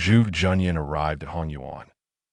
Zhuo Junyan arrived at Hong Yuan,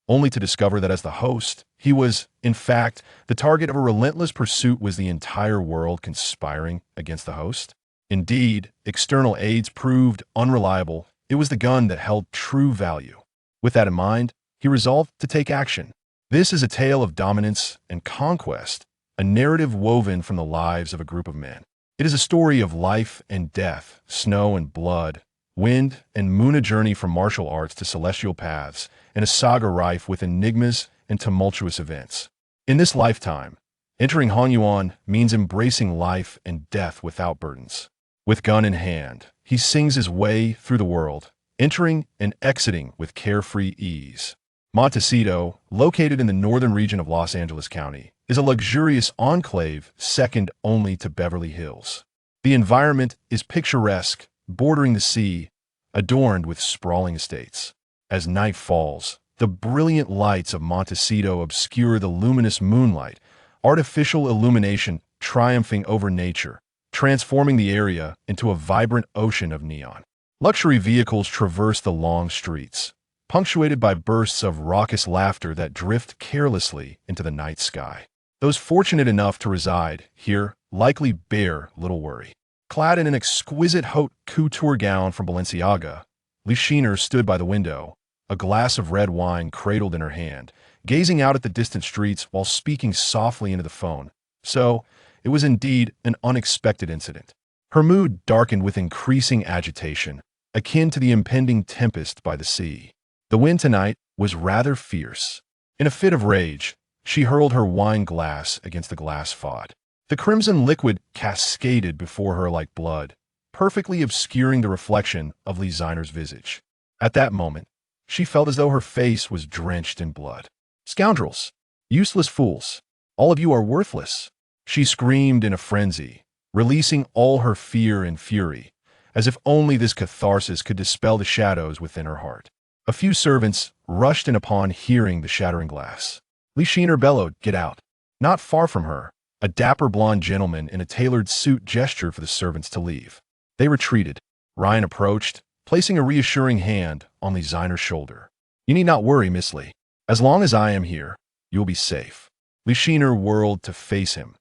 only to discover that as the host, he was, in fact, the target of a relentless pursuit. Was the entire world conspiring against the host? Indeed, external aids proved unreliable. It was the gun that held true value. With that in mind, he resolved to take action. This is a tale of dominance and conquest, a narrative woven from the lives of a group of men. It is a story of life and death, snow and blood, wind and moon, a journey from martial arts to celestial paths, and a saga rife with enigmas and tumultuous events. In this lifetime, entering Hong Yuan means embracing life and death without burdens. With gun in hand, he sings his way through the world, entering and exiting with carefree ease. Montecito, located in the northern region of Los Angeles County, is a luxurious enclave second only to Beverly Hills. The environment is picturesque, bordering the sea, adorned with sprawling estates. As night falls, the brilliant lights of Montecito obscure the luminous moonlight, artificial illumination triumphing over nature, transforming the area into a vibrant ocean of neon. Luxury vehicles traverse the long streets, punctuated by bursts of raucous laughter that drift carelessly into the night sky. Those fortunate enough to reside here likely bear little worry. Clad in an exquisite haute couture gown from Balenciaga, Lichiner stood by the window, a glass of red wine cradled in her hand, gazing out at the distant streets while speaking softly into the phone. So, it was indeed an unexpected incident. Her mood darkened with increasing agitation, akin to the impending tempest by the sea. The wind tonight was rather fierce. In a fit of rage, she hurled her wine glass against the glass faucet. The crimson liquid cascaded before her like blood, perfectly obscuring the reflection of Lichiner's visage. At that moment, she felt as though her face was drenched in blood. "Scoundrels! Useless fools! All of you are worthless!" She screamed in a frenzy, releasing all her fear and fury, as if only this catharsis could dispel the shadows within her heart. A few servants rushed in upon hearing the shattering glass. Lichiner bellowed, "Get out!" Not far from her, a dapper blonde gentleman in a tailored suit gestured for the servants to leave. They retreated. Ryan approached, placing a reassuring hand on Lichiner's shoulder. "You need not worry, Miss Lee. As long as I am here, you will be safe." Lichiner whirled to face him.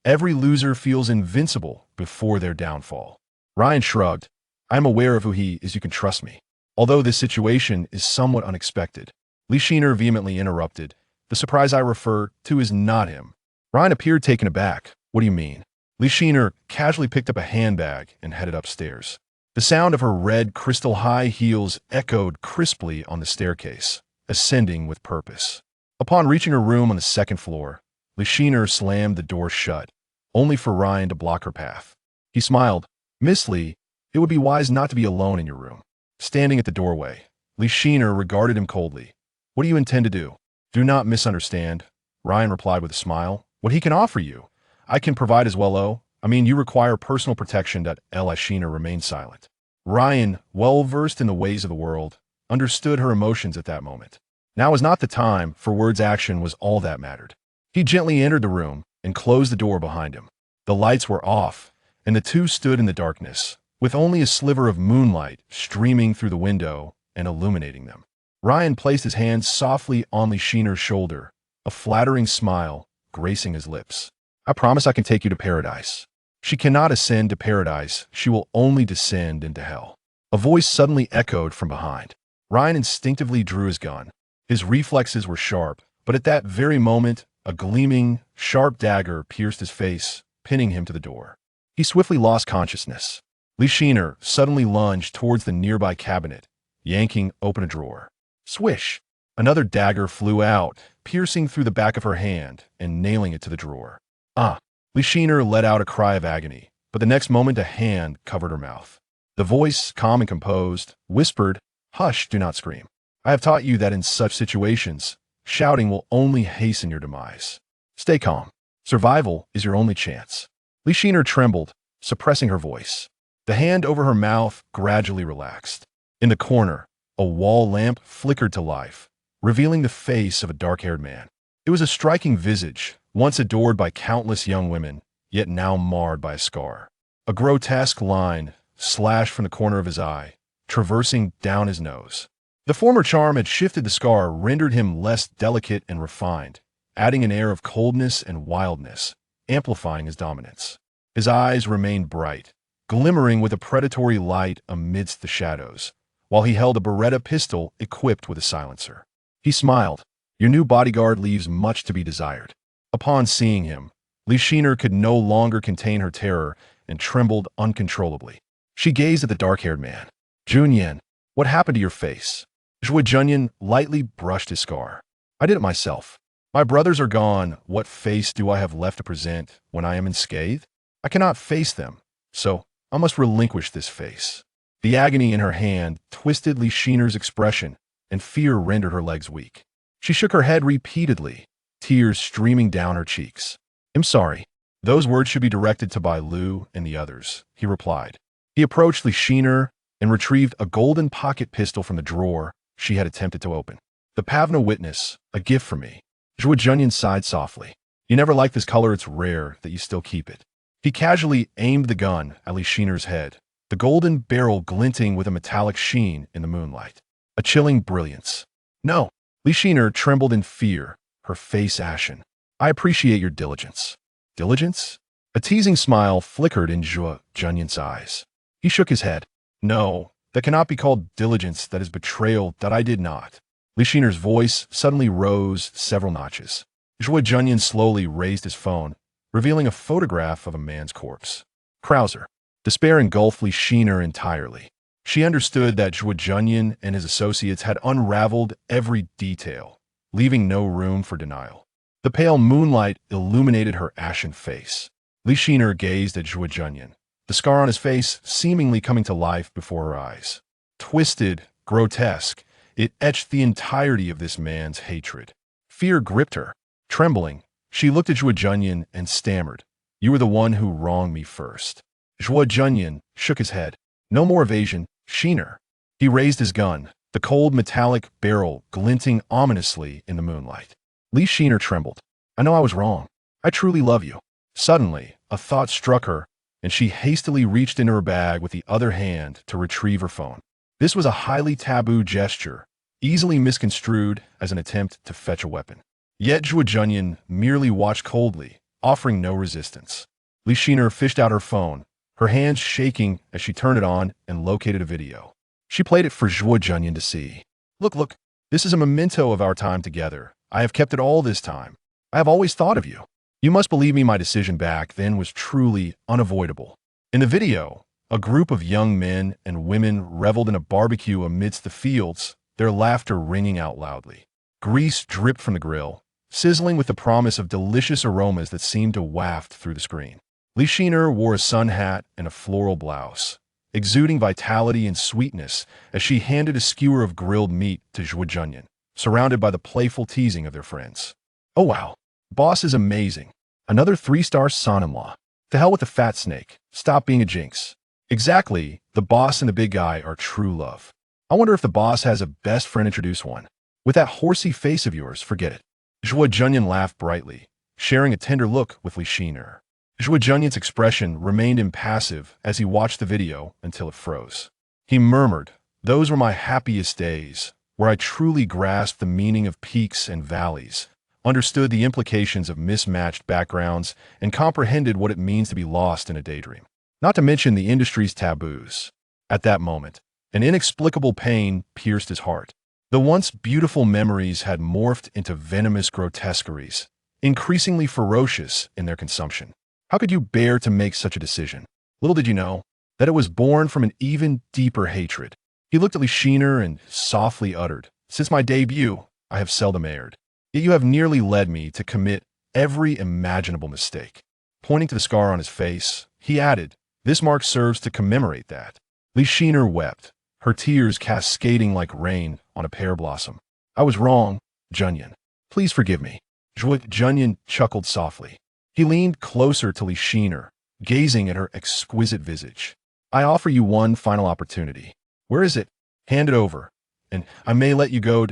Every loser feels invincible before their downfall. Ryan shrugged. "I am aware of who he is. You can trust me. Although this situation is somewhat unexpected." Lichiner vehemently interrupted. "The surprise I refer to is not him." Ryan appeared taken aback. "What do you mean?" Lichiner casually picked up a handbag and headed upstairs. The sound of her red crystal high heels echoed crisply on the staircase, ascending with purpose. Upon reaching her room on the second floor, Lichiner slammed the door shut, only for Ryan to block her path. He smiled. "Miss Lee, it would be wise not to be alone in your room." Standing at the doorway, Lichiner regarded him coldly. "What do you intend to do?" "Do not misunderstand," Ryan replied with a smile. "What he can offer you, I can provide as well. Oh, I mean, you require personal protection." Lichiner remained silent. Ryan, well versed in the ways of the world, understood her emotions at that moment. Now was not the time for words. Action was all that mattered. He gently entered the room and closed the door behind him. The lights were off, and the two stood in the darkness, with only a sliver of moonlight streaming through the window and illuminating them. Ryan placed his hand softly on Lichiner's shoulder, a flattering smile gracing his lips. "I promise I can take you to paradise." "She cannot ascend to paradise. She will only descend into hell." A voice suddenly echoed from behind. Ryan instinctively drew his gun. His reflexes were sharp, but at that very moment, a gleaming, sharp dagger pierced his face, pinning him to the door. He swiftly lost consciousness. Lichiner suddenly lunged towards the nearby cabinet, yanking open a drawer. Swish! Another dagger flew out, piercing through the back of her hand and nailing it to the drawer. "Ah!" Lichiner let out a cry of agony, but the next moment a hand covered her mouth. The voice, calm and composed, whispered, "Hush, do not scream. I have taught you that in such situations, shouting will only hasten your demise. Stay calm. Survival is your only chance." Lichiner trembled, suppressing her voice. The hand over her mouth gradually relaxed. In the corner, a wall lamp flickered to life, revealing the face of a dark-haired man. It was a striking visage, once adored by countless young women, yet now marred by a scar. A grotesque line slashed from the corner of his eye, traversing down his nose. The former charm had shifted. The scar rendered him less delicate and refined, adding an air of coldness and wildness, amplifying his dominance. His eyes remained bright, glimmering with a predatory light amidst the shadows, while he held a Beretta pistol equipped with a silencer. He smiled. Your new bodyguard leaves much to be desired. Upon seeing him, Li Shiner could no longer contain her terror and trembled uncontrollably. She gazed at the dark-haired man. Junyan, what happened to your face? Zhuo Junyan lightly brushed his scar. I did it myself. My brothers are gone. What face do I have left to present when I am unscathed? I cannot face them, so I must relinquish this face. The agony in her hand twisted Li Shiner's expression, and fear rendered her legs weak. She shook her head repeatedly, tears streaming down her cheeks. I'm sorry. Those words should be directed to Bai Lu and the others, he replied. He approached Li Shiner and retrieved a golden pocket pistol from the drawer she had attempted to open. The Pavna witness, a gift for me. Zhuo Junyan sighed softly. You never liked this color. It's rare that you still keep it. He casually aimed the gun at Li Shiner's head, the golden barrel glinting with a metallic sheen in the moonlight. A chilling brilliance. No. Li Shiner trembled in fear, her face ashen. I appreciate your diligence. Diligence? A teasing smile flickered in Zhuo Junyan's eyes. He shook his head. No, that cannot be called diligence. That is betrayal. That I did not. Li Shiner's voice suddenly rose several notches. Zhuo Junyan slowly raised his phone, revealing a photograph of a man's corpse. Krauser. Despair engulfed Li Shiner entirely. She understood that Zhuo Junyan and his associates had unraveled every detail, leaving no room for denial. The pale moonlight illuminated her ashen face. Li Shiner gazed at Zhuo Junyan, the scar on his face seemingly coming to life before her eyes. Twisted, grotesque, it etched the entirety of this man's hatred. Fear gripped her. Trembling, she looked at Zhuo Junyan and stammered, You were the one who wronged me first. Zhuo Junyan shook his head. No more evasion, Shiner. He raised his gun, the cold metallic barrel glinting ominously in the moonlight. Li Shiner trembled. I know I was wrong. I truly love you. Suddenly, a thought struck her, and she hastily reached into her bag with the other hand to retrieve her phone. This was a highly taboo gesture, easily misconstrued as an attempt to fetch a weapon. Yet Zhuo Junyan merely watched coldly, offering no resistance. Li Shiner fished out her phone, her hands shaking as she turned it on and located a video. She played it for Zhuo Junyan to see. Look, this is a memento of our time together. I have kept it all this time. I have always thought of you. You must believe me, my decision back then was truly unavoidable. In the video, a group of young men and women reveled in a barbecue amidst the fields, their laughter ringing out loudly. Grease dripped from the grill, sizzling with the promise of delicious aromas that seemed to waft through the screen. Li Shiner wore a sun hat and a floral blouse, exuding vitality and sweetness as she handed a skewer of grilled meat to Zhuo Junyan, surrounded by the playful teasing of their friends. Oh wow, boss is amazing. Another 3-star son-in-law. To hell with the fat snake. Stop being a jinx. Exactly, the boss and the big guy are true love. I wonder if the boss has a best friend. Introduce one. With that horsey face of yours, forget it. Zhuo Junyan laughed brightly, sharing a tender look with Li Shiner. Zhuo Junyan's expression remained impassive as he watched the video until it froze. He murmured, Those were my happiest days, where I truly grasped the meaning of peaks and valleys, understood the implications of mismatched backgrounds, and comprehended what it means to be lost in a daydream. Not to mention the industry's taboos. At that moment, an inexplicable pain pierced his heart. The once beautiful memories had morphed into venomous grotesqueries, increasingly ferocious in their consumption. How could you bear to make such a decision? Little did you know that it was born from an even deeper hatred. He looked at Li Shiner and softly uttered, Since my debut, I have seldom erred. Yet you have nearly led me to commit every imaginable mistake. Pointing to the scar on his face, he added, This mark serves to commemorate that. Li Shiner wept, her tears cascading like rain on a pear blossom. I was wrong, Junyan. Please forgive me. Zhuo Junyan chuckled softly. He leaned closer to Li Shiner, gazing at her exquisite visage. I offer you one final opportunity. Where is it? Hand it over, and I may let you go.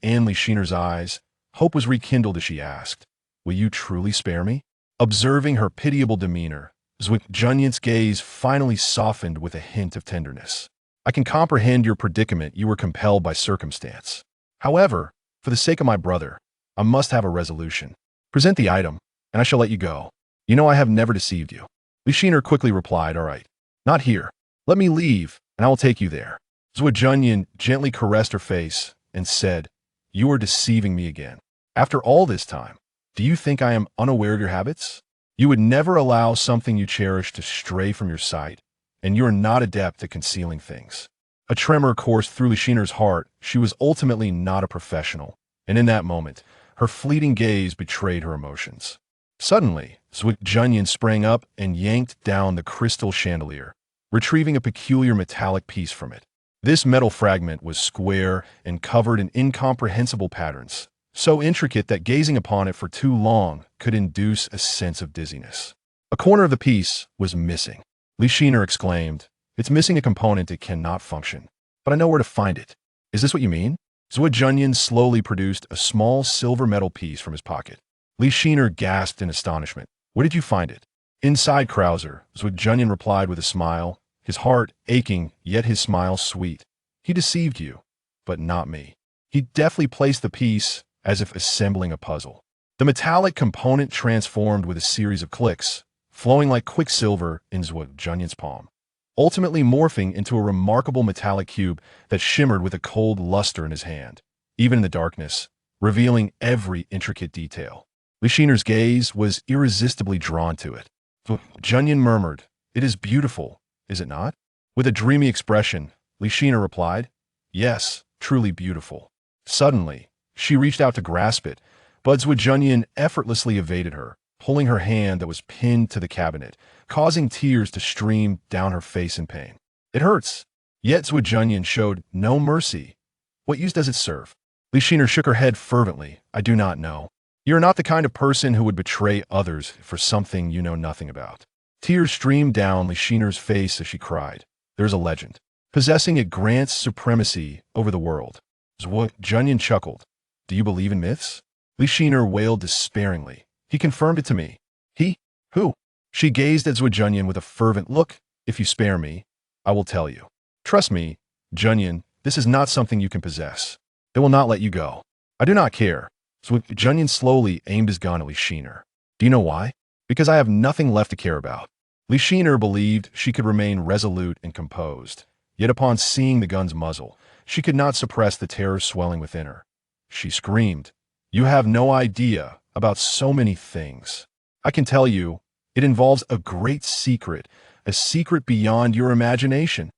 In Li Shiner's eyes, hope was rekindled as she asked, Will you truly spare me? Observing her pitiable demeanor, Zhuo Junyan's gaze finally softened with a hint of tenderness. I can comprehend your predicament. You were compelled by circumstance. However, for the sake of my brother, I must have a resolution. Present the item, and I shall let you go. You know I have never deceived you." Li Shiner quickly replied, "All right, not here. Let me leave, and I will take you there." Zhuo Junyan gently caressed her face and said, "You are deceiving me again. After all this time, do you think I am unaware of your habits? You would never allow something you cherish to stray from your sight, and you are not adept at concealing things." A tremor coursed through Li Shiner's heart. She was ultimately not a professional, and in that moment, her fleeting gaze betrayed her emotions. Suddenly, Zhuo Junyan sprang up and yanked down the crystal chandelier, retrieving a peculiar metallic piece from it. This metal fragment was square and covered in incomprehensible patterns, so intricate that gazing upon it for too long could induce a sense of dizziness. A corner of the piece was missing. Li Shiner exclaimed, "It's missing a component. It cannot function. But I know where to find it." "Is this what you mean?" Zhuo Junyan slowly produced a small silver metal piece from his pocket. Li Shiner gasped in astonishment. "Where did you find it?" "Inside Krauser," Zhuo Junyan replied with a smile, his heart aching, yet his smile sweet. "He deceived you, but not me. He deftly placed the piece as if assembling a puzzle. The metallic component transformed with a series of clicks, flowing like quicksilver in Zhuo Junyan's palm, ultimately morphing into a remarkable metallic cube that shimmered with a cold luster in his hand, even in the darkness, revealing every intricate detail. Li Shiner's gaze was irresistibly drawn to it. Zhuo Junyan murmured, "It is beautiful, is it not?" With a dreamy expression, Li Shiner replied, "Yes, truly beautiful." Suddenly, she reached out to grasp it, but Zhuo Junyan effortlessly evaded her, pulling her hand that was pinned to the cabinet, causing tears to stream down her face in pain. "It hurts." Yet Zhuo Junyan showed no mercy. "What use does it serve?" Li Shiner shook her head fervently. "I do not know. You are not the kind of person who would betray others for something you know nothing about." Tears streamed down Li Shiner's face as she cried. "There's a legend. Possessing it grants supremacy over the world." Zhuo Junyan chuckled. "Do you believe in myths?" Li Shiner wailed despairingly. "He confirmed it to me." "He? Who?" She gazed at Zhuo Junyan with a fervent look. "If you spare me, I will tell you. Trust me, Junyan, this is not something you can possess. They will not let you go." "I do not care." Zhuo Junyan slowly aimed his gun at Li Shiner. "Do you know why?" "Because I have nothing left to care about." Li Shiner believed she could remain resolute and composed, yet upon seeing the gun's muzzle, she could not suppress the terror swelling within her. She screamed, "You have no idea about so many things. I can tell you, it involves a great secret, a secret beyond your imagination."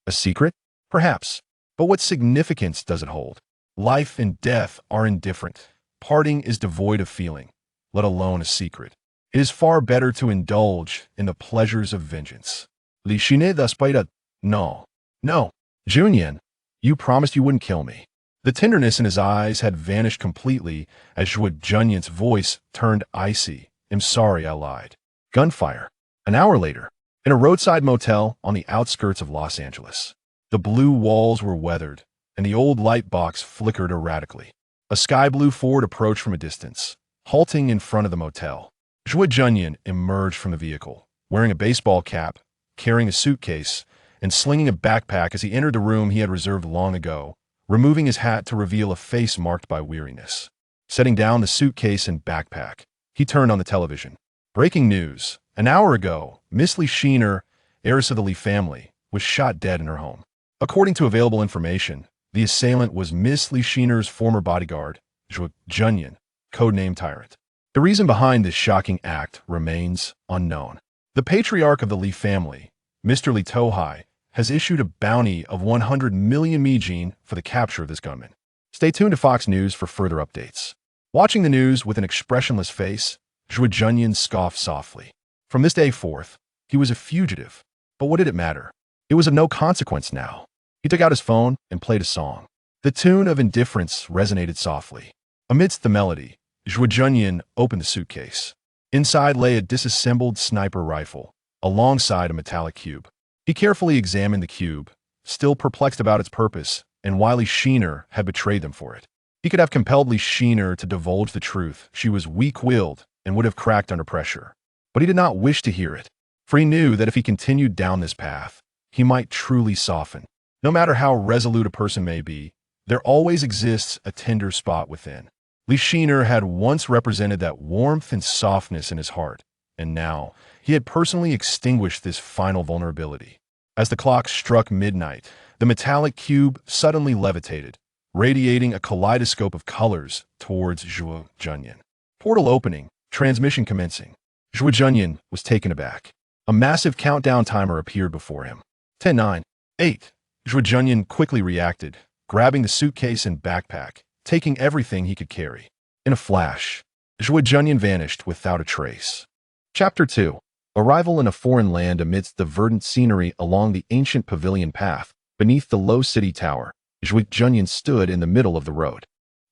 "A secret? Perhaps. But what significance does it hold? Life and death are indifferent. Parting is devoid of feeling, let alone a secret. It is far better to indulge in the pleasures of vengeance." Li Shiner despite "No. No. Junyan, you promised you wouldn't kill me." The tenderness in his eyes had vanished completely as Zhuo Junyan's voice turned icy. "I'm sorry, I lied." Gunfire. An hour later, in a roadside motel on the outskirts of Los Angeles. The blue walls were weathered, and the old light box flickered erratically. A sky-blue Ford approached from a distance, halting in front of the motel. Zhuo Junyan emerged from the vehicle, wearing a baseball cap, carrying a suitcase, and slinging a backpack as he entered the room he had reserved long ago, removing his hat to reveal a face marked by weariness. Setting down the suitcase and backpack, he turned on the television. Breaking news. An hour ago, Miss Li Shiner, heiress of the Li family, was shot dead in her home. According to available information, the assailant was Miss Li Shiner's former bodyguard, Zhuo Junyan, codenamed Tyrant. The reason behind this shocking act remains unknown. The patriarch of the Li family, Mr. Li Tohai, has issued a bounty of 100 million Mijin for the capture of this gunman. Stay tuned to Fox News for further updates. Watching the news with an expressionless face, Zhuo Junyan scoffed softly. From this day forth, he was a fugitive. But what did it matter? It was of no consequence now. He took out his phone and played a song. The tune of indifference resonated softly. Amidst the melody, Zhuo Junyan opened the suitcase. Inside lay a disassembled sniper rifle, alongside a metallic cube. He carefully examined the cube, still perplexed about its purpose and why Li Shiner had betrayed them for it. He could have compelled Li Shiner to divulge the truth. She was weak-willed and would have cracked under pressure. But he did not wish to hear it, for he knew that if he continued down this path, he might truly soften. No matter how resolute a person may be, there always exists a tender spot within. Li Shiner had once represented that warmth and softness in his heart, and now he had personally extinguished this final vulnerability. As the clock struck midnight, the metallic cube suddenly levitated, radiating a kaleidoscope of colors towards Zhuo Junyan. Portal opening, transmission commencing. Zhuo Junyan was taken aback. A massive countdown timer appeared before him. 10, 9, 8. Zhuo Junyan quickly reacted, grabbing the suitcase and backpack, taking everything he could carry. In a flash, Zhuo Junyan vanished without a trace. Chapter 2. Arrival in a foreign land amidst the verdant scenery along the ancient pavilion path. Beneath the low city tower, Zhuo Junyan stood in the middle of the road.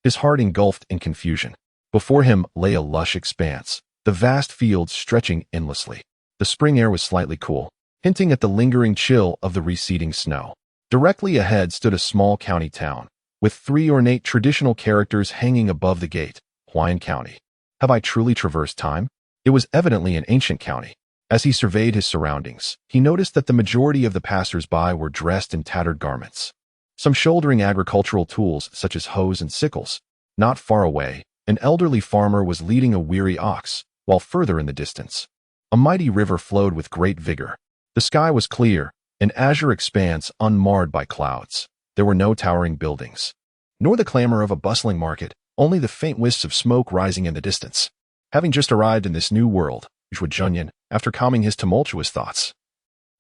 His heart engulfed in confusion. Before him lay a lush expanse, the vast fields stretching endlessly. The spring air was slightly cool, hinting at the lingering chill of the receding snow. Directly ahead stood a small county town, with 3 ornate traditional characters hanging above the gate. Huayan County. Have I truly traversed time? It was evidently an ancient county. As he surveyed his surroundings, he noticed that the majority of the passers-by were dressed in tattered garments, some shouldering agricultural tools such as hoes and sickles. Not far away, an elderly farmer was leading a weary ox, while further in the distance, a mighty river flowed with great vigor. The sky was clear, an azure expanse unmarred by clouds. There were no towering buildings, nor the clamor of a bustling market, only the faint wisps of smoke rising in the distance. Having just arrived in this new world, Zhuo Junyan, after calming his tumultuous thoughts,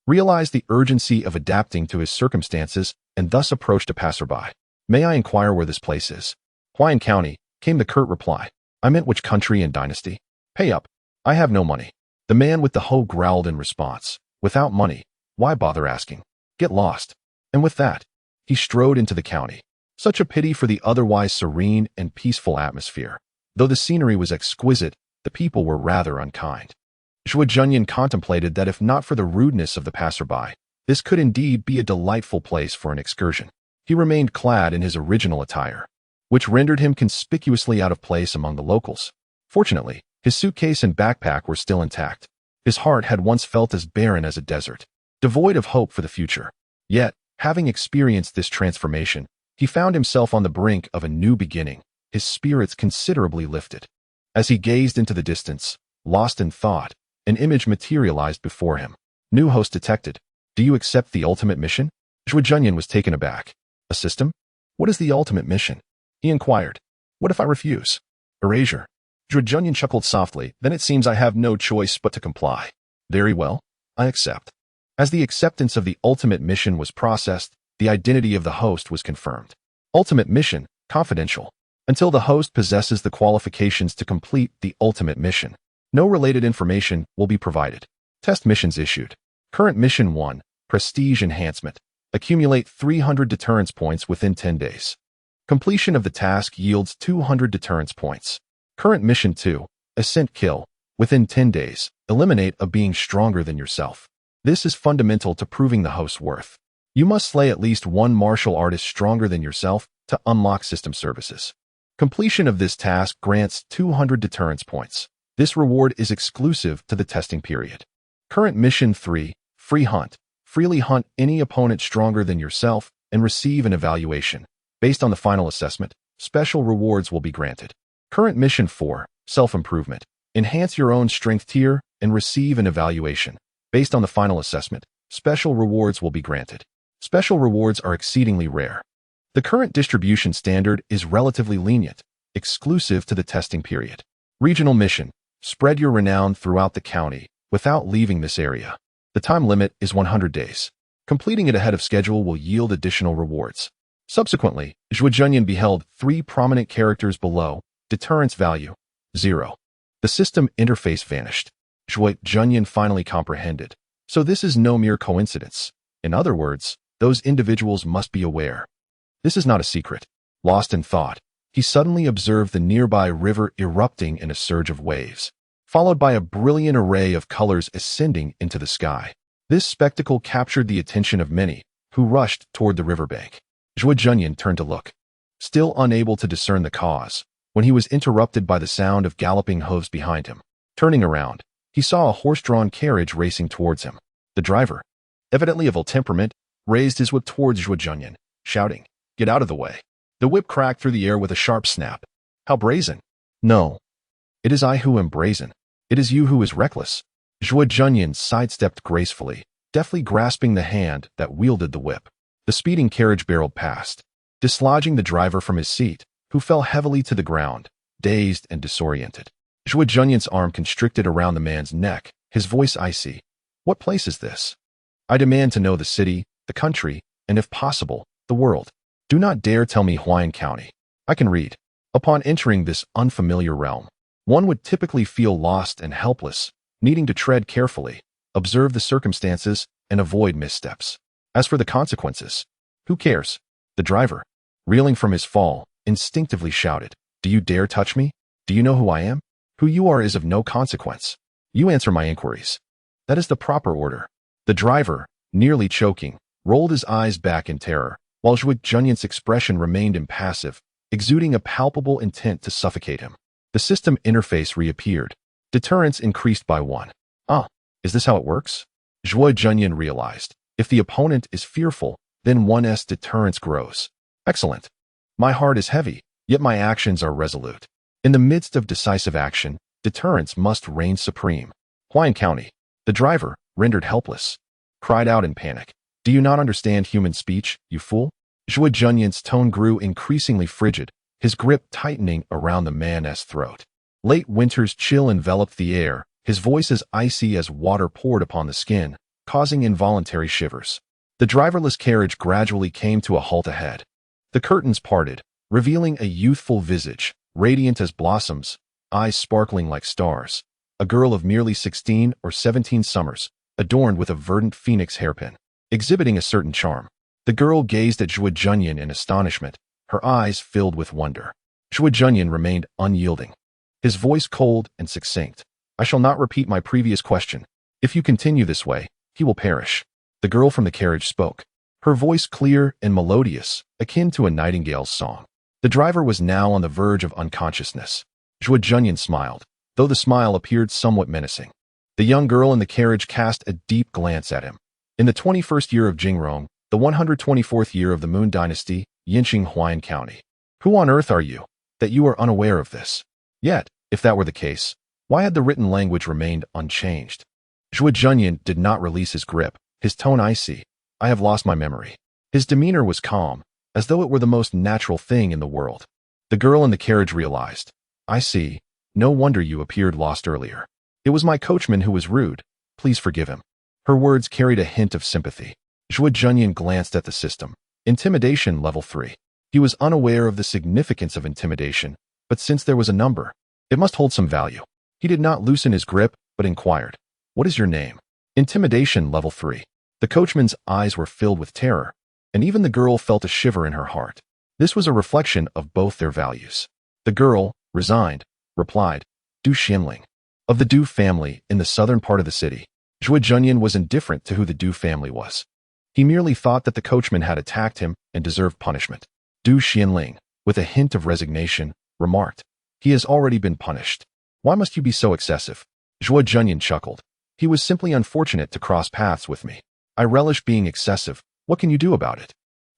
realized the urgency of adapting to his circumstances and thus approached a passerby. May I inquire where this place is? Huayan County, came the curt reply. I meant which country and dynasty? Pay up. I have no money. The man with the hoe growled in response. Without money, why bother asking? Get lost. And with that, he strode into the county. Such a pity for the otherwise serene and peaceful atmosphere. Though the scenery was exquisite, the people were rather unkind. Zhuo Junyan contemplated that if not for the rudeness of the passerby, this could indeed be a delightful place for an excursion. He remained clad in his original attire, which rendered him conspicuously out of place among the locals. Fortunately, his suitcase and backpack were still intact. His heart had once felt as barren as a desert, devoid of hope for the future. Yet, having experienced this transformation, he found himself on the brink of a new beginning, his spirits considerably lifted. As he gazed into the distance, lost in thought, an image materialized before him. New host detected. Do you accept the ultimate mission? Zhuo Junyan was taken aback. A system? What is the ultimate mission? He inquired. What if I refuse? Erasure. Zhuo Junyan chuckled softly. Then it seems I have no choice but to comply. Very well. I accept. As the acceptance of the ultimate mission was processed, the identity of the host was confirmed. Ultimate mission, confidential. Until the host possesses the qualifications to complete the ultimate mission, no related information will be provided. Test missions issued. Current mission 1, Prestige Enhancement. Accumulate 300 deterrence points within 10 days. Completion of the task yields 200 deterrence points. Current mission 2, Ascent Kill. Within 10 days, eliminate a being stronger than yourself. This is fundamental to proving the host's worth. You must slay at least one martial artist stronger than yourself to unlock system services. Completion of this task grants 200 deterrence points. This reward is exclusive to the testing period. Current mission 3, Free Hunt. Freely hunt any opponent stronger than yourself and receive an evaluation. Based on the final assessment, special rewards will be granted. Current mission 4, Self-Improvement. Enhance your own strength tier and receive an evaluation. Based on the final assessment, special rewards will be granted. Special rewards are exceedingly rare. The current distribution standard is relatively lenient, exclusive to the testing period. Regional mission. Spread your renown throughout the county without leaving this area. The time limit is 100 days. Completing it ahead of schedule will yield additional rewards. Subsequently, Zhuo Junyan beheld 3 prominent characters below. Deterrence value, 0. The system interface vanished. Zhuo Junyan finally comprehended. So this is no mere coincidence. In other words, those individuals must be aware. This is not a secret. Lost in thought, he suddenly observed the nearby river erupting in a surge of waves, followed by a brilliant array of colors ascending into the sky. This spectacle captured the attention of many, who rushed toward the riverbank. Zhuo Junyan turned to look, still unable to discern the cause, when he was interrupted by the sound of galloping hooves behind him. Turning around, he saw a horse-drawn carriage racing towards him. The driver, evidently of ill temperament, raised his whip towards Zhuo Junyan, shouting, "Get out of the way." The whip cracked through the air with a sharp snap. "How brazen!" "No. It is I who am brazen. It is you who is reckless." Zhuo Junyan sidestepped gracefully, deftly grasping the hand that wielded the whip. The speeding carriage barreled past, dislodging the driver from his seat, who fell heavily to the ground, dazed and disoriented. Zhuo Junyan's arm constricted around the man's neck, his voice icy. "What place is this? I demand to know the city, the country, and if possible, the world. Do not dare tell me Huayan County. I can read." Upon entering this unfamiliar realm, one would typically feel lost and helpless, needing to tread carefully, observe the circumstances, and avoid missteps. As for the consequences, who cares? The driver, reeling from his fall, instinctively shouted, "Do you dare touch me? Do you know who I am? Who you are is of no consequence. You answer my inquiries." "That is the proper order." The driver, nearly choking, rolled his eyes back in terror, while Zhuo Junyan's expression remained impassive, exuding a palpable intent to suffocate him. The system interface reappeared. Deterrence increased by 1. "Ah, is this how it works?" Zhuo Junyan realized. If the opponent is fearful, then one's deterrence grows. "Excellent. My heart is heavy, yet my actions are resolute." In the midst of decisive action, deterrence must reign supreme. Huayan County. The driver, rendered helpless, cried out in panic. "Do you not understand human speech, you fool?" Zhuo Junyan's tone grew increasingly frigid, his grip tightening around the man's throat. Late winter's chill enveloped the air, his voice as icy as water poured upon the skin, causing involuntary shivers. The driverless carriage gradually came to a halt ahead. The curtains parted, revealing a youthful visage, radiant as blossoms, eyes sparkling like stars. A girl of merely 16 or 17 summers, adorned with a verdant phoenix hairpin, exhibiting a certain charm. The girl gazed at Zhuo Junyan in astonishment, her eyes filled with wonder. Zhuo Junyan remained unyielding, his voice cold and succinct. "I shall not repeat my previous question. If you continue this way, he will perish." The girl from the carriage spoke, her voice clear and melodious, akin to a nightingale's song. The driver was now on the verge of unconsciousness. Zhuo Junyan smiled, though the smile appeared somewhat menacing. The young girl in the carriage cast a deep glance at him. In the 21st year of Jingrong, the 124th year of the Moon Dynasty, Yinqing Huayan County. Who on earth are you, that you are unaware of this? Yet, if that were the case, why had the written language remained unchanged? Zhuo Junyan did not release his grip, his tone icy. "I have lost my memory." His demeanor was calm, as though it were the most natural thing in the world. The girl in the carriage realized. "I see. No wonder you appeared lost earlier. It was my coachman who was rude. Please forgive him." Her words carried a hint of sympathy. Zhuo Junyan glanced at the system. Intimidation level 3. He was unaware of the significance of intimidation, but since there was a number, it must hold some value. He did not loosen his grip, but inquired, "What is your name?" Intimidation level 3. The coachman's eyes were filled with terror, and even the girl felt a shiver in her heart. This was a reflection of both their values. The girl, resigned, replied, "Du Xianling, of the Du family in the southern part of the city." Zhuo Junyan was indifferent to who the Du family was. He merely thought that the coachman had attacked him and deserved punishment. Du Xianling, with a hint of resignation, remarked, "He has already been punished. Why must you be so excessive?" Zhuo Junyan chuckled. "He was simply unfortunate to cross paths with me. I relish being excessive. What can you do about it?"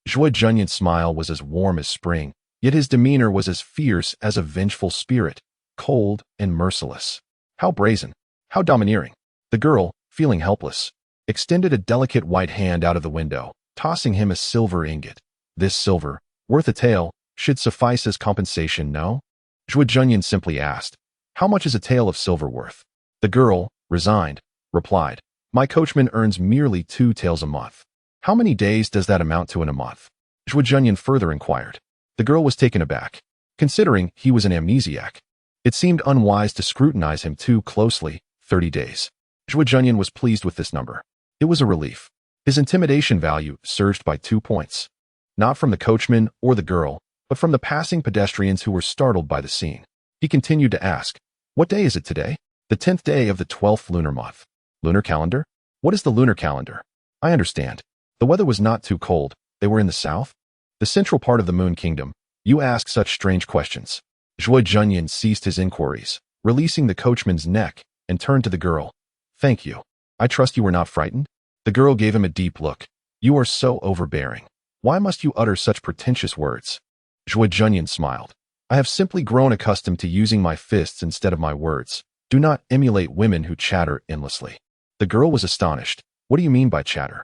Zhuo Junyan's smile was as warm as spring, yet his demeanor was as fierce as a vengeful spirit, cold and merciless. How brazen, how domineering. The girl, feeling helpless, extended a delicate white hand out of the window, tossing him a silver ingot. This silver, worth a tael, should suffice as compensation, no? Zhuo Junyan simply asked, "How much is a tael of silver worth?" The girl, resigned, replied, "My coachman earns merely 2 taels a month." "How many days does that amount to in a month?" Zhuo Junyan further inquired. The girl was taken aback, considering he was an amnesiac. It seemed unwise to scrutinize him too closely. 30 days. Zhuo Junyan was pleased with this number. It was a relief. His intimidation value surged by 2 points. Not from the coachman or the girl, but from the passing pedestrians who were startled by the scene. He continued to ask, "What day is it today?" "The 10th day of the 12th lunar month." "Lunar calendar?" "What is the lunar calendar?" "I understand. The weather was not too cold. They were in the south?" "The central part of the Moon Kingdom. You ask such strange questions." Zhuo Junyan ceased his inquiries, releasing the coachman's neck, and turned to the girl. "Thank you. I trust you were not frightened?" The girl gave him a deep look. You are so overbearing. Why must you utter such pretentious words? Zhuo Junyan smiled. I have simply grown accustomed to using my fists instead of my words. Do not emulate women who chatter endlessly. The girl was astonished. What do you mean by chatter?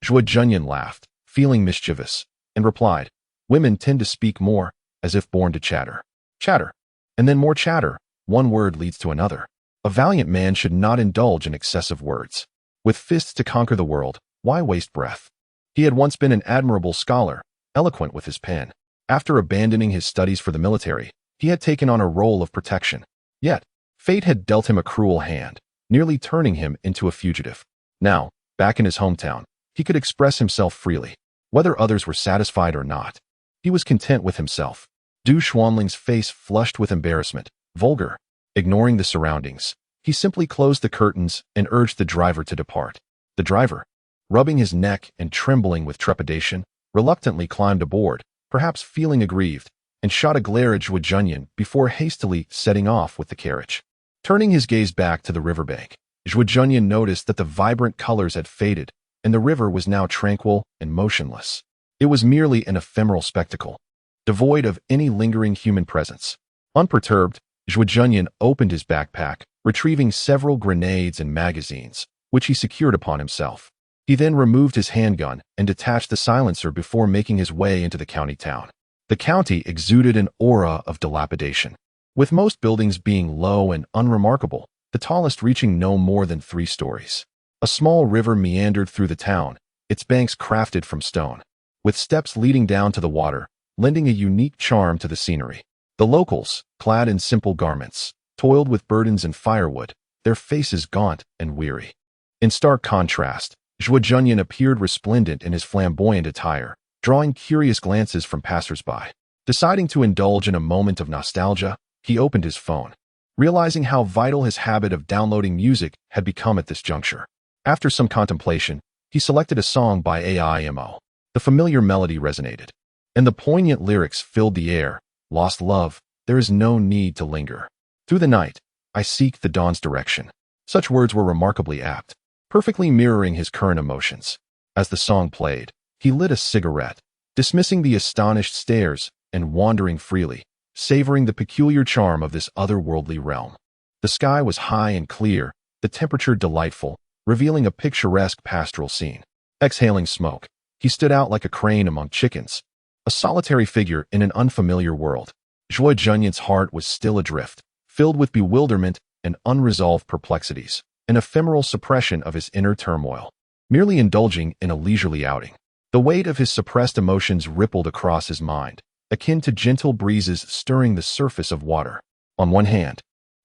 Zhuo Junyan laughed, feeling mischievous, and replied, women tend to speak more, as if born to chatter. Chatter. And then more chatter. One word leads to another. A valiant man should not indulge in excessive words. With fists to conquer the world, why waste breath? He had once been an admirable scholar, eloquent with his pen. After abandoning his studies for the military, he had taken on a role of protection. Yet, fate had dealt him a cruel hand, nearly turning him into a fugitive. Now, back in his hometown, he could express himself freely, whether others were satisfied or not. He was content with himself. Du Xuanling's face flushed with embarrassment. Vulgar. Ignoring the surroundings, he simply closed the curtains and urged the driver to depart. The driver, rubbing his neck and trembling with trepidation, reluctantly climbed aboard, perhaps feeling aggrieved, and shot a glare at Zhuo Junyan before hastily setting off with the carriage. Turning his gaze back to the riverbank, Zhuo Junyan noticed that the vibrant colors had faded, and the river was now tranquil and motionless. It was merely an ephemeral spectacle, devoid of any lingering human presence. Unperturbed, Zhuo Junyan opened his backpack, retrieving several grenades and magazines, which he secured upon himself. He then removed his handgun and detached the silencer before making his way into the county town. The county exuded an aura of dilapidation, with most buildings being low and unremarkable, the tallest reaching no more than 3 stories. A small river meandered through the town, its banks crafted from stone, with steps leading down to the water, lending a unique charm to the scenery. The locals, clad in simple garments, toiled with burdens and firewood, their faces gaunt and weary. In stark contrast, Zhuo Junyan appeared resplendent in his flamboyant attire, drawing curious glances from passers-by. Deciding to indulge in a moment of nostalgia, he opened his phone, realizing how vital his habit of downloading music had become at this juncture. After some contemplation, he selected a song by AIMO. The familiar melody resonated, and the poignant lyrics filled the air. Lost love, there is no need to linger. Through the night, I seek the dawn's direction. Such words were remarkably apt, perfectly mirroring his current emotions. As the song played, he lit a cigarette, dismissing the astonished stares and wandering freely, savoring the peculiar charm of this otherworldly realm. The sky was high and clear, the temperature delightful, revealing a picturesque pastoral scene. Exhaling smoke, he stood out like a crane among chickens, a solitary figure in an unfamiliar world. Zhuo Junyan's heart was still adrift, filled with bewilderment and unresolved perplexities, an ephemeral suppression of his inner turmoil, merely indulging in a leisurely outing. The weight of his suppressed emotions rippled across his mind, akin to gentle breezes stirring the surface of water. On one hand,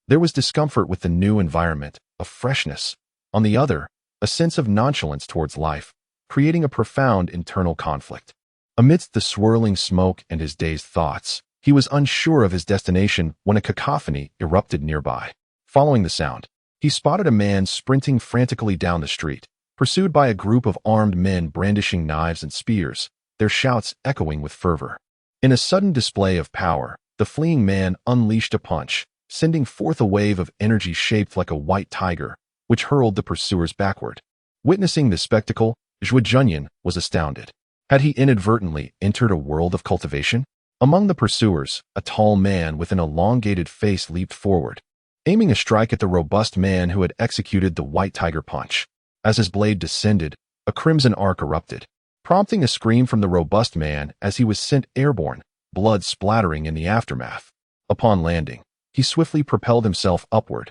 there was discomfort with the new environment, a freshness. On the other, a sense of nonchalance towards life, creating a profound internal conflict. Amidst the swirling smoke and his dazed thoughts, he was unsure of his destination when a cacophony erupted nearby. Following the sound, he spotted a man sprinting frantically down the street, pursued by a group of armed men brandishing knives and spears, their shouts echoing with fervor. In a sudden display of power, the fleeing man unleashed a punch, sending forth a wave of energy shaped like a white tiger, which hurled the pursuers backward. Witnessing this spectacle, Zhuo Junyan was astounded. Had he inadvertently entered a world of cultivation? Among the pursuers, a tall man with an elongated face leaped forward, aiming a strike at the robust man who had executed the white tiger punch. As his blade descended, a crimson arc erupted, prompting a scream from the robust man as he was sent airborne, blood splattering in the aftermath. Upon landing, he swiftly propelled himself upward,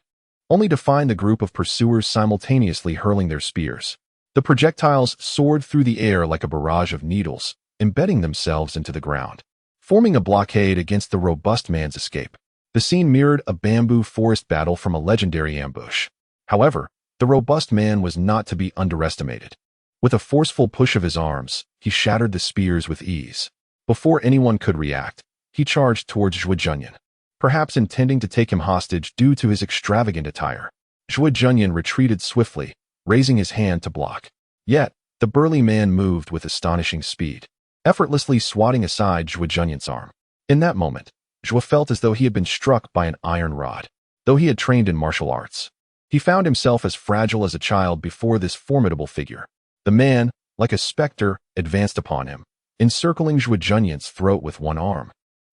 only to find the group of pursuers simultaneously hurling their spears. The projectiles soared through the air like a barrage of needles, embedding themselves into the ground, forming a blockade against the robust man's escape. The scene mirrored a bamboo forest battle from a legendary ambush. However, the robust man was not to be underestimated. With a forceful push of his arms, he shattered the spears with ease. Before anyone could react, he charged towards Zhuo Junyan, perhaps intending to take him hostage due to his extravagant attire. Zhuo Junyan retreated swiftly, raising his hand to block. Yet, the burly man moved with astonishing speed, effortlessly swatting aside Zhuo Junyan's arm. In that moment, Zhuo felt as though he had been struck by an iron rod. Though he had trained in martial arts, he found himself as fragile as a child before this formidable figure. The man, like a specter, advanced upon him, encircling Zhuo Junyan's throat with one arm,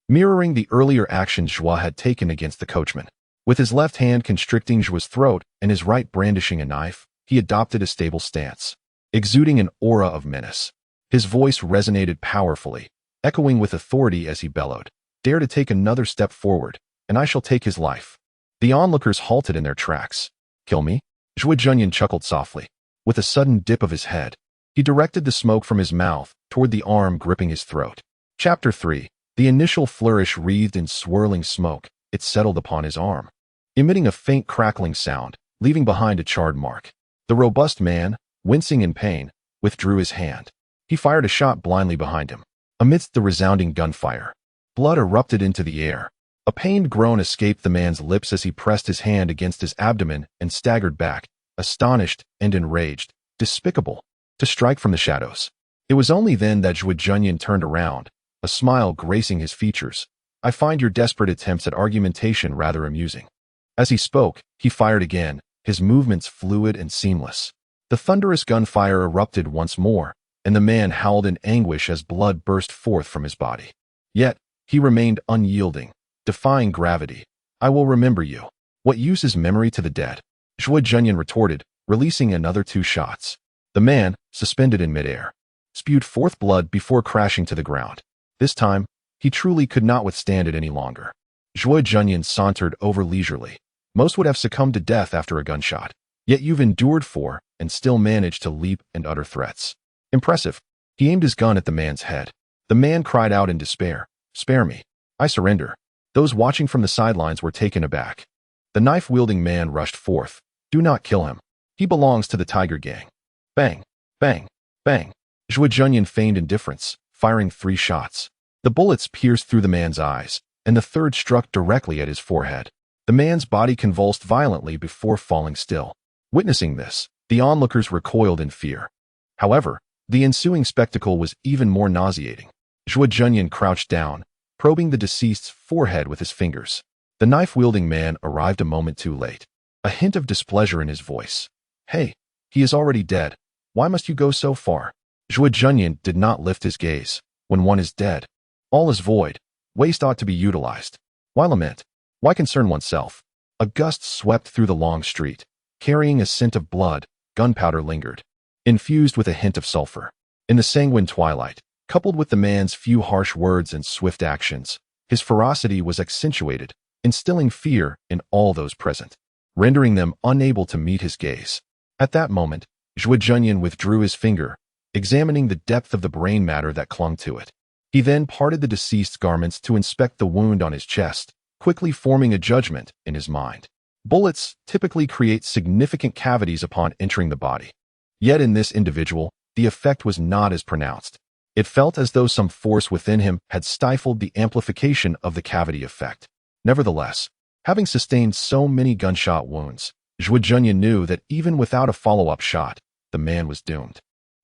mirroring the earlier actions Zhuo had taken against the coachman. With his left hand constricting Zhuo's throat and his right brandishing a knife, he adopted a stable stance, exuding an aura of menace. His voice resonated powerfully, echoing with authority as he bellowed, "Dare to take another step forward, and I shall take his life." The onlookers halted in their tracks. "Kill me?" Zhuo Junyan chuckled softly. With a sudden dip of his head, he directed the smoke from his mouth toward the arm gripping his throat. Chapter 3. The initial flourish wreathed in swirling smoke. It settled upon his arm, emitting a faint crackling sound, leaving behind a charred mark. The robust man, wincing in pain, withdrew his hand. He fired a shot blindly behind him. Amidst the resounding gunfire, blood erupted into the air. A pained groan escaped the man's lips as he pressed his hand against his abdomen and staggered back, astonished and enraged, despicable, to strike from the shadows. It was only then that Zhuo Junyan turned around, a smile gracing his features. "I find your desperate attempts at argumentation rather amusing." As he spoke, he fired again, his movements fluid and seamless. The thunderous gunfire erupted once more, and the man howled in anguish as blood burst forth from his body. Yet, he remained unyielding, defying gravity. "I will remember you. What use is memory to the dead?" Zhuo Junyan retorted, releasing another 2 shots. The man, suspended in midair, spewed forth blood before crashing to the ground. This time, he truly could not withstand it any longer. Zhuo Junyan sauntered over leisurely. "Most would have succumbed to death after a gunshot. Yet you've endured 4 and still managed to leap and utter threats. Impressive." He aimed his gun at the man's head. The man cried out in despair, "Spare me. I surrender." Those watching from the sidelines were taken aback. The knife-wielding man rushed forth. "Do not kill him. He belongs to the Tiger Gang." Bang, bang, bang. Zhuo Junyan feigned indifference, firing 3 shots. The bullets pierced through the man's eyes, and the third struck directly at his forehead. The man's body convulsed violently before falling still. Witnessing this, the onlookers recoiled in fear. However, the ensuing spectacle was even more nauseating. Zhuo Junyan crouched down, probing the deceased's forehead with his fingers. The knife-wielding man arrived a moment too late, a hint of displeasure in his voice. "Hey, he is already dead. Why must you go so far?" Zhuo Junyan did not lift his gaze. When one is dead, all is void. Waste ought to be utilized. Why lament? Why concern oneself? A gust swept through the long street, carrying a scent of blood. Gunpowder lingered, infused with a hint of sulfur. In the sanguine twilight, coupled with the man's few harsh words and swift actions, his ferocity was accentuated, instilling fear in all those present, rendering them unable to meet his gaze. At that moment, Zhuo Junyan withdrew his finger, examining the depth of the brain matter that clung to it. He then parted the deceased's garments to inspect the wound on his chest, quickly forming a judgment in his mind. Bullets typically create significant cavities upon entering the body. Yet in this individual, the effect was not as pronounced. It felt as though some force within him had stifled the amplification of the cavity effect. Nevertheless, having sustained so many gunshot wounds, Zhuo Junyan knew that even without a follow-up shot, the man was doomed.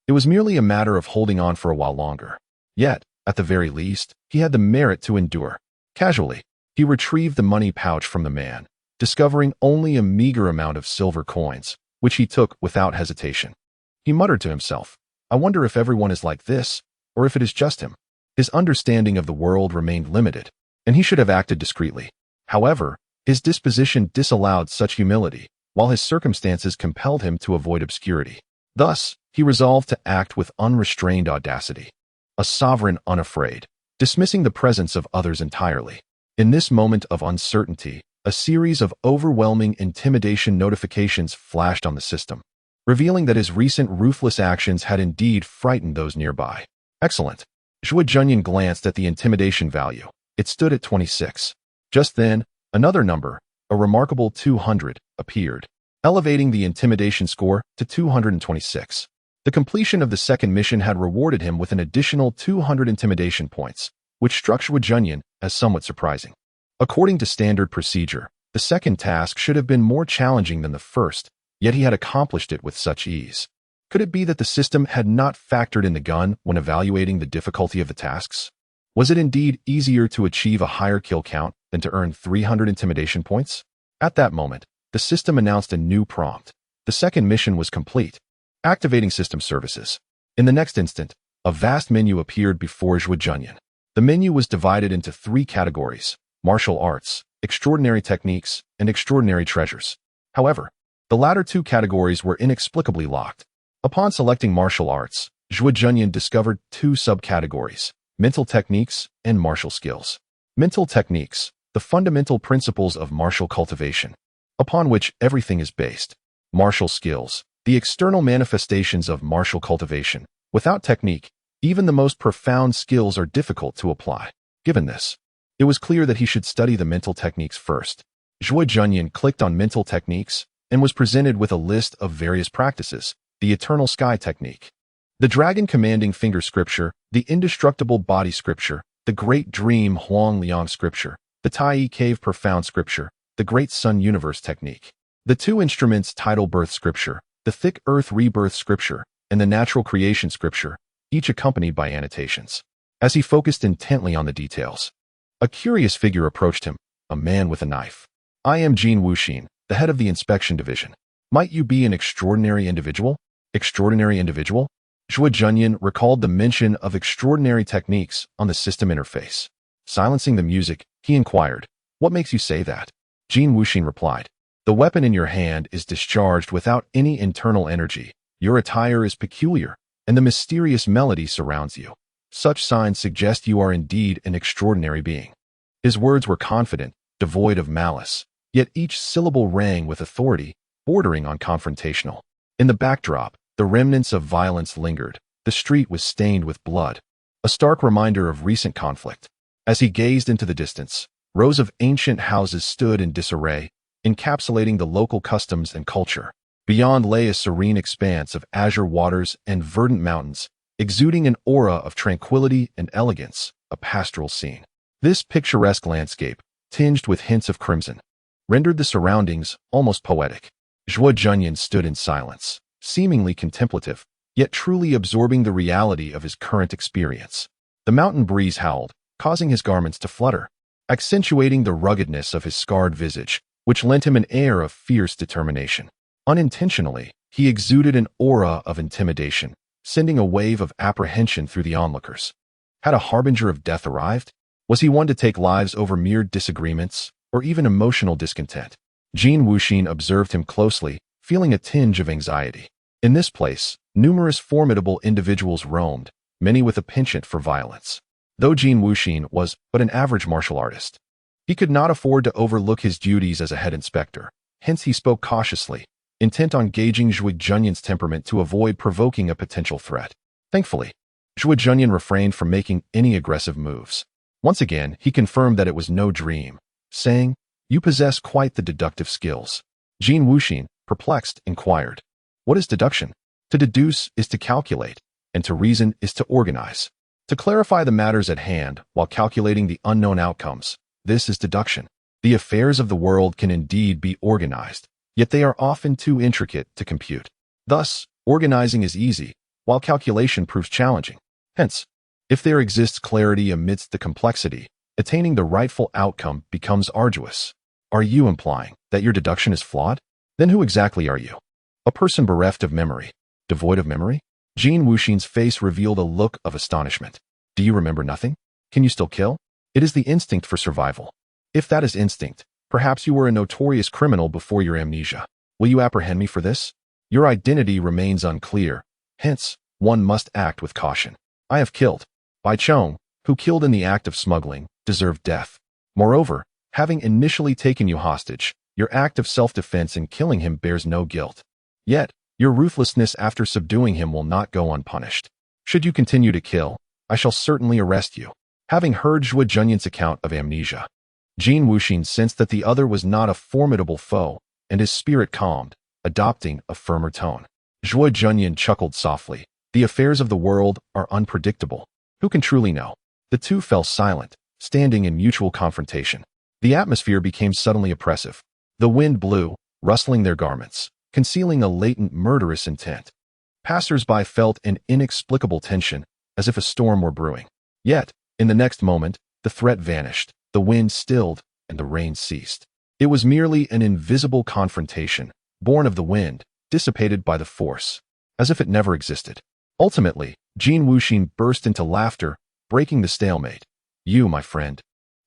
It was merely a matter of holding on for a while longer. Yet, at the very least, he had the merit to endure. Casually, he retrieved the money pouch from the man, discovering only a meager amount of silver coins, which he took without hesitation. He muttered to himself, "I wonder if everyone is like this, or if it is just him." His understanding of the world remained limited, and he should have acted discreetly. However, his disposition disallowed such humility, while his circumstances compelled him to avoid obscurity. Thus, he resolved to act with unrestrained audacity, a sovereign unafraid, dismissing the presence of others entirely. In this moment of uncertainty, a series of overwhelming intimidation notifications flashed on the system, revealing that his recent ruthless actions had indeed frightened those nearby. Excellent. Zhuo Junyan glanced at the intimidation value. It stood at 26. Just then, another number, a remarkable 200, appeared, elevating the intimidation score to 226. The completion of the second mission had rewarded him with an additional 200 intimidation points, which struck Zhuo Junyan as somewhat surprising. According to standard procedure, the second task should have been more challenging than the first, yet he had accomplished it with such ease. Could it be that the system had not factored in the gun when evaluating the difficulty of the tasks? Was it indeed easier to achieve a higher kill count than to earn 300 intimidation points? At that moment, the system announced a new prompt. The second mission was complete. Activating system services. In the next instant, a vast menu appeared before Zhuo Junyan. The menu was divided into 3 categories: martial arts, extraordinary techniques, and extraordinary treasures. However, the latter 2 categories were inexplicably locked. Upon selecting martial arts, Zhuo Junyan discovered 2 subcategories: mental techniques and martial skills. Mental techniques, the fundamental principles of martial cultivation, upon which everything is based. Martial skills, the external manifestations of martial cultivation. Without technique, even the most profound skills are difficult to apply. Given this, it was clear that he should study the mental techniques first. Zhuo Junyan clicked on mental techniques and was presented with a list of various practices: the eternal sky technique, the dragon commanding finger scripture, the indestructible body scripture, the great dream Huang Liang scripture, the Tai cave profound scripture, the great sun universe technique, the 2 instruments tidal birth scripture, the thick earth rebirth scripture, and the natural creation scripture, each accompanied by annotations. As he focused intently on the details, a curious figure approached him, a man with a knife. "I am Jin Wuxin, the head of the inspection division. Might you be an extraordinary individual?" Extraordinary individual? Zhuo Junyan recalled the mention of extraordinary techniques on the system interface. Silencing the music, he inquired, "What makes you say that?" Jin Wuxin replied, "The weapon in your hand is discharged without any internal energy. Your attire is peculiar, and the mysterious melody surrounds you. Such signs suggest you are indeed an extraordinary being." His words were confident, devoid of malice, yet each syllable rang with authority, bordering on confrontational. In the backdrop, the remnants of violence lingered. The street was stained with blood, a stark reminder of recent conflict. As he gazed into the distance, rows of ancient houses stood in disarray, encapsulating the local customs and culture. Beyond lay a serene expanse of azure waters and verdant mountains, exuding an aura of tranquility and elegance, a pastoral scene. This picturesque landscape, tinged with hints of crimson, rendered the surroundings almost poetic. Zhuo Junyan stood in silence, seemingly contemplative, yet truly absorbing the reality of his current experience. The mountain breeze howled, causing his garments to flutter, accentuating the ruggedness of his scarred visage, which lent him an air of fierce determination. Unintentionally, he exuded an aura of intimidation, sending a wave of apprehension through the onlookers. Had a harbinger of death arrived? Was he one to take lives over mere disagreements, or even emotional discontent? Jin Wuxin observed him closely, feeling a tinge of anxiety. In this place, numerous formidable individuals roamed, many with a penchant for violence. Though Jin Wuxin was but an average martial artist, he could not afford to overlook his duties as a head inspector. Hence he spoke cautiously, intent on gauging Zhuo Junyan's temperament to avoid provoking a potential threat. Thankfully, Zhuo Junyan refrained from making any aggressive moves. Once again, he confirmed that it was no dream, saying, "You possess quite the deductive skills." Jin Wuxin, perplexed, inquired, "What is deduction?" To deduce is to calculate, and to reason is to organize. To clarify the matters at hand while calculating the unknown outcomes, this is deduction. The affairs of the world can indeed be organized, yet they are often too intricate to compute. Thus, organizing is easy, while calculation proves challenging. Hence, if there exists clarity amidst the complexity, attaining the rightful outcome becomes arduous. Are you implying that your deduction is flawed? Then who exactly are you? A person bereft of memory, devoid of memory? Jin Wuxin's face revealed a look of astonishment. Do you remember nothing? Can you still kill? It is the instinct for survival. If that is instinct, perhaps you were a notorious criminal before your amnesia. Will you apprehend me for this? Your identity remains unclear. Hence, one must act with caution. I have killed. Bai Chong, who killed in the act of smuggling, deserved death. Moreover, having initially taken you hostage, your act of self-defense in killing him bears no guilt. Yet, your ruthlessness after subduing him will not go unpunished. Should you continue to kill, I shall certainly arrest you. Having heard Zhuo Junyan's account of amnesia, Jin Wuxin sensed that the other was not a formidable foe, and his spirit calmed, adopting a firmer tone. Zhuo Junyan chuckled softly. The affairs of the world are unpredictable. Who can truly know? The two fell silent, standing in mutual confrontation. The atmosphere became suddenly oppressive. The wind blew, rustling their garments, concealing a latent murderous intent. Passers-by felt an inexplicable tension, as if a storm were brewing. Yet, in the next moment, the threat vanished, the wind stilled, and the rain ceased. It was merely an invisible confrontation, born of the wind, dissipated by the force, as if it never existed. Ultimately, Jin Wuxin burst into laughter, breaking the stalemate. You, my friend,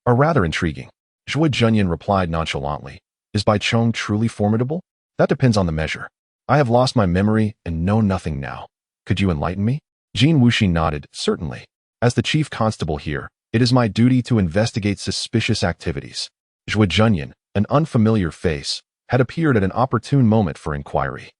are rather intriguing. Zhuo Junyan replied nonchalantly. Is Bai Chong truly formidable? That depends on the measure. I have lost my memory and know nothing now. Could you enlighten me? Jin Wuxin nodded. Certainly. As the chief constable here, it is my duty to investigate suspicious activities. Zhuo Junyan, an unfamiliar face, had appeared at an opportune moment for inquiry.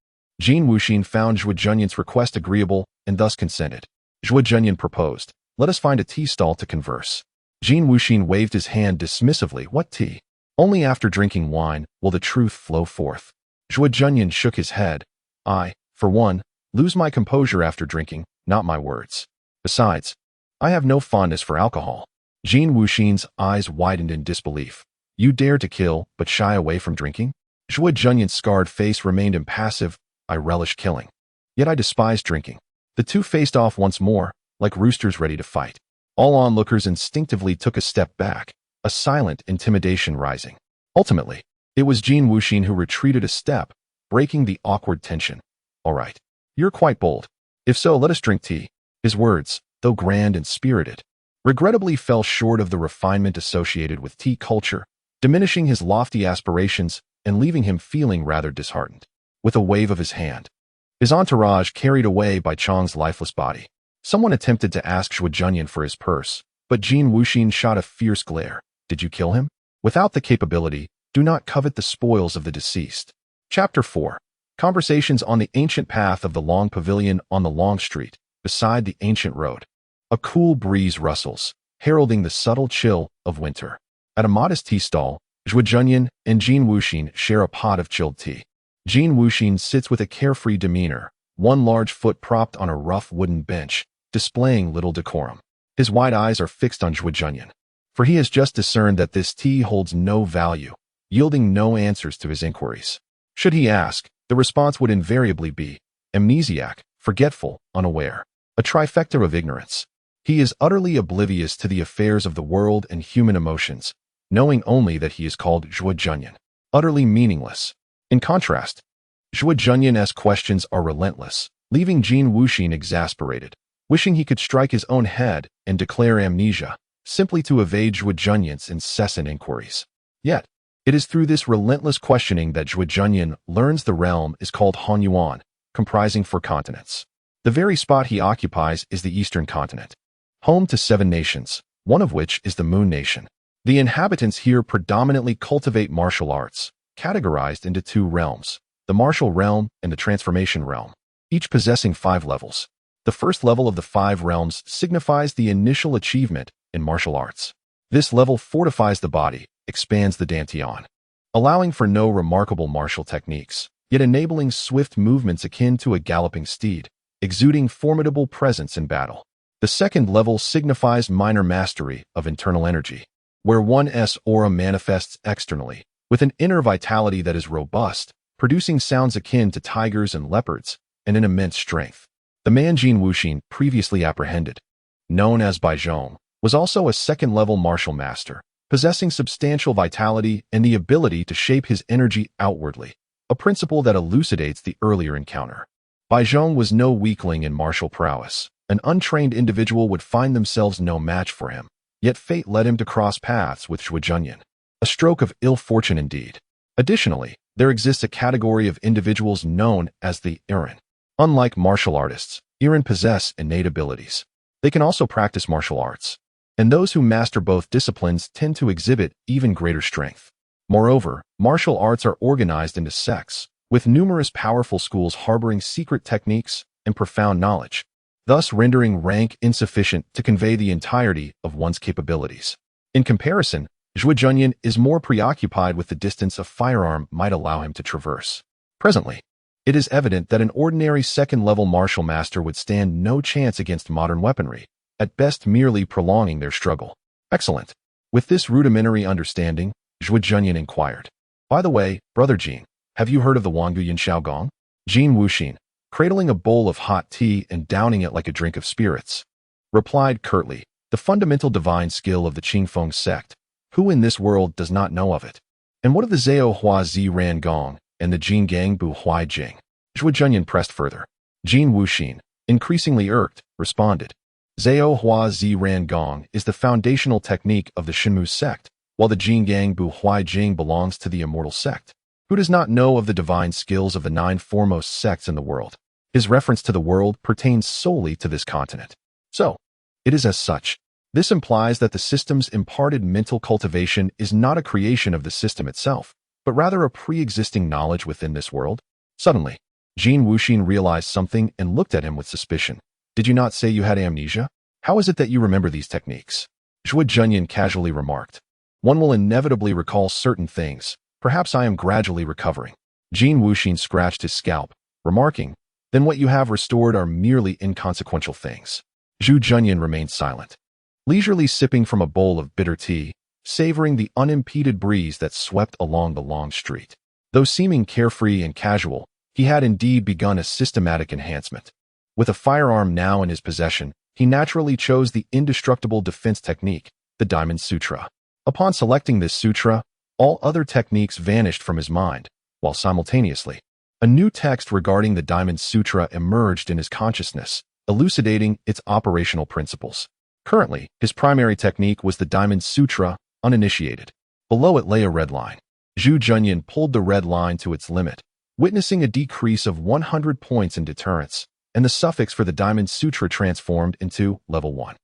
Jin Wuxin found Zhuo Junyan's request agreeable and thus consented. Zhuo Junyan proposed, let us find a tea stall to converse. Jin Wuxin waved his hand dismissively. What tea? Only after drinking wine will the truth flow forth. Zhuo Junyan shook his head. I, for one, lose my composure after drinking, not my words. Besides, I have no fondness for alcohol. Jin Wuxin's eyes widened in disbelief. You dare to kill, but shy away from drinking? Zhuo Junyan's scarred face remained impassive. I relish killing. Yet I despise drinking. The two faced off once more, like roosters ready to fight. All onlookers instinctively took a step back, a silent intimidation rising. Ultimately, it was Jin Wuxin who retreated a step, breaking the awkward tension. All right. You're quite bold. If so, let us drink tea. His words, though grand and spirited, regrettably fell short of the refinement associated with tea culture, diminishing his lofty aspirations and leaving him feeling rather disheartened. With a wave of his hand, his entourage carried away by Chong's lifeless body. Someone attempted to ask Zhuo Junyan for his purse, but Jin Wuxin shot a fierce glare. Did you kill him? Without the capability, do not covet the spoils of the deceased. Chapter 4. Conversations on the ancient path of the long pavilion on the long street, beside the ancient road. A cool breeze rustles, heralding the subtle chill of winter. At a modest tea stall, Zhuo Junyan and Jin Wuxin share a pot of chilled tea. Jin Wuxin sits with a carefree demeanor, one large foot propped on a rough wooden bench, displaying little decorum. His wide eyes are fixed on Zhuo Junyan, for he has just discerned that this tea holds no value, yielding no answers to his inquiries. Should he ask, the response would invariably be amnesiac, forgetful, unaware, a trifecta of ignorance. He is utterly oblivious to the affairs of the world and human emotions, knowing only that he is called Zhuo Junyan, utterly meaningless. In contrast, Zhuo Junyan's questions are relentless, leaving Jin Wuxin exasperated, wishing he could strike his own head and declare amnesia, simply to evade Zhuo Junyan's incessant inquiries. Yet, it is through this relentless questioning that Zhuo Junyan learns the realm is called Hong Yuan, comprising 4 continents. The very spot he occupies is the Eastern continent, home to 7 nations, one of which is the Moon Nation. The inhabitants here predominantly cultivate martial arts, categorized into 2 realms, the martial realm and the transformation realm, each possessing 5 levels. The first level of the 5 realms signifies the initial achievement in martial arts. This level fortifies the body, expands the dantian, allowing for no remarkable martial techniques, yet enabling swift movements akin to a galloping steed, exuding formidable presence in battle. The second level signifies minor mastery of internal energy, where one's aura manifests externally, with an inner vitality that is robust, producing sounds akin to tigers and leopards, and an immense strength. The man Jin Wuxin previously apprehended, known as Bai Zhong, was also a second-level martial master, possessing substantial vitality and the ability to shape his energy outwardly, a principle that elucidates the earlier encounter. Bai Zhong was no weakling in martial prowess. An untrained individual would find themselves no match for him, yet fate led him to cross paths with Zhuo Junyan. A stroke of ill fortune indeed. Additionally, there exists a category of individuals known as the Iren. Unlike martial artists, Iren possess innate abilities. They can also practice martial arts, and those who master both disciplines tend to exhibit even greater strength. Moreover, martial arts are organized into sects, with numerous powerful schools harboring secret techniques and profound knowledge, thus rendering rank insufficient to convey the entirety of one's capabilities. In comparison, Zhuo Junyan is more preoccupied with the distance a firearm might allow him to traverse. Presently, it is evident that an ordinary second-level martial master would stand no chance against modern weaponry, at best merely prolonging their struggle. Excellent. With this rudimentary understanding, Zhuo Junyan inquired, by the way, Brother Jin, have you heard of the Wangguyan Shaogong? Jin Wuxin, cradling a bowl of hot tea and downing it like a drink of spirits, replied curtly, the fundamental divine skill of the Qingfeng sect. Who in this world does not know of it? And what of the Zhao Hua Zi Ran Gong and the Jinggang Bu Huai Jing? Zhuo Junyan pressed further. Jin Wuxin, increasingly irked, responded. Zhao Hua Zi Ran Gong is the foundational technique of the Shenmu sect, while the Jinggang Bu Huai Jing belongs to the immortal sect. Who does not know of the divine skills of the 9 foremost sects in the world? His reference to the world pertains solely to this continent. So, it is as such. This implies that the system's imparted mental cultivation is not a creation of the system itself, but rather a pre-existing knowledge within this world. Suddenly, Jin Wuxin realized something and looked at him with suspicion. Did you not say you had amnesia? How is it that you remember these techniques? Zhuo Junyan casually remarked. One will inevitably recall certain things. Perhaps I am gradually recovering. Jin Wuxin scratched his scalp, remarking, then what you have restored are merely inconsequential things. Zhuo Junyan remained silent, leisurely sipping from a bowl of bitter tea, savoring the unimpeded breeze that swept along the long street. Though seeming carefree and casual, he had indeed begun a systematic enhancement. With a firearm now in his possession, he naturally chose the indestructible defense technique, the Diamond Sutra. Upon selecting this sutra, all other techniques vanished from his mind, while simultaneously, a new text regarding the Diamond Sutra emerged in his consciousness, elucidating its operational principles. Currently, his primary technique was the Diamond Sutra, uninitiated. Below it lay a red line. Zhuo Junyan pulled the red line to its limit, witnessing a decrease of 100 points in deterrence, and the suffix for the Diamond Sutra transformed into level 1.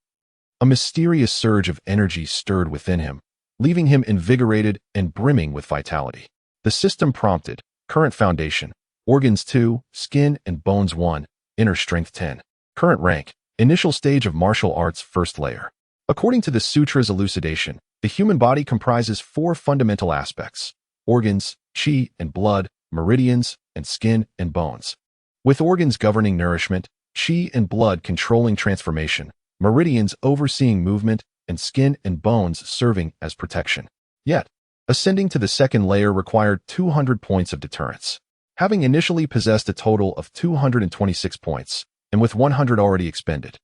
A mysterious surge of energy stirred within him, leaving him invigorated and brimming with vitality. The system prompted, current foundation, organs 2, skin and bones 1, inner strength 10. Current rank, initial stage of martial arts first layer. According to the sutra's elucidation, the human body comprises 4 fundamental aspects: organs, qi and blood, meridians, and skin and bones. With organs governing nourishment, qi and blood controlling transformation, meridians overseeing movement, and skin and bones serving as protection. Yet, ascending to the second layer required 200 points of deterrence. Having initially possessed a total of 226 points, and with 100 already expended,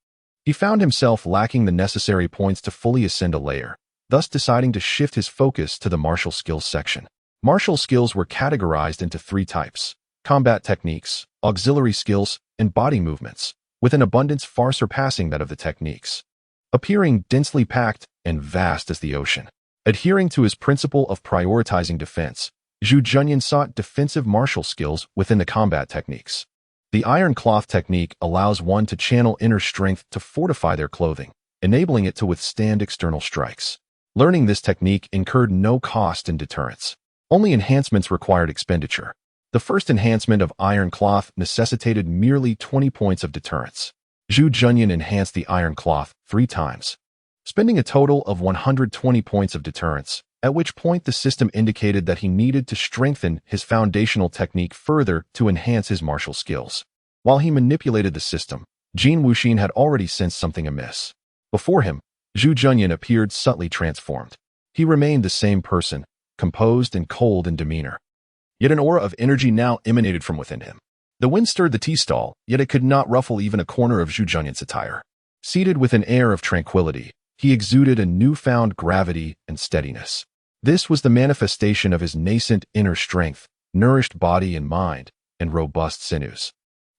he found himself lacking the necessary points to fully ascend a layer, thus deciding to shift his focus to the martial skills section. Martial skills were categorized into 3 types: combat techniques, auxiliary skills, and body movements, with an abundance far surpassing that of the techniques, appearing densely packed and vast as the ocean. Adhering to his principle of prioritizing defense, Zhuo Junyan sought defensive martial skills within the combat techniques. The iron cloth technique allows one to channel inner strength to fortify their clothing, enabling it to withstand external strikes. Learning this technique incurred no cost in deterrence. Only enhancements required expenditure. The first enhancement of iron cloth necessitated merely 20 points of deterrence. Zhuo Junyan enhanced the iron cloth 3 times, spending a total of 120 points of deterrence, at which point the system indicated that he needed to strengthen his foundational technique further to enhance his martial skills. While he manipulated the system, Jin Wuxin had already sensed something amiss. Before him, Zhuo Junyan appeared subtly transformed. He remained the same person, composed and cold in demeanor. Yet an aura of energy now emanated from within him. The wind stirred the tea stall, yet it could not ruffle even a corner of Zhuo Junyan's attire. Seated with an air of tranquility, he exuded a newfound gravity and steadiness. This was the manifestation of his nascent inner strength, nourished body and mind, and robust sinews.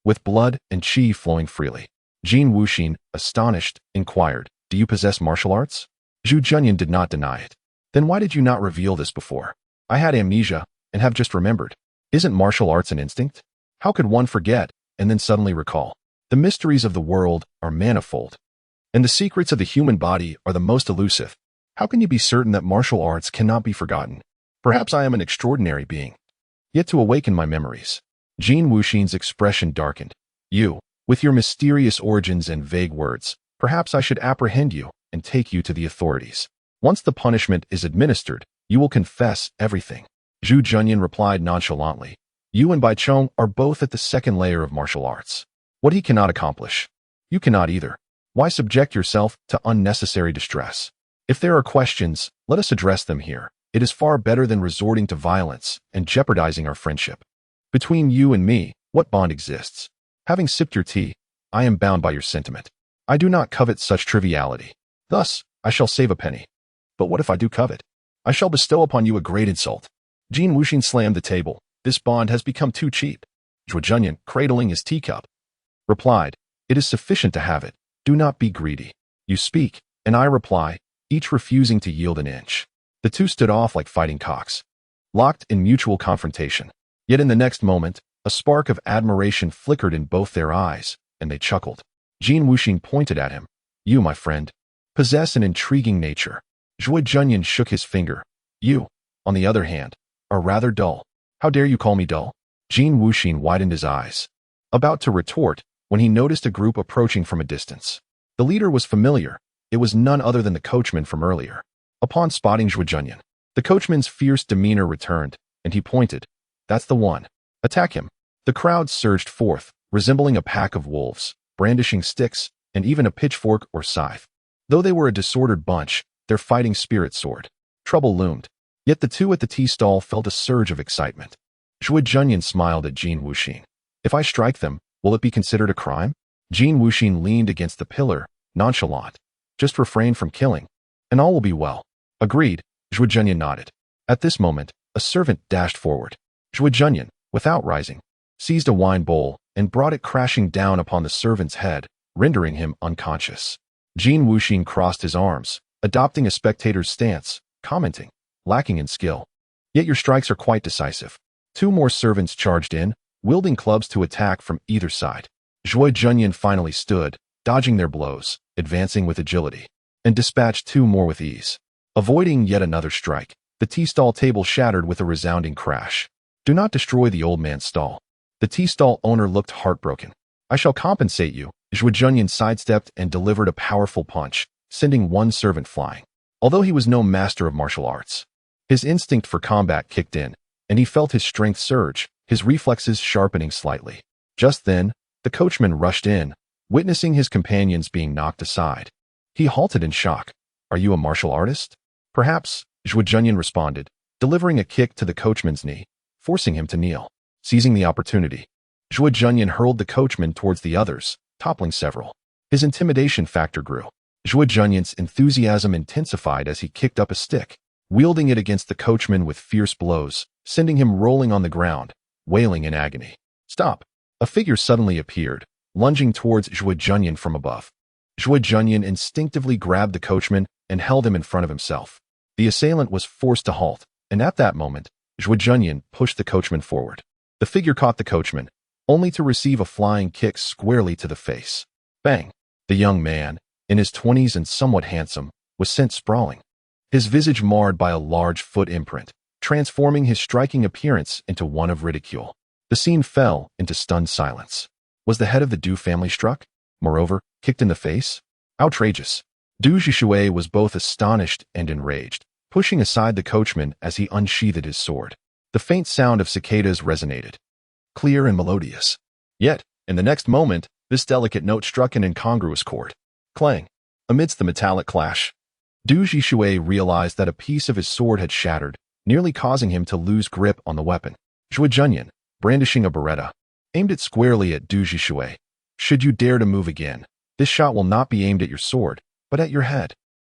With blood and qi flowing freely, Jin Wuxin, astonished, inquired, "Do you possess martial arts?" Zhuo Junyan did not deny it. "Then why did you not reveal this before?" "I had amnesia, and have just remembered." "Isn't martial arts an instinct? How could one forget, and then suddenly recall? The mysteries of the world are manifold, and the secrets of the human body are the most elusive. How can you be certain that martial arts cannot be forgotten? Perhaps I am an extraordinary being, yet to awaken my memories." Jin Wuxin's expression darkened. "You, with your mysterious origins and vague words, perhaps I should apprehend you and take you to the authorities. Once the punishment is administered, you will confess everything." Zhuo Junyan replied nonchalantly, "You and Bai Chong are both at the second layer of martial arts. What he cannot accomplish, you cannot either. Why subject yourself to unnecessary distress? If there are questions, let us address them here. It is far better than resorting to violence and jeopardizing our friendship. Between you and me, what bond exists? Having sipped your tea, I am bound by your sentiment. I do not covet such triviality. Thus, I shall save a penny. But what if I do covet? I shall bestow upon you a great insult." Jin Wuxin slammed the table. "This bond has become too cheap." Zhuo Junyan, cradling his teacup, replied, It is sufficient to have it. Do not be greedy. You speak, and I reply, each refusing to yield an inch. The two stood off like fighting cocks, locked in mutual confrontation. Yet in the next moment, a spark of admiration flickered in both their eyes, and they chuckled. Jin Wuxin pointed at him. You, my friend, possess an intriguing nature. Zhuo Junyan shook his finger. You, on the other hand, are rather dull. How dare you call me dull? Jin Wuxin widened his eyes, about to retort, when he noticed a group approaching from a distance. The leader was familiar. It was none other than the coachman from earlier. Upon spotting Zhuo Junyan, the coachman's fierce demeanor returned, and he pointed. That's the one. Attack him. The crowd surged forth, resembling a pack of wolves, brandishing sticks, and even a pitchfork or scythe. Though they were a disordered bunch, their fighting spirit soared. Trouble loomed. Yet the two at the tea stall felt a surge of excitement. Zhuo Junyan smiled at Jin Wuxin. If I strike them, will it be considered a crime? Jin Wuxin leaned against the pillar, nonchalant. Just refrain from killing, and all will be well. Agreed, Zhuo Junyan nodded. At this moment, a servant dashed forward. Zhuo Junyan, without rising, seized a wine bowl and brought it crashing down upon the servant's head, rendering him unconscious. Jin Wuxin crossed his arms, adopting a spectator's stance, commenting, lacking in skill. Yet your strikes are quite decisive. Two more servants charged in, wielding clubs to attack from either side. Zhuo Junyan finally stood, dodging their blows, advancing with agility, and dispatched two more with ease. Avoiding yet another strike, the tea stall table shattered with a resounding crash. Do not destroy the old man's stall. The tea stall owner looked heartbroken. I shall compensate you. Zhuo Junyan sidestepped and delivered a powerful punch, sending one servant flying. Although he was no master of martial arts, his instinct for combat kicked in, and he felt his strength surge, his reflexes sharpening slightly. Just then, the coachman rushed in, witnessing his companions being knocked aside. He halted in shock. Are you a martial artist? Perhaps, Zhuo Junyan responded, delivering a kick to the coachman's knee, forcing him to kneel. Seizing the opportunity, Zhuo Junyan hurled the coachman towards the others, toppling several. His intimidation factor grew. Zhuo Junyan's enthusiasm intensified as he kicked up a stick, wielding it against the coachman with fierce blows, sending him rolling on the ground, wailing in agony. Stop! A figure suddenly appeared, lunging towards Zhuo Junyan from above. Zhuo Junyan instinctively grabbed the coachman and held him in front of himself. The assailant was forced to halt, and at that moment, Zhuo Junyan pushed the coachman forward. The figure caught the coachman, only to receive a flying kick squarely to the face. Bang! The young man, in his 20s and somewhat handsome, was sent sprawling, his visage marred by a large foot imprint, transforming his striking appearance into one of ridicule. The scene fell into stunned silence. Was the head of the Du family struck? Moreover, kicked in the face? Outrageous. Du Zhishui was both astonished and enraged, pushing aside the coachman as he unsheathed his sword. The faint sound of cicadas resonated, clear and melodious. Yet, in the next moment, this delicate note struck an incongruous chord. Clang. Amidst the metallic clash, Du Zhishui realized that a piece of his sword had shattered, nearly causing him to lose grip on the weapon. Zhuo Junyan, brandishing a beretta, aimed it squarely at Du Zhishui. Should you dare to move again, this shot will not be aimed at your sword, but at your head.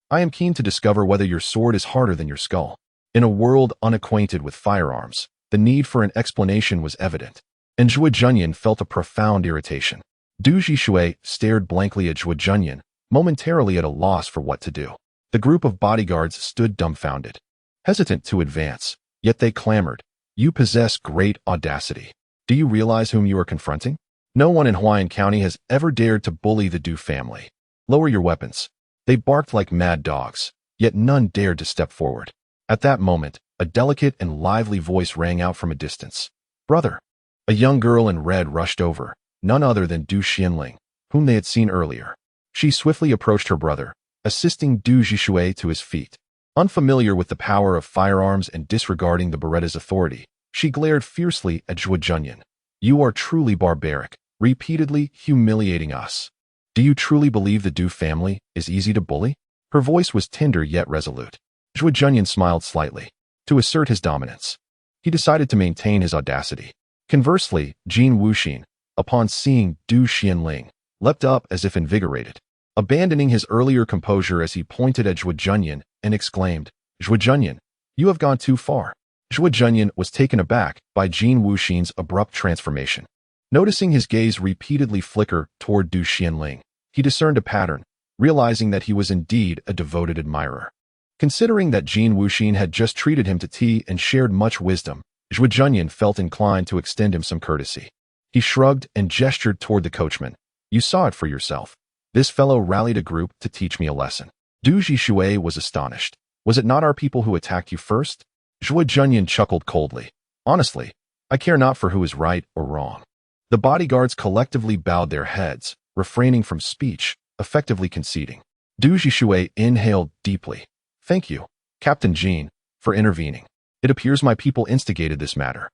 I am keen to discover whether your sword is harder than your skull. In a world unacquainted with firearms, the need for an explanation was evident, and Zhuo Junyan felt a profound irritation. Du Zhishui stared blankly at Zhuo Junyan, momentarily at a loss for what to do. The group of bodyguards stood dumbfounded, hesitant to advance, yet they clamored. You possess great audacity. Do you realize whom you are confronting? No one in Huayan County has ever dared to bully the Du family. Lower your weapons. They barked like mad dogs, yet none dared to step forward. At that moment, a delicate and lively voice rang out from a distance. Brother! A young girl in red rushed over, none other than Du Xianling, whom they had seen earlier. She swiftly approached her brother, assisting Du Zhishui to his feet. Unfamiliar with the power of firearms and disregarding the beretta's authority, she glared fiercely at Zhuo Junyan. You are truly barbaric, repeatedly humiliating us. Do you truly believe the Du family is easy to bully? Her voice was tender yet resolute. Zhuo Junyan smiled slightly. To assert his dominance, he decided to maintain his audacity. Conversely, Jin Wuxin, upon seeing Du Xianling, leapt up as if invigorated, abandoning his earlier composure as he pointed at Zhuo Junyan and exclaimed, Zhuo Junyan, you have gone too far. Zhuo Junyan was taken aback by Jin Wuxin's abrupt transformation. Noticing his gaze repeatedly flicker toward Du Xianling, he discerned a pattern, realizing that he was indeed a devoted admirer. Considering that Jin Wuxin had just treated him to tea and shared much wisdom, Zhuo Junyan felt inclined to extend him some courtesy. He shrugged and gestured toward the coachman. You saw it for yourself. This fellow rallied a group to teach me a lesson. Du Zhishui was astonished. Was it not our people who attacked you first? Zhuo Junyan chuckled coldly. Honestly, I care not for who is right or wrong. The bodyguards collectively bowed their heads, refraining from speech, effectively conceding. Du Zhishui inhaled deeply. Thank you, Captain Jin, for intervening. It appears my people instigated this matter.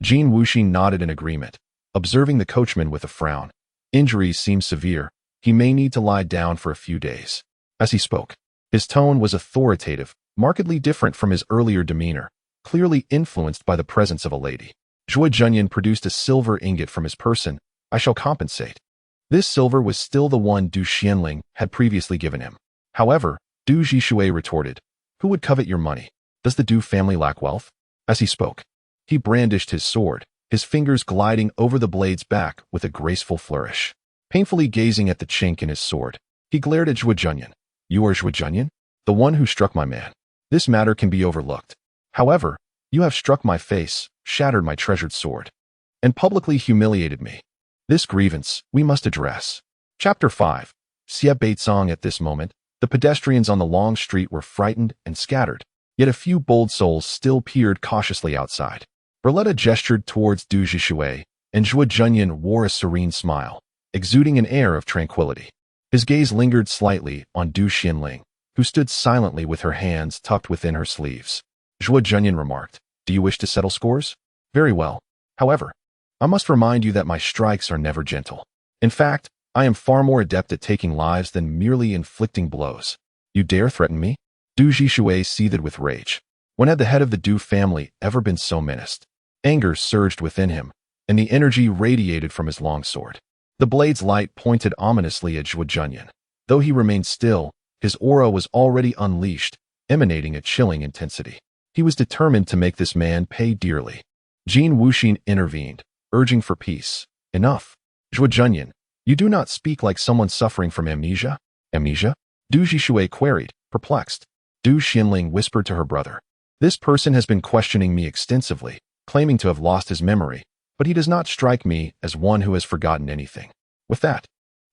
Jin Wuxin nodded in agreement, observing the coachman with a frown. Injuries seem severe. He may need to lie down for a few days. As he spoke, his tone was authoritative, markedly different from his earlier demeanor, clearly influenced by the presence of a lady. Zhuo Junyan produced a silver ingot from his person. I shall compensate. This silver was still the one Du Xianling had previously given him. However, Du Zhishui retorted, who would covet your money? Does the Du family lack wealth? As he spoke, he brandished his sword, his fingers gliding over the blade's back with a graceful flourish. Painfully gazing at the chink in his sword, he glared at Zhuo Junyan. You are Zhuo Junyan? The one who struck my man. This matter can be overlooked. However, you have struck my face, shattered my treasured sword, and publicly humiliated me. This grievance we must address. Chapter 5. Xie Beizong. At this moment, the pedestrians on the long street were frightened and scattered, yet a few bold souls still peered cautiously outside. Berletta gestured towards Du Zhishui, and Zhuo Junyan wore a serene smile, exuding an air of tranquility. His gaze lingered slightly on Du Xianling, who stood silently with her hands tucked within her sleeves. Zhuo Junyan remarked, do you wish to settle scores? Very well. However, I must remind you that my strikes are never gentle. In fact, I am far more adept at taking lives than merely inflicting blows. You dare threaten me? Du Zhishui seethed with rage. When had the head of the Du family ever been so menaced? Anger surged within him, and the energy radiated from his longsword. The blade's light pointed ominously at Zhuo Junyan. Though he remained still, his aura was already unleashed, emanating a chilling intensity. He was determined to make this man pay dearly. Jin Wuxin intervened, urging for peace. Enough. Zhuo Junyan, you do not speak like someone suffering from amnesia? Amnesia? Du Zhishui queried, perplexed. Du Xianling whispered to her brother. This person has been questioning me extensively, claiming to have lost his memory, but he does not strike me as one who has forgotten anything. With that,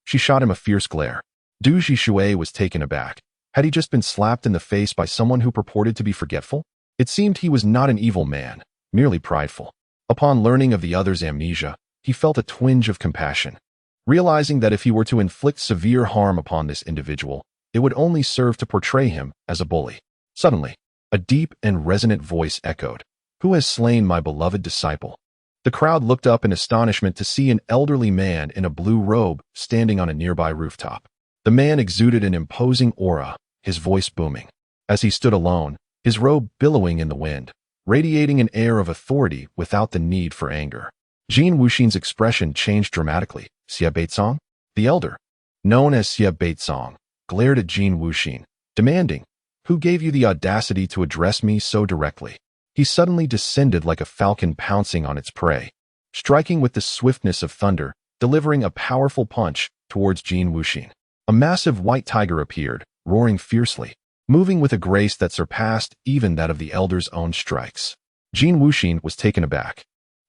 she shot him a fierce glare. Du Zhishui was taken aback. Had he just been slapped in the face by someone who purported to be forgetful? It seemed he was not an evil man, merely prideful. Upon learning of the other's amnesia, he felt a twinge of compassion. Realizing that if he were to inflict severe harm upon this individual, it would only serve to portray him as a bully. Suddenly, a deep and resonant voice echoed, who has slain my beloved disciple? The crowd looked up in astonishment to see an elderly man in a blue robe standing on a nearby rooftop. The man exuded an imposing aura, his voice booming. As he stood alone, his robe billowing in the wind, radiating an air of authority without the need for anger. Jin Wuxin's expression changed dramatically. Xie Beizong? The elder, known as Xie Beizong, glared at Jin Wuxin, demanding, who gave you the audacity to address me so directly? He suddenly descended like a falcon pouncing on its prey, striking with the swiftness of thunder, delivering a powerful punch towards Jin Wuxin. A massive white tiger appeared, roaring fiercely, moving with a grace that surpassed even that of the elder's own strikes. Jin Wuxin was taken aback.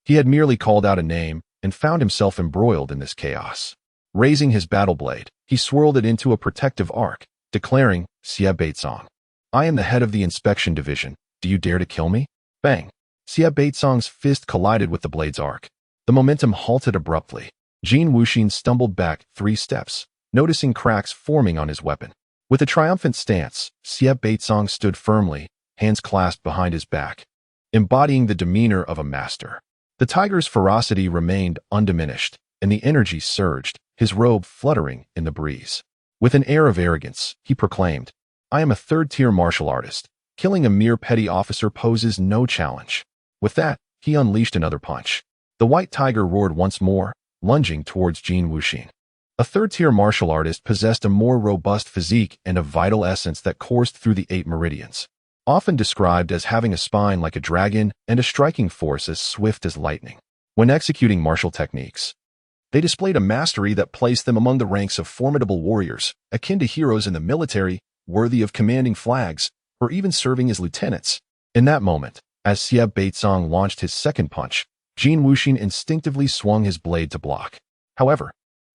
He had merely called out a name and found himself embroiled in this chaos. Raising his battle blade, he swirled it into a protective arc, declaring, Xie Beizong, I am the head of the inspection division. Do you dare to kill me? Bang! Xie Beizong's fist collided with the blade's arc. The momentum halted abruptly. Jin Wuxin stumbled back 3 steps, noticing cracks forming on his weapon. With a triumphant stance, Xie Beizong stood firmly, hands clasped behind his back, embodying the demeanor of a master. The tiger's ferocity remained undiminished, and the energy surged, his robe fluttering in the breeze. With an air of arrogance, he proclaimed, I am a third-tier martial artist. Killing a mere petty officer poses no challenge. With that, he unleashed another punch. The white tiger roared once more, lunging towards Jin Wuxin. A third-tier martial artist possessed a more robust physique and a vital essence that coursed through the 8 meridians, often described as having a spine like a dragon and a striking force as swift as lightning. When executing martial techniques, They displayed a mastery that placed them among the ranks of formidable warriors, akin to heroes in the military, worthy of commanding flags, or even serving as lieutenants. In that moment, as Xie Beizong launched his second punch, Jin Wuxin instinctively swung his blade to block. However,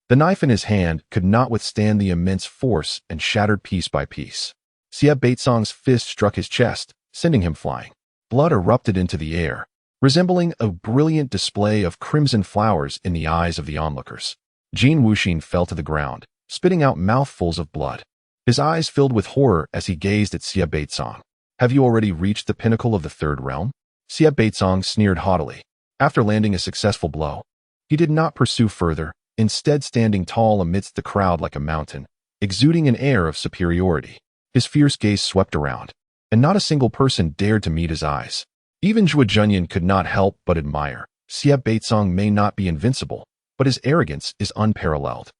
the knife in his hand could not withstand the immense force and shattered piece by piece. Xie Beizong's fist struck his chest, sending him flying. Blood erupted into the air, resembling a brilliant display of crimson flowers in the eyes of the onlookers. Jin Wuxin fell to the ground, spitting out mouthfuls of blood. His eyes filled with horror as he gazed at Xie Beizong. Have you already reached the pinnacle of the third realm? Xie Beizong sneered haughtily. After landing a successful blow, he did not pursue further, instead standing tall amidst the crowd like a mountain, exuding an air of superiority. His fierce gaze swept around, and not a single person dared to meet his eyes. Even Zhuo Junyan could not help but admire. Xie Beizong may not be invincible, but his arrogance is unparalleled.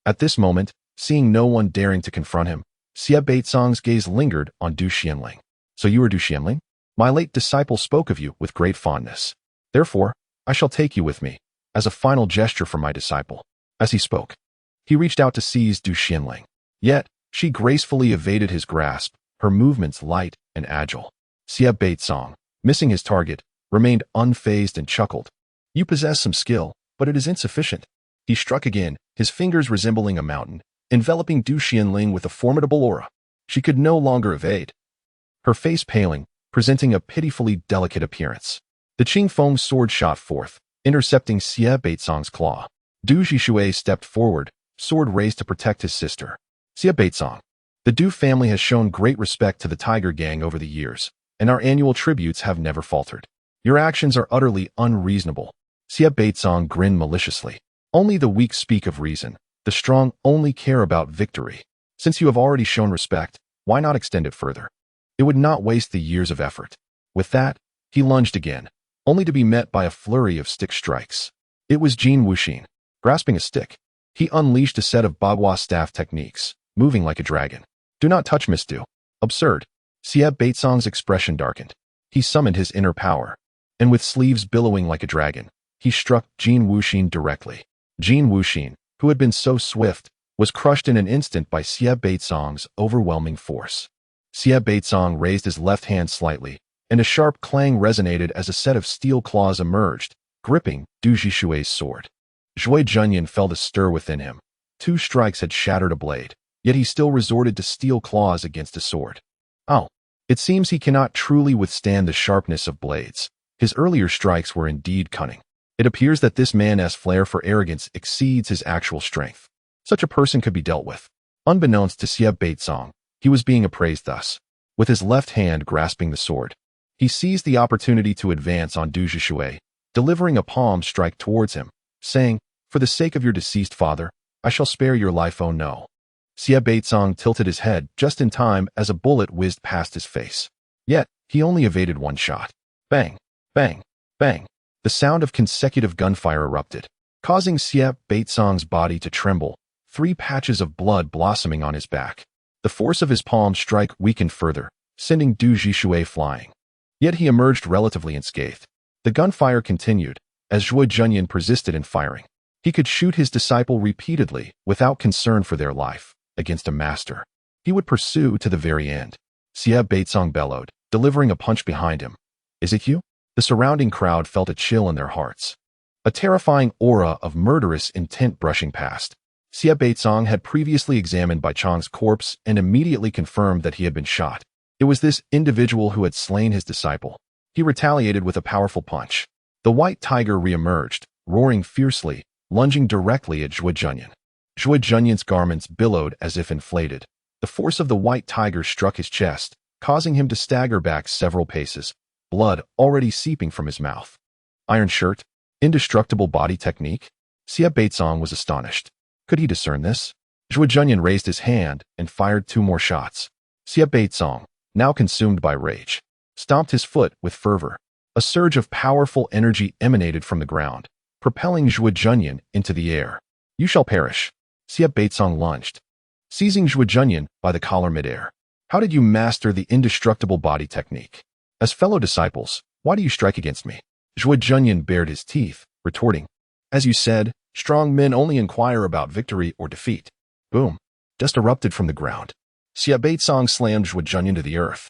At this moment, seeing no one daring to confront him, Xie Beizong's gaze lingered on Du Xianling. So you are Du Xianling? My late disciple spoke of you with great fondness. Therefore, I shall take you with me, as a final gesture from my disciple. As he spoke, he reached out to seize Du Xianling. Yet, she gracefully evaded his grasp, her movements light and agile. Xie Beizong, missing his target, remained unfazed and chuckled. You possess some skill, but it is insufficient. He struck again, his fingers resembling a mountain, enveloping Du Xianling with a formidable aura. She could no longer evade, her face paling, presenting a pitifully delicate appearance. The Qingfeng sword shot forth, intercepting Xie Beizong's claw. Du Zhishui stepped forward, sword raised to protect his sister. Xie Beizong, the Du family has shown great respect to the Tiger Gang over the years, and our annual tributes have never faltered. Your actions are utterly unreasonable. Xie Beizong grinned maliciously. Only the weak speak of reason. The strong only care about victory. Since you have already shown respect, why not extend it further? It would not waste the years of effort. With that, he lunged again, only to be met by a flurry of stick strikes. It was Jin Wuxin. Grasping a stick, he unleashed a set of Bagua staff techniques, moving like a dragon. Do not touch Miss Du. Absurd. Xie Beizong's expression darkened. He summoned his inner power, and with sleeves billowing like a dragon, he struck Jin Wuxin directly. Jin Wuxin, who had been so swift, was crushed in an instant by Xie Beizong's overwhelming force. Xie Beizong raised his left hand slightly, and a sharp clang resonated as a set of steel claws emerged, gripping Du Zhishui's sword. Zhuo Junyan felt a stir within him. 2 strikes had shattered a blade, yet he still resorted to steel claws against a sword. Oh, it seems he cannot truly withstand the sharpness of blades. His earlier strikes were indeed cunning. It appears that this man's flair for arrogance exceeds his actual strength. Such a person could be dealt with. Unbeknownst to Xie Beizong, he was being appraised thus. With his left hand grasping the sword, he seized the opportunity to advance on Du Zhishui, delivering a palm strike towards him, saying, "For the sake of your deceased father, I shall spare your life, oh no." Xie Beizong tilted his head just in time as a bullet whizzed past his face. Yet, he only evaded one shot. Bang, bang, bang. The sound of consecutive gunfire erupted, causing Xie Beizong's body to tremble, 3 patches of blood blossoming on his back. The force of his palm strike weakened further, sending Du Zhishui flying. Yet he emerged relatively unscathed. The gunfire continued, as Zhuo Junyan persisted in firing. He could shoot his disciple repeatedly, without concern for their life, against a master. He would pursue to the very end. Xie Beizong bellowed, delivering a punch behind him. Is it you? The surrounding crowd felt a chill in their hearts. A terrifying aura of murderous intent brushing past. Xie Beizong had previously examined Bai Chang's corpse and immediately confirmed that he had been shot. It was this individual who had slain his disciple. He retaliated with a powerful punch. The white tiger re-emerged, roaring fiercely, lunging directly at Zhuo Junyan. Zhuo Junyan's garments billowed as if inflated. The force of the white tiger struck his chest, causing him to stagger back several paces, blood already seeping from his mouth. Iron shirt? Indestructible body technique? Xie Beizong was astonished. Could he discern this? Zhuo Junyan raised his hand and fired 2 more shots. Xie Beizong, now consumed by rage, stomped his foot with fervor. A surge of powerful energy emanated from the ground, propelling Zhuo Junyan into the air. You shall perish. Xie Beizong lunged, seizing Zhuo Junyan by the collar midair. How did you master the indestructible body technique? As fellow disciples, why do you strike against me? Zhuo Junyan bared his teeth, retorting. As you said, strong men only inquire about victory or defeat. Boom. Just erupted from the ground. Xie Beizong slammed Zhuo Junyan to the earth,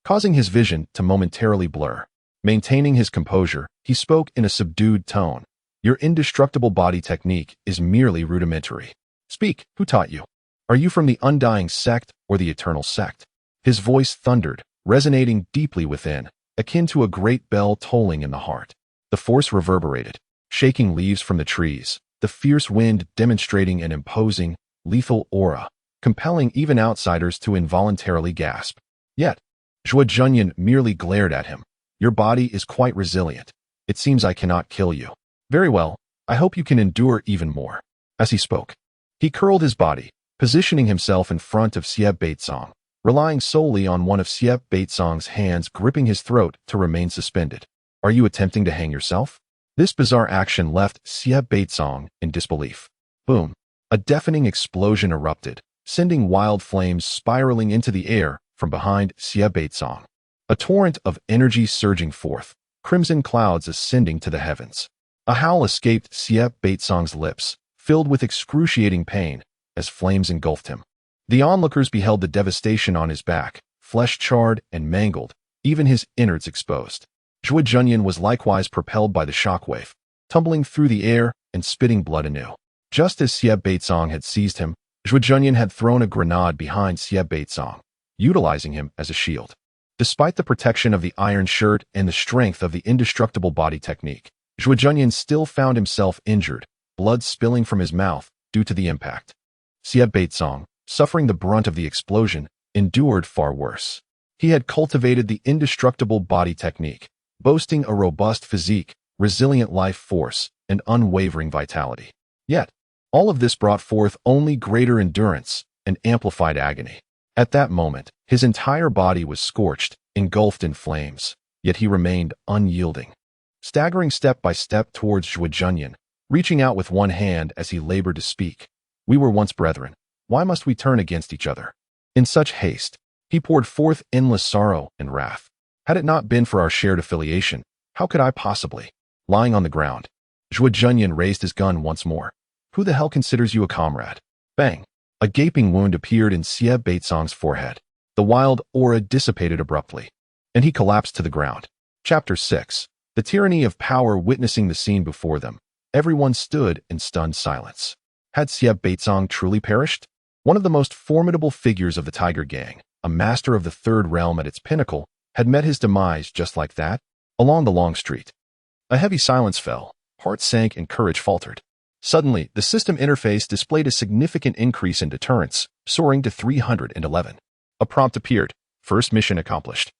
causing his vision to momentarily blur. Maintaining his composure, he spoke in a subdued tone. Your indestructible body technique is merely rudimentary. Speak, who taught you? Are you from the undying sect or the eternal sect? His voice thundered, resonating deeply within, akin to a great bell tolling in the heart. The force reverberated, shaking leaves from the trees, the fierce wind demonstrating an imposing, lethal aura, compelling even outsiders to involuntarily gasp. Yet, Zhuo Junyan merely glared at him. Your body is quite resilient. It seems I cannot kill you. Very well, I hope you can endure even more. As he spoke, he curled his body, positioning himself in front of Xie Beizong, relying solely on one of Xie Beizong's hands gripping his throat to remain suspended. Are you attempting to hang yourself? This bizarre action left Xie Beizong in disbelief. Boom. A deafening explosion erupted, sending wild flames spiraling into the air from behind Xie Beizong. A torrent of energy surging forth, crimson clouds ascending to the heavens. A howl escaped Xie Beizong's lips, filled with excruciating pain, as flames engulfed him. The onlookers beheld the devastation on his back, flesh charred and mangled, even his innards exposed. Zhuo Junyan was likewise propelled by the shockwave, tumbling through the air and spitting blood anew. Just as Xie Beizong had seized him, Zhuo Junyan had thrown a grenade behind Xie Beizong, utilizing him as a shield. Despite the protection of the iron shirt and the strength of the indestructible body technique, Zhuo Junyan still found himself injured, blood spilling from his mouth due to the impact. Xie Beizong, suffering the brunt of the explosion, endured far worse. He had cultivated the indestructible body technique, boasting a robust physique, resilient life force, and unwavering vitality. Yet, all of this brought forth only greater endurance and amplified agony. At that moment, his entire body was scorched, engulfed in flames, yet he remained unyielding. Staggering step by step towards Zhuo Junyan, reaching out with one hand as he labored to speak. We were once brethren. Why must we turn against each other? In such haste, he poured forth endless sorrow and wrath. Had it not been for our shared affiliation, how could I possibly? Lying on the ground, Zhuo Junyan raised his gun once more. Who the hell considers you a comrade? Bang! A gaping wound appeared in Xie Beizong's forehead. The wild aura dissipated abruptly, and he collapsed to the ground. Chapter 6. The tyranny of power. Witnessing the scene before them, everyone stood in stunned silence. Had Xie Beizong truly perished? One of the most formidable figures of the Tiger Gang, a master of the third realm at its pinnacle, had met his demise just like that, along the long street. A heavy silence fell, heart sank and courage faltered. Suddenly, the system interface displayed a significant increase in deterrence, soaring to 311. A prompt appeared. First mission accomplished.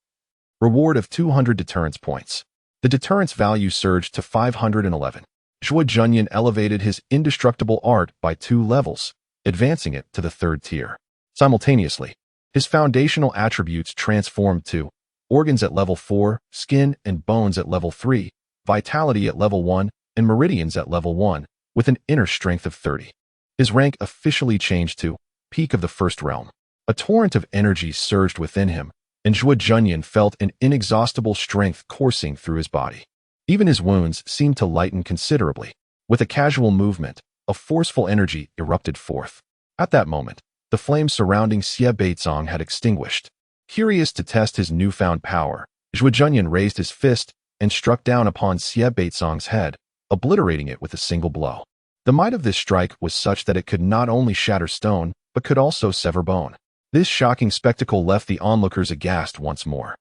Reward of 200 deterrence points. The deterrence value surged to 511. Zhuo Junyan elevated his indestructible art by 2 levels, advancing it to the 3rd tier. Simultaneously, his foundational attributes transformed to organs at level 4, skin and bones at level 3, vitality at level 1, and meridians at level 1, with an inner strength of 30. His rank officially changed to peak of the 1st realm. A torrent of energy surged within him, and Zhuo Junyan felt an inexhaustible strength coursing through his body. Even his wounds seemed to lighten considerably. With a casual movement, a forceful energy erupted forth. At that moment, the flames surrounding Xie Beizong had extinguished. Curious to test his newfound power, Zhuo Junyan raised his fist and struck down upon Xie Beizong's head, obliterating it with a single blow. The might of this strike was such that it could not only shatter stone, but could also sever bone. This shocking spectacle left the onlookers aghast once more.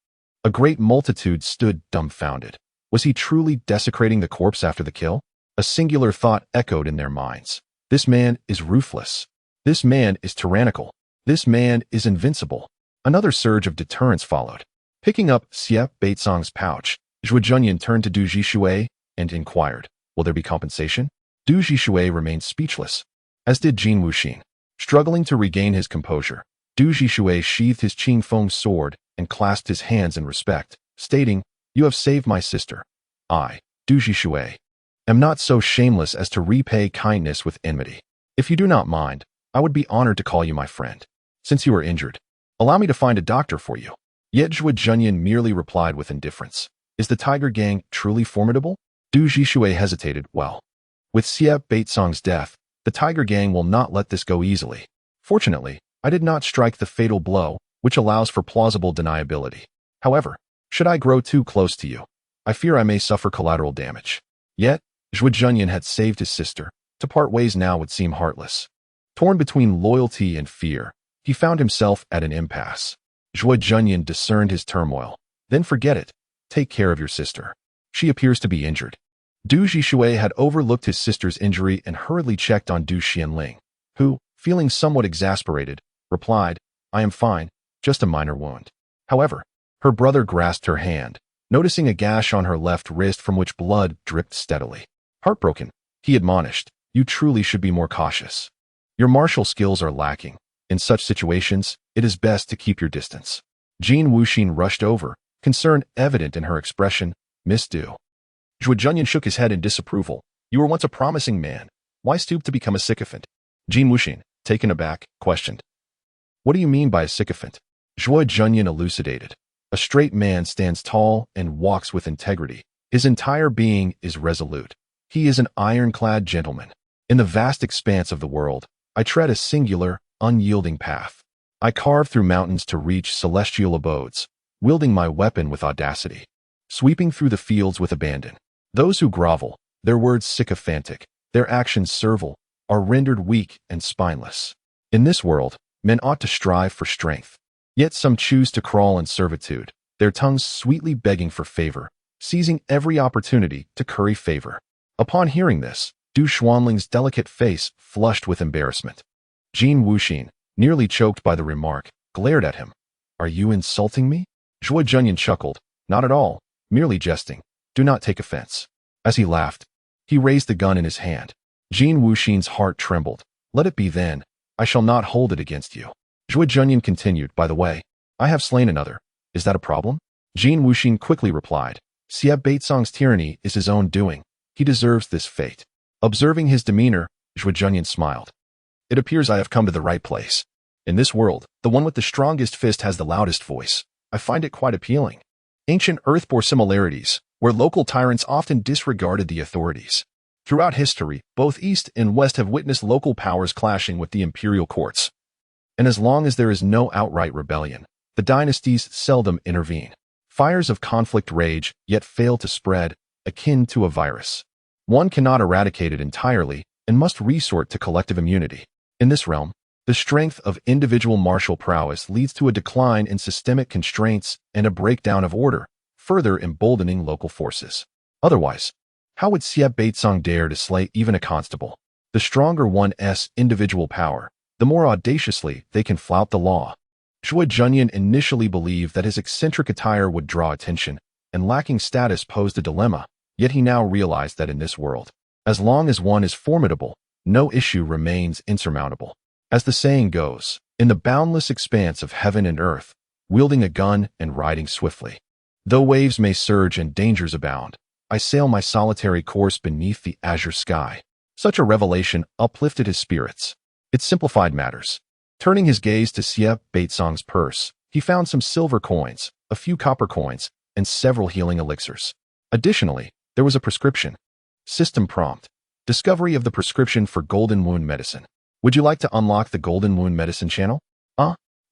A great multitude stood dumbfounded. Was he truly desecrating the corpse after the kill? A singular thought echoed in their minds. This man is ruthless. This man is tyrannical. This man is invincible. Another surge of deterrence followed. Picking up Xie Beizong's pouch, Zhuo Junyan turned to Du Zhishui and inquired, will there be compensation? Du Zhishui remained speechless, as did Jin Wuxin. Struggling to regain his composure, Du Zhishui sheathed his Qing Feng sword and clasped his hands in respect, stating, You have saved my sister. I, Du Zhishui, am not so shameless as to repay kindness with enmity. If you do not mind, I would be honored to call you my friend. Since you are injured, allow me to find a doctor for you. Yet Zhuo Junyan merely replied with indifference. Is the Tiger Gang truly formidable? Du Zhishui hesitated. Well, With Xie Baitsong's death, the Tiger Gang will not let this go easily. Fortunately, I did not strike the fatal blow, which allows for plausible deniability. However, should I grow too close to you, I fear I may suffer collateral damage. Yet, Zhuo Junyan had saved his sister. To part ways now would seem heartless. Torn between loyalty and fear, he found himself at an impasse. Zhuo Junyan discerned his turmoil. Then forget it. Take care of your sister. She appears to be injured. Du Zhishui had overlooked his sister's injury and hurriedly checked on Du Xianling, who, feeling somewhat exasperated, replied, I am fine, just a minor wound. However, her brother grasped her hand, noticing a gash on her left wrist from which blood dripped steadily. Heartbroken, he admonished, you truly should be more cautious. Your martial skills are lacking. In such situations, it is best to keep your distance. Jin Wuxin rushed over, concern evident in her expression. Miss Du. Zhuo Junyan shook his head in disapproval. You were once a promising man. Why stoop to become a sycophant? Jin Wuxin, taken aback, questioned. What do you mean by a sycophant? Zhuo Junyan elucidated. A straight man stands tall and walks with integrity. His entire being is resolute. He is an ironclad gentleman. In the vast expanse of the world, I tread a singular, unyielding path. I carve through mountains to reach celestial abodes, wielding my weapon with audacity, sweeping through the fields with abandon. Those who grovel, their words sycophantic, their actions servile, are rendered weak and spineless. In this world, men ought to strive for strength. Yet some choose to crawl in servitude, their tongues sweetly begging for favor, seizing every opportunity to curry favor. Upon hearing this, Du Xuanling's delicate face flushed with embarrassment. Jin Wuxin, nearly choked by the remark, glared at him. Are you insulting me? Zhuo Junyan chuckled. Not at all, merely jesting. Do not take offense. As he laughed, he raised the gun in his hand. Jin Wuxin's heart trembled. Let it be then. I shall not hold it against you. Zhuo Junyan continued, by the way, I have slain another. Is that a problem? Jin Wuxin quickly replied. Xie Baitsong's tyranny is his own doing. He deserves this fate. Observing his demeanor, Zhuo Junyan smiled. It appears I have come to the right place. In this world, the one with the strongest fist has the loudest voice. I find it quite appealing. Ancient earth bore similarities, where local tyrants often disregarded the authorities. Throughout history, both East and West have witnessed local powers clashing with the imperial courts. And as long as there is no outright rebellion, the dynasties seldom intervene. Fires of conflict rage, yet fail to spread, akin to a virus. One cannot eradicate it entirely and must resort to collective immunity. In this realm, the strength of individual martial prowess leads to a decline in systemic constraints and a breakdown of order, further emboldening local forces. Otherwise, how would Xie Baitsong dare to slay even a constable? The stronger one's individual power, the more audaciously they can flout the law. Zhuo Junyan initially believed that his eccentric attire would draw attention, and lacking status posed a dilemma, yet he now realized that in this world, as long as one is formidable, no issue remains insurmountable. As the saying goes, in the boundless expanse of heaven and earth, wielding a gun and riding swiftly. Though waves may surge and dangers abound, I sail my solitary course beneath the azure sky. Such a revelation uplifted his spirits. It simplified matters. Turning his gaze to Xie Baitsong's purse, he found some silver coins, a few copper coins, and several healing elixirs. Additionally, there was a prescription. System prompt. Discovery of the prescription for golden wound medicine. Would you like to unlock the golden wound medicine channel?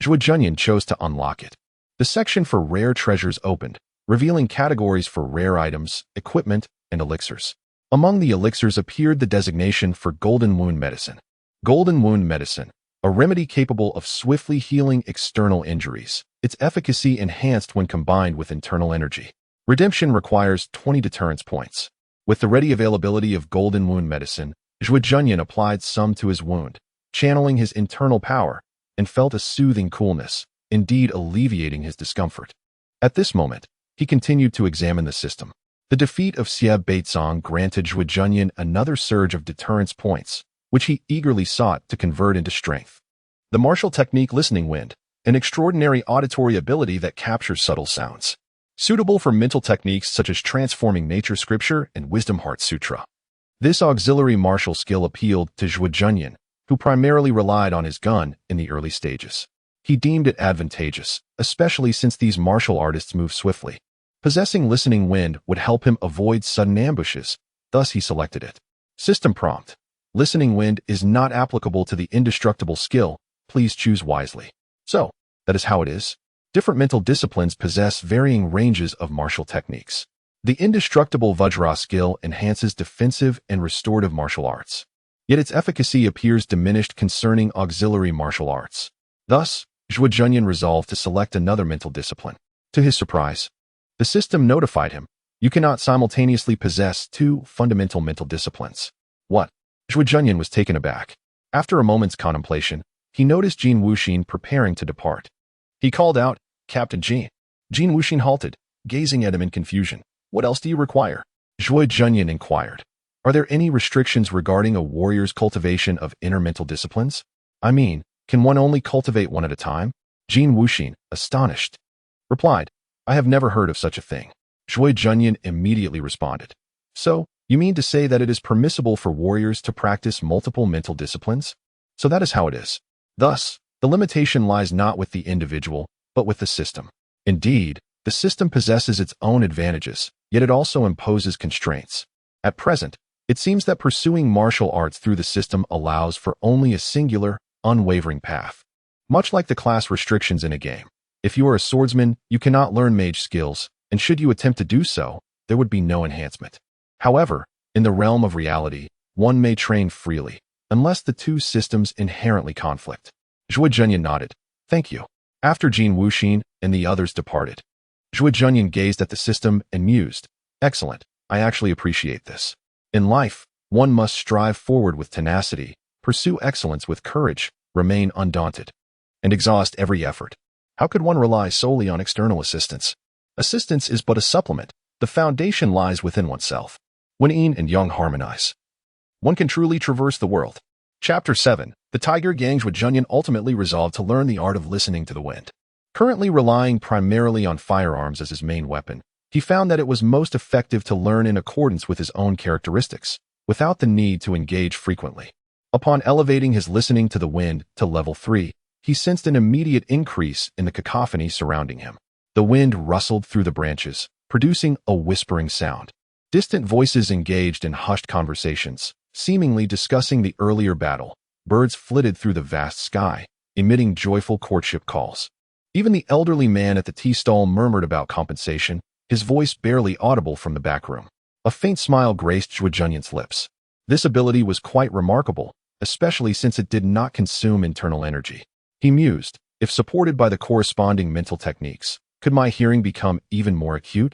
Zhuo Junyan chose to unlock it. The section for rare treasures opened, revealing categories for rare items, equipment, and elixirs. Among the elixirs appeared the designation for golden wound medicine. Golden wound medicine, a remedy capable of swiftly healing external injuries, its efficacy enhanced when combined with internal energy. Redemption requires 20 deterrence points. With the ready availability of golden wound medicine, Zhuo Junyan applied some to his wound, channeling his internal power, and felt a soothing coolness, indeed alleviating his discomfort. At this moment, he continued to examine the system. The defeat of Xie Baitsong granted Zhuo Junyan another surge of deterrence points, which he eagerly sought to convert into strength. The martial technique Listening Wind, an extraordinary auditory ability that captures subtle sounds, suitable for mental techniques such as transforming nature scripture and wisdom heart sutra. This auxiliary martial skill appealed to Zhuo Junyan, who primarily relied on his gun in the early stages. He deemed it advantageous, especially since these martial artists move swiftly. Possessing Listening Wind would help him avoid sudden ambushes, thus he selected it. System prompt. Listening wind is not applicable to the indestructible skill. Please choose wisely. So, that is how it is. Different mental disciplines possess varying ranges of martial techniques. The indestructible Vajra skill enhances defensive and restorative martial arts. Yet its efficacy appears diminished concerning auxiliary martial arts. Thus, Zhuo Junyan resolved to select another mental discipline. To his surprise, the system notified him, you cannot simultaneously possess two fundamental mental disciplines. What? Zhuo Junyan was taken aback. After a moment's contemplation, he noticed Jin Wuxin preparing to depart. He called out, Captain Jin. Jin Wuxin halted, gazing at him in confusion. What else do you require? Zhuo Junyan inquired. Are there any restrictions regarding a warrior's cultivation of inner mental disciplines? I mean, can one only cultivate one at a time? Jin Wuxin, astonished, replied, I have never heard of such a thing. Zhuo Junyan immediately responded. So, you mean to say that it is permissible for warriors to practice multiple mental disciplines? So that is how it is. Thus, the limitation lies not with the individual, but with the system. Indeed, the system possesses its own advantages, yet it also imposes constraints. At present, it seems that pursuing martial arts through the system allows for only a singular, unwavering path. Much like the class restrictions in a game. If you are a swordsman, you cannot learn mage skills, and should you attempt to do so, there would be no enhancement. However, in the realm of reality, one may train freely, unless the two systems inherently conflict. Zhuo Junyan nodded. Thank you. After Jin Wuxin and the others departed, Zhuo Junyan gazed at the system and mused. Excellent. I actually appreciate this. In life, one must strive forward with tenacity, pursue excellence with courage, remain undaunted, and exhaust every effort. How could one rely solely on external assistance? Assistance is but a supplement. The foundation lies within oneself. When yin and yang harmonize, one can truly traverse the world. Chapter 7. The Tiger Gang. Zhuo Junyan ultimately resolved to learn the art of listening to the wind. Currently relying primarily on firearms as his main weapon, he found that it was most effective to learn in accordance with his own characteristics, without the need to engage frequently. Upon elevating his listening to the wind to level 3, he sensed an immediate increase in the cacophony surrounding him. The wind rustled through the branches, producing a whispering sound. Distant voices engaged in hushed conversations, seemingly discussing the earlier battle. Birds flitted through the vast sky, emitting joyful courtship calls. Even the elderly man at the tea stall murmured about compensation, his voice barely audible from the back room. A faint smile graced Zhuo Junyan's lips. This ability was quite remarkable, especially since it did not consume internal energy. He mused, if supported by the corresponding mental techniques, could my hearing become even more acute?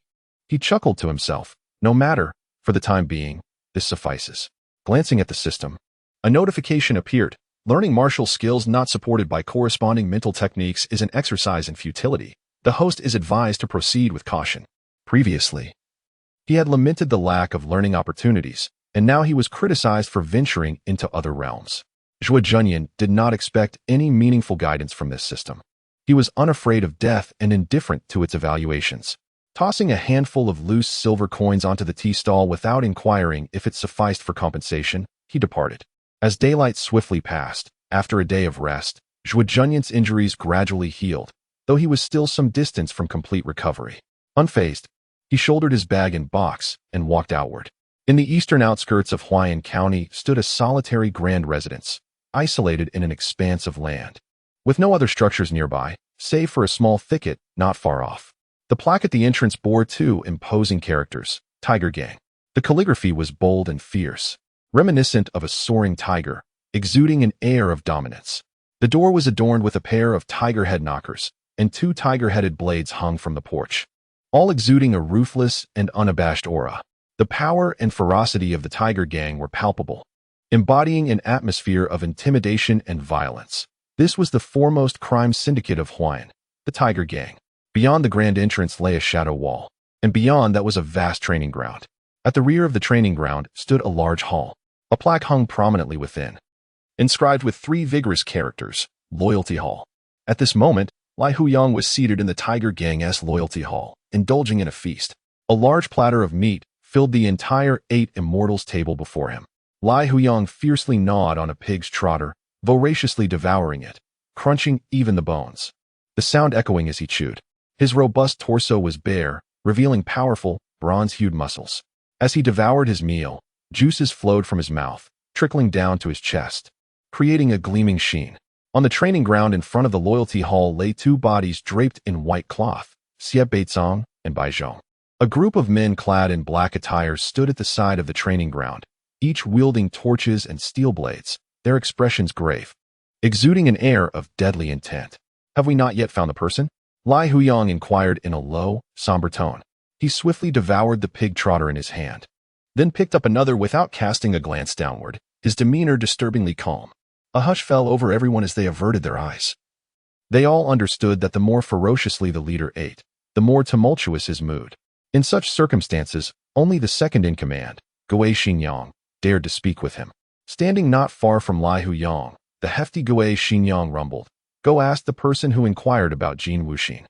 He chuckled to himself. No matter, for the time being, this suffices. Glancing at the system, a notification appeared. Learning martial skills not supported by corresponding mental techniques is an exercise in futility. The host is advised to proceed with caution. Previously, he had lamented the lack of learning opportunities, and now he was criticized for venturing into other realms. Zhuo Junyan did not expect any meaningful guidance from this system. He was unafraid of death and indifferent to its evaluations. Tossing a handful of loose silver coins onto the tea stall without inquiring if it sufficed for compensation, he departed. As daylight swiftly passed, after a day of rest, Zhuo Junyan's injuries gradually healed, though he was still some distance from complete recovery. Unfazed, he shouldered his bag and box and walked outward. In the eastern outskirts of Huayan County stood a solitary grand residence, isolated in an expanse of land, with no other structures nearby, save for a small thicket not far off. The plaque at the entrance bore two imposing characters, Tiger Gang. The calligraphy was bold and fierce, reminiscent of a soaring tiger, exuding an air of dominance. The door was adorned with a pair of tiger head knockers, and two tiger-headed blades hung from the porch, all exuding a ruthless and unabashed aura. The power and ferocity of the Tiger Gang were palpable, embodying an atmosphere of intimidation and violence. This was the foremost crime syndicate of Huayan, the Tiger Gang. Beyond the grand entrance lay a shadow wall, and beyond that was a vast training ground. At the rear of the training ground stood a large hall. A plaque hung prominently within, inscribed with three vigorous characters, Loyalty Hall. At this moment, Lai Huyang was seated in the Tiger Gang's Loyalty Hall, indulging in a feast. A large platter of meat filled the entire 8 immortals table before him. Lai Huyang fiercely gnawed on a pig's trotter, voraciously devouring it, crunching even the bones, the sound echoing as he chewed. His robust torso was bare, revealing powerful, bronze-hued muscles. As he devoured his meal, Juices flowed from his mouth, trickling down to his chest, creating a gleaming sheen. On the training ground in front of the loyalty hall lay two bodies draped in white cloth, Xie Beizong and Bai Zhong. A group of men clad in black attire stood at the side of the training ground, each wielding torches and steel blades, their expressions grave, exuding an air of deadly intent. Have we not yet found the person? Lai Huyang inquired in a low, somber tone. He swiftly devoured the pig trotter in his hand, then picked up another without casting a glance downward, his demeanor disturbingly calm. A hush fell over everyone as they averted their eyes. They all understood that the more ferociously the leader ate, the more tumultuous his mood. In such circumstances, only the second in command, Gui Xinyang, dared to speak with him. Standing not far from Lai Huyang, the hefty Gui Xinyang rumbled. Go ask the person who inquired about Jin Wuxin.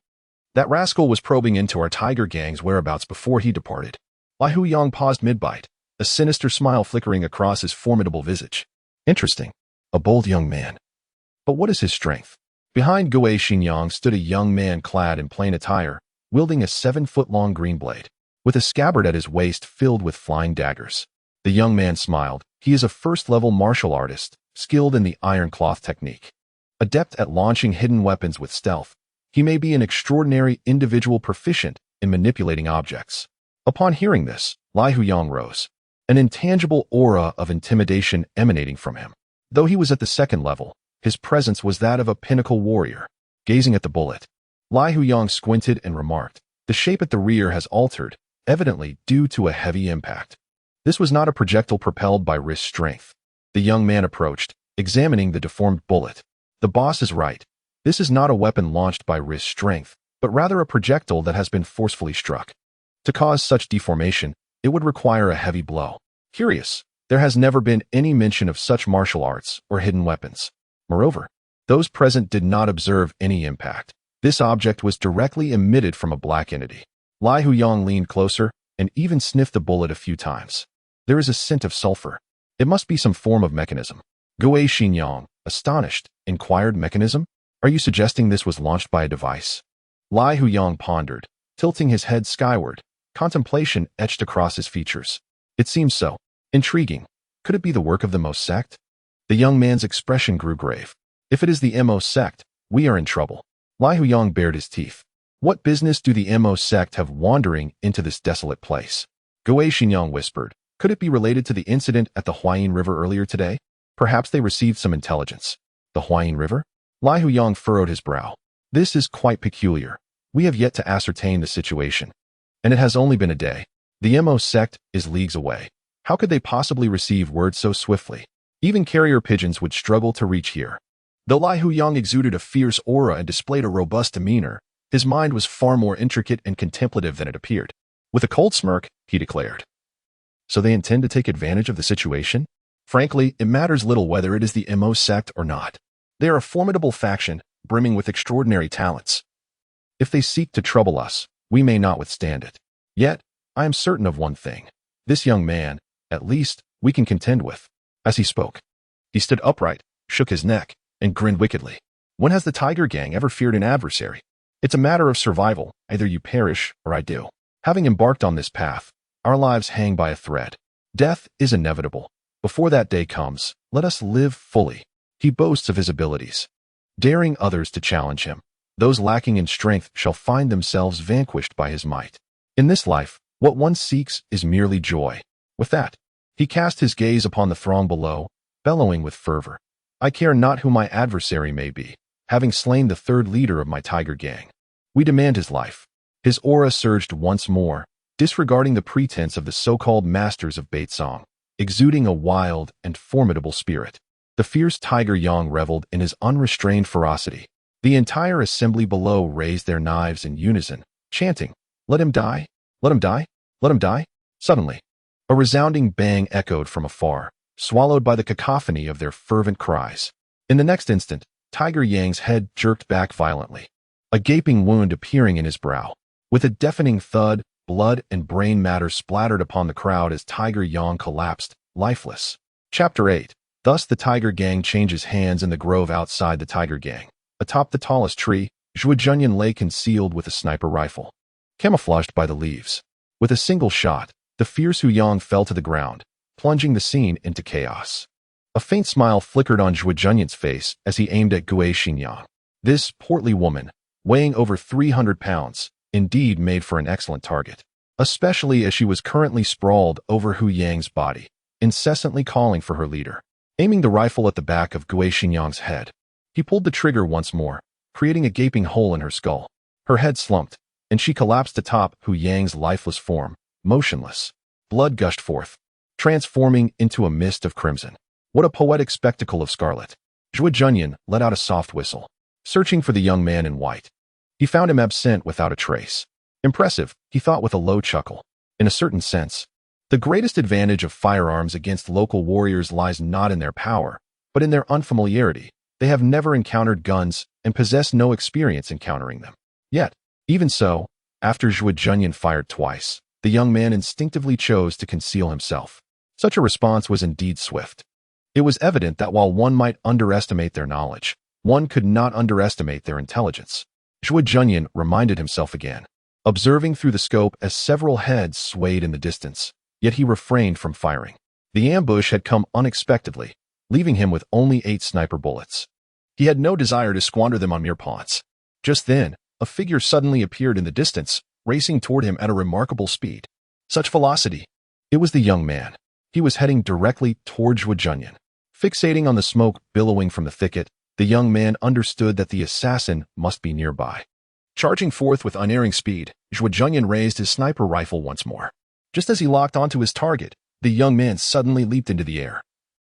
That rascal was probing into our tiger gang's whereabouts before he departed. Lai Huyang paused mid-bite, a sinister smile flickering across his formidable visage. Interesting. A bold young man. But what is his strength? Behind Gui Xinyang stood a young man clad in plain attire, wielding a 7-foot-long green blade, with a scabbard at his waist filled with flying daggers. The young man smiled. He is a first-level martial artist, skilled in the iron cloth technique. Adept at launching hidden weapons with stealth, he may be an extraordinary individual proficient in manipulating objects. Upon hearing this, Lai Huyang rose, an intangible aura of intimidation emanating from him. Though he was at the second level, his presence was that of a pinnacle warrior. Gazing at the bullet, Lai Huyang squinted and remarked, the shape at the rear has altered, evidently due to a heavy impact. This was not a projectile propelled by wrist strength. The young man approached, examining the deformed bullet. The boss is right. This is not a weapon launched by wrist strength, but rather a projectile that has been forcefully struck. To cause such deformation, it would require a heavy blow. Curious, there has never been any mention of such martial arts or hidden weapons. Moreover, those present did not observe any impact. This object was directly emitted from a black entity. Lai Huyang leaned closer and even sniffed the bullet a few times. There is a scent of sulfur. It must be some form of mechanism. Gui Xinyang, astonished, inquired, mechanism? Are you suggesting this was launched by a device? Lai Huyang pondered, tilting his head skyward, contemplation etched across his features. It seems so. Intriguing. Could it be the work of the Mo sect? The young man's expression grew grave. If it is the Mo sect, we are in trouble. Lai Huyang bared his teeth. What business do the Mo sect have wandering into this desolate place? Gui Xinyang whispered. Could it be related to the incident at the Huayin River earlier today? Perhaps they received some intelligence. The Huayin River? Lai Huyang furrowed his brow. This is quite peculiar. We have yet to ascertain the situation. And it has only been a day. The Mo sect is leagues away. How could they possibly receive word so swiftly? Even carrier pigeons would struggle to reach here. Though Lai Huyang exuded a fierce aura and displayed a robust demeanor, his mind was far more intricate and contemplative than it appeared. With a cold smirk, he declared. So they intend to take advantage of the situation? Frankly, it matters little whether it is the Mo sect or not. They are a formidable faction, brimming with extraordinary talents. If they seek to trouble us, we may not withstand it. Yet, I am certain of one thing. This young man, at least, we can contend with. As he spoke, he stood upright, shook his neck, and grinned wickedly. When has the Tiger Gang ever feared an adversary? It's a matter of survival. Either you perish or I do. Having embarked on this path, our lives hang by a thread. Death is inevitable. Before that day comes, let us live fully. He boasts of his abilities, daring others to challenge him. Those lacking in strength shall find themselves vanquished by his might. In this life, what one seeks is merely joy. With that, he cast his gaze upon the throng below, bellowing with fervor. I care not who my adversary may be, having slain the third leader of my Tiger Gang. We demand his life. His aura surged once more, disregarding the pretense of the so-called masters of Beizong, exuding a wild and formidable spirit. The fierce Tiger Yang reveled in his unrestrained ferocity. The entire assembly below raised their knives in unison, chanting, "Let him die! Let him die! Let him die!" Suddenly, a resounding bang echoed from afar, swallowed by the cacophony of their fervent cries. In the next instant, Tiger Yang's head jerked back violently, a gaping wound appearing in his brow. With a deafening thud, blood and brain matter splattered upon the crowd as Tiger Yang collapsed, lifeless. Chapter 8. Thus the Tiger Gang changes hands in the grove outside the Tiger Gang. Atop the tallest tree, Zhuo Junyan lay concealed with a sniper rifle, camouflaged by the leaves. With a single shot, the fierce Huyang fell to the ground, plunging the scene into chaos. A faint smile flickered on Zhuo Junyan's face as he aimed at Gui Xinyang. This portly woman, weighing over 300 pounds, indeed made for an excellent target, especially as she was currently sprawled over Hu Yang's body, incessantly calling for her leader. Aiming the rifle at the back of Gui Xinyang's head, he pulled the trigger once more, creating a gaping hole in her skull. Her head slumped, and she collapsed atop Hu Yang's lifeless form, motionless. Blood gushed forth, transforming into a mist of crimson. What a poetic spectacle of scarlet. Zhuo Junyan let out a soft whistle, searching for the young man in white. He found him absent without a trace. Impressive, he thought with a low chuckle. In a certain sense, the greatest advantage of firearms against local warriors lies not in their power, but in their unfamiliarity. They have never encountered guns and possess no experience encountering them. Yet, even so, after Zhuo Junyan fired twice, the young man instinctively chose to conceal himself. Such a response was indeed swift. It was evident that while one might underestimate their knowledge, one could not underestimate their intelligence. Zhuo Junyan reminded himself again, observing through the scope as several heads swayed in the distance, yet he refrained from firing. The ambush had come unexpectedly, leaving him with only 8 sniper bullets. He had no desire to squander them on mere pawns. Just then, a figure suddenly appeared in the distance, racing toward him at a remarkable speed. Such velocity! It was the young man. He was heading directly toward Zhuo Junyan. Fixating on the smoke billowing from the thicket, the young man understood that the assassin must be nearby. Charging forth with unerring speed, Zhuo Junyan raised his sniper rifle once more. Just as he locked onto his target, the young man suddenly leaped into the air.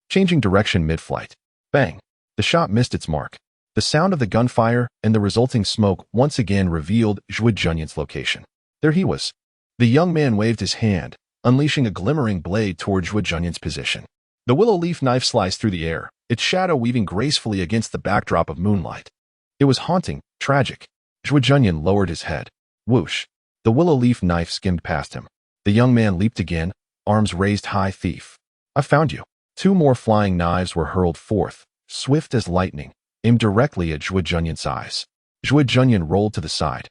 Changing direction mid-flight. Bang! The shot missed its mark. The sound of the gunfire and the resulting smoke once again revealed Zhuo Junyan's location. There he was. The young man waved his hand, unleashing a glimmering blade toward Zhuo Junyan's position. The willow leaf knife sliced through the air, its shadow weaving gracefully against the backdrop of moonlight. It was haunting, tragic. Zhuo Junyan lowered his head. Whoosh! The willow leaf knife skimmed past him. The young man leaped again, arms raised high. Thief! I found you. 2 more flying knives were hurled forth, swift as lightning, aimed directly at Zhuo Junyan's eyes. Zhuo Junyan rolled to the side,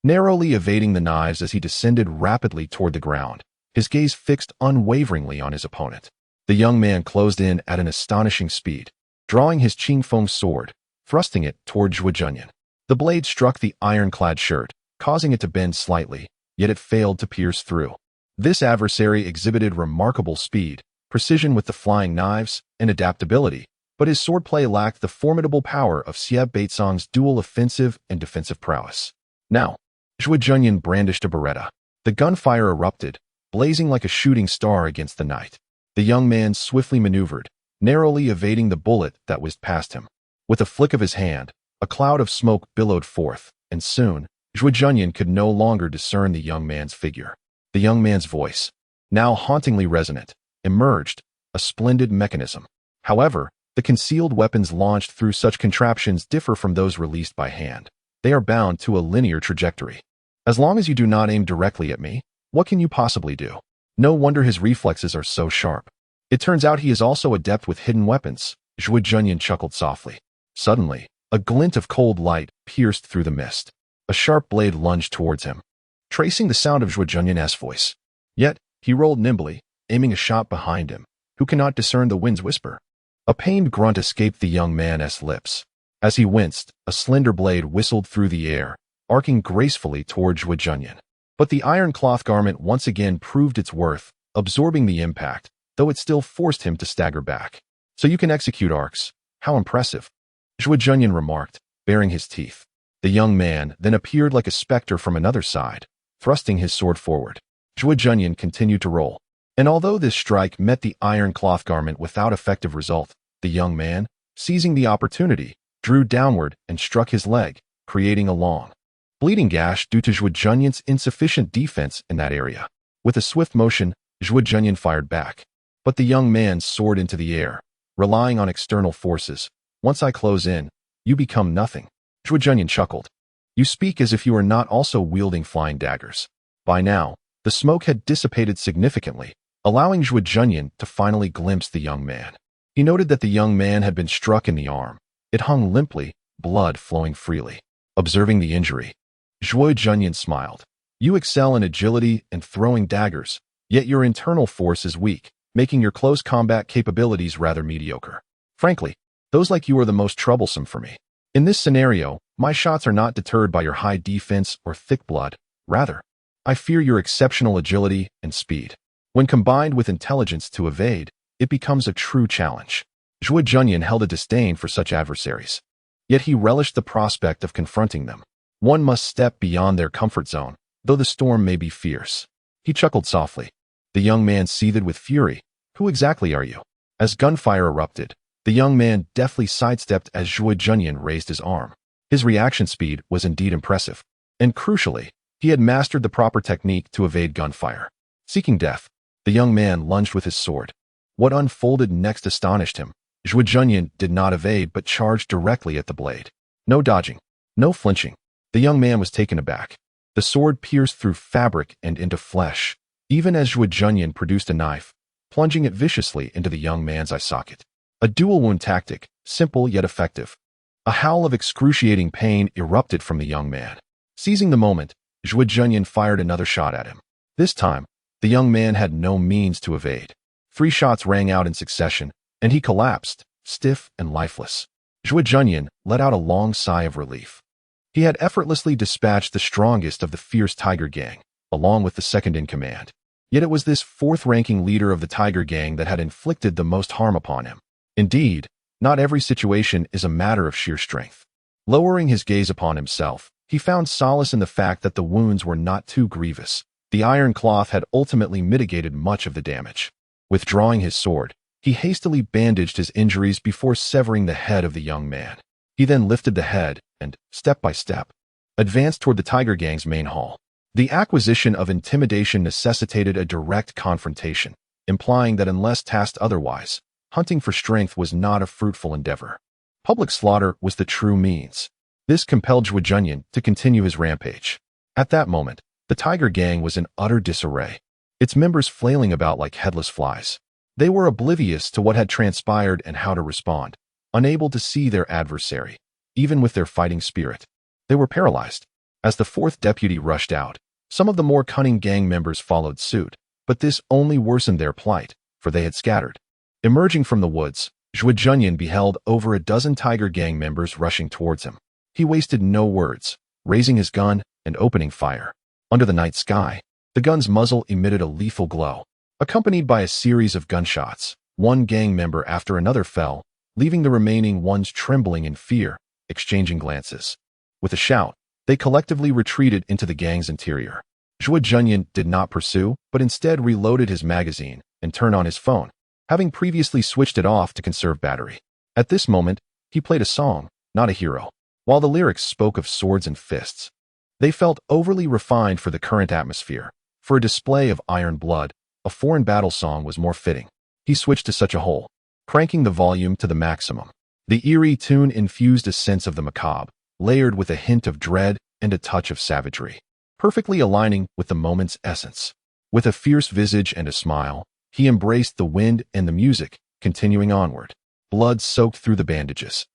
narrowly evading the knives as he descended rapidly toward the ground, his gaze fixed unwaveringly on his opponent. The young man closed in at an astonishing speed, drawing his Qingfeng sword, thrusting it toward Zhuo Junyan. The blade struck the ironclad shirt, causing it to bend slightly, yet it failed to pierce through. This adversary exhibited remarkable speed, precision with the flying knives, and adaptability, but his swordplay lacked the formidable power of Xie Beizong's dual offensive and defensive prowess. Now, Zhuo Junyan brandished a beretta. The gunfire erupted, blazing like a shooting star against the night. The young man swiftly maneuvered, narrowly evading the bullet that whizzed past him. With a flick of his hand, a cloud of smoke billowed forth, and soon, Zhuo Junyan could no longer discern the young man's figure. The young man's voice, now hauntingly resonant, emerged, a splendid mechanism. However, the concealed weapons launched through such contraptions differ from those released by hand. They are bound to a linear trajectory. As long as you do not aim directly at me, what can you possibly do? No wonder his reflexes are so sharp. It turns out he is also adept with hidden weapons. Zhuo Junyan chuckled softly. Suddenly, a glint of cold light pierced through the mist. A sharp blade lunged towards him, tracing the sound of Zhuo Junyan's voice. Yet, he rolled nimbly, aiming a shot behind him. Who cannot discern the wind's whisper? A pained grunt escaped the young man's lips. As he winced, a slender blade whistled through the air, arcing gracefully toward Zhuo Junyan. But the iron cloth garment once again proved its worth, absorbing the impact, though it still forced him to stagger back. So you can execute arcs. How impressive. Zhuo Junyan remarked, baring his teeth. The young man then appeared like a specter from another side, thrusting his sword forward. Zhuo Junyan continued to roll. And although this strike met the iron cloth garment without effective result, the young man, seizing the opportunity, drew downward and struck his leg, creating a long, bleeding gash due to Zhuo Junyan's insufficient defense in that area. With a swift motion, Zhuo Junyan fired back. But the young man soared into the air, relying on external forces. Once I close in, you become nothing. Zhuo Junyan chuckled. You speak as if you are not also wielding flying daggers. By now, the smoke had dissipated significantly, allowing Zhuo Junyan to finally glimpse the young man. He noted that the young man had been struck in the arm. It hung limply, blood flowing freely. Observing the injury, Zhuo Junyan smiled. You excel in agility and throwing daggers, yet your internal force is weak. making your close combat capabilities rather mediocre. Frankly, those like you are the most troublesome for me. In this scenario, my shots are not deterred by your high defense or thick blood. Rather, I fear your exceptional agility and speed. When combined with intelligence to evade, it becomes a true challenge. Zhuo Junyan held a disdain for such adversaries. Yet he relished the prospect of confronting them. One must step beyond their comfort zone, though the storm may be fierce. He chuckled softly. The young man seethed with fury. Who exactly are you? As gunfire erupted, the young man deftly sidestepped as Zhuo Junyan raised his arm. His reaction speed was indeed impressive. And crucially, he had mastered the proper technique to evade gunfire. Seeking death, the young man lunged with his sword. What unfolded next astonished him. Zhuo Junyan did not evade but charged directly at the blade. No dodging, no flinching. The young man was taken aback. The sword pierced through fabric and into flesh, even as Zhuo Junyan produced a knife, plunging it viciously into the young man's eye socket. A dual wound tactic, simple yet effective. A howl of excruciating pain erupted from the young man. Seizing the moment, Zhuo Junyan fired another shot at him. This time, the young man had no means to evade. 3 shots rang out in succession, and he collapsed, stiff and lifeless. Zhuo Junyan let out a long sigh of relief. He had effortlessly dispatched the strongest of the fierce Tiger Gang, along with the second in command. Yet it was this 4th-ranking leader of the Tiger Gang that had inflicted the most harm upon him. Indeed, not every situation is a matter of sheer strength. Lowering his gaze upon himself, he found solace in the fact that the wounds were not too grievous. The iron cloth had ultimately mitigated much of the damage. Withdrawing his sword, he hastily bandaged his injuries before severing the head of the young man. He then lifted the head and, step by step, advanced toward the Tiger Gang's main hall. The acquisition of intimidation necessitated a direct confrontation, implying that unless tasked otherwise, hunting for strength was not a fruitful endeavor. Public slaughter was the true means. This compelled Zhuo Junyan to continue his rampage. At that moment, the Tiger Gang was in utter disarray, its members flailing about like headless flies. They were oblivious to what had transpired and how to respond, unable to see their adversary, even with their fighting spirit. They were paralyzed. As the 4th deputy rushed out, some of the more cunning gang members followed suit, but this only worsened their plight, for they had scattered. Emerging from the woods, Zhuo Junyan beheld over a dozen Tiger Gang members rushing towards him. He wasted no words, raising his gun and opening fire. Under the night sky, the gun's muzzle emitted a lethal glow, accompanied by a series of gunshots. One gang member after another fell, leaving the remaining ones trembling in fear, exchanging glances. With a shout, they collectively retreated into the gang's interior. Zhuo Junyan did not pursue, but instead reloaded his magazine and turned on his phone, having previously switched it off to conserve battery. At this moment, he played a song, not a hero. While the lyrics spoke of swords and fists, they felt overly refined for the current atmosphere. For a display of iron blood, a foreign battle song was more fitting. He switched to such a whole, cranking the volume to the maximum. The eerie tune infused a sense of the macabre, layered with a hint of dread and a touch of savagery, perfectly aligning with the moment's essence. With a fierce visage and a smile, he embraced the wind and the music, continuing onward. Blood soaked through the bandages,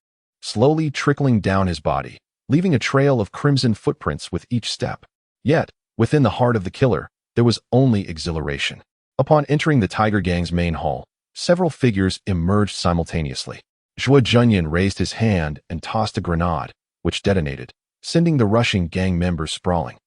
slowly trickling down his body, leaving a trail of crimson footprints with each step. Yet, within the heart of the killer, there was only exhilaration. Upon entering the Tiger Gang's main hall, several figures emerged simultaneously. Zhuo Junyan raised his hand and tossed a grenade, which detonated, sending the rushing gang members sprawling.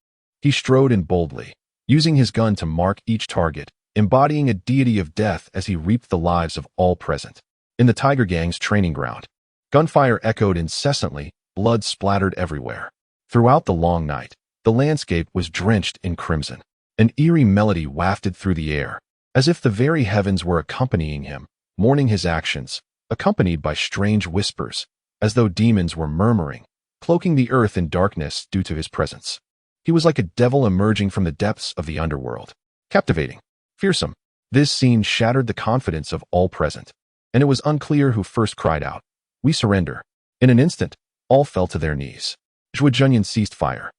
He strode in boldly, using his gun to mark each target, embodying a deity of death as he reaped the lives of all present. In the Tiger Gang's training ground, gunfire echoed incessantly, blood splattered everywhere. Throughout the long night, the landscape was drenched in crimson. An eerie melody wafted through the air, as if the very heavens were accompanying him, mourning his actions, accompanied by strange whispers, as though demons were murmuring, cloaking the earth in darkness due to his presence. He was like a devil emerging from the depths of the underworld. Captivating, fearsome, this scene shattered the confidence of all present, and it was unclear who first cried out, "We surrender." In an instant, all fell to their knees. Zhuo Junyan ceased fire,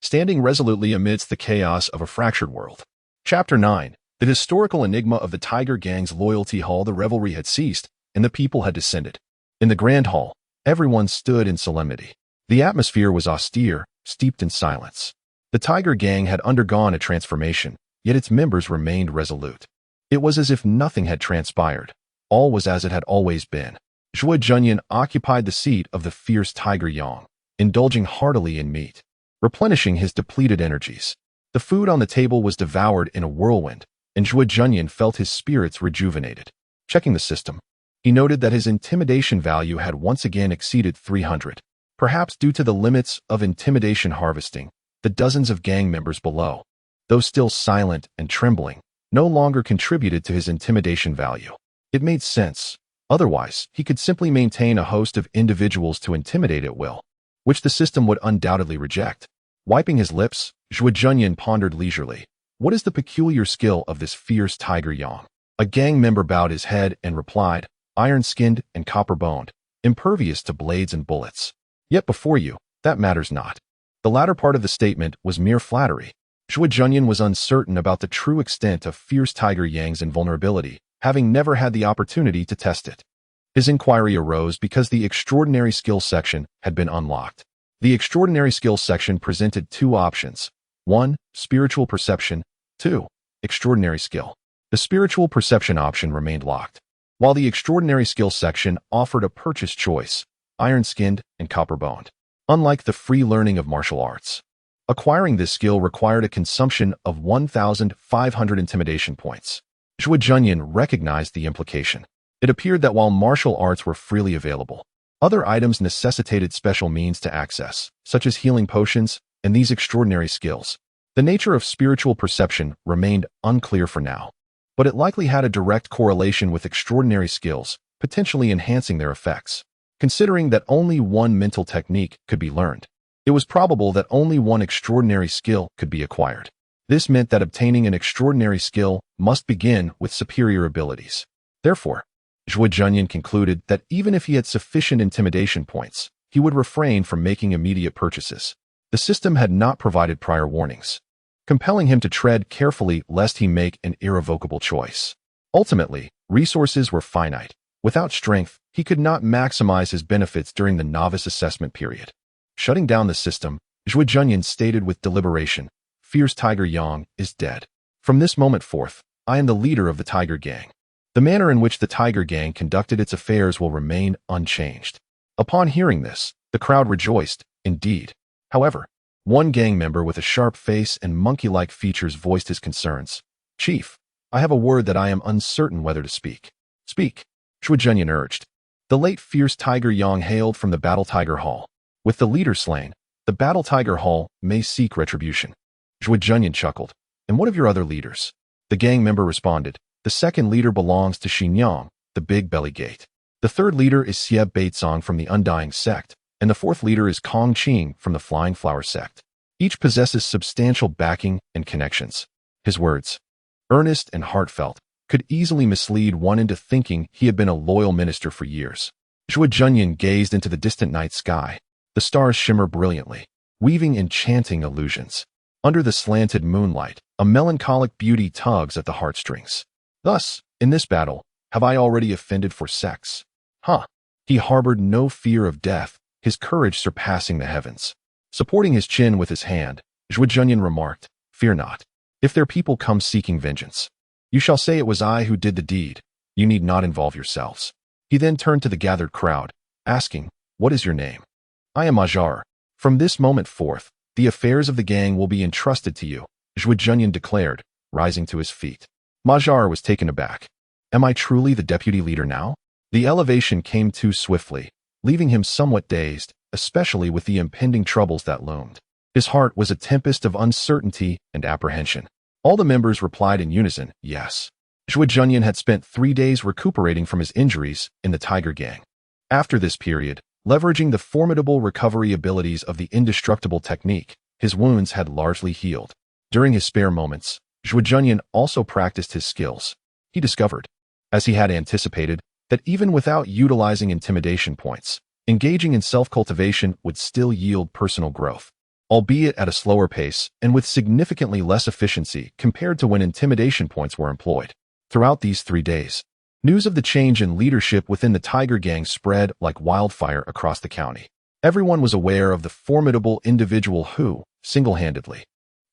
standing resolutely amidst the chaos of a fractured world. Chapter 9. The historical enigma of the Tiger Gang's loyalty hall. The revelry had ceased, and the people had descended. In the grand hall, everyone stood in solemnity. The atmosphere was austere, steeped in silence. The Tiger Gang had undergone a transformation, yet its members remained resolute. It was as if nothing had transpired. All was as it had always been. Zhuo Junyan occupied the seat of the fierce Tiger Yang, indulging heartily in meat, replenishing his depleted energies. The food on the table was devoured in a whirlwind, and Zhuo Junyan felt his spirits rejuvenated. Checking the system, he noted that his intimidation value had once again exceeded 300. Perhaps due to the limits of intimidation harvesting, the dozens of gang members below, though still silent and trembling, no longer contributed to his intimidation value. It made sense. Otherwise, he could simply maintain a host of individuals to intimidate at will, which the system would undoubtedly reject. Wiping his lips, Zhuo Junyan pondered leisurely. What is the peculiar skill of this fierce Tiger Yang? A gang member bowed his head and replied, iron-skinned and copper-boned, impervious to blades and bullets. Yet before you, that matters not. The latter part of the statement was mere flattery. Zhuo Junyan was uncertain about the true extent of fierce Tiger Yang's invulnerability, having never had the opportunity to test it. His inquiry arose because the extraordinary skill section had been unlocked. The extraordinary skill section presented two options. 1. Spiritual perception. 2. Extraordinary skill. The spiritual perception option remained locked, while the extraordinary skill section offered a purchase choice, iron-skinned and copper-boned. Unlike the free learning of martial arts, acquiring this skill required a consumption of 1,500 intimidation points. Zhuo Junyan recognized the implication. It appeared that while martial arts were freely available, other items necessitated special means to access, such as healing potions and these extraordinary skills. The nature of spiritual perception remained unclear for now, but it likely had a direct correlation with extraordinary skills, potentially enhancing their effects. Considering that only one mental technique could be learned, it was probable that only one extraordinary skill could be acquired. This meant that obtaining an extraordinary skill must begin with superior abilities. Therefore, Zhuo Junyan concluded that even if he had sufficient intimidation points, he would refrain from making immediate purchases. The system had not provided prior warnings, compelling him to tread carefully lest he make an irrevocable choice. Ultimately, resources were finite. Without strength, he could not maximize his benefits during the novice assessment period. Shutting down the system, Zhuo Junyan stated with deliberation, Fierce Tiger Yang is dead. From this moment forth, I am the leader of the Tiger Gang. The manner in which the Tiger Gang conducted its affairs will remain unchanged. Upon hearing this, the crowd rejoiced, indeed. However, one gang member with a sharp face and monkey-like features voiced his concerns. Chief, I have a word that I am uncertain whether to speak. Speak, Zhuo Junyan urged. The late Fierce Tiger Yang hailed from the Battle Tiger Hall. With the leader slain, the Battle Tiger Hall may seek retribution. Zhuo Junyan chuckled. And what of your other leaders? The gang member responded. The second leader belongs to Xinyang, the Big Belly Gate. The third leader is Xie Beizong from the Undying Sect, and the fourth leader is Kong Qing from the Flying Flower Sect. Each possesses substantial backing and connections. His words, earnest and heartfelt, could easily mislead one into thinking he had been a loyal minister for years. Zhuo Junyan gazed into the distant night sky. The stars shimmer brilliantly, weaving enchanting illusions. Under the slanted moonlight, a melancholic beauty tugs at the heartstrings. Thus, in this battle, have I already offended for sex? He harbored no fear of death, his courage surpassing the heavens. Supporting his chin with his hand, Zhuo Junyan remarked, Fear not. If their people come seeking vengeance, you shall say it was I who did the deed. You need not involve yourselves. He then turned to the gathered crowd, asking, What is your name? I am Majar. From this moment forth, the affairs of the gang will be entrusted to you, Zhuo Junyan declared, rising to his feet. Majar was taken aback. Am I truly the deputy leader now? The elevation came too swiftly, leaving him somewhat dazed, especially with the impending troubles that loomed. His heart was a tempest of uncertainty and apprehension. All the members replied in unison, yes. Zhuo Junyan had spent 3 days recuperating from his injuries in the Tiger Gang. After this period, leveraging the formidable recovery abilities of the indestructible technique, his wounds had largely healed. During his spare moments, Zhuo Junyan also practiced his skills. He discovered, as he had anticipated, that even without utilizing intimidation points, engaging in self-cultivation would still yield personal growth, albeit at a slower pace and with significantly less efficiency compared to when intimidation points were employed. Throughout these 3 days, news of the change in leadership within the Tiger Gang spread like wildfire across the county. Everyone was aware of the formidable individual who, single-handedly,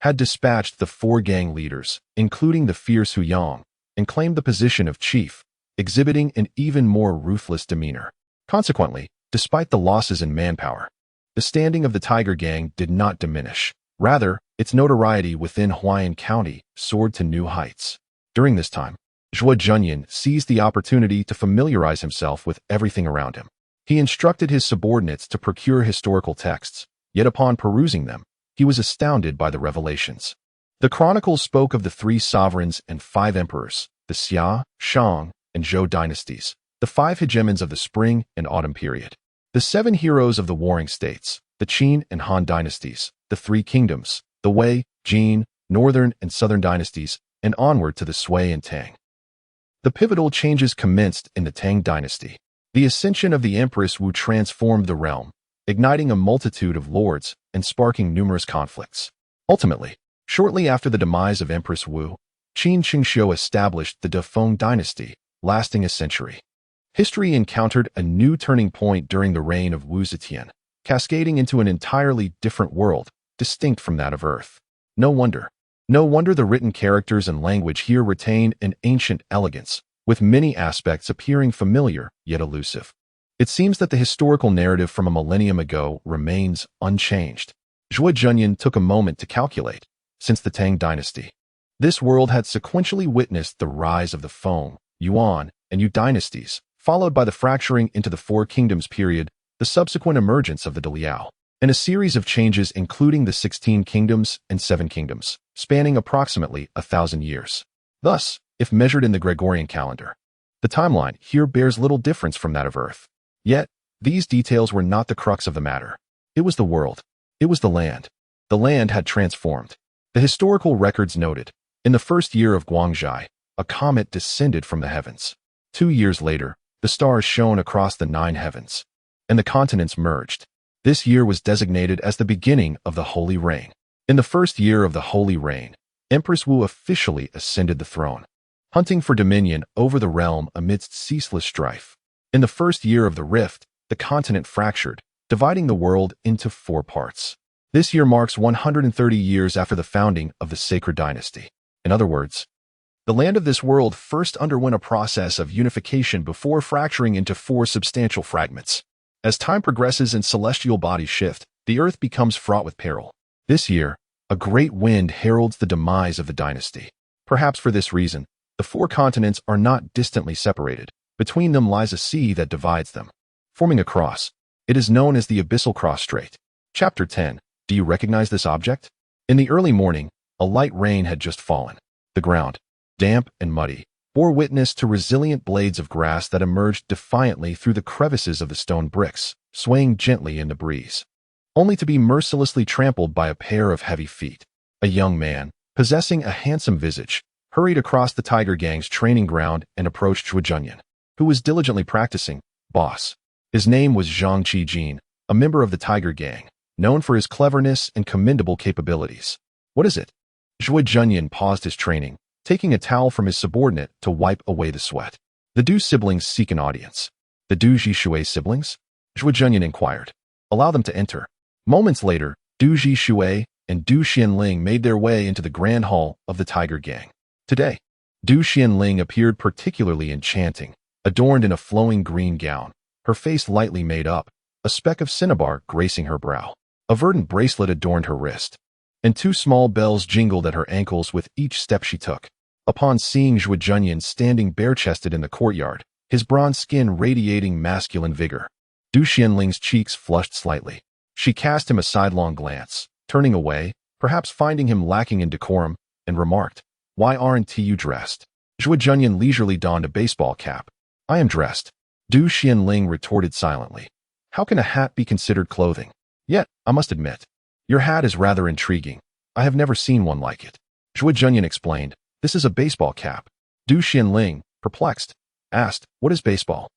had dispatched the 4 gang leaders, including the fierce Hu Yang, and claimed the position of chief, exhibiting an even more ruthless demeanor. Consequently, despite the losses in manpower, the standing of the Tiger Gang did not diminish. Rather, its notoriety within Huayan County soared to new heights. During this time, Zhuo Junyan seized the opportunity to familiarize himself with everything around him. He instructed his subordinates to procure historical texts, yet upon perusing them, he was astounded by the revelations. The chronicles spoke of the 3 sovereigns and 5 emperors, the Xia, Shang, and Zhou dynasties, the 5 hegemons of the spring and autumn period, the 7 heroes of the warring states, the Qin and Han dynasties, the 3 kingdoms, the Wei, Jin, northern and southern dynasties, and onward to the Sui and Tang. The pivotal changes commenced in the Tang dynasty. The ascension of the Empress Wu transformed the realm, igniting a multitude of lords and sparking numerous conflicts. Ultimately, shortly after the demise of Empress Wu, Qin Qingxiu established the Defeng dynasty, lasting a century. History encountered a new turning point during the reign of Wu Zetian, cascading into an entirely different world, distinct from that of Earth. No wonder the written characters and language here retain an ancient elegance, with many aspects appearing familiar yet elusive. It seems that the historical narrative from a millennium ago remains unchanged. Zhuo Junyan took a moment to calculate. Since the Tang dynasty, this world had sequentially witnessed the rise of the Feng, Yuan, and Yu dynasties, followed by the fracturing into the 4 kingdoms period, the subsequent emergence of the Daliao, and a series of changes including the 16 kingdoms and 7 kingdoms, spanning approximately 1,000 years. Thus, if measured in the Gregorian calendar, the timeline here bears little difference from that of Earth. Yet, these details were not the crux of the matter. It was the world. It was the land. The land had transformed. The historical records noted, in the first year of Guangzhai, a comet descended from the heavens. 2 years later, the stars shone across the 9 heavens, and the continents merged. This year was designated as the beginning of the Holy Reign. In the first year of the Holy Reign, Empress Wu officially ascended the throne, hunting for dominion over the realm amidst ceaseless strife. In the first year of the Rift, the continent fractured, dividing the world into 4 parts. This year marks 130 years after the founding of the Sacred Dynasty. In other words, the land of this world first underwent a process of unification before fracturing into 4 substantial fragments. As time progresses and celestial bodies shift, the earth becomes fraught with peril. This year, a great wind heralds the demise of the dynasty. Perhaps for this reason, the 4 continents are not distantly separated. Between them lies a sea that divides them, forming a cross. It is known as the Abyssal Cross Strait. Chapter 10. Do you recognize this object? In the early morning, a light rain had just fallen. The ground, damp and muddy, bore witness to resilient blades of grass that emerged defiantly through the crevices of the stone bricks, swaying gently in the breeze, only to be mercilessly trampled by a pair of heavy feet. A young man, possessing a handsome visage, hurried across the Tiger Gang's training ground and approached Zhuo Junyan, who was diligently practicing, boss. His name was Zhang Qijin, a member of the Tiger Gang, known for his cleverness and commendable capabilities. What is it? Zhuo Junyan paused his training, taking a towel from his subordinate to wipe away the sweat. The Du siblings seek an audience. The Du Zhishui siblings? Zhuo Junyan inquired. Allow them to enter. Moments later, Du Zhishui and Du Xianling made their way into the grand hall of the Tiger Gang. Today, Du Xianling appeared particularly enchanting, adorned in a flowing green gown, her face lightly made up, a speck of cinnabar gracing her brow. A verdant bracelet adorned her wrist, and 2 small bells jingled at her ankles with each step she took. Upon seeing Zhuo Junyan standing bare-chested in the courtyard, his bronze skin radiating masculine vigor, Du Xianling's cheeks flushed slightly. She cast him a sidelong glance, turning away, perhaps finding him lacking in decorum, and remarked, "Why aren't you dressed?" Zhuo Junyan leisurely donned a baseball cap. "I am dressed," Du Xianling retorted silently. "How can a hat be considered clothing? Yet, I must admit, your hat is rather intriguing. I have never seen one like it." Zhuo Junyan explained, "This is a baseball cap." Du Xianling, perplexed, asked, "What is baseball?"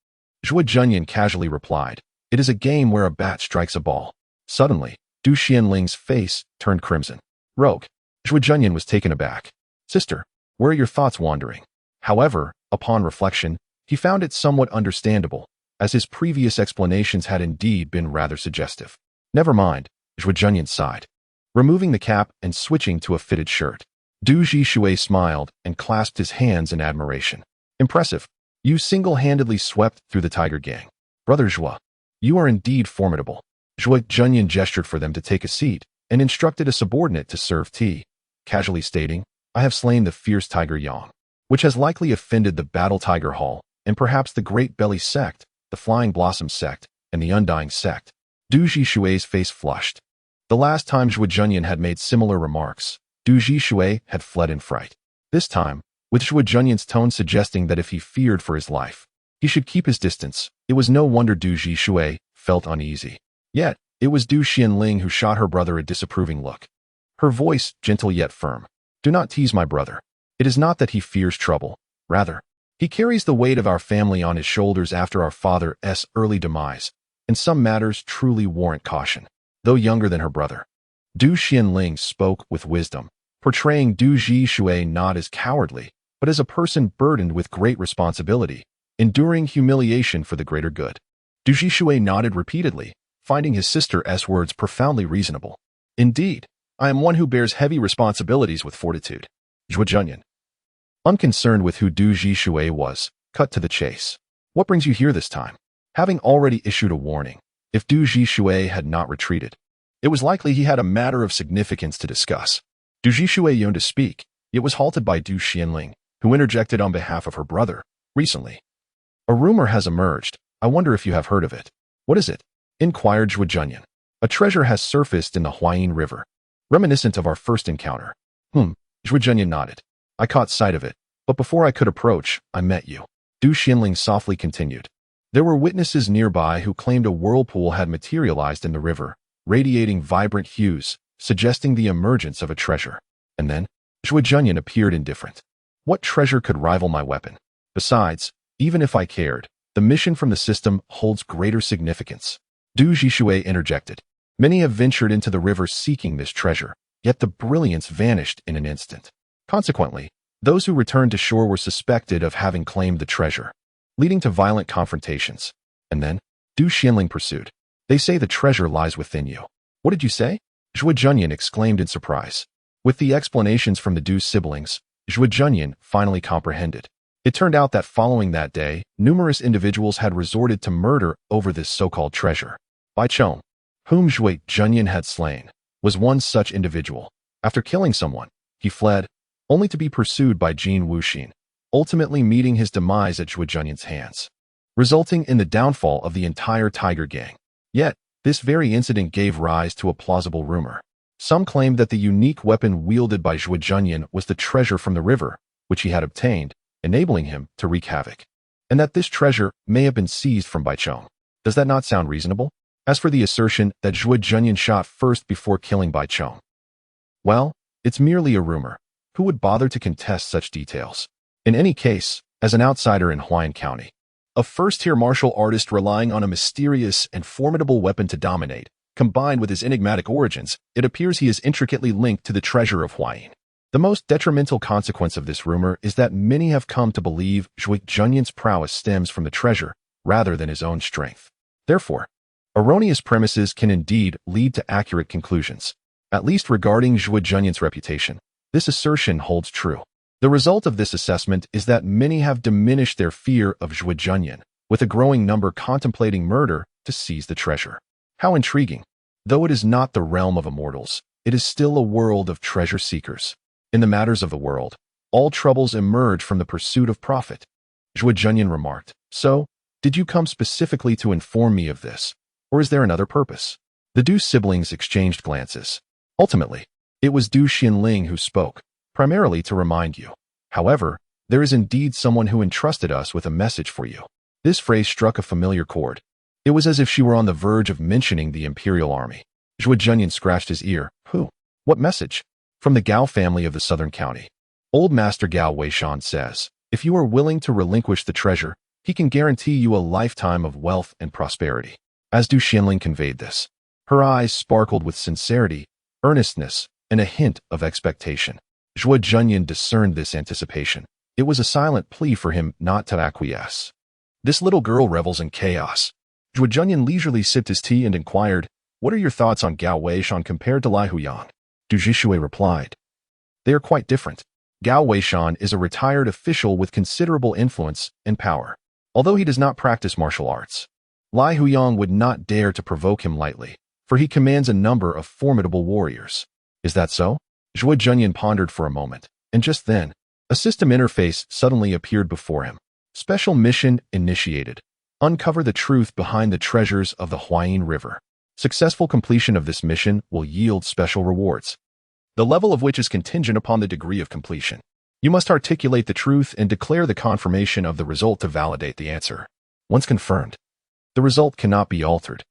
Zhuo Junyan casually replied, "It is a game where a bat strikes a ball." Suddenly, Du Xianling's face turned crimson. "Rogue." Zhuo Junyan was taken aback. "Sister, where are your thoughts wandering?" However, upon reflection, he found it somewhat understandable, as his previous explanations had indeed been rather suggestive. "Never mind," Zhuo Junyan sighed, removing the cap and switching to a fitted shirt. Du Zhishui smiled and clasped his hands in admiration. Impressive. You single-handedly swept through the tiger gang. Brother Zhuo, you are indeed formidable. Zhuo Junyan gestured for them to take a seat and instructed a subordinate to serve tea, casually stating, I have slain the fierce tiger Yang, which has likely offended the battle tiger hall, and perhaps the Great Belly sect, the Flying Blossom sect, and the Undying sect. Du Zhishui's face flushed. The last time Zhuo Junyan had made similar remarks, Du Zhishui had fled in fright. This time, with Zhuo Junyan's tone suggesting that if he feared for his life, he should keep his distance, it was no wonder Du Zhishui felt uneasy. Yet, it was Du Xianling who shot her brother a disapproving look. Her voice, gentle yet firm. Do not tease my brother. It is not that he fears trouble. Rather, he carries the weight of our family on his shoulders after our father's early demise, and some matters truly warrant caution. Though younger than her brother, Du Xianling spoke with wisdom, portraying Du Zhishui not as cowardly, but as a person burdened with great responsibility, enduring humiliation for the greater good. Du Zhishui nodded repeatedly, finding his sister's words profoundly reasonable. Indeed, I am one who bears heavy responsibilities with fortitude. Zhuo Junyan, unconcerned with who Du Zhishui was, cut to the chase. What brings you here this time? Having already issued a warning, if Du Zhishui had not retreated, it was likely he had a matter of significance to discuss. Du Zhishui yearned to speak, yet was halted by Du Xianling, who interjected on behalf of her brother. Recently, a rumor has emerged. I wonder if you have heard of it. What is it? Inquired Zhuo Junyan. A treasure has surfaced in the Huayin River, reminiscent of our first encounter. Zhuo Junyan nodded. I caught sight of it, but before I could approach, I met you. Du Xianling softly continued. There were witnesses nearby who claimed a whirlpool had materialized in the river, radiating vibrant hues, suggesting the emergence of a treasure. And then, Zhuo Junyan appeared indifferent. What treasure could rival my weapon? Besides, even if I cared, the mission from the system holds greater significance. Du Zhishui interjected. Many have ventured into the river seeking this treasure, yet the brilliance vanished in an instant. Consequently, those who returned to shore were suspected of having claimed the treasure, leading to violent confrontations. And then, Du Xianling pursued. They say the treasure lies within you. What did you say? Zhuo Junyan exclaimed in surprise. With the explanations from the Du siblings, Zhuo Junyan finally comprehended. It turned out that following that day, numerous individuals had resorted to murder over this so-called treasure. Bai Chong, whom Zhuo Junyan had slain, was one such individual. After killing someone, he fled, only to be pursued by Jin Wuxin, ultimately meeting his demise at Zhuo Junyan's hands, resulting in the downfall of the entire tiger gang. Yet, this very incident gave rise to a plausible rumor. Some claimed that the unique weapon wielded by Zhuo Junyan was the treasure from the river, which he had obtained, enabling him to wreak havoc, and that this treasure may have been seized from Bai Chong. Does that not sound reasonable? As for the assertion that Zhuo Junyan shot first before killing Bai Chong, well, it's merely a rumor. Who would bother to contest such details? In any case, as an outsider in Huayan County, a first-tier martial artist relying on a mysterious and formidable weapon to dominate, combined with his enigmatic origins, it appears he is intricately linked to the treasure of Huayin. The most detrimental consequence of this rumor is that many have come to believe Zhuo Junyan's prowess stems from the treasure rather than his own strength. Therefore, erroneous premises can indeed lead to accurate conclusions. At least regarding Zhuo Junyan's reputation, this assertion holds true. The result of this assessment is that many have diminished their fear of Zhuo Junyan, with a growing number contemplating murder to seize the treasure. How intriguing. Though it is not the realm of immortals, it is still a world of treasure seekers. In the matters of the world, all troubles emerge from the pursuit of profit. Zhuo Junyan remarked. So, did you come specifically to inform me of this, or is there another purpose? The Du siblings exchanged glances. Ultimately, it was Du Xianling who spoke, primarily to remind you. However, there is indeed someone who entrusted us with a message for you. This phrase struck a familiar chord. It was as if she were on the verge of mentioning the Imperial Army. Zhuo Junyan scratched his ear. Who? What message? From the Gao family of the southern county. Old Master Gao Weishan says, if you are willing to relinquish the treasure, he can guarantee you a lifetime of wealth and prosperity. As Du Xianling conveyed this, her eyes sparkled with sincerity, earnestness, and a hint of expectation. Zhuo Junyan discerned this anticipation. It was a silent plea for him not to acquiesce. This little girl revels in chaos. Zhuo Junyan leisurely sipped his tea and inquired, what are your thoughts on Gao Weishan compared to Lai Huyang? Du Zhishui replied, They are quite different. Gao Weishan is a retired official with considerable influence and power. Although he does not practice martial arts, Lai Huyang would not dare to provoke him lightly, for he commands a number of formidable warriors. Is that so? Zhuo Junyan pondered for a moment, and just then, a system interface suddenly appeared before him. Special mission initiated. Uncover the truth behind the treasures of the Huayin River. Successful completion of this mission will yield special rewards, the level of which is contingent upon the degree of completion. You must articulate the truth and declare the confirmation of the result to validate the answer. Once confirmed, the result cannot be altered.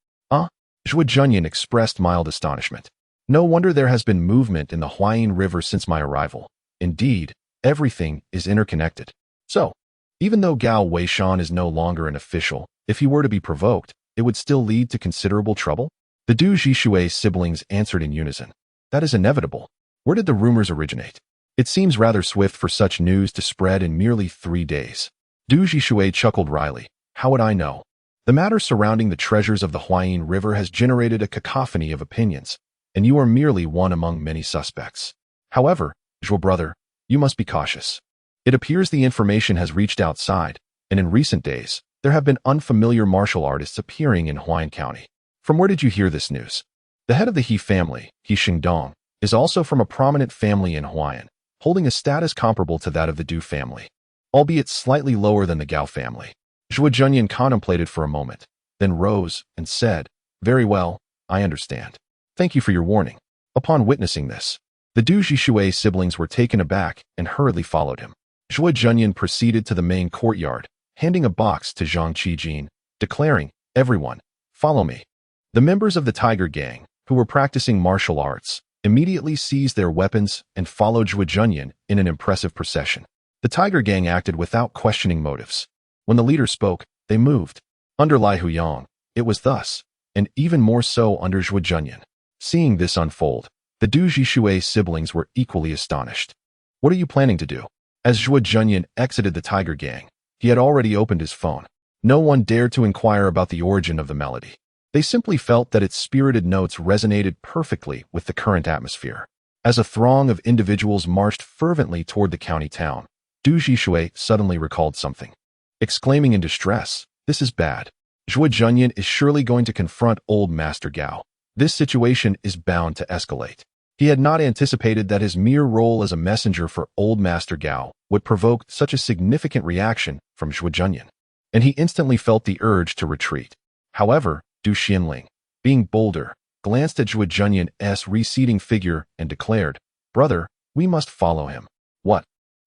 Zhuo Junyan expressed mild astonishment. No wonder there has been movement in the Huayin River since my arrival. Indeed, everything is interconnected. So, even though Gao Weishan is no longer an official, if he were to be provoked, it would still lead to considerable trouble? The Du Zhishui siblings answered in unison. That is inevitable. Where did the rumors originate? It seems rather swift for such news to spread in merely 3 days. Du Zhishui chuckled wryly. How would I know? The matter surrounding the treasures of the Huayin River has generated a cacophony of opinions, and you are merely one among many suspects. However, Zhuo brother, you must be cautious. It appears the information has reached outside, and in recent days, there have been unfamiliar martial artists appearing in Huayin County. From where did you hear this news? The head of the He family, He Xingdong, is also from a prominent family in Huayin, holding a status comparable to that of the Du family, albeit slightly lower than the Gao family. Zhuo Junyan contemplated for a moment, then rose and said, Very well, I understand. Thank you for your warning. Upon witnessing this, the Du Zhishui siblings were taken aback and hurriedly followed him. Zhuo Junyan proceeded to the main courtyard, handing a box to Zhang Qijin, declaring, Everyone, follow me. The members of the Tiger Gang, who were practicing martial arts, immediately seized their weapons and followed Zhuo Junyan in an impressive procession. The Tiger Gang acted without questioning motives. When the leader spoke, they moved. Under Lai Huyang, it was thus, and even more so under Zhuo Junyan. Seeing this unfold, the Du Zhishui siblings were equally astonished. What are you planning to do? As Zhuo Junyan exited the Tiger Gang, he had already opened his phone. No one dared to inquire about the origin of the melody. They simply felt that its spirited notes resonated perfectly with the current atmosphere. As a throng of individuals marched fervently toward the county town, Du Zhishui suddenly recalled something. Exclaiming in distress, This is bad. Zhuo Junyan is surely going to confront old Master Gao. This situation is bound to escalate. He had not anticipated that his mere role as a messenger for old Master Gao would provoke such a significant reaction from Zhuo Junyan, and he instantly felt the urge to retreat. However, Du Xianling, being bolder, glanced at Zhuo Junyan's receding figure and declared, Brother, we must follow him. What?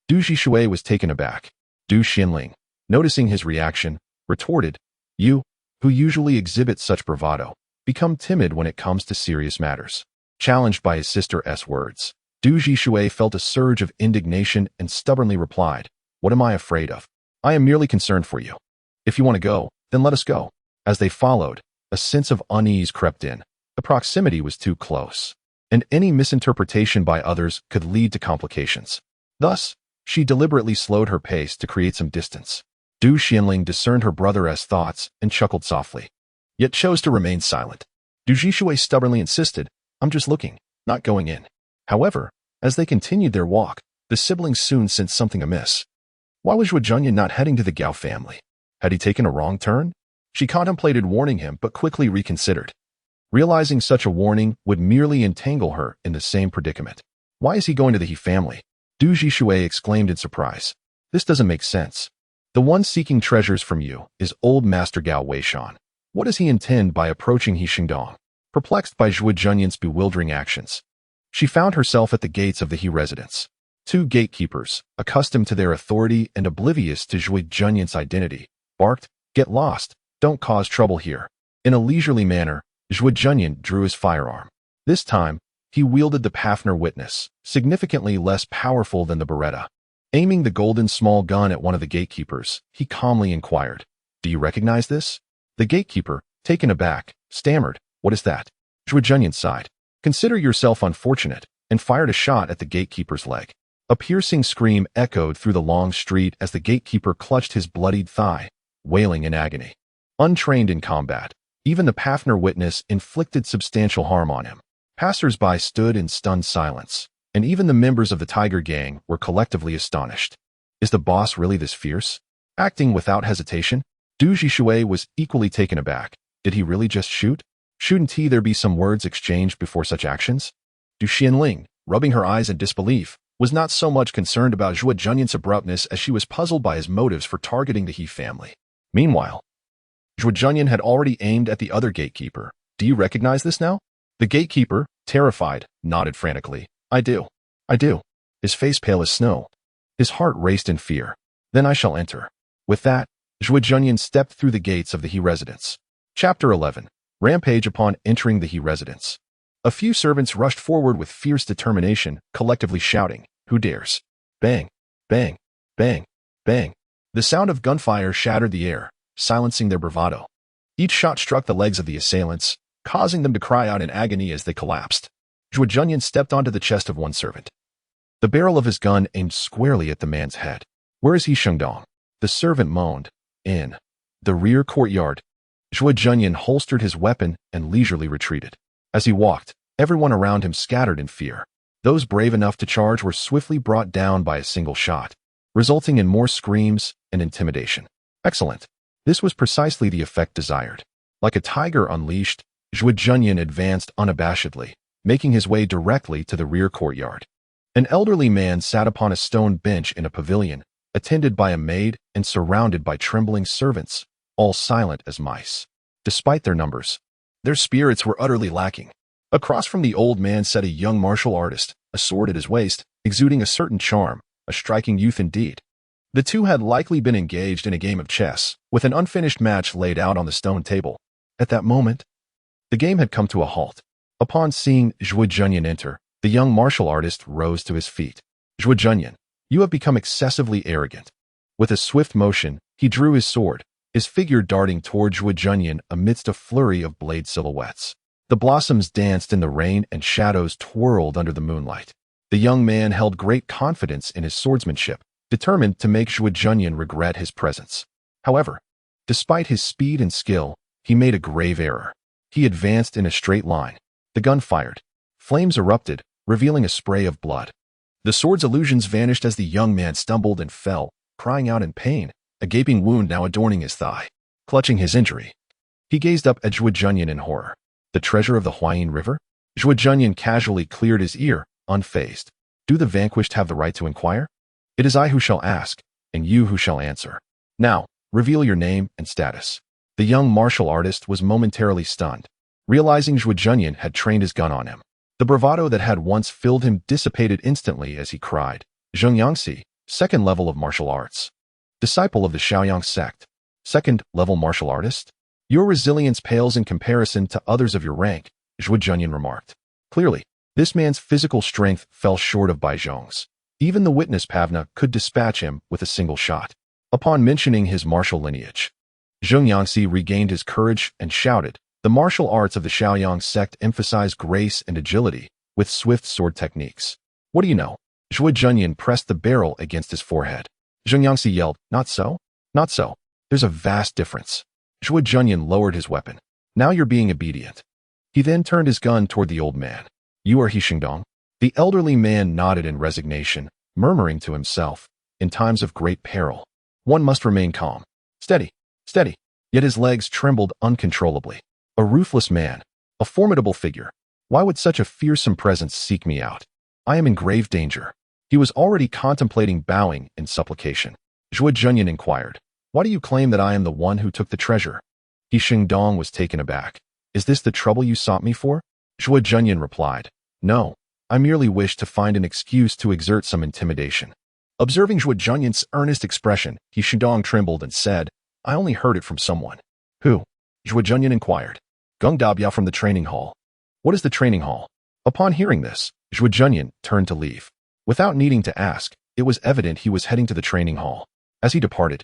Du Zhishui was taken aback. Du Xianling, noticing his reaction, retorted, You, who usually exhibit such bravado, become timid when it comes to serious matters. Challenged by his sister's words, Du Zhishui felt a surge of indignation and stubbornly replied, What am I afraid of? I am merely concerned for you. If you want to go, then let us go. As they followed, a sense of unease crept in. The proximity was too close, and any misinterpretation by others could lead to complications. Thus, she deliberately slowed her pace to create some distance. Du Xianling discerned her brother's thoughts and chuckled softly, yet chose to remain silent. Du Zhishui stubbornly insisted, I'm just looking, not going in. However, as they continued their walk, the siblings soon sensed something amiss. Why was Zhuo Junyan not heading to the Gao family? Had he taken a wrong turn? She contemplated warning him but quickly reconsidered, realizing such a warning would merely entangle her in the same predicament. Why is he going to the He family? Du Zhishui exclaimed in surprise. This doesn't make sense. The one seeking treasures from you is old Master Gao Weishan. What does he intend by approaching He Xingdong? Perplexed by Zhuo Junyan's bewildering actions, she found herself at the gates of the He residence. 2 gatekeepers, accustomed to their authority and oblivious to Zhuo Junyan's identity, barked, Get lost, don't cause trouble here. In a leisurely manner, Zhuo Junyan drew his firearm. This time, he wielded the Pafner Witness, significantly less powerful than the Beretta. Aiming the golden small gun at one of the gatekeepers, he calmly inquired, Do you recognize this? The gatekeeper, taken aback, stammered, What is that? Zhuo Junyan sighed. Consider yourself unfortunate, and fired a shot at the gatekeeper's leg. A piercing scream echoed through the long street as the gatekeeper clutched his bloodied thigh, wailing in agony. Untrained in combat, even the Pafner Witness inflicted substantial harm on him. Passers-by stood in stunned silence, and even the members of the Tiger Gang were collectively astonished. Is the boss really this fierce? Acting without hesitation, Du Zhishui was equally taken aback. Did he really just shoot? Shouldn't there be some words exchanged before such actions? Du Xianling, rubbing her eyes in disbelief, was not so much concerned about Zhuo Junyan's abruptness as she was puzzled by his motives for targeting the He family. Meanwhile, Zhuo Junyan had already aimed at the other gatekeeper. Do you recognize this now? The gatekeeper, terrified, nodded frantically. I do. I do. His face pale as snow. His heart raced in fear. Then I shall enter. With that, Zhuo Junyan stepped through the gates of the He residence. Chapter 11. Rampage upon entering the He residence. A few servants rushed forward with fierce determination, collectively shouting, "Who dares?" Bang, bang, bang, bang. The sound of gunfire shattered the air, silencing their bravado. Each shot struck the legs of the assailants, causing them to cry out in agony as they collapsed. Zhuo Junyan stepped onto the chest of one servant. The barrel of his gun aimed squarely at the man's head. "Where is he, Shengdong?" The servant moaned. "In the rear courtyard." Zhuo Junyan holstered his weapon and leisurely retreated. As he walked, everyone around him scattered in fear. Those brave enough to charge were swiftly brought down by a single shot, resulting in more screams and intimidation. Excellent. This was precisely the effect desired. Like a tiger unleashed, Zhuo Junyan advanced unabashedly, making his way directly to the rear courtyard. An elderly man sat upon a stone bench in a pavilion, attended by a maid and surrounded by trembling servants, all silent as mice. Despite their numbers, their spirits were utterly lacking. Across from the old man sat a young martial artist, a sword at his waist, exuding a certain charm, a striking youth indeed. The two had likely been engaged in a game of chess, with an unfinished match laid out on the stone table. At that moment, the game had come to a halt. Upon seeing Zhuo Junyan enter, the young martial artist rose to his feet. "Zhuo Junyan, you have become excessively arrogant." With a swift motion, he drew his sword, his figure darting toward Zhuo Junyan amidst a flurry of blade silhouettes. The blossoms danced in the rain and shadows twirled under the moonlight. The young man held great confidence in his swordsmanship, determined to make Zhuo Junyan regret his presence. However, despite his speed and skill, he made a grave error. He advanced in a straight line. The gun fired. Flames erupted, revealing a spray of blood. The sword's illusions vanished as the young man stumbled and fell, crying out in pain, a gaping wound now adorning his thigh. Clutching his injury, he gazed up at Zhuo Junyan in horror. The treasure of the Huayin River? Zhuo Junyan casually cleared his ear, unfazed. Do the vanquished have the right to inquire? It is I who shall ask, and you who shall answer. Now, reveal your name and status. The young martial artist was momentarily stunned, realizing Zhuo Junyan had trained his gun on him. The bravado that had once filled him dissipated instantly as he cried, "Zhengyangxi, second level of martial arts. Disciple of the Shaoyang sect. Second level martial artist? Your resilience pales in comparison to others of your rank," Zhuo Junyan remarked. Clearly, this man's physical strength fell short of Bai Zhong's. Even the witness Pavna could dispatch him with a single shot. Upon mentioning his martial lineage, Zhengyangxi regained his courage and shouted, "The martial arts of the Shaoyang sect emphasize grace and agility, with swift sword techniques. What do you know?" Zhuo Junyan pressed the barrel against his forehead. Zhengyangxi yelled, "Not so? Not so. There's a vast difference." Zhuo Junyan lowered his weapon. "Now you're being obedient." He then turned his gun toward the old man. "You are He Shengdong?" The elderly man nodded in resignation, murmuring to himself, "In times of great peril, one must remain calm. Steady, steady." Yet his legs trembled uncontrollably. A ruthless man, a formidable figure. Why would such a fearsome presence seek me out? I am in grave danger. He was already contemplating bowing in supplication. Zhuo Junyan inquired, "Why do you claim that I am the one who took the treasure?" He Shengdong was taken aback. "Is this the trouble you sought me for?" Zhuo Junyan replied, "No, I merely wished to find an excuse to exert some intimidation." Observing Zhuo Junyan's earnest expression, He Shengdong trembled and said, "I only heard it from someone." "Who?" Zhuo Junyan inquired. "Geng Dabia from the training hall." "What is the training hall?" Upon hearing this, Zhuo Junyan turned to leave. Without needing to ask, it was evident he was heading to the training hall. As he departed,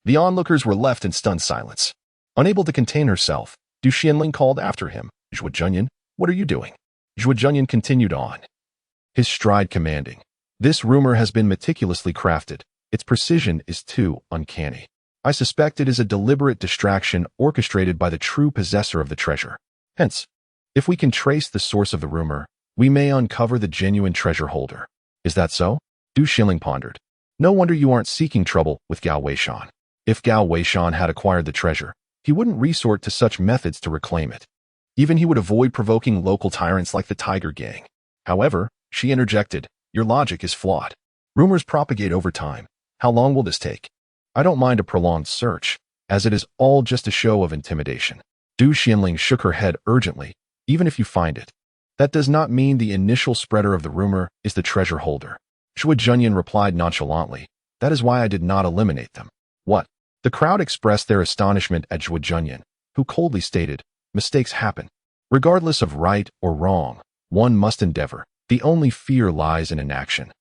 the onlookers were left in stunned silence. Unable to contain herself, Du Xianling called after him, "Zhuo Junyan, what are you doing?" Zhuo Junyan continued on, his stride commanding. "This rumor has been meticulously crafted. Its precision is too uncanny. I suspect it is a deliberate distraction orchestrated by the true possessor of the treasure. Hence, if we can trace the source of the rumor, we may uncover the genuine treasure holder. Is that so? Du Xinling pondered. No wonder you aren't seeking trouble with Gao Weishan. If Gao Weishan had acquired the treasure, he wouldn't resort to such methods to reclaim it. Even he would avoid provoking local tyrants like the Tiger Gang. However, she interjected, your logic is flawed. Rumors propagate over time. How long will this take? I don't mind a prolonged search, as it is all just a show of intimidation. Du Xinling shook her head urgently, even if you find it. That does not mean the initial spreader of the rumor is the treasure holder. Zhuo Junyan replied nonchalantly, that is why I did not eliminate them. What? The crowd expressed their astonishment at Zhuo Junyan, who coldly stated, mistakes happen. Regardless of right or wrong, one must endeavor. The only fear lies in inaction,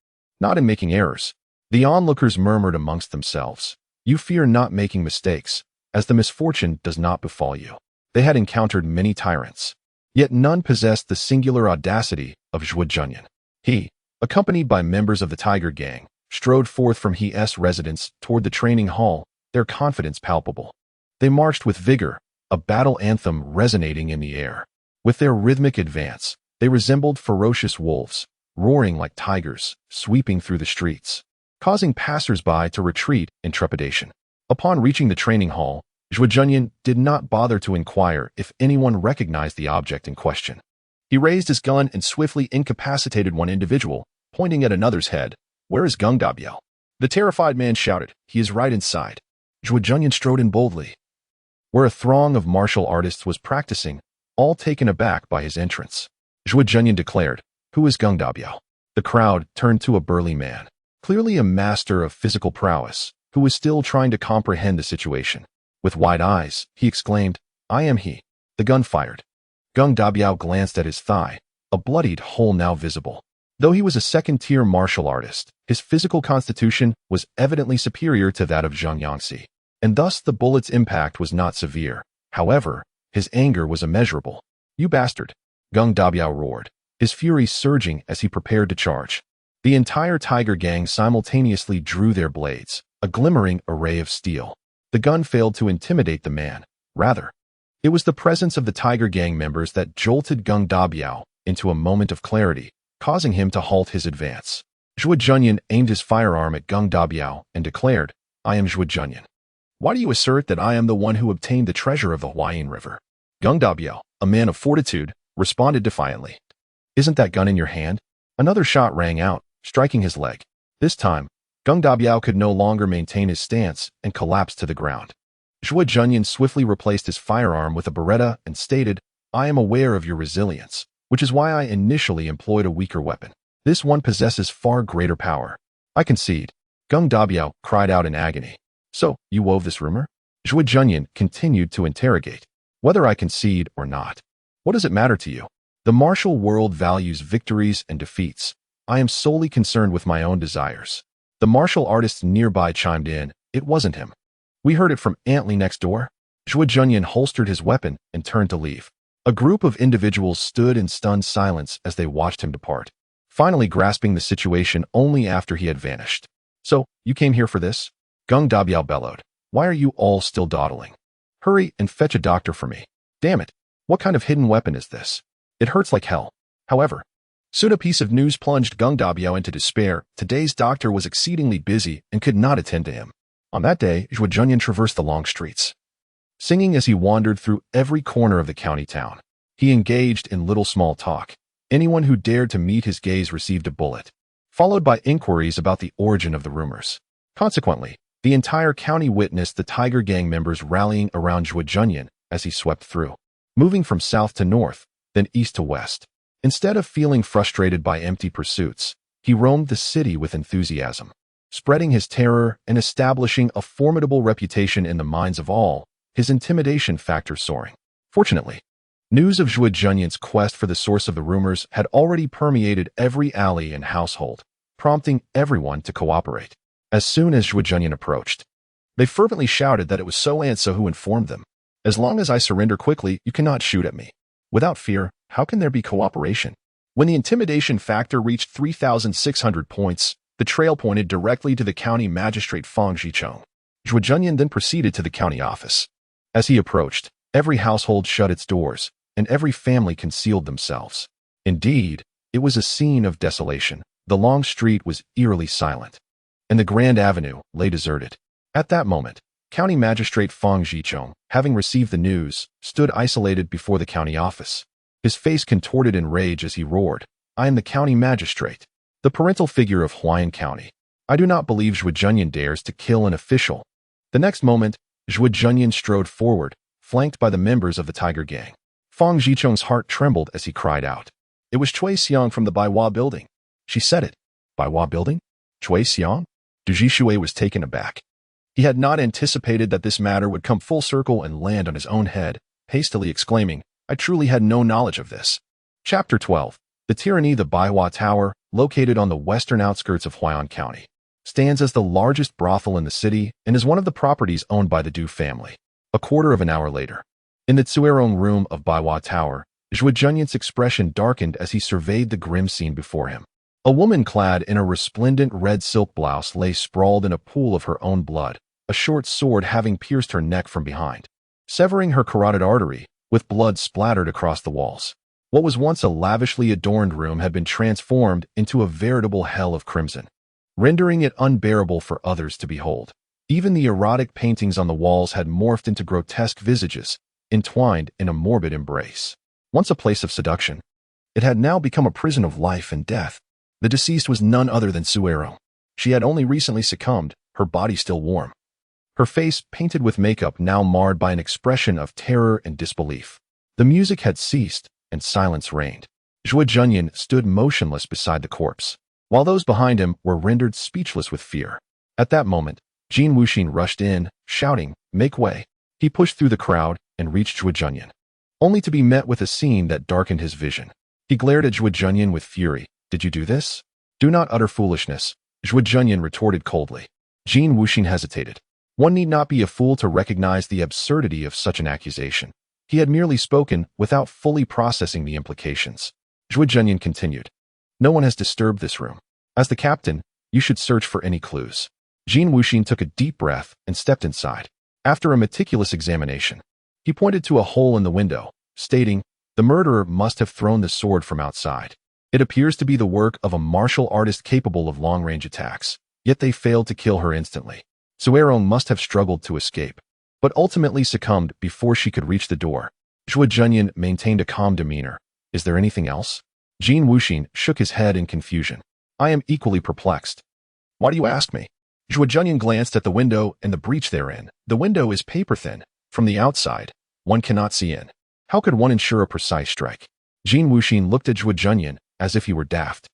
not in making errors. The onlookers murmured amongst themselves, you fear not making mistakes, as the misfortune does not befall you. They had encountered many tyrants, yet none possessed the singular audacity of Zhuo Junyan. He, accompanied by members of the Tiger Gang, strode forth from his residence toward the training hall, their confidence palpable. They marched with vigor, a battle anthem resonating in the air. With their rhythmic advance, they resembled ferocious wolves, roaring like tigers, sweeping through the streets, causing passers-by to retreat in trepidation. Upon reaching the training hall, Zhuo Junyan did not bother to inquire if anyone recognized the object in question. He raised his gun and swiftly incapacitated one individual, pointing at another's head. Where is Geng Dabiao? The terrified man shouted, he is right inside. Zhuo Junyan strode in boldly, where a throng of martial artists was practicing, all taken aback by his entrance. Zhuo Junyan declared, who is Geng Dabiao? The crowd turned to a burly man, clearly a master of physical prowess, who was still trying to comprehend the situation. With wide eyes, he exclaimed, I am he. The gun fired. Geng Dabiao glanced at his thigh, a bloodied hole now visible. Though he was a second-tier martial artist, his physical constitution was evidently superior to that of Zhang Yangxi, and thus the bullet's impact was not severe. However, his anger was immeasurable. You bastard! Geng Dabiao roared, his fury surging as he prepared to charge. The entire Tiger Gang simultaneously drew their blades, a glimmering array of steel. The gun failed to intimidate the man. Rather, it was the presence of the Tiger Gang members that jolted Geng Dabiao into a moment of clarity, causing him to halt his advance. Zhuo Junyan aimed his firearm at Geng Dabiao and declared, I am Zhuo Junyan. Why do you assert that I am the one who obtained the treasure of the Huayin River? Geng Dabiao, a man of fortitude, responded defiantly. Isn't that gun in your hand? Another shot rang out, striking his leg. This time, Geng Dabiao could no longer maintain his stance and collapsed to the ground. Zhuo Junyan swiftly replaced his firearm with a beretta and stated, I am aware of your resilience, which is why I initially employed a weaker weapon. This one possesses far greater power. I concede. Geng Dabiao cried out in agony. So, you wove this rumor? Zhuo Junyan continued to interrogate. Whether I concede or not. What does it matter to you? The martial world values victories and defeats. I am solely concerned with my own desires. The martial artists nearby chimed in. It wasn't him. We heard it from Antley next door. Zhuo Junyan holstered his weapon and turned to leave. A group of individuals stood in stunned silence as they watched him depart, finally grasping the situation only after he had vanished. So, you came here for this? Geng Dabiao bellowed. Why are you all still dawdling? Hurry and fetch a doctor for me. Damn it. What kind of hidden weapon is this? It hurts like hell. However, soon a piece of news plunged Geng Dabiao into despair. Today's doctor was exceedingly busy and could not attend to him. On that day, Zhuo Junyan traversed the long streets, singing as he wandered through every corner of the county town. He engaged in little small talk. Anyone who dared to meet his gaze received a bullet, followed by inquiries about the origin of the rumors. Consequently, the entire county witnessed the Tiger Gang members rallying around Zhuo Junyan as he swept through, moving from south to north, then east to west. Instead of feeling frustrated by empty pursuits, he roamed the city with enthusiasm, spreading his terror and establishing a formidable reputation in the minds of all, his intimidation factor soaring. Fortunately, news of Zhuo Junyan's quest for the source of the rumors had already permeated every alley and household, prompting everyone to cooperate. As soon as Zhuo Junyan approached, they fervently shouted that it was So and So who informed them. As long as I surrender quickly, you cannot shoot at me. Without fear, how can there be cooperation? When the intimidation factor reached 3,600 points, the trail pointed directly to the county magistrate Fang Zhicheng. Zhuo Junyan then proceeded to the county office. As he approached, every household shut its doors, and every family concealed themselves. Indeed, It was a scene of desolation. The long street was eerily silent, and the grand avenue lay deserted. At that moment, County Magistrate Feng Zhichong, having received the news, stood isolated before the county office. His face contorted in rage as he roared, "I am the county magistrate, the parental figure of Huayan County. I do not believe Zhuo Junyan dares to kill an official." The next moment, Zhuo Junyan strode forward, flanked by the members of the Tiger Gang. Feng Zhichong's heart trembled as he cried out. It was Cui Xiang from the Baiwa building. She said it. Baiwa building? Cui Xiang? Du Zhishui was taken aback. He had not anticipated that this matter would come full circle and land on his own head, hastily exclaiming, "I truly had no knowledge of this." Chapter 12. The Tyranny. The Baiwa Tower, located on the western outskirts of Huayan County, stands as the largest brothel in the city and is one of the properties owned by the Du family. A quarter of an hour later, in the Tsuerong room of Baiwa Tower, Zhuo Junyan's expression darkened as he surveyed the grim scene before him. A woman clad in a resplendent red silk blouse lay sprawled in a pool of her own blood, a short sword having pierced her neck from behind, severing her carotid artery, with blood splattered across the walls. What was once a lavishly adorned room had been transformed into a veritable hell of crimson, rendering it unbearable for others to behold. Even the erotic paintings on the walls had morphed into grotesque visages, entwined in a morbid embrace. Once a place of seduction, it had now become a prison of life and death. The deceased was none other than Tsuerong. She had only recently succumbed, her body still warm. Her face, painted with makeup, now marred by an expression of terror and disbelief. The music had ceased, and silence reigned. Zhuo Junyan stood motionless beside the corpse, while those behind him were rendered speechless with fear. At that moment, Jin Wuxin rushed in, shouting, "Make way!" He pushed through the crowd and reached Zhuo Junyan, only to be met with a scene that darkened his vision. He glared at Zhuo Junyan with fury. "Did you do this?" "Do not utter foolishness," Zhuo Junyan retorted coldly. Jin Wuxin hesitated. One need not be a fool to recognize the absurdity of such an accusation. He had merely spoken without fully processing the implications. Zhuo Junyan continued, "No one has disturbed this room. As the captain, you should search for any clues." Jin Wuxin took a deep breath and stepped inside. After a meticulous examination, he pointed to a hole in the window, stating, "The murderer must have thrown the sword from outside. It appears to be the work of a martial artist capable of long-range attacks, yet they failed to kill her instantly. Tsuerong must have struggled to escape, but ultimately succumbed before she could reach the door." Zhuo Junyan maintained a calm demeanor. "Is there anything else?" Jin Wuxin shook his head in confusion. "I am equally perplexed." "Why do you ask me?" Zhuo Junyan glanced at the window and the breach therein. The window is paper-thin. From the outside, one cannot see in. How could one ensure a precise strike? Jin Wuxin looked at Zhuo Junyan as if he were daft.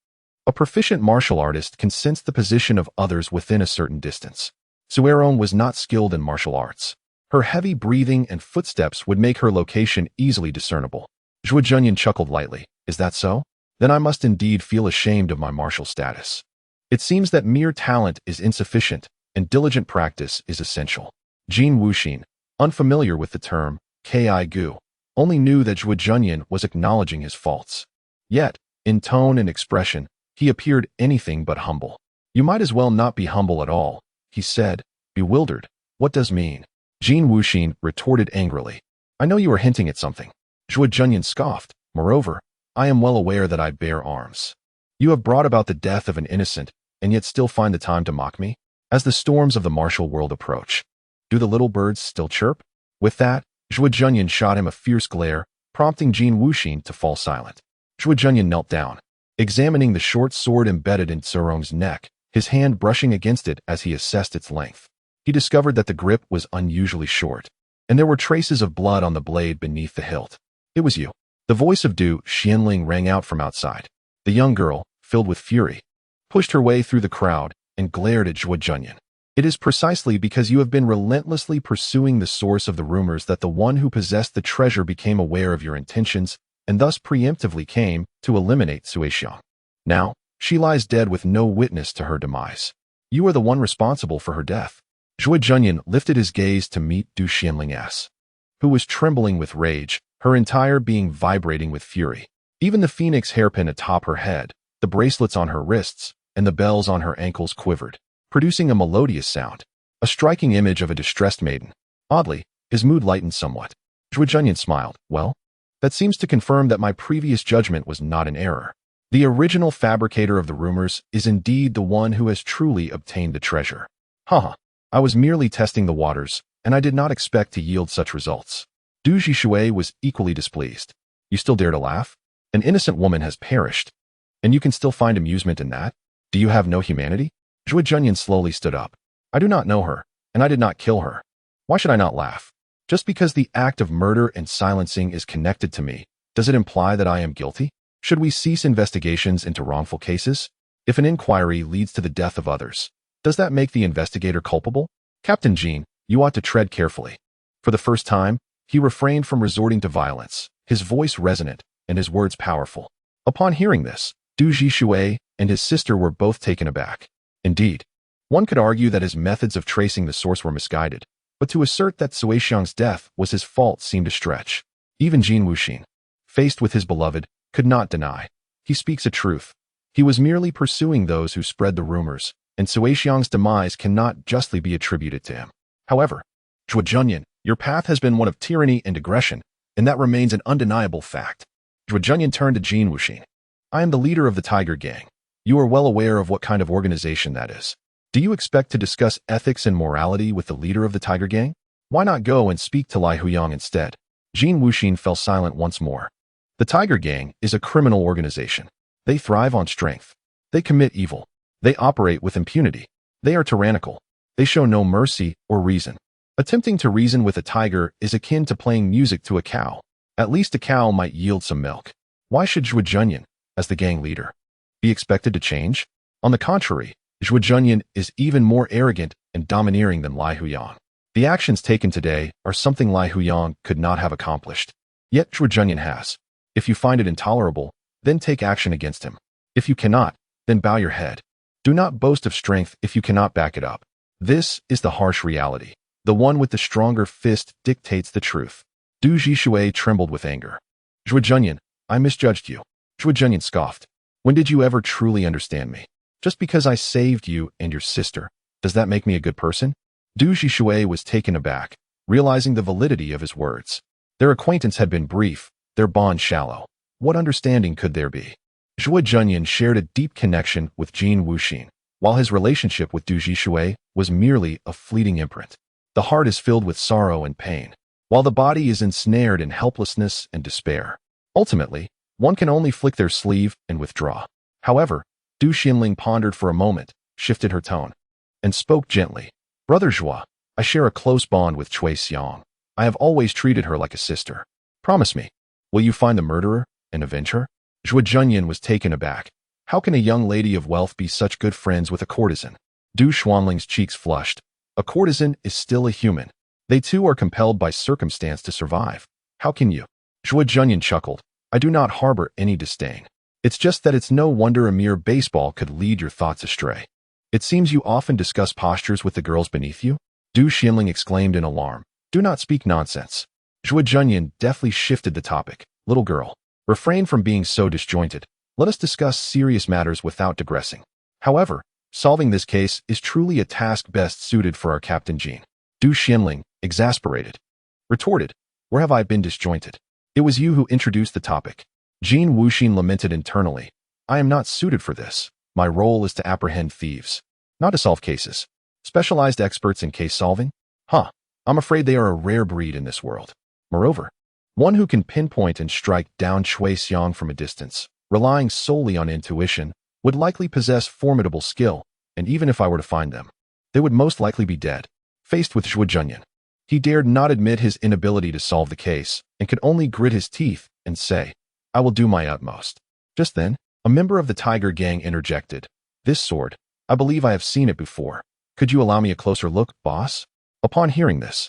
A proficient martial artist can sense the position of others within a certain distance. Tsuerong was not skilled in martial arts. Her heavy breathing and footsteps would make her location easily discernible. Zhuo Junyan chuckled lightly. "Is that so? Then I must indeed feel ashamed of my martial status. It seems that mere talent is insufficient, and diligent practice is essential." Jin Wuxin, unfamiliar with the term Ki-gu, only knew that Zhuo Junyan was acknowledging his faults. Yet, in tone and expression, he appeared anything but humble. "You might as well not be humble at all," he said, bewildered. "What does mean?" Jin Wuxin retorted angrily. "I know you are hinting at something." Zhuo Junyan scoffed. "Moreover, I am well aware that I bear arms. You have brought about the death of an innocent, and yet still find the time to mock me? As the storms of the martial world approach, do the little birds still chirp?" With that, Zhuo Junyan shot him a fierce glare, prompting Jin Wuxin to fall silent. Zhuo Junyan knelt down, examining the short sword embedded in Tsuerong's neck, his hand brushing against it as he assessed its length. He discovered that the grip was unusually short, and there were traces of blood on the blade beneath the hilt. "It was you." The voice of Du Xianling rang out from outside. The young girl, filled with fury, pushed her way through the crowd and glared at Zhuo Junyan. "It is precisely because you have been relentlessly pursuing the source of the rumors that the one who possessed the treasure became aware of your intentions and thus preemptively came to eliminate Suexiang. Now, she lies dead with no witness to her demise. You are the one responsible for her death." Zhuo Junyan lifted his gaze to meet Du Xianling, who was trembling with rage, her entire being vibrating with fury. Even the phoenix hairpin atop her head, the bracelets on her wrists, and the bells on her ankles quivered, producing a melodious sound, a striking image of a distressed maiden. Oddly, his mood lightened somewhat. Zhuo Junyan smiled. "Well, that seems to confirm that my previous judgment was not in error." The original fabricator of the rumors is indeed the one who has truly obtained the treasure. Haha, I was merely testing the waters, and I did not expect to yield such results. Du Zhishui was equally displeased. You still dare to laugh? An innocent woman has perished. And you can still find amusement in that? Do you have no humanity? Zhuo Junyan slowly stood up. I do not know her, and I did not kill her. Why should I not laugh? Just because the act of murder and silencing is connected to me, does it imply that I am guilty? Should we cease investigations into wrongful cases? If an inquiry leads to the death of others, does that make the investigator culpable? Captain Jean, you ought to tread carefully. For the first time, he refrained from resorting to violence, his voice resonant and his words powerful. Upon hearing this, Du Zhishui and his sister were both taken aback. Indeed, one could argue that his methods of tracing the source were misguided, but to assert that Sui Xiang's death was his fault seemed a stretch. Even Jin Wuxin, faced with his beloved, could not deny. He speaks a truth. He was merely pursuing those who spread the rumors, and Sui Xiang's demise cannot justly be attributed to him. However, Zhuo Junyan, your path has been one of tyranny and aggression, and that remains an undeniable fact. Zhuo Junyan turned to Jin Wuxin. I am the leader of the Tiger Gang. You are well aware of what kind of organization that is. Do you expect to discuss ethics and morality with the leader of the Tiger Gang? Why not go and speak to Lai Huyang instead? Jin Wuxin fell silent once more. The Tiger Gang is a criminal organization. They thrive on strength. They commit evil. They operate with impunity. They are tyrannical. They show no mercy or reason. Attempting to reason with a tiger is akin to playing music to a cow. At least a cow might yield some milk. Why should Zhuo Junyan, as the gang leader, be expected to change? On the contrary, Zhuo Junyan is even more arrogant and domineering than Lai Huyang. The actions taken today are something Lai Huyang could not have accomplished. Yet Zhuo Junyan has. If you find it intolerable, then take action against him. If you cannot, then bow your head. Do not boast of strength if you cannot back it up. This is the harsh reality. The one with the stronger fist dictates the truth. Du Zhishui trembled with anger. Zhuo Junyan, I misjudged you. Zhuo Junyan scoffed. When did you ever truly understand me? Just because I saved you and your sister, does that make me a good person? Du Zhishui was taken aback, realizing the validity of his words. Their acquaintance had been brief, their bond shallow. What understanding could there be? Zhuo Junyan shared a deep connection with Jin Wuxin, while his relationship with Du Zhishui was merely a fleeting imprint. The heart is filled with sorrow and pain, while the body is ensnared in helplessness and despair. Ultimately, one can only flick their sleeve and withdraw. However, Du Xinling pondered for a moment, shifted her tone, and spoke gently. Brother Zhuo, I share a close bond with Cui Xiang. I have always treated her like a sister. Promise me, will you find the murderer and avenge her? Zhuo Junyan was taken aback. How can a young lady of wealth be such good friends with a courtesan? Du Xuanling's cheeks flushed. A courtesan is still a human. They too are compelled by circumstance to survive. How can you? Zhuo Junyan chuckled. I do not harbor any disdain. It's just that it's no wonder a mere baseball could lead your thoughts astray. It seems you often discuss postures with the girls beneath you? Du Xinling exclaimed in alarm. Do not speak nonsense. Zhuo Junyan deftly shifted the topic. Little girl, refrain from being so disjointed. Let us discuss serious matters without digressing. However, solving this case is truly a task best suited for our Captain Jean. Du Xinling, exasperated, retorted, where have I been disjointed? It was you who introduced the topic. Jin Wuxin lamented internally. I am not suited for this. My role is to apprehend thieves, not to solve cases. Specialized experts in case solving? I'm afraid they are a rare breed in this world. Moreover, one who can pinpoint and strike down Cui Xiang from a distance, relying solely on intuition, would likely possess formidable skill, and even if I were to find them, they would most likely be dead. Faced with Zhuo Junyan, he dared not admit his inability to solve the case, and could only grit his teeth and say, I will do my utmost. Just then, a member of the Tiger Gang interjected. This sword, I believe I have seen it before. Could you allow me a closer look, boss? Upon hearing this,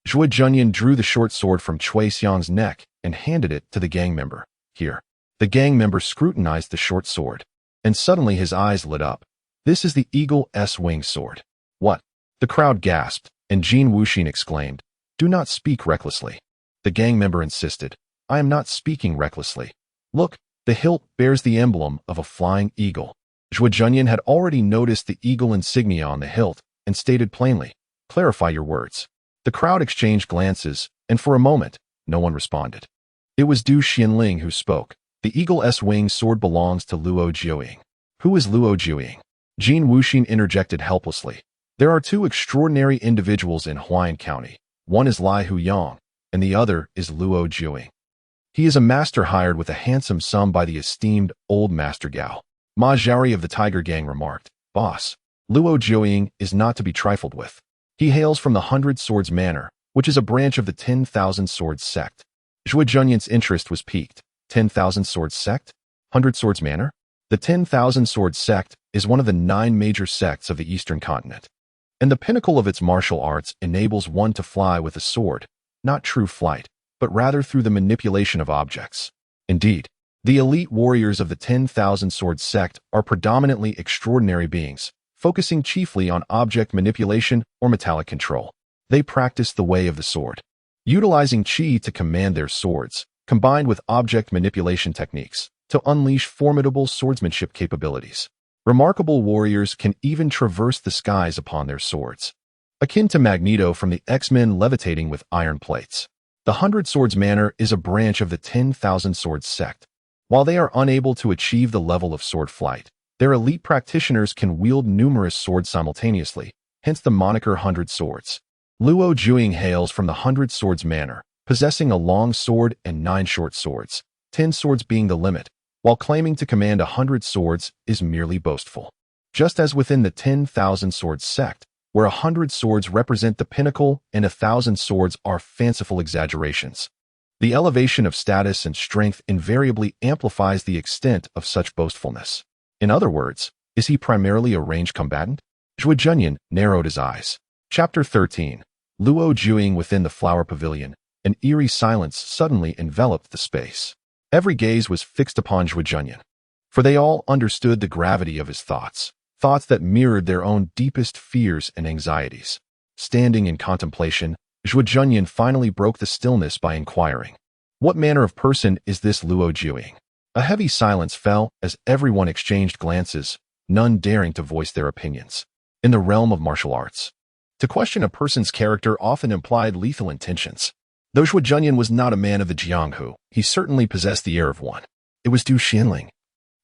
Zhuo Junyan drew the short sword from Cui Xiang's neck and handed it to the gang member. Here. The gang member scrutinized the short sword, and suddenly his eyes lit up. This is the Eagle-S wing sword. What? The crowd gasped, and Jin Wuxin exclaimed, Do not speak recklessly. The gang member insisted, I am not speaking recklessly. Look, the hilt bears the emblem of a flying eagle. Zhuo Junyan had already noticed the eagle insignia on the hilt and stated plainly, Clarify your words. The crowd exchanged glances, and for a moment, no one responded. It was Du Xinling who spoke. The eagle's wing sword belongs to Luo Jiuying. Who is Luo Jiuying? Jin Wuxin interjected helplessly. There are two extraordinary individuals in Huayan County. One is Lai Huyang, and the other is Luo Jiuying. He is a master hired with a handsome sum by the esteemed old Master Gao. Ma Zhaori of the Tiger Gang remarked, Boss, Luo Jiuying is not to be trifled with. He hails from the 100 Swords Manor, which is a branch of the 10,000 Swords sect. Zhuo Junyan's interest was piqued. 10,000 Swords sect? 100 Swords Manor? The 10,000 Swords sect is one of the 9 major sects of the Eastern continent, and the pinnacle of its martial arts enables one to fly with a sword, not true flight, but rather through the manipulation of objects. Indeed, the elite warriors of the 10,000 Swords sect are predominantly extraordinary beings, focusing chiefly on object manipulation or metallic control. They practice the way of the sword, utilizing qi to command their swords, combined with object manipulation techniques, to unleash formidable swordsmanship capabilities. Remarkable warriors can even traverse the skies upon their swords, akin to Magneto from the X-Men levitating with iron plates. The 100 Swords Manor is a branch of the 10,000 Swords sect. While they are unable to achieve the level of sword flight, their elite practitioners can wield numerous swords simultaneously, hence the moniker 100 Swords. Luo Jiuying hails from the 100 Swords Manor, possessing a long sword and 9 short swords, 10 swords being the limit, while claiming to command 100 swords is merely boastful. Just as within the 10,000 Swords sect, where 100 swords represent the pinnacle and 1,000 swords are fanciful exaggerations. The elevation of status and strength invariably amplifies the extent of such boastfulness. In other words, is he primarily a ranged combatant? Zhuo Junyan narrowed his eyes. Chapter 13. Luo Jiuying within the flower pavilion. An eerie silence suddenly enveloped the space. Every gaze was fixed upon Zhuo Junyan, for they all understood the gravity of his thoughts that mirrored their own deepest fears and anxieties. Standing in contemplation, Zhuo Junyan finally broke the stillness by inquiring, What manner of person is this Luo Jiuying? A heavy silence fell as everyone exchanged glances, none daring to voice their opinions. In the realm of martial arts, to question a person's character often implied lethal intentions. Though Zhuo Junyan was not a man of the Jianghu, he certainly possessed the air of one. It was Du Xianling,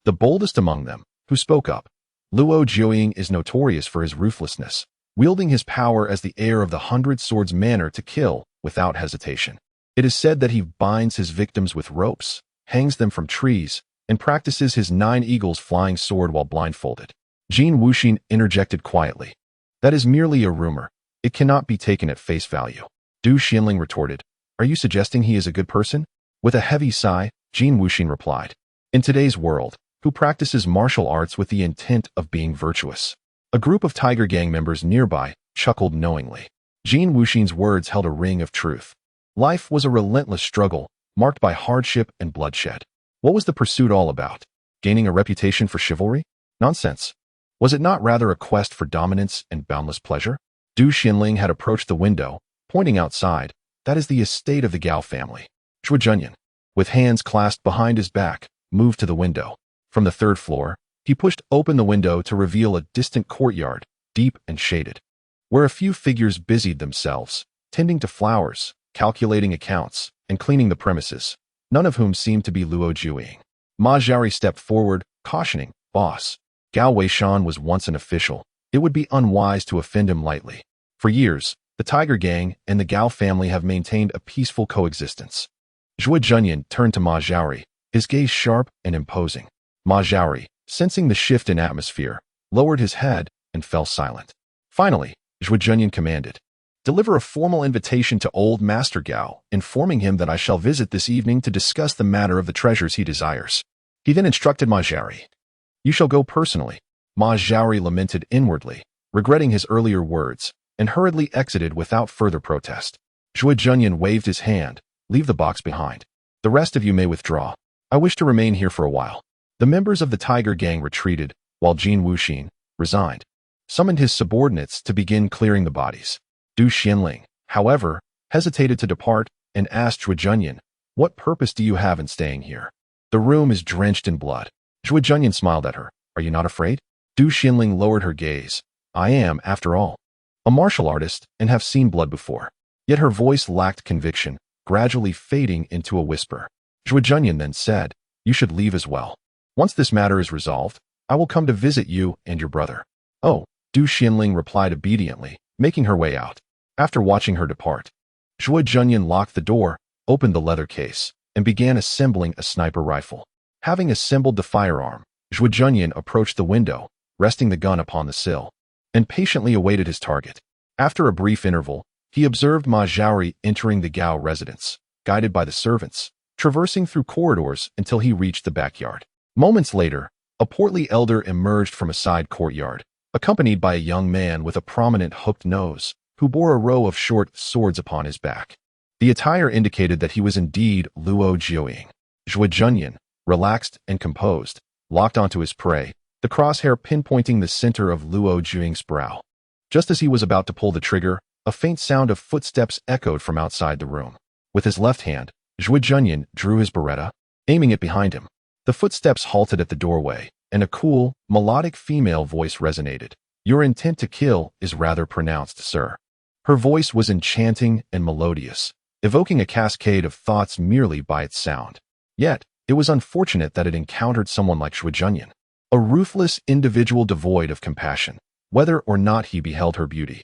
the boldest among them, who spoke up. Luo Jiuying is notorious for his ruthlessness, wielding his power as the heir of the 100 Swords Manor to kill without hesitation. It is said that he binds his victims with ropes, hangs them from trees, and practices his 9 eagles flying sword while blindfolded. Jin Wuxin interjected quietly. That is merely a rumor. It cannot be taken at face value. Du Xianling retorted. Are you suggesting he is a good person? With a heavy sigh, Jin Wuxin replied. In today's world, who practices martial arts with the intent of being virtuous? A group of Tiger Gang members nearby chuckled knowingly. Jin Wuxin's words held a ring of truth. Life was a relentless struggle, marked by hardship and bloodshed. What was the pursuit all about? Gaining a reputation for chivalry? Nonsense. Was it not rather a quest for dominance and boundless pleasure? Du Xianling had approached the window, pointing outside. That is the estate of the Gao family. Zhuo Junyan, with hands clasped behind his back, moved to the window. From the 3rd floor, he pushed open the window to reveal a distant courtyard, deep and shaded, where a few figures busied themselves, tending to flowers, calculating accounts, and cleaning the premises, none of whom seemed to be Luo Jiuying. Ma Zhaori stepped forward, cautioning, Boss, Gao Weishan was once an official. It would be unwise to offend him lightly. For years, the Tiger Gang and the Gao family have maintained a peaceful coexistence. Zhuo Junyan turned to Ma Zhaori, his gaze sharp and imposing. Ma Zhaori, sensing the shift in atmosphere, lowered his head and fell silent. Finally, Zhuo Junyan commanded, Deliver a formal invitation to old Master Gao, informing him that I shall visit this evening to discuss the matter of the treasures he desires. He then instructed Ma Zhaori. You shall go personally. Ma Zhaori lamented inwardly, regretting his earlier words, and hurriedly exited without further protest. Zhuo Junyan waved his hand. Leave the box behind. The rest of you may withdraw. I wish to remain here for a while. The members of the Tiger Gang retreated, while Jin Wuxin, resigned, summoned his subordinates to begin clearing the bodies. Du Xianling, however, hesitated to depart and asked Zhuo Junyan, What purpose do you have in staying here? The room is drenched in blood. Zhuo Junyan smiled at her. Are you not afraid? Du Xianling lowered her gaze. I am, after all, a martial artist and have seen blood before. Yet her voice lacked conviction, gradually fading into a whisper. Zhuo Junyan then said, You should leave as well. Once this matter is resolved, I will come to visit you and your brother." "Oh," Du Xianling replied obediently, making her way out. After watching her depart, Zhuo Junyan locked the door, opened the leather case, and began assembling a sniper rifle. Having assembled the firearm, Zhuo Junyan approached the window, resting the gun upon the sill, and patiently awaited his target. After a brief interval, he observed Ma Zhaori entering the Gao residence, guided by the servants, traversing through corridors until he reached the backyard. Moments later, a portly elder emerged from a side courtyard, accompanied by a young man with a prominent hooked nose, who bore a row of short swords upon his back. The attire indicated that he was indeed Luo Jiuying. Zhuo Junyan, relaxed and composed, locked onto his prey, the crosshair pinpointing the center of Luo Jiuying's brow. Just as he was about to pull the trigger, a faint sound of footsteps echoed from outside the room. With his left hand, Zhuo Junyan drew his beretta, aiming it behind him. The footsteps halted at the doorway, and a cool, melodic female voice resonated. "Your intent to kill is rather pronounced, sir." Her voice was enchanting and melodious, evoking a cascade of thoughts merely by its sound. Yet, it was unfortunate that it encountered someone like Zhuo Junyan, a ruthless individual devoid of compassion, whether or not he beheld her beauty.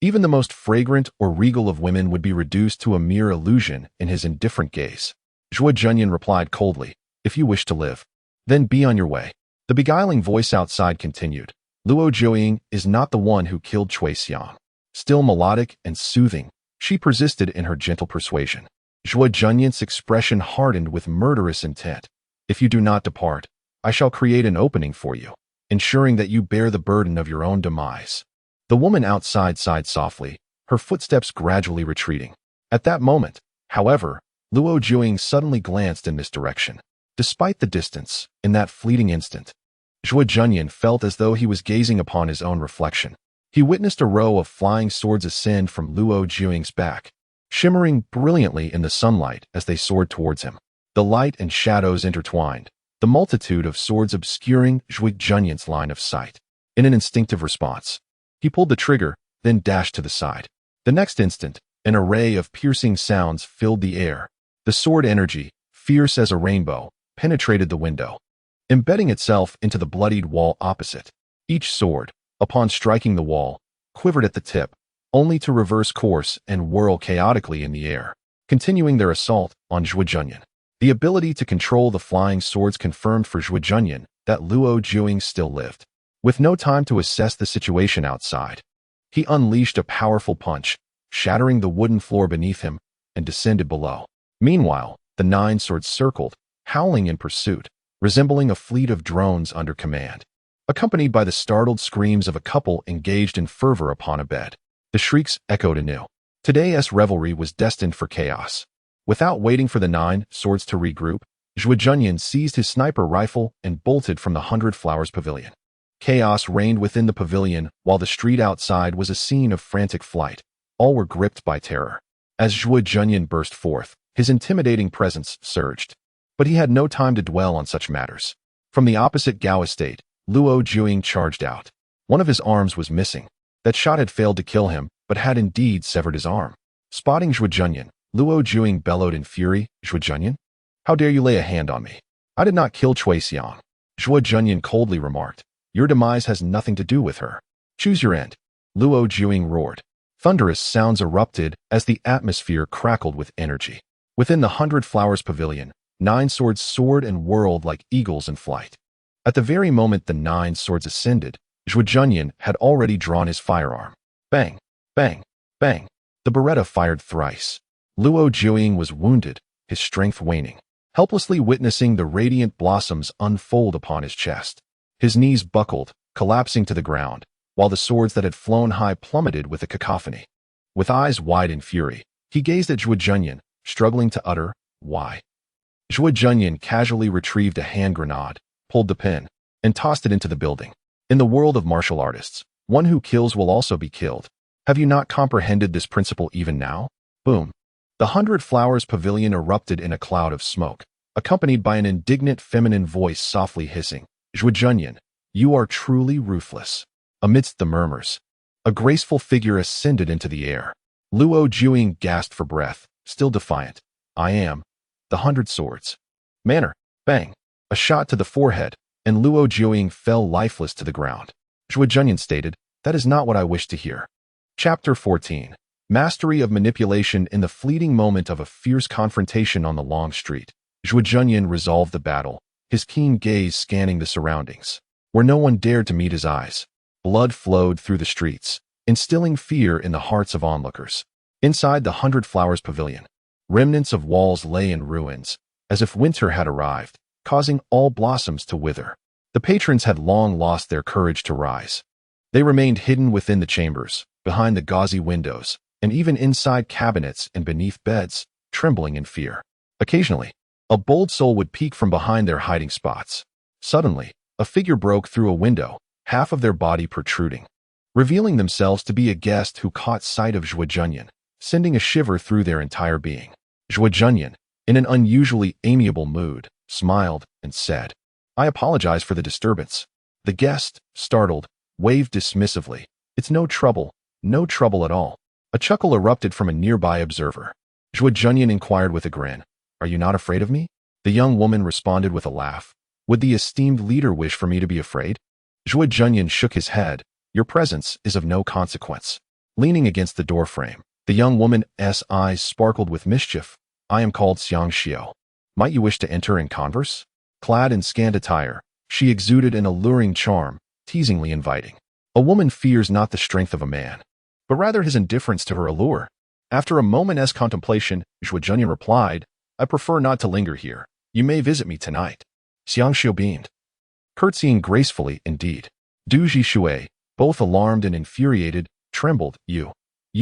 Even the most fragrant or regal of women would be reduced to a mere illusion in his indifferent gaze. Zhuo Junyan replied coldly, "If you wish to live, then be on your way." The beguiling voice outside continued, "Luo Jiuying is not the one who killed Cui Xiang." Still melodic and soothing, she persisted in her gentle persuasion. Zhuo Junyan's expression hardened with murderous intent. "If you do not depart, I shall create an opening for you, ensuring that you bear the burden of your own demise." The woman outside sighed softly, her footsteps gradually retreating. At that moment, however, Luo Jiuying suddenly glanced in this direction. Despite the distance, in that fleeting instant, Zhuo Junyan felt as though he was gazing upon his own reflection. He witnessed a row of flying swords ascend from Luo Jiuying's back, shimmering brilliantly in the sunlight as they soared towards him. The light and shadows intertwined, the multitude of swords obscuring Zhuo Junyan's line of sight. In an instinctive response, he pulled the trigger, then dashed to the side. The next instant, an array of piercing sounds filled the air. The sword energy, fierce as a rainbow, penetrated the window, embedding itself into the bloodied wall opposite. Each sword, upon striking the wall, quivered at the tip, only to reverse course and whirl chaotically in the air, continuing their assault on Zhuo Junyan. The ability to control the flying swords confirmed for Zhuo Junyan that Luo Jiuying still lived. With no time to assess the situation outside, he unleashed a powerful punch, shattering the wooden floor beneath him, and descended below. Meanwhile, the 9 swords circled, howling in pursuit, resembling a fleet of drones under command, accompanied by the startled screams of a couple engaged in fervor upon a bed. The shrieks echoed anew. Today's revelry was destined for chaos. Without waiting for the 9 swords to regroup, Zhuo Junyan seized his sniper rifle and bolted from the 100 Flowers Pavilion. Chaos reigned within the pavilion, while the street outside was a scene of frantic flight. All were gripped by terror. As Zhuo Junyan burst forth, his intimidating presence surged. But he had no time to dwell on such matters. From the opposite Gao estate, Luo Jiuying charged out. One of his arms was missing. That shot had failed to kill him, but had indeed severed his arm. Spotting Zhuo Junyan, Luo Jiuying bellowed in fury, "Zhuo Junyan? How dare you lay a hand on me? I did not kill Cui Xiang." Zhuo Junyan coldly remarked, "Your demise has nothing to do with her. Choose your end." Luo Jiuying roared. Thunderous sounds erupted as the atmosphere crackled with energy. Within the 100 Flowers Pavilion, 9 swords soared and whirled like eagles in flight. At the very moment the 9 swords ascended, Zhuo Junyan had already drawn his firearm. Bang, bang, bang. The beretta fired thrice. Luo Jiuying was wounded, his strength waning, helplessly witnessing the radiant blossoms unfold upon his chest. His knees buckled, collapsing to the ground, while the swords that had flown high plummeted with a cacophony. With eyes wide in fury, he gazed at Zhuo Junyan, struggling to utter, "Why?" Zhuo Junyan casually retrieved a hand grenade, pulled the pin, and tossed it into the building. In the world of martial artists, one who kills will also be killed. Have you not comprehended this principle even now? Boom. The 100 Flowers Pavilion erupted in a cloud of smoke, accompanied by an indignant feminine voice softly hissing, "Zhuo Junyan, you are truly ruthless." Amidst the murmurs, a graceful figure ascended into the air. Luo Jiuying gasped for breath, still defiant. "I am the 100 Swords." Manner, bang. A shot to the forehead, and Luo Jiuying fell lifeless to the ground. Zhuo Junyan stated, "That is not what I wish to hear." Chapter 14. Mastery of manipulation. In the fleeting moment of a fierce confrontation on the long street, Zhuo Junyan resolved the battle, his keen gaze scanning the surroundings. Where no one dared to meet his eyes, blood flowed through the streets, instilling fear in the hearts of onlookers. Inside the 100 Flowers Pavilion, remnants of walls lay in ruins, as if winter had arrived, causing all blossoms to wither. The patrons had long lost their courage to rise. They remained hidden within the chambers, behind the gauzy windows, and even inside cabinets and beneath beds, trembling in fear. Occasionally, a bold soul would peek from behind their hiding spots. Suddenly, a figure broke through a window, half of their body protruding, revealing themselves to be a guest who caught sight of Zhuo Junyan, sending a shiver through their entire being. Zhuo Junyan, in an unusually amiable mood, smiled and said, "I apologize for the disturbance." The guest, startled, waved dismissively. "It's no trouble at all." A chuckle erupted from a nearby observer. Zhuo Junyan inquired with a grin, "Are you not afraid of me?" The young woman responded with a laugh. "Would the esteemed leader wish for me to be afraid?" Zhuo Junyan shook his head. "Your presence is of no consequence." Leaning against the doorframe, the young woman's eyes sparkled with mischief. "I am called Xiang Xiao. Might you wish to enter and converse?" Clad in scant attire, she exuded an alluring charm, teasingly inviting. A woman fears not the strength of a man, but rather his indifference to her allure. After a moment's contemplation, Zhuo Junyan replied, "I prefer not to linger here. You may visit me tonight." Xiang Xiao beamed, curtsying gracefully indeed. Du Zhishui, both alarmed and infuriated, trembled. You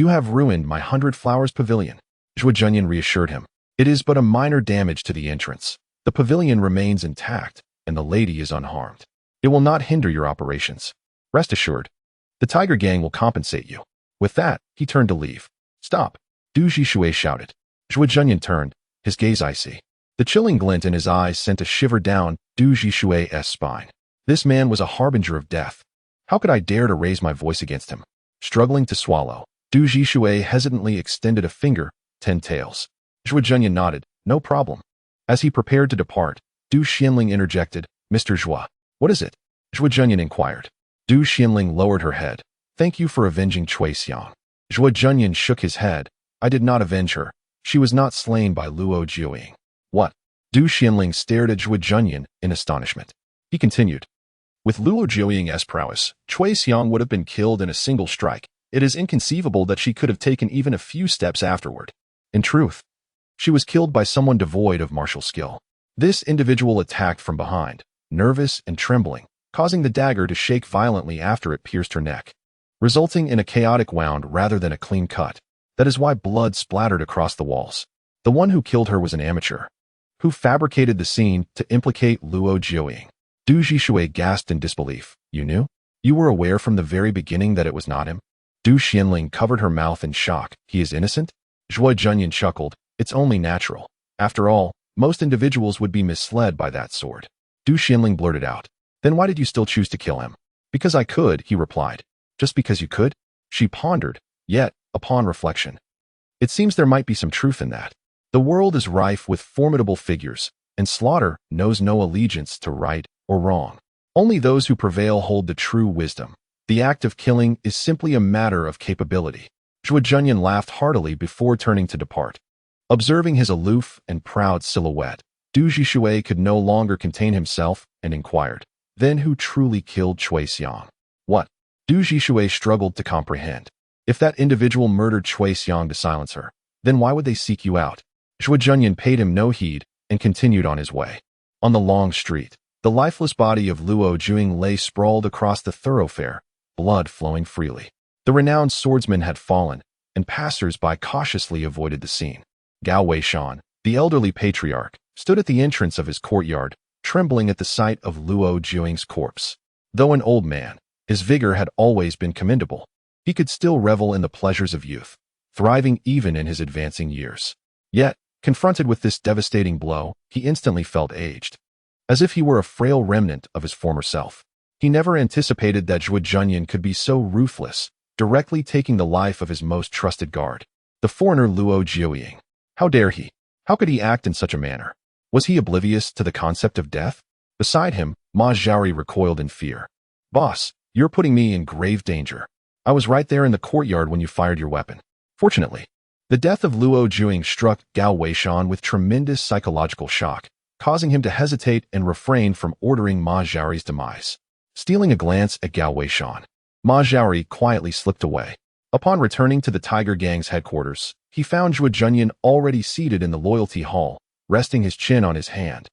have ruined my 100 Flowers Pavilion." Zhuo Junyan reassured him. "It is but a minor damage to the entrance. The pavilion remains intact, and the lady is unharmed. It will not hinder your operations. Rest assured, the Tiger Gang will compensate you." With that, he turned to leave. "Stop!" Du Zhishui shouted. Zhuo Junyan turned, his gaze icy. The chilling glint in his eyes sent a shiver down Du Zhishui's spine. This man was a harbinger of death. How could I dare to raise my voice against him? Struggling to swallow, Du Zhishui hesitantly extended a finger. 10 taels. Zhuo Junyan nodded. "No problem." As he prepared to depart, Du Xianling interjected, "Mr. Zhuo, what is it?" Zhuo Junyan inquired. Du Xianling lowered her head. "Thank you for avenging Cui Xiang." Zhuo Junyan shook his head. "I did not avenge her. She was not slain by Luo Jiuying." "What?" Du Xianling stared at Zhuo Junyan in astonishment. He continued, "With Luo Jiuying's prowess, Cui Xiang would have been killed in a single strike. It is inconceivable that she could have taken even a few steps afterward. In truth, she was killed by someone devoid of martial skill. This individual attacked from behind, nervous and trembling, causing the dagger to shake violently after it pierced her neck, resulting in a chaotic wound rather than a clean cut. That is why blood splattered across the walls. The one who killed her was an amateur, who fabricated the scene to implicate Luo Jiuying." Du Zhishui gasped in disbelief. "You knew? You were aware from the very beginning that it was not him?" Du Xianling covered her mouth in shock. "He is innocent?" Zhuo Junyan chuckled. "It's only natural. After all, most individuals would be misled by that sword." Du Xianling blurted out. "Then why did you still choose to kill him?" "Because I could," he replied. "Just because you could?" She pondered, yet, upon reflection, it seems there might be some truth in that. The world is rife with formidable figures, and slaughter knows no allegiance to right or wrong. Only those who prevail hold the true wisdom. The act of killing is simply a matter of capability. Zhuo Junyan laughed heartily before turning to depart. Observing his aloof and proud silhouette, Du Zhishui could no longer contain himself and inquired, "Then who truly killed Cui Xiang?" "What?" Du Zhishui struggled to comprehend. "If that individual murdered Cui Xiang to silence her, then why would they seek you out?" Zhuo Junyan paid him no heed and continued on his way. On the long street, the lifeless body of Luo Jiuying lay sprawled across the thoroughfare, blood flowing freely. The renowned swordsman had fallen, and passers-by cautiously avoided the scene. Gao Weishan, the elderly patriarch, stood at the entrance of his courtyard, trembling at the sight of Luo Jiuying's corpse. Though an old man, his vigor had always been commendable. He could still revel in the pleasures of youth, thriving even in his advancing years. Yet, confronted with this devastating blow, he instantly felt aged, as if he were a frail remnant of his former self. He never anticipated that Zhuo Junyan could be so ruthless, directly taking the life of his most trusted guard, the foreigner Luo Jiuying. How dare he? How could he act in such a manner? Was he oblivious to the concept of death? Beside him, Ma Xiaori recoiled in fear. Boss, you're putting me in grave danger. I was right there in the courtyard when you fired your weapon. Fortunately, the death of Luo Juing struck Gao Weishan with tremendous psychological shock, causing him to hesitate and refrain from ordering Ma Xiaori's demise. Stealing a glance at Gao Weishan, Ma Xiaori quietly slipped away. Upon returning to the Tiger Gang's headquarters, he found Zhuo Junyan already seated in the loyalty hall, resting his chin on his hand.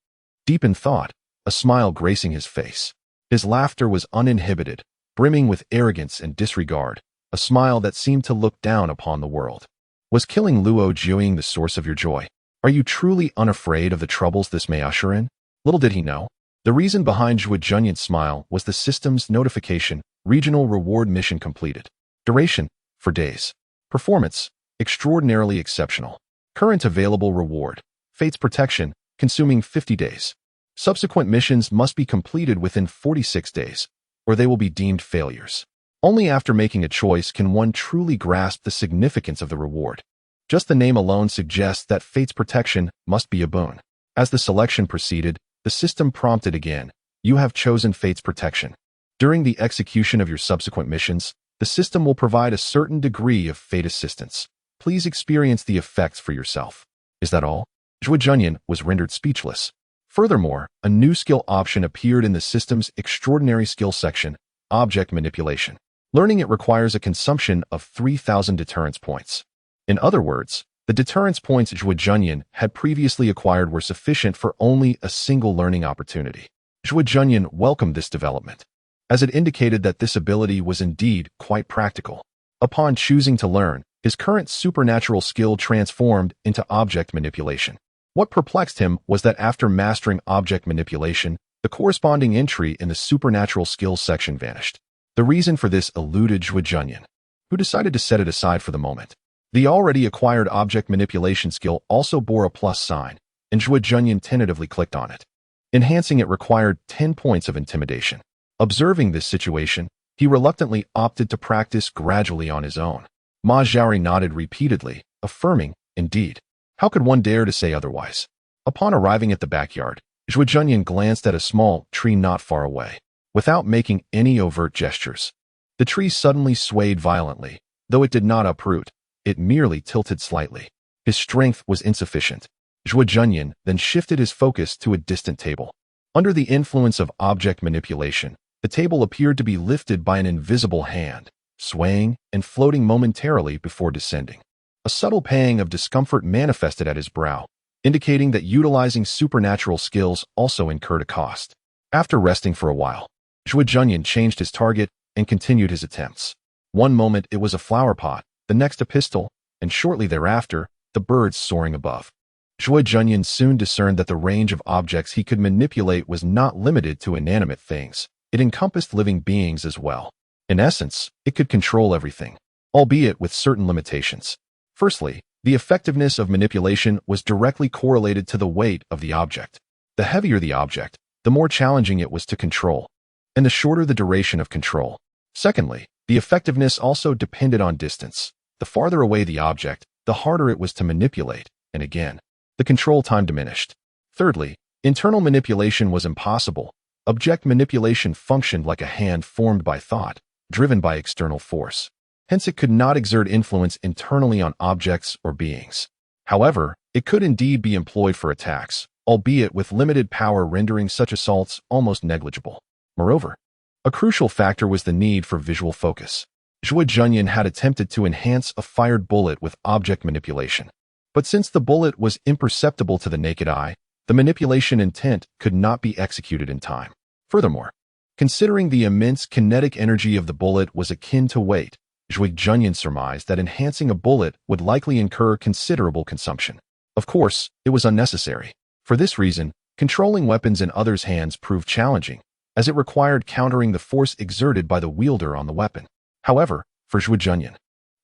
Deep in thought, a smile gracing his face. His laughter was uninhibited, brimming with arrogance and disregard, a smile that seemed to look down upon the world. Was killing Luo Juing the source of your joy? Are you truly unafraid of the troubles this may usher in? Little did he know, the reason behind Zhuo Junyan's smile was the system's notification, regional reward mission completed. Duration, for days. Performance, extraordinarily exceptional. Current available reward, Fate's protection, consuming 50 days. Subsequent missions must be completed within 46 days, or they will be deemed failures. Only after making a choice can one truly grasp the significance of the reward. Just the name alone suggests that Fate's protection must be a boon. As the selection proceeded, the system prompted again, you have chosen Fate's protection. During the execution of your subsequent missions, the system will provide a certain degree of Fate assistance. Please experience the effects for yourself. Is that all? Zhuo Junyan was rendered speechless. Furthermore, a new skill option appeared in the system's extraordinary skill section, object manipulation. Learning it requires a consumption of 3,000 deterrence points. In other words, the deterrence points Zhuo Junyan had previously acquired were sufficient for only a single learning opportunity. Zhuo Junyan welcomed this development, as it indicated that this ability was indeed quite practical. Upon choosing to learn, his current supernatural skill transformed into object manipulation. What perplexed him was that after mastering object manipulation, the corresponding entry in the supernatural skills section vanished. The reason for this eluded Zhuo Junyan, who decided to set it aside for the moment. The already acquired object manipulation skill also bore a plus sign, and Zhuo Junyan tentatively clicked on it. Enhancing it required 10 points of intimidation. Observing this situation, he reluctantly opted to practice gradually on his own. Ma Xiaori nodded repeatedly, affirming, indeed. How could one dare to say otherwise? Upon arriving at the backyard, Zhuo Junyan glanced at a small tree not far away. Without making any overt gestures, the tree suddenly swayed violently. Though it did not uproot, it merely tilted slightly. His strength was insufficient. Zhuo Junyan then shifted his focus to a distant table. Under the influence of object manipulation, the table appeared to be lifted by an invisible hand, swaying and floating momentarily before descending. A subtle pang of discomfort manifested at his brow, indicating that utilizing supernatural skills also incurred a cost. After resting for a while, Zhuo Junyan changed his target and continued his attempts. One moment it was a flower pot, the next a pistol, and shortly thereafter, the birds soaring above. Zhuo Junyan soon discerned that the range of objects he could manipulate was not limited to inanimate things. It encompassed living beings as well. In essence, it could control everything, albeit with certain limitations. Firstly, the effectiveness of manipulation was directly correlated to the weight of the object. The heavier the object, the more challenging it was to control, and the shorter the duration of control. Secondly, the effectiveness also depended on distance. The farther away the object, the harder it was to manipulate, and again, the control time diminished. Thirdly, internal manipulation was impossible. Object manipulation functioned like a hand formed by thought, driven by external force. Hence it could not exert influence internally on objects or beings. However, it could indeed be employed for attacks, albeit with limited power, rendering such assaults almost negligible. Moreover, a crucial factor was the need for visual focus. Zhuo Junyan had attempted to enhance a fired bullet with object manipulation. But since the bullet was imperceptible to the naked eye, the manipulation intent could not be executed in time. Furthermore, considering the immense kinetic energy of the bullet was akin to weight, Zhuo Junyan surmised that enhancing a bullet would likely incur considerable consumption. Of course, it was unnecessary. For this reason, controlling weapons in others' hands proved challenging, as it required countering the force exerted by the wielder on the weapon. However, for Zhuo Junyan,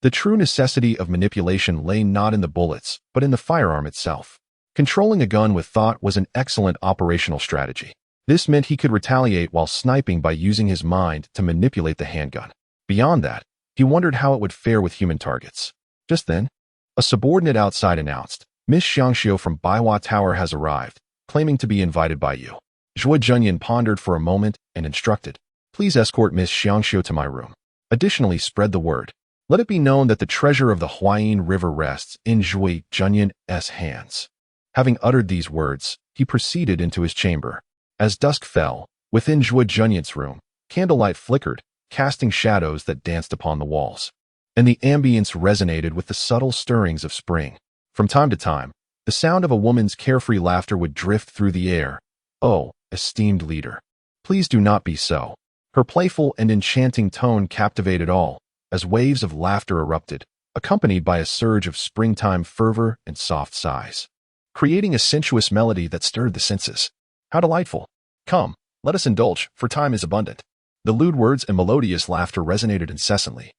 the true necessity of manipulation lay not in the bullets, but in the firearm itself. Controlling a gun with thought was an excellent operational strategy. This meant he could retaliate while sniping by using his mind to manipulate the handgun. Beyond that, he wondered how it would fare with human targets. Just then, a subordinate outside announced, "Miss Xiangxiu from Baihua Tower has arrived, claiming to be invited by you." Zhuo Junyan pondered for a moment and instructed, "Please escort Miss Xiangxiu to my room. Additionally, spread the word. Let it be known that the treasure of the Huayin River rests in Zhuo Junyan's hands." Having uttered these words, he proceeded into his chamber. As dusk fell, within Zhuo Junyan's room, candlelight flickered, casting shadows that danced upon the walls, and the ambience resonated with the subtle stirrings of spring. From time to time, the sound of a woman's carefree laughter would drift through the air. "Oh, esteemed leader, please do not be so." Her playful and enchanting tone captivated all, as waves of laughter erupted, accompanied by a surge of springtime fervor and soft sighs, creating a sensuous melody that stirred the senses. How delightful! Come, let us indulge, for time is abundant. The lewd words and melodious laughter resonated incessantly.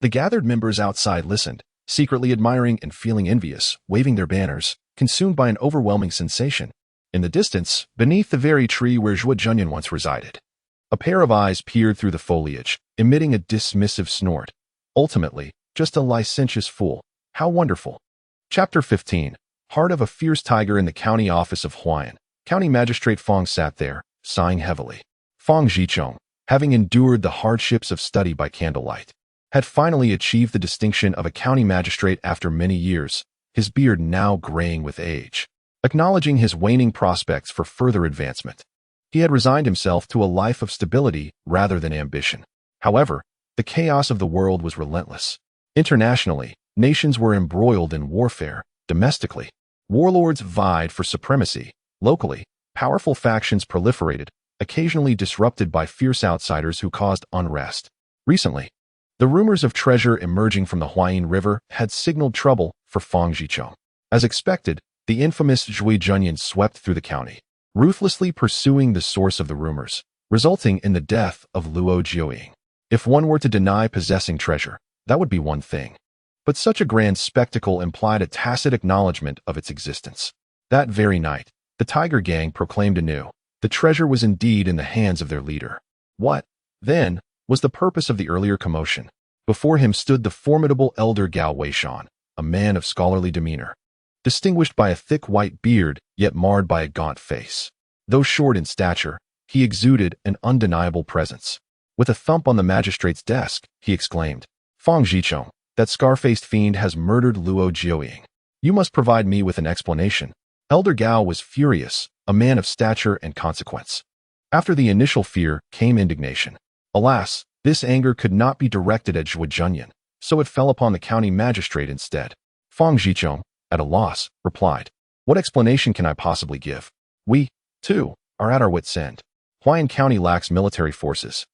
The gathered members outside listened, secretly admiring and feeling envious, waving their banners, consumed by an overwhelming sensation. In the distance, beneath the very tree where Zhuo Junyan once resided, a pair of eyes peered through the foliage, emitting a dismissive snort. Ultimately, just a licentious fool. How wonderful. Chapter 15. Heart of a fierce tiger. In the county office of Huayan, County Magistrate Fong sat there, sighing heavily. Fong Zhichong, having endured the hardships of study by candlelight, had finally achieved the distinction of a county magistrate after many years, his beard now graying with age. Acknowledging his waning prospects for further advancement, he had resigned himself to a life of stability rather than ambition. However, the chaos of the world was relentless. Internationally, nations were embroiled in warfare. Domestically, warlords vied for supremacy. Locally, powerful factions proliferated, occasionally disrupted by fierce outsiders who caused unrest. Recently, the rumors of treasure emerging from the Huayin River had signaled trouble for Fong Zhichong. As expected, the infamous Zhuo Junyan swept through the county, ruthlessly pursuing the source of the rumors, resulting in the death of Luo Jiuying. If one were to deny possessing treasure, that would be one thing. But such a grand spectacle implied a tacit acknowledgement of its existence. That very night, the Tiger Gang proclaimed anew, the treasure was indeed in the hands of their leader. What, then, was the purpose of the earlier commotion? Before him stood the formidable elder Gao Weishan, a man of scholarly demeanor, distinguished by a thick white beard, yet marred by a gaunt face. Though short in stature, he exuded an undeniable presence. With a thump on the magistrate's desk, he exclaimed, "Fong Zhichong, that scar-faced fiend has murdered Luo Jiuying. You must provide me with an explanation." Elder Gao was furious, a man of stature and consequence. After the initial fear came indignation. Alas, this anger could not be directed at Zhuo Junyan, so it fell upon the county magistrate instead. Fong Zhichong, at a loss, replied, "What explanation can I possibly give? We, too, are at our wits' end. Huayan County lacks military forces.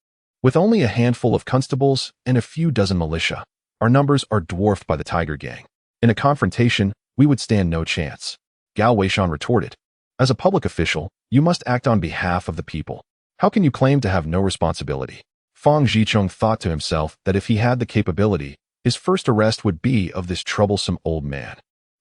With only a handful of constables and a few dozen militia, our numbers are dwarfed by the Tiger Gang. In a confrontation, we would stand no chance." Gao Weishan retorted, "As a public official, you must act on behalf of the people. How can you claim to have no responsibility?" Fong Zhichong thought to himself that if he had the capability, his first arrest would be of this troublesome old man,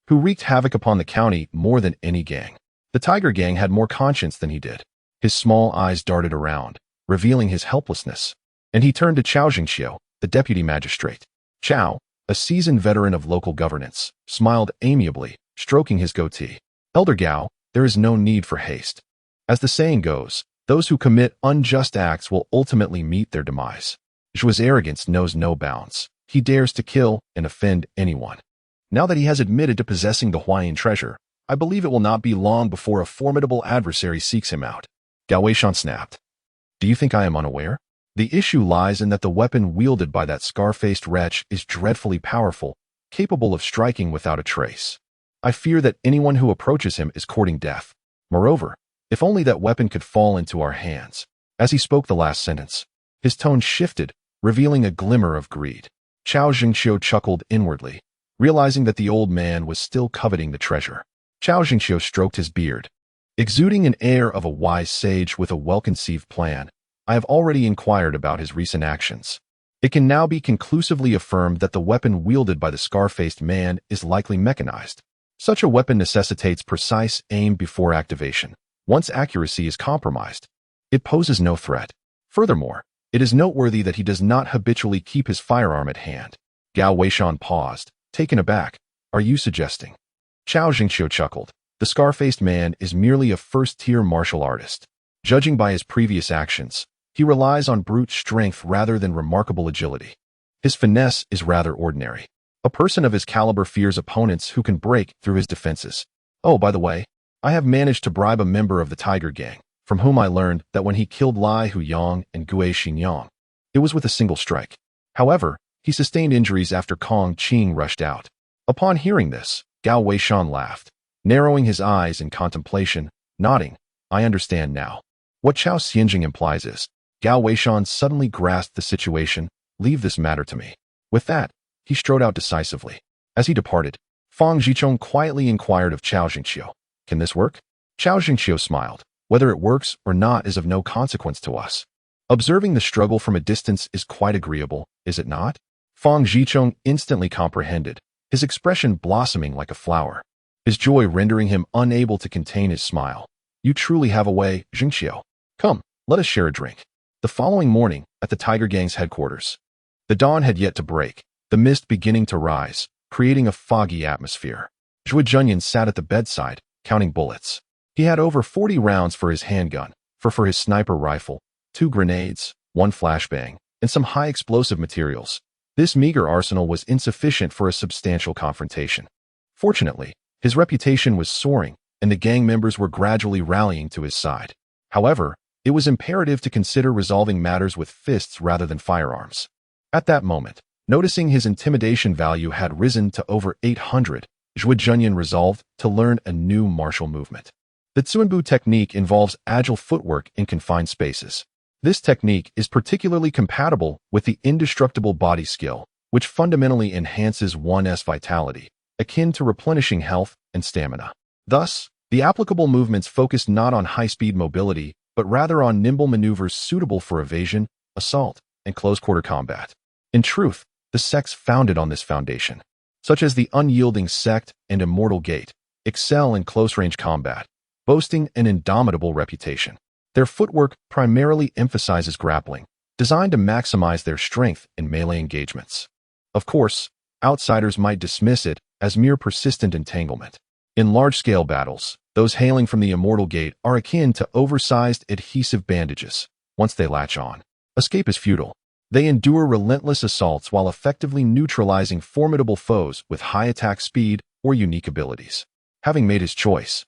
who wreaked havoc upon the county more than any gang. The Tiger Gang had more conscience than he did. His small eyes darted around, revealing his helplessness, and he turned to Chao Jingxiu, the deputy magistrate. Chao, a seasoned veteran of local governance, smiled amiably, stroking his goatee. "Elder Gao, there is no need for haste. As the saying goes, those who commit unjust acts will ultimately meet their demise. Zhuo's arrogance knows no bounds. He dares to kill and offend anyone. Now that he has admitted to possessing the Huayin treasure, I believe it will not be long before a formidable adversary seeks him out." Gao Weishan snapped. "Do you think I am unaware? The issue lies in that the weapon wielded by that scar-faced wretch is dreadfully powerful, capable of striking without a trace. I fear that anyone who approaches him is courting death. Moreover, if only that weapon could fall into our hands." As he spoke the last sentence, his tone shifted, revealing a glimmer of greed. Chao Jingxiu chuckled inwardly, realizing that the old man was still coveting the treasure. Chao Jingxiu stroked his beard, exuding an air of a wise sage with a well-conceived plan. "I have already inquired about his recent actions. It can now be conclusively affirmed that the weapon wielded by the scar-faced man is likely mechanized. Such a weapon necessitates precise aim before activation. Once accuracy is compromised, it poses no threat. Furthermore, it is noteworthy that he does not habitually keep his firearm at hand." Gao Weishan paused, taken aback. "Are you suggesting?" Chao Jingxiu chuckled. "The scar-faced man is merely a first-tier martial artist. Judging by his previous actions, he relies on brute strength rather than remarkable agility. His finesse is rather ordinary. A person of his caliber fears opponents who can break through his defenses. Oh, by the way, I have managed to bribe a member of the Tiger Gang, from whom I learned that when he killed Lai Huyang and Gue Xinyang, it was with a single strike. However, he sustained injuries after Kong Qing rushed out. Upon hearing this, Gao Weishan laughed, narrowing his eyes in contemplation, nodding. I understand now. What Chao Xianjing implies is, Gao Weishan suddenly grasped the situation. Leave this matter to me. With that, he strode out decisively. As he departed, Fang Zhichong quietly inquired of Chao Jingqiu, "Can this work?" Chao Jingqiu smiled. "Whether it works or not is of no consequence to us. Observing the struggle from a distance is quite agreeable, is it not?" Fang Zhichong instantly comprehended, his expression blossoming like a flower, his joy rendering him unable to contain his smile. "You truly have a way, Jingqiu. Come, let us share a drink." The following morning, at the Tiger Gang's headquarters, the dawn had yet to break, the mist beginning to rise, creating a foggy atmosphere. Zhuo Junyan sat at the bedside, counting bullets. He had over 40 rounds for his handgun, for his sniper rifle, 2 grenades, 1 flashbang, and some high explosive materials. This meager arsenal was insufficient for a substantial confrontation. Fortunately, his reputation was soaring, and the gang members were gradually rallying to his side. However, it was imperative to consider resolving matters with fists rather than firearms. At that moment, noticing his intimidation value had risen to over 800, Zhuo Junyan resolved to learn a new martial movement. The Zuanbu technique involves agile footwork in confined spaces. This technique is particularly compatible with the indestructible body skill, which fundamentally enhances one's vitality, akin to replenishing health and stamina. Thus, the applicable movements focus not on high-speed mobility, but rather on nimble maneuvers suitable for evasion, assault, and close-quarter combat. In truth, the sects founded on this foundation, such as the Unyielding Sect and Immortal Gate, excel in close-range combat, boasting an indomitable reputation. Their footwork primarily emphasizes grappling, designed to maximize their strength in melee engagements. Of course, outsiders might dismiss it as mere persistent entanglement. In large-scale battles, those hailing from the Immortal Gate are akin to oversized adhesive bandages. Once they latch on, escape is futile. They endure relentless assaults while effectively neutralizing formidable foes with high attack speed or unique abilities. Having made his choice,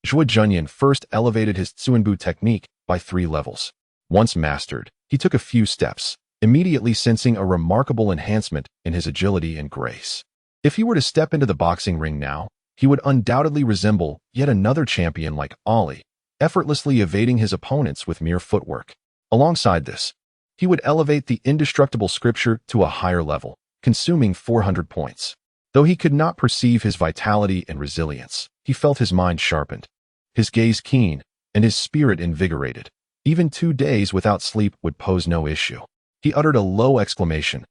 Zhuo Junyan first elevated his Zuanbu technique by 3 levels. Once mastered, he took a few steps, immediately sensing a remarkable enhancement in his agility and grace. If he were to step into the boxing ring now, he would undoubtedly resemble yet another champion like Ali, effortlessly evading his opponents with mere footwork. Alongside this, he would elevate the indestructible scripture to a higher level, consuming 400 points. Though he could not perceive his vitality and resilience, he felt his mind sharpened, his gaze keen, and his spirit invigorated. Even 2 days without sleep would pose no issue. He uttered a low exclamation.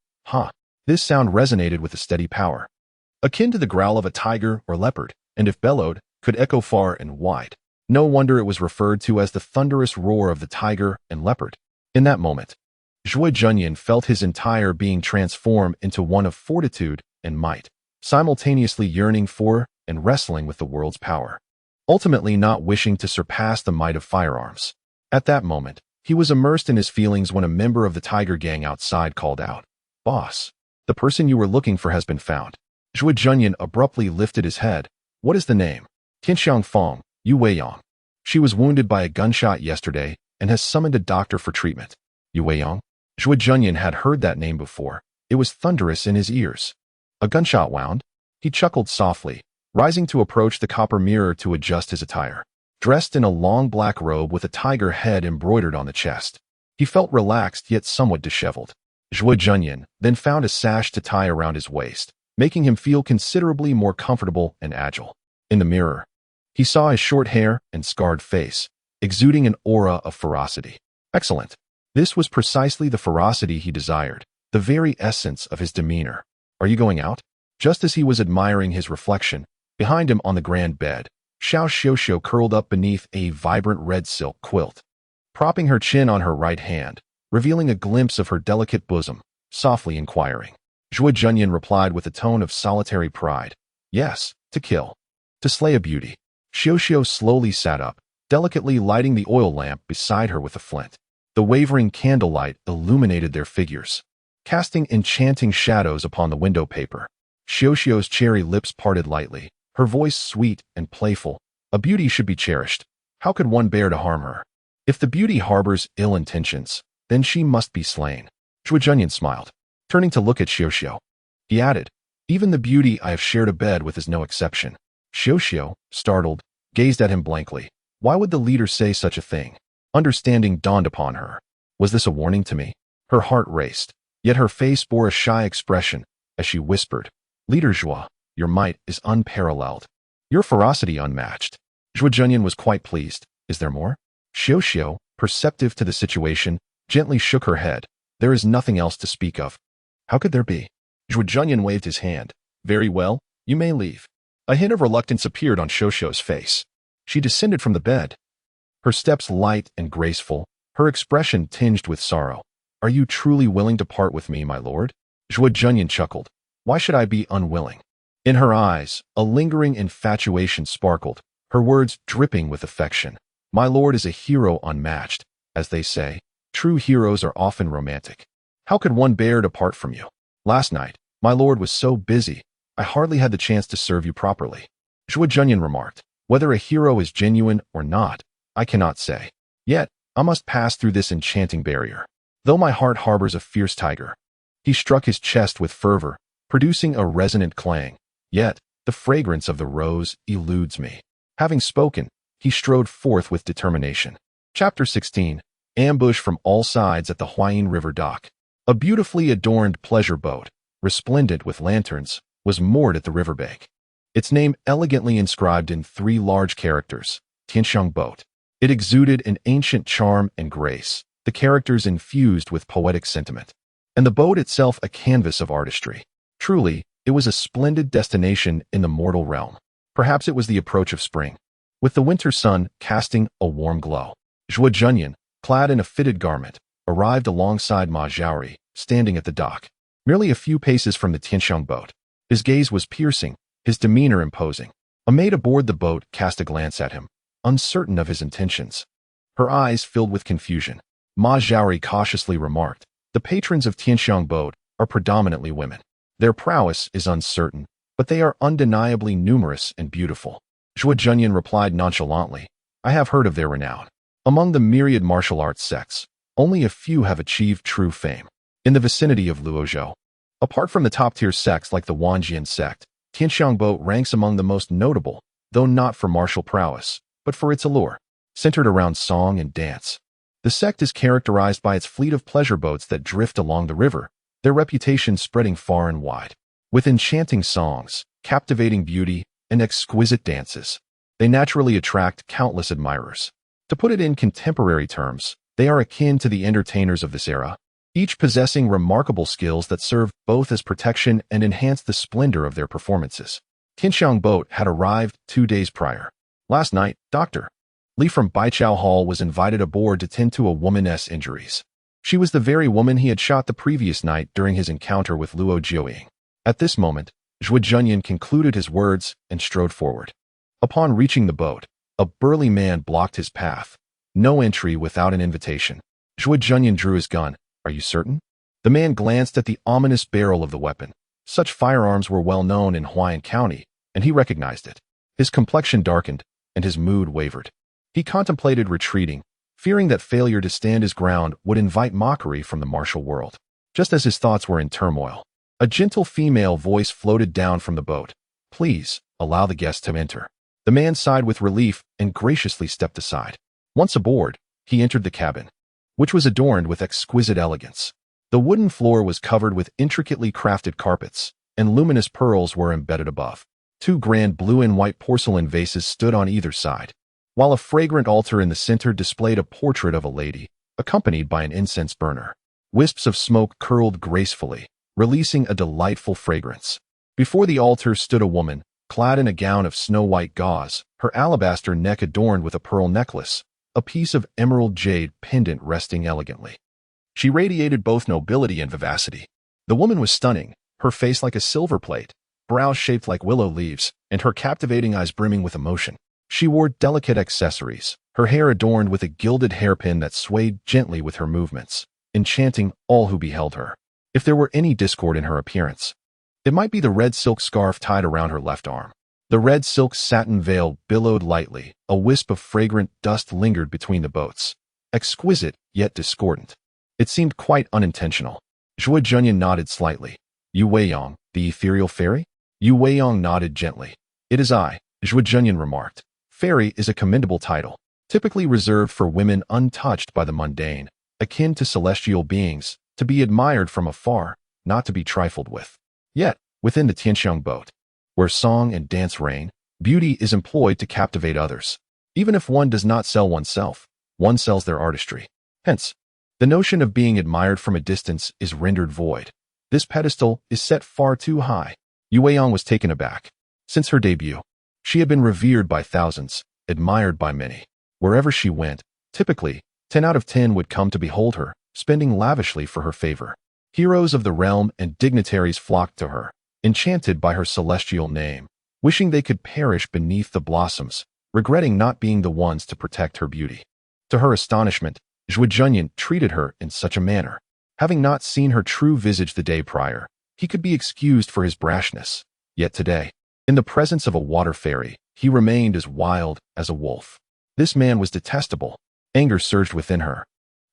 This sound resonated with a steady power, akin to the growl of a tiger or leopard, and if bellowed, could echo far and wide. No wonder it was referred to as the thunderous roar of the tiger and leopard. In that moment, Zhuo Junyan felt his entire being transform into one of fortitude and might, simultaneously yearning for and wrestling with the world's power, ultimately not wishing to surpass the might of firearms. At that moment, he was immersed in his feelings when a member of the Tiger Gang outside called out, "Boss, the person you were looking for has been found." Zhuo Junyan abruptly lifted his head. "What is the name?" "Tianxiang Feng, Yu Weiyang. She was wounded by a gunshot yesterday and has summoned a doctor for treatment." Yu Weiyang? Zhuo Junyan had heard that name before. It was thunderous in his ears. A gunshot wound? He chuckled softly, rising to approach the copper mirror to adjust his attire. Dressed in a long black robe with a tiger head embroidered on the chest, he felt relaxed yet somewhat disheveled. Zhuo Junyan then found a sash to tie around his waist, making him feel considerably more comfortable and agile. In the mirror, he saw his short hair and scarred face, exuding an aura of ferocity. Excellent. This was precisely the ferocity he desired, the very essence of his demeanor. "Are you going out?" Just as he was admiring his reflection, behind him on the grand bed, Xiao Xiuxiu curled up beneath a vibrant red silk quilt, propping her chin on her right hand, revealing a glimpse of her delicate bosom, softly inquiring. Zhuo Junyan replied with a tone of solitary pride, "Yes, to kill, to slay a beauty." Xiuxiu slowly sat up, delicately lighting the oil lamp beside her with a flint. The wavering candlelight illuminated their figures, casting enchanting shadows upon the window paper. Xiuxiu's cherry lips parted lightly, her voice sweet and playful. A beauty should be cherished. How could one bear to harm her? If the beauty harbors ill intentions, then she must be slain. Zhuo Junyan smiled, turning to look at Xiuxiu. He added, even the beauty I have shared a bed with is no exception. Xiuxiu, startled, gazed at him blankly. Why would the leader say such a thing? Understanding dawned upon her. Was this a warning to me? Her heart raced, yet her face bore a shy expression as she whispered, Leader Zhuo, your might is unparalleled. Your ferocity unmatched. Zhuo Junyan was quite pleased. Is there more? Xiuxiu, perceptive to the situation, gently shook her head. There is nothing else to speak of. How could there be? Zhuo Junyan waved his hand. Very well, you may leave. A hint of reluctance appeared on Xiuxiu's face. She descended from the bed, her steps light and graceful, her expression tinged with sorrow. Are you truly willing to part with me, my lord? Zhuo Junyan chuckled. Why should I be unwilling? In her eyes, a lingering infatuation sparkled, her words dripping with affection. My lord is a hero unmatched. As they say, true heroes are often romantic. How could one bear to part from you? Last night, my lord was so busy, I hardly had the chance to serve you properly. Zhuo Junyan remarked, whether a hero is genuine or not, I cannot say. Yet, I must pass through this enchanting barrier. Though my heart harbors a fierce tiger. He struck his chest with fervor, producing a resonant clang. Yet, the fragrance of the rose eludes me. Having spoken, he strode forth with determination. Chapter 16. Ambush from all sides at the Huayin River dock. A beautifully adorned pleasure boat, resplendent with lanterns, was moored at the riverbank. Its name elegantly inscribed in 3 large characters, Tianxiang Boat. It exuded an ancient charm and grace, the characters infused with poetic sentiment, and the boat itself a canvas of artistry. Truly, it was a splendid destination in the mortal realm. Perhaps it was the approach of spring, with the winter sun casting a warm glow. Zhuo Junyan, clad in a fitted garment, arrived alongside Ma Zhaori, standing at the dock, merely a few paces from the Tianxiang boat. His gaze was piercing, his demeanor imposing. A maid aboard the boat cast a glance at him, uncertain of his intentions. Her eyes filled with confusion. Ma Zhaori cautiously remarked, the patrons of Tianxiang boat are predominantly women. Their prowess is uncertain, but they are undeniably numerous and beautiful. Zhuo Junyan replied nonchalantly, I have heard of their renown. Among the myriad martial arts sects, only a few have achieved true fame. In the vicinity of Luozhou, apart from the top-tier sects like the Wanjian sect, Tianxiang boat ranks among the most notable, though not for martial prowess, but for its allure, centered around song and dance. The sect is characterized by its fleet of pleasure boats that drift along the river, their reputation spreading far and wide. With enchanting songs, captivating beauty, and exquisite dances, they naturally attract countless admirers. To put it in contemporary terms, they are akin to the entertainers of this era, each possessing remarkable skills that serve both as protection and enhance the splendor of their performances. Tianxiang boat had arrived 2 days prior. Last night, Dr. Li from Baichao Hall was invited aboard to tend to a woman's injuries. She was the very woman he had shot the previous night during his encounter with Luo Jiuying. At this moment, Zhuo Junyan concluded his words and strode forward. Upon reaching the boat, a burly man blocked his path. No entry without an invitation. Zhuo Junyan drew his gun. Are you certain? The man glanced at the ominous barrel of the weapon. Such firearms were well known in Huayan County, and he recognized it. His complexion darkened, and his mood wavered. He contemplated retreating, fearing that failure to stand his ground would invite mockery from the martial world. Just as his thoughts were in turmoil, a gentle female voice floated down from the boat. Please, allow the guest to enter. The man sighed with relief and graciously stepped aside. Once aboard, he entered the cabin, which was adorned with exquisite elegance. The wooden floor was covered with intricately crafted carpets, and luminous pearls were embedded above. 2 grand blue and white porcelain vases stood on either side, while a fragrant altar in the center displayed a portrait of a lady, accompanied by an incense burner. Wisps of smoke curled gracefully, releasing a delightful fragrance. Before the altar stood a woman, clad in a gown of snow-white gauze, her alabaster neck adorned with a pearl necklace, a piece of emerald jade pendant resting elegantly. She radiated both nobility and vivacity. The woman was stunning, her face like a silver plate, brows shaped like willow leaves, and her captivating eyes brimming with emotion. She wore delicate accessories, her hair adorned with a gilded hairpin that swayed gently with her movements, enchanting all who beheld her. If there were any discord in her appearance, it might be the red silk scarf tied around her left arm. The red silk satin veil billowed lightly, a wisp of fragrant dust lingered between the boats. Exquisite, yet discordant. It seemed quite unintentional. Zhuo Junyan nodded slightly. Yu Weiyang, the ethereal fairy? Yu Weiyang nodded gently. It is I, Zhuo Junyan remarked. Fairy is a commendable title, typically reserved for women untouched by the mundane, akin to celestial beings, to be admired from afar, not to be trifled with. Yet, within the Tianxiang boat, where song and dance reign, beauty is employed to captivate others. Even if one does not sell oneself, one sells their artistry. Hence, the notion of being admired from a distance is rendered void. This pedestal is set far too high. Yu Weiyang was taken aback. Since her debut, she had been revered by thousands, admired by many. Wherever she went, typically, 10 out of 10 would come to behold her, spending lavishly for her favor. Heroes of the realm and dignitaries flocked to her, enchanted by her celestial name, wishing they could perish beneath the blossoms, regretting not being the ones to protect her beauty. To her astonishment, Zhuo Junyan treated her in such a manner. Having not seen her true visage the day prior, he could be excused for his brashness. Yet today, in the presence of a water fairy, he remained as wild as a wolf. This man was detestable. Anger surged within her.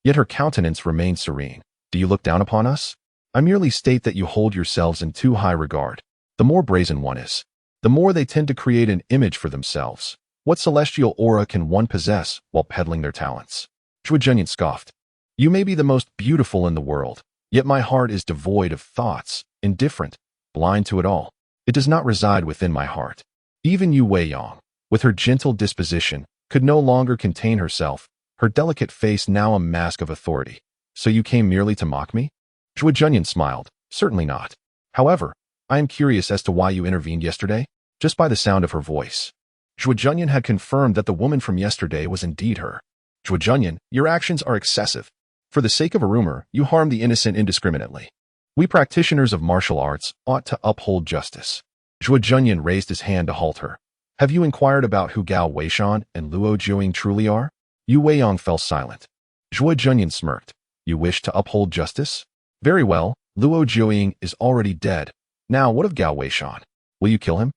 Yet her countenance remained serene. Do you look down upon us? I merely state that you hold yourselves in too high regard. The more brazen one is, the more they tend to create an image for themselves. What celestial aura can one possess while peddling their talents? Zhuo Junyan scoffed. You may be the most beautiful in the world, yet my heart is devoid of thoughts, indifferent, blind to it all. It does not reside within my heart. Even Yu Weiyang, with her gentle disposition, could no longer contain herself, her delicate face now a mask of authority. So you came merely to mock me? Zhuo Junyan smiled. Certainly not. However, I am curious as to why you intervened yesterday, just by the sound of her voice. Zhuo Junyan had confirmed that the woman from yesterday was indeed her. Zhuo Junyan, your actions are excessive. For the sake of a rumor, you harm the innocent indiscriminately. We practitioners of martial arts ought to uphold justice. Zhuo Junyan raised his hand to halt her. Have you inquired about who Gao Weishan and Luo Jiuying truly are? Yu Weiyang fell silent. Zhuo Junyan smirked. You wish to uphold justice? Very well, Luo Jiuying is already dead. Now what of Gao Weishan? Will you kill him?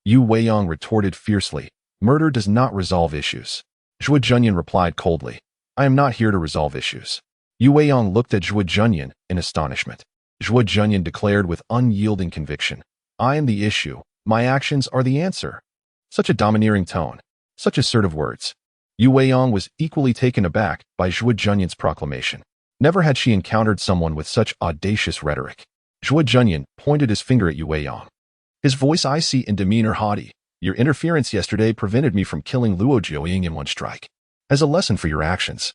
Yu Weiyang retorted fiercely. Murder does not resolve issues. Zhuo Junyan replied coldly. I am not here to resolve issues. Yu Weiyang looked at Zhuo Junyan in astonishment. Zhuo Junyan declared with unyielding conviction. I am the issue. My actions are the answer. Such a domineering tone. Such assertive words. Yu Weiyang was equally taken aback by Zhuo Junyan's proclamation. Never had she encountered someone with such audacious rhetoric. Zhuo Junyan pointed his finger at Yu Weiyang. His voice icy and demeanor haughty. Your interference yesterday prevented me from killing Luo Jiuying in one strike. As a lesson for your actions,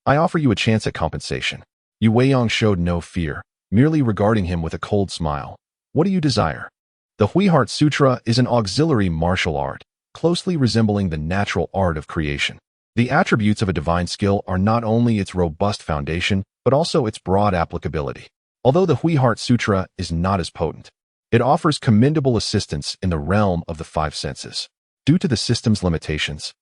I offer you a chance at compensation. Yu Weiyang showed no fear, merely regarding him with a cold smile. What do you desire? The Huiheart Sutra is an auxiliary martial art, closely resembling the natural art of creation. The attributes of a divine skill are not only its robust foundation, but also its broad applicability. Although the Huiheart Sutra is not as potent, it offers commendable assistance in the realm of the five senses. Due to the system's limitations,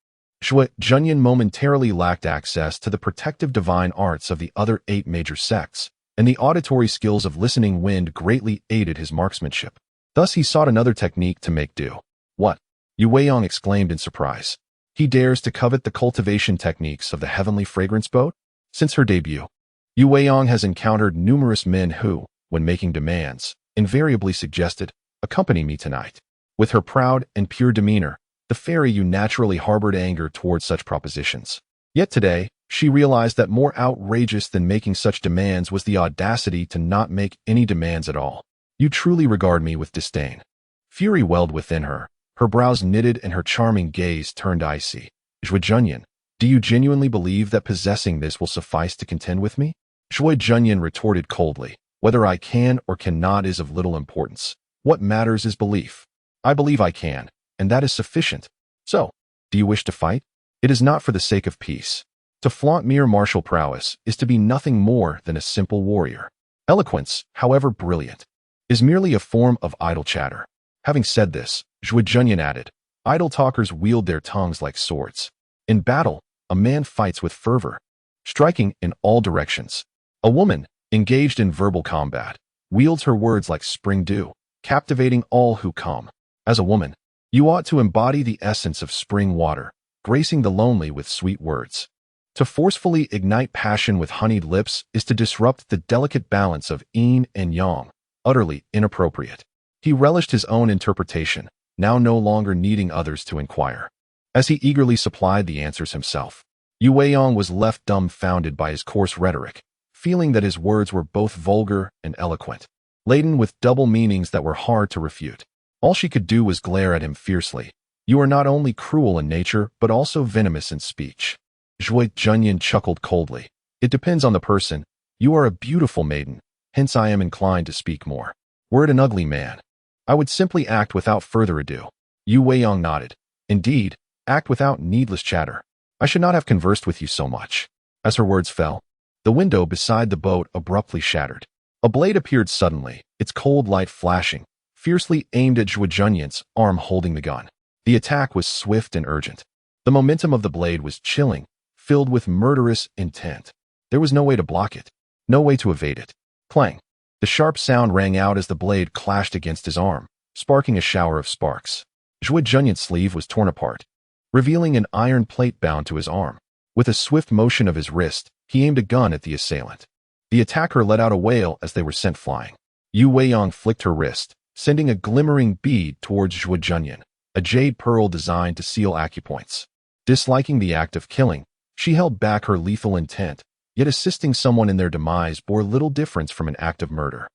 Zhuo Junyan momentarily lacked access to the protective divine arts of the other 8 major sects, and the auditory skills of listening wind greatly aided his marksmanship. Thus he sought another technique to make do. What? Yu Weiyang exclaimed in surprise. He dares to covet the cultivation techniques of the heavenly fragrance boat? Since her debut, Yu Weiyang has encountered numerous men who, when making demands, invariably suggested, accompany me tonight. With her proud and pure demeanor, the fairy Yu naturally harbored anger towards such propositions. Yet today, she realized that more outrageous than making such demands was the audacity to not make any demands at all. You truly regard me with disdain. Fury welled within her. Her brows knitted and her charming gaze turned icy. Zhuo Junyan, do you genuinely believe that possessing this will suffice to contend with me? Zhuo Junyan retorted coldly. Whether I can or cannot is of little importance. What matters is belief. I believe I can, and that is sufficient. So, do you wish to fight? It is not for the sake of peace. To flaunt mere martial prowess is to be nothing more than a simple warrior. Eloquence, however brilliant, is merely a form of idle chatter. Having said this, Zhuo Junyan added, idle talkers wield their tongues like swords. In battle, a man fights with fervor, striking in all directions. A woman, engaged in verbal combat, wields her words like spring dew, captivating all who come. As a woman, you ought to embody the essence of spring water, gracing the lonely with sweet words. To forcefully ignite passion with honeyed lips is to disrupt the delicate balance of yin and yang, utterly inappropriate. He relished his own interpretation, now no longer needing others to inquire. As he eagerly supplied the answers himself, Yu Weiyang was left dumbfounded by his coarse rhetoric, feeling that his words were both vulgar and eloquent, laden with double meanings that were hard to refute. All she could do was glare at him fiercely. You are not only cruel in nature, but also venomous in speech. Zhuo Junyan chuckled coldly. It depends on the person. You are a beautiful maiden, hence I am inclined to speak more. Were it an ugly man, I would simply act without further ado. Yu Weiyang nodded. Indeed, act without needless chatter. I should not have conversed with you so much. As her words fell, the window beside the boat abruptly shattered. A blade appeared suddenly, its cold light flashing, fiercely aimed at Zhuo Junyan's arm holding the gun. The attack was swift and urgent. The momentum of the blade was chilling, filled with murderous intent. There was no way to block it, no way to evade it. Clang! The sharp sound rang out as the blade clashed against his arm, sparking a shower of sparks. Zhuo Junyan's sleeve was torn apart, revealing an iron plate bound to his arm. With a swift motion of his wrist, he aimed a gun at the assailant. The attacker let out a wail as they were sent flying. Yu Weiyang flicked her wrist, sending a glimmering bead towards Zhuo Junyan, a jade pearl designed to seal acupoints. Disliking the act of killing, she held back her lethal intent, yet assisting someone in their demise bore little difference from an act of murder.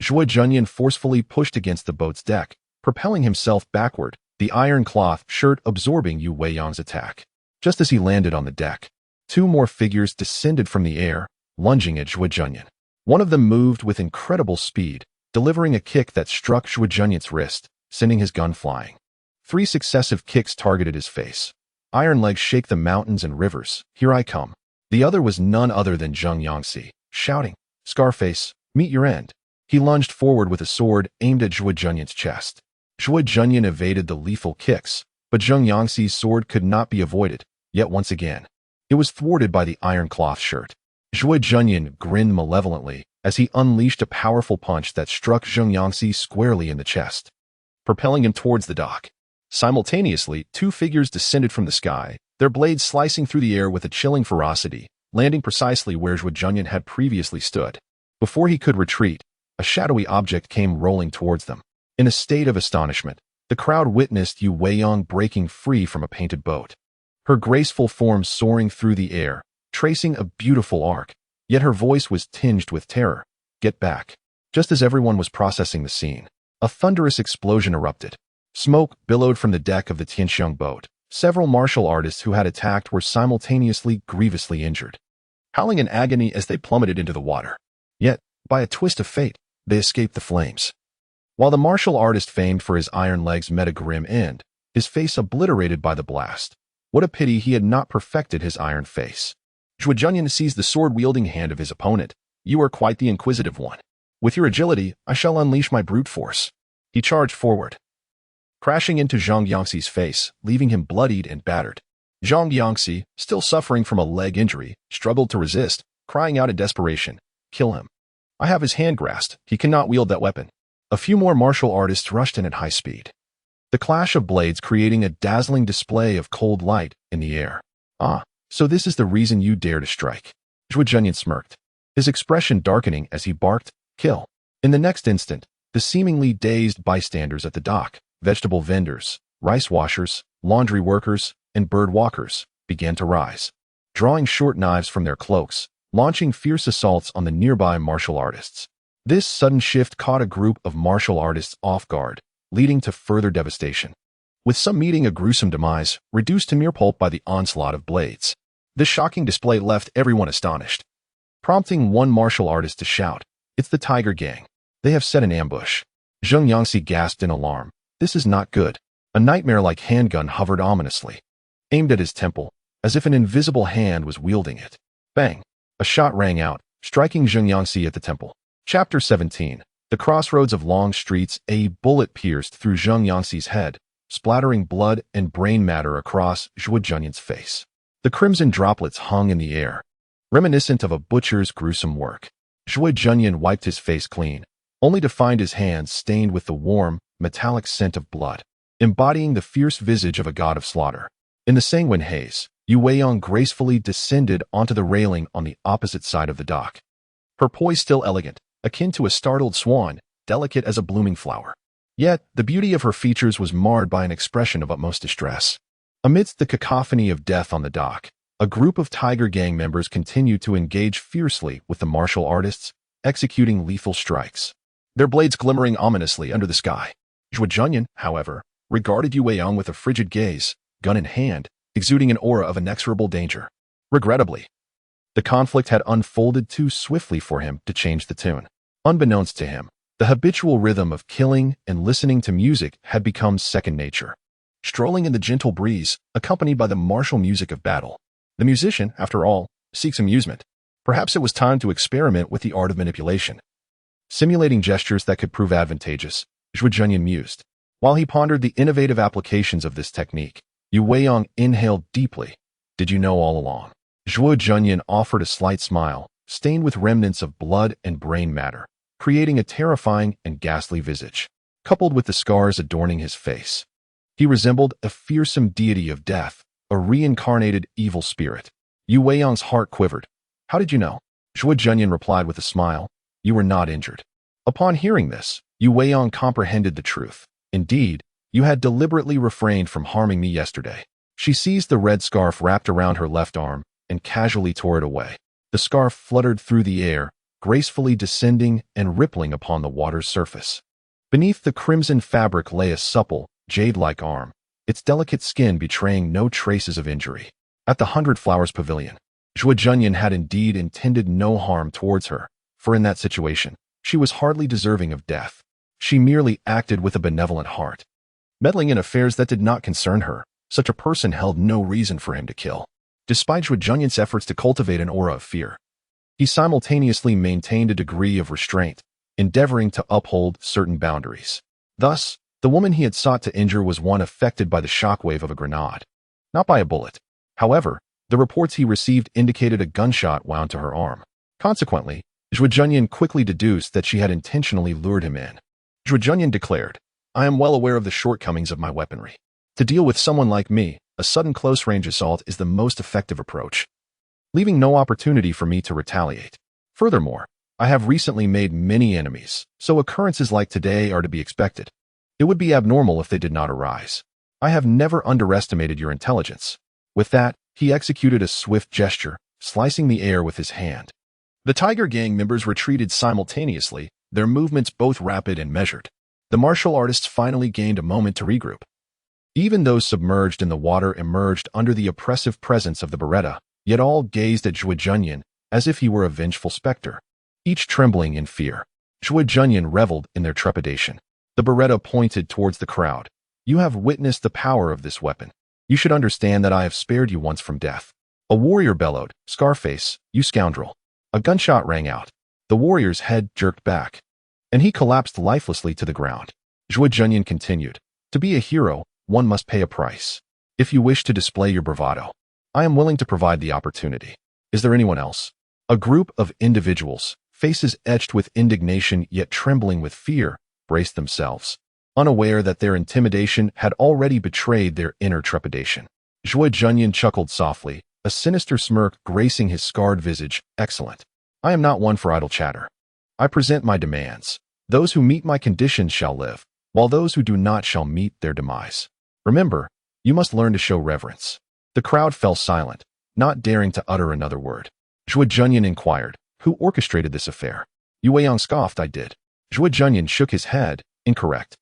Zhuo Junyan forcefully pushed against the boat's deck, propelling himself backward, the iron cloth shirt absorbing Yu Weiyang's attack. Just as he landed on the deck, two more figures descended from the air, lunging at Zhuo Junyan. One of them moved with incredible speed, delivering a kick that struck Zhuo Junyan's wrist, sending his gun flying. 3 successive kicks targeted his face. Iron legs shake the mountains and rivers. Here I come. The other was none other than Zheng Yangxi, shouting, Scarface, meet your end. He lunged forward with a sword aimed at Zhuo Junyan's chest. Zhuo Junyan evaded the lethal kicks, but Zheng Yangxi's sword could not be avoided, yet once again. It was thwarted by the iron cloth shirt. Zhuo Junyan grinned malevolently as he unleashed a powerful punch that struck Zheng Yangxi squarely in the chest, propelling him towards the dock. Simultaneously, 2 figures descended from the sky, their blades slicing through the air with a chilling ferocity, landing precisely where Zhuo Junyan had previously stood. Before he could retreat, a shadowy object came rolling towards them. In a state of astonishment, the crowd witnessed Yu Weiyang breaking free from a painted boat. Her graceful form soaring through the air, tracing a beautiful arc, yet her voice was tinged with terror. Get back. Just as everyone was processing the scene, a thunderous explosion erupted. Smoke billowed from the deck of the Tianxiang boat. Several martial artists who had attacked were simultaneously grievously injured, howling in agony as they plummeted into the water. Yet, by a twist of fate, they escaped the flames. While the martial artist famed for his iron legs met a grim end, his face obliterated by the blast. What a pity he had not perfected his iron face. Zhuo Junyan seized the sword-wielding hand of his opponent. You are quite the inquisitive one. With your agility, I shall unleash my brute force. He charged forward, crashing into Zhang Yangxi's face, leaving him bloodied and battered. Zhang Yangxi, still suffering from a leg injury, struggled to resist, crying out in desperation, kill him. I have his hand grasped, he cannot wield that weapon. A few more martial artists rushed in at high speed, the clash of blades creating a dazzling display of cold light in the air. Ah, so this is the reason you dare to strike. Zhuo Junyan smirked, his expression darkening as he barked, kill. In the next instant, the seemingly dazed bystanders at the dock, vegetable vendors, rice washers, laundry workers, and bird walkers, began to rise, drawing short knives from their cloaks, launching fierce assaults on the nearby martial artists. This sudden shift caught a group of martial artists off guard, leading to further devastation, with some meeting a gruesome demise, reduced to mere pulp by the onslaught of blades. This shocking display left everyone astonished, prompting one martial artist to shout, It's the Tiger Gang. They have set an ambush. Zheng Yangxi gasped in alarm. This is not good. A nightmare-like handgun hovered ominously, aimed at his temple, as if an invisible hand was wielding it. Bang! A shot rang out, striking Zheng Yangxi at the temple. Chapter 17. The crossroads of long streets. A bullet pierced through Zheng Yangxi's head, splattering blood and brain matter across Zhuo Junyan's face. The crimson droplets hung in the air, reminiscent of a butcher's gruesome work. Zhuo Junyan wiped his face clean, only to find his hands stained with the warm, metallic scent of blood, embodying the fierce visage of a god of slaughter. In the sanguine haze, Yu Weiyang gracefully descended onto the railing on the opposite side of the dock. Her poise still elegant, akin to a startled swan, delicate as a blooming flower. Yet, the beauty of her features was marred by an expression of utmost distress. Amidst the cacophony of death on the dock, a group of Tiger Gang members continued to engage fiercely with the martial artists, executing lethal strikes, their blades glimmering ominously under the sky. Zhuo Junyan, however, regarded Yu Weiyang with a frigid gaze, gun in hand, exuding an aura of inexorable danger. Regrettably, the conflict had unfolded too swiftly for him to change the tune. Unbeknownst to him, the habitual rhythm of killing and listening to music had become second nature. Strolling in the gentle breeze, accompanied by the martial music of battle, the musician, after all, seeks amusement. Perhaps it was time to experiment with the art of manipulation, simulating gestures that could prove advantageous, Zhuo Junyan mused. While he pondered the innovative applications of this technique, Yu Weiyang inhaled deeply. Did you know all along? Zhuo Junyan offered a slight smile, stained with remnants of blood and brain matter, creating a terrifying and ghastly visage. Coupled with the scars adorning his face, he resembled a fearsome deity of death, a reincarnated evil spirit. Yu Weiyang's heart quivered. How did you know? Zhuo Junyan replied with a smile. You were not injured. Upon hearing this, Yu Weiyang comprehended the truth. Indeed, you had deliberately refrained from harming me yesterday. She seized the red scarf wrapped around her left arm and casually tore it away. The scarf fluttered through the air, gracefully descending and rippling upon the water's surface. Beneath the crimson fabric lay a supple, jade-like arm, its delicate skin betraying no traces of injury. At the Hundred Flowers Pavilion, Zhuo Junyan had indeed intended no harm towards her, for in that situation, she was hardly deserving of death. She merely acted with a benevolent heart. Meddling in affairs that did not concern her, such a person held no reason for him to kill. Despite Zhuo Junyan's efforts to cultivate an aura of fear, he simultaneously maintained a degree of restraint, endeavoring to uphold certain boundaries. Thus, the woman he had sought to injure was one affected by the shockwave of a grenade, not by a bullet. However, the reports he received indicated a gunshot wound to her arm. Consequently, Zhuo Junyan quickly deduced that she had intentionally lured him in. Zhuo Junyan declared, I am well aware of the shortcomings of my weaponry. To deal with someone like me, a sudden close-range assault is the most effective approach, leaving no opportunity for me to retaliate. Furthermore, I have recently made many enemies, so occurrences like today are to be expected. It would be abnormal if they did not arise. I have never underestimated your intelligence. With that, he executed a swift gesture, slicing the air with his hand. The Tiger Gang members retreated simultaneously, their movements both rapid and measured. The martial artists finally gained a moment to regroup. Even those submerged in the water emerged under the oppressive presence of the Beretta, yet all gazed at Zhuo Junyan as if he were a vengeful specter, each trembling in fear. Zhuo Junyan reveled in their trepidation. The Beretta pointed towards the crowd. You have witnessed the power of this weapon. You should understand that I have spared you once from death. A warrior bellowed, Scarface, you scoundrel. A gunshot rang out. The warrior's head jerked back, and he collapsed lifelessly to the ground. Zhuo Junyan continued, to be a hero, one must pay a price. If you wish to display your bravado, I am willing to provide the opportunity. Is there anyone else? A group of individuals, faces etched with indignation yet trembling with fear, braced themselves, unaware that their intimidation had already betrayed their inner trepidation. Zhuo Junyan chuckled softly, a sinister smirk gracing his scarred visage. Excellent. I am not one for idle chatter. I present my demands. Those who meet my conditions shall live, while those who do not shall meet their demise. Remember, you must learn to show reverence. The crowd fell silent, not daring to utter another word. Zhuo Junyan inquired, who orchestrated this affair? Yu Weiyang scoffed, I did. Zhuo Junyan shook his head, incorrect.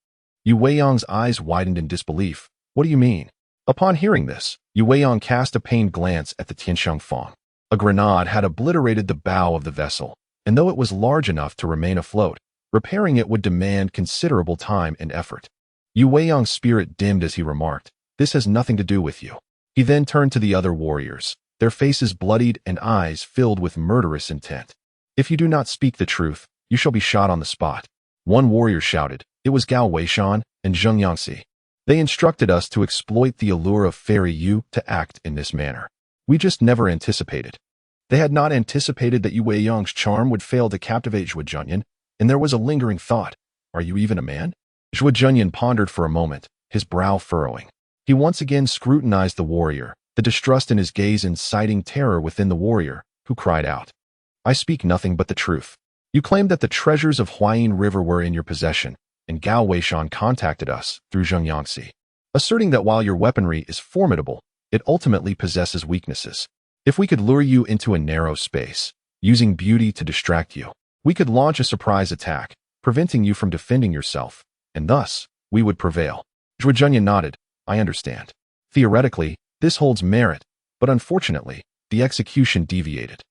Yu Weiyang's eyes widened in disbelief. What do you mean? Upon hearing this, Yu Weiyang cast a pained glance at the Tianxiang Fang. A grenade had obliterated the bow of the vessel, and though it was large enough to remain afloat, repairing it would demand considerable time and effort. Yu Weiyang's spirit dimmed as he remarked, this has nothing to do with you. He then turned to the other warriors, their faces bloodied and eyes filled with murderous intent. If you do not speak the truth, you shall be shot on the spot. One warrior shouted, it was Gao Weishan and Zheng Yangxi. They instructed us to exploit the allure of Fairy Yu to act in this manner. We just never anticipated. They had not anticipated that Yu Weiyang's charm would fail to captivate Zhuo Junyan, and there was a lingering thought. Are you even a man? Zhuo Junyan pondered for a moment, his brow furrowing. He once again scrutinized the warrior, the distrust in his gaze inciting terror within the warrior, who cried out. I speak nothing but the truth. You claimed that the treasures of Huayin River were in your possession, and Gao Weishan contacted us through Zheng Yangxi, asserting that while your weaponry is formidable, it ultimately possesses weaknesses. If we could lure you into a narrow space, using beauty to distract you, we could launch a surprise attack, preventing you from defending yourself, and thus, we would prevail. Zhuo Junyan nodded. I understand. Theoretically, this holds merit, but unfortunately, the execution deviated.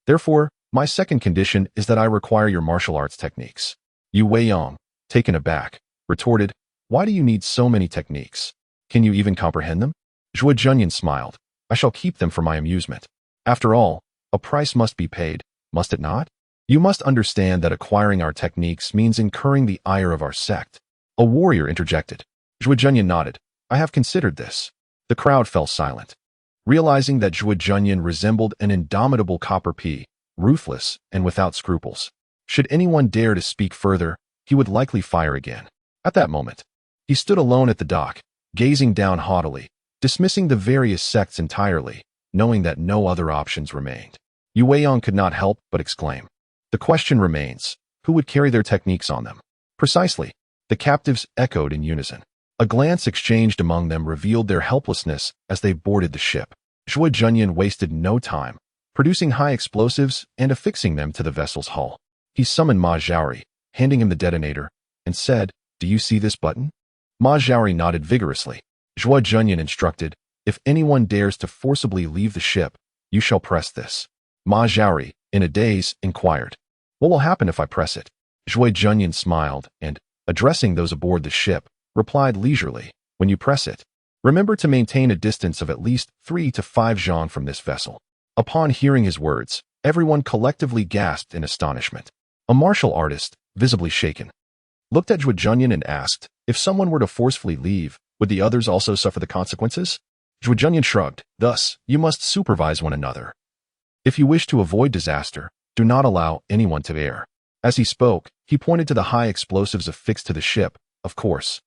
Therefore, my second condition is that I require your martial arts techniques. Yu Weiyang, taken aback, retorted, why do you need so many techniques? Can you even comprehend them? Zhuo Junyan smiled. I shall keep them for my amusement. After all, a price must be paid, must it not? You must understand that acquiring our techniques means incurring the ire of our sect. A warrior interjected. Zhuo Junyan nodded. I have considered this. The crowd fell silent. Realizing that Zhuo Junyan resembled an indomitable copper pea, ruthless and without scruples. Should anyone dare to speak further, he would likely fire again. At that moment, he stood alone at the dock, gazing down haughtily, dismissing the various sects entirely, knowing that no other options remained. Yu Weiyang could not help but exclaim. The question remains, who would carry their techniques on them? Precisely, the captives echoed in unison. A glance exchanged among them revealed their helplessness as they boarded the ship. Zhuo Junyan wasted no time, producing high explosives and affixing them to the vessel's hull. He summoned Ma Zhaori, handing him the detonator, and said, Do you see this button? Ma Zhaori nodded vigorously. Zhuo Junyan instructed, If anyone dares to forcibly leave the ship, you shall press this. Ma Zhaori, in a daze, inquired, What will happen if I press it? Zhuo Junyan smiled and, addressing those aboard the ship, replied leisurely, When you press it, remember to maintain a distance of at least 3 to 5 zhang from this vessel. Upon hearing his words, everyone collectively gasped in astonishment. A martial artist, visibly shaken, looked at Zhuo Junyan and asked, If someone were to forcefully leave, would the others also suffer the consequences? Zhuo Junyan shrugged. Thus, you must supervise one another. If you wish to avoid disaster, do not allow anyone to err. As he spoke, he pointed to the high explosives affixed to the ship. Of course,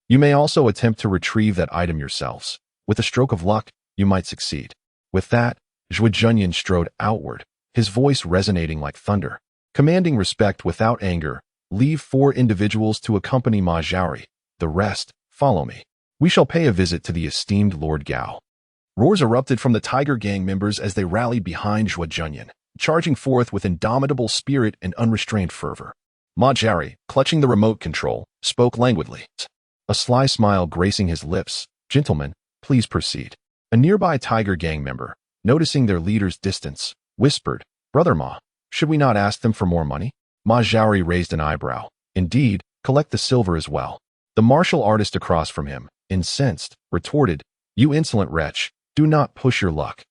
you may also attempt to retrieve that item yourselves. With a stroke of luck, you might succeed. With that, Zhuo Junyan strode outward, his voice resonating like thunder. Commanding respect without anger, leave 4 individuals to accompany Ma Zhaori. The rest, follow me. We shall pay a visit to the esteemed Lord Gao. Roars erupted from the Tiger Gang members as they rallied behind Zhuo Junyan, charging forth with indomitable spirit and unrestrained fervor. Ma Zhaori, clutching the remote control, spoke languidly. A sly smile gracing his lips. Gentlemen, please proceed. A nearby Tiger Gang member, noticing their leader's distance, whispered, Brother Ma, should we not ask them for more money? Ma Zhaori raised an eyebrow. Indeed, collect the silver as well. The martial artist across from him, incensed, retorted, You insolent wretch, do not push your luck.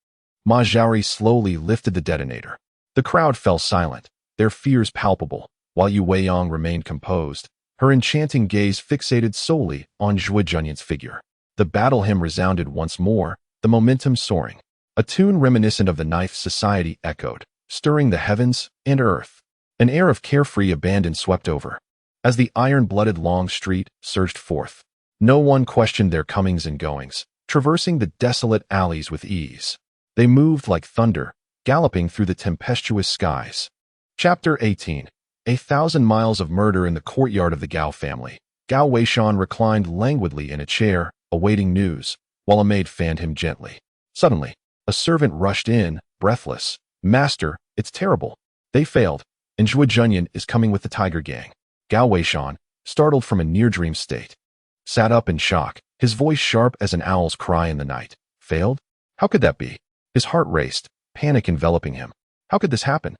Ma Zhaori slowly lifted the detonator. The crowd fell silent, their fears palpable, while Yu Weiyang remained composed, her enchanting gaze fixated solely on Zhuo Junyan's figure. The battle hymn resounded once more, the momentum soaring. A tune reminiscent of the Ninth Society echoed, stirring the heavens and earth. An air of carefree abandon swept over. As the iron-blooded Long Street surged forth, no one questioned their comings and goings, traversing the desolate alleys with ease. They moved like thunder, galloping through the tempestuous skies. Chapter 18. 1,000 miles of murder in the courtyard of the Gao family. Gao Weishan reclined languidly in a chair, awaiting news, while a maid fanned him gently. Suddenly, a servant rushed in, breathless. Master, it's terrible. They failed, and Zhuo Junyan is coming with the Tiger Gang. Gao Weishan, startled from a near-dream state, sat up in shock, his voice sharp as an owl's cry in the night. Failed? How could that be? His heart raced, panic enveloping him. How could this happen?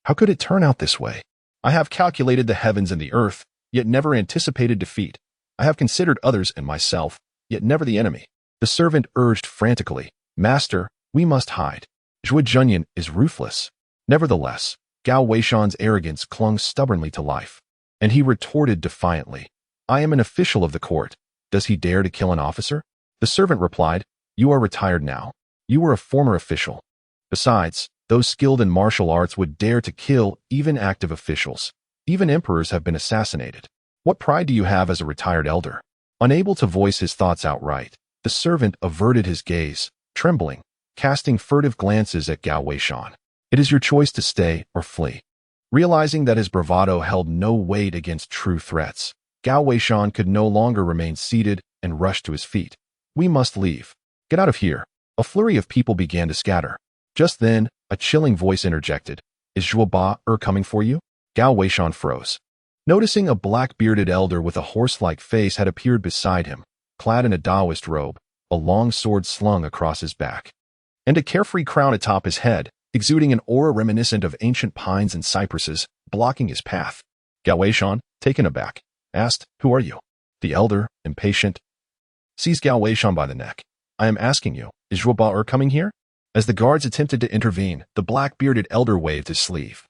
How could it turn out this way? I have calculated the heavens and the earth, yet never anticipated defeat. I have considered others and myself, yet never the enemy. The servant urged frantically, Master, we must hide. Zhuo Junyan is ruthless. Nevertheless, Gao Weishan's arrogance clung stubbornly to life, and he retorted defiantly, I am an official of the court. Does he dare to kill an officer? The servant replied, You are retired now. You were a former official. Besides, those skilled in martial arts would dare to kill even active officials. Even emperors have been assassinated. What pride do you have as a retired elder? Unable to voice his thoughts outright, the servant averted his gaze, trembling, casting furtive glances at Gao Weishan. It is your choice to stay or flee. Realizing that his bravado held no weight against true threats, Gao Weishan could no longer remain seated and rushed to his feet. We must leave. Get out of here. A flurry of people began to scatter. Just then, a chilling voice interjected. Is Zhuo coming for you? Gao Weishan froze. Noticing a black-bearded elder with a horse-like face had appeared beside him, clad in a Taoist robe, a long sword slung across his back, and a carefree crown atop his head, exuding an aura reminiscent of ancient pines and cypresses, blocking his path. Gao Weishan, taken aback, asked, Who are you? The elder, impatient, seized Gao Weishan by the neck. I am asking you, is Zhuo coming here? As the guards attempted to intervene, the black-bearded elder waved his sleeve,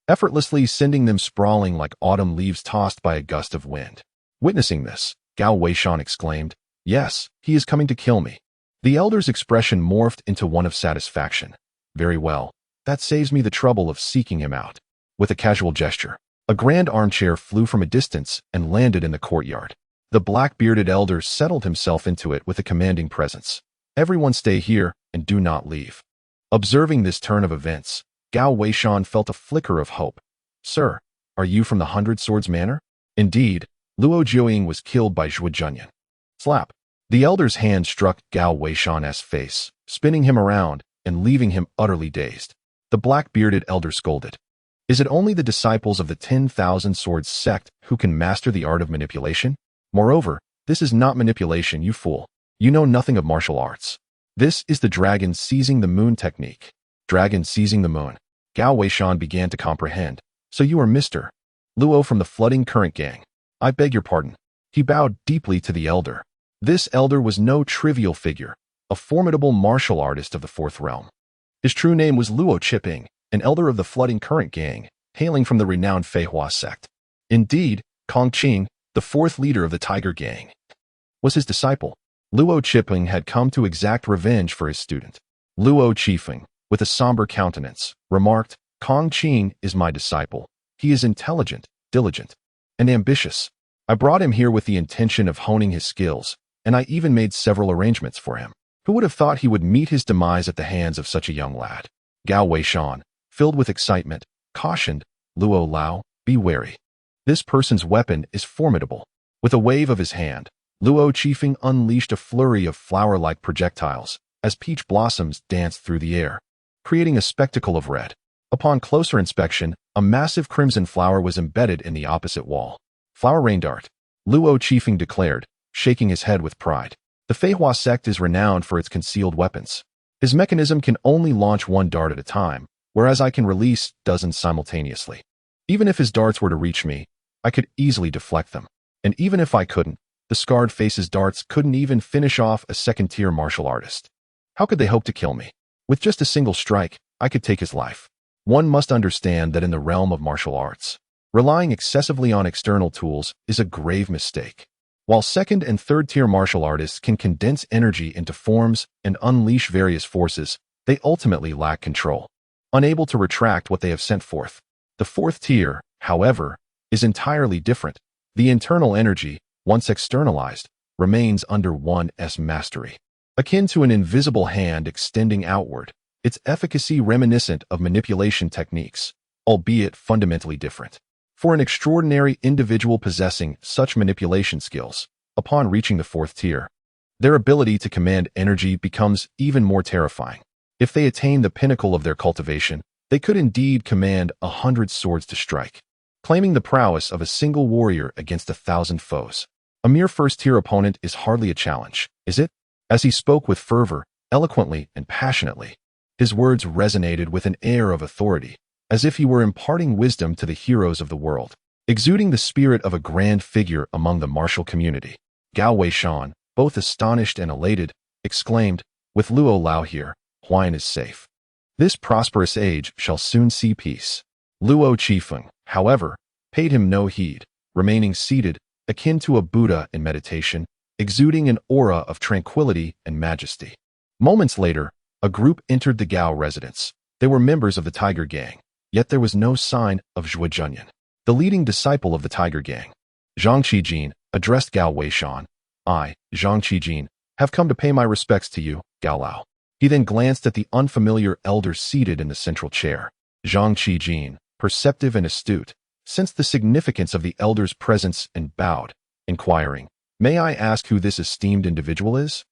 effortlessly sending them sprawling like autumn leaves tossed by a gust of wind. Witnessing this, Gao Weishan exclaimed, Yes, he is coming to kill me. The elder's expression morphed into one of satisfaction. Very well, that saves me the trouble of seeking him out. With a casual gesture, a grand armchair flew from a distance and landed in the courtyard. The black-bearded elder settled himself into it with a commanding presence. Everyone stay here and do not leave. Observing this turn of events, Gao Weishan felt a flicker of hope. Sir, are you from the Hundred Swords Manor? Indeed, Luo Jiuying was killed by Zhuo Junyan. Slap. The elder's hand struck Gao Weishan's face, spinning him around and leaving him utterly dazed. The black-bearded elder scolded. Is it only the disciples of the 10,000 Swords sect who can master the art of manipulation? Moreover, this is not manipulation, you fool. You know nothing of martial arts. This is the dragon seizing the moon technique. Dragon seizing the moon. Gao Weishan began to comprehend. So you are Mr. Luo from the Flooding Current Gang. I beg your pardon. He bowed deeply to the elder. This elder was no trivial figure, a formidable martial artist of the Fourth Realm. His true name was Luo Qiping, an elder of the Flooding Current Gang, hailing from the renowned Feihua sect. Indeed, Kong Qing, the fourth leader of the Tiger Gang, was his disciple. Luo Qiping had come to exact revenge for his student. Luo Qifeng, with a somber countenance, remarked, Kong Qing is my disciple. He is intelligent, diligent, and ambitious. I brought him here with the intention of honing his skills, and I even made several arrangements for him. Who would have thought he would meet his demise at the hands of such a young lad? Gao Weishan, filled with excitement, cautioned, Luo Lao, be wary. This person's weapon is formidable. With a wave of his hand, Luo Qifeng unleashed a flurry of flower-like projectiles as peach blossoms danced through the air, creating a spectacle of red. Upon closer inspection, a massive crimson flower was embedded in the opposite wall. Flower rain dart, Luo Qifeng declared, shaking his head with pride. The Feihua sect is renowned for its concealed weapons. His mechanism can only launch one dart at a time, whereas I can release dozens simultaneously. Even if his darts were to reach me, I could easily deflect them. And even if I couldn't, the scarred face's darts couldn't even finish off a second-tier martial artist. How could they hope to kill me? With just a single strike, I could take his life. One must understand that in the realm of martial arts, relying excessively on external tools is a grave mistake. While second and third-tier martial artists can condense energy into forms and unleash various forces, they ultimately lack control, unable to retract what they have sent forth. The fourth tier, however, is entirely different. The internal energy, once externalized, remains under one's mastery. Akin to an invisible hand extending outward, its efficacy reminiscent of manipulation techniques, albeit fundamentally different. For an extraordinary individual possessing such manipulation skills, upon reaching the fourth tier, their ability to command energy becomes even more terrifying. If they attain the pinnacle of their cultivation, they could indeed command 100 swords to strike, claiming the prowess of a single warrior against 1,000 foes. A mere first-tier opponent is hardly a challenge, is it? As he spoke with fervor, eloquently and passionately, his words resonated with an air of authority, as if he were imparting wisdom to the heroes of the world, exuding the spirit of a grand figure among the martial community. Gao Weishan, both astonished and elated, exclaimed, with Luo Lao here, Huan is safe. This prosperous age shall soon see peace. Luo Qifeng, however, paid him no heed, remaining seated, akin to a Buddha in meditation, exuding an aura of tranquility and majesty. Moments later, A group entered the Gao residence. They were members of the Tiger Gang, yet there was no sign of Zhuo Junyan, the leading disciple of the Tiger Gang. Zhang Qijin addressed Gao Weishan. I, Zhang Qijin, have come to pay my respects to you, Gao Lao. He then glanced at the unfamiliar elder seated in the central chair. Zhang Qijin, perceptive and astute, sensed the significance of the elder's presence and bowed, inquiring, "May I ask who this esteemed individual is?"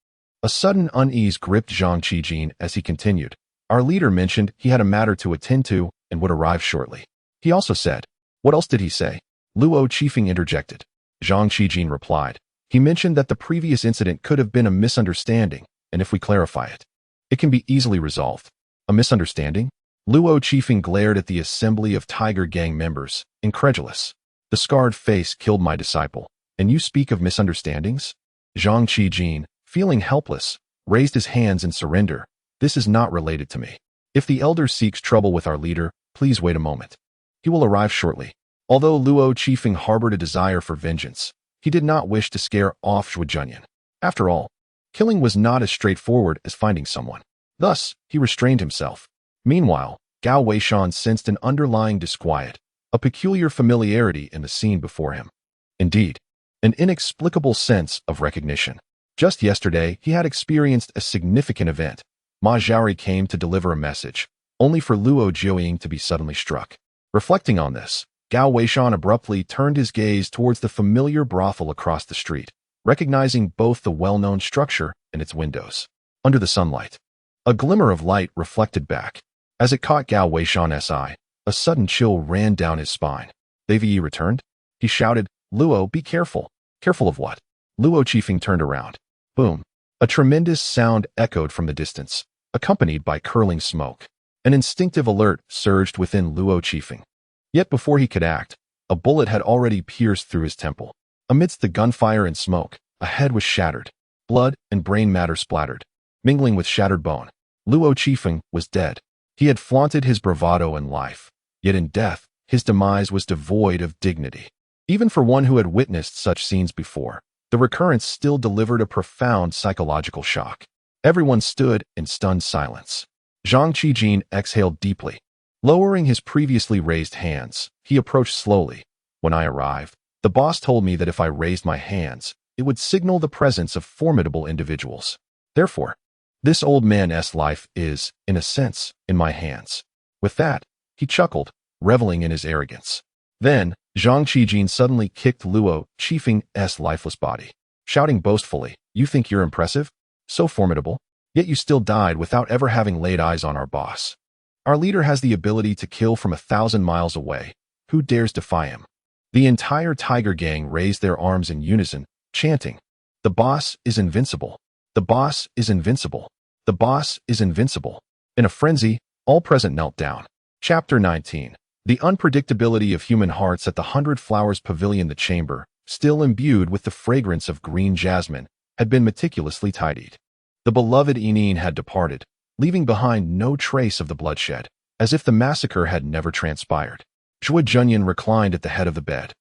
A sudden unease gripped Zhang Qijin as he continued. Our leader mentioned he had a matter to attend to and would arrive shortly. He also said, "What else did he say?" Luo Chiefing interjected. Zhang Qijin replied, "He mentioned that the previous incident could have been a misunderstanding, and if we clarify it, it can be easily resolved." A misunderstanding? Luo Chiefing glared at the assembly of Tiger Gang members, incredulous. "The scarred face killed my disciple, and you speak of misunderstandings?" Zhang Qijin, feeling helpless, raised his hands in surrender. "This is not related to me. If the elder seeks trouble with our leader, please wait a moment. He will arrive shortly." Although Luo Chiefing harbored a desire for vengeance, he did not wish to scare off Zhuo Junyan. After all, killing was not as straightforward as finding someone. Thus, he restrained himself. Meanwhile, Gao Weishan sensed an underlying disquiet, a peculiar familiarity in the scene before him. Indeed, an inexplicable sense of recognition. Just yesterday, he had experienced a significant event. Ma Zhaori came to deliver a message, only for Luo Jiuying to be suddenly struck. Reflecting on this, Gao Weishan abruptly turned his gaze towards the familiar brothel across the street, recognizing both the well-known structure and its windows. Under the sunlight, a glimmer of light reflected back. As it caught Gao Weishan's eye, a sudden chill ran down his spine. "They returned?" He shouted, "Luo, be careful." "Careful of what?" Luo Chiefing turned around. Boom. A tremendous sound echoed from the distance, accompanied by curling smoke. An instinctive alert surged within Luo Chiefing. Yet before he could act, a bullet had already pierced through his temple. Amidst the gunfire and smoke, a head was shattered. Blood and brain matter splattered, mingling with shattered bone. Luo Chiefing was dead. He had flaunted his bravado in life, yet in death, his demise was devoid of dignity. Even for one who had witnessed such scenes before, the recurrence still delivered a profound psychological shock. Everyone stood in stunned silence. Zhang Qijin exhaled deeply. Lowering his previously raised hands, he approached slowly. "When I arrived, the boss told me that if I raised my hands, it would signal the presence of formidable individuals. Therefore, this old man's life is, in a sense, in my hands." With that, he chuckled, reveling in his arrogance. Then, Zhang Qijin suddenly kicked Luo Chiefing's lifeless body, shouting boastfully, "You think you're impressive? So formidable? Yet you still died without ever having laid eyes on our boss. Our leader has the ability to kill from 1,000 miles away. Who dares defy him?" The entire Tiger Gang raised their arms in unison, chanting, "The boss is invincible. The boss is invincible. The boss is invincible." In a frenzy, all present knelt down. Chapter 19. The unpredictability of human hearts at the 100 Flowers Pavilion. The chamber, still imbued with the fragrance of green jasmine, had been meticulously tidied. The beloved Enin had departed, leaving behind no trace of the bloodshed, as if the massacre had never transpired. Zhuo Junyan reclined at the head of the bed,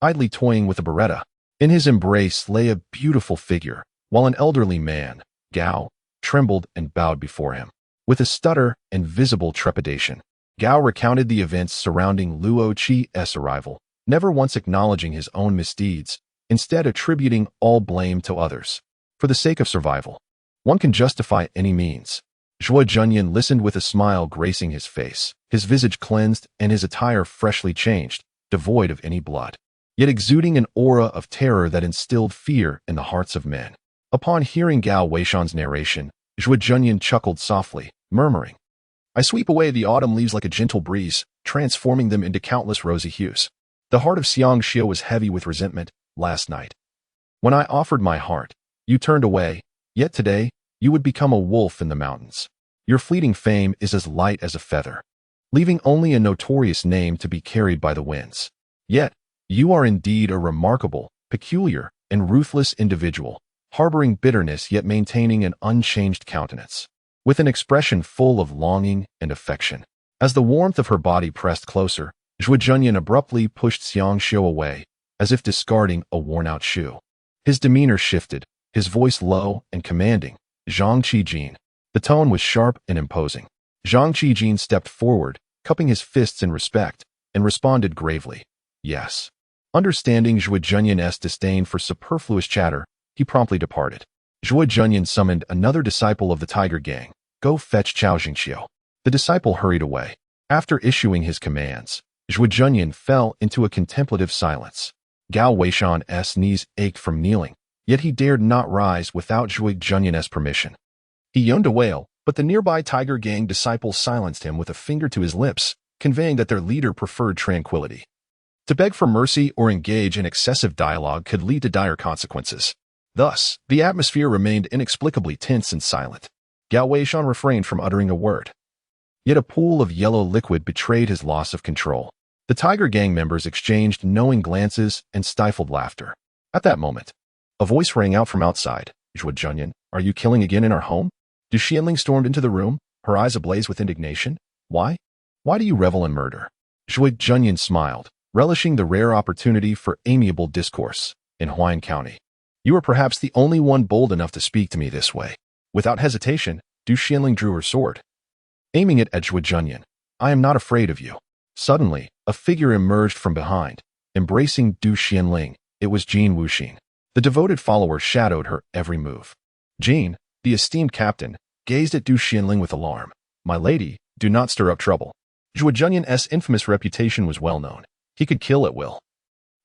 idly toying with a beretta. In his embrace lay a beautiful figure, while an elderly man, Gao, trembled and bowed before him. With a stutter and visible trepidation, Gao recounted the events surrounding Luo Chi's arrival, never once acknowledging his own misdeeds, instead attributing all blame to others. For the sake of survival, one can justify any means. Zhuo Junyan listened with a smile gracing his face, his visage cleansed and his attire freshly changed, devoid of any blood, yet exuding an aura of terror that instilled fear in the hearts of men. Upon hearing Gao Weishan's narration, Zhuo Junyan chuckled softly, murmuring, "I sweep away the autumn leaves like a gentle breeze, transforming them into countless rosy hues. The heart of Xiang Xiu was heavy with resentment last night. When I offered my heart, you turned away, yet today, you would become a wolf in the mountains. Your fleeting fame is as light as a feather, leaving only a notorious name to be carried by the winds. Yet, you are indeed a remarkable, peculiar, and ruthless individual, harboring bitterness yet maintaining an unchanged countenance, with an expression full of longing and affection." As the warmth of her body pressed closer, Zhuo Junyan abruptly pushed Xiang Xiu away, as if discarding a worn-out shoe. His demeanor shifted, his voice low and commanding. "Zhang Qijin, The tone was sharp and imposing. Zhang Qijin stepped forward, cupping his fists in respect, and responded gravely, "Yes." Understanding Zhuo Junyan's disdain for superfluous chatter, he promptly departed. Zhuo Junyan summoned another disciple of the Tiger Gang. "Go fetch Cao Jingxiu." The disciple hurried away. After issuing his commands, Zhuo Junyan fell into a contemplative silence. Gao Weishan's knees ached from kneeling, yet he dared not rise without Zhuo Junyan's permission. He yearned to wail, but the nearby Tiger Gang disciple silenced him with a finger to his lips, conveying that their leader preferred tranquility. To beg for mercy or engage in excessive dialogue could lead to dire consequences. Thus, the atmosphere remained inexplicably tense and silent. Gao Weishan refrained from uttering a word. Yet a pool of yellow liquid betrayed his loss of control. The Tiger Gang members exchanged knowing glances and stifled laughter. At that moment, a voice rang out from outside. "Zhuo Junyan, are you killing again in our home?" Du Xianling stormed into the room, her eyes ablaze with indignation. "Why? Why do you revel in murder?" Zhuo Junyan smiled, relishing the rare opportunity for amiable discourse. "In Huayan County, you are perhaps the only one bold enough to speak to me this way." Without hesitation, Du Xianling drew her sword, aiming it at Zhuo Junyan. "I am not afraid of you." Suddenly, a figure emerged from behind, embracing Du Xianling. It was Jin Wuxin. The devoted follower shadowed her every move. Jin, the esteemed captain, gazed at Du Xianling with alarm. "My lady, do not stir up trouble." Zhuo Junyan's infamous reputation was well known. He could kill at will,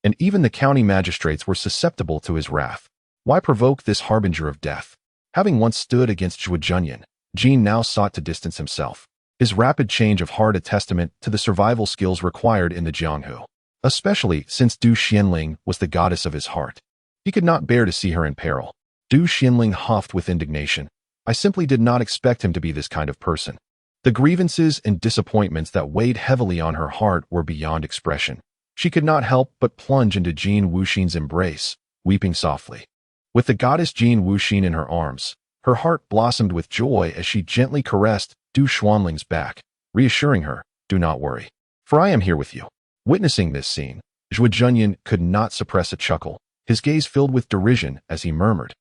and even the county magistrates were susceptible to his wrath. Why provoke this harbinger of death? Having once stood against Zhuo Junyan, Jin now sought to distance himself. His rapid change of heart a testament to the survival skills required in the Jianghu, especially since Du Xianling was the goddess of his heart. He could not bear to see her in peril. Du Xianling huffed with indignation. "I simply did not expect him to be this kind of person." The grievances and disappointments that weighed heavily on her heart were beyond expression. She could not help but plunge into Jin Wuxin's embrace, weeping softly. With the goddess Jin Wuxin in her arms, her heart blossomed with joy as she gently caressed Du Xianling's back, reassuring her, "Do not worry, for I am here with you." Witnessing this scene, Zhuo Junyan could not suppress a chuckle, his gaze filled with derision as he murmured,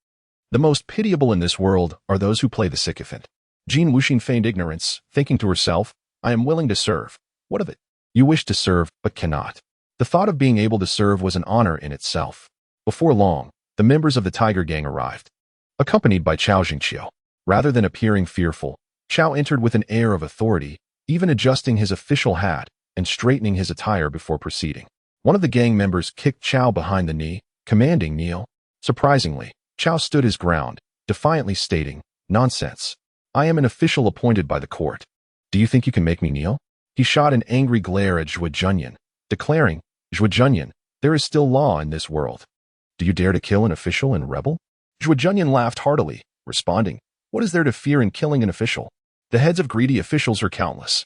"The most pitiable in this world are those who play the sycophant." Jin Wuxin feigned ignorance, thinking to herself, "I am willing to serve. What of it? You wish to serve, but cannot." The thought of being able to serve was an honor in itself. Before long, the members of the Tiger Gang arrived, accompanied by Cao Jingxiu. Rather than appearing fearful, Cao entered with an air of authority, even adjusting his official hat and straightening his attire before proceeding. One of the gang members kicked Cao behind the knee, commanding, "Kneel." Surprisingly, Cao stood his ground, defiantly stating, "Nonsense. I am an official appointed by the court. Do you think you can make me kneel?" He shot an angry glare at Zhuo Junyan, declaring, "Zhuo Junyan, there is still law in this world. Do you dare to kill an official and rebel?" Zhuo Junyan laughed heartily, responding, "What is there to fear in killing an official? The heads of greedy officials are countless,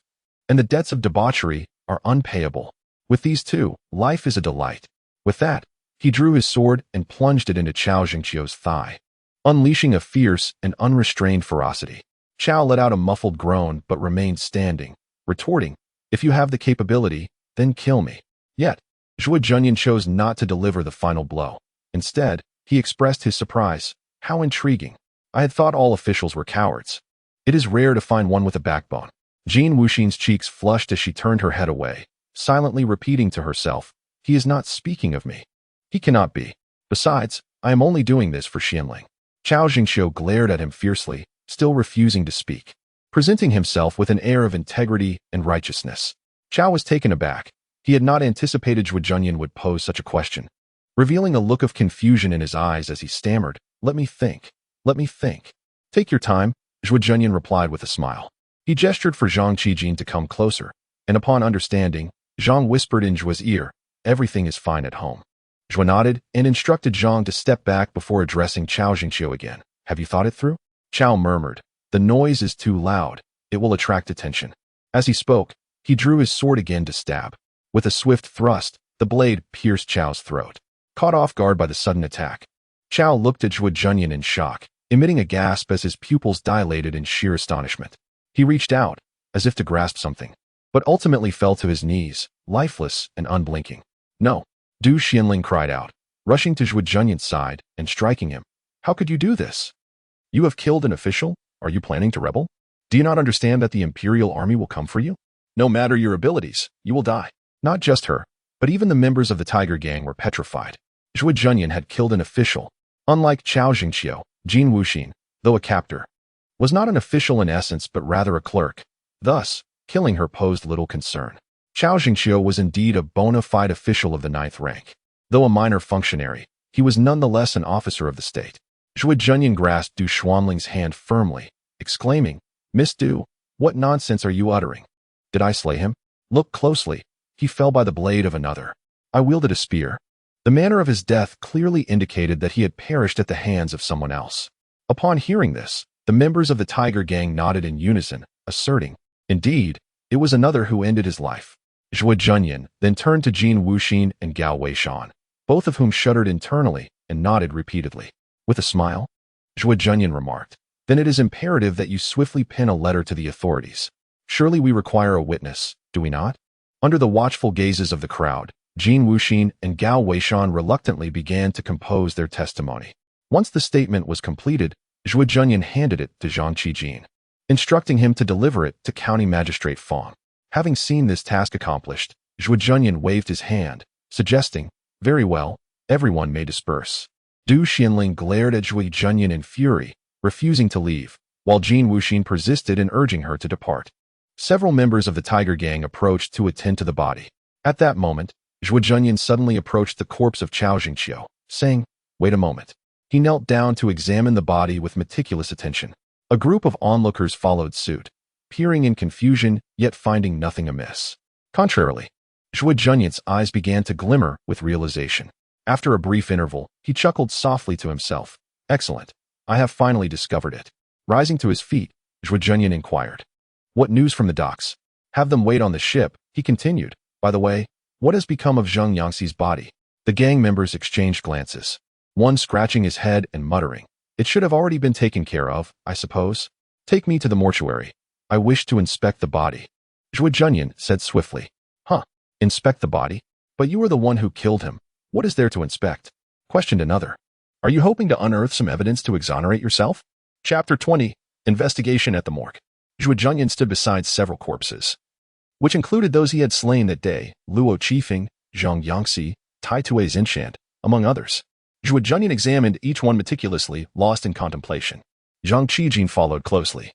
and the debts of debauchery are unpayable. With these two, life is a delight." With that, he drew his sword and plunged it into Cao Jingxiu's thigh, unleashing a fierce and unrestrained ferocity. Cao let out a muffled groan but remained standing, retorting, "If you have the capability, then kill me." Yet, Zhuo Junyan chose not to deliver the final blow. Instead, he expressed his surprise. "How intriguing. I had thought all officials were cowards. It is rare to find one with a backbone." Jin Wuxin's cheeks flushed as she turned her head away, silently repeating to herself, "He is not speaking of me. He cannot be. Besides, I am only doing this for Xianling." Cao Jingxiu glared at him fiercely, still refusing to speak, presenting himself with an air of integrity and righteousness. Cao was taken aback. He had not anticipated Zhuo Junyan would pose such a question, revealing a look of confusion in his eyes as he stammered, "Let me think. Let me think." "Take your time," Zhuo Junyan replied with a smile. He gestured for Zhang Qijin to come closer, and upon understanding, Zhang whispered in Zhuo's ear, "Everything is fine at home." Zhuo nodded and instructed Zhang to step back before addressing Cao Jingxiu again. "Have you thought it through?" Cao murmured, "The noise is too loud. It will attract attention." As he spoke, he drew his sword again to stab. With a swift thrust, the blade pierced Chao's throat. Caught off guard by the sudden attack, Cao looked at Zhuo Junyan in shock, emitting a gasp as his pupils dilated in sheer astonishment. He reached out, as if to grasp something, but ultimately fell to his knees, lifeless and unblinking. "No!" Du Xianling cried out, rushing to Zhuo Junyan's side and striking him. "How could you do this? You have killed an official?" Are you planning to rebel? Do you not understand that the Imperial Army will come for you? No matter your abilities, you will die. Not just her, but even the members of the Tiger Gang were petrified. Zhuo Junyan had killed an official. Unlike Chao Jingqiu, Jin Wuxin, though a captor, was not an official in essence but rather a clerk. Thus, killing her posed little concern. Chao Jingqiu was indeed a bona fide official of the 9th rank. Though a minor functionary, he was nonetheless an officer of the state. Zhuo Junyan grasped Du Xuanling's hand firmly, exclaiming, "Miss Du, what nonsense are you uttering? Did I slay him? Look closely. He fell by the blade of another. I wielded a spear." The manner of his death clearly indicated that he had perished at the hands of someone else. Upon hearing this, the members of the Tiger Gang nodded in unison, asserting, "Indeed, it was another who ended his life." Zhuo Junyan then turned to Jin Wuxin and Gao Weishan, both of whom shuddered internally and nodded repeatedly. With a smile, Zhuo Junyan remarked, "Then it is imperative that you swiftly pen a letter to the authorities. Surely we require a witness, do we not?" Under the watchful gazes of the crowd, Jin Wuxin and Gao Weishan reluctantly began to compose their testimony. Once the statement was completed, Zhuo Junyan handed it to Zhang Qijin, instructing him to deliver it to County Magistrate Fong. Having seen this task accomplished, Zhuo Junyan waved his hand, suggesting, "Very well, everyone may disperse." Du Xianling glared at Zhuo Junyan in fury, refusing to leave, while Jin Wuxin persisted in urging her to depart. Several members of the Tiger Gang approached to attend to the body. At that moment, Zhuo Junyan suddenly approached the corpse of Chao Jingqiu, saying, "Wait a moment." He knelt down to examine the body with meticulous attention. A group of onlookers followed suit, peering in confusion yet finding nothing amiss. Contrarily, Zhuo Junyan's eyes began to glimmer with realization. After a brief interval, he chuckled softly to himself. "Excellent. I have finally discovered it." Rising to his feet, Zhuo Junyan inquired, "What news from the docks?" "Have them wait on the ship," he continued. "By the way, what has become of Zheng Yangxi's body?" The gang members exchanged glances, one scratching his head and muttering, "It should have already been taken care of, I suppose. Take me to the mortuary. I wish to inspect the body." Zhuo Junyan said swiftly, "Huh, inspect the body? But you are the one who killed him. What is there to inspect?" Questioned another. "Are you hoping to unearth some evidence to exonerate yourself?" Chapter 20, Investigation at the Morgue. Zhuo Junyan stood beside several corpses, which included those he had slain that day, Luo Qifeng, Zheng Yangxi, Tai Tue Xinshan, among others. Zhuo Junyan examined each one meticulously, lost in contemplation. Zhang Qijin followed closely.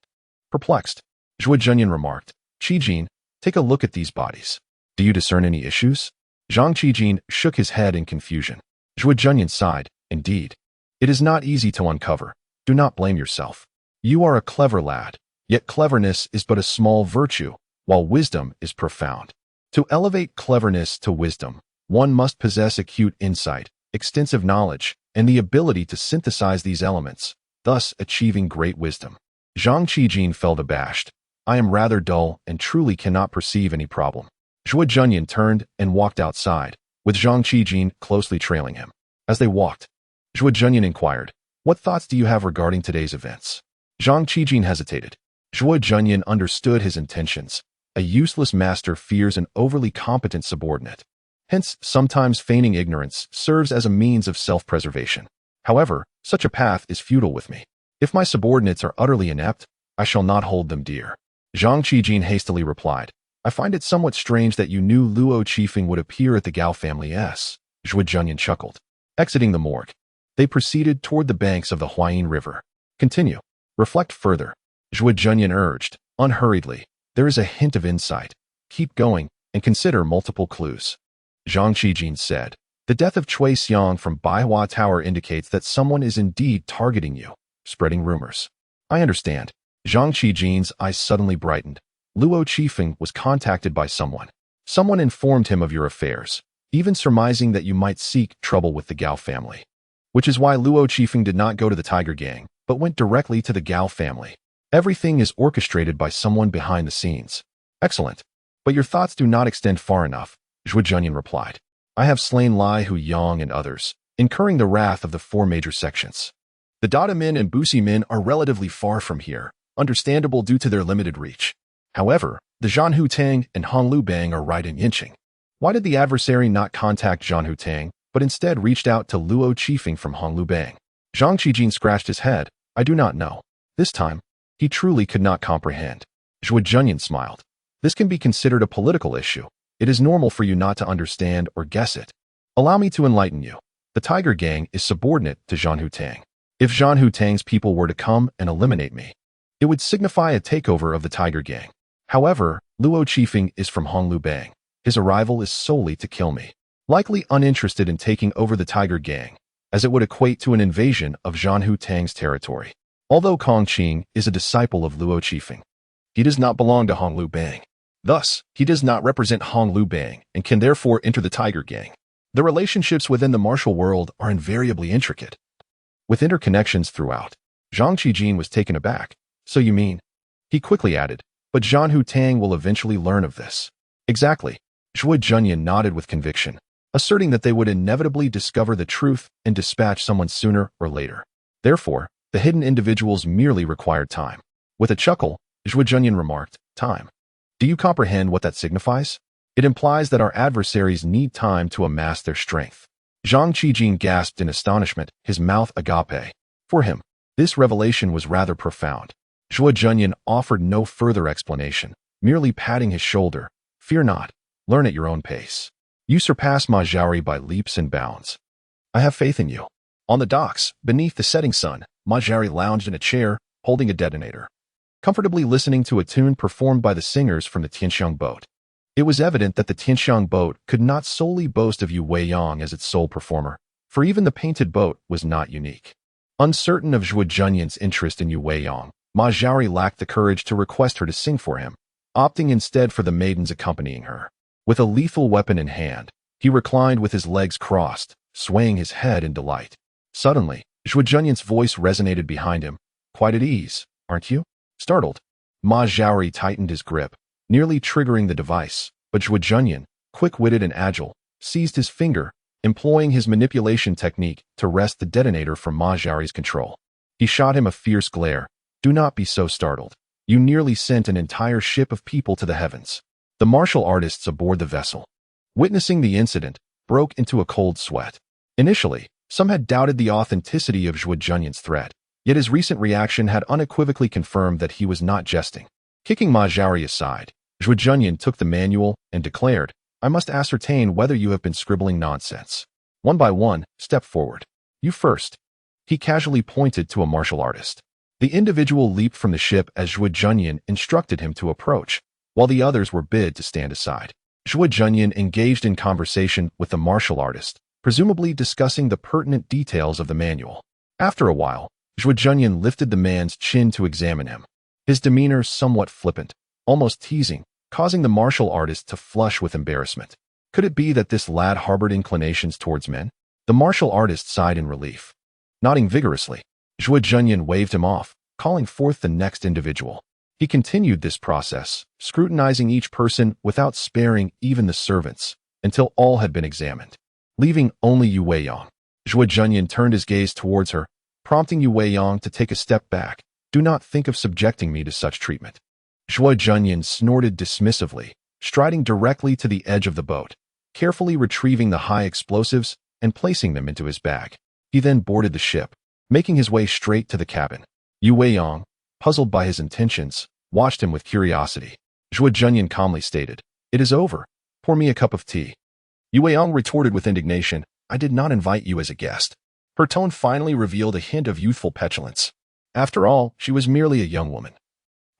Perplexed, Zhuo Junyan remarked, "Qijin, take a look at these bodies. Do you discern any issues?" Zhang Qijin shook his head in confusion. Zhuo Junyan sighed, "Indeed. It is not easy to uncover. Do not blame yourself. You are a clever lad, yet cleverness is but a small virtue, while wisdom is profound. To elevate cleverness to wisdom, one must possess acute insight, extensive knowledge, and the ability to synthesize these elements, thus achieving great wisdom." Zhang Qijin felt abashed. "I am rather dull and truly cannot perceive any problem." Zhuo Junyan turned and walked outside, with Zhang Qijin closely trailing him. As they walked, Zhuo Junyan inquired, "What thoughts do you have regarding today's events?" Zhang Qijin hesitated. Zhuo Junyan understood his intentions. A useless master fears an overly competent subordinate. Hence, sometimes feigning ignorance serves as a means of self-preservation. However, such a path is futile with me. If my subordinates are utterly inept, I shall not hold them dear. Zhang Qijin hastily replied, "I find it somewhat strange that you knew Luo Qifeng would appear at the Gao family's." Zhuo Junyan chuckled. Exiting the morgue, they proceeded toward the banks of the Huayin River. "Continue. Reflect further," Zhuo Junyan urged, unhurriedly. "There is a hint of insight. Keep going and consider multiple clues." Zhang Qijin said, "The death of Cui Xiang from Baihua Tower indicates that someone is indeed targeting you, spreading rumors." "I understand." Zhang Qijin's eyes suddenly brightened. "Luo Qifeng was contacted by someone. Someone informed him of your affairs, even surmising that you might seek trouble with the Gao family. Which is why Luo Qifeng did not go to the Tiger Gang, but went directly to the Gao family. Everything is orchestrated by someone behind the scenes." "Excellent. But your thoughts do not extend far enough," Zhuo Junyan replied. "I have slain Lai Hu Yang and others, incurring the wrath of the 4 major sections. The Dada men and Busi men are relatively far from here, understandable due to their limited reach. However, the Zhanhu Tang and Honglu Bang are right in Yinqing. Why did the adversary not contact Zhanhu Tang, but instead reached out to Luo Qifeng from Honglu Bang?" Zhang Qijin scratched his head. "I do not know. This time, He truly could not comprehend. Zhuo Junyan smiled. This can be considered a political issue. It is normal for you not to understand or guess it. Allow me to enlighten you. The Tiger Gang is subordinate to Zhan Hutang. If Zhan Hutang's people were to come and eliminate me, it would signify a takeover of the Tiger Gang. However, Luo Qifeng is from Honglu Bang. His arrival is solely to kill me, likely uninterested in taking over the Tiger Gang, as it would equate to an invasion of Zhan Hutang's territory. Although Kong Qing is a disciple of Luo Qifeng, he does not belong to Honglu Bang. Thus, he does not represent Honglu Bang and can therefore enter the Tiger Gang. The relationships within the martial world are invariably intricate, with interconnections throughout. Zhang Qijin was taken aback. So you mean? He quickly added, but Zhan Hutang will eventually learn of this. Exactly. Zhuo Junyan nodded with conviction, asserting that they would inevitably discover the truth and dispatch someone sooner or later. Therefore, the hidden individuals merely required time. With a chuckle, Zhuo Junyan remarked, time. Do you comprehend what that signifies? It implies that our adversaries need time to amass their strength. Zhang Qijin gasped in astonishment, his mouth agape. For him, this revelation was rather profound. Zhuo Junyan offered no further explanation, merely patting his shoulder. Fear not, learn at your own pace. You surpass Ma Zhaori by leaps and bounds. I have faith in you. On the docks, beneath the setting sun, Ma Zhaori lounged in a chair, holding a detonator, comfortably listening to a tune performed by the singers from the Tianxiang boat. It was evident that the Tianxiang boat could not solely boast of Yu Weiyang as its sole performer, for even the painted boat was not unique. Uncertain of Zhuo Junyan's interest in Yu Weiyang, Ma Zhaori lacked the courage to request her to sing for him, opting instead for the maidens accompanying her. With a lethal weapon in hand, he reclined with his legs crossed, swaying his head in delight. Suddenly, Zhuo Junyan's voice resonated behind him. Quite at ease, aren't you? Startled, Ma Zhaori tightened his grip, nearly triggering the device, but Zhuo Junyan, quick-witted and agile, seized his finger, employing his manipulation technique to wrest the detonator from Ma Zhaori's control. He shot him a fierce glare. Do not be so startled. You nearly sent an entire ship of people to the heavens. The martial artists aboard the vessel, witnessing the incident, broke into a cold sweat. Initially, some had doubted the authenticity of Zhuo Junyan's threat, yet his recent reaction had unequivocally confirmed that he was not jesting. Kicking Ma Zhaori aside, Zhuo Junyan took the manual and declared, I must ascertain whether you have been scribbling nonsense. One by one, step forward. You first. He casually pointed to a martial artist. The individual leaped from the ship as Zhuo Junyan instructed him to approach, while the others were bid to stand aside. Zhuo Junyan engaged in conversation with the martial artist, presumably discussing the pertinent details of the manual. After a while, Zhuo Junyan lifted the man's chin to examine him, his demeanor somewhat flippant, almost teasing, causing the martial artist to flush with embarrassment. Could it be that this lad harbored inclinations towards men? The martial artist sighed in relief. Nodding vigorously, Zhuo Junyan waved him off, calling forth the next individual. He continued this process, scrutinizing each person without sparing even the servants, until all had been examined, leaving only Yu Weiyang. Zhuo Junyan turned his gaze towards her, prompting Yu Weiyang to take a step back. Do not think of subjecting me to such treatment. Zhuo Junyan snorted dismissively, striding directly to the edge of the boat, carefully retrieving the high explosives and placing them into his bag. He then boarded the ship, making his way straight to the cabin. Yu Weiyang, puzzled by his intentions, watched him with curiosity. Zhuo Junyan calmly stated, It is over. Pour me a cup of tea. Yu Weiyang retorted with indignation, I did not invite you as a guest. Her tone finally revealed a hint of youthful petulance. After all, she was merely a young woman,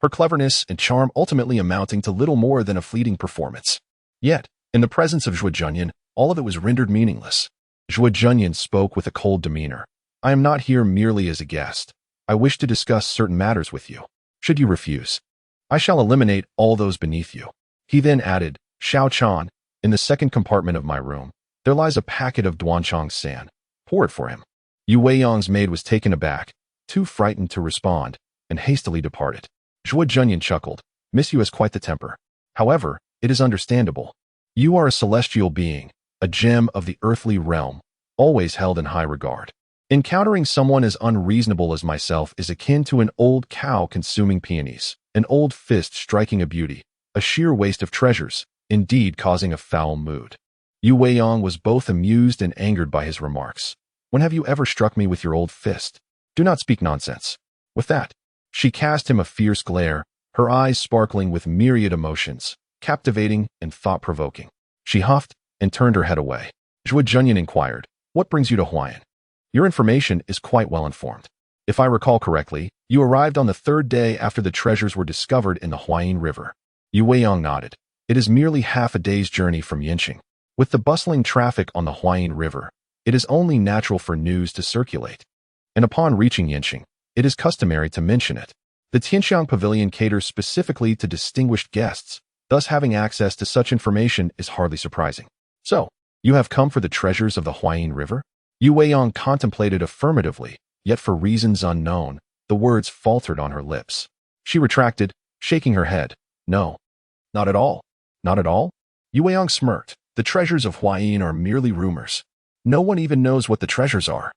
her cleverness and charm ultimately amounting to little more than a fleeting performance. Yet, in the presence of Zhuo Junyan, all of it was rendered meaningless. Zhuo Junyan spoke with a cold demeanor. I am not here merely as a guest. I wish to discuss certain matters with you. Should you refuse, I shall eliminate all those beneath you. He then added, Xiao Chan, in the second compartment of my room, there lies a packet of Duanchang sand. Pour it for him. Yu Weiyang's maid was taken aback, too frightened to respond, and hastily departed. Zhuo Junyan chuckled. Miss you has quite the temper. However, it is understandable. You are a celestial being, a gem of the earthly realm, always held in high regard. Encountering someone as unreasonable as myself is akin to an old cow consuming peonies, an old fist striking a beauty, a sheer waste of treasures, indeed causing a foul mood. Yu Weiyang was both amused and angered by his remarks. When have you ever struck me with your old fist? Do not speak nonsense. With that, She cast him a fierce glare, her eyes sparkling with myriad emotions, captivating and thought-provoking. She huffed and turned her head away. Zhuo Junyan inquired, "What brings you to Huayan? Your information is quite well informed. If I recall correctly, you arrived on the third day after the treasures were discovered in the Huayan River." Yu Weiyang nodded. "It is merely half a day's journey from Yinqing. With the bustling traffic on the Huayan River, it is only natural for news to circulate. And upon reaching Yinqing, it is customary to mention it. The Tianxiang Pavilion caters specifically to distinguished guests, thus having access to such information is hardly surprising. So, you have come for the treasures of the Huayan River?" Yu Weiyang contemplated affirmatively, yet for reasons unknown, the words faltered on her lips. She retracted, shaking her head. "No, not at all. Not at all?" Yu Weiyang smirked. "The treasures of Huayan are merely rumors. No one even knows what the treasures are.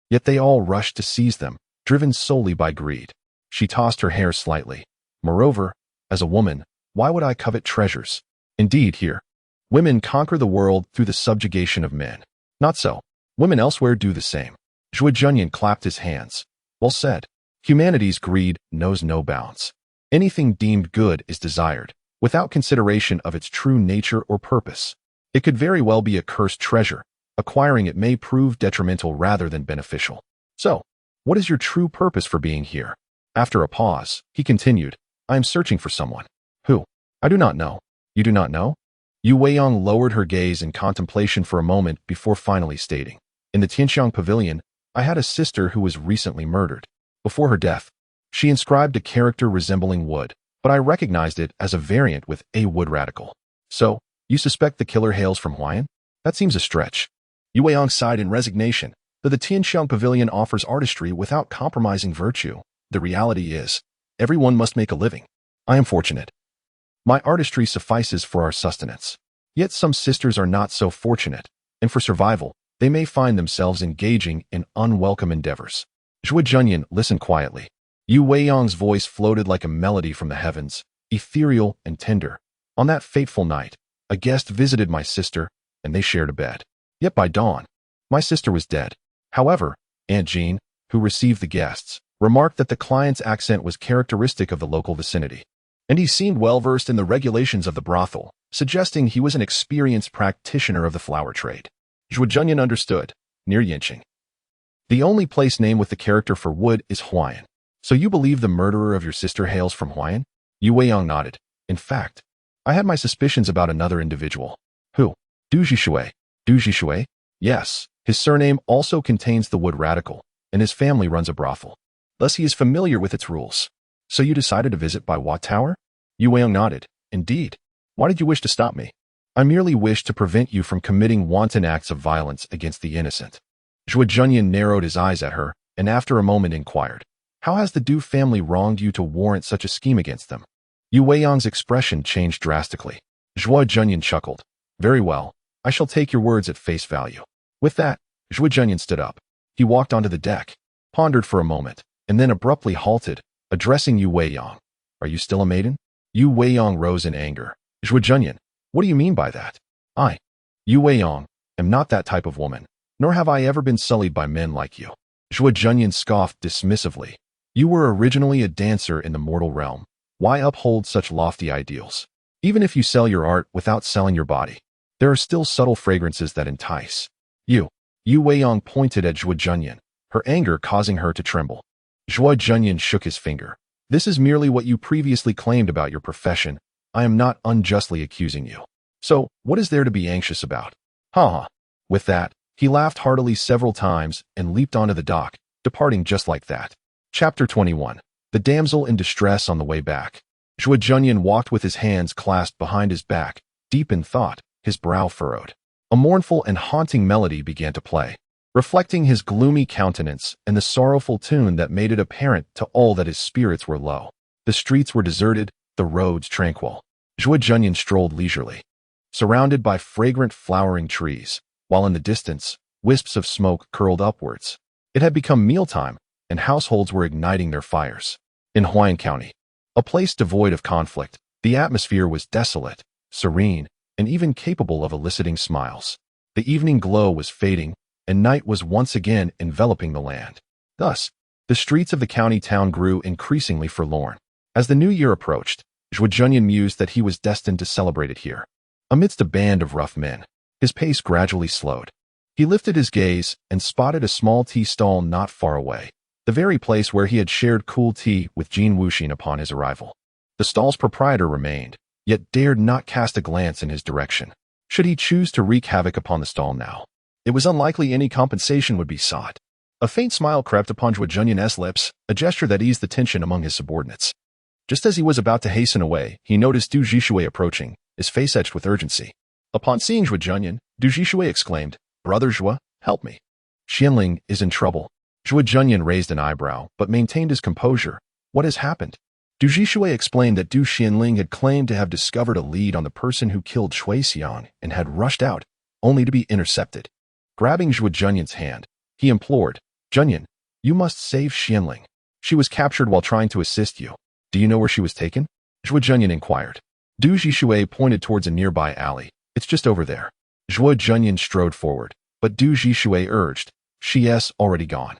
Yet they all rush to seize them, driven solely by greed." She tossed her hair slightly. "Moreover, as a woman, why would I covet treasures? Indeed, here, women conquer the world through the subjugation of men. Not so. Women elsewhere do the same." Zhuo Junyan clapped his hands. "Well said. Humanity's greed knows no bounds. Anything deemed good is desired, without consideration of its true nature or purpose. It could very well be a cursed treasure. Acquiring it may prove detrimental rather than beneficial. So, what is your true purpose for being here?" After a pause, he continued, "I am searching for someone." "Who?" "I do not know." "You do not know?" Yu Weiyang lowered her gaze in contemplation for a moment before finally stating, "In the Tianxiang Pavilion, I had a sister who was recently murdered. Before her death, she inscribed a character resembling Wood, but I recognized it as a variant with a Wood radical." "So, you suspect the killer hails from Huayan? That seems a stretch." Yu Weiyang sighed in resignation. "Though the Tianxiang Pavilion offers artistry without compromising virtue, the reality is, everyone must make a living. I am fortunate. My artistry suffices for our sustenance. Yet some sisters are not so fortunate, and for survival, they may find themselves engaging in unwelcome endeavors." Zhuo Junyan listened quietly. Yu Weiyang's voice floated like a melody from the heavens, ethereal and tender. "On that fateful night, a guest visited my sister, and they shared a bed. Yet by dawn, my sister was dead. However, Aunt Jean, who received the guests, remarked that the client's accent was characteristic of the local vicinity, and he seemed well-versed in the regulations of the brothel, suggesting he was an experienced practitioner of the flower trade." Zhuo Junyan understood. "Near Yinqing. The only place named with the character for wood is Huayan. So you believe the murderer of your sister hails from Huayan?" Yu Weiyang nodded. "In fact, I had my suspicions about another individual." "Who?" "Du Zhishui." "Du Zhishui?" "Yes. His surname also contains the wood radical, and his family runs a brothel. Thus he is familiar with its rules." "So you decided to visit by Wat Tower?" Yu Weiyang nodded. "Indeed. Why did you wish to stop me?" "I merely wish to prevent you from committing wanton acts of violence against the innocent." Zhuo Junyan narrowed his eyes at her, and after a moment inquired, "How has the Du family wronged you to warrant such a scheme against them?" Yu Weiyang's expression changed drastically. Zhuo Junyan chuckled. "Very well, I shall take your words at face value." With that, Zhuo Junyan stood up. He walked onto the deck, pondered for a moment, and then abruptly halted, addressing Yu Weiyang. "Are you still a maiden?" Yu Weiyang rose in anger. "Zhuo Junyan, what do you mean by that?" "I, Yu Weiyang, am not that type of woman, nor have I ever been sullied by men like you." Zhuo Junyan scoffed dismissively. "You were originally a dancer in the mortal realm. Why uphold such lofty ideals? Even if you sell your art without selling your body, there are still subtle fragrances that entice." Yu Weiyang pointed at Zhuo Junyan, her anger causing her to tremble. Zhuo Junyan shook his finger. "This is merely what you previously claimed about your profession. I am not unjustly accusing you. So, what is there to be anxious about?" "Ha ha." With that, he laughed heartily several times and leaped onto the dock, departing just like that. Chapter 21. The Damsel in Distress on the Way Back. Zhuo Junyan walked with his hands clasped behind his back, deep in thought, his brow furrowed. A mournful and haunting melody began to play, reflecting his gloomy countenance and the sorrowful tune that made it apparent to all that his spirits were low. The streets were deserted, the roads tranquil. Zhuo Junyan strolled leisurely, surrounded by fragrant flowering trees, while in the distance, wisps of smoke curled upwards. It had become mealtime, and households were igniting their fires. In Huayan County, a place devoid of conflict, the atmosphere was desolate, serene, and even capable of eliciting smiles. The evening glow was fading, and night was once again enveloping the land. Thus, The streets of the county town grew increasingly forlorn. As the new year approached, Zhuo Junyan mused that he was destined to celebrate it here. Amidst a band of rough men, his pace gradually slowed. He lifted his gaze and spotted a small tea stall not far away, the very place where he had shared cool tea with Jin Wuxin upon his arrival. The stall's proprietor remained, yet dared not cast a glance in his direction. Should he choose to wreak havoc upon the stall now, it was unlikely any compensation would be sought. A faint smile crept upon Zhuo Junyan's lips, a gesture that eased the tension among his subordinates. Just as he was about to hasten away, he noticed Du Zhishui approaching, his face etched with urgency. Upon seeing Zhuo Junyan, Du Zhishui exclaimed, "Brother Zhuo, help me. Xianling is in trouble." Zhuo Junyan raised an eyebrow, but maintained his composure. "What has happened?" Du Zhishui explained that Du Xianling had claimed to have discovered a lead on the person who killed Shui Xiang and had rushed out, only to be intercepted. Grabbing Zhuo Junyan's hand, he implored, "Junyan, you must save Xianling. She was captured while trying to assist you. Do you know where she was taken?" Zhuo Junyan inquired. Du Zhishui pointed towards a nearby alley. "It's just over there." Zhuo Junyan strode forward, but Du Zhishui urged, "She's already gone.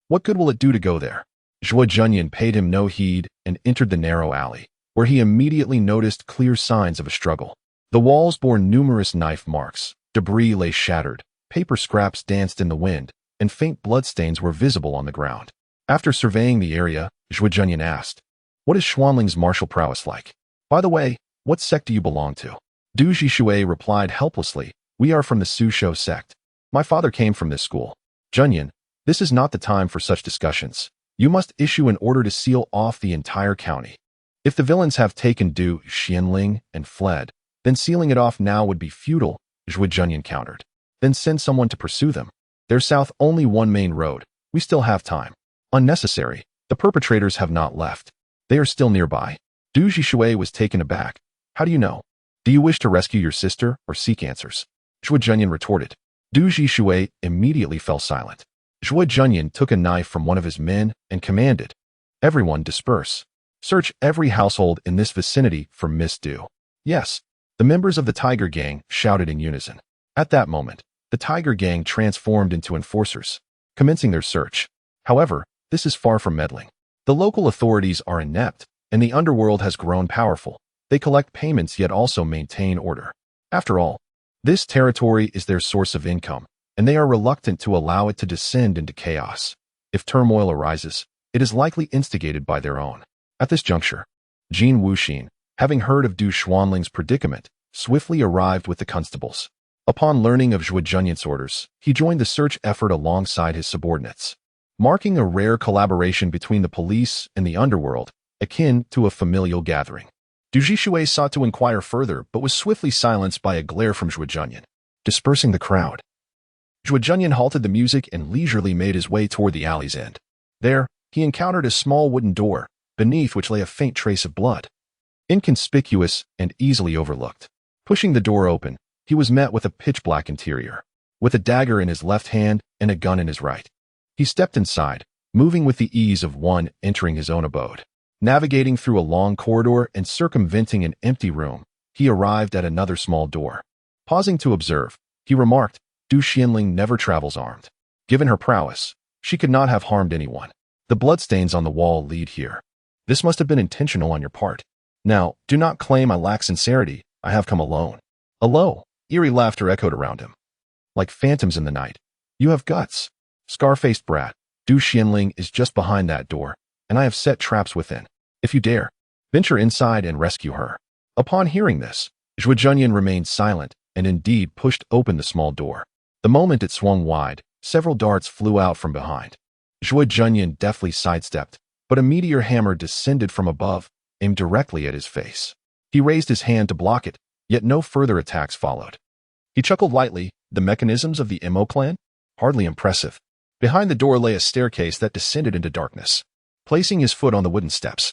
What good will it do to go there?" Zhuo Junyan paid him no heed and entered the narrow alley, where he immediately noticed clear signs of a struggle. The walls bore numerous knife marks, debris lay shattered, paper scraps danced in the wind, and faint bloodstains were visible on the ground. After surveying the area, Zhuo Junyan asked, "What is Xuanling's martial prowess like? By the way, what sect do you belong to?" Du Zhishui replied helplessly, "We are from the Suzhou sect. My father came from this school." "Junyan, this is not the time for such discussions. You must issue an order to seal off the entire county. If the villains have taken Du Xianling and fled, then sealing it off now would be futile," Zhuo Junyan countered. "Then send someone to pursue them. There's south only one main road. We still have time." "Unnecessary. The perpetrators have not left. They are still nearby." Du Zhishui was taken aback. "How do you know? Do you wish to rescue your sister or seek answers?" Zhuo Junyan retorted. Du Zhishui immediately fell silent. Zhuo Junyan took a knife from one of his men and commanded, "Everyone disperse. Search every household in this vicinity for Miss Du." "Yes." The members of the Tiger Gang shouted in unison. At that moment, the Tiger Gang transformed into enforcers, commencing their search. However, this is far from meddling. The local authorities are inept, and the underworld has grown powerful. They collect payments yet also maintain order. After all, this territory is their source of income, and they are reluctant to allow it to descend into chaos. If turmoil arises, it is likely instigated by their own. At this juncture, Jin Wuxin, having heard of Du Xuanling's predicament, swiftly arrived with the constables. Upon learning of Zhuo Junyan's orders, he joined the search effort alongside his subordinates, marking a rare collaboration between the police and the underworld, akin to a familial gathering. Du Zhishui sought to inquire further, but was swiftly silenced by a glare from Zhuo Junyan, dispersing the crowd. Zhuo Junyan halted the music and leisurely made his way toward the alley's end. There, he encountered a small wooden door, beneath which lay a faint trace of blood. Inconspicuous and easily overlooked. Pushing the door open, he was met with a pitch-black interior, with a dagger in his left hand and a gun in his right. He stepped inside, moving with the ease of one entering his own abode. Navigating through a long corridor and circumventing an empty room, he arrived at another small door. Pausing to observe, he remarked, Du Xianling never travels armed. Given her prowess, she could not have harmed anyone. The bloodstains on the wall lead here. This must have been intentional on your part. Now, do not claim I lack sincerity. I have come alone. A low, eerie laughter echoed around him. Like phantoms in the night. You have guts. Scar-faced brat. Du Xianling is just behind that door, and I have set traps within. If you dare, venture inside and rescue her. Upon hearing this, Zhuo Junyan remained silent and indeed pushed open the small door. The moment it swung wide, several darts flew out from behind. Zhuo Junyan deftly sidestepped, but a meteor hammer descended from above, aimed directly at his face. He raised his hand to block it, yet no further attacks followed. He chuckled lightly. The mechanisms of the Imo clan? Hardly impressive. Behind the door lay a staircase that descended into darkness. Placing his foot on the wooden steps,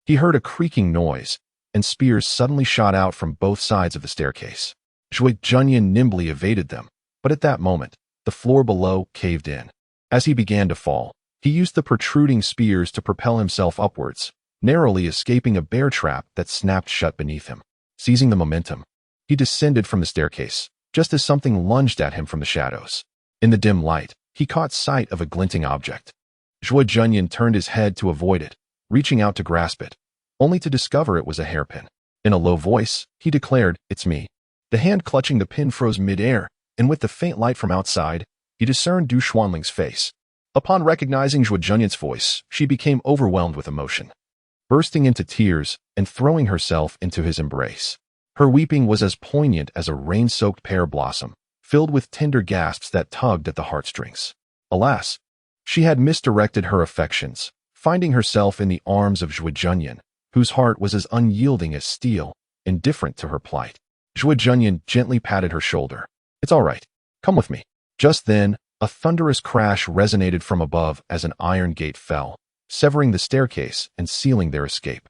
he heard a creaking noise, and spears suddenly shot out from both sides of the staircase. Zhuo Junyan nimbly evaded them, but at that moment, the floor below caved in. As he began to fall, he used the protruding spears to propel himself upwards, narrowly escaping a bear trap that snapped shut beneath him. Seizing the momentum, he descended from the staircase, just as something lunged at him from the shadows. In the dim light, he caught sight of a glinting object. Zhuo Junyan turned his head to avoid it, reaching out to grasp it, only to discover it was a hairpin. In a low voice, he declared, "It's me." The hand clutching the pin froze mid-air, and with the faint light from outside, he discerned Du Xuanling's face. Upon recognizing Zhuo Junyan's voice, she became overwhelmed with emotion, bursting into tears and throwing herself into his embrace. Her weeping was as poignant as a rain-soaked pear blossom, filled with tender gasps that tugged at the heartstrings. Alas, she had misdirected her affections, finding herself in the arms of Zhuo Junyan, whose heart was as unyielding as steel, indifferent to her plight. Zhuo Junyan gently patted her shoulder. "It's all right. Come with me." Just then, a thunderous crash resonated from above as an iron gate fell, severing the staircase and sealing their escape.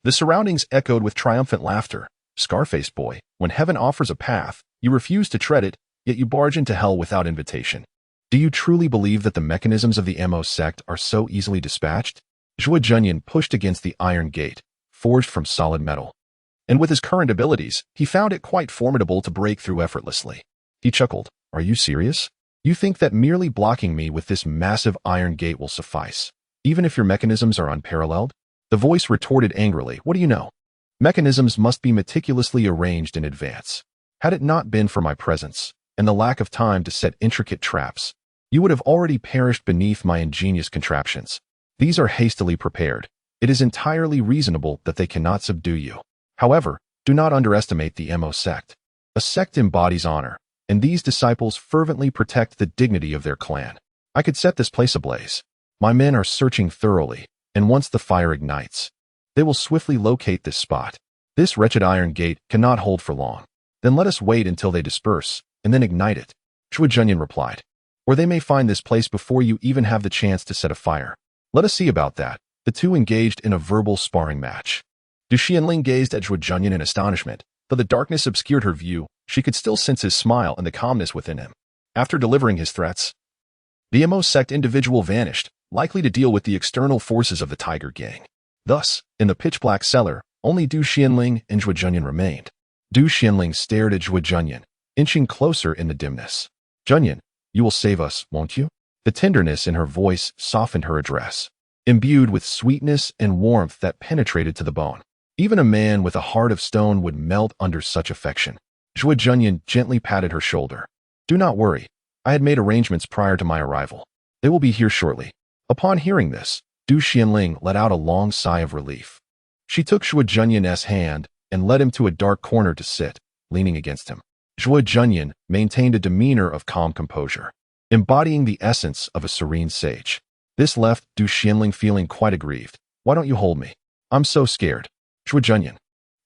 The surroundings echoed with triumphant laughter. "Scarface boy, when heaven offers a path, you refuse to tread it, yet you barge into hell without invitation. Do you truly believe that the mechanisms of the Mo sect are so easily dispatched?" Zhuo Junyan pushed against the iron gate, forged from solid metal. And with his current abilities, he found it quite formidable to break through effortlessly. He chuckled. "Are you serious? You think that merely blocking me with this massive iron gate will suffice, even if your mechanisms are unparalleled?" The voice retorted angrily. "What do you know? Mechanisms must be meticulously arranged in advance. Had it not been for my presence, and the lack of time to set intricate traps, you would have already perished beneath my ingenious contraptions. These are hastily prepared. It is entirely reasonable that they cannot subdue you. However, do not underestimate the Mo sect. A sect embodies honor, and these disciples fervently protect the dignity of their clan. I could set this place ablaze. My men are searching thoroughly, and once the fire ignites, they will swiftly locate this spot. This wretched iron gate cannot hold for long. Then let us wait until they disperse, and then ignite it," Zhuo Junyan replied. "Or they may find this place before you even have the chance to set a fire. Let us see about that." The two engaged in a verbal sparring match. Du Xianling gazed at Zhuo Junyan in astonishment. Though the darkness obscured her view, she could still sense his smile and the calmness within him. After delivering his threats, the Mo sect individual vanished, likely to deal with the external forces of the Tiger Gang. Thus, in the pitch-black cellar, only Du Xianling and Zhuo Junyan remained. Du Xianling stared at Zhuo Junyan, inching closer in the dimness. "Junyan, you will save us, won't you?" The tenderness in her voice softened her address, imbued with sweetness and warmth that penetrated to the bone. Even a man with a heart of stone would melt under such affection. Zhuo Junyan gently patted her shoulder. "Do not worry. I had made arrangements prior to my arrival. They will be here shortly." Upon hearing this, Du Xianling let out a long sigh of relief. She took Zhuo Junyan's hand and led him to a dark corner to sit, leaning against him. Zhuo Junyan maintained a demeanor of calm composure, embodying the essence of a serene sage. This left Du Xianling feeling quite aggrieved. "Why don't you hold me? I'm so scared." Zhuo Junyan,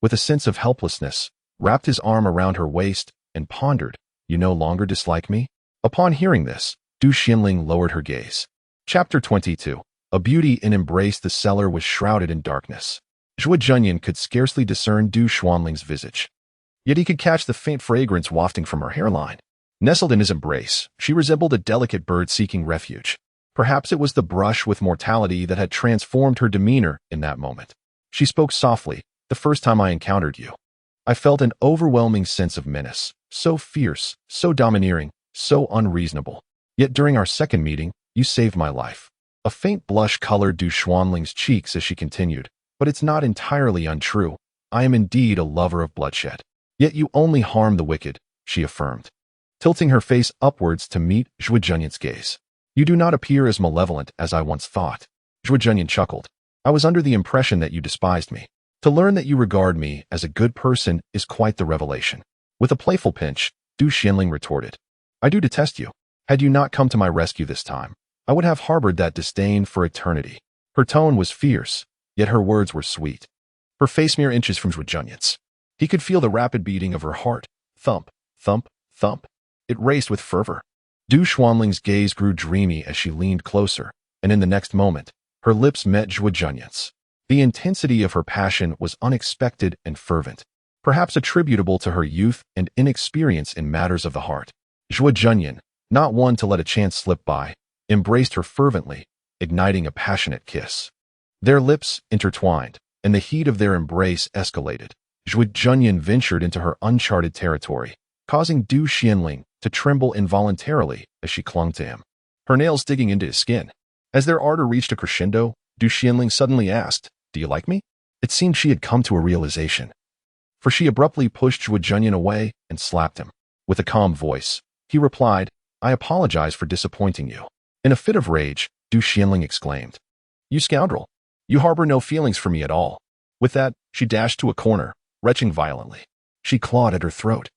with a sense of helplessness, wrapped his arm around her waist and pondered. "You no longer dislike me?" Upon hearing this, Du Xianling lowered her gaze. Chapter 22. A beauty in embrace. The cellar was shrouded in darkness. Zhuo Junyan could scarcely discern Du Xuanling's visage, yet he could catch the faint fragrance wafting from her hairline. Nestled in his embrace, she resembled a delicate bird seeking refuge. Perhaps it was the brush with mortality that had transformed her demeanor in that moment. She spoke softly. "The first time I encountered you, I felt an overwhelming sense of menace, so fierce, so domineering, so unreasonable. Yet during our second meeting, you saved my life." A faint blush colored Du Xuanling's cheeks as she continued. "But it's not entirely untrue. I am indeed a lover of bloodshed. Yet you only harm the wicked," she affirmed, tilting her face upwards to meet Zhuo Junyan's gaze. "You do not appear as malevolent as I once thought." Zhuo Junyan chuckled. "I was under the impression that you despised me. To learn that you regard me as a good person is quite the revelation." With a playful pinch, Du Xianling retorted. "I do detest you. Had you not come to my rescue this time, I would have harbored that disdain for eternity." Her tone was fierce, yet her words were sweet. Her face mere inches from Zhuo Junyan's. He could feel the rapid beating of her heart. Thump, thump, thump. It raced with fervor. Du Xuanling's gaze grew dreamy as she leaned closer, and in the next moment, her lips met Zhuo Junyan's. The intensity of her passion was unexpected and fervent, perhaps attributable to her youth and inexperience in matters of the heart. Zhuo Junyan, not one to let a chance slip by, embraced her fervently, igniting a passionate kiss. Their lips intertwined, and the heat of their embrace escalated. Zhuo Junyan ventured into her uncharted territory, causing Du Xianling to tremble involuntarily as she clung to him, her nails digging into his skin. As their ardor reached a crescendo, Du Xianling suddenly asked, "Do you like me?" It seemed she had come to a realization, for she abruptly pushed Zhuo Junyan away and slapped him. With a calm voice, he replied, "I apologize for disappointing you." In a fit of rage, Du Xianling exclaimed, "You scoundrel! You harbor no feelings for me at all." With that, she dashed to a corner, retching violently. She clawed at her throat,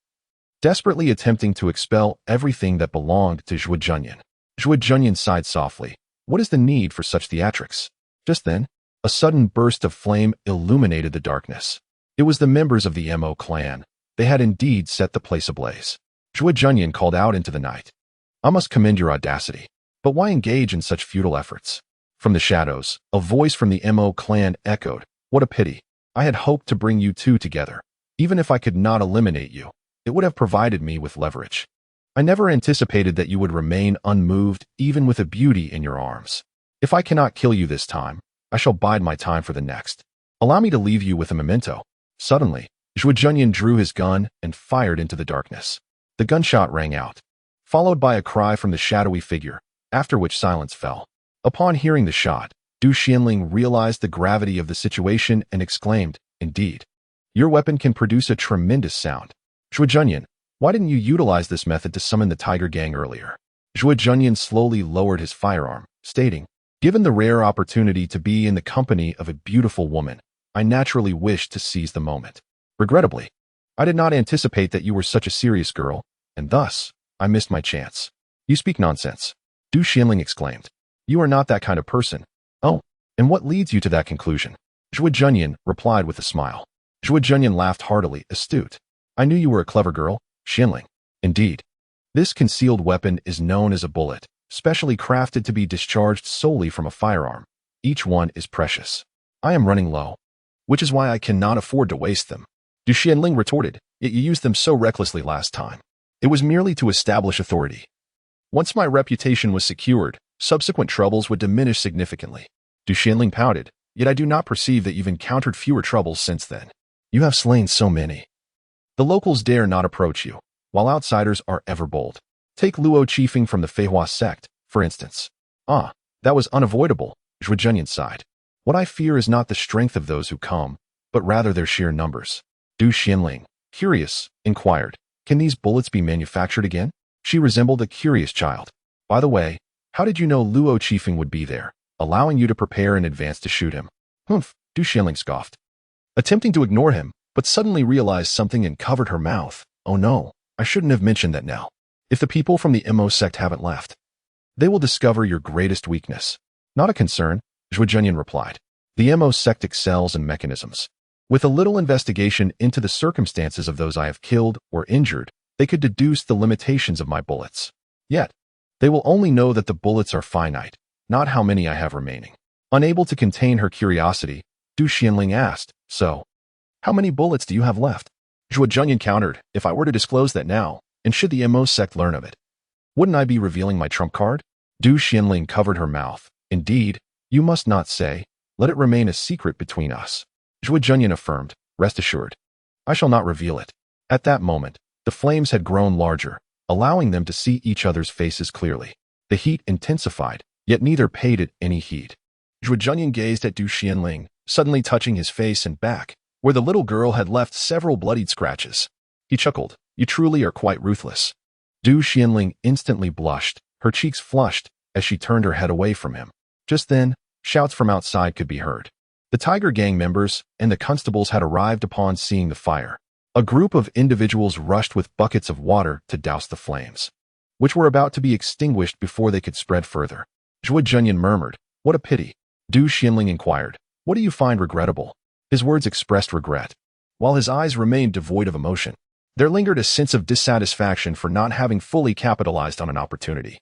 desperately attempting to expel everything that belonged to Zhuo Junyan. Zhuo Junyan sighed softly. What is the need for such theatrics? Just then, a sudden burst of flame illuminated the darkness. It was the members of the Mo clan. They had indeed set the place ablaze. Zhuo Junyan called out into the night, "I must commend your audacity, but why engage in such futile efforts?" From the shadows, a voice from the Mo clan echoed, "What a pity. I had hoped to bring you two together. Even if I could not eliminate you, it would have provided me with leverage. I never anticipated that you would remain unmoved even with a beauty in your arms. If I cannot kill you this time, I shall bide my time for the next. Allow me to leave you with a memento." Suddenly, Zhuo Junyan drew his gun and fired into the darkness. The gunshot rang out, followed by a cry from the shadowy figure, after which silence fell. Upon hearing the shot, Du Xianling realized the gravity of the situation and exclaimed, "Indeed, your weapon can produce a tremendous sound. Zhuo Junyan, why didn't you utilize this method to summon the Tiger Gang earlier?" Zhuo Junyan slowly lowered his firearm, stating, "Given the rare opportunity to be in the company of a beautiful woman, I naturally wished to seize the moment. Regrettably, I did not anticipate that you were such a serious girl, and thus, I missed my chance." "You speak nonsense," Du Xianling exclaimed. "You are not that kind of person." "Oh, and what leads you to that conclusion?" Zhuo Junyan replied with a smile. Zhuo Junyan laughed heartily, astute. "I knew you were a clever girl, Xianling. Indeed, this concealed weapon is known as a bullet, specially crafted to be discharged solely from a firearm. Each one is precious. I am running low, which is why I cannot afford to waste them." Du Xianling retorted, "Yet you used them so recklessly last time. It was merely to establish authority. Once my reputation was secured, subsequent troubles would diminish significantly." Du Xianling pouted, "Yet I do not perceive that you've encountered fewer troubles since then. You have slain so many. The locals dare not approach you, while outsiders are ever bold. Take Luo Chiefing from the Feihua sect, for instance." "Ah, that was unavoidable," Zhuo Junyan sighed. "What I fear is not the strength of those who come, but rather their sheer numbers." Du Xianling, curious, inquired, "Can these bullets be manufactured again?" She resembled a curious child. "By the way, how did you know Luo Chiefing would be there, allowing you to prepare in advance to shoot him?" "Humph," Du Xianling scoffed, attempting to ignore him, but suddenly realized something and covered her mouth. "Oh no, I shouldn't have mentioned that now. If the people from the Mo sect haven't left, they will discover your greatest weakness." "Not a concern," Zhuo Junyan replied. "The Mo sect excels in mechanisms. With a little investigation into the circumstances of those I have killed or injured, they could deduce the limitations of my bullets. Yet, they will only know that the bullets are finite, not how many I have remaining." Unable to contain her curiosity, Du Xianling asked, "So, how many bullets do you have left?" Zhuo Junyan countered, "If I were to disclose that now, and should the Mo sect learn of it, wouldn't I be revealing my trump card?" Du Xianling covered her mouth. "Indeed, you must not say. Let it remain a secret between us." Zhuo Junyan affirmed, "Rest assured, I shall not reveal it." At that moment, the flames had grown larger, allowing them to see each other's faces clearly. The heat intensified, yet neither paid it any heed. Zhuo Junyan gazed at Du Xianling, suddenly touching his face and back, where the little girl had left several bloodied scratches. He chuckled, "You truly are quite ruthless." Du Xianling instantly blushed, her cheeks flushed, as she turned her head away from him. Just then, shouts from outside could be heard. The Tiger Gang members and the constables had arrived upon seeing the fire. A group of individuals rushed with buckets of water to douse the flames, which were about to be extinguished before they could spread further. Zhuo Junyan murmured, "What a pity." Du Xianling inquired, "What do you find regrettable?" His words expressed regret, while his eyes remained devoid of emotion. There lingered a sense of dissatisfaction for not having fully capitalized on an opportunity,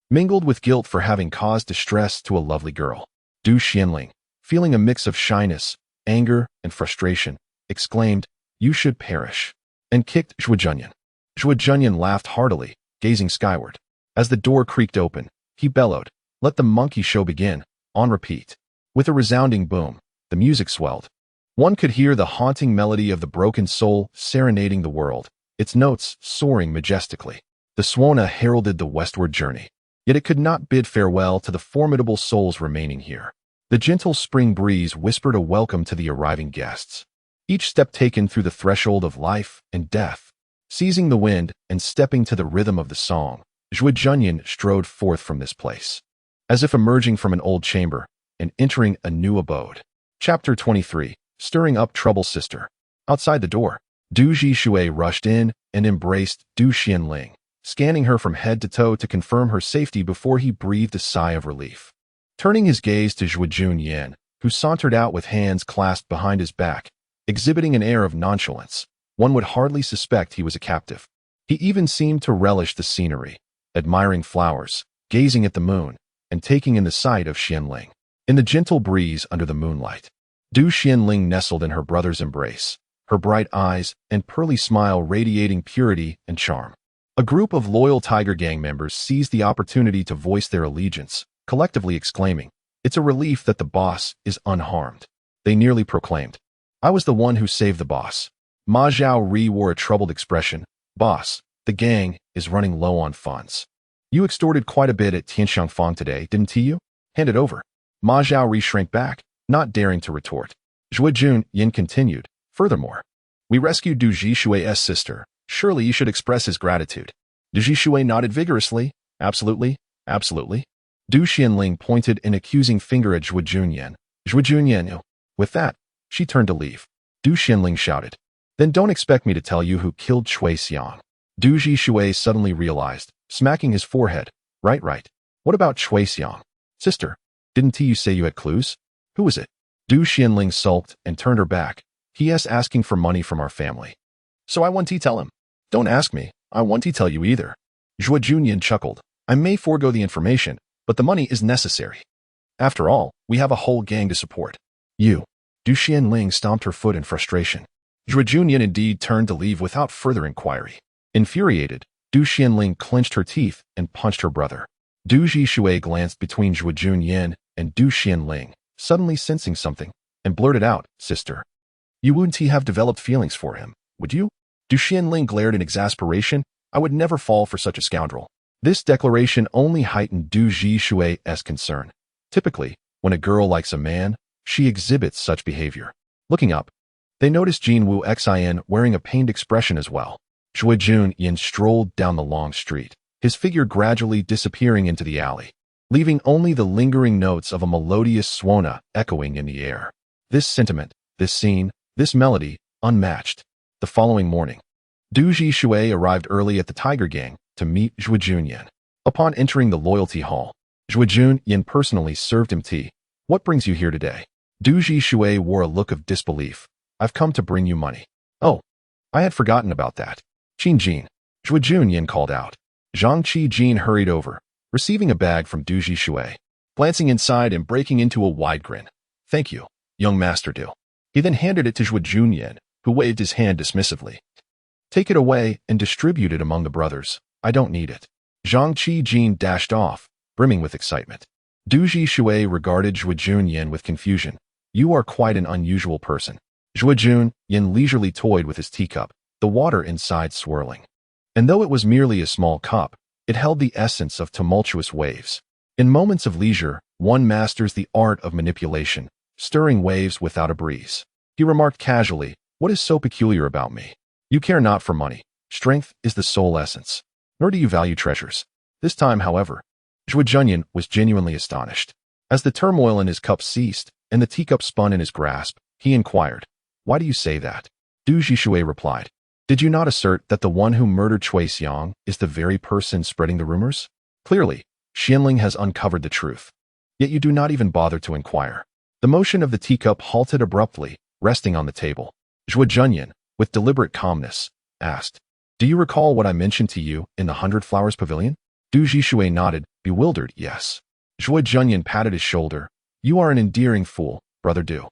mingled with guilt for having caused distress to a lovely girl. Du Xianling, feeling a mix of shyness, anger, and frustration, exclaimed, "You should perish," and kicked Zhuo Junyan. Zhuo Junyan laughed heartily, gazing skyward. As the door creaked open, he bellowed, "Let the monkey show begin," on repeat. With a resounding boom, the music swelled. One could hear the haunting melody of the broken soul serenading the world, its notes soaring majestically. The Swana heralded the westward journey. yet it could not bid farewell to the formidable souls remaining here. The gentle spring breeze whispered a welcome to the arriving guests. Each step taken through the threshold of life and death. Seizing the wind and stepping to the rhythm of the song, Zhuo Junyan strode forth from this place, as if emerging from an old chamber and entering a new abode. Chapter 23. Stirring up trouble. Sister. Outside the door, Du Zhishui rushed in and embraced Du Xianling, scanning her from head to toe to confirm her safety before he breathed a sigh of relief. Turning his gaze to Zhuo Junyan, who sauntered out with hands clasped behind his back, exhibiting an air of nonchalance, one would hardly suspect he was a captive. He even seemed to relish the scenery, admiring flowers, gazing at the moon, and taking in the sight of Xianling. In the gentle breeze under the moonlight, Du Xianling nestled in her brother's embrace, her bright eyes and pearly smile radiating purity and charm. A group of loyal Tiger Gang members seized the opportunity to voice their allegiance, collectively exclaiming, "It's a relief that the boss is unharmed." They nearly proclaimed, "I was the one who saved the boss." Ma Zhaori wore a troubled expression. "Boss, the gang is running low on funds. You extorted quite a bit at Tianxiangfang today, didn't you? Hand it over." Ma Zhaori shrank back, not daring to retort. Zhuo Junyan continued, "Furthermore, we rescued Du Zhishui's sister. Surely you should express his gratitude." Du Zhishui nodded vigorously. "Absolutely, absolutely." Du Xianling pointed an accusing finger at Zhuo Junyan. Zhuo Junyan. With that, she turned to leave. Du Xianling shouted, "Then don't expect me to tell you who killed Cui Xiang." Du Zhishui suddenly realized, smacking his forehead. Right. What about Cui Xiang? Sister, didn't you say you had clues? Who was it?" Du Xianling sulked and turned her back. "He is asking for money from our family. So I want to tell him." "Don't ask me. I want to tell you either." Zhuo Junyan chuckled. "I may forego the information, but the money is necessary. After all, we have a whole gang to support." "You." Du Xianling stomped her foot in frustration. Zhuo Junyan indeed turned to leave without further inquiry. Infuriated, Du Xianling clenched her teeth and punched her brother. Du Zhishui glanced between Zhuo Junyan and Du Xianling, suddenly sensing something, and blurted out, "Sister, you wouldn't have developed feelings for him, would you?" Du Xianling glared in exasperation. "I would never fall for such a scoundrel." This declaration only heightened Du Zhishui's concern. Typically, when a girl likes a man, she exhibits such behavior. Looking up, they noticed Jin Wu Xin wearing a pained expression as well. Zhuo Junyan strolled down the long street, his figure gradually disappearing into the alley, leaving only the lingering notes of a melodious suona echoing in the air. This sentiment, this scene, this melody, unmatched. The following morning, Du Zhishui arrived early at the Tiger Gang to meet Zhuo Junyan. Upon entering the loyalty hall, Zhuo Junyan personally served him tea. "What brings you here today?" Du Zhishui wore a look of disbelief. "I've come to bring you money." "Oh, I had forgotten about that." "Qin Jin," Zhuo Junyan called out. Zhang Qi Jin hurried over, receiving a bag from Du Zhishui, glancing inside and breaking into a wide grin. "Thank you, young Master Du." He then handed it to Zhuo Junyan, who waved his hand dismissively. "Take it away and distribute it among the brothers. I don't need it." Zhang Qi Jin dashed off, brimming with excitement. Du Zhishui regarded Zhuo Junyan with confusion. "You are quite an unusual person." Zhuo Junyan leisurely toyed with his teacup, the water inside swirling. And though it was merely a small cup, it held the essence of tumultuous waves. In moments of leisure, one masters the art of manipulation, stirring waves without a breeze. He remarked casually, "What is so peculiar about me? You care not for money. Strength is the sole essence. Nor do you value treasures." This time, however, Zhuo Junyan was genuinely astonished. As the turmoil in his cup ceased and the teacup spun in his grasp, he inquired, "Why do you say that?" Du Zhishui replied, "Did you not assert that the one who murdered Cui Xiang is the very person spreading the rumors? Clearly, Xianling has uncovered the truth. Yet you do not even bother to inquire." The motion of the teacup halted abruptly, resting on the table. Zhuo Junyan, with deliberate calmness, asked, "Do you recall what I mentioned to you in the 100 Flowers Pavilion?" Du Zhishui nodded, bewildered, "Yes." Zhuo Junyan patted his shoulder. "You are an endearing fool, brother Du."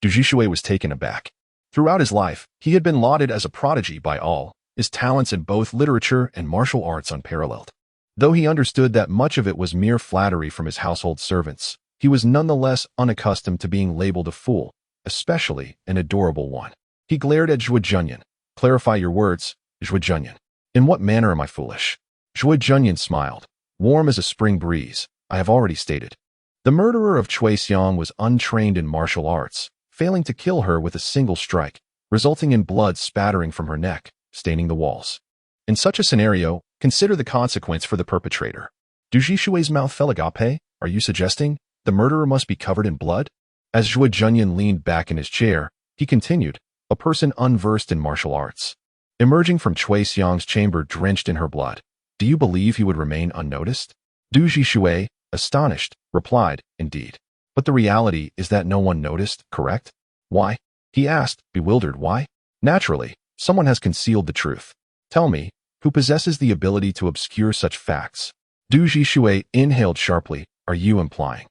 Du Zhishui was taken aback. Throughout his life, he had been lauded as a prodigy by all, his talents in both literature and martial arts unparalleled. Though he understood that much of it was mere flattery from his household servants, he was nonetheless unaccustomed to being labeled a fool, especially an adorable one. He glared at Zhuo Junyan. "Clarify your words, Zhuo Junyan. In what manner am I foolish?" Zhuo Junyan smiled. warm as a spring breeze, I have already stated. The murderer of Chui Xiang was untrained in martial arts, failing to kill her with a single strike, resulting in blood spattering from her neck, staining the walls. In such a scenario, consider the consequence for the perpetrator. Du Zhishui's mouth fell agape. Are you suggesting the murderer must be covered in blood? As Zhuo Junyan leaned back in his chair, he continued, a person unversed in martial arts. Emerging from Chui Xiang's chamber drenched in her blood, do you believe he would remain unnoticed? Du Zhishui, astonished, replied, indeed. But the reality is that no one noticed, correct? Why? He asked, bewildered. Why? Naturally, someone has concealed the truth. Tell me, who possesses the ability to obscure such facts? Du Zhishui inhaled sharply. Are you implying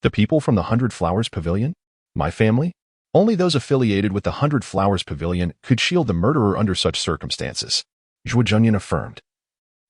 the people from the 100 Flowers Pavilion? My family? Only those affiliated with the 100 Flowers Pavilion could shield the murderer under such circumstances, Zhuo Junyan affirmed.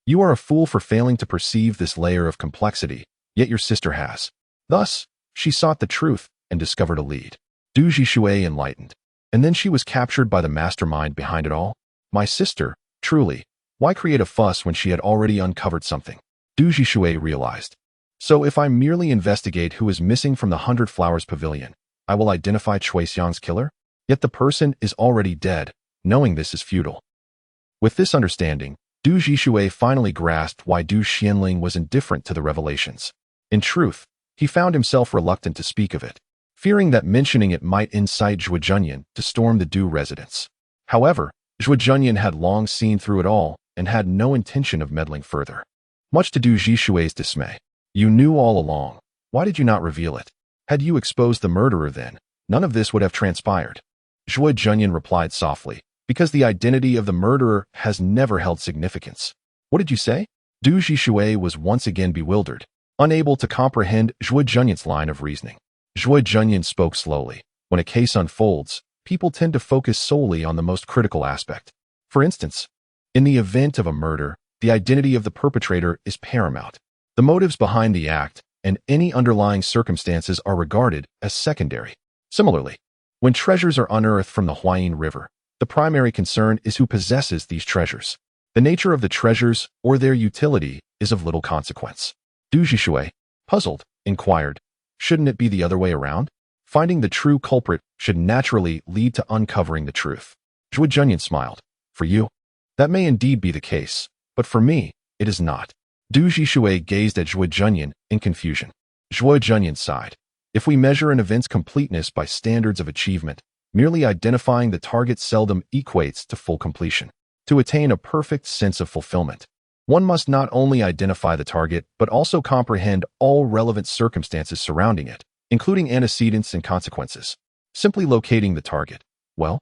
You are a fool for failing to perceive this layer of complexity, yet your sister has. Thus, she sought the truth and discovered a lead. Du Zhishui enlightened. And then she was captured by the mastermind behind it all? My sister, truly. Why create a fuss when she had already uncovered something? Du Zhishui realized. So if I merely investigate who is missing from the 100 Flowers Pavilion, I will identify Chui Xiang's killer? Yet the person is already dead. Knowing this is futile. With this understanding, Du Zhishui finally grasped why Du Xianling was indifferent to the revelations. In truth, he found himself reluctant to speak of it, fearing that mentioning it might incite Zhuo Junyan to storm the Du residence. However, Zhuo Junyan had long seen through it all and had no intention of meddling further. Much to Du Zhishui's dismay. You knew all along. Why did you not reveal it? Had you exposed the murderer then, none of this would have transpired. Zhuo Junyan replied softly, because the identity of the murderer has never held significance. What did you say? Du Zhishui was once again bewildered, unable to comprehend Zhuo Junyan's line of reasoning. Zhuo Junyan spoke slowly. When a case unfolds, people tend to focus solely on the most critical aspect. For instance, in the event of a murder, the identity of the perpetrator is paramount. The motives behind the act and any underlying circumstances are regarded as secondary. Similarly, when treasures are unearthed from the Huayin River, the primary concern is who possesses these treasures. The nature of the treasures or their utility is of little consequence. Du Zhishui, puzzled, inquired, shouldn't it be the other way around? Finding the true culprit should naturally lead to uncovering the truth. Zhuo Junyan smiled. For you, that may indeed be the case, but for me, it is not. Du Zhishui gazed at Zhuo Junyan in confusion. Zhuo Junyan sighed. If we measure an event's completeness by standards of achievement, merely identifying the target seldom equates to full completion. To attain a perfect sense of fulfillment, one must not only identify the target, but also comprehend all relevant circumstances surrounding it, including antecedents and consequences. Simply locating the target, well,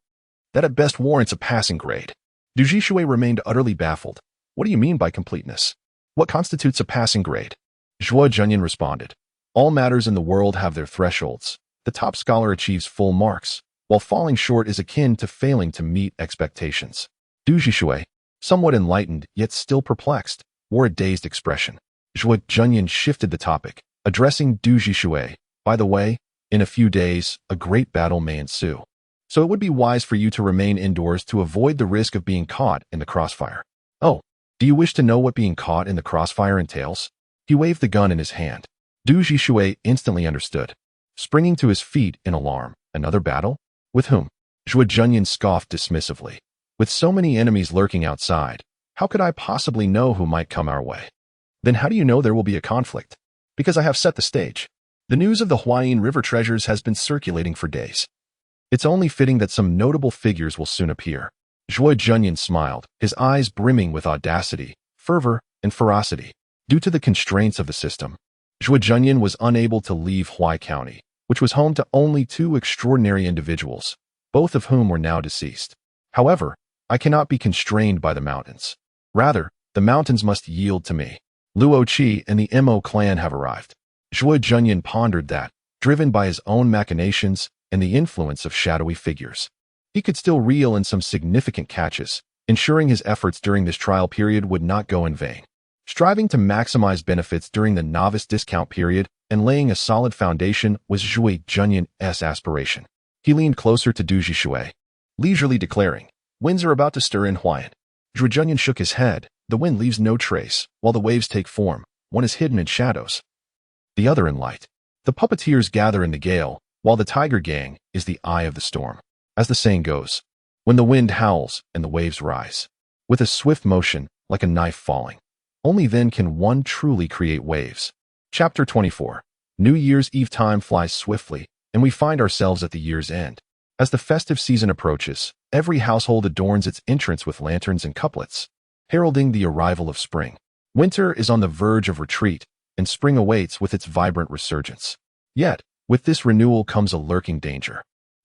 that at best warrants a passing grade. Du Zhishui remained utterly baffled. What do you mean by completeness? What constitutes a passing grade? Zhuo Junyan responded. All matters in the world have their thresholds. The top scholar achieves full marks, while falling short is akin to failing to meet expectations. Du Zhishui, somewhat enlightened yet still perplexed, wore a dazed expression. Zhuo Junyan shifted the topic, addressing Du Zhishui. By the way, in a few days, a great battle may ensue. So it would be wise for you to remain indoors to avoid the risk of being caught in the crossfire. Oh, do you wish to know what being caught in the crossfire entails? He waved the gun in his hand. Du Zhishui instantly understood. Springing to his feet in alarm, another battle? With whom? Zhuo Junyan scoffed dismissively. With so many enemies lurking outside, how could I possibly know who might come our way? Then how do you know there will be a conflict? Because I have set the stage. The news of the Huayin River treasures has been circulating for days. It's only fitting that some notable figures will soon appear. Zhuo Junyan smiled, his eyes brimming with audacity, fervor, and ferocity. Due to the constraints of the system, Zhuo Junyan was unable to leave Huai County, which was home to only two extraordinary individuals, both of whom were now deceased. However, I cannot be constrained by the mountains. Rather, the mountains must yield to me. Luo Qi and the Mo clan have arrived. Zhuo Junyan pondered that, driven by his own machinations and the influence of shadowy figures, he could still reel in some significant catches, ensuring his efforts during this trial period would not go in vain. Striving to maximize benefits during the novice discount period and laying a solid foundation was Zhuo Junyan's aspiration. He leaned closer to Du Zhishui, leisurely declaring, winds are about to stir in Huayan. Zhuo Junyan shook his head. The wind leaves no trace, while the waves take form. one is hidden in shadows, the other in light. The puppeteers gather in the gale, while the tiger gang is the eye of the storm. As the saying goes, when the wind howls and the waves rise, with a swift motion like a knife falling, only then can one truly create waves. Chapter 24. New Year's Eve time flies swiftly, and we find ourselves at the year's end. As the festive season approaches, every household adorns its entrance with lanterns and couplets, heralding the arrival of spring. Winter is on the verge of retreat, and spring awaits with its vibrant resurgence. Yet, with this renewal comes a lurking danger.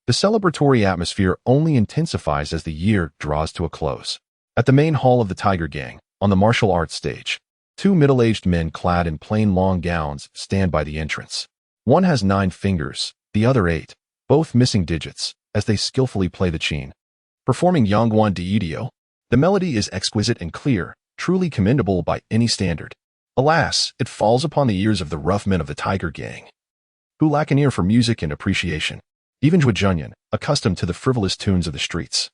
The celebratory atmosphere only intensifies as the year draws to a close. At the main hall of the Tiger Gang, on the martial arts stage, two middle-aged men clad in plain long gowns stand by the entrance. One has 9 fingers, the other 8, both missing digits, as they skillfully play the qin. Performing Hong Yuan Diidio, the melody is exquisite and clear, truly commendable by any standard. Alas, it falls upon the ears of the rough men of the Tiger Gang, who lack an ear for music and appreciation. Even Zhuo Junyan, accustomed to the frivolous tunes of the streets,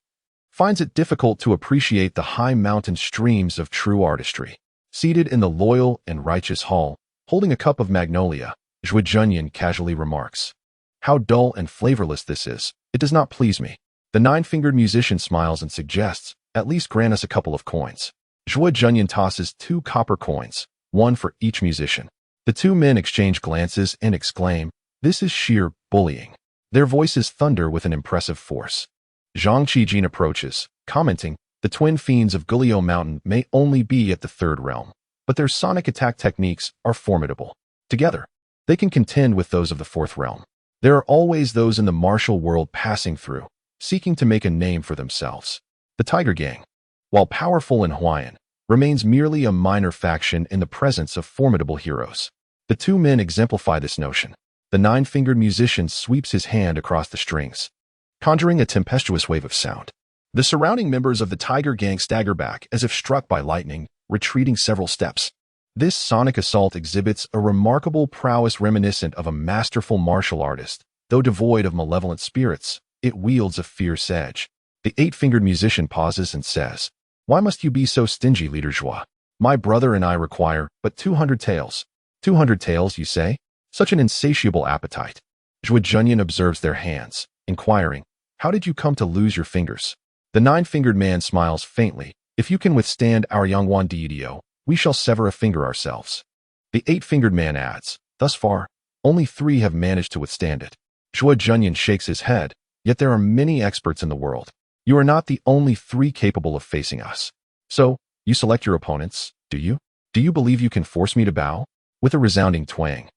finds it difficult to appreciate the high mountain streams of true artistry. Seated in the loyal and righteous hall, holding a cup of magnolia, Zhuo Junyan casually remarks, "How dull and flavorless this is. It does not please me." The 9-fingered musician smiles and suggests, "At least grant us a couple of coins." Zhuo Junyan tosses 2 copper coins, one for each musician. The 2 men exchange glances and exclaim, "This is sheer bullying." Their voices thunder with an impressive force. Zhang Qijin approaches, commenting, "The twin fiends of Gulio Mountain may only be at the 3rd realm, but their sonic attack techniques are formidable. Together, they can contend with those of the 4th realm. There are always those in the martial world passing through, seeking to make a name for themselves. The Tiger Gang, while powerful in Huayan, remains merely a minor faction in the presence of formidable heroes." The 2 men exemplify this notion. The 9-fingered musician sweeps his hand across the strings, conjuring a tempestuous wave of sound. The surrounding members of the Tiger Gang stagger back as if struck by lightning, retreating several steps. This sonic assault exhibits a remarkable prowess reminiscent of a masterful martial artist. Though devoid of malevolent spirits, it wields a fierce edge. The 8-fingered musician pauses and says, "Why must you be so stingy, Leader Zhuo? My brother and I require but 200 taels. 200 taels, you say? Such an insatiable appetite." Zhuo Junyan observes their hands, inquiring, "How did you come to lose your fingers?" The 9-fingered man smiles faintly, "If you can withstand our Yangwan Diidio, we shall sever a finger ourselves." The 8-fingered man adds, "Thus far, only 3 have managed to withstand it." Zhuo Junyan shakes his head, "Yet there are many experts in the world. You are not the only 3 capable of facing us. So, you select your opponents, do you? Do you believe you can force me to bow?" With a resounding twang,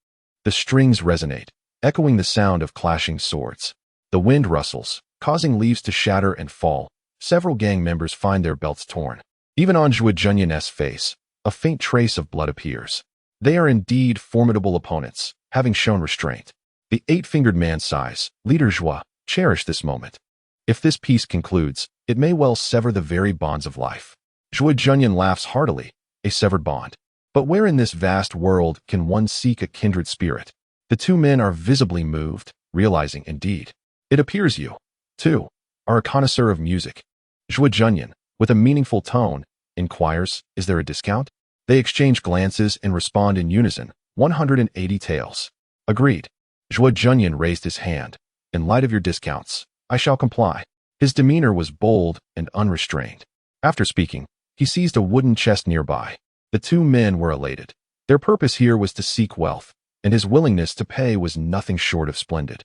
the strings resonate, echoing the sound of clashing swords. The wind rustles, causing leaves to shatter and fall. Several gang members find their belts torn. Even on Zhuo Junyan's face, a faint trace of blood appears. They are indeed formidable opponents, having shown restraint. The 8-fingered man sighs, "Leader Zhuo, cherish this moment. If this peace concludes, it may well sever the very bonds of life." Zhuo Junyan laughs heartily, "A severed bond. But where in this vast world can one seek a kindred spirit?" The 2 men are visibly moved, realizing, indeed, it appears you, too, are a connoisseur of music. Zhuo Junyan, with a meaningful tone, inquires, "Is there a discount?" They exchange glances and respond in unison, 180 taels. "Agreed." Zhuo Junyan raised his hand. "In light of your discounts, I shall comply." His demeanor was bold and unrestrained. After speaking, he seized a wooden chest nearby. The 2 men were elated. Their purpose here was to seek wealth, and his willingness to pay was nothing short of splendid.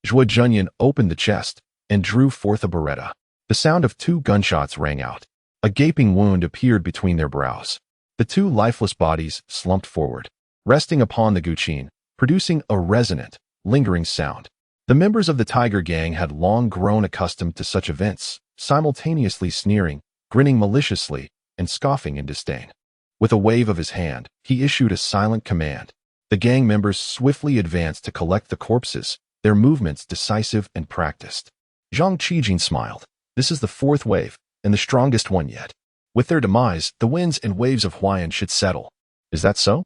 Zhuo Junyan opened the chest and drew forth a beretta. The sound of 2 gunshots rang out. A gaping wound appeared between their brows. The 2 lifeless bodies slumped forward, resting upon the guqin, producing a resonant, lingering sound. The members of the Tiger Gang had long grown accustomed to such events, simultaneously sneering, grinning maliciously, and scoffing in disdain. With a wave of his hand, he issued a silent command. The gang members swiftly advanced to collect the corpses, their movements decisive and practiced. Zhang Qijin smiled. "This is the 4th wave, and the strongest one yet. With their demise, the winds and waves of Huayan should settle." "Is that so?"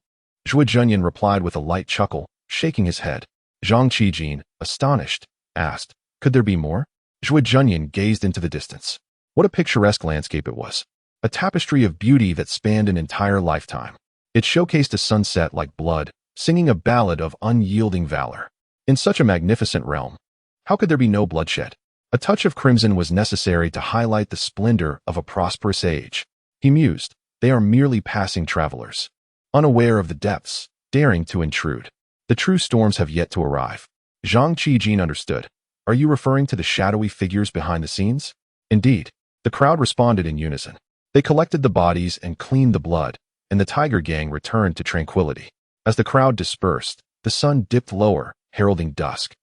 Zhuo Junyan replied with a light chuckle, shaking his head. Zhang Qijin, astonished, asked, "Could there be more?" Zhuo Junyan gazed into the distance. What a picturesque landscape it was. A tapestry of beauty that spanned an entire lifetime. It showcased a sunset like blood, singing a ballad of unyielding valor. In such a magnificent realm, how could there be no bloodshed? A touch of crimson was necessary to highlight the splendor of a prosperous age. He mused, they are merely passing travelers, unaware of the depths, daring to intrude. The true storms have yet to arrive. Zhang Qijin understood. Are you referring to the shadowy figures behind the scenes? Indeed. The crowd responded in unison. They collected the bodies and cleaned the blood, and the Tiger Gang returned to tranquility. As the crowd dispersed, the sun dipped lower, heralding dusk.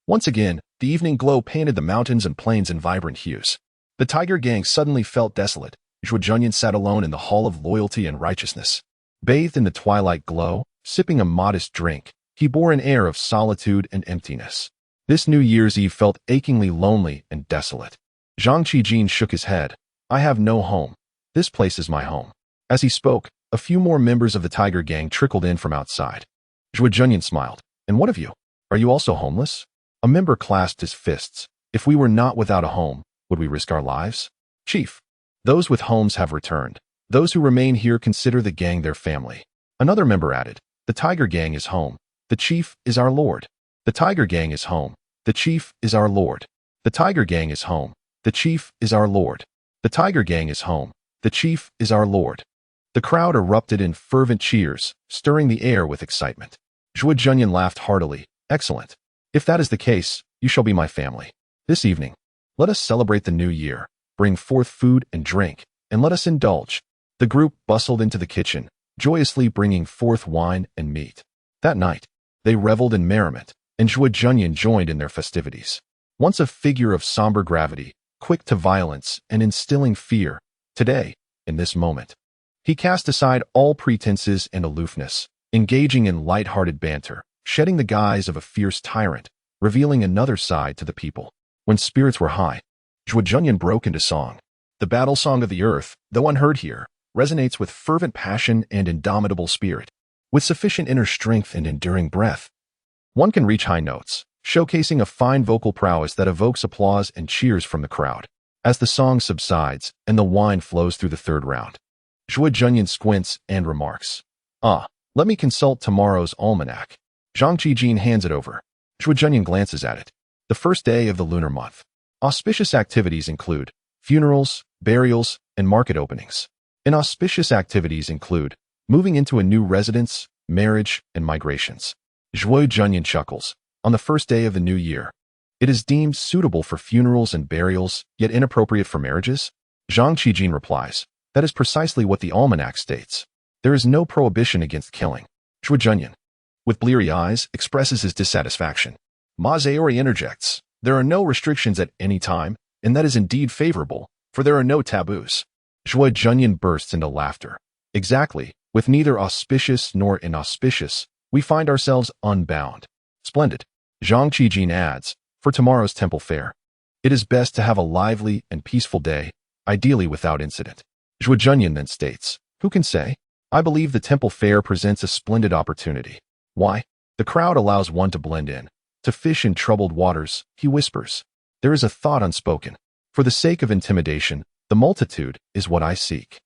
Once again, the evening glow painted the mountains and plains in vibrant hues. The Tiger Gang suddenly felt desolate. Zhuo Junyan sat alone in the hall of loyalty and righteousness. Bathed in the twilight glow, sipping a modest drink, he bore an air of solitude and emptiness. This New Year's Eve felt achingly lonely and desolate. Zhang Qijin shook his head. I have no home. This place is my home. As he spoke, a few more members of the Tiger Gang trickled in from outside. Zhuo Junyan smiled. And what of you? Are you also homeless? A member clasped his fists. If we were not without a home, would we risk our lives? Chief, those with homes have returned. Those who remain here consider the gang their family. Another member added, the Tiger Gang is home. The chief is our lord. The Tiger Gang is home. The chief is our lord. The Tiger Gang is home. The chief is our lord. The Tiger Gang is home. The chief is our lord. The crowd erupted in fervent cheers, stirring the air with excitement. Zhuo Junyan laughed heartily. Excellent. If that is the case, you shall be my family. This evening, let us celebrate the new year, bring forth food and drink, and let us indulge. The group bustled into the kitchen, joyously bringing forth wine and meat. That night, they reveled in merriment, and Zhuo Junyan joined in their festivities. Once a figure of somber gravity, quick to violence and instilling fear, today, in this moment, he cast aside all pretenses and aloofness, engaging in light-hearted banter, shedding the guise of a fierce tyrant, revealing another side to the people. When spirits were high, Zhuo Junyan broke into song. The battle song of the earth, though unheard here, resonates with fervent passion and indomitable spirit. With sufficient inner strength and enduring breath, one can reach high notes, showcasing a fine vocal prowess that evokes applause and cheers from the crowd. As the song subsides and the wine flows through the third round, Zhuo Junyan squints and remarks, let me consult tomorrow's almanac. Zhang Qijin hands it over. Zhuo Junyan glances at it. The first day of the lunar month. Auspicious activities include funerals, burials, and market openings. Inauspicious activities include moving into a new residence, marriage, and migrations. Zhuo Junyan chuckles. On the first day of the new year, it is deemed suitable for funerals and burials, yet inappropriate for marriages? Zhang Qijin replies, that is precisely what the almanac states. There is no prohibition against killing. Zhuo Junyan, with bleary eyes, expresses his dissatisfaction. Ma Zheori interjects, there are no restrictions at any time, and that is indeed favorable, for there are no taboos. Zhuo Junyan bursts into laughter. Exactly, with neither auspicious nor inauspicious, we find ourselves unbound. Splendid. Zhang Qijin adds, for tomorrow's temple fair, it is best to have a lively and peaceful day, ideally without incident. Zhuo Junyan then states, who can say? I believe the temple fair presents a splendid opportunity. Why? The crowd allows one to blend in. To fish in troubled waters, he whispers. There is a thought unspoken. For the sake of intimidation, the multitude is what I seek.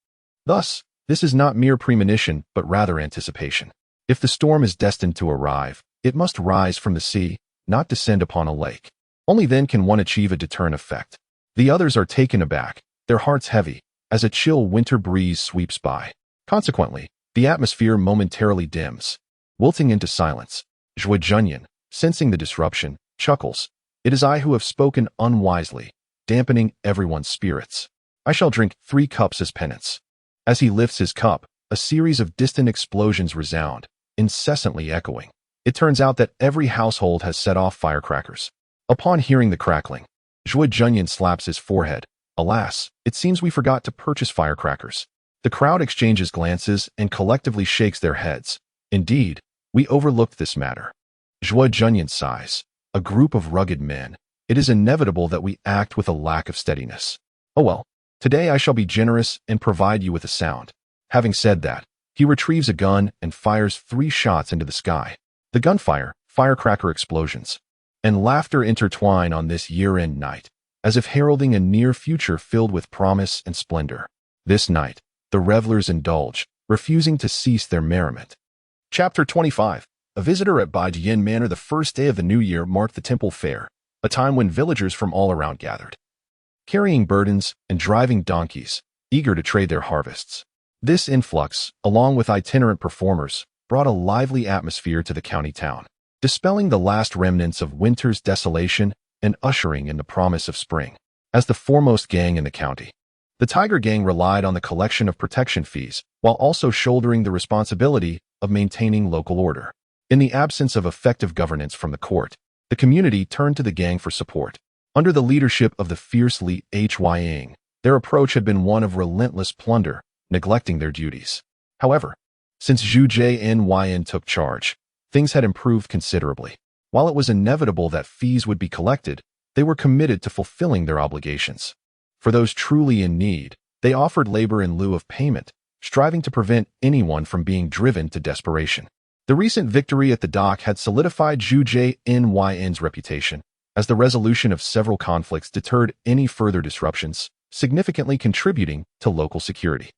Thus, this is not mere premonition, but rather anticipation. If the storm is destined to arrive, it must rise from the sea, not descend upon a lake. Only then can one achieve a deterrent effect. The others are taken aback, their hearts heavy, as a chill winter breeze sweeps by. Consequently, the atmosphere momentarily dims, wilting into silence. Zhuo Junyan, sensing the disruption, chuckles. It is I who have spoken unwisely, dampening everyone's spirits. I shall drink 3 cups as penance. As he lifts his cup, a series of distant explosions resound, incessantly echoing. It turns out that every household has set off firecrackers. Upon hearing the crackling, Zhuo Junyan slaps his forehead. Alas, it seems we forgot to purchase firecrackers. The crowd exchanges glances and collectively shakes their heads. Indeed, we overlooked this matter. Zhuo Junyan sighs. A group of rugged men. It is inevitable that we act with a lack of steadiness. Oh well, today I shall be generous and provide you with a sound. Having said that, he retrieves a gun and fires 3 shots into the sky. The gunfire, firecracker explosions, and laughter intertwine on this year-end night, as if heralding a near future filled with promise and splendor. This night, the revelers indulge, refusing to cease their merriment. Chapter 25. A visitor at Baijian Manor. The first day of the new year marked the temple fair, a time when villagers from all around gathered, carrying burdens and driving donkeys, eager to trade their harvests. This influx, along with itinerant performers, brought a lively atmosphere to the county town, dispelling the last remnants of winter's desolation and ushering in the promise of spring. As the foremost gang in the county, the Tiger Gang relied on the collection of protection fees while also shouldering the responsibility of maintaining local order. In the absence of effective governance from the court, the community turned to the gang for support. Under the leadership of the fierce Li Hying, their approach had been one of relentless plunder, neglecting their duties. However, since Zhuo Junyan took charge, things had improved considerably. While it was inevitable that fees would be collected, they were committed to fulfilling their obligations. For those truly in need, they offered labor in lieu of payment, striving to prevent anyone from being driven to desperation. The recent victory at the dock had solidified Zhuo Junyan's reputation, as the resolution of several conflicts deterred any further disruptions, significantly contributing to local security.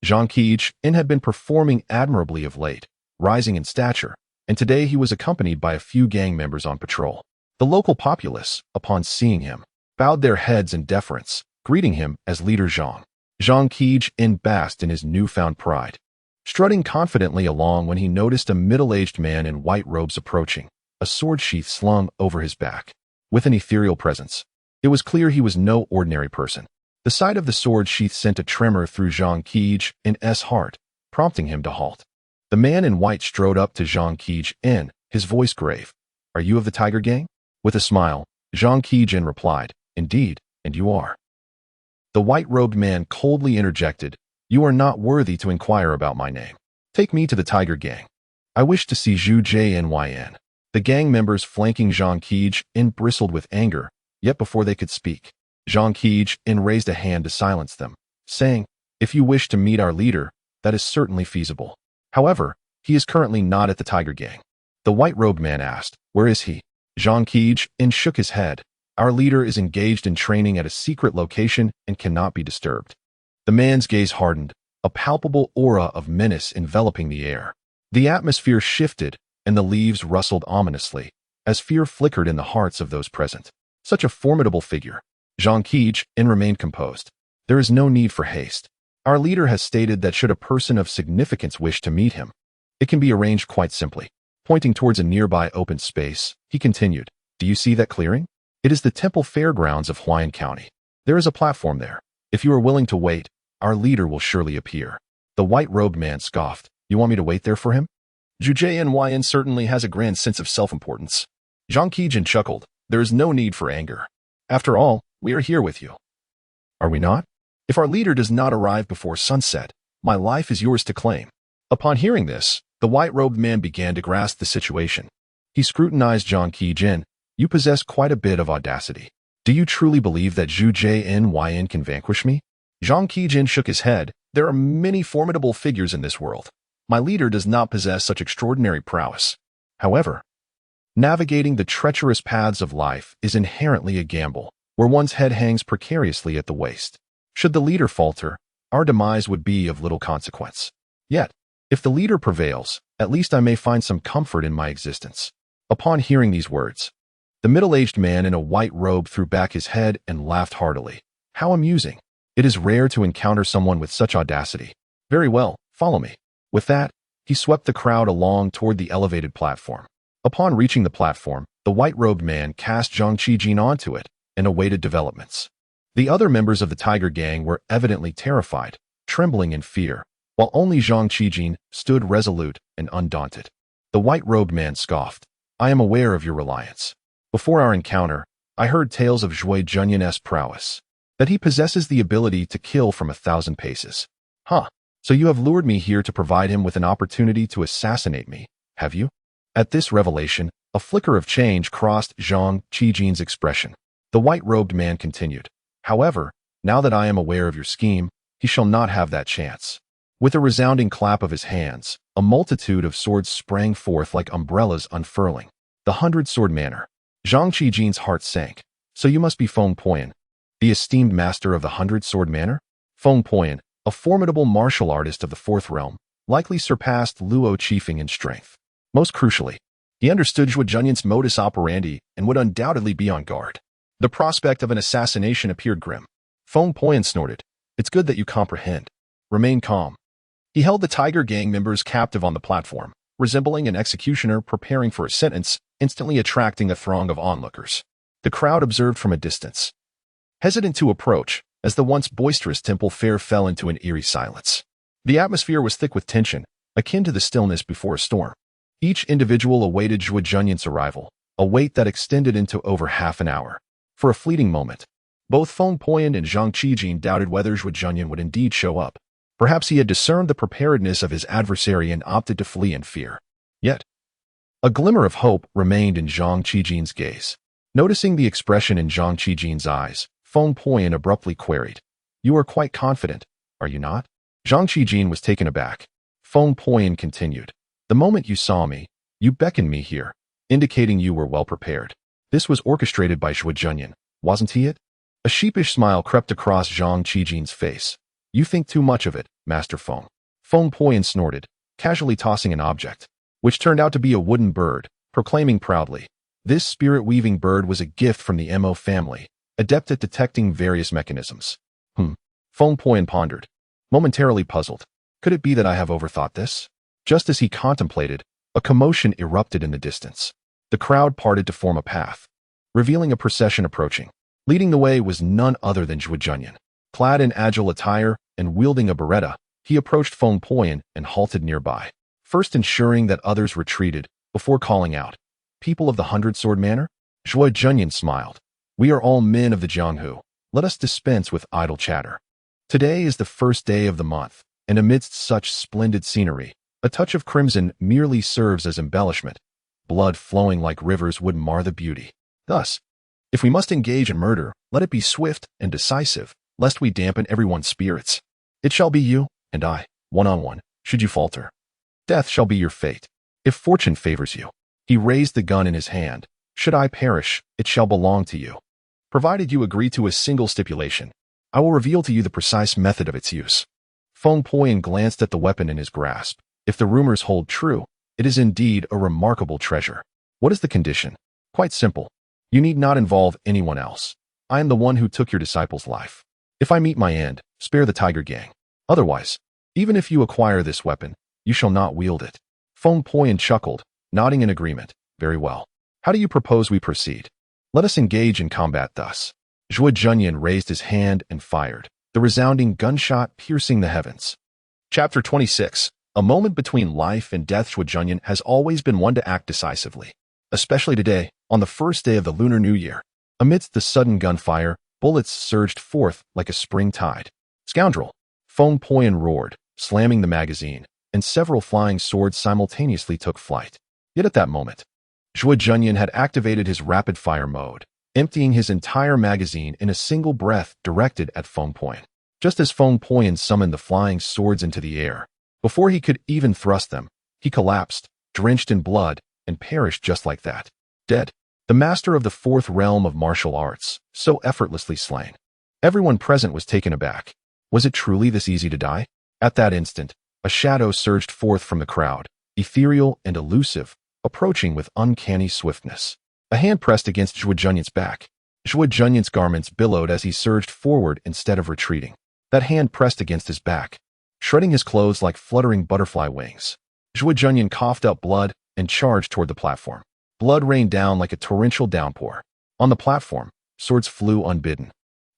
Zhang Qiyin had been performing admirably of late, rising in stature, and today he was accompanied by a few gang members on patrol. The local populace, upon seeing him, bowed their heads in deference, greeting him as leader Zhang. Zhang Qiyin basked in his newfound pride, strutting confidently along when he noticed a middle-aged man in white robes approaching, a sword sheath slung over his back. With an ethereal presence, it was clear he was no ordinary person. The sight of the sword sheath sent a tremor through Zhang Qiyin's heart, prompting him to halt. The man in white strode up to Zhang Qiyin, his voice grave. "Are you of the Tiger Gang?" With a smile, Zhang Qiyin replied, "Indeed, and you are." The white-robed man coldly interjected, "You are not worthy to inquire about my name. Take me to the Tiger Gang. I wish to see Zhuo Junyan." The gang members flanking Zhang Qiyin bristled with anger, yet before they could speak, Zhang Qiyin raised a hand to silence them, saying, "If you wish to meet our leader, that is certainly feasible. However, he is currently not at the Tiger Gang." The white-robed man asked, "Where is he?" Zhang Qiyin shook his head. "Our leader is engaged in training at a secret location and cannot be disturbed." The man's gaze hardened, a palpable aura of menace enveloping the air. The atmosphere shifted, and the leaves rustled ominously, as fear flickered in the hearts of those present. Such a formidable figure. Zhang Qiyin remained composed. "There is no need for haste. Our leader has stated that should a person of significance wish to meet him, it can be arranged quite simply." Pointing towards a nearby open space, he continued, "Do you see that clearing? It is the temple fairgrounds of Huayan County. There is a platform there. If you are willing to wait, our leader will surely appear." The white-robed man scoffed, "You want me to wait there for him?" Zhuo Junyan certainly has a grand sense of self-importance. Zhang Qiyin chuckled, "There is no need for anger. After all, we are here with you. Are we not? If our leader does not arrive before sunset, my life is yours to claim." Upon hearing this, the white-robed man began to grasp the situation. He scrutinized Zhang Qiyin. "You possess quite a bit of audacity. Do you truly believe that Zhuo Junyan can vanquish me?" Zhang Qiyin shook his head. "There are many formidable figures in this world. My leader does not possess such extraordinary prowess. However, navigating the treacherous paths of life is inherently a gamble, where one's head hangs precariously at the waist. Should the leader falter, our demise would be of little consequence. Yet, if the leader prevails, at least I may find some comfort in my existence." Upon hearing these words, the middle-aged man in a white robe threw back his head and laughed heartily. "How amusing. It is rare to encounter someone with such audacity. Very well, follow me." With that, he swept the crowd along toward the elevated platform. Upon reaching the platform, the white-robed man cast Zhang Qiyin onto it and awaited developments. The other members of the Tiger Gang were evidently terrified, trembling in fear, while only Zhang Qiyin stood resolute and undaunted. The white-robed man scoffed, "I am aware of your reliance. Before our encounter, I heard tales of Zhuo Junyan's prowess, that he possesses the ability to kill from 1,000 paces. Huh. So you have lured me here to provide him with an opportunity to assassinate me, have you?" At this revelation, a flicker of change crossed Zhang Qiyin's expression. The white-robed man continued, "However, now that I am aware of your scheme, he shall not have that chance." With a resounding clap of his hands, a multitude of swords sprang forth like umbrellas unfurling. The 100-sword manor. Zhang Qiyin's heart sank. "So you must be Feng Poyan, the esteemed master of the 100-sword manor?" Feng Poyan, a formidable martial artist of the fourth realm, likely surpassed Luo Qifeng in strength. Most crucially, he understood Zhuo Junyan's modus operandi and would undoubtedly be on guard. The prospect of an assassination appeared grim. Feng Poyan snorted. It's good that you comprehend. Remain calm. He held the Tiger Gang members captive on the platform, resembling an executioner preparing for a sentence, instantly attracting a throng of onlookers. The crowd observed from a distance, hesitant to approach, as the once boisterous temple fair fell into an eerie silence. The atmosphere was thick with tension, akin to the stillness before a storm. Each individual awaited Zhuo Junyan's arrival, a wait that extended into over half an hour. For a fleeting moment, both Feng Poyan and Zhang Qijin doubted whether Zhuo Junyan would indeed show up. Perhaps he had discerned the preparedness of his adversary and opted to flee in fear. Yet, a glimmer of hope remained in Zhang Qijin's gaze. Noticing the expression in Zhang Qijin's eyes, Feng Poyan abruptly queried, "You are quite confident, are you not?" Zhang Qijin was taken aback. Feng Poyan continued, "The moment you saw me, you beckoned me here, indicating you were well prepared. This was orchestrated by Zhuo Junyan, wasn't he it?" A sheepish smile crept across Zhang Qijin's face. "You think too much of it, Master Feng." Feng Poyan snorted, casually tossing an object, which turned out to be a wooden bird, proclaiming proudly, "This spirit-weaving bird was a gift from the Mo family, adept at detecting various mechanisms." Feng Poyan pondered, momentarily puzzled. Could it be that I have overthought this? Just as he contemplated, a commotion erupted in the distance. The crowd parted to form a path, revealing a procession approaching. Leading the way was none other than Zhuo Junyan. Clad in agile attire and wielding a beretta, he approached Feng Poyan and halted nearby, first ensuring that others retreated before calling out, "People of the 100-Sword Manor?" Zhuo Junyan smiled. "We are all men of the Jianghu. Let us dispense with idle chatter. Today is the first day of the month, and amidst such splendid scenery, a touch of crimson merely serves as embellishment. Blood flowing like rivers would mar the beauty. Thus, if we must engage in murder, let it be swift and decisive, lest we dampen everyone's spirits. It shall be you and I, one-on-one, should you falter. Death shall be your fate, if fortune favors you." He raised the gun in his hand. "Should I perish, it shall belong to you. Provided you agree to a single stipulation, I will reveal to you the precise method of its use." Feng Poyan glanced at the weapon in his grasp. If the rumors hold true, it is indeed a remarkable treasure. "What is the condition?" "Quite simple. You need not involve anyone else. I am the one who took your disciple's life. If I meet my end, spare the Tiger Gang. Otherwise, even if you acquire this weapon, you shall not wield it." Feng Poyan chuckled, nodding in agreement. "Very well. How do you propose we proceed? Let us engage in combat thus." Zhuo Junyan raised his hand and fired, the resounding gunshot piercing the heavens. Chapter 26. A moment between life and death. Zhuo Junyan has always been one to act decisively, especially today, on the first day of the Lunar New Year. Amidst the sudden gunfire, bullets surged forth like a spring tide. "Scoundrel!" Feng Poyan roared, slamming the magazine, and several flying swords simultaneously took flight. Yet at that moment, Zhuo Junyan had activated his rapid-fire mode, emptying his entire magazine in a single breath directed at Feng Poyan. Just as Feng Poyan summoned the flying swords into the air, before he could even thrust them, he collapsed, drenched in blood, and perished just like that. Dead. The master of the fourth realm of martial arts, so effortlessly slain. Everyone present was taken aback. Was it truly this easy to die? At that instant, a shadow surged forth from the crowd, ethereal and elusive, approaching with uncanny swiftness. A hand pressed against Zhuo Junyan's back. Zhuo Junyan's garments billowed as he surged forward instead of retreating. That hand pressed against his back, shredding his clothes like fluttering butterfly wings. Zhuo Junyan coughed up blood and charged toward the platform. Blood rained down like a torrential downpour. On the platform, swords flew unbidden,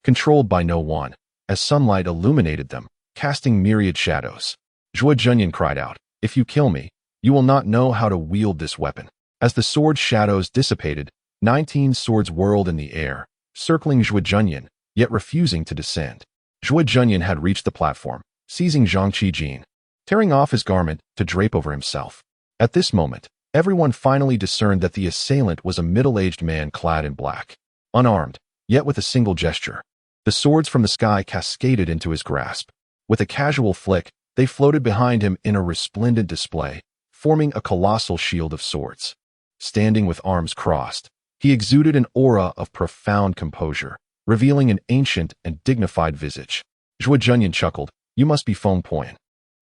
controlled by no one, as sunlight illuminated them, casting myriad shadows. Zhuo Junyan cried out, "If you kill me, you will not know how to wield this weapon." As the sword shadows dissipated, 19 swords whirled in the air, circling Zhuo Junyan, yet refusing to descend. Zhuo Junyan had reached the platform, seizing Zhang Qijin, tearing off his garment to drape over himself. At this moment, everyone finally discerned that the assailant was a middle-aged man clad in black. Unarmed, yet with a single gesture, the swords from the sky cascaded into his grasp. With a casual flick, they floated behind him in a resplendent display, forming a colossal shield of swords. Standing with arms crossed, he exuded an aura of profound composure, revealing an ancient and dignified visage. Zhuo Junyan chuckled, "You must be Feng Poyan."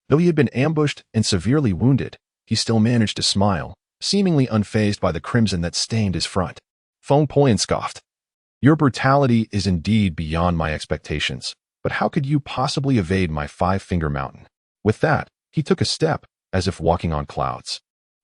Though he had been ambushed and severely wounded, he still managed to smile, seemingly unfazed by the crimson that stained his front. Feng Puyan scoffed. Your brutality is indeed beyond my expectations, but how could you possibly evade my five-finger mountain? With that, he took a step, as if walking on clouds,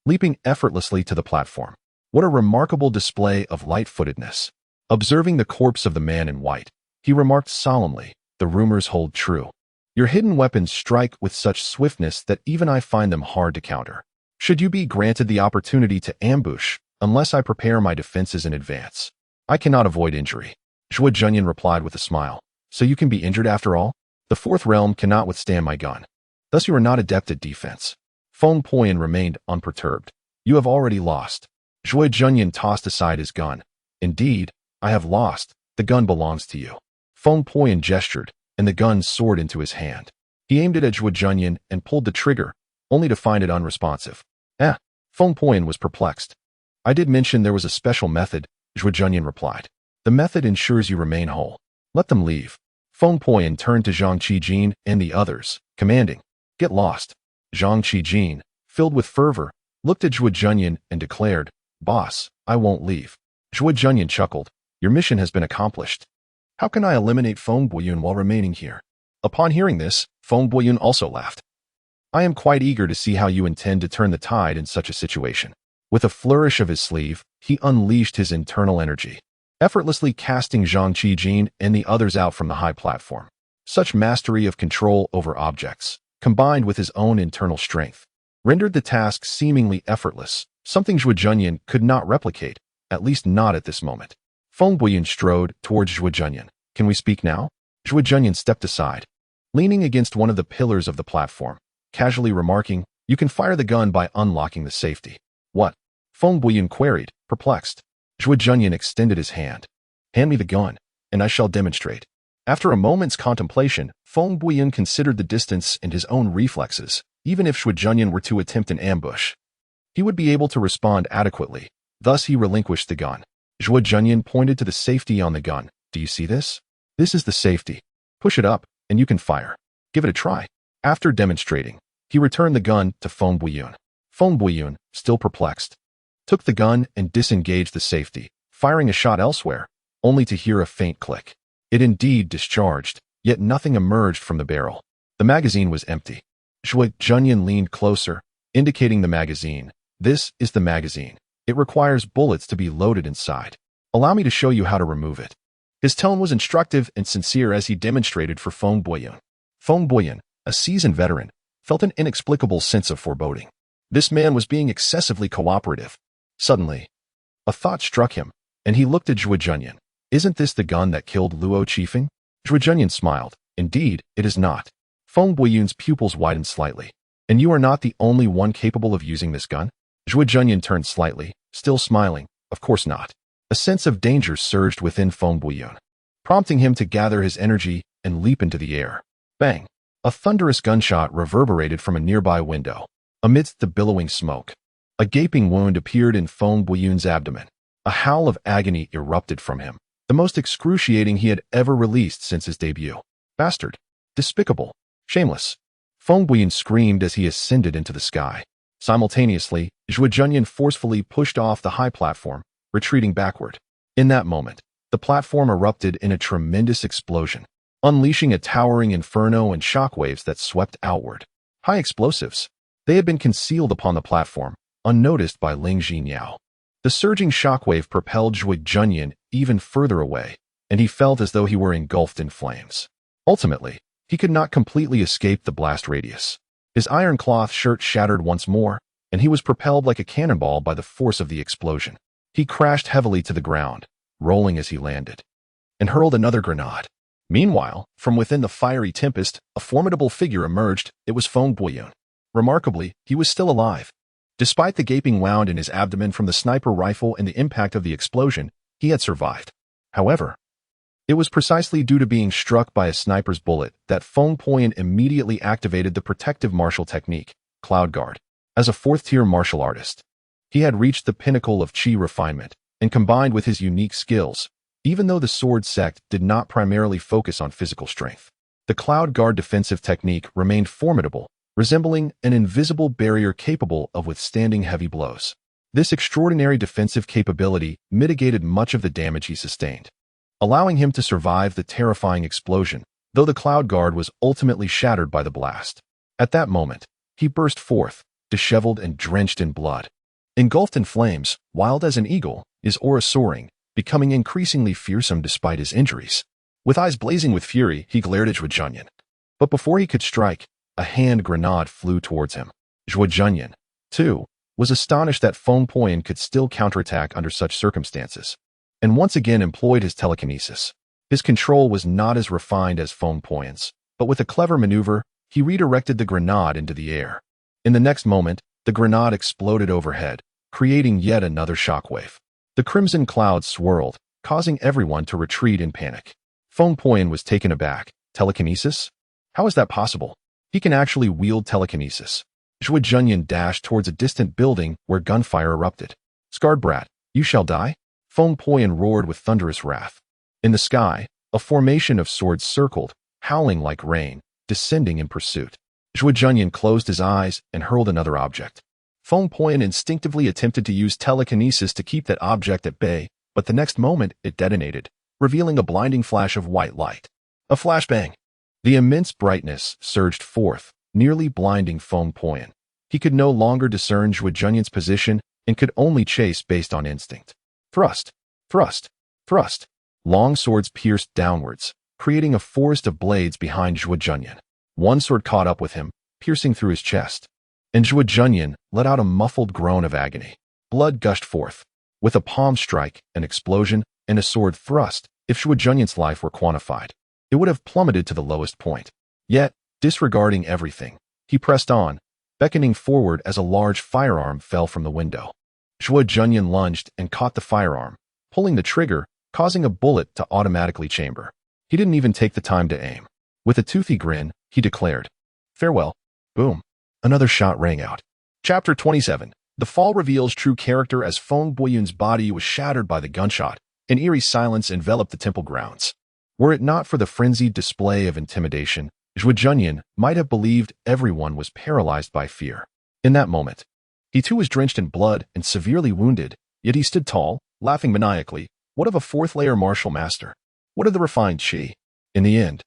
leaping effortlessly to the platform. What a remarkable display of light-footedness. Observing the corpse of the man in white, he remarked solemnly, the rumors hold true. Your hidden weapons strike with such swiftness that even I find them hard to counter. Should you be granted the opportunity to ambush, unless I prepare my defenses in advance, I cannot avoid injury. Zhuo Junyan replied with a smile. So you can be injured after all? The fourth realm cannot withstand my gun. Thus you are not adept at defense. Feng Puyan remained unperturbed. You have already lost. Zhuo Junyan tossed aside his gun. Indeed, I have lost. The gun belongs to you. Feng Puyan gestured, and the gun soared into his hand. He aimed it at Zhuo Junyan and pulled the trigger, only to find it unresponsive. Feng Puyan was perplexed. I did mention there was a special method, Zhuo Junyan replied. The method ensures you remain whole. Let them leave. Feng Puyan turned to Zhang Qijin and the others, commanding, get lost. Zhang Qijin, filled with fervor, looked at Zhuo Junyan and declared, Boss, I won't leave. Zhuo Junyan chuckled. Your mission has been accomplished. How can I eliminate Feng Puyan while remaining here? Upon hearing this, Feng Puyan also laughed. I am quite eager to see how you intend to turn the tide in such a situation. With a flourish of his sleeve, he unleashed his internal energy, effortlessly casting Zhang Qijin and the others out from the high platform. Such mastery of control over objects, combined with his own internal strength, rendered the task seemingly effortless, something Zhuo Junyan could not replicate, at least not at this moment. Feng Puyan strode towards Zhuo Junyan. Can we speak now? Zhuo Junyan stepped aside, leaning against one of the pillars of the platform, casually remarking, you can fire the gun by unlocking the safety. What? Feng Puyan queried, perplexed. Zhuo Junyan extended his hand. Hand me the gun, and I shall demonstrate. After a moment's contemplation, Feng Puyan considered the distance and his own reflexes. Even if Zhuo Junyan were to attempt an ambush, he would be able to respond adequately. Thus he relinquished the gun. Zhuo Junyan pointed to the safety on the gun. Do you see this? This is the safety. Push it up, and you can fire. Give it a try. After demonstrating, he returned the gun to Feng Puyan. Feng Puyan, still perplexed, took the gun and disengaged the safety, firing a shot elsewhere, only to hear a faint click. It indeed discharged, yet nothing emerged from the barrel. The magazine was empty. Zhuo Junyan leaned closer, indicating the magazine. This is the magazine. It requires bullets to be loaded inside. Allow me to show you how to remove it. His tone was instructive and sincere as he demonstrated for Feng Puyan. Feng Puyan, a seasoned veteran, felt an inexplicable sense of foreboding. This man was being excessively cooperative. Suddenly, a thought struck him, and he looked at Zhuo Junyan. Isn't this the gun that killed Luo Qifeng? Zhuo Junyan smiled. Indeed, it is not. Feng Puyan's pupils widened slightly. And you are not the only one capable of using this gun? Zhuo Junyan turned slightly, still smiling. Of course not. A sense of danger surged within Feng Puyan, prompting him to gather his energy and leap into the air. Bang! A thunderous gunshot reverberated from a nearby window. Amidst the billowing smoke, a gaping wound appeared in Feng Puyan's abdomen. A howl of agony erupted from him, the most excruciating he had ever released since his debut. Bastard! Despicable! Shameless! Feng Puyan screamed as he ascended into the sky. Simultaneously, Zhuo Junyan forcefully pushed off the high platform, retreating backward. In that moment, the platform erupted in a tremendous explosion, unleashing a towering inferno and shockwaves that swept outward. High explosives. They had been concealed upon the platform, unnoticed by Ling Jinyao. The surging shockwave propelled Zhuo Junyan even further away, and he felt as though he were engulfed in flames. Ultimately, he could not completely escape the blast radius. His iron cloth shirt shattered once more, and he was propelled like a cannonball by the force of the explosion. He crashed heavily to the ground, rolling as he landed, and hurled another grenade. Meanwhile, from within the fiery tempest, a formidable figure emerged. It was Feng Puyan. Remarkably, he was still alive. Despite the gaping wound in his abdomen from the sniper rifle and the impact of the explosion, he had survived. However, it was precisely due to being struck by a sniper's bullet that Feng Puyan immediately activated the protective martial technique, Cloud Guard. As a fourth-tier martial artist, he had reached the pinnacle of Qi refinement, and combined with his unique skills, even though the sword sect did not primarily focus on physical strength, the Cloud Guard defensive technique remained formidable resembling an invisible barrier capable of withstanding heavy blows. This extraordinary defensive capability mitigated much of the damage he sustained, allowing him to survive the terrifying explosion, though the cloud guard was ultimately shattered by the blast. At that moment, he burst forth, disheveled and drenched in blood. Engulfed in flames, wild as an eagle, his aura soaring, becoming increasingly fearsome despite his injuries. With eyes blazing with fury, he glared at Zhuo Junyan. But before he could strike, a hand grenade flew towards him. Zhuo Junyan, too, was astonished that Feng Puyan could still counterattack under such circumstances, and once again employed his telekinesis. His control was not as refined as Feng Puyan's, but with a clever maneuver, he redirected the grenade into the air. In the next moment, the grenade exploded overhead, creating yet another shockwave. The crimson cloud swirled, causing everyone to retreat in panic. Feng Puyan was taken aback. Telekinesis? How is that possible? He can actually wield telekinesis. Zhuo Junyan dashed towards a distant building where gunfire erupted. Scarred brat, you shall die? Feng Puyan roared with thunderous wrath. In the sky, a formation of swords circled, howling like rain, descending in pursuit. Zhuo Junyan closed his eyes and hurled another object. Feng Puyan instinctively attempted to use telekinesis to keep that object at bay, but the next moment it detonated, revealing a blinding flash of white light. A flashbang. The immense brightness surged forth, nearly blinding Feng Puyan. He could no longer discern Zhuo Junyan's position and could only chase based on instinct. Thrust, thrust, thrust. Long swords pierced downwards, creating a forest of blades behind Zhuo Junyan. One sword caught up with him, piercing through his chest, and Zhuo Junyan let out a muffled groan of agony. Blood gushed forth. With a palm strike, an explosion, and a sword thrust, if Zhuo Junyan's life were quantified, it would have plummeted to the lowest point. Yet, disregarding everything, he pressed on, beckoning forward as a large firearm fell from the window. Zhuo Junyan lunged and caught the firearm, pulling the trigger, causing a bullet to automatically chamber. He didn't even take the time to aim. With a toothy grin, he declared, "Farewell." Boom. Another shot rang out. Chapter 27. The fall reveals true character as Feng Puyan's body was shattered by the gunshot. An eerie silence enveloped the temple grounds. Were it not for the frenzied display of intimidation, Zhuo Junyan might have believed everyone was paralyzed by fear. In that moment, he too was drenched in blood and severely wounded, yet he stood tall, laughing maniacally. What of a fourth-layer martial master? What of the refined Qi? In the end,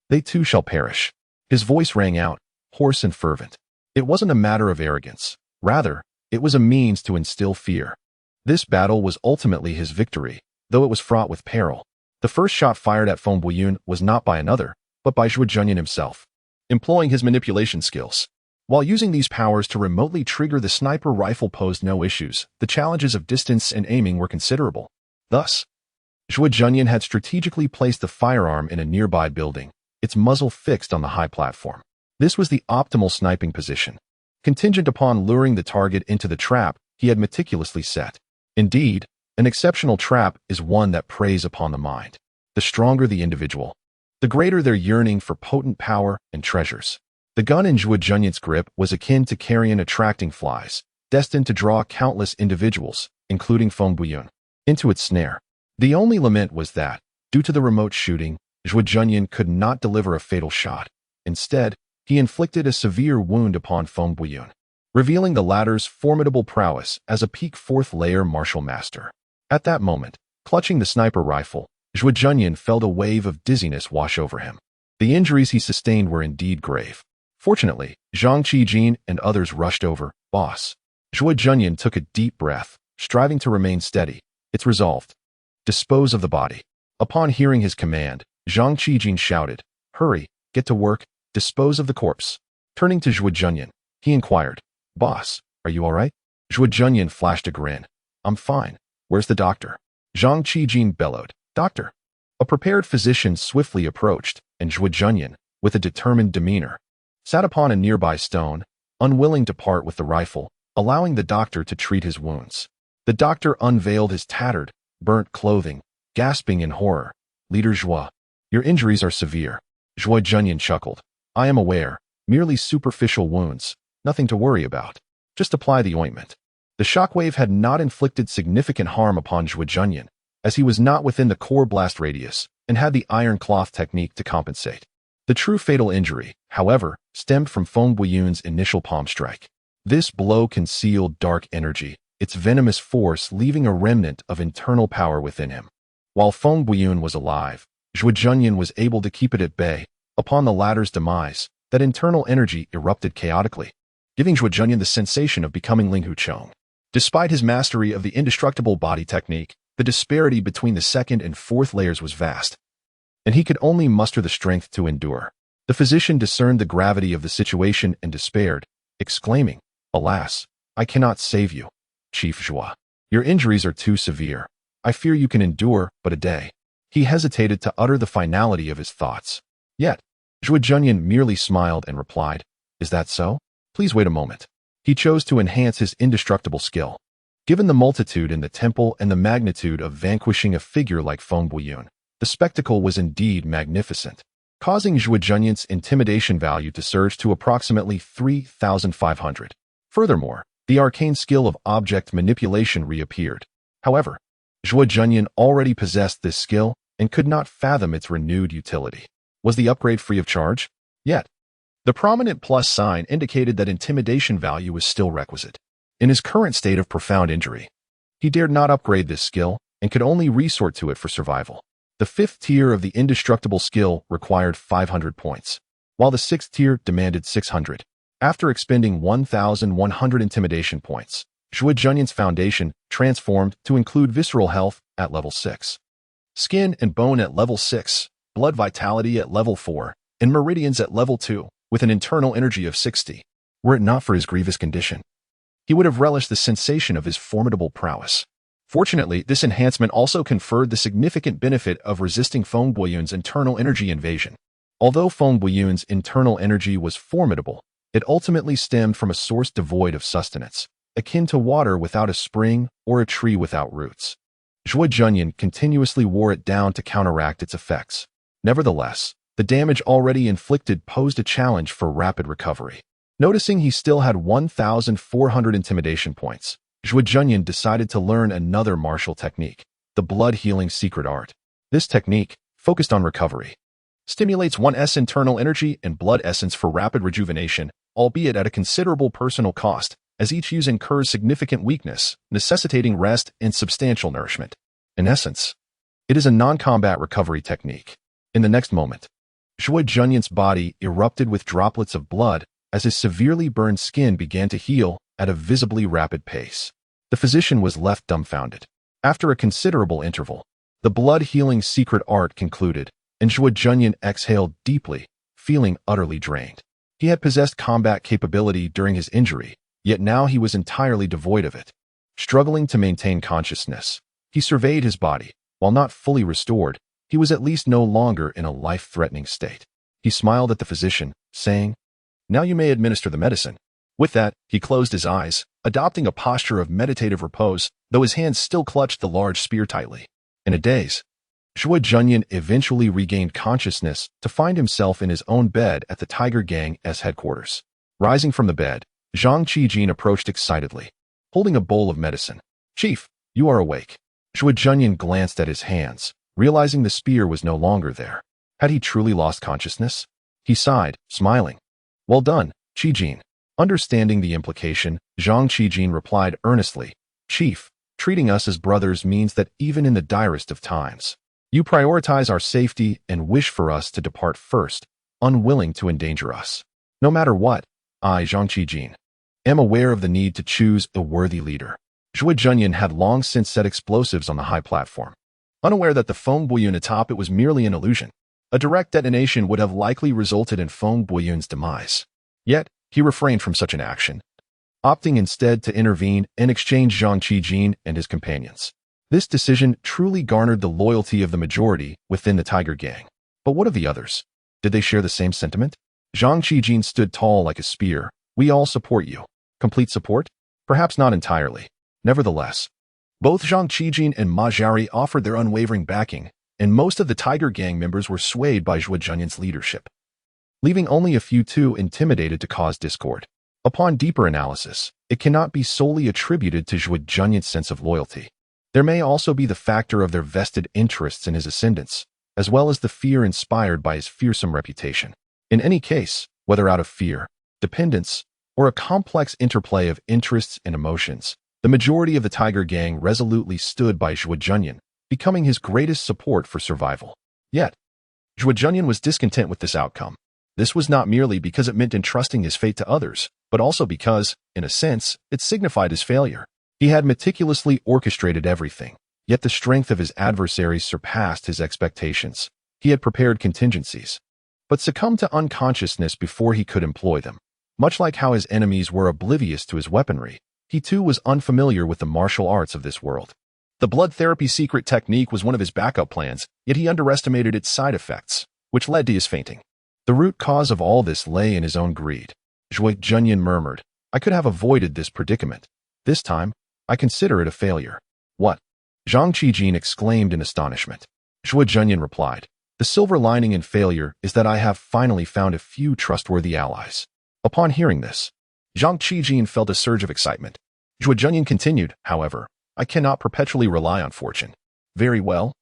they too shall perish. His voice rang out, hoarse and fervent. It wasn't a matter of arrogance. Rather, it was a means to instill fear. This battle was ultimately his victory, though it was fraught with peril. The first shot fired at Feng Puyan was not by another, but by Zhuo Junyan himself, employing his manipulation skills. While using these powers to remotely trigger the sniper rifle posed no issues, the challenges of distance and aiming were considerable. Thus, Zhuo Junyan had strategically placed the firearm in a nearby building, its muzzle fixed on the high platform. This was the optimal sniping position, contingent upon luring the target into the trap he had meticulously set. Indeed, an exceptional trap is one that preys upon the mind. The stronger the individual, the greater their yearning for potent power and treasures. The gun in Zhuo Junyan's grip was akin to carrion attracting flies, destined to draw countless individuals, including Feng Puyan, into its snare. The only lament was that, due to the remote shooting, Zhuo Junyan could not deliver a fatal shot. Instead, he inflicted a severe wound upon Feng Puyan, revealing the latter's formidable prowess as a peak fourth-layer martial master. At that moment, clutching the sniper rifle, Zhuo Junyan felt a wave of dizziness wash over him. The injuries he sustained were indeed grave. Fortunately, Zhang Qijin and others rushed over. Boss. Zhuo Junyan took a deep breath, striving to remain steady. It's resolved. Dispose of the body. Upon hearing his command, Zhang Qijin shouted, "Hurry, get to work, dispose of the corpse." Turning to Zhuo Junyan, he inquired, "Boss, are you all right?" Zhuo Junyan flashed a grin. "I'm fine. Where's the doctor?" Zhang Qijin bellowed, "Doctor." A prepared physician swiftly approached, and Zhuo Junyan, with a determined demeanor, sat upon a nearby stone, unwilling to part with the rifle, allowing the doctor to treat his wounds. The doctor unveiled his tattered, burnt clothing, gasping in horror. "Leader Zhuo, your injuries are severe." Zhuo Junyan chuckled. "I am aware, merely superficial wounds, nothing to worry about. Just apply the ointment." The shockwave had not inflicted significant harm upon Zhuo Junyan, as he was not within the core blast radius and had the iron cloth technique to compensate. The true fatal injury, however, stemmed from Feng Buiyun's initial palm strike. This blow concealed dark energy, its venomous force leaving a remnant of internal power within him. While Feng Buiyun was alive, Zhuo Junyan was able to keep it at bay. Upon the latter's demise, that internal energy erupted chaotically, giving Zhuo Junyan the sensation of becoming Ling Huchong. Despite his mastery of the indestructible body technique, the disparity between the second and fourth layers was vast, and he could only muster the strength to endure. The physician discerned the gravity of the situation and despaired, exclaiming, "Alas, I cannot save you, Chief Zhuo. Your injuries are too severe. I fear you can endure but a day." He hesitated to utter the finality of his thoughts. Yet, Zhuo Junyan merely smiled and replied, "Is that so? Please wait a moment." He chose to enhance his indestructible skill. Given the multitude in the temple and the magnitude of vanquishing a figure like Feng Buiyun, the spectacle was indeed magnificent, causing Zhuo Junyan's intimidation value to surge to approximately 3,500. Furthermore, the arcane skill of object manipulation reappeared. However, Zhuo Junyan already possessed this skill and could not fathom its renewed utility. Was the upgrade free of charge? Yet, the prominent plus sign indicated that intimidation value was still requisite. In his current state of profound injury, he dared not upgrade this skill and could only resort to it for survival. The fifth tier of the indestructible skill required 500 points, while the sixth tier demanded 600. After expending 1,100 intimidation points, Zhuo Junyan's foundation transformed to include visceral health at level 6, skin and bone at level 6, blood vitality at level 4, and meridians at level 2, with an internal energy of 60. Were it not for his grievous condition, he would have relished the sensation of his formidable prowess. Fortunately, this enhancement also conferred the significant benefit of resisting Feng Buiyun's internal energy invasion. Although Feng Buiyun's internal energy was formidable, it ultimately stemmed from a source devoid of sustenance, akin to water without a spring or a tree without roots. Zhuo Junyan continuously wore it down to counteract its effects. Nevertheless, the damage already inflicted posed a challenge for rapid recovery. Noticing he still had 1,400 intimidation points, Zhuo Junyan decided to learn another martial technique, the blood-healing secret art. This technique, focused on recovery, stimulates one's internal energy and blood essence for rapid rejuvenation, albeit at a considerable personal cost, as each use incurs significant weakness, necessitating rest and substantial nourishment. In essence, it is a non-combat recovery technique. In the next moment, Zhuo Junyan's body erupted with droplets of blood as his severely burned skin began to heal at a visibly rapid pace. The physician was left dumbfounded. After a considerable interval, the blood-healing secret art concluded, and Zhuo Junyan exhaled deeply, feeling utterly drained. He had possessed combat capability during his injury, yet now he was entirely devoid of it. Struggling to maintain consciousness, he surveyed his body. While not fully restored, he was at least no longer in a life-threatening state. He smiled at the physician, saying, "Now you may administer the medicine." With that, he closed his eyes, adopting a posture of meditative repose, though his hands still clutched the large spear tightly. In a daze, Zhuo Junyan eventually regained consciousness to find himself in his own bed at the Tiger Gang's headquarters. Rising from the bed, Zhang Qijin approached excitedly, holding a bowl of medicine. "Chief, you are awake." Zhuo Junyan glanced at his hands, realizing the spear was no longer there. Had he truly lost consciousness? He sighed, smiling. "Well done, Qijin." Understanding the implication, Zhang Qijin replied earnestly, "Chief, treating us as brothers means that even in the direst of times, you prioritize our safety and wish for us to depart first, unwilling to endanger us. No matter what, I, Zhang Qijin, am aware of the need to choose a worthy leader." Zhuo Junyan had long since set explosives on the high platform. Unaware that the Feng Buiyun atop it was merely an illusion, a direct detonation would have likely resulted in Feng Buiyun's demise. Yet, he refrained from such an action, opting instead to intervene and exchange Zhang Qijin and his companions. This decision truly garnered the loyalty of the majority within the Tiger Gang. But what of the others? Did they share the same sentiment? Zhang Qijin stood tall like a spear. "We all support you." Complete support? Perhaps not entirely. Nevertheless, both Zhang Qijin and Ma Jiari offered their unwavering backing, and most of the Tiger Gang members were swayed by Zhuo Junyan's leadership, leaving only a few too intimidated to cause discord. Upon deeper analysis, it cannot be solely attributed to Zhuo Junyan's sense of loyalty. There may also be the factor of their vested interests in his ascendance, as well as the fear inspired by his fearsome reputation. In any case, whether out of fear, dependence, or a complex interplay of interests and emotions, the majority of the Tiger Gang resolutely stood by Zhuo Junyan, becoming his greatest support for survival. Yet, Zhuo Junyan was discontent with this outcome. This was not merely because it meant entrusting his fate to others, but also because, in a sense, it signified his failure. He had meticulously orchestrated everything, yet the strength of his adversaries surpassed his expectations. He had prepared contingencies, but succumbed to unconsciousness before he could employ them. Much like how his enemies were oblivious to his weaponry, he too was unfamiliar with the martial arts of this world. The blood therapy secret technique was one of his backup plans, yet he underestimated its side effects, which led to his fainting. The root cause of all this lay in his own greed. Zhuo Junyan murmured, "I could have avoided this predicament. This time, I consider it a failure." "What?" Zhang Qijin exclaimed in astonishment. Zhuo Junyan replied, "The silver lining in failure is that I have finally found a few trustworthy allies." Upon hearing this, Zhang Qijin felt a surge of excitement. Zhuo Junyan continued, "However, I cannot perpetually rely on fortune." "Very well.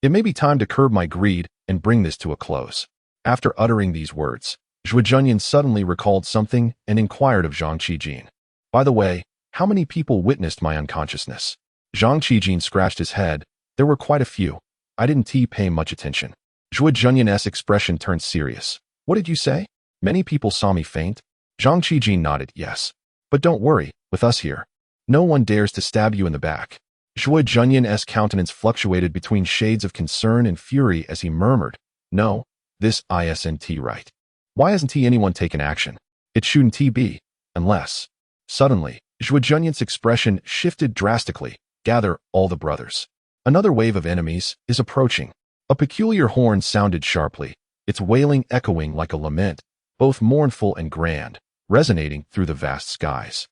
It may be time to curb my greed and bring this to a close." After uttering these words, Zhuo Junyan suddenly recalled something and inquired of Zhang Qijin, "By the way, how many people witnessed my unconsciousness?" Zhang Qijin scratched his head. "There were quite a few. I didn't pay much attention." Zhuo Junyan's expression turned serious. "What did you say? Many people saw me faint?" Zhang Qijin nodded, "Yes. But don't worry, with us here, no one dares to stab you in the back." Zhuo Junyan's countenance fluctuated between shades of concern and fury as he murmured, "No, this isn't right. Why hasn't anyone taken action? It shouldn't be, unless..." Suddenly, Zhuo Junyan's expression shifted drastically. "Gather all the brothers. Another wave of enemies is approaching." A peculiar horn sounded sharply, its wailing echoing like a lament, both mournful and grand, resonating through the vast skies.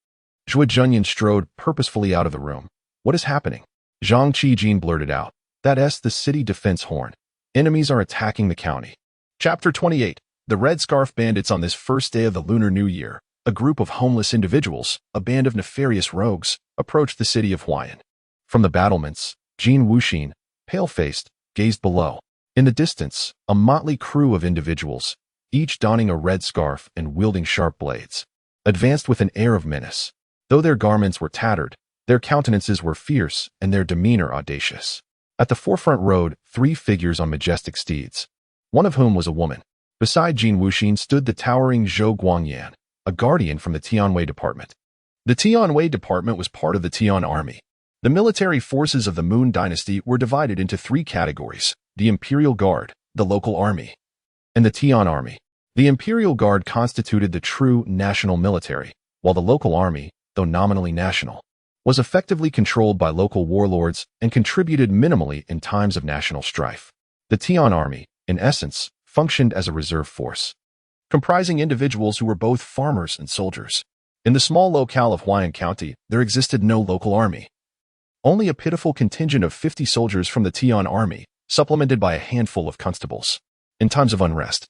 Zhuo Junyan strode purposefully out of the room. "What is happening?" Zhang Qijin blurted out. "That's the city defense horn. Enemies are attacking the county." Chapter 28. The Red Scarf Bandits. On this first day of the Lunar New Year, a group of homeless individuals, a band of nefarious rogues, approached the city of Huayan. From the battlements, Jin Wuxin, pale-faced, gazed below. In the distance, a motley crew of individuals, each donning a red scarf and wielding sharp blades, advanced with an air of menace. Though their garments were tattered, their countenances were fierce and their demeanor audacious. At the forefront rode 3 figures on majestic steeds, one of whom was a woman. Beside Jin Wuxin stood the towering Zhou Junyan, a guardian from the Tianwei Department. The Tianwei Department was part of the Tian Army. The military forces of the Moon Dynasty were divided into 3 categories: the Imperial Guard, the local army, and the Tian Army. The Imperial Guard constituted the true national military, while the local army, though nominally national, was effectively controlled by local warlords and contributed minimally in times of national strife. The Tian Army, in essence, functioned as a reserve force, comprising individuals who were both farmers and soldiers. In the small locale of Huayan County, there existed no local army. Only a pitiful contingent of 50 soldiers from the Tian Army, supplemented by a handful of constables. In times of unrest,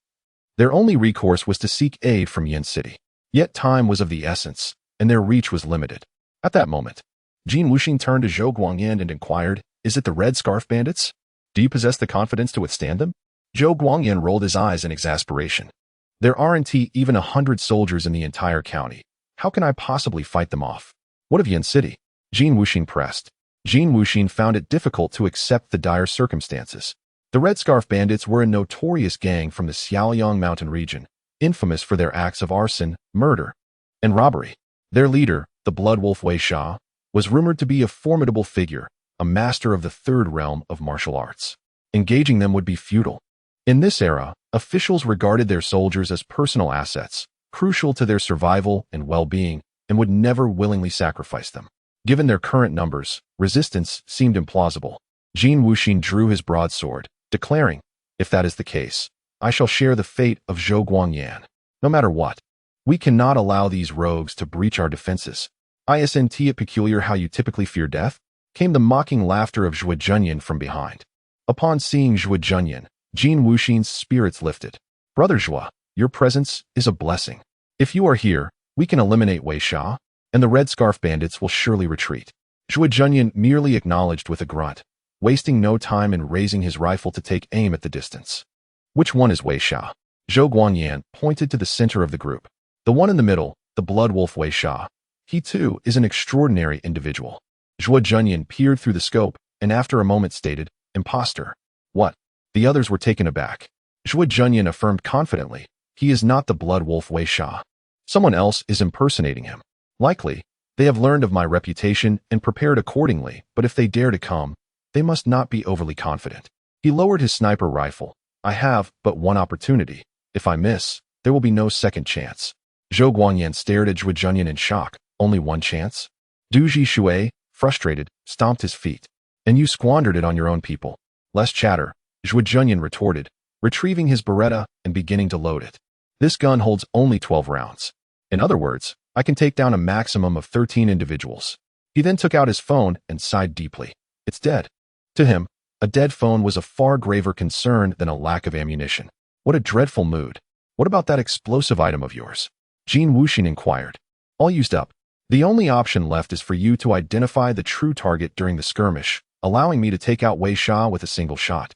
their only recourse was to seek aid from Yin City. Yet time was of the essence, and their reach was limited. At that moment, Jin Wuxin turned to Zhou Junyan and inquired, "Is it the Red Scarf Bandits? Do you possess the confidence to withstand them?" Zhou Junyan rolled his eyes in exasperation. "There aren't even 100 soldiers in the entire county. How can I possibly fight them off?" "What of Yin City?" Jin Wuxin pressed. Jin Wuxin found it difficult to accept the dire circumstances. The Red Scarf Bandits were a notorious gang from the Xiaoliang mountain region, infamous for their acts of arson, murder, and robbery. Their leader, the Blood Wolf Wei Sha, was rumored to be a formidable figure, a master of the 3rd realm of martial arts. Engaging them would be futile. In this era, officials regarded their soldiers as personal assets, crucial to their survival and well-being, and would never willingly sacrifice them. Given their current numbers, resistance seemed implausible. Jin Wuxin drew his broadsword, declaring, "If that is the case, I shall share the fate of Zhou Junyan. No matter what, we cannot allow these rogues to breach our defenses." "Isn't it peculiar how you typically fear death?" came the mocking laughter of Zhuo Junyan from behind. Upon seeing Zhuo Junyan, Jin Wuxin's spirits lifted. "Brother Zhuo, your presence is a blessing. If you are here, we can eliminate Wei Sha, and the Red Scarf Bandits will surely retreat." Zhuo Junyan merely acknowledged with a grunt. wasting no time in raising his rifle to take aim at the distance. Which one is Wei Sha? Zhuo Junyan pointed to the center of the group. The one in the middle, the blood wolf Wei Sha. He too is an extraordinary individual. Zhuo Junyan peered through the scope and after a moment stated, imposter. What? The others were taken aback. Zhuo Junyan affirmed confidently, he is not the blood wolf Wei Sha. Someone else is impersonating him. Likely, they have learned of my reputation and prepared accordingly, but if they dare to come, they must not be overly confident. He lowered his sniper rifle. I have but one opportunity. If I miss, there will be no second chance. Zhuo Guangyan stared at Zhuo Junyan in shock. Only one chance? Du Shui, frustrated, stomped his feet. And you squandered it on your own people. Less chatter, Zhuo Junyan retorted, retrieving his Beretta and beginning to load it. This gun holds only 12 rounds. In other words, I can take down a maximum of 13 individuals. He then took out his phone and sighed deeply. It's dead. To him, a dead phone was a far graver concern than a lack of ammunition. What a dreadful mood. What about that explosive item of yours? Jin Wuxin inquired. All used up. The only option left is for you to identify the true target during the skirmish, allowing me to take out Wei Sha with a single shot.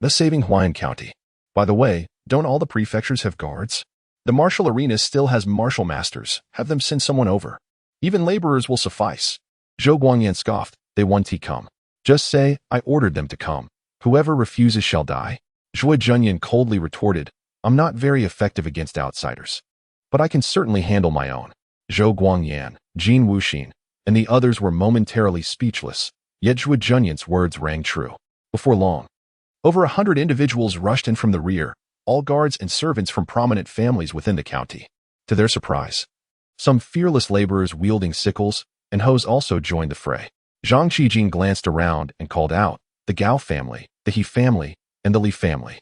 Thus saving Huayan County. By the way, don't all the prefectures have guards? The martial arena still has martial masters. Have them send someone over. Even laborers will suffice. Zhuo Guangyan scoffed. They want to come. Just say, I ordered them to come. Whoever refuses shall die. Zhuo Junyan coldly retorted, I'm not very effective against outsiders. But I can certainly handle my own. Zhuo Guangyan, Jin Wuxin, and the others were momentarily speechless, yet Zhuo Junyan's words rang true. Before long, over 100 individuals rushed in from the rear, all guards and servants from prominent families within the county. To their surprise, some fearless laborers wielding sickles and hoes also joined the fray. Zhang Qijing glanced around and called out, the Gao family, the He family, and the Li family.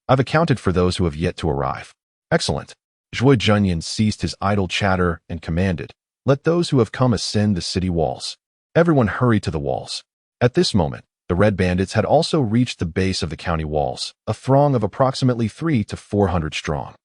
I've accounted for those who have yet to arrive. Excellent. Zhuo Junyan ceased his idle chatter and commanded, let those who have come ascend the city walls. Everyone hurried to the walls. At this moment, the Red Bandits had also reached the base of the county walls, a throng of approximately 300 to 400 strong.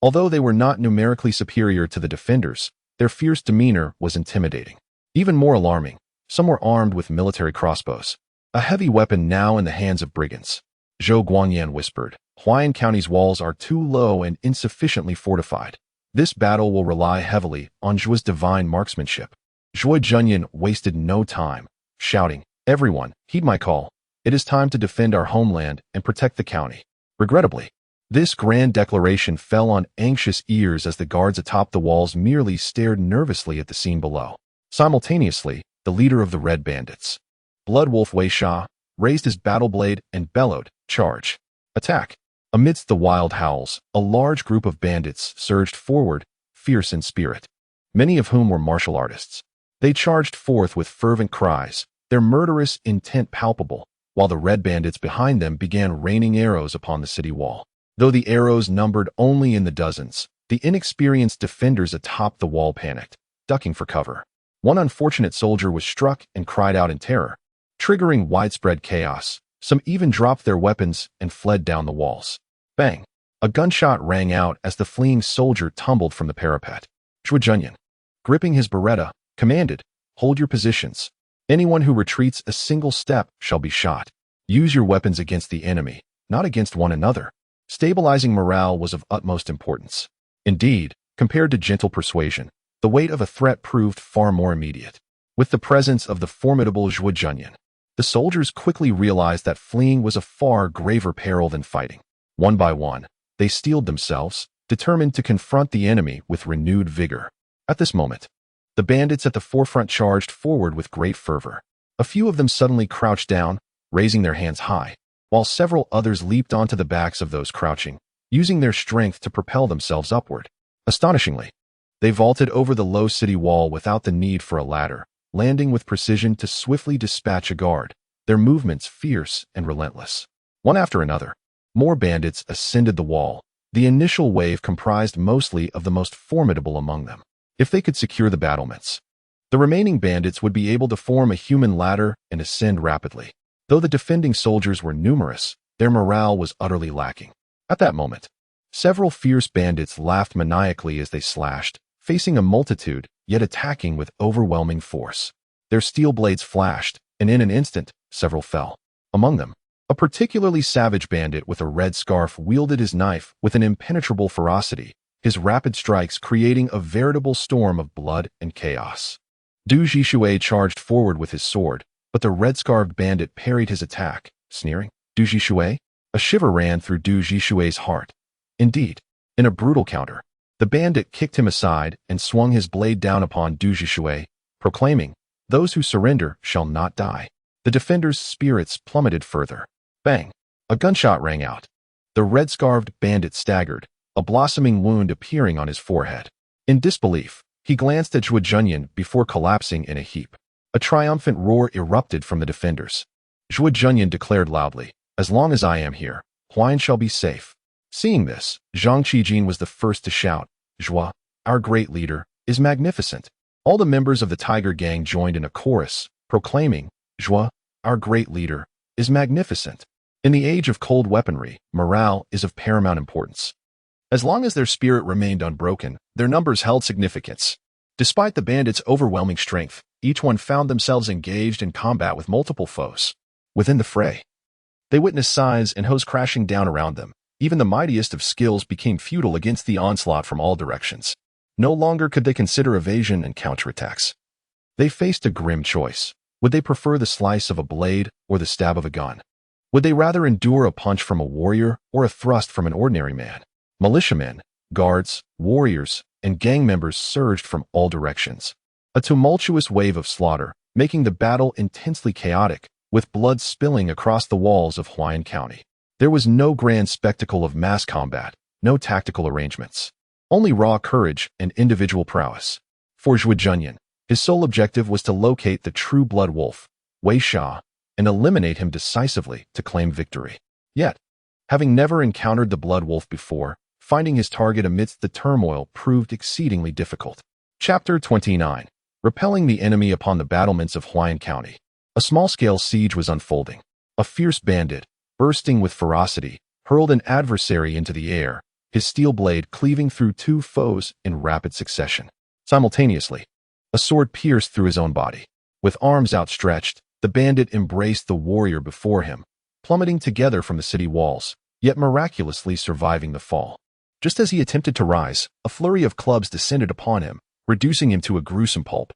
Although they were not numerically superior to the defenders, their fierce demeanor was intimidating. Even more alarming, some were armed with military crossbows, a heavy weapon now in the hands of brigands. Zhuo Guangyan whispered, Huayan County's walls are too low and insufficiently fortified. This battle will rely heavily on Zhuo's divine marksmanship. Zhuo Junyan wasted no time, shouting, everyone, heed my call. It is time to defend our homeland and protect the county. Regrettably, this grand declaration fell on anxious ears as the guards atop the walls merely stared nervously at the scene below. Simultaneously, the leader of the Red Bandits, Blood Wolf Wei Sha, raised his battle blade and bellowed, charge. Attack. Amidst the wild howls, a large group of bandits surged forward, fierce in spirit, many of whom were martial artists. They charged forth with fervent cries, their murderous intent palpable, while the Red Bandits behind them began raining arrows upon the city wall. Though the arrows numbered only in the dozens, the inexperienced defenders atop the wall panicked, ducking for cover. One unfortunate soldier was struck and cried out in terror, triggering widespread chaos. Some even dropped their weapons and fled down the walls. Bang! A gunshot rang out as the fleeing soldier tumbled from the parapet. Zhuo Junyan, gripping his Beretta, commanded, hold your positions. Anyone who retreats a single step shall be shot. Use your weapons against the enemy, not against one another. Stabilizing morale was of utmost importance. Indeed, compared to gentle persuasion, the weight of a threat proved far more immediate. With the presence of the formidable Zhuo Junyan, the soldiers quickly realized that fleeing was a far graver peril than fighting. One by one, they steeled themselves, determined to confront the enemy with renewed vigor. At this moment, the bandits at the forefront charged forward with great fervor. A few of them suddenly crouched down, raising their hands high, while several others leaped onto the backs of those crouching, using their strength to propel themselves upward. Astonishingly, they vaulted over the low city wall without the need for a ladder, landing with precision to swiftly dispatch a guard, their movements fierce and relentless. One after another, more bandits ascended the wall. The initial wave comprised mostly of the most formidable among them. If they could secure the battlements, the remaining bandits would be able to form a human ladder and ascend rapidly. Though the defending soldiers were numerous, their morale was utterly lacking. At that moment, several fierce bandits laughed maniacally as they slashed, facing a multitude, yet attacking with overwhelming force. Their steel blades flashed, and in an instant, several fell. Among them, a particularly savage bandit with a red scarf wielded his knife with an impenetrable ferocity, his rapid strikes creating a veritable storm of blood and chaos. Du Jishui charged forward with his sword, but the red-scarfed bandit parried his attack, sneering, "Du Jishui?" A shiver ran through Du Jishui's heart. Indeed, in a brutal counter, the bandit kicked him aside and swung his blade down upon Du Jishui, proclaiming, "Those who surrender shall not die." The defender's spirits plummeted further. Bang! A gunshot rang out. The red-scarfed bandit staggered, a blossoming wound appearing on his forehead. In disbelief, he glanced at Zhuo Junyan before collapsing in a heap. A triumphant roar erupted from the defenders. Zhuo Junyan declared loudly, "As long as I am here, Huan shall be safe." Seeing this, Zhang Qijin was the first to shout, "Zhuo, our great leader, is magnificent." All the members of the Tiger Gang joined in a chorus, proclaiming, "Zhuo, our great leader, is magnificent." In the age of cold weaponry, morale is of paramount importance. As long as their spirit remained unbroken, their numbers held significance. Despite the bandits' overwhelming strength, each one found themselves engaged in combat with multiple foes. Within the fray, they witnessed size and hosts crashing down around them. Even the mightiest of skills became futile against the onslaught from all directions. No longer could they consider evasion and counterattacks. They faced a grim choice. Would they prefer the slice of a blade or the stab of a gun? Would they rather endure a punch from a warrior or a thrust from an ordinary man? Militiamen, guards, warriors, and gang members surged from all directions. A tumultuous wave of slaughter, making the battle intensely chaotic, with blood spilling across the walls of Huan County. There was no grand spectacle of mass combat, no tactical arrangements. Only raw courage and individual prowess. For Zhuo Junyan, his sole objective was to locate the true blood wolf, Wei Sha, and eliminate him decisively to claim victory. Yet, having never encountered the blood wolf before, finding his target amidst the turmoil proved exceedingly difficult. Chapter 29. Repelling the enemy upon the battlements of Huan County. A small-scale siege was unfolding. A fierce bandit, bursting with ferocity, hurled an adversary into the air, his steel blade cleaving through two foes in rapid succession. Simultaneously, a sword pierced through his own body. With arms outstretched, the bandit embraced the warrior before him, plummeting together from the city walls, yet miraculously surviving the fall. Just as he attempted to rise, a flurry of clubs descended upon him, reducing him to a gruesome pulp.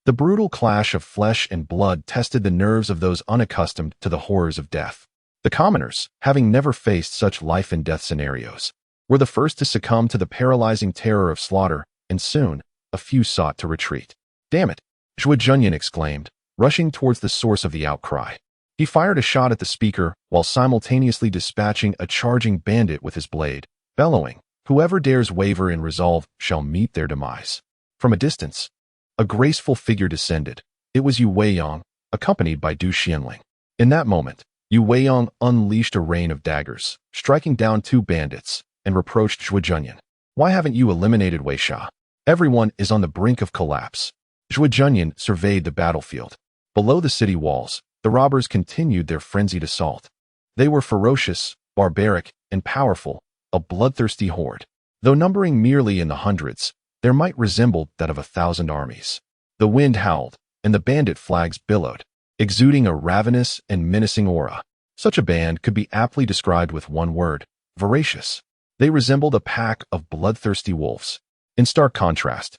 The brutal clash of flesh and blood tested the nerves of those unaccustomed to the horrors of death. The commoners, having never faced such life-and-death scenarios, were the first to succumb to the paralyzing terror of slaughter, and soon, a few sought to retreat. "Damn it!" Zhuo Junyan exclaimed, rushing towards the source of the outcry. He fired a shot at the speaker while simultaneously dispatching a charging bandit with his blade, bellowing, "Whoever dares waver in resolve shall meet their demise." From a distance, a graceful figure descended. It was Yu Weiyang, accompanied by Du Xianling. In that moment, Yu Weiyang unleashed a rain of daggers, striking down two bandits, and reproached Zhuo Junyan. "Why haven't you eliminated Wei Sha? Everyone is on the brink of collapse." Zhuo Junyan surveyed the battlefield. Below the city walls, the robbers continued their frenzied assault. They were ferocious, barbaric, and powerful, a bloodthirsty horde. Though numbering merely in the hundreds, their might resembled that of 1,000 armies. The wind howled, and the bandit flags billowed, exuding a ravenous and menacing aura. Such a band could be aptly described with one word: voracious. They resembled a pack of bloodthirsty wolves. In stark contrast,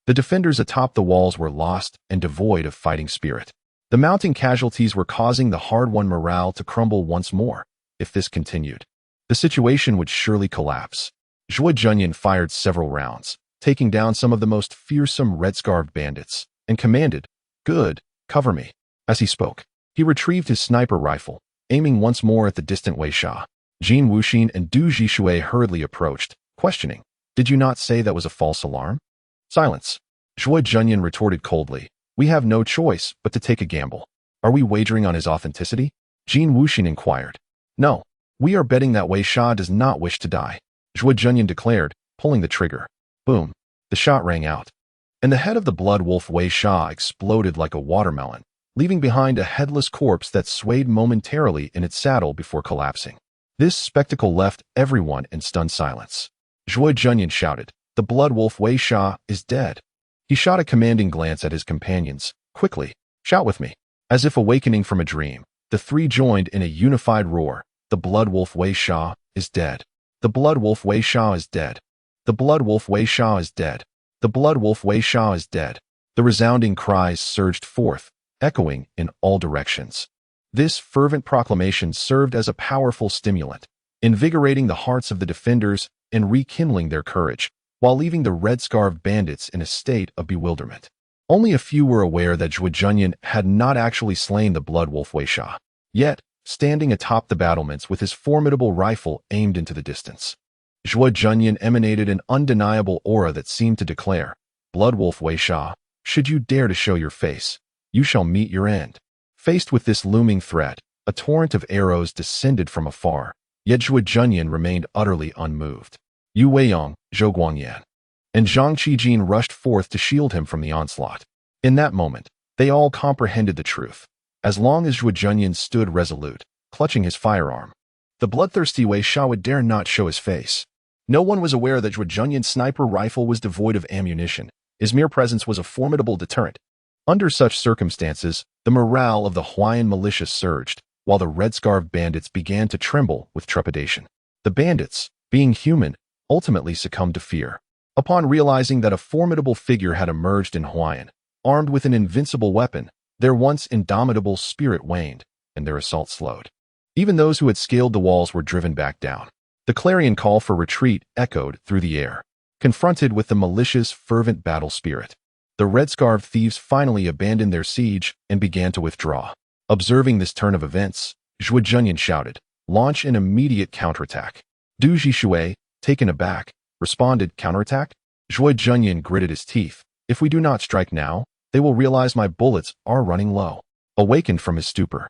the defenders atop the walls were lost and devoid of fighting spirit. The mounting casualties were causing the hard-won morale to crumble once more. If this continued, the situation would surely collapse. Zhuo Junyan fired several rounds, taking down some of the most fearsome red-scarfed bandits, and commanded, "Good, cover me." As he spoke, he retrieved his sniper rifle, aiming once more at the distant Wei Sha. Jin Wuxin and Du Jishui hurriedly approached, questioning, "Did you not say that was a false alarm?" "Silence." Zhuo Junyan retorted coldly, "We have no choice but to take a gamble. Are we wagering on his authenticity?" Jin Wuxin inquired. "No, we are betting that Wei Sha does not wish to die," Zhuo Junyan declared, pulling the trigger. Boom. The shot rang out, and the head of the blood wolf Wei Sha exploded like a watermelon, leaving behind a headless corpse that swayed momentarily in its saddle before collapsing. This spectacle left everyone in stunned silence. Zhuo Junyan shouted, "The blood wolf Wei Sha is dead." He shot a commanding glance at his companions. "Quickly, shout with me." As if awakening from a dream, The three joined in a unified roar. The blood wolf Wei Sha is dead. The blood wolf Wei Sha is dead. The blood wolf Wei Sha is dead. The blood wolf Wei Sha is dead. The resounding cries surged forth, echoing in all directions. This fervent proclamation served as a powerful stimulant, invigorating the hearts of the defenders and rekindling their courage, while leaving the red-scarfed bandits in a state of bewilderment. Only a few were aware that Zhuo Junyan had not actually slain the blood wolf Wei Sha. Yet, standing atop the battlements with his formidable rifle aimed into the distance, Zhuo Junyan emanated an undeniable aura that seemed to declare, "Blood wolf Wei Sha, should you dare to show your face, you shall meet your end." Faced with this looming threat, a torrent of arrows descended from afar, yet Zhuo Junyan remained utterly unmoved. Yu Weiyong, Zhou Guangyan, and Zhang Qijin rushed forth to shield him from the onslaught. In that moment, they all comprehended the truth. As long as Zhuo Junyan stood resolute, clutching his firearm, the bloodthirsty Wei Sha would dare not show his face. No one was aware that Zhuo Junyan's sniper rifle was devoid of ammunition. His mere presence was a formidable deterrent. Under such circumstances, the morale of the Huayan militia surged, while the red-scarfed bandits began to tremble with trepidation. The bandits, being human, ultimately succumbed to fear. Upon realizing that a formidable figure had emerged in Huayan, armed with an invincible weapon, their once indomitable spirit waned, and their assault slowed. Even those who had scaled the walls were driven back down. The clarion call for retreat echoed through the air. Confronted with the militia's fervent battle spirit, the red-scarfed thieves finally abandoned their siege and began to withdraw. Observing this turn of events, Zhuo Junyan shouted, "Launch an immediate counterattack." Du Zhishui, taken aback, responded, "Counterattack?" Zhuo Junyan gritted his teeth. "If we do not strike now, they will realize my bullets are running low." Awakened from his stupor,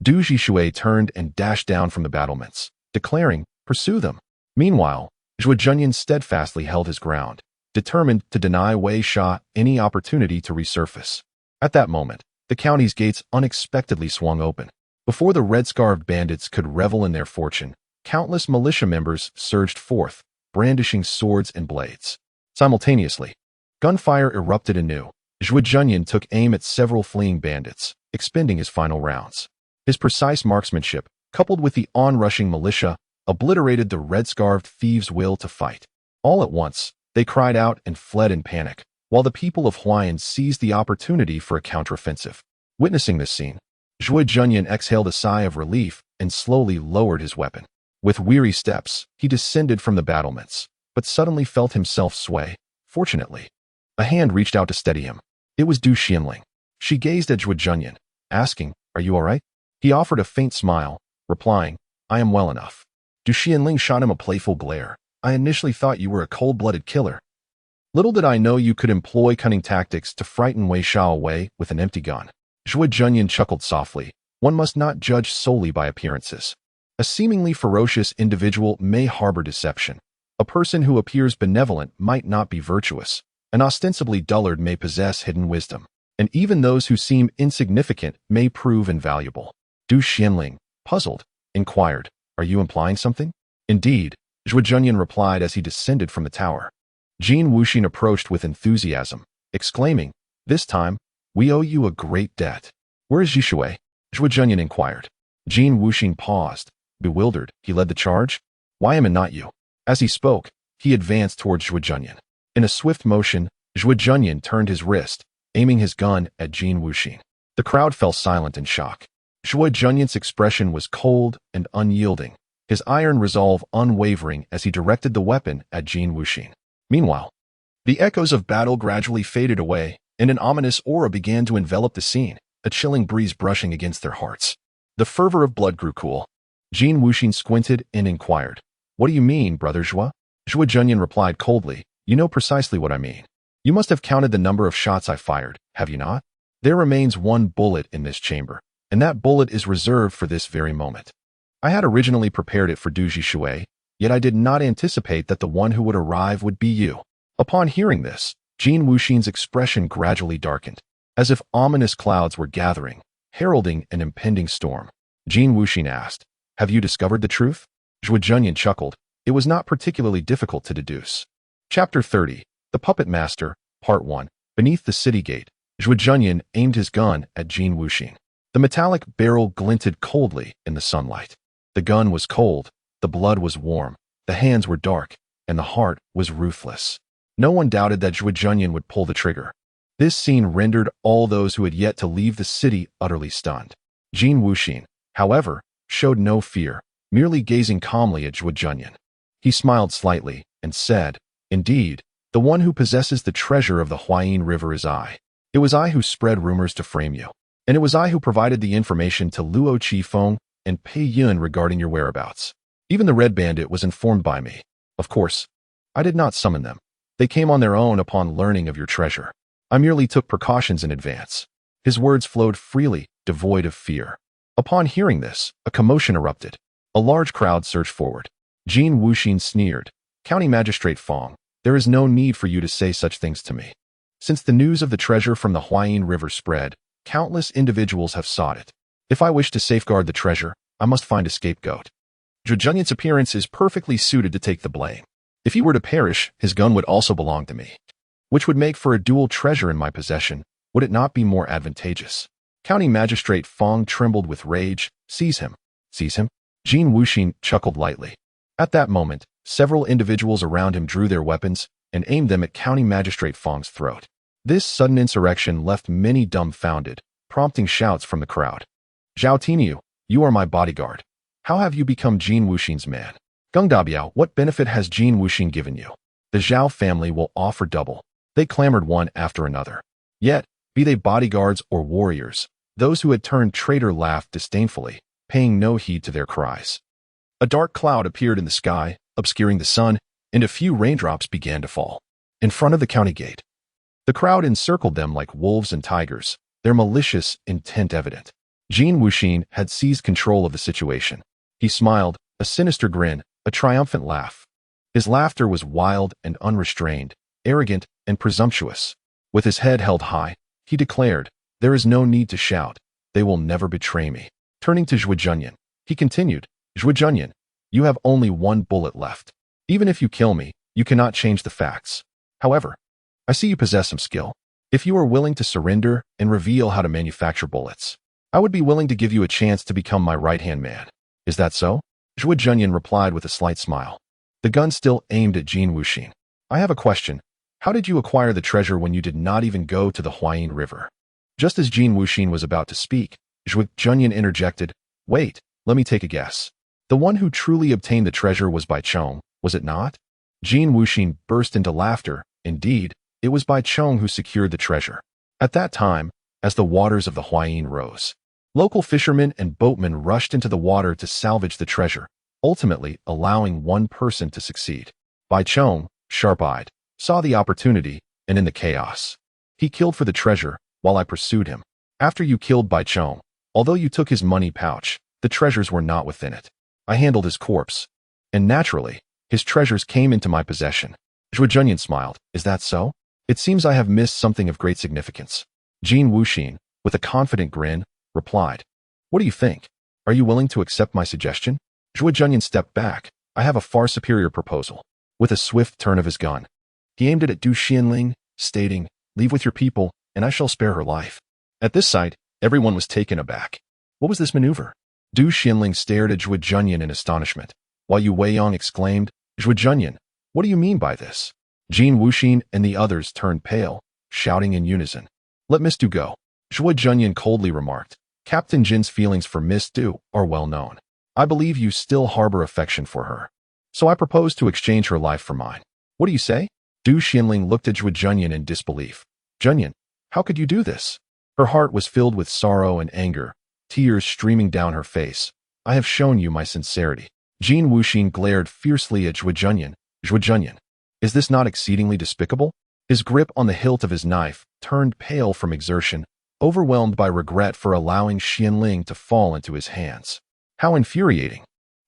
Du Zhishui turned and dashed down from the battlements, declaring, "Pursue them." Meanwhile, Zhuo Junyan steadfastly held his ground, determined to deny Wei Sha any opportunity to resurface. At that moment, the county's gates unexpectedly swung open. Before the red-scarfed bandits could revel in their fortune, countless militia members surged forth, brandishing swords and blades. Simultaneously, gunfire erupted anew. Zhuo Junyan took aim at several fleeing bandits, expending his final rounds. His precise marksmanship, coupled with the onrushing militia, obliterated the red-scarfed thieves' will to fight. All at once, they cried out and fled in panic, while the people of Huayan seized the opportunity for a counteroffensive. Witnessing this scene, Zhuo Junyan exhaled a sigh of relief and slowly lowered his weapon. With weary steps, he descended from the battlements, but suddenly felt himself sway. Fortunately, a hand reached out to steady him. It was Du Xianling. She gazed at Zhuo Junyan, asking, "Are you all right?" He offered a faint smile, replying, "I am well enough." Du Xianling shot him a playful glare. "I initially thought you were a cold-blooded killer. Little did I know you could employ cunning tactics to frighten Wei Sha away with an empty gun." Zhuo Junyan chuckled softly. One must not judge solely by appearances. A seemingly ferocious individual may harbor deception. A person who appears benevolent might not be virtuous. An ostensibly dullard may possess hidden wisdom. And even those who seem insignificant may prove invaluable. Du Xianling, puzzled, inquired, "Are you implying something?" "Indeed," Zhuo Junyan replied as he descended from the tower. Jin Wuxin approached with enthusiasm, exclaiming, "This time, we owe you a great debt." "Where is Zhishui?" Zhuo Junyan inquired. Jin Wuxin paused. Bewildered, he led the charge. "Why am I not you?" As he spoke, he advanced towards Zhuo Junyan. In a swift motion, Zhuo Junyan turned his wrist, aiming his gun at Jin Wuxin. The crowd fell silent in shock. Zhuo Junyan's expression was cold and unyielding, his iron resolve unwavering as he directed the weapon at Jin Wuxin. Meanwhile, the echoes of battle gradually faded away, and an ominous aura began to envelop the scene, a chilling breeze brushing against their hearts. The fervor of blood grew cool. Jin Wuxin squinted and inquired, "What do you mean, Brother Zhuo?" Zhuo Junyan replied coldly, "You know precisely what I mean. You must have counted the number of shots I fired, have you not? There remains one bullet in this chamber, and that bullet is reserved for this very moment. I had originally prepared it for Du Zhishui, yet I did not anticipate that the one who would arrive would be you." Upon hearing this, Jin Wuxin's expression gradually darkened, as if ominous clouds were gathering, heralding an impending storm. Jin Wuxin asked, "Have you discovered the truth?" Zhuo Junyan chuckled. It was not particularly difficult to deduce. Chapter 30, The Puppet Master, Part 1. Beneath the city gate, Zhuo Junyan aimed his gun at Jin Wuxin. The metallic barrel glinted coldly in the sunlight. The gun was cold, the blood was warm, the hands were dark, and the heart was ruthless. No one doubted that Zhuo Junyan would pull the trigger. This scene rendered all those who had yet to leave the city utterly stunned. Jin Wuxin, however, showed no fear, merely gazing calmly at Zhuo Junyan. He smiled slightly and said, "Indeed, the one who possesses the treasure of the Huayin River is I. It was I who spread rumors to frame you, and it was I who provided the information to Luo Qifeng and Pei Yun regarding your whereabouts. Even the Red Bandit was informed by me. Of course, I did not summon them. They came on their own upon learning of your treasure. I merely took precautions in advance." His words flowed freely, devoid of fear. Upon hearing this, a commotion erupted. A large crowd surged forward. Jin Wuxin sneered, "County Magistrate Fong, there is no need for you to say such things to me. Since the news of the treasure from the Huayin River spread, countless individuals have sought it. If I wish to safeguard the treasure, I must find a scapegoat. Zhuo Junyan's appearance is perfectly suited to take the blame. If he were to perish, his gun would also belong to me, which would make for a dual treasure in my possession. Would it not be more advantageous?" County Magistrate Fong trembled with rage. "Seize him. Seize him." Jin Wuxin chuckled lightly. At that moment, several individuals around him drew their weapons and aimed them at County Magistrate Fong's throat. This sudden insurrection left many dumbfounded, prompting shouts from the crowd. "Zhao Tiniu, you are my bodyguard. How have you become Jin Wuxin's man? Geng Dabiao, what benefit has Jin Wuxin given you? The Zhao family will offer double." They clamored one after another. Yet, be they bodyguards or warriors, those who had turned traitor laughed disdainfully, paying no heed to their cries. A dark cloud appeared in the sky, obscuring the sun, and a few raindrops began to fall. In front of the county gate, the crowd encircled them like wolves and tigers, their malicious intent evident. Jin Wuxin had seized control of the situation. He smiled, a sinister grin, a triumphant laugh. His laughter was wild and unrestrained, arrogant and presumptuous. With his head held high, he declared, "There is no need to shout. They will never betray me." Turning to Zhuo Junyan, he continued, "Zhuo Junyan, you have only one bullet left. Even if you kill me, you cannot change the facts. However, I see you possess some skill. If you are willing to surrender and reveal how to manufacture bullets, I would be willing to give you a chance to become my right-hand man. Is that so?" Zhuo Junyan replied with a slight smile. The gun still aimed at Jin Wuxin. "I have a question. How did you acquire the treasure when you did not even go to the Huayin River?" Just as Jin Wuxin was about to speak, Zhuo Junyan interjected, "Wait, let me take a guess. The one who truly obtained the treasure was Bai Chong, was it not?" Jin Wuxin burst into laughter. Indeed, it was Bai Chong who secured the treasure. At that time, as the waters of the Huayin rose, local fishermen and boatmen rushed into the water to salvage the treasure, ultimately allowing one person to succeed. Bai Chong, sharp-eyed, saw the opportunity, and in the chaos, he killed for the treasure while I pursued him. After you killed Bai Chong, although you took his money pouch, the treasures were not within it. I handled his corpse, and naturally, his treasures came into my possession." Zhuo Junyan smiled. "Is that so? It seems I have missed something of great significance." Jin Wuxin, with a confident grin, replied, "What do you think? Are you willing to accept my suggestion?" Zhuo Junyan stepped back. "I have a far superior proposal." With a swift turn of his gun, he aimed it at Du Xianling, stating, "Leave with your people, and I shall spare her life." At this sight, everyone was taken aback. What was this maneuver? Du Xianling stared at Zhuo Junyan in astonishment, while Yu Weiyong exclaimed, "Zhuo Junyan, what do you mean by this?" Jin Wuxin and the others turned pale, shouting in unison, "Let Miss Du go." Zhuo Junyan coldly remarked, "Captain Jin's feelings for Miss Du are well known. I believe you still harbor affection for her. So I propose to exchange her life for mine. What do you say?" Du Xianling looked at Zhuo Junyan in disbelief. "Junyan, how could you do this?" Her heart was filled with sorrow and anger, tears streaming down her face. "I have shown you my sincerity." Jin Wuxin glared fiercely at Zhuo Junyan. "Zhuo Junyan, is this not exceedingly despicable?" His grip on the hilt of his knife turned pale from exertion, overwhelmed by regret for allowing Xianling to fall into his hands. "How infuriating."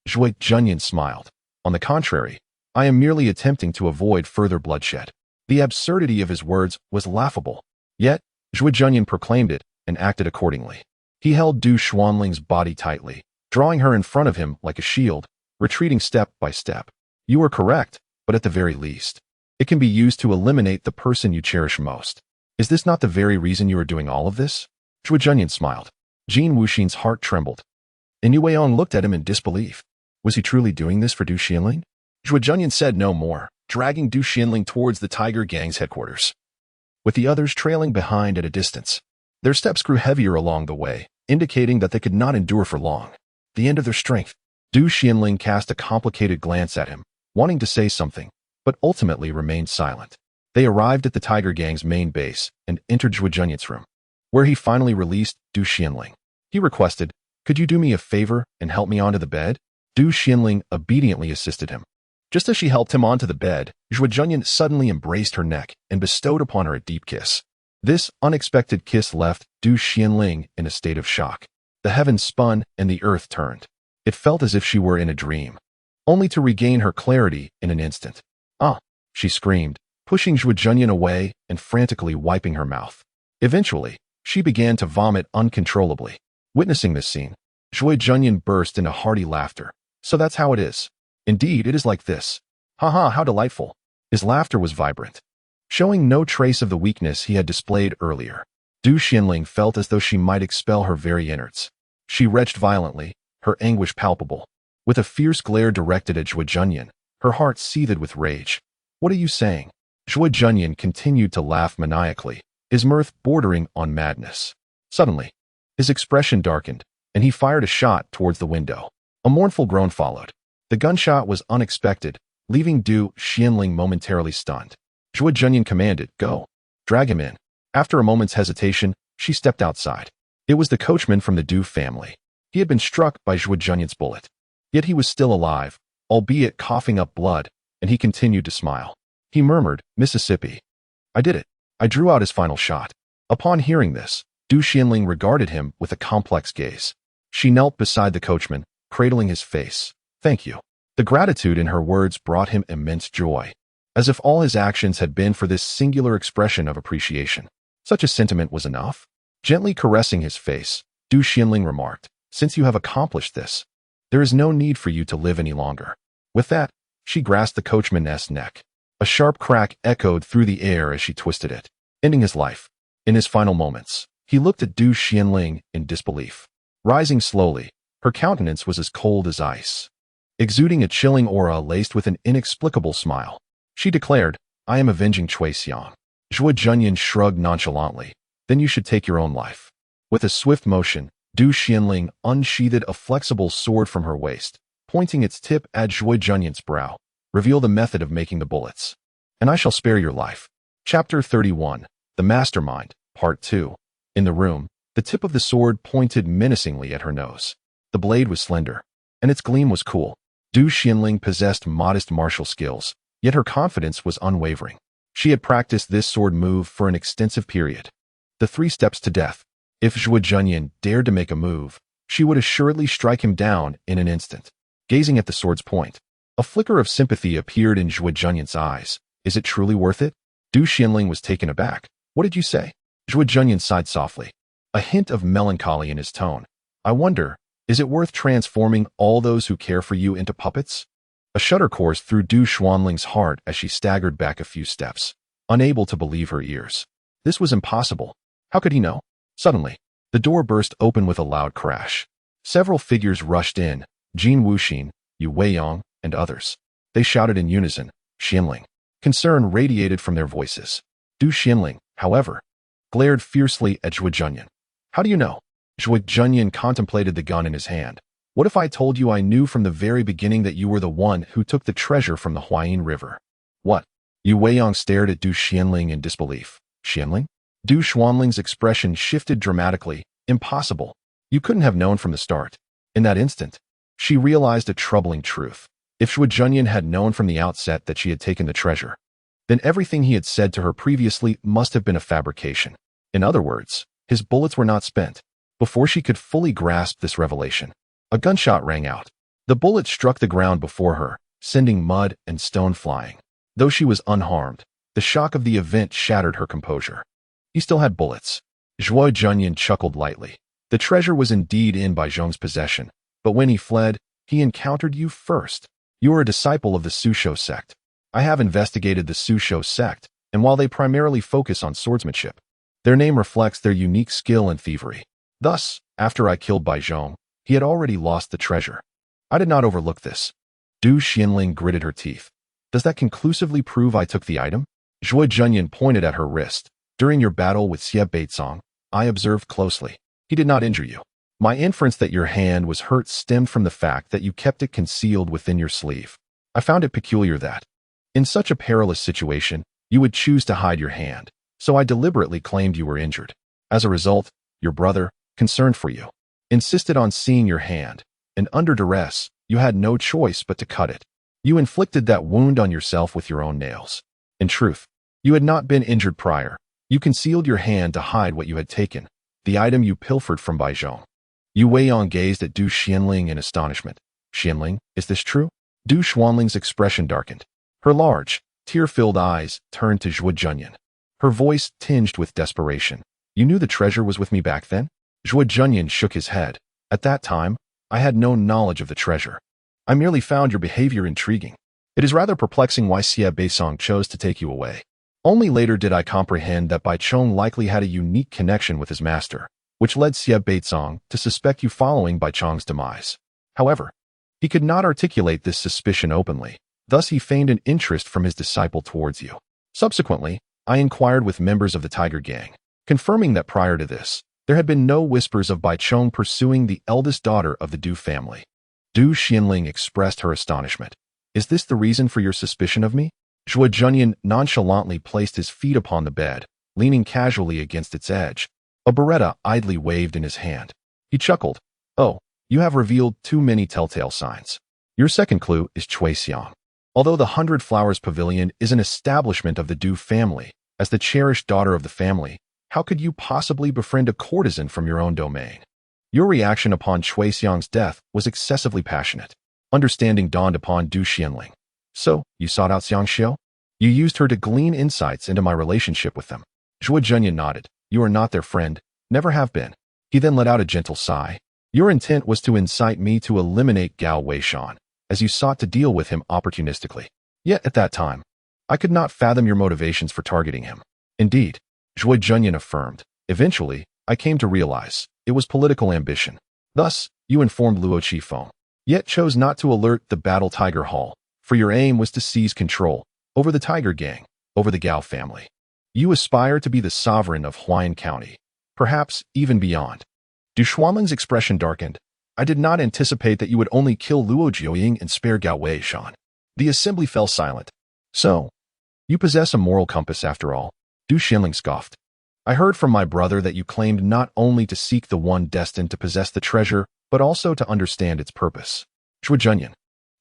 Zhuo Junyan smiled. "On the contrary, I am merely attempting to avoid further bloodshed." The absurdity of his words was laughable. Yet, Zhuo Junyan proclaimed it and acted accordingly. He held Du Xuanling's body tightly, drawing her in front of him like a shield, retreating step by step. "You are correct, but at the very least, it can be used to eliminate the person you cherish most. Is this not the very reason you are doing all of this?" Zhuo Junyan smiled. Jin Wuxin's heart trembled. And Yu Weiyong looked at him in disbelief. Was he truly doing this for Du Xianling? Zhuo Junyan said no more, dragging Du Xianling towards the Tiger Gang's headquarters, with the others trailing behind at a distance. Their steps grew heavier along the way, indicating that they could not endure for long. The end of their strength. Du Xianling cast a complicated glance at him, wanting to say something, but ultimately remained silent. They arrived at the Tiger Gang's main base and entered Zhuo Junyan's room, where he finally released Du Xianling. He requested, "Could you do me a favor and help me onto the bed?" Du Xianling obediently assisted him. Just as she helped him onto the bed, Zhuo Junyan suddenly embraced her neck and bestowed upon her a deep kiss. This unexpected kiss left Du Xianling in a state of shock. The heavens spun and the earth turned. It felt as if she were in a dream, only to regain her clarity in an instant. "Ah!" she screamed, pushing Zhuo Junyan away and frantically wiping her mouth. Eventually, she began to vomit uncontrollably. Witnessing this scene, Zhuo Junyan burst into hearty laughter. "So that's how it is. Indeed, it is like this. Haha, how delightful." His laughter was vibrant, showing no trace of the weakness he had displayed earlier. Du Xianling felt as though she might expel her very innards. She retched violently, her anguish palpable. With a fierce glare directed at Zhuo Junyan, her heart seethed with rage. "What are you saying?" Zhuo Junyan continued to laugh maniacally, his mirth bordering on madness. Suddenly, his expression darkened, and he fired a shot towards the window. A mournful groan followed. The gunshot was unexpected, leaving Du Xianling momentarily stunned. Zhuo Junyan commanded, "Go. Drag him in." After a moment's hesitation, she stepped outside. It was the coachman from the Du family. He had been struck by Zhuo Junyan's bullet. Yet he was still alive, albeit coughing up blood, and he continued to smile. He murmured, "Mississippi. I did it." I drew out his final shot. Upon hearing this, Du Xianling regarded him with a complex gaze. She knelt beside the coachman, cradling his face. "Thank you." The gratitude in her words brought him immense joy, as if all his actions had been for this singular expression of appreciation. Such a sentiment was enough. Gently caressing his face, Du Xianling remarked, "Since you have accomplished this, there is no need for you to live any longer." With that, she grasped the coachman's neck. A sharp crack echoed through the air as she twisted it, ending his life. In his final moments, he looked at Du Xianling in disbelief. Rising slowly, her countenance was as cold as ice, exuding a chilling aura laced with an inexplicable smile. She declared, "I am avenging Cui Xiang." Zhuo Junyan shrugged nonchalantly. "Then you should take your own life." With a swift motion, Du Xianling unsheathed a flexible sword from her waist, pointing its tip at Zhuo Junyan's brow. "Reveal the method of making the bullets, and I shall spare your life." Chapter 31, The Mastermind, Part 2. In the room, the tip of the sword pointed menacingly at her nose. The blade was slender, and its gleam was cool. Du Xianling possessed modest martial skills, yet her confidence was unwavering. She had practiced this sword move for an extensive period. The 3 steps to death. If Zhuo Junyan dared to make a move, she would assuredly strike him down in an instant. Gazing at the sword's point, a flicker of sympathy appeared in Zhuo Junyan's eyes. "Is it truly worth it?" Du Xianling was taken aback. "What did you say?" Zhuo Junyan sighed softly, a hint of melancholy in his tone. "I wonder, is it worth transforming all those who care for you into puppets?" A shudder coursed through Du Xianling's heart as she staggered back a few steps, unable to believe her ears. This was impossible. How could he know? Suddenly, the door burst open with a loud crash. Several figures rushed in, Jin Wuxin, Yu Weiyong, and others. They shouted in unison, "Xianling." Concern radiated from their voices. Du Xianling, however, glared fiercely at Zhuo Junyan. "How do you know?" Zhuo Junyan contemplated the gun in his hand. "What if I told you I knew from the very beginning that you were the one who took the treasure from the Huayin River?" "What?" Yu Weiyong stared at Du Xianling in disbelief. "Xianling?" Du Xianling's expression shifted dramatically. "Impossible. You couldn't have known from the start." In that instant, she realized a troubling truth. If Zhuo Junyan had known from the outset that she had taken the treasure, then everything he had said to her previously must have been a fabrication. In other words, his bullets were not spent. Before she could fully grasp this revelation, a gunshot rang out. The bullet struck the ground before her, sending mud and stone flying. Though she was unharmed, the shock of the event shattered her composure. He still had bullets. Zhuo Junyan chuckled lightly. The treasure was indeed in Bai Zhong's possession, but when he fled, he encountered you first. You are a disciple of the Susho sect. I have investigated the Susho sect, and while they primarily focus on swordsmanship, their name reflects their unique skill in thievery. Thus, after I killed Bai Zhong, he had already lost the treasure. I did not overlook this. Du Xianling gritted her teeth. Does that conclusively prove I took the item? Zhuo Junyan pointed at her wrist. During your battle with Xie Beizong, I observed closely. He did not injure you. My inference that your hand was hurt stemmed from the fact that you kept it concealed within your sleeve. I found it peculiar that, in such a perilous situation, you would choose to hide your hand, so I deliberately claimed you were injured. As a result, your brother, concerned for you, insisted on seeing your hand, and under duress, you had no choice but to cut it. You inflicted that wound on yourself with your own nails. In truth, you had not been injured prior. You concealed your hand to hide what you had taken, the item you pilfered from Bai Zhong. Yu Weiyang gazed at Du Xianling in astonishment. Xianling, is this true? Du Xuanling's expression darkened. Her large, tear-filled eyes turned to Zhuo Junyan. Her voice tinged with desperation. You knew the treasure was with me back then? Zhuo Junyan shook his head. At that time, I had no knowledge of the treasure. I merely found your behavior intriguing. It is rather perplexing why Xie Beizong chose to take you away. Only later did I comprehend that Bai Zhong likely had a unique connection with his master, which led Xie Beizong to suspect you following Bai Zhong's demise. However, he could not articulate this suspicion openly, thus he feigned an interest from his disciple towards you. Subsequently, I inquired with members of the Tiger Gang, confirming that prior to this, there had been no whispers of Bai Zhong pursuing the eldest daughter of the Du family. Du Xianling expressed her astonishment. Is this the reason for your suspicion of me? Zhuo Junyan nonchalantly placed his feet upon the bed, leaning casually against its edge. A beretta idly waved in his hand. He chuckled. Oh, you have revealed too many telltale signs. Your second clue is Cui Xiang. Although the 100 Flowers Pavilion is an establishment of the Du family, as the cherished daughter of the family, how could you possibly befriend a courtesan from your own domain? Your reaction upon Cui Xiang's death was excessively passionate. Understanding dawned upon Du Xianling. So, you sought out Xiang Xiao? You used her to glean insights into my relationship with them. Zhuo Junyan nodded. You are not their friend, never have been. He then let out a gentle sigh. Your intent was to incite me to eliminate Gao Weishan, as you sought to deal with him opportunistically. Yet at that time, I could not fathom your motivations for targeting him. Indeed, Zhuo Junyan affirmed. Eventually, I came to realize it was political ambition. Thus, you informed Luo Qifeng, yet chose not to alert the Battle Tiger Hall, for your aim was to seize control over the Tiger Gang, over the Gao family. You aspire to be the sovereign of Huayan County, perhaps even beyond. Du Xuanling's expression darkened. I did not anticipate that you would only kill Luo Jiuying and spare Gao Weishan. The assembly fell silent. So, you possess a moral compass after all. Du Xianling scoffed. I heard from my brother that you claimed not only to seek the one destined to possess the treasure, but also to understand its purpose. Zhuo Junyan,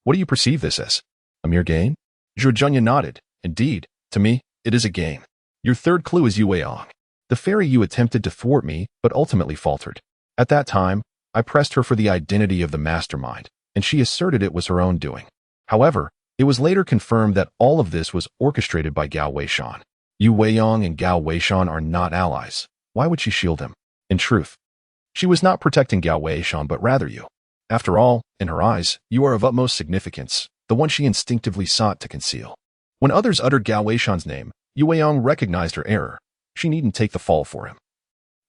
what do you perceive this as? A mere game? Zhuo Junyan nodded. Indeed, to me, it is a game. Your third clue is Yu Weiyang. The fairy you attempted to thwart me, but ultimately faltered. At that time, I pressed her for the identity of the mastermind, and she asserted it was her own doing. However, it was later confirmed that all of this was orchestrated by Gao Weishan. Yu Weiyang and Gao Weishan are not allies. Why would she shield him? In truth, she was not protecting Gao Weishan, but rather you. After all, in her eyes, you are of utmost significance, the one she instinctively sought to conceal. When others uttered Gao Weishan's name, Yu Weiyang recognized her error. She needn't take the fall for him.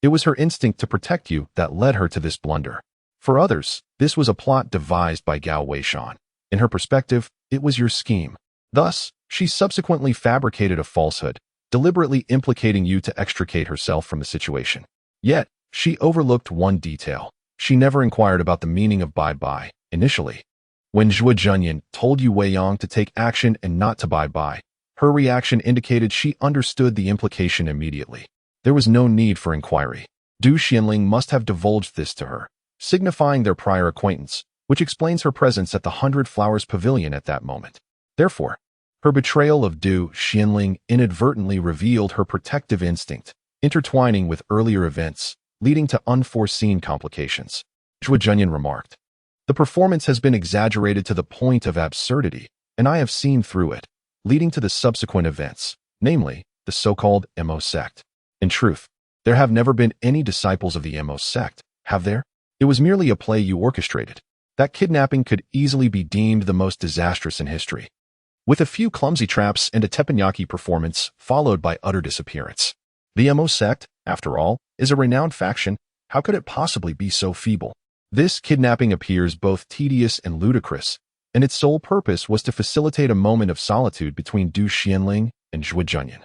It was her instinct to protect you that led her to this blunder. For others, this was a plot devised by Gao Weishan. In her perspective, it was your scheme. Thus, she subsequently fabricated a falsehood, deliberately implicating you to extricate herself from the situation. Yet, she overlooked one detail. She never inquired about the meaning of bye-bye, initially. When Zhuo Junyan told Yu Weiyang to take action and not to bye-bye, her reaction indicated she understood the implication immediately. There was no need for inquiry. Du Xianling must have divulged this to her, signifying their prior acquaintance, which explains her presence at the 100 Flowers Pavilion at that moment. Therefore, her betrayal of Du Xianling inadvertently revealed her protective instinct, intertwining with earlier events, leading to unforeseen complications. Zhuo Junyan remarked, the performance has been exaggerated to the point of absurdity, and I have seen through it, leading to the subsequent events, namely, the so-called Mo sect. In truth, there have never been any disciples of the Mo sect, have there? It was merely a play you orchestrated. That kidnapping could easily be deemed the most disastrous in history, with a few clumsy traps and a teppanyaki performance followed by utter disappearance. The Mo sect, after all, is a renowned faction, How could it possibly be so feeble? This kidnapping appears both tedious and ludicrous, and its sole purpose was to facilitate a moment of solitude between Du Xianling and Zhuo Junyan.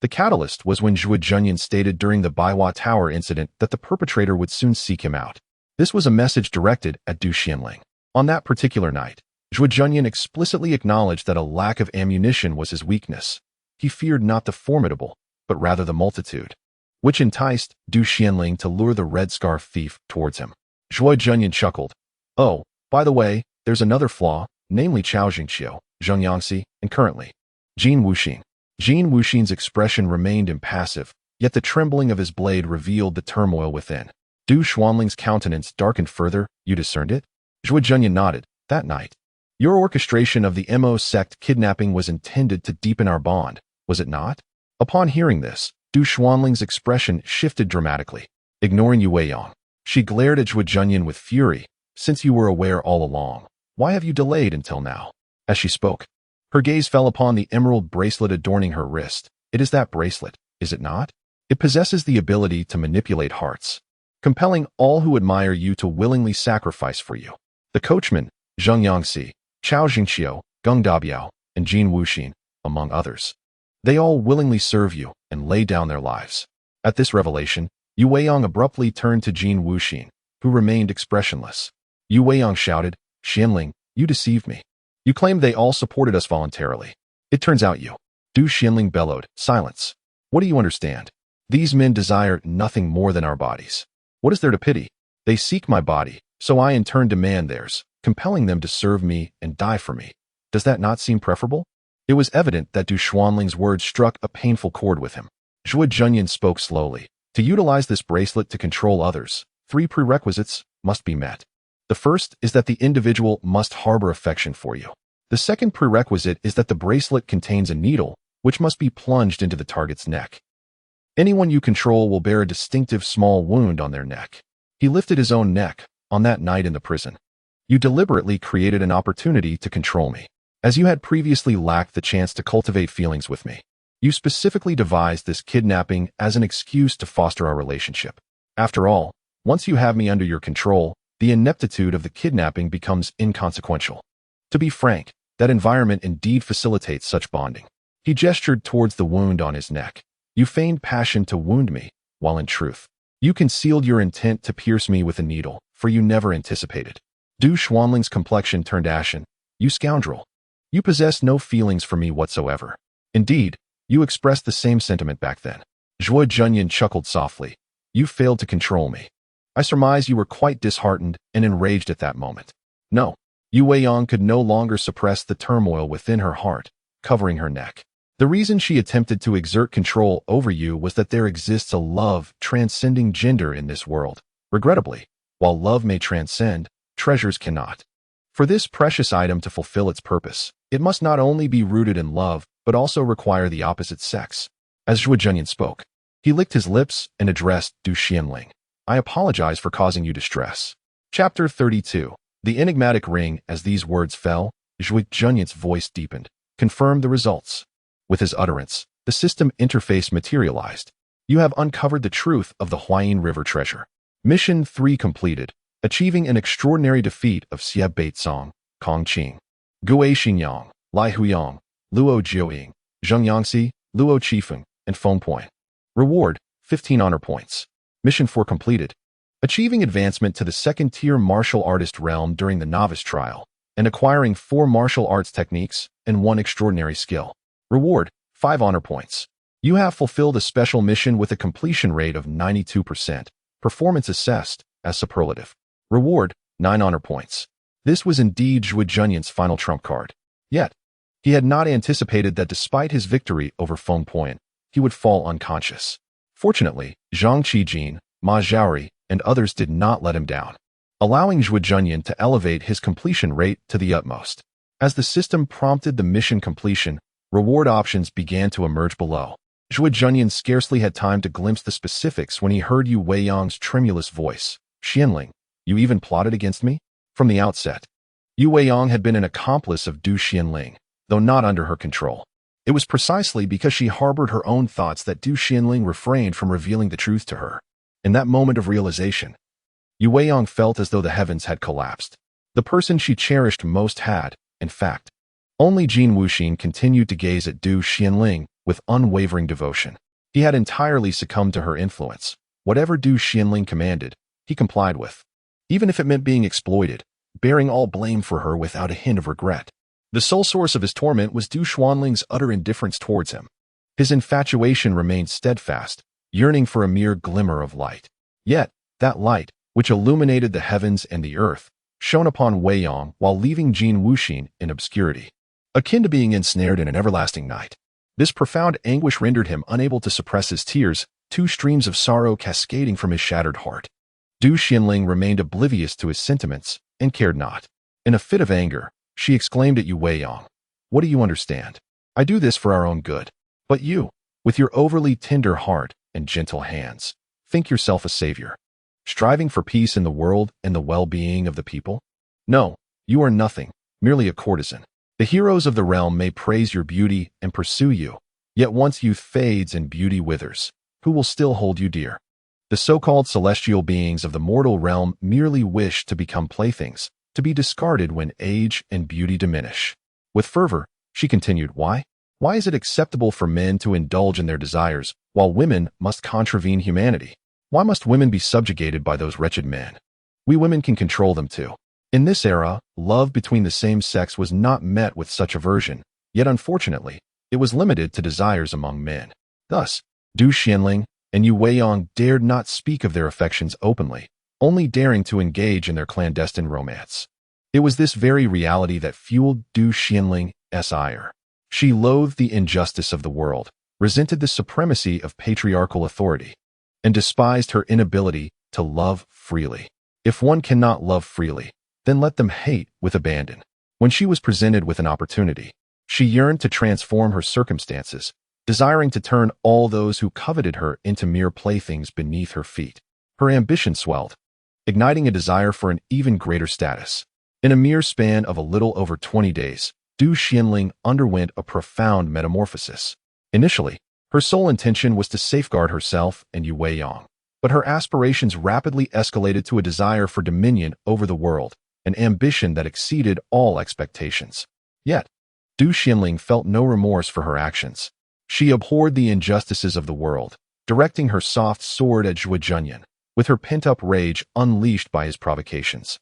The catalyst was when Zhuo Junyan stated during the Baiwa Tower incident that the perpetrator would soon seek him out. This was a message directed at Du Xianling. On that particular night, Zhuo Junyan explicitly acknowledged that a lack of ammunition was his weakness. He feared not the formidable, but rather the multitude, which enticed Du Xianling to lure the red scarf thief towards him. Zhuo Junyan chuckled. Oh, by the way, there's another flaw, namely Chao Jingqiu, Zheng Yangxi, and currently, Jin Wuxin. Jin Wuxin's expression remained impassive, yet the trembling of his blade revealed the turmoil within. Du Xuanling's countenance darkened further. You discerned it? Zhuo Junyan nodded. That night. Your orchestration of the Mo sect kidnapping was intended to deepen our bond, was it not? Upon hearing this, Du Xuanling's expression shifted dramatically. Ignoring Yu Weiyang, she glared at Zhuo Junyan with fury. Since you were aware all along, why have you delayed until now? As she spoke, her gaze fell upon the emerald bracelet adorning her wrist. It is that bracelet, is it not? It possesses the ability to manipulate hearts, compelling all who admire you to willingly sacrifice for you. The coachman, Zheng Yangxi, Chao Jingqiu, Geng Dabiao, and Jin Wuxin, among others. They all willingly serve you and lay down their lives. At this revelation, Yu Weiyang abruptly turned to Jin Wuxin, who remained expressionless. Yu Weiyang shouted, Xianling, you deceived me. You claimed they all supported us voluntarily. It turns out you. Du Xianling bellowed, silence. What do you understand? These men desire nothing more than our bodies. What is there to pity? They seek my body, so I in turn demand theirs, compelling them to serve me and die for me. Does that not seem preferable? It was evident that Du Xuanling's words struck a painful chord with him. Zhuo Junyan spoke slowly. To utilize this bracelet to control others, 3 prerequisites must be met. The first is that the individual must harbor affection for you. The second prerequisite is that the bracelet contains a needle, which must be plunged into the target's neck. Anyone you control will bear a distinctive small wound on their neck. He lifted his own neck on that night in the prison. You deliberately created an opportunity to control me, as you had previously lacked the chance to cultivate feelings with me. You specifically devised this kidnapping as an excuse to foster our relationship. After all, once you have me under your control, the ineptitude of the kidnapping becomes inconsequential. To be frank, that environment indeed facilitates such bonding. He gestured towards the wound on his neck. You feigned passion to wound me, while in truth, you concealed your intent to pierce me with a needle, for you never anticipated. Du Xuanling's complexion turned ashen. You scoundrel. You possess no feelings for me whatsoever. Indeed, you expressed the same sentiment back then. Zhuo Junyan chuckled softly. You failed to control me. I surmise you were quite disheartened and enraged at that moment. No, Yu Weiyang could no longer suppress the turmoil within her heart, covering her neck. The reason she attempted to exert control over you was that there exists a love transcending gender in this world. Regrettably, while love may transcend, treasures cannot. For this precious item to fulfill its purpose, it must not only be rooted in love, but also require the opposite sex. As Zhuo Junyan spoke, he licked his lips and addressed Du Xianling. I apologize for causing you distress. Chapter 32. The enigmatic ring. As these words fell, Zhuo Junyan's voice deepened, confirmed the results. With his utterance, the system interface materialized. You have uncovered the truth of the Huayin River treasure. Mission 3 completed, achieving an extraordinary defeat of Xie Beizong, Kong Qing, Gue Xinyang, Lai Huyang, Luo Jiuying, Zheng Yangxi, Luo Qifeng, and Feng Point. Reward, 15 honor points. Mission 4 completed, achieving advancement to the second-tier martial artist realm during the novice trial, and acquiring 4 martial arts techniques and 1 extraordinary skill. Reward, 5 honor points. You have fulfilled a special mission with a completion rate of 92%. Performance assessed as superlative. Reward, 9 honor points. This was indeed Zhuo Junyan's final trump card. Yet, he had not anticipated that despite his victory over Feng Point, he would fall unconscious. Fortunately, Zhang Qijin, Ma Zhaori, and others did not let him down, allowing Zhuo Junyan to elevate his completion rate to the utmost. As the system prompted the mission completion, reward options began to emerge below. Zhuo Junyan scarcely had time to glimpse the specifics when he heard Yu Weiyang's tremulous voice. Xianling, you even plotted against me? From the outset, Yu Weiyang had been an accomplice of Du Xianling, though not under her control. It was precisely because she harbored her own thoughts that Du Xianling refrained from revealing the truth to her. In that moment of realization, Yu Weiyang felt as though the heavens had collapsed. The person she cherished most had, in fact. Only Jin Wuxin continued to gaze at Du Xianling with unwavering devotion. He had entirely succumbed to her influence. Whatever Du Xianling commanded, he complied with. Even if it meant being exploited, bearing all blame for her without a hint of regret. The sole source of his torment was Du Xuanling's utter indifference towards him. His infatuation remained steadfast, yearning for a mere glimmer of light. Yet, that light, which illuminated the heavens and the earth, shone upon Weiyang while leaving Jin Wuxin in obscurity, akin to being ensnared in an everlasting night. This profound anguish rendered him unable to suppress his tears, two streams of sorrow cascading from his shattered heart. Du Xianling remained oblivious to his sentiments and cared not. In a fit of anger, she exclaimed at Yu Weiyang, "What do you understand? I do this for our own good. But you, with your overly tender heart and gentle hands, think yourself a savior, striving for peace in the world and the well-being of the people? No, you are nothing, merely a courtesan. The heroes of the realm may praise your beauty and pursue you, yet once youth fades and beauty withers, who will still hold you dear? The so-called celestial beings of the mortal realm merely wish to become playthings, to be discarded when age and beauty diminish." With fervor, she continued, Why is it acceptable for men to indulge in their desires, while women must contravene humanity? Why must women be subjugated by those wretched men? We women can control them too. In this era, love between the same sex was not met with such aversion, yet unfortunately, it was limited to desires among men. Thus, Du Xianling and Yu Weiyang dared not speak of their affections openly, only daring to engage in their clandestine romance. It was this very reality that fueled Du Xianling's ire. She loathed the injustice of the world, resented the supremacy of patriarchal authority, and despised her inability to love freely. If one cannot love freely, then let them hate with abandon. When she was presented with an opportunity, she yearned to transform her circumstances, desiring to turn all those who coveted her into mere playthings beneath her feet. Her ambition swelled, igniting a desire for an even greater status. In a mere span of a little over 20 days, Du Xianling underwent a profound metamorphosis. Initially, her sole intention was to safeguard herself and Yu Weiyang, but her aspirations rapidly escalated to a desire for dominion over the world, an ambition that exceeded all expectations. Yet, Du Xianling felt no remorse for her actions. She abhorred the injustices of the world, directing her soft sword at Zhuo Junyan, with her pent-up rage unleashed by his provocations.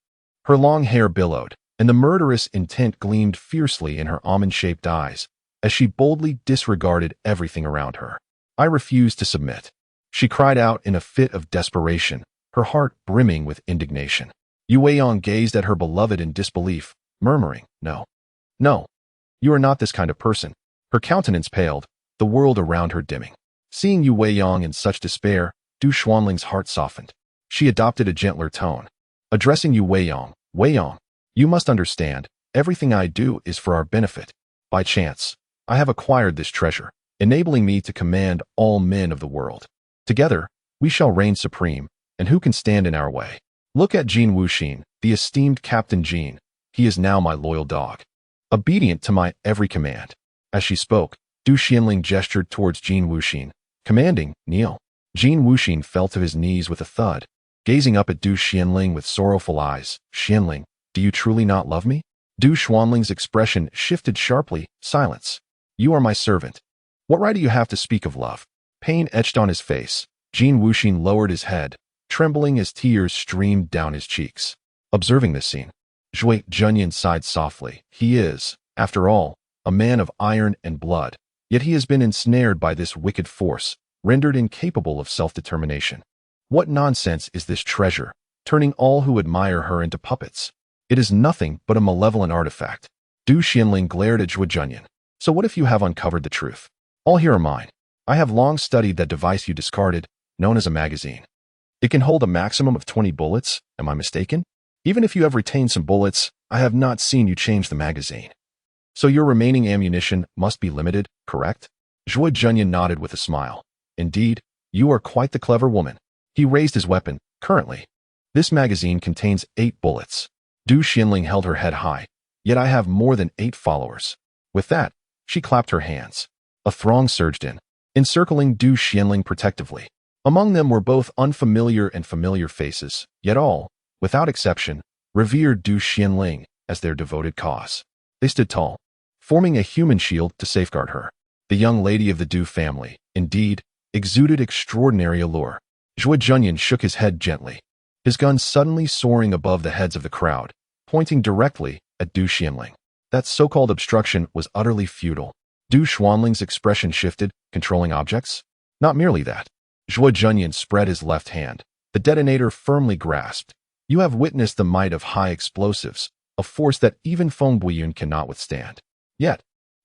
Her long hair billowed, and the murderous intent gleamed fiercely in her almond-shaped eyes, as she boldly disregarded everything around her. "I refuse to submit," she cried out in a fit of desperation, her heart brimming with indignation. Yu Weiyang gazed at her beloved in disbelief, murmuring, "No, no, you are not this kind of person." Her countenance paled, the world around her dimming. Seeing Yu Weiyang in such despair, Du Xuanling's heart softened. She adopted a gentler tone. Addressing Yu Weiyang, "Weiyang, you must understand, everything I do is for our benefit. By chance, I have acquired this treasure, enabling me to command all men of the world. Together, we shall reign supreme, and who can stand in our way? Look at Jin Wuxin, the esteemed Captain Jin. He is now my loyal dog, obedient to my every command." As she spoke, Du Xianling gestured towards Jin Wuxin, commanding, "Kneel." Jin Wuxin fell to his knees with a thud, gazing up at Du Xianling with sorrowful eyes. "Xianling, do you truly not love me?" Du Xuanling's expression shifted sharply. "Silence. You are my servant. What right do you have to speak of love?" Pain etched on his face. Jin Wuxin lowered his head, trembling as tears streamed down his cheeks. Observing this scene, Zhuo Junyan sighed softly. He is, after all, a man of iron and blood, yet he has been ensnared by this wicked force, rendered incapable of self-determination. What nonsense is this treasure, turning all who admire her into puppets? It is nothing but a malevolent artifact. Du Xianling glared at Zhuo Junyan. "So what if you have uncovered the truth? All here are mine. I have long studied that device you discarded, known as a magazine. It can hold a maximum of 20 bullets, am I mistaken? Even if you have retained some bullets, I have not seen you change the magazine. So your remaining ammunition must be limited, correct?" Zhuo Junyan nodded with a smile. "Indeed, you are quite the clever woman." He raised his weapon. "Currently, this magazine contains 8 bullets. Du Xianling held her head high. "Yet I have more than 8 followers." With that, she clapped her hands. A throng surged in, encircling Du Xianling protectively. Among them were both unfamiliar and familiar faces, yet all, without exception, revered Du Xianling as their devoted cause. They stood tall, forming a human shield to safeguard her. The young lady of the Du family, indeed, exuded extraordinary allure. Zhuo Junyan shook his head gently, his gun suddenly soaring above the heads of the crowd, pointing directly at Du Xianling. That so-called obstruction was utterly futile. Du Xuanling's expression shifted, controlling objects? Not merely that. Zhuo Junyan spread his left hand, the detonator firmly grasped. You have witnessed the might of high explosives, a force that even Feng Buiyun cannot withstand. Yet,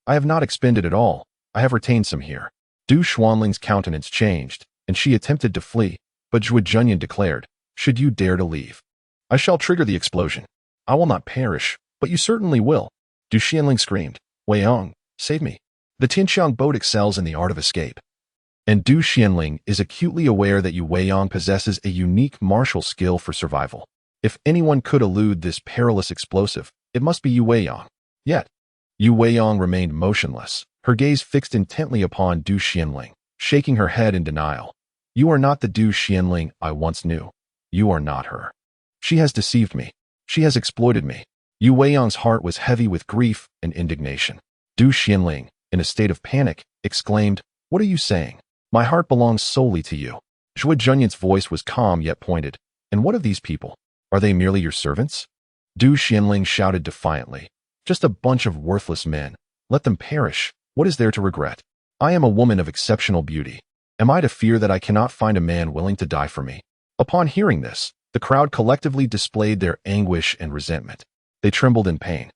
I have not expended it all. I have retained some here. Du Xuanling's countenance changed, and she attempted to flee, but Zhuo Junyan declared, should you dare to leave, I shall trigger the explosion. I will not perish, but you certainly will. Du Xianling screamed, Wei Yong, save me. The Tianqiang boat excels in the art of escape. And Du Xianling is acutely aware that Yu Weiyang possesses a unique martial skill for survival. If anyone could elude this perilous explosive, it must be Yu Weiyang. Yet, Yu Weiyang remained motionless, her gaze fixed intently upon Du Xianling, shaking her head in denial. You are not the Du Xianling I once knew. You are not her. She has deceived me. She has exploited me. Yu Weiyang's heart was heavy with grief and indignation. Du Xianling, in a state of panic, exclaimed, What are you saying? My heart belongs solely to you. Zhuo Junyan's voice was calm yet pointed. And what of these people? Are they merely your servants? Du Xianling shouted defiantly. Just a bunch of worthless men. Let them perish. What is there to regret? I am a woman of exceptional beauty. Am I to fear that I cannot find a man willing to die for me? Upon hearing this, the crowd collectively displayed their anguish and resentment. They trembled in pain,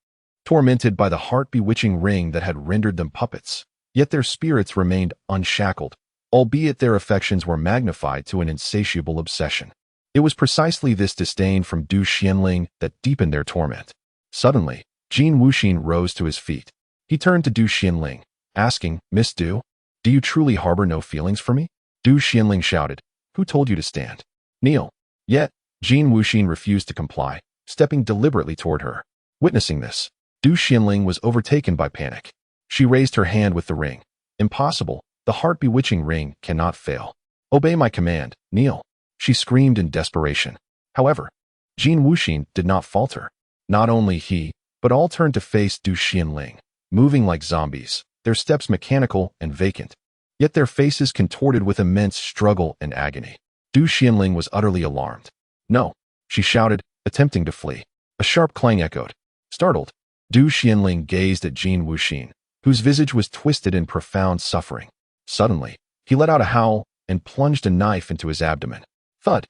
tormented by the heart-bewitching ring that had rendered them puppets. Yet their spirits remained unshackled, albeit their affections were magnified to an insatiable obsession. It was precisely this disdain from Du Xianling that deepened their torment. Suddenly, Jin Wuxin rose to his feet. He turned to Du Xianling, asking, Miss Du, do you truly harbor no feelings for me? Du Xianling shouted, Who told you to stand? Kneel. Yet, Jin Wuxin refused to comply, stepping deliberately toward her. Witnessing this, Du Xianling was overtaken by panic. She raised her hand with the ring. Impossible, the heart-bewitching ring cannot fail. Obey my command, kneel. She screamed in desperation. However, Jin Wuxin did not falter. Not only he, but all turned to face Du Xianling, moving like zombies, their steps mechanical and vacant. Yet their faces contorted with immense struggle and agony. Du Xianling was utterly alarmed. No, she shouted, attempting to flee. A sharp clang echoed. Startled, Du Xianling gazed at Jin Wuxin, whose visage was twisted in profound suffering. Suddenly, he let out a howl and plunged a knife into his abdomen. Thud!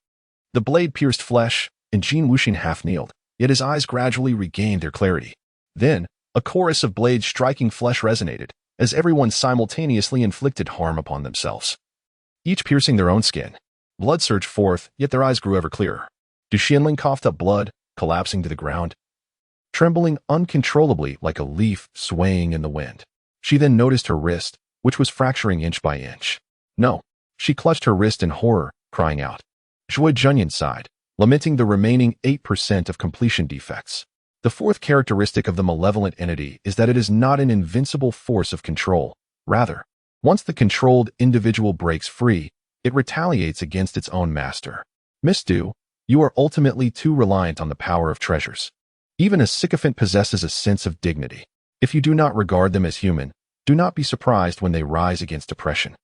The blade pierced flesh, and Jin Wuxin half-kneeled, yet his eyes gradually regained their clarity. Then, a chorus of blades striking flesh resonated, as everyone simultaneously inflicted harm upon themselves, each piercing their own skin. Blood surged forth, yet their eyes grew ever clearer. Du Xianling coughed up blood, collapsing to the ground, trembling uncontrollably like a leaf swaying in the wind. She then noticed her wrist, which was fracturing inch by inch. No, she clutched her wrist in horror, crying out. Zhuo Junyan sighed, lamenting the remaining 8% of completion defects. The fourth characteristic of the malevolent entity is that it is not an invincible force of control. Rather, once the controlled individual breaks free, it retaliates against its own master. Miss Du, you are ultimately too reliant on the power of treasures. Even a sycophant possesses a sense of dignity. If you do not regard them as human, do not be surprised when they rise against oppression.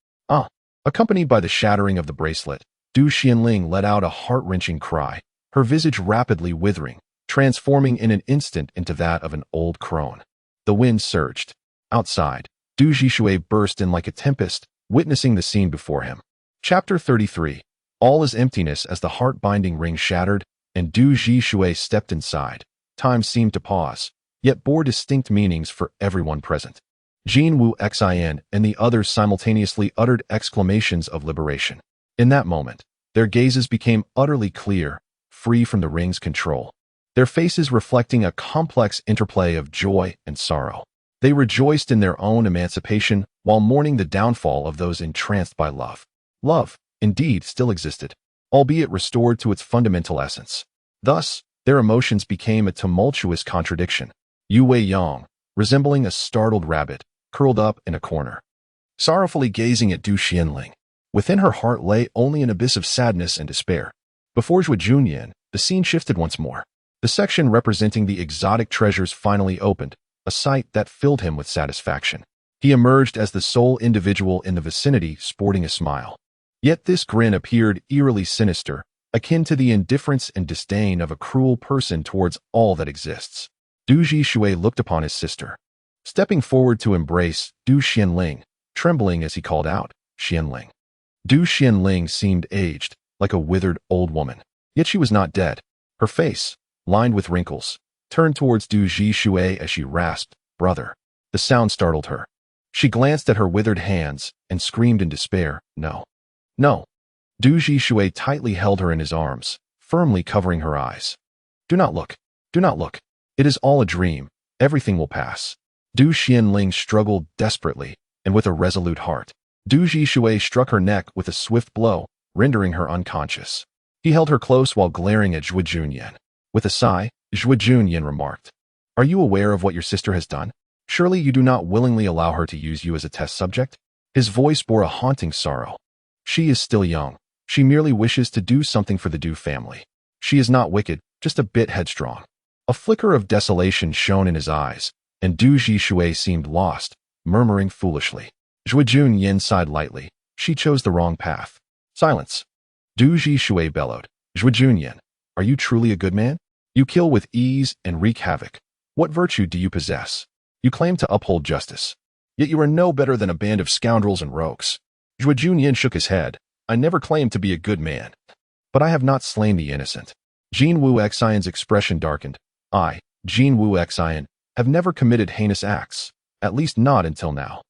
Accompanied by the shattering of the bracelet, Du Xianling let out a heart-wrenching cry, her visage rapidly withering, transforming in an instant into that of an old crone. The wind surged. Outside, Du Zhishui burst in like a tempest, witnessing the scene before him. Chapter 33. All is emptiness as the heart-binding ring shattered, and Du Zhishui stepped inside. Time seemed to pause, yet bore distinct meanings for everyone present. Jin Wu Xin and the others simultaneously uttered exclamations of liberation. In that moment, their gazes became utterly clear, free from the ring's control, their faces reflecting a complex interplay of joy and sorrow. They rejoiced in their own emancipation while mourning the downfall of those entranced by love. Love, indeed, still existed, albeit restored to its fundamental essence. Thus, their emotions became a tumultuous contradiction. Yu Weiyang, resembling a startled rabbit, curled up in a corner, sorrowfully gazing at Du Xianling. Within her heart lay only an abyss of sadness and despair. Before Zhuo Junyan, the scene shifted once more. The section representing the exotic treasures finally opened, a sight that filled him with satisfaction. He emerged as the sole individual in the vicinity, sporting a smile. Yet this grin appeared eerily sinister, akin to the indifference and disdain of a cruel person towards all that exists. Du Zhishui looked upon his sister. Stepping forward to embrace Du Xianling, trembling as he called out, "Xianling." Du Xianling seemed aged, like a withered old woman. Yet she was not dead. Her face, lined with wrinkles, turned towards Du Zhishui as she rasped, "Brother." The sound startled her. She glanced at her withered hands and screamed in despair, "No. No." Du Zhishui tightly held her in his arms, firmly covering her eyes. "Do not look. Do not look. It is all a dream. Everything will pass." Du Xianling struggled desperately, and with a resolute heart. Du Zhishui struck her neck with a swift blow, rendering her unconscious. He held her close while glaring at Zhuo Junyan. With a sigh, Zhuo Junyan remarked, "Are you aware of what your sister has done? Surely you do not willingly allow her to use you as a test subject?" His voice bore a haunting sorrow. "She is still young. She merely wishes to do something for the Du family. She is not wicked, just a bit headstrong." A flicker of desolation shone in his eyes, and Du Zhishui seemed lost, murmuring foolishly. Zhuo Junyan sighed lightly. She chose the wrong path. "Silence." Du Zhishui bellowed. "Zhuo Junyan, are you truly a good man? You kill with ease and wreak havoc. What virtue do you possess? You claim to uphold justice. Yet you are no better than a band of scoundrels and rogues." Zhuo Junyan shook his head. "I never claimed to be a good man. But I have not slain the innocent." Jin Wu Xian's expression darkened. "I, Jin Wu Xian, have never committed heinous acts, at least not until now."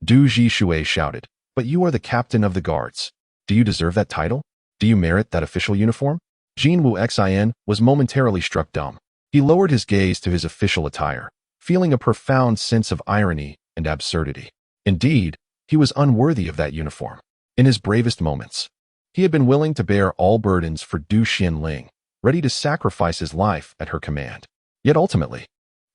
Du Zhishui shouted, "But you are the captain of the guards. Do you deserve that title? Do you merit that official uniform?" Jin Wu Xian was momentarily struck dumb. He lowered his gaze to his official attire, feeling a profound sense of irony and absurdity. Indeed, he was unworthy of that uniform. In his bravest moments, he had been willing to bear all burdens for Du Xianling, ready to sacrifice his life at her command. Yet ultimately,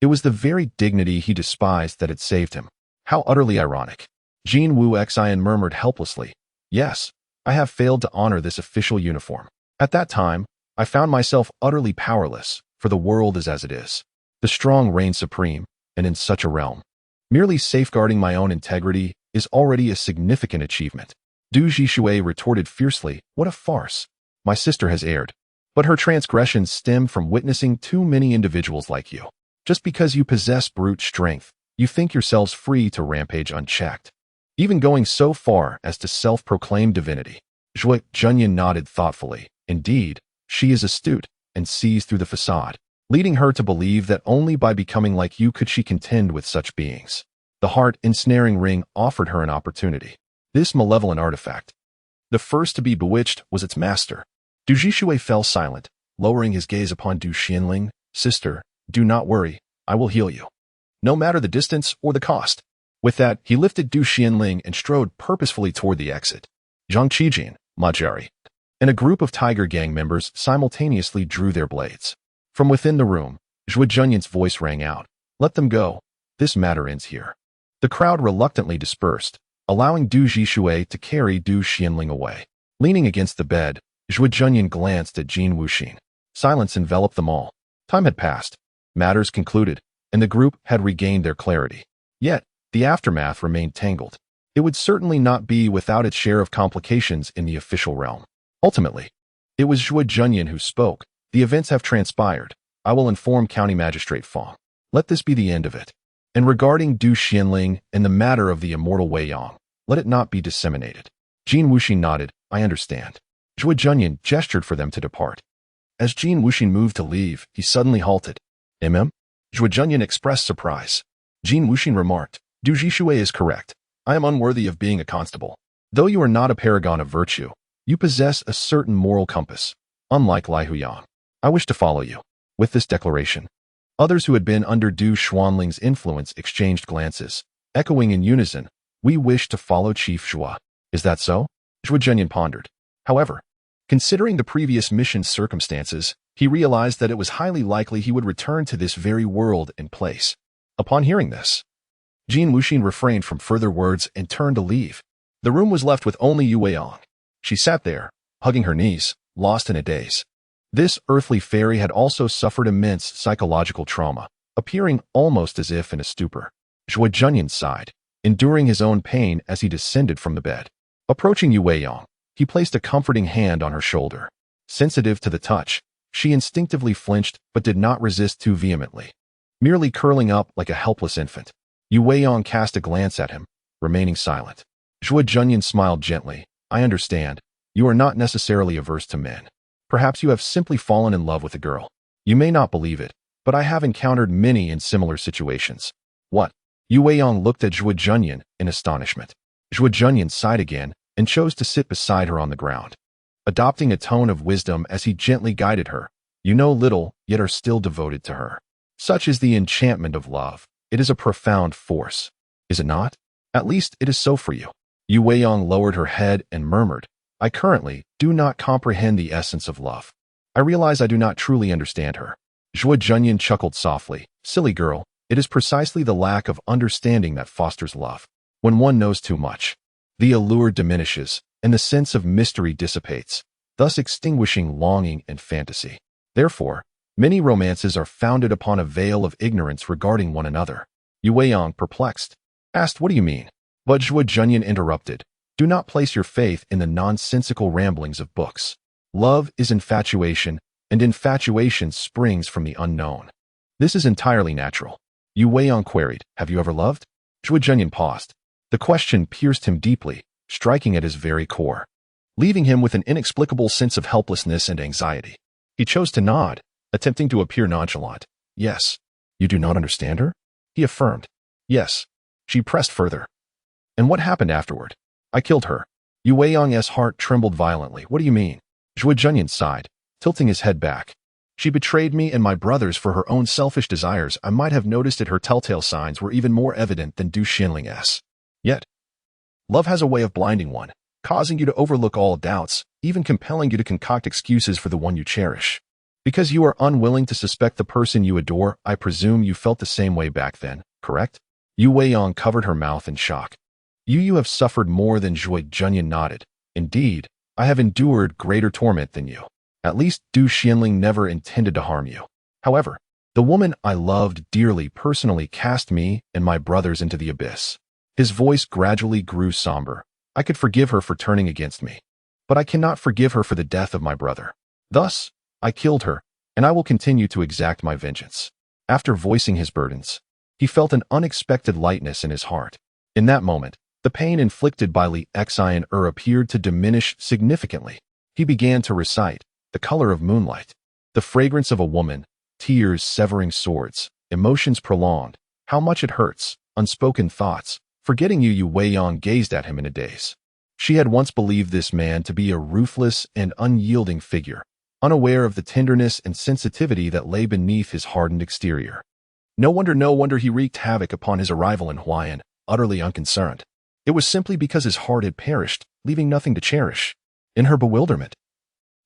it was the very dignity he despised that had saved him. How utterly ironic. Jin Wu Xian murmured helplessly, "Yes, I have failed to honor this official uniform. At that time, I found myself utterly powerless, for the world is as it is. The strong reign supreme, and in such a realm. Merely safeguarding my own integrity is already a significant achievement." Du Zhishui retorted fiercely, "What a farce. My sister has erred. But her transgressions stem from witnessing too many individuals like you. Just because you possess brute strength, you think yourselves free to rampage unchecked, even going so far as to self-proclaim divinity." Zhuo Junyan nodded thoughtfully. "Indeed, she is astute and sees through the facade, leading her to believe that only by becoming like you could she contend with such beings. The heart-ensnaring ring offered her an opportunity. This malevolent artifact, the first to be bewitched, was its master." Du Zhishui fell silent, lowering his gaze upon Du Xianling. "Sister, do not worry. I will heal you, no matter the distance or the cost." With that, he lifted Du Xianling and strode purposefully toward the exit. Zhang Qijin, Majari, and a group of Tiger Gang members simultaneously drew their blades. From within the room, Zhuo Junyan's voice rang out, "Let them go. This matter ends here." The crowd reluctantly dispersed, allowing Du Zhishui to carry Du Xianling away. Leaning against the bed, Zhuo Junyan glanced at Jin Wuxin. Silence enveloped them all. Time had passed. Matters concluded, and the group had regained their clarity. Yet, the aftermath remained tangled. It would certainly not be without its share of complications in the official realm. Ultimately, it was Zhuo Junyan who spoke. "The events have transpired. I will inform County Magistrate Fong. Let this be the end of it. And regarding Du Xianling and the matter of the immortal Wei Yang, let it not be disseminated." Jin Wuxin nodded. "I understand." Zhuo Junyan gestured for them to depart. As Jin Wuxin moved to leave, he suddenly halted. "Mm?" Zhuo Junyan expressed surprise. Jin Wuxin remarked, "Du Zhishui is correct. I am unworthy of being a constable. Though you are not a paragon of virtue, you possess a certain moral compass, unlike Lai Huyang. I wish to follow you." With this declaration, others who had been under Du Xuanling's influence exchanged glances, echoing in unison, "We wish to follow Chief Zhuo." "Is that so?" Zhuo Junyan pondered. However, considering the previous mission's circumstances, he realized that it was highly likely he would return to this very world and place. Upon hearing this, Jin Wuxin refrained from further words and turned to leave. The room was left with only Yu Weiyang. She sat there, hugging her knees, lost in a daze. This earthly fairy had also suffered immense psychological trauma, appearing almost as if in a stupor. Zhuo Junyan sighed, enduring his own pain as he descended from the bed. Approaching Yu Weiyang, he placed a comforting hand on her shoulder. Sensitive to the touch, she instinctively flinched but did not resist too vehemently. Merely curling up like a helpless infant, Yu Weiyang cast a glance at him, remaining silent. Zhuo Junyan smiled gently. I understand. You are not necessarily averse to men. Perhaps you have simply fallen in love with a girl. You may not believe it, but I have encountered many in similar situations. What? Yu Weiyang looked at Zhuo Junyan in astonishment. Zhuo Junyan sighed again and chose to sit beside her on the ground. Adopting a tone of wisdom as he gently guided her, you know little, yet are still devoted to her. Such is the enchantment of love. It is a profound force. Is it not? At least it is so for you. Yu Weiyang lowered her head and murmured, I currently do not comprehend the essence of love. I realize I do not truly understand her. Zhuo Junyan chuckled softly. Silly girl, it is precisely the lack of understanding that fosters love. When one knows too much, the allure diminishes and the sense of mystery dissipates, thus extinguishing longing and fantasy. Therefore, many romances are founded upon a veil of ignorance regarding one another. Yu Weiyang, perplexed, asked, What do you mean? But Zhuo Junyan interrupted. Do not place your faith in the nonsensical ramblings of books. Love is infatuation, and infatuation springs from the unknown. This is entirely natural. Yu Weiyang queried, Have you ever loved? Zhuo Junyan paused. The question pierced him deeply, striking at his very core, leaving him with an inexplicable sense of helplessness and anxiety. He chose to nod, attempting to appear nonchalant. Yes. You do not understand her? He affirmed. Yes. She pressed further. And what happened afterward? I killed her. Yu Weiyang's heart trembled violently. What do you mean? Zhuo Junyan sighed, tilting his head back. She betrayed me and my brothers for her own selfish desires. I might have noticed that her telltale signs were even more evident than Du Xinling's. Yet, love has a way of blinding one, causing you to overlook all doubts, even compelling you to concoct excuses for the one you cherish. Because you are unwilling to suspect the person you adore, I presume you felt the same way back then, correct? Yu Weiyang covered her mouth in shock. You have suffered more than Zhuo Junyan nodded. Indeed, I have endured greater torment than you. At least Du Xinling never intended to harm you. However, the woman I loved dearly personally cast me and my brothers into the abyss. His voice gradually grew somber. I could forgive her for turning against me, but I cannot forgive her for the death of my brother. Thus, I killed her, and I will continue to exact my vengeance. After voicing his burdens, he felt an unexpected lightness in his heart. In that moment, the pain inflicted by Li Xian appeared to diminish significantly. He began to recite, the color of moonlight, the fragrance of a woman, tears severing swords, emotions prolonged, how much it hurts, unspoken thoughts. Forgetting you, Yu Weiyang gazed at him in a daze. She had once believed this man to be a ruthless and unyielding figure, unaware of the tenderness and sensitivity that lay beneath his hardened exterior. No wonder he wreaked havoc upon his arrival in Huayan, utterly unconcerned. It was simply because his heart had perished, leaving nothing to cherish. In her bewilderment,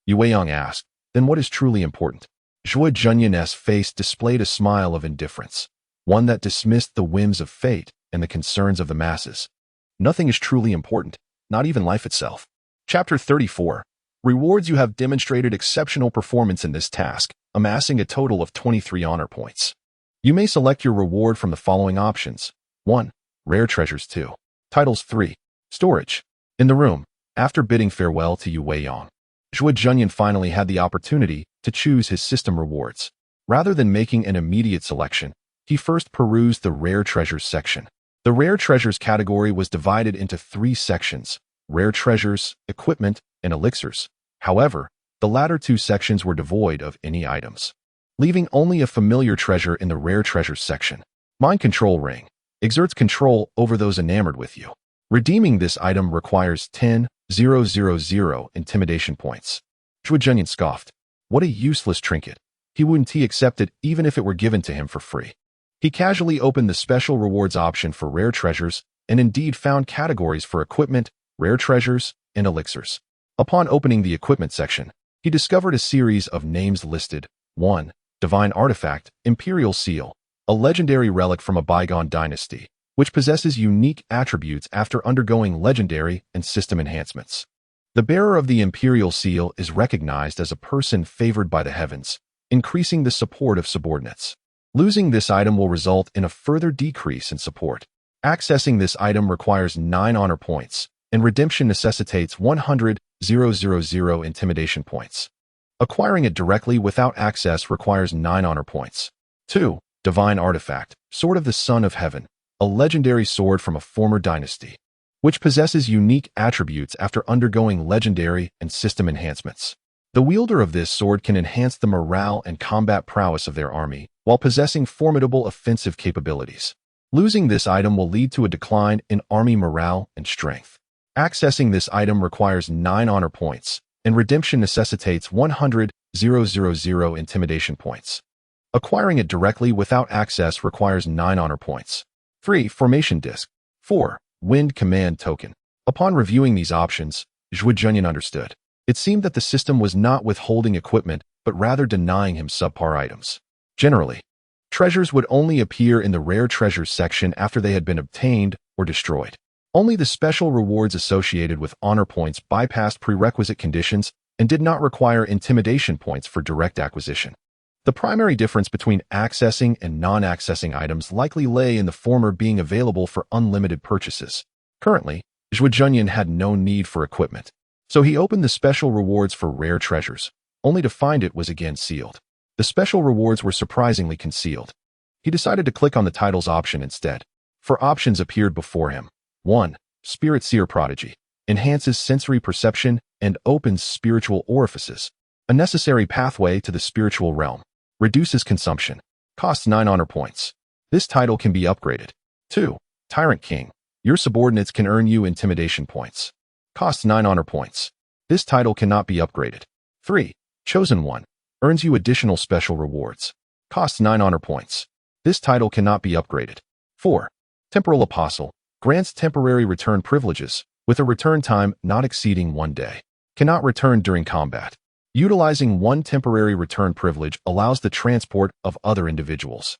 Yu Weiyang asked, Then what is truly important? Zhuo Junyan's face displayed a smile of indifference, one that dismissed the whims of fate and the concerns of the masses. Nothing is truly important, not even life itself. Chapter 34. Rewards. You have demonstrated exceptional performance in this task, amassing a total of 23 honor points. You may select your reward from the following options. 1. Rare treasures. 2. Titles. 3. Storage. In the room, after bidding farewell to Yu Weiyang, Zhuo Junyan finally had the opportunity to choose his system rewards. Rather than making an immediate selection, he first perused the rare treasures section. The rare treasures category was divided into 3 sections: rare treasures, equipment, and elixirs. However, the latter 2 sections were devoid of any items, leaving only a familiar treasure in the rare treasures section. Mind Control Ring exerts control over those enamored with you. Redeeming this item requires 10,000 intimidation points. Zhuo Junyan scoffed. What a useless trinket. He wouldn't accept it even if it were given to him for free. He casually opened the special rewards option for rare treasures and indeed found categories for equipment, rare treasures, and elixirs. Upon opening the equipment section, he discovered a series of names listed. 1. Divine Artifact, Imperial Seal, a legendary relic from a bygone dynasty. which possesses unique attributes after undergoing legendary and system enhancements. The bearer of the Imperial Seal is recognized as a person favored by the heavens, increasing the support of subordinates. Losing this item will result in a further decrease in support. Accessing this item requires 9 honor points, and redemption necessitates 100,000 intimidation points. Acquiring it directly without access requires 9 honor points. 2. Divine Artifact, Sword of the Son of Heaven, a legendary sword from a former dynasty, which possesses unique attributes after undergoing legendary and system enhancements. The wielder of this sword can enhance the morale and combat prowess of their army, while possessing formidable offensive capabilities. Losing this item will lead to a decline in army morale and strength. Accessing this item requires 9 honor points, and redemption necessitates 100,000 intimidation points. Acquiring it directly without access requires 9 honor points. 3. Formation Disc. 4. Wind Command Token. Upon reviewing these options, Zhuo Junyan understood. It seemed that the system was not withholding equipment, but rather denying him subpar items. Generally, treasures would only appear in the rare treasures section after they had been obtained or destroyed. Only the special rewards associated with honor points bypassed prerequisite conditions and did not require intimidation points for direct acquisition. The primary difference between accessing and non-accessing items likely lay in the former being available for unlimited purchases. Currently, Zhuo Junyan had no need for equipment, so he opened the special rewards for rare treasures, only to find it was again sealed. The special rewards were surprisingly concealed. He decided to click on the titles option instead. 4 options appeared before him. 1. Spirit Seer Prodigy. Enhances sensory perception and opens spiritual orifices. A necessary pathway to the spiritual realm. Reduces consumption. Costs 9 honor points. This title can be upgraded. 2. Tyrant King. Your subordinates can earn you intimidation points. Costs 9 honor points. This title cannot be upgraded. 3. Chosen One. Earns you additional special rewards. Costs 9 honor points. This title cannot be upgraded. 4. Temporal Apostle. Grants temporary return privileges, with a return time not exceeding 1 day. Cannot return during combat. Utilizing 1 temporary return privilege allows the transport of other individuals.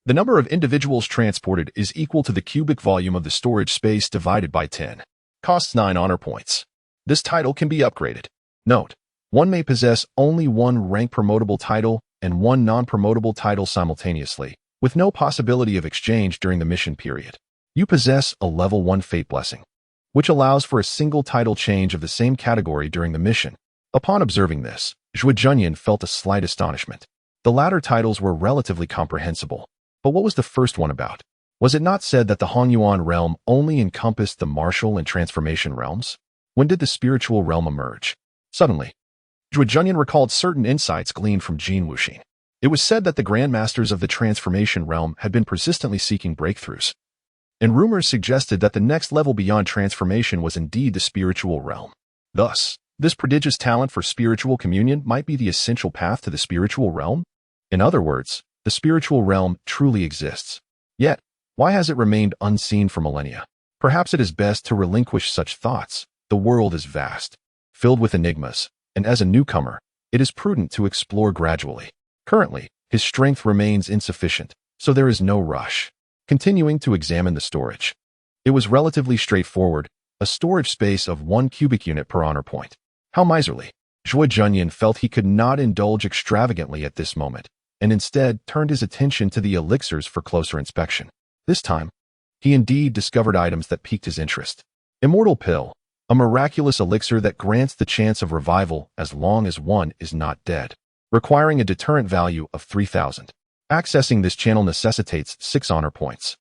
The number of individuals transported is equal to the cubic volume of the storage space divided by 10. Costs 9 honor points. This title can be upgraded. Note: one may possess only 1 rank promotable title and 1 non-promotable title simultaneously, with no possibility of exchange during the mission period. You possess a level 1 Fate Blessing, which allows for a single title change of the same category during the mission. Upon observing this, Zhuo Junyan felt a slight astonishment. The latter titles were relatively comprehensible, but what was the first one about? Was it not said that the Hong Yuan realm only encompassed the martial and transformation realms? When did the spiritual realm emerge? Suddenly, Zhuo Junyan recalled certain insights gleaned from Jin Wuxing. It was said that the grandmasters of the transformation realm had been persistently seeking breakthroughs, and rumors suggested that the next level beyond transformation was indeed the spiritual realm. Thus, this prodigious talent for spiritual communion might be the essential path to the spiritual realm? In other words, the spiritual realm truly exists. Yet, why has it remained unseen for millennia? Perhaps it is best to relinquish such thoughts. The world is vast, filled with enigmas, and as a newcomer, it is prudent to explore gradually. Currently, his strength remains insufficient, so there is no rush. Continuing to examine the storage. It was relatively straightforward, a storage space of 1 cubic unit per honor point. How miserly! Zhuo Junyan felt he could not indulge extravagantly at this moment, and instead turned his attention to the elixirs for closer inspection. This time, he indeed discovered items that piqued his interest. Immortal Pill, a miraculous elixir that grants the chance of revival as long as one is not dead, requiring a deterrent value of 3,000. Accessing this channel necessitates 6 honor points.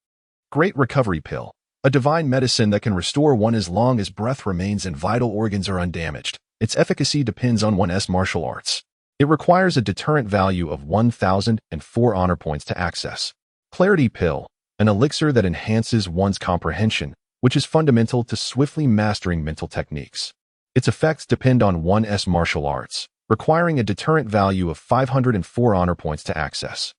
Great Recovery Pill, a divine medicine that can restore one as long as breath remains and vital organs are undamaged. Its efficacy depends on one's martial arts. It requires a deterrent value of 1,004 honor points to access. Clarity Pill, an elixir that enhances one's comprehension, which is fundamental to swiftly mastering mental techniques. Its effects depend on one's martial arts, requiring a deterrent value of 504 honor points to access.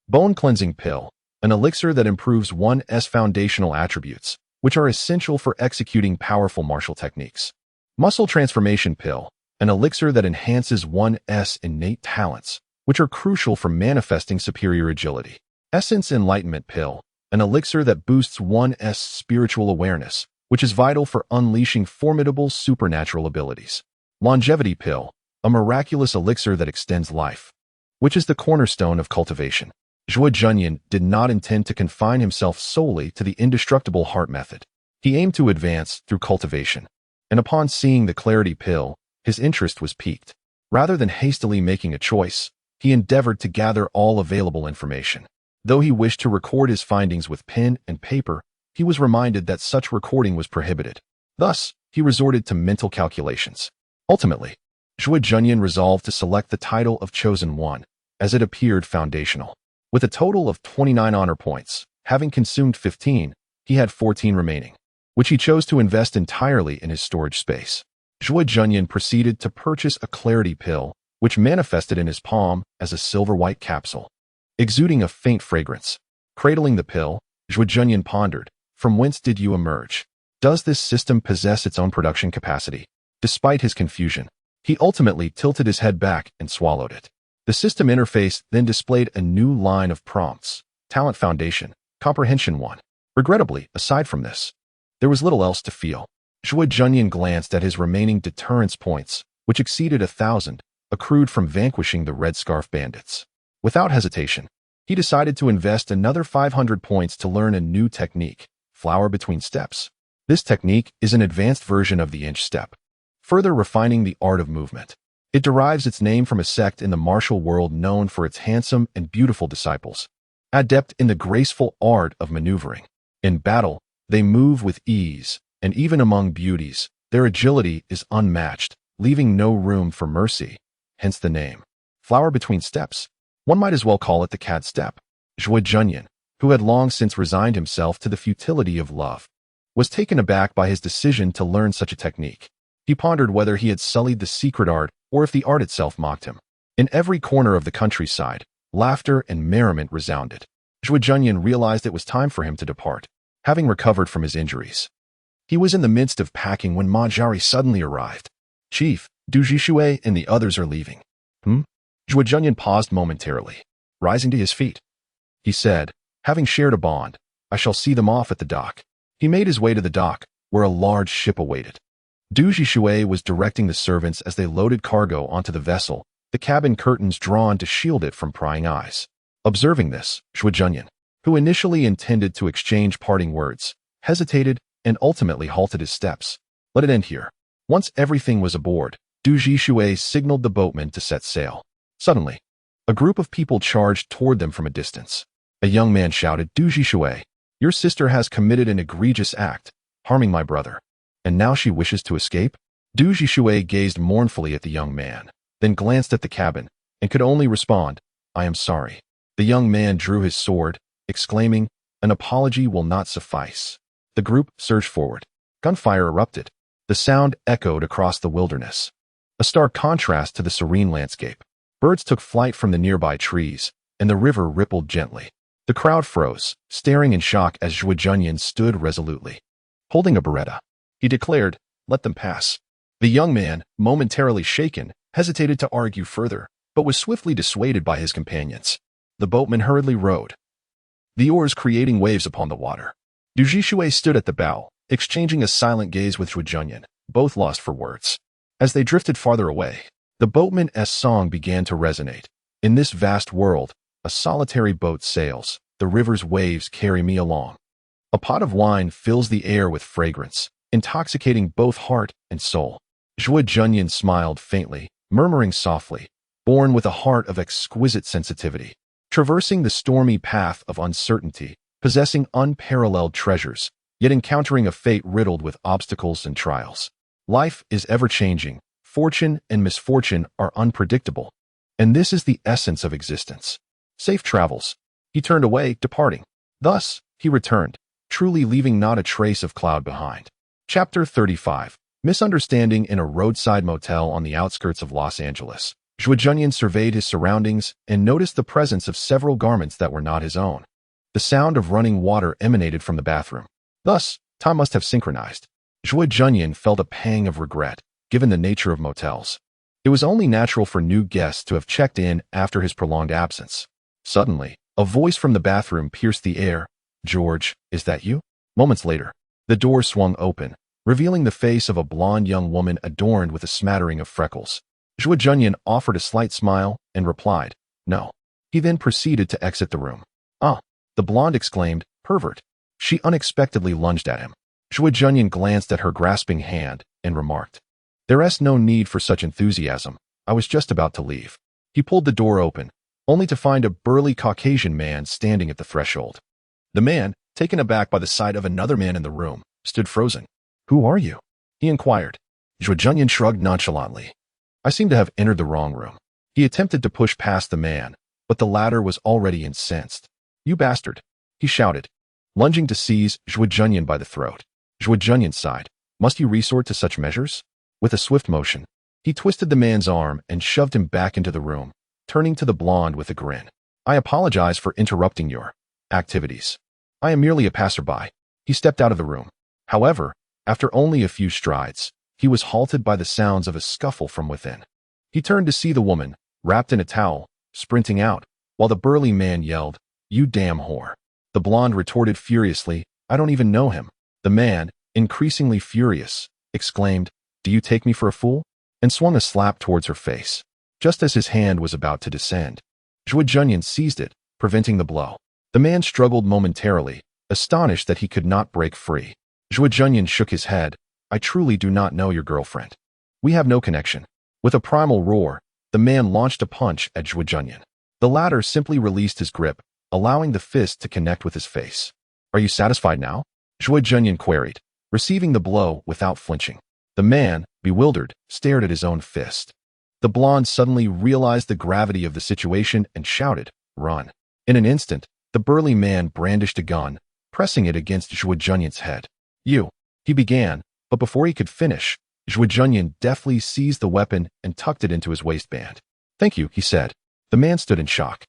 Bone Cleansing Pill, an elixir that improves one's foundational attributes, which are essential for executing powerful martial techniques. Muscle Transformation Pill, an elixir that enhances one's innate talents, which are crucial for manifesting superior agility. Essence Enlightenment Pill, an elixir that boosts one's spiritual awareness, which is vital for unleashing formidable supernatural abilities. Longevity pill, a miraculous elixir that extends life, which is the cornerstone of cultivation. Zhuo Junyan did not intend to confine himself solely to the indestructible heart method. He aimed to advance through cultivation, and upon seeing the clarity pill, his interest was piqued. Rather than hastily making a choice, he endeavored to gather all available information. Though he wished to record his findings with pen and paper, he was reminded that such recording was prohibited. Thus, he resorted to mental calculations. Ultimately, Zhuo Junyan resolved to select the title of Chosen One, as it appeared foundational. With a total of 29 honor points, having consumed 15, he had 14 remaining, which he chose to invest entirely in his storage space. Zhuo Junyan proceeded to purchase a clarity pill, which manifested in his palm as a silver-white capsule, exuding a faint fragrance. Cradling the pill, Zhuo Junyan pondered, from whence did you emerge? Does this system possess its own production capacity? Despite his confusion, he ultimately tilted his head back and swallowed it. The system interface then displayed a new line of prompts: Talent Foundation, Comprehension 1. Regrettably, aside from this, there was little else to feel. Zhuo Junyan glanced at his remaining deterrence points, which exceeded 1,000, accrued from vanquishing the Red Scarf bandits. Without hesitation, he decided to invest another 500 points to learn a new technique, Flower Between Steps. This technique is an advanced version of the inch step, further refining the art of movement. It derives its name from a sect in the martial world known for its handsome and beautiful disciples, adept in the graceful art of maneuvering. In battle, they move with ease, and even among beauties, their agility is unmatched, leaving no room for mercy, hence the name. Flower Between Steps. One might as well call it the cat step. Zhuo Junyan, who had long since resigned himself to the futility of love, was taken aback by his decision to learn such a technique. He pondered whether he had sullied the secret art or if the art itself mocked him. In every corner of the countryside, laughter and merriment resounded. Zhuo Junyan realized it was time for him to depart, having recovered from his injuries. He was in the midst of packing when Ma Jiari suddenly arrived. Chief, Du Jishui and the others are leaving. Zhuo Junyan paused momentarily. Rising to his feet, he said, having shared a bond, I shall see them off at the dock. He made his way to the dock, where a large ship awaited. Du Jishui was directing the servants as they loaded cargo onto the vessel, the cabin curtains drawn to shield it from prying eyes. Observing this, Zhuo Junyan, who initially intended to exchange parting words, hesitated and ultimately halted his steps. Let it end here. Once everything was aboard, Du Jishui signaled the boatmen to set sail. Suddenly, a group of people charged toward them from a distance. A young man shouted, Du Jishui, your sister has committed an egregious act, harming my brother. And now she wishes to escape? Du Jishui gazed mournfully at the young man, then glanced at the cabin, and could only respond, I am sorry. The young man drew his sword, exclaiming, an apology will not suffice. The group surged forward. Gunfire erupted. The sound echoed across the wilderness, a stark contrast to the serene landscape. Birds took flight from the nearby trees, and the river rippled gently. The crowd froze, staring in shock as Zhuo Junyan stood resolutely. Holding a beretta, he declared, let them pass. The young man, momentarily shaken, hesitated to argue further, but was swiftly dissuaded by his companions. The boatman hurriedly rowed, the oars creating waves upon the water. Du Jishui stood at the bow, exchanging a silent gaze with Zhuo Junyan, both lost for words. As they drifted farther away, the boatman's song began to resonate. In this vast world, a solitary boat sails, the river's waves carry me along. A pot of wine fills the air with fragrance, intoxicating both heart and soul. Zhuo Junyan smiled faintly, murmuring softly, born with a heart of exquisite sensitivity, traversing the stormy path of uncertainty, possessing unparalleled treasures, yet encountering a fate riddled with obstacles and trials. Life is ever-changing, fortune and misfortune are unpredictable, and this is the essence of existence. Safe travels. He turned away, departing. Thus, he returned, truly leaving not a trace of cloud behind. Chapter 35. Misunderstanding in a roadside motel on the outskirts of Los Angeles. Zhuo Junyan surveyed his surroundings and noticed the presence of several garments that were not his own. The sound of running water emanated from the bathroom. Thus, time must have synchronized. Zhuo Junyan felt a pang of regret, given the nature of motels. It was only natural for new guests to have checked in after his prolonged absence. Suddenly, a voice from the bathroom pierced the air, George, is that you? Moments later, the door swung open, revealing the face of a blonde young woman adorned with a smattering of freckles. Zhuo Junyan offered a slight smile and replied, no. He then proceeded to exit the room. Ah, the blonde exclaimed, pervert. She unexpectedly lunged at him. Zhuo Junyan glanced at her grasping hand and remarked, there's no need for such enthusiasm. I was just about to leave. He pulled the door open, only to find a burly Caucasian man standing at the threshold. The man, taken aback by the sight of another man in the room, stood frozen. Who are you? He inquired. Zhuo Junyan shrugged nonchalantly. I seem to have entered the wrong room. He attempted to push past the man, but the latter was already incensed. You bastard, he shouted, lunging to seize Zhuo Junyan by the throat. Zhuo Junyan sighed. Must you resort to such measures? With a swift motion, he twisted the man's arm and shoved him back into the room, turning to the blonde with a grin. I apologize for interrupting your activities. I am merely a passerby. He stepped out of the room. However, after only a few strides, he was halted by the sounds of a scuffle from within. He turned to see the woman, wrapped in a towel, sprinting out, while the burly man yelled, You damn whore. The blonde retorted furiously, I don't even know him. The man, increasingly furious, exclaimed, Do you take me for a fool? And swung a slap towards her face. Just as his hand was about to descend, Zhuo Junyan seized it, preventing the blow. The man struggled momentarily, astonished that he could not break free. Zhuo Junyan shook his head. I truly do not know your girlfriend. We have no connection. With a primal roar, the man launched a punch at Zhuo Junyan. The latter simply released his grip, allowing the fist to connect with his face. Are you satisfied now? Zhuo Junyan queried, receiving the blow without flinching. The man, bewildered, stared at his own fist. The blonde suddenly realized the gravity of the situation and shouted, Run. In an instant, the burly man brandished a gun, pressing it against Zhuo Junyan's head. You, he began, but before he could finish, Zhuo Junyan deftly seized the weapon and tucked it into his waistband. Thank you, he said. The man stood in shock.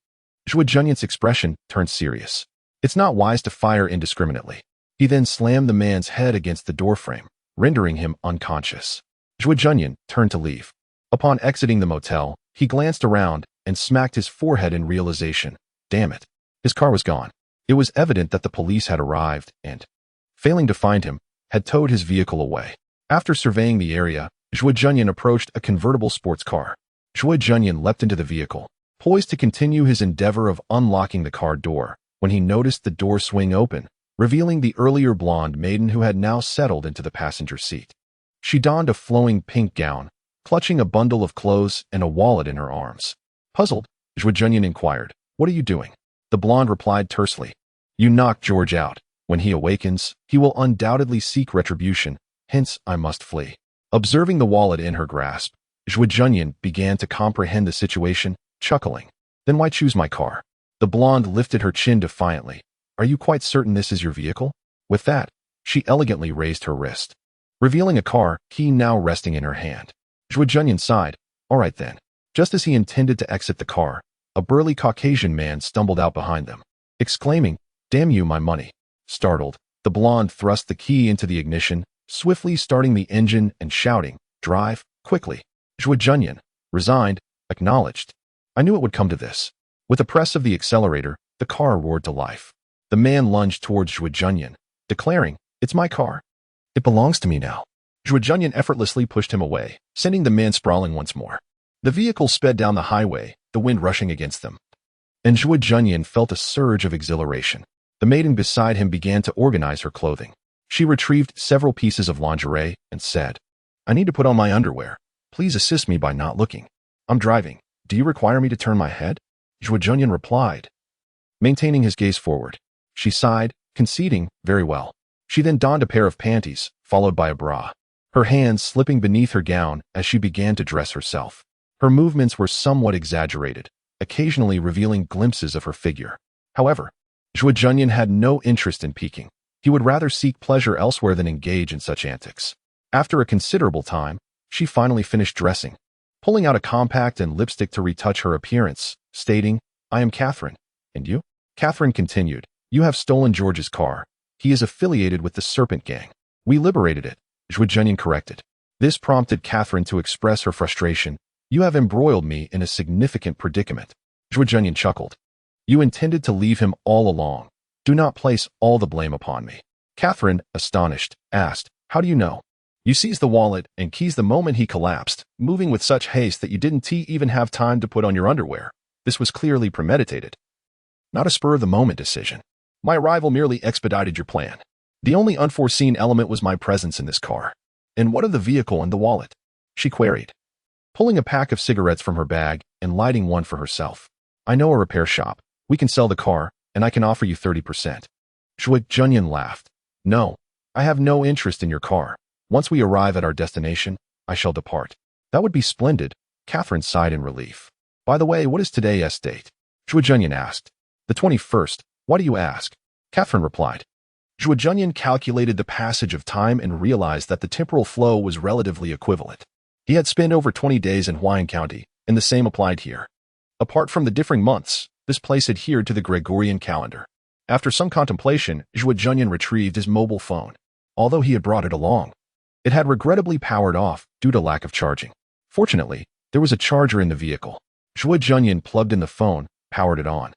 Zhuo Junyan's expression turned serious. It's not wise to fire indiscriminately. He then slammed the man's head against the doorframe, rendering him unconscious. Zhuo Junyan turned to leave. Upon exiting the motel, he glanced around and smacked his forehead in realization. Damn it. His car was gone. It was evident that the police had arrived and, failing to find him, had towed his vehicle away. After surveying the area, Zhuo Junyan approached a convertible sports car. Zhuo Junyan leapt into the vehicle, poised to continue his endeavor of unlocking the car door, when he noticed the door swing open, revealing the earlier blonde maiden who had now settled into the passenger seat. She donned a flowing pink gown, clutching a bundle of clothes and a wallet in her arms. Puzzled, Zhuo Junyan inquired, What are you doing? The blonde replied tersely, You knocked George out. When he awakens, he will undoubtedly seek retribution, hence I must flee. Observing the wallet in her grasp, Zhuo Junyan began to comprehend the situation, chuckling. Then why choose my car? The blonde lifted her chin defiantly. Are you quite certain this is your vehicle? With that, she elegantly raised her wrist, revealing a car key now resting in her hand. Zhuo Junyan sighed. All right then. Just as he intended to exit the car, a burly Caucasian man stumbled out behind them, exclaiming, Damn you, my money. Startled, the blonde thrust the key into the ignition, swiftly starting the engine and shouting, Drive, quickly. Zhuo Junyan, resigned, acknowledged. I knew it would come to this. With a press of the accelerator, the car roared to life. The man lunged towards Zhuo Junyan, declaring, It's my car. It belongs to me now. Zhuo Junyan effortlessly pushed him away, sending the man sprawling once more. The vehicle sped down the highway, the wind rushing against them. And Zhuo Junyan felt a surge of exhilaration. The maiden beside him began to organize her clothing. She retrieved several pieces of lingerie and said, I need to put on my underwear. Please assist me by not looking. I'm driving. Do you require me to turn my head? Zhuo Junyan replied, maintaining his gaze forward. She sighed, conceding, Very well. She then donned a pair of panties, followed by a bra, her hands slipping beneath her gown as she began to dress herself. Her movements were somewhat exaggerated, occasionally revealing glimpses of her figure. However, Zhuo Junyan had no interest in peeking. He would rather seek pleasure elsewhere than engage in such antics. After a considerable time, she finally finished dressing, pulling out a compact and lipstick to retouch her appearance, stating, I am Catherine. And you? Catherine continued, You have stolen George's car. He is affiliated with the Serpent Gang. We liberated it, Zhuo Junyan corrected. This prompted Catherine to express her frustration. You have embroiled me in a significant predicament. Zhuo Junyan chuckled. You intended to leave him all along. Do not place all the blame upon me. Catherine, astonished, asked, How do you know? You seized the wallet and keys the moment he collapsed, moving with such haste that you didn't even have time to put on your underwear. This was clearly premeditated. Not a spur-of-the-moment decision. My arrival merely expedited your plan. The only unforeseen element was my presence in this car. And what of the vehicle and the wallet? She queried, pulling a pack of cigarettes from her bag and lighting one for herself. I know a repair shop. We can sell the car, and I can offer you 30%. Zhuo Junyan laughed. No, I have no interest in your car. Once we arrive at our destination, I shall depart. That would be splendid. Catherine sighed in relief. By the way, what is today's date? Zhuo Junyan asked. The 21st. Why do you ask? Catherine replied. Zhuo Junyan calculated the passage of time and realized that the temporal flow was relatively equivalent. He had spent over 20 days in Huayan County, and the same applied here. Apart from the differing months, this place adhered to the Gregorian calendar. After some contemplation, Zhuo Junyan retrieved his mobile phone, although he had brought it along. It had regrettably powered off due to lack of charging. Fortunately, there was a charger in the vehicle. Zhuo Junyan plugged in the phone, powered it on,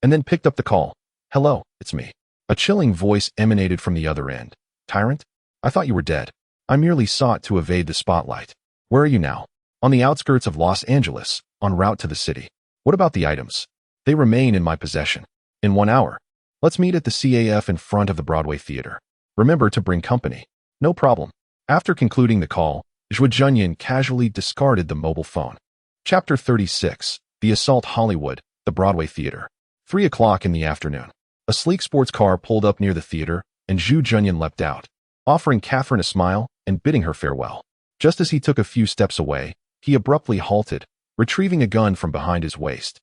and then picked up the call. Hello, it's me. A chilling voice emanated from the other end. Tyrant? I thought you were dead. I merely sought to evade the spotlight. Where are you now? On the outskirts of Los Angeles, en route to the city. What about the items? They remain in my possession. In 1 hour. Let's meet at the CAF in front of the Broadway Theater. Remember to bring company. No problem. After concluding the call, Zhuo Junyan casually discarded the mobile phone. Chapter 36. The Assault Hollywood, the Broadway Theater. 3 o'clock in the afternoon. A sleek sports car pulled up near the theater, and Zhuo Junyan leapt out, offering Catherine a smile and bidding her farewell. Just as he took a few steps away, he abruptly halted, retrieving a gun from behind his waist.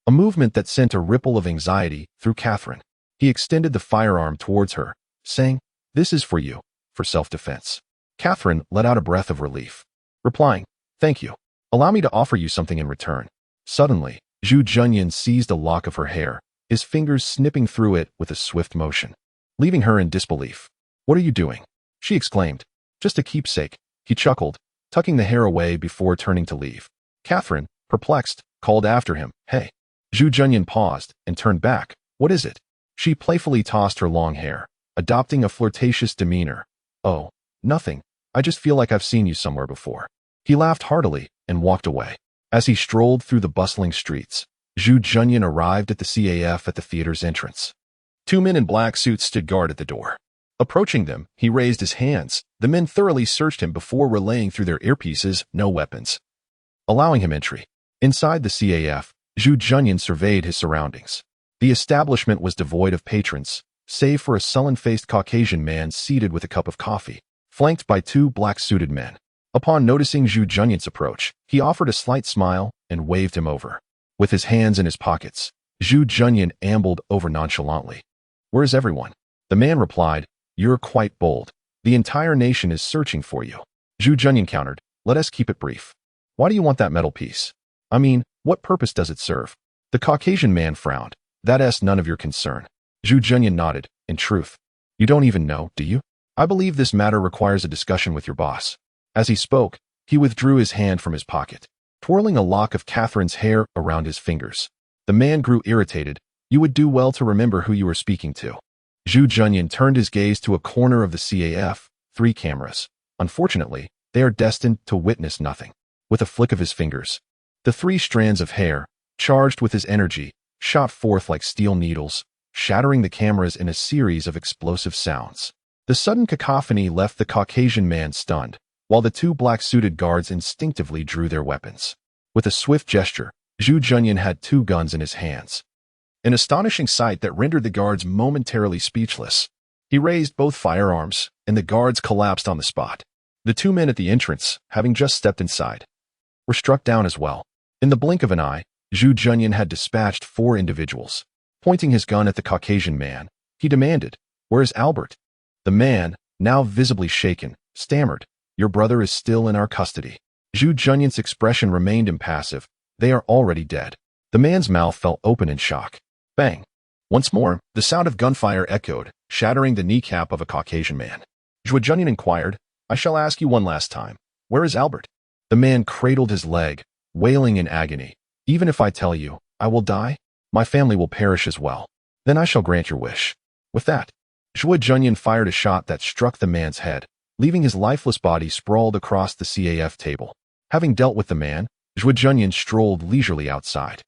A movement that sent a ripple of anxiety through Catherine. He extended the firearm towards her, saying, This is for you, for self-defense. Catherine let out a breath of relief, replying, Thank you. Allow me to offer you something in return. Suddenly, Zhuo Junyan seized a lock of her hair, his fingers snipping through it with a swift motion, leaving her in disbelief. What are you doing? She exclaimed. Just a keepsake. He chuckled, tucking the hair away before turning to leave. Catherine, perplexed, called after him, Hey. Zhuo Junyan paused and turned back. What is it? She playfully tossed her long hair, adopting a flirtatious demeanor. Oh, nothing. I just feel like I've seen you somewhere before. He laughed heartily and walked away. As he strolled through the bustling streets, Zhuo Junyan arrived at the CAF at the theater's entrance. 2 men in black suits stood guard at the door. Approaching them, he raised his hands. The men thoroughly searched him before relaying through their earpieces, no weapons, allowing him entry. Inside the CAF, Zhuo Junyan surveyed his surroundings. The establishment was devoid of patrons, save for a sullen-faced Caucasian man seated with a cup of coffee, flanked by 2 black-suited men. Upon noticing Zhuo Junyan's approach, he offered a slight smile and waved him over. With his hands in his pockets, Zhuo Junyan ambled over nonchalantly. Where is everyone? The man replied, You're quite bold. The entire nation is searching for you. Zhuo Junyan countered, Let us keep it brief. Why do you want that metal piece? I mean, what purpose does it serve? The Caucasian man frowned. That's none of your concern. Zhuo Junyan nodded. In truth, you don't even know, do you? I believe this matter requires a discussion with your boss. As he spoke, he withdrew his hand from his pocket, twirling a lock of Catherine's hair around his fingers. The man grew irritated. You would do well to remember who you were speaking to. Zhuo Junyan turned his gaze to a corner of the CAF, 3 cameras. Unfortunately, they are destined to witness nothing. With a flick of his fingers, the 3 strands of hair, charged with his energy, shot forth like steel needles, shattering the cameras in a series of explosive sounds. The sudden cacophony left the Caucasian man stunned, while the 2 black-suited guards instinctively drew their weapons. With a swift gesture, Zhuo Junyan had 2 guns in his hands. An astonishing sight that rendered the guards momentarily speechless. He raised both firearms, and the guards collapsed on the spot. The 2 men at the entrance, having just stepped inside, were struck down as well. In the blink of an eye, Zhuo Junyan had dispatched 4 individuals. Pointing his gun at the Caucasian man, he demanded, Where is Albert? The man, now visibly shaken, stammered, Your brother is still in our custody. Zhuo Junyan's expression remained impassive. They are already dead. The man's mouth fell open in shock. Bang! Once more, the sound of gunfire echoed, shattering the kneecap of a Caucasian man. Zhuo Junyan inquired, I shall ask you one last time. Where is Albert? The man cradled his leg, wailing in agony. Even if I tell you, I will die, my family will perish as well. Then I shall grant your wish. With that, Zhuo Junyan fired a shot that struck the man's head, leaving his lifeless body sprawled across the CAF table. Having dealt with the man, Zhuo Junyan strolled leisurely outside.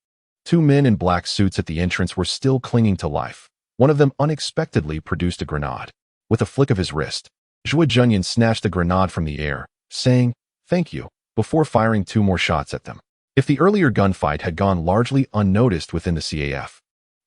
Two men in black suits at the entrance were still clinging to life. One of them unexpectedly produced a grenade. With a flick of his wrist, Zhuo Junyan snatched the grenade from the air, saying, "Thank you," before firing two more shots at them. If the earlier gunfight had gone largely unnoticed within the CAF,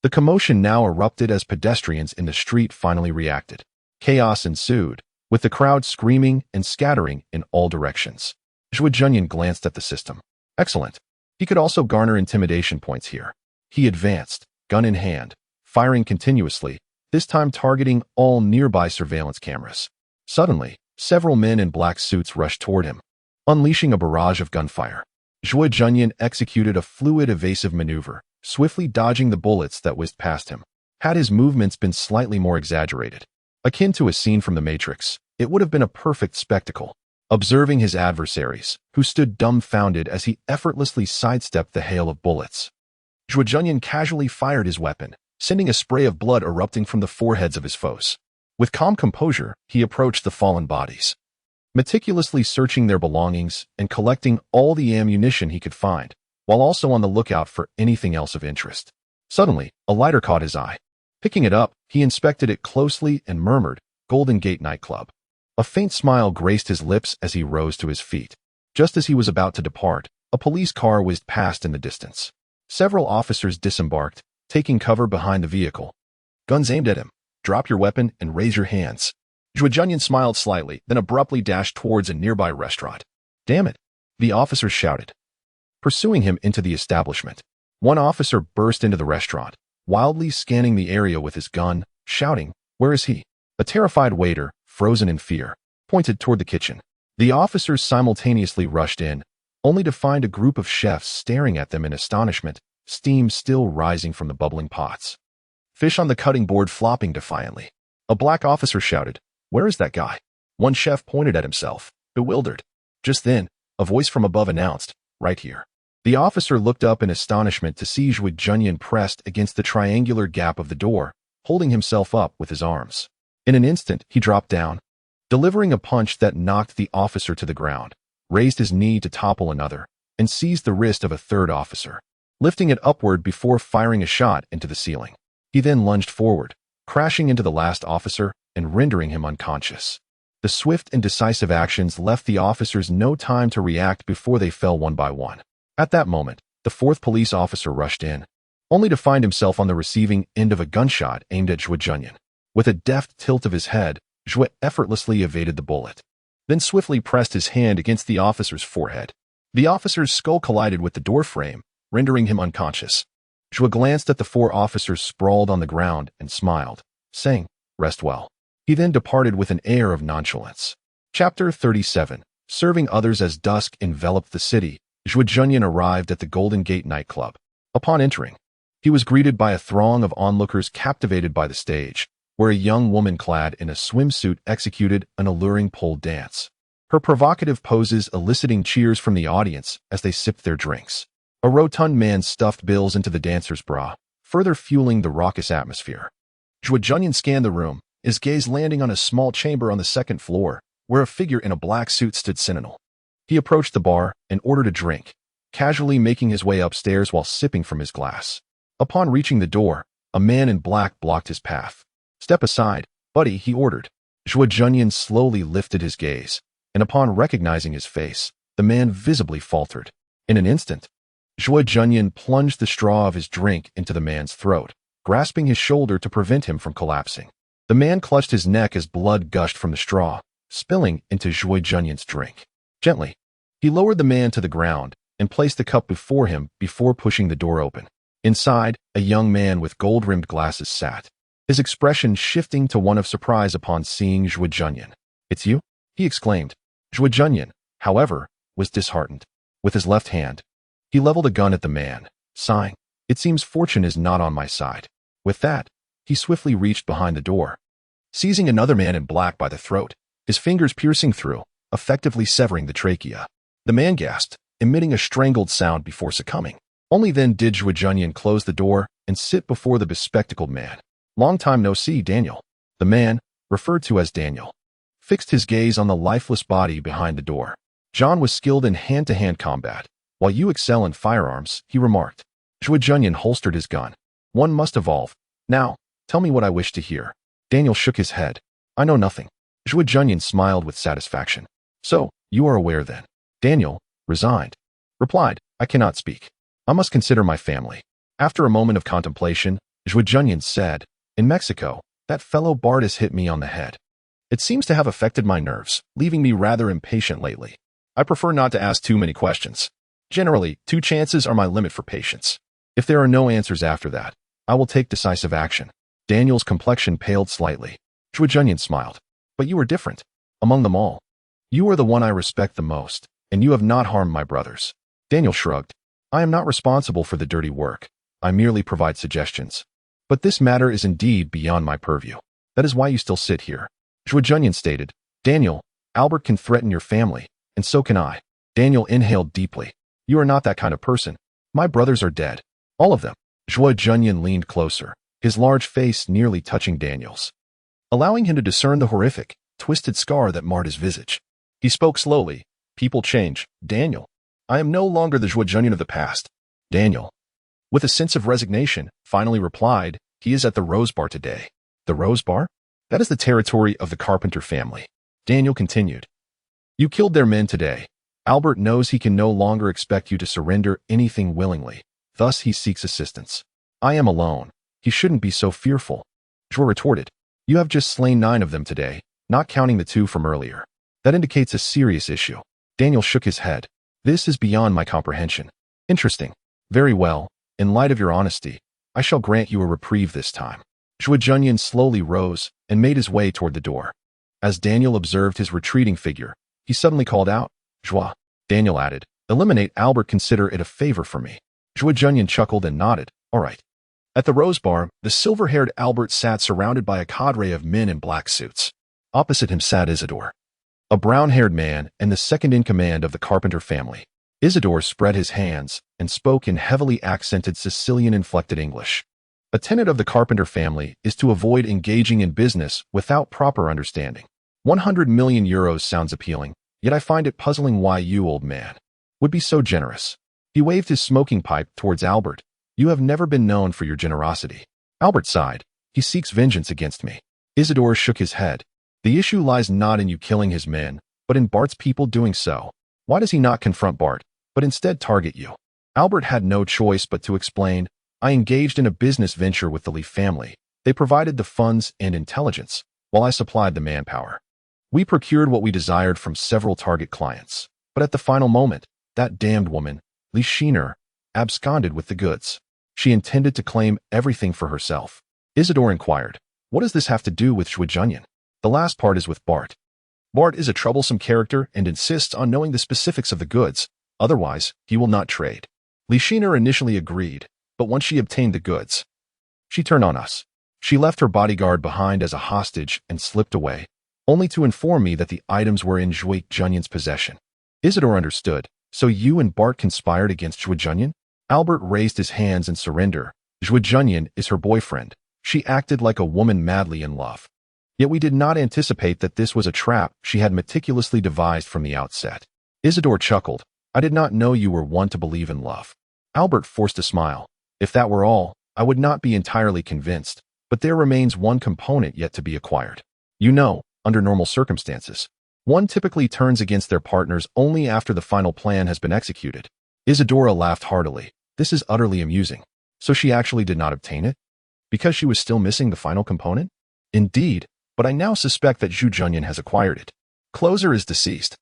the commotion now erupted as pedestrians in the street finally reacted. Chaos ensued, with the crowd screaming and scattering in all directions. Zhuo Junyan glanced at the system. Excellent. He could also garner intimidation points here. He advanced, gun in hand, firing continuously, this time targeting all nearby surveillance cameras. Suddenly, several men in black suits rushed toward him, unleashing a barrage of gunfire. Zhuo Junyan executed a fluid evasive maneuver, swiftly dodging the bullets that whizzed past him. Had his movements been slightly more exaggerated, akin to a scene from The Matrix, it would have been a perfect spectacle. Observing his adversaries, who stood dumbfounded as he effortlessly sidestepped the hail of bullets, Zhuo Junyan casually fired his weapon, sending a spray of blood erupting from the foreheads of his foes. With calm composure, he approached the fallen bodies, meticulously searching their belongings and collecting all the ammunition he could find, while also on the lookout for anything else of interest. Suddenly, a lighter caught his eye. Picking it up, he inspected it closely and murmured, "Golden Gate Nightclub." A faint smile graced his lips as he rose to his feet. Just as he was about to depart, a police car whizzed past in the distance. Several officers disembarked, taking cover behind the vehicle. Guns aimed at him. "Drop your weapon and raise your hands." Zhuo Junyan smiled slightly, then abruptly dashed towards a nearby restaurant. "Damn it!" the officers shouted, pursuing him into the establishment. One officer burst into the restaurant, wildly scanning the area with his gun, shouting, "Where is he?" A terrified waiter, frozen in fear, pointed toward the kitchen. The officers simultaneously rushed in, only to find a group of chefs staring at them in astonishment, steam still rising from the bubbling pots. Fish on the cutting board flopping defiantly. A black officer shouted, "Where is that guy?" One chef pointed at himself, bewildered. Just then, a voice from above announced, "Right here." The officer looked up in astonishment to see Zhuo Junyan pressed against the triangular gap of the door, holding himself up with his arms. In an instant, he dropped down, delivering a punch that knocked the officer to the ground, raised his knee to topple another, and seized the wrist of a third officer, lifting it upward before firing a shot into the ceiling. He then lunged forward, crashing into the last officer and rendering him unconscious. The swift and decisive actions left the officers no time to react before they fell one by one. At that moment, the fourth police officer rushed in, only to find himself on the receiving end of a gunshot aimed at Zhuo Junyan. With a deft tilt of his head, Zhuo effortlessly evaded the bullet, then swiftly pressed his hand against the officer's forehead. The officer's skull collided with the door frame, rendering him unconscious. Zhuo glanced at the four officers sprawled on the ground and smiled, saying, "Rest well." He then departed with an air of nonchalance. Chapter 37. Serving others. As dusk enveloped the city, Zhuo Junyan arrived at the Golden Gate nightclub. Upon entering, he was greeted by a throng of onlookers captivated by the stage, where a young woman clad in a swimsuit executed an alluring pole dance, her provocative poses eliciting cheers from the audience as they sipped their drinks. A rotund man stuffed bills into the dancer's bra, further fueling the raucous atmosphere. Zhuo Junyan scanned the room, his gaze landing on a small chamber on the second floor, where a figure in a black suit stood sentinel. He approached the bar and ordered a drink, casually making his way upstairs while sipping from his glass. Upon reaching the door, a man in black blocked his path. "Step aside, buddy," he ordered. Zhuo Junyan slowly lifted his gaze, and upon recognizing his face, the man visibly faltered. In an instant, Zhuo Junyan plunged the straw of his drink into the man's throat, grasping his shoulder to prevent him from collapsing. The man clutched his neck as blood gushed from the straw, spilling into Zhuo Junyan's drink. Gently, he lowered the man to the ground and placed the cup before him before pushing the door open. Inside, a young man with gold-rimmed glasses sat, his expression shifting to one of surprise upon seeing Zhuo Junyan. "It's you?" he exclaimed. Zhuo Junyan, however, was disheartened. With his left hand, he leveled a gun at the man, sighing, "It seems fortune is not on my side." With that, he swiftly reached behind the door, seizing another man in black by the throat, his fingers piercing through, effectively severing the trachea. The man gasped, emitting a strangled sound before succumbing. Only then did Zhuo Junyan close the door and sit before the bespectacled man. Long time no see, Daniel. The man, referred to as Daniel, fixed his gaze on the lifeless body behind the door. John was skilled in hand-to-hand combat, while you excel in firearms, he remarked. Zhuo Junyan holstered his gun. One must evolve. Now, tell me what I wish to hear. Daniel shook his head. I know nothing. Zhuo Junyan smiled with satisfaction. So, you are aware then. Daniel, resigned, replied, I cannot speak. I must consider my family. After a moment of contemplation, Zhuo Junyan said, in Mexico, that fellow Bart has hit me on the head. It seems to have affected my nerves, leaving me rather impatient lately. I prefer not to ask too many questions. Generally, 2 chances are my limit for patience. If there are no answers after that, I will take decisive action. Daniel's complexion paled slightly. Zhuo Junyan smiled. But you are different. Among them all, you are the one I respect the most, and you have not harmed my brothers. Daniel shrugged. I am not responsible for the dirty work. I merely provide suggestions. But this matter is indeed beyond my purview. That is why you still sit here. Zhuo Junyan stated, Daniel, Albert can threaten your family, and so can I. Daniel inhaled deeply. You are not that kind of person. My brothers are dead. All of them. Zhuo Junyan leaned closer, his large face nearly touching Daniel's, allowing him to discern the horrific, twisted scar that marred his visage. He spoke slowly. People change. Daniel, I am no longer the Zhuo Junyan of the past. Daniel, with a sense of resignation, finally replied, he is at the Rose Bar today. The Rose Bar? That is the territory of the Carpenter family. Daniel continued. You killed their men today. Albert knows he can no longer expect you to surrender anything willingly. Thus he seeks assistance. I am alone. He shouldn't be so fearful. Zhuo retorted. You have just slain 9 of them today, not counting the 2 from earlier. That indicates a serious issue. Daniel shook his head. This is beyond my comprehension. Interesting. Very well. In light of your honesty, I shall grant you a reprieve this time. Zhuo Junyan slowly rose and made his way toward the door. As Daniel observed his retreating figure, he suddenly called out, Zhuo. Daniel added, eliminate Albert, consider it a favor for me. Zhuo Junyan chuckled and nodded, all right. At the Rose Bar, the silver-haired Albert sat surrounded by a cadre of men in black suits. Opposite him sat Isidore, a brown-haired man and the second-in-command of the Carpenter family. Isidore spread his hands and spoke in heavily accented Sicilian-inflected English. A tenet of the Carpenter family is to avoid engaging in business without proper understanding. 100 million euros sounds appealing, yet I find it puzzling why you, old man, would be so generous. He waved his smoking pipe towards Albert. You have never been known for your generosity. Albert sighed. He seeks vengeance against me. Isidore shook his head. The issue lies not in you killing his men, but in Bart's people doing so. Why does he not confront Bart, but instead target you? Albert had no choice but to explain. I engaged in a business venture with the Lee family. They provided the funds and intelligence, while I supplied the manpower. We procured what we desired from several target clients, but at the final moment, that damned woman, Lee Shiner, absconded with the goods. She intended to claim everything for herself. Isidore inquired, what does this have to do with Zhuo Junyan? The last part is with Bart. Bart is a troublesome character and insists on knowing the specifics of the goods, otherwise, he will not trade. Lee Shiner initially agreed, but once she obtained the goods, she turned on us. She left her bodyguard behind as a hostage and slipped away, only to inform me that the items were in Zhuo Junyan's possession. Isidore understood. So you and Bart conspired against Zhuo Junyan? Albert raised his hands in surrender. Zhuo Junyan is her boyfriend. She acted like a woman madly in love. Yet we did not anticipate that this was a trap she had meticulously devised from the outset. Isidore chuckled. I did not know you were one to believe in love. Albert forced a smile. If that were all, I would not be entirely convinced, but there remains one component yet to be acquired. You know, under normal circumstances, one typically turns against their partners only after the final plan has been executed. Isidora laughed heartily. This is utterly amusing. So she actually did not obtain it? Because she was still missing the final component? Indeed, but I now suspect that Zhuo Junyan has acquired it. Closer is deceased.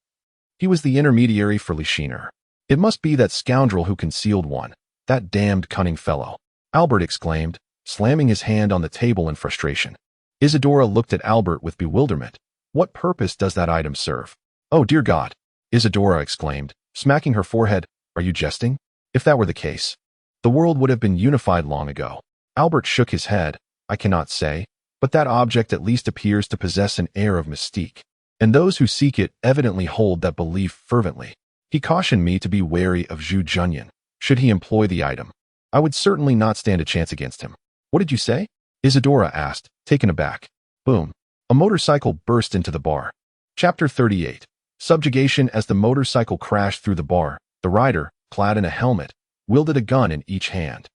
He was the intermediary for Lee Shiner. It must be that scoundrel who concealed one, that damned cunning fellow. Albert exclaimed, slamming his hand on the table in frustration. Isidora looked at Albert with bewilderment. What purpose does that item serve? Oh, dear God! Isidora exclaimed, smacking her forehead. Are you jesting? If that were the case, the world would have been unified long ago. Albert shook his head. I cannot say, but that object at least appears to possess an air of mystique, and those who seek it evidently hold that belief fervently. He cautioned me to be wary of Zhuo Junyan. Should he employ the item, I would certainly not stand a chance against him. What did you say? Isadora asked, taken aback. Boom. A motorcycle burst into the bar. Chapter 38. Subjugation. As the motorcycle crashed through the bar, the rider, clad in a helmet, wielded a gun in each hand,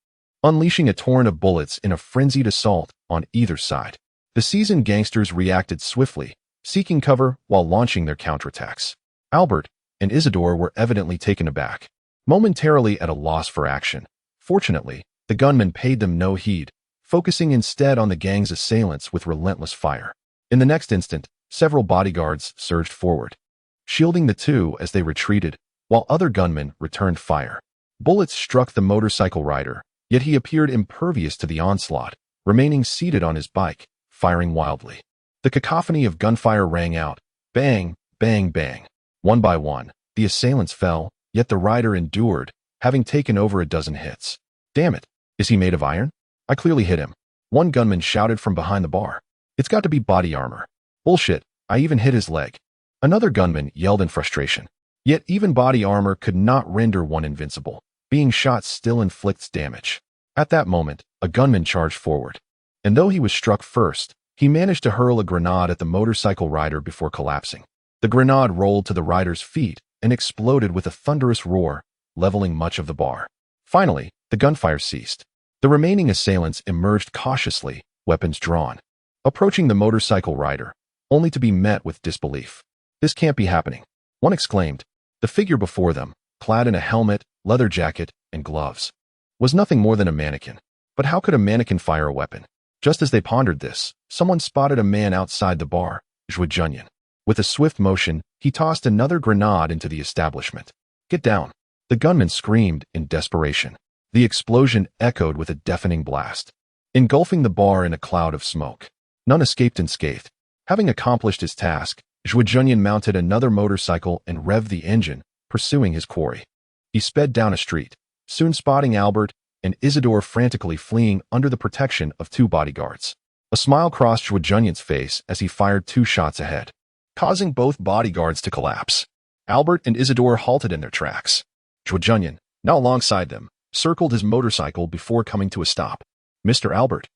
unleashing a torrent of bullets in a frenzied assault on either side. The seasoned gangsters reacted swiftly, seeking cover while launching their counterattacks. Albert and Isidore were evidently taken aback, momentarily at a loss for action. Fortunately, the gunmen paid them no heed, focusing instead on the gang's assailants with relentless fire. In the next instant, several bodyguards surged forward, shielding the two as they retreated, while other gunmen returned fire. Bullets struck the motorcycle rider, yet he appeared impervious to the onslaught, remaining seated on his bike, firing wildly. The cacophony of gunfire rang out. Bang, bang, bang. One by one, the assailants fell, yet the rider endured, having taken over a dozen hits. Damn it, is he made of iron? I clearly hit him. One gunman shouted from behind the bar. It's got to be body armor. Bullshit, I even hit his leg. Another gunman yelled in frustration. Yet even body armor could not render one invincible. Being shot still inflicts damage. At that moment, a gunman charged forward. And though he was struck first, he managed to hurl a grenade at the motorcycle rider before collapsing. The grenade rolled to the rider's feet and exploded with a thunderous roar, leveling much of the bar. Finally, the gunfire ceased. The remaining assailants emerged cautiously, weapons drawn, approaching the motorcycle rider, only to be met with disbelief. This can't be happening, one exclaimed. The figure before them, clad in a helmet, leather jacket, and gloves, was nothing more than a mannequin. But how could a mannequin fire a weapon? Just as they pondered this, someone spotted a man outside the bar, Zhuo Junyan. With a swift motion, he tossed another grenade into the establishment. Get down! The gunman screamed in desperation. The explosion echoed with a deafening blast, engulfing the bar in a cloud of smoke. None escaped unscathed. Having accomplished his task, Zhuo Junyan mounted another motorcycle and revved the engine, pursuing his quarry. He sped down a street, soon spotting Albert and Isidore frantically fleeing under the protection of two bodyguards. A smile crossed Zhuo Junyan's face as he fired 2 shots ahead, causing both bodyguards to collapse. Albert and Isidore halted in their tracks. Zhuo Junyan, now alongside them, circled his motorcycle before coming to a stop. Mr. Albert.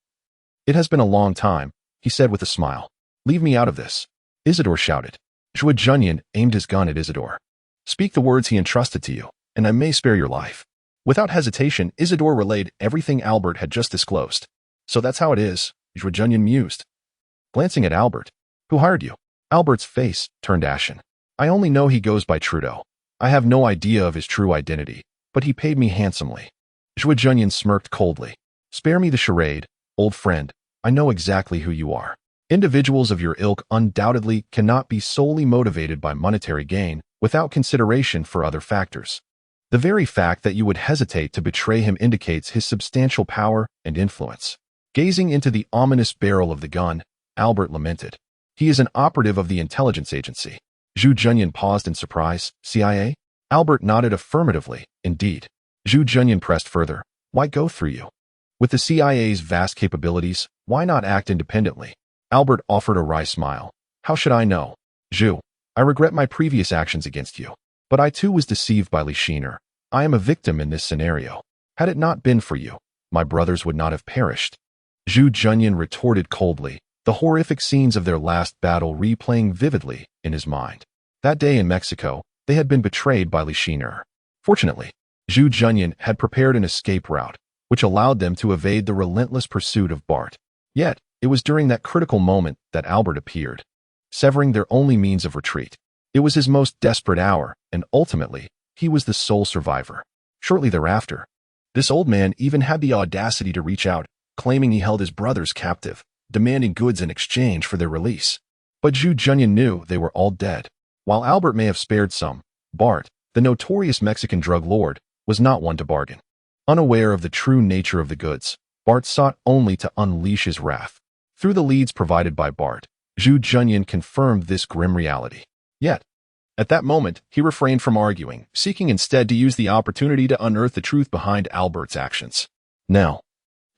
It has been a long time, he said with a smile. Leave me out of this, Isidore shouted. Zhuo Junyan aimed his gun at Isidore. Speak the words he entrusted to you, and I may spare your life. Without hesitation, Isidore relayed everything Albert had just disclosed. So that's how it is, Zhuo Junyan mused. Glancing at Albert. Who hired you? Albert's face turned ashen. I only know he goes by Trudeau. I have no idea of his true identity, but he paid me handsomely. Zhuo Junyan smirked coldly. Spare me the charade, old friend. I know exactly who you are. Individuals of your ilk undoubtedly cannot be solely motivated by monetary gain without consideration for other factors. The very fact that you would hesitate to betray him indicates his substantial power and influence. Gazing into the ominous barrel of the gun, Albert lamented. He is an operative of the intelligence agency. Zhuo Junyan paused in surprise. CIA? Albert nodded affirmatively. Indeed. Zhuo Junyan pressed further. Why go through you? With the CIA's vast capabilities, why not act independently? Albert offered a wry smile. How should I know? Zhu, I regret my previous actions against you. But I too was deceived by Li Shiner. I am a victim in this scenario. Had it not been for you, my brothers would not have perished. Zhuo Junyan retorted coldly, the horrific scenes of their last battle replaying vividly in his mind. That day in Mexico, they had been betrayed by Li Shiner. Fortunately, Zhuo Junyan had prepared an escape route, which allowed them to evade the relentless pursuit of Bart. Yet, it was during that critical moment that Albert appeared, severing their only means of retreat. It was his most desperate hour, and ultimately, he was the sole survivor. Shortly thereafter, this old man even had the audacity to reach out, claiming he held his brothers captive, demanding goods in exchange for their release. But Zhuo Junyan knew they were all dead. While Albert may have spared some, Bart, the notorious Mexican drug lord, was not one to bargain. Unaware of the true nature of the goods, Bart sought only to unleash his wrath. Through the leads provided by Bart, Zhuo Junyan confirmed this grim reality. Yet, at that moment, he refrained from arguing, seeking instead to use the opportunity to unearth the truth behind Albert's actions. Now,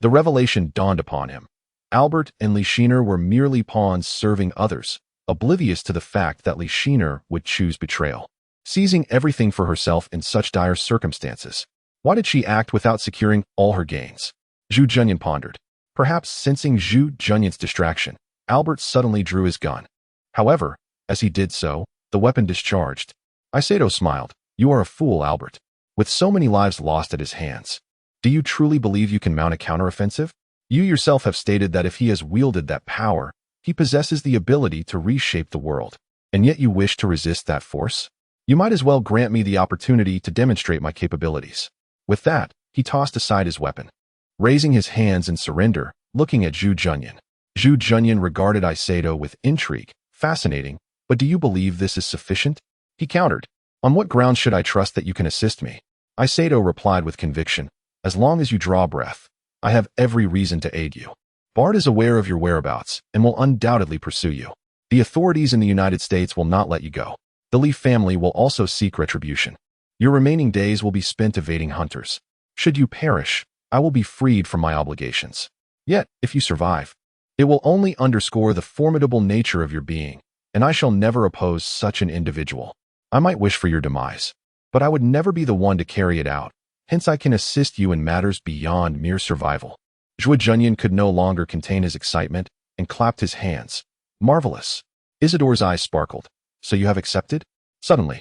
the revelation dawned upon him. Albert and Li Shiner were merely pawns serving others, oblivious to the fact that Li Shiner would choose betrayal, seizing everything for herself in such dire circumstances. Why did she act without securing all her gains? Zhuo Junyan pondered. Perhaps sensing Zhuo Junyan's distraction, Albert suddenly drew his gun. However, as he did so, the weapon discharged. Aisato smiled. You are a fool, Albert. With so many lives lost at his hands, do you truly believe you can mount a counteroffensive? You yourself have stated that if he has wielded that power, he possesses the ability to reshape the world. And yet you wish to resist that force? You might as well grant me the opportunity to demonstrate my capabilities. With that, he tossed aside his weapon, raising his hands in surrender, looking at Zhuo Junyan. Zhuo Junyan regarded Aisato with intrigue. Fascinating, but do you believe this is sufficient? He countered. On what grounds should I trust that you can assist me? Aisato replied with conviction. As long as you draw breath, I have every reason to aid you. Bard is aware of your whereabouts and will undoubtedly pursue you. The authorities in the United States will not let you go. The Lee family will also seek retribution. Your remaining days will be spent evading hunters. Should you perish, I will be freed from my obligations. Yet, if you survive, it will only underscore the formidable nature of your being, and I shall never oppose such an individual. I might wish for your demise, but I would never be the one to carry it out. Hence I can assist you in matters beyond mere survival. Zhuo Junyan could no longer contain his excitement and clapped his hands. Marvelous. Isidore's eyes sparkled. So you have accepted? Suddenly,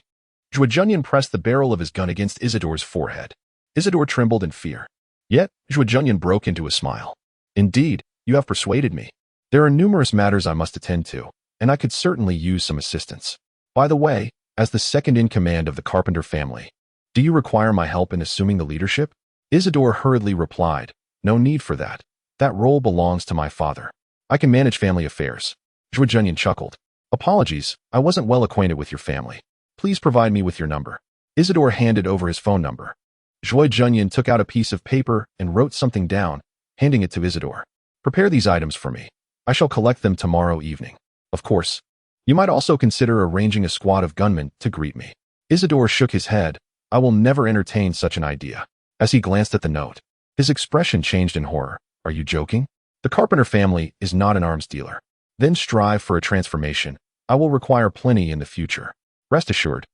Zhuo Junyan pressed the barrel of his gun against Isidore's forehead. Isidore trembled in fear. Yet, Zhuo Junyan broke into a smile. Indeed, you have persuaded me. There are numerous matters I must attend to, and I could certainly use some assistance. By the way, as the second in command of the Carpenter family, do you require my help in assuming the leadership? Isidore hurriedly replied, No need for that. That role belongs to my father. I can manage family affairs. Zhuo Junyan chuckled. Apologies, I wasn't well acquainted with your family. Please provide me with your number. Isidore handed over his phone number. Zhuo Junyan took out a piece of paper and wrote something down, handing it to Isidore. Prepare these items for me. I shall collect them tomorrow evening. Of course, you might also consider arranging a squad of gunmen to greet me. Isidore shook his head. I will never entertain such an idea. As he glanced at the note, his expression changed in horror. Are you joking? The Carpenter family is not an arms dealer. Then strive for a transformation. I will require plenty in the future. Rest assured,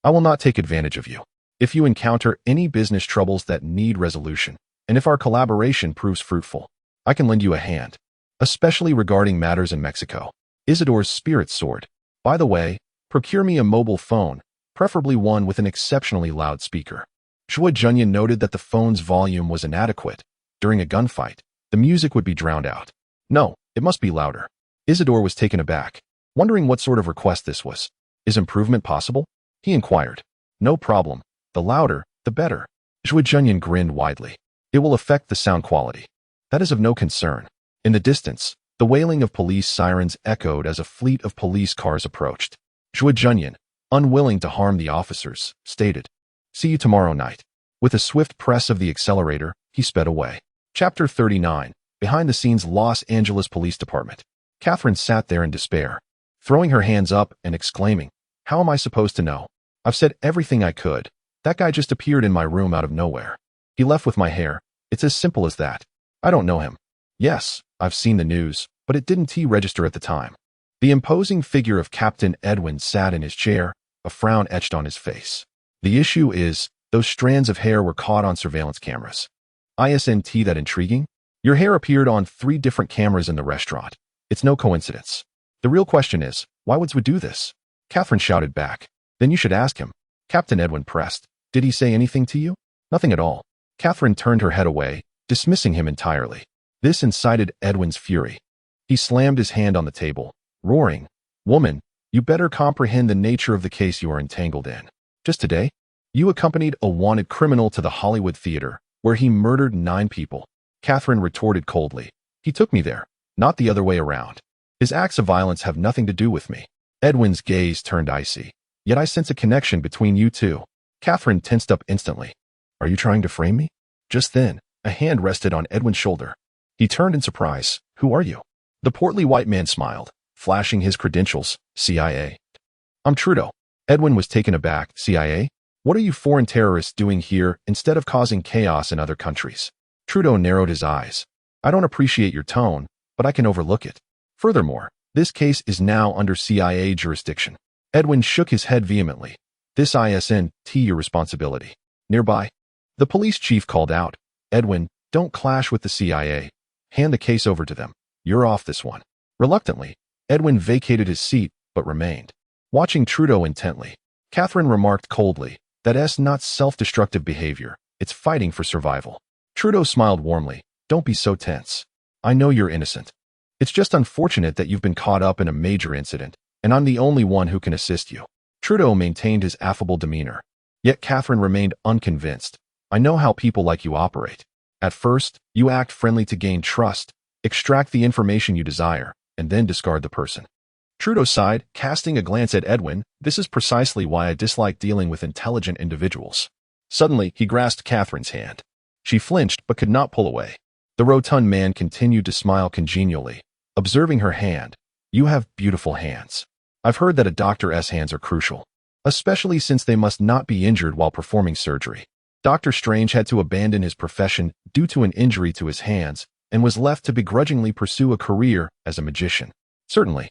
I will not take advantage of you. If you encounter any business troubles that need resolution, and if our collaboration proves fruitful, I can lend you a hand, especially regarding matters in Mexico. Isidore's spirit soared. By the way, procure me a mobile phone, preferably one with an exceptionally loud speaker. Zhuo Junyan noted that the phone's volume was inadequate. During a gunfight, the music would be drowned out. No, it must be louder. Isidore was taken aback, wondering what sort of request this was. Is improvement possible? He inquired. No problem. The louder, the better. Zhuo Junyan grinned widely. It will affect the sound quality. That is of no concern. In the distance, the wailing of police sirens echoed as a fleet of police cars approached. Zhuo Junyan, unwilling to harm the officers, stated, See you tomorrow night. With a swift press of the accelerator, he sped away. Chapter 39. Behind the scenes Los Angeles Police Department. Catherine sat there in despair, throwing her hands up and exclaiming, How am I supposed to know? I've said everything I could. That guy just appeared in my room out of nowhere. He left with my hair. It's as simple as that. I don't know him. Yes, I've seen the news, but it didn't register at the time. The imposing figure of Captain Edwin sat in his chair, a frown etched on his face. The issue is, those strands of hair were caught on surveillance cameras. Isn't that intriguing? Your hair appeared on 3 different cameras in the restaurant. It's no coincidence. The real question is, why would Zhuo do this? Catherine shouted back. Then you should ask him. Captain Edwin pressed. Did he say anything to you? Nothing at all. Catherine turned her head away, dismissing him entirely. This incited Edwin's fury. He slammed his hand on the table, roaring, Woman, you better comprehend the nature of the case you are entangled in. Just today, you accompanied a wanted criminal to the Hollywood Theater, where he murdered 9 people. Catherine retorted coldly. He took me there, not the other way around. His acts of violence have nothing to do with me. Edwin's gaze turned icy. Yet I sense a connection between you two. Catherine tensed up instantly. Are you trying to frame me? Just then, a hand rested on Edwin's shoulder. He turned in surprise. Who are you? The portly white man smiled, flashing his credentials. CIA. I'm Trudeau. Edwin was taken aback. CIA? What are you foreign terrorists doing here instead of causing chaos in other countries? Trudeau narrowed his eyes. I don't appreciate your tone, but I can overlook it. Furthermore, this case is now under CIA jurisdiction. Edwin shook his head vehemently. This isn't your responsibility. Nearby, the police chief called out, Edwin, don't clash with the CIA. Hand the case over to them. You're off this one. Reluctantly, Edwin vacated his seat, but remained. Watching Trudeau intently, Catherine remarked coldly, "That's not self-destructive behavior, it's fighting for survival." Trudeau smiled warmly. "Don't be so tense. I know you're innocent. It's just unfortunate that you've been caught up in a major incident, and I'm the only one who can assist you." Trudeau maintained his affable demeanor. Yet Catherine remained unconvinced. "I know how people like you operate. At first, you act friendly to gain trust, extract the information you desire, and then discard the person." Trudeau sighed, casting a glance at Edwin. "This is precisely why I dislike dealing with intelligent individuals." Suddenly, he grasped Catherine's hand. She flinched but could not pull away. The rotund man continued to smile congenially, observing her hand. "You have beautiful hands. I've heard that a doctor's hands are crucial, especially since they must not be injured while performing surgery." Dr. Strange had to abandon his profession due to an injury to his hands and was left to begrudgingly pursue a career as a magician. Certainly,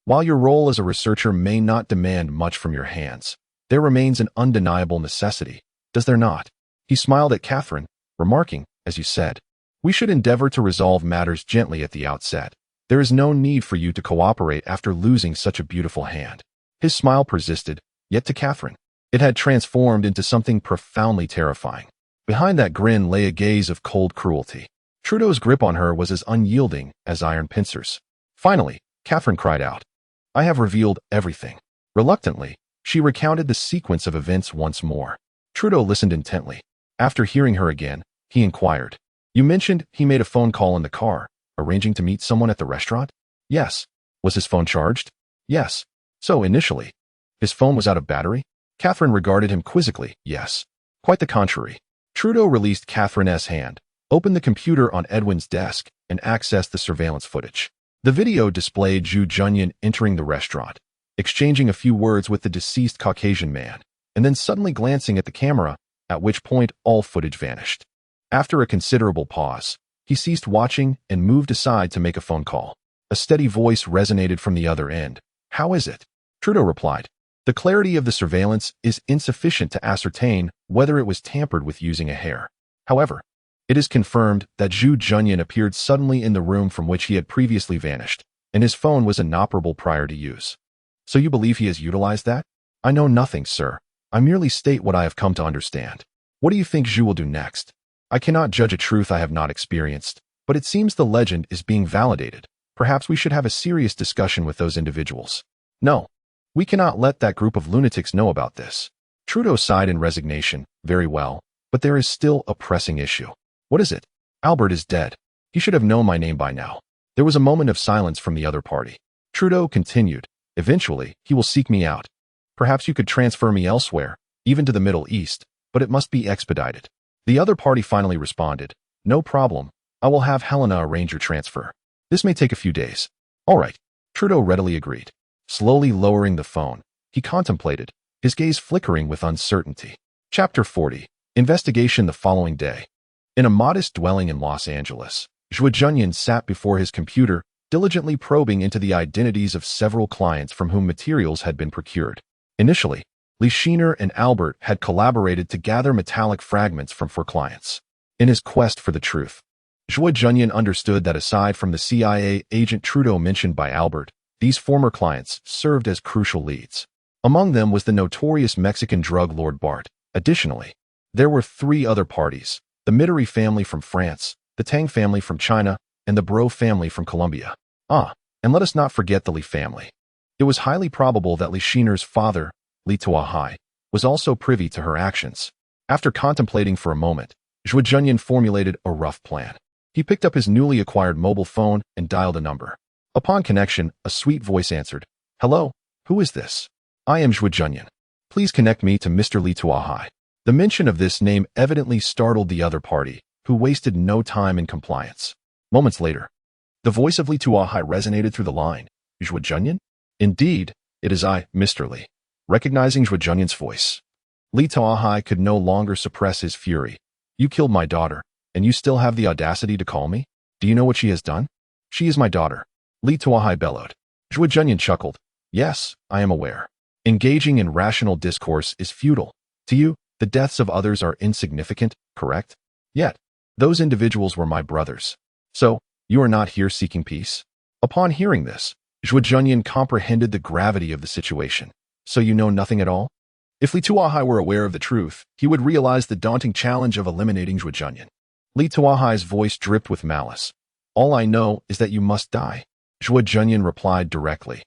while your role as a researcher may not demand much from your hands, there remains an undeniable necessity, does there not? He smiled at Catherine, remarking, "As you said, we should endeavor to resolve matters gently at the outset. There is no need for you to cooperate after losing such a beautiful hand." His smile persisted, yet to Catherine, it had transformed into something profoundly terrifying. Behind that grin lay a gaze of cold cruelty. Trudeau's grip on her was as unyielding as iron pincers. Finally, Catherine cried out, "I have revealed everything." Reluctantly, she recounted the sequence of events once more. Trudeau listened intently. After hearing her again, he inquired, "You mentioned he made a phone call in the car, arranging to meet someone at the restaurant?" "Yes." "Was his phone charged?" "Yes." "So, initially, his phone was out of battery?" Catherine regarded him quizzically. "Yes." "Quite the contrary." Trudeau released Catherine's hand, opened the computer on Edwin's desk, and accessed the surveillance footage. The video displayed Zhuo Junyan entering the restaurant, exchanging a few words with the deceased Caucasian man, and then suddenly glancing at the camera, at which point all footage vanished. After a considerable pause, he ceased watching and moved aside to make a phone call. A steady voice resonated from the other end. "How is it?" Trudeau replied, "The clarity of the surveillance is insufficient to ascertain whether it was tampered with using a hair. However, it is confirmed that Zhuo Junyan appeared suddenly in the room from which he had previously vanished, and his phone was inoperable prior to use." "So you believe he has utilized that?" "I know nothing, sir. I merely state what I have come to understand." "What do you think Zhu will do next?" "I cannot judge a truth I have not experienced, but it seems the legend is being validated. Perhaps we should have a serious discussion with those individuals." "No. We cannot let that group of lunatics know about this." Trudeau sighed in resignation. "Very well, but there is still a pressing issue." "What is it?" "Albert is dead. He should have known my name by now." There was a moment of silence from the other party. Trudeau continued, "Eventually, he will seek me out. Perhaps you could transfer me elsewhere, even to the Middle East, but it must be expedited." The other party finally responded, "No problem. I will have Helena arrange your transfer. This may take a few days." "All right." Trudeau readily agreed. Slowly lowering the phone, he contemplated, his gaze flickering with uncertainty. Chapter 40. Investigation the following day. In a modest dwelling in Los Angeles, Zhuo Junyan sat before his computer, diligently probing into the identities of several clients from whom materials had been procured. Initially, Lieshiner and Albert had collaborated to gather metallic fragments from four clients. In his quest for the truth, Zhuo Junyan understood that aside from the CIA agent Trudeau mentioned by Albert, these former clients served as crucial leads. Among them was the notorious Mexican drug lord Bart. Additionally, there were three other parties: the Midori family from France, the Tang family from China, and the Bro family from Colombia. And let us not forget the Li family. It was highly probable that Lieshiner's father, Li Tuahai, was also privy to her actions. After contemplating for a moment, Zhuo Junyan formulated a rough plan. He picked up his newly acquired mobile phone and dialed a number. Upon connection, a sweet voice answered, "Hello, who is this?" "I am Zhuo Junyan. Please connect me to Mr. Li Tuahai." The mention of this name evidently startled the other party, who wasted no time in compliance. Moments later, the voice of Li Tuahai resonated through the line. "Zhuo Junyan?" "Indeed, it is I, Mr. Li." Recognizing Zhuo Junyan's voice, Li Tuahai could no longer suppress his fury. "You killed my daughter, and you still have the audacity to call me? Do you know what she has done?" "She is my daughter," Li Tuahai bellowed. Zhuo Junyan chuckled. "Yes, I am aware. Engaging in rational discourse is futile. To you, the deaths of others are insignificant, correct? Yet, those individuals were my brothers. So, You are not here seeking peace? Upon hearing this, Zhuo Junyan comprehended the gravity of the situation. So you know nothing at all? If Li Tuahai were aware of the truth, he would realize the daunting challenge of eliminating Zhuo Junyan. Li Tuahai's voice dripped with malice. All I know is that you must die. Zhuo Junyan replied directly.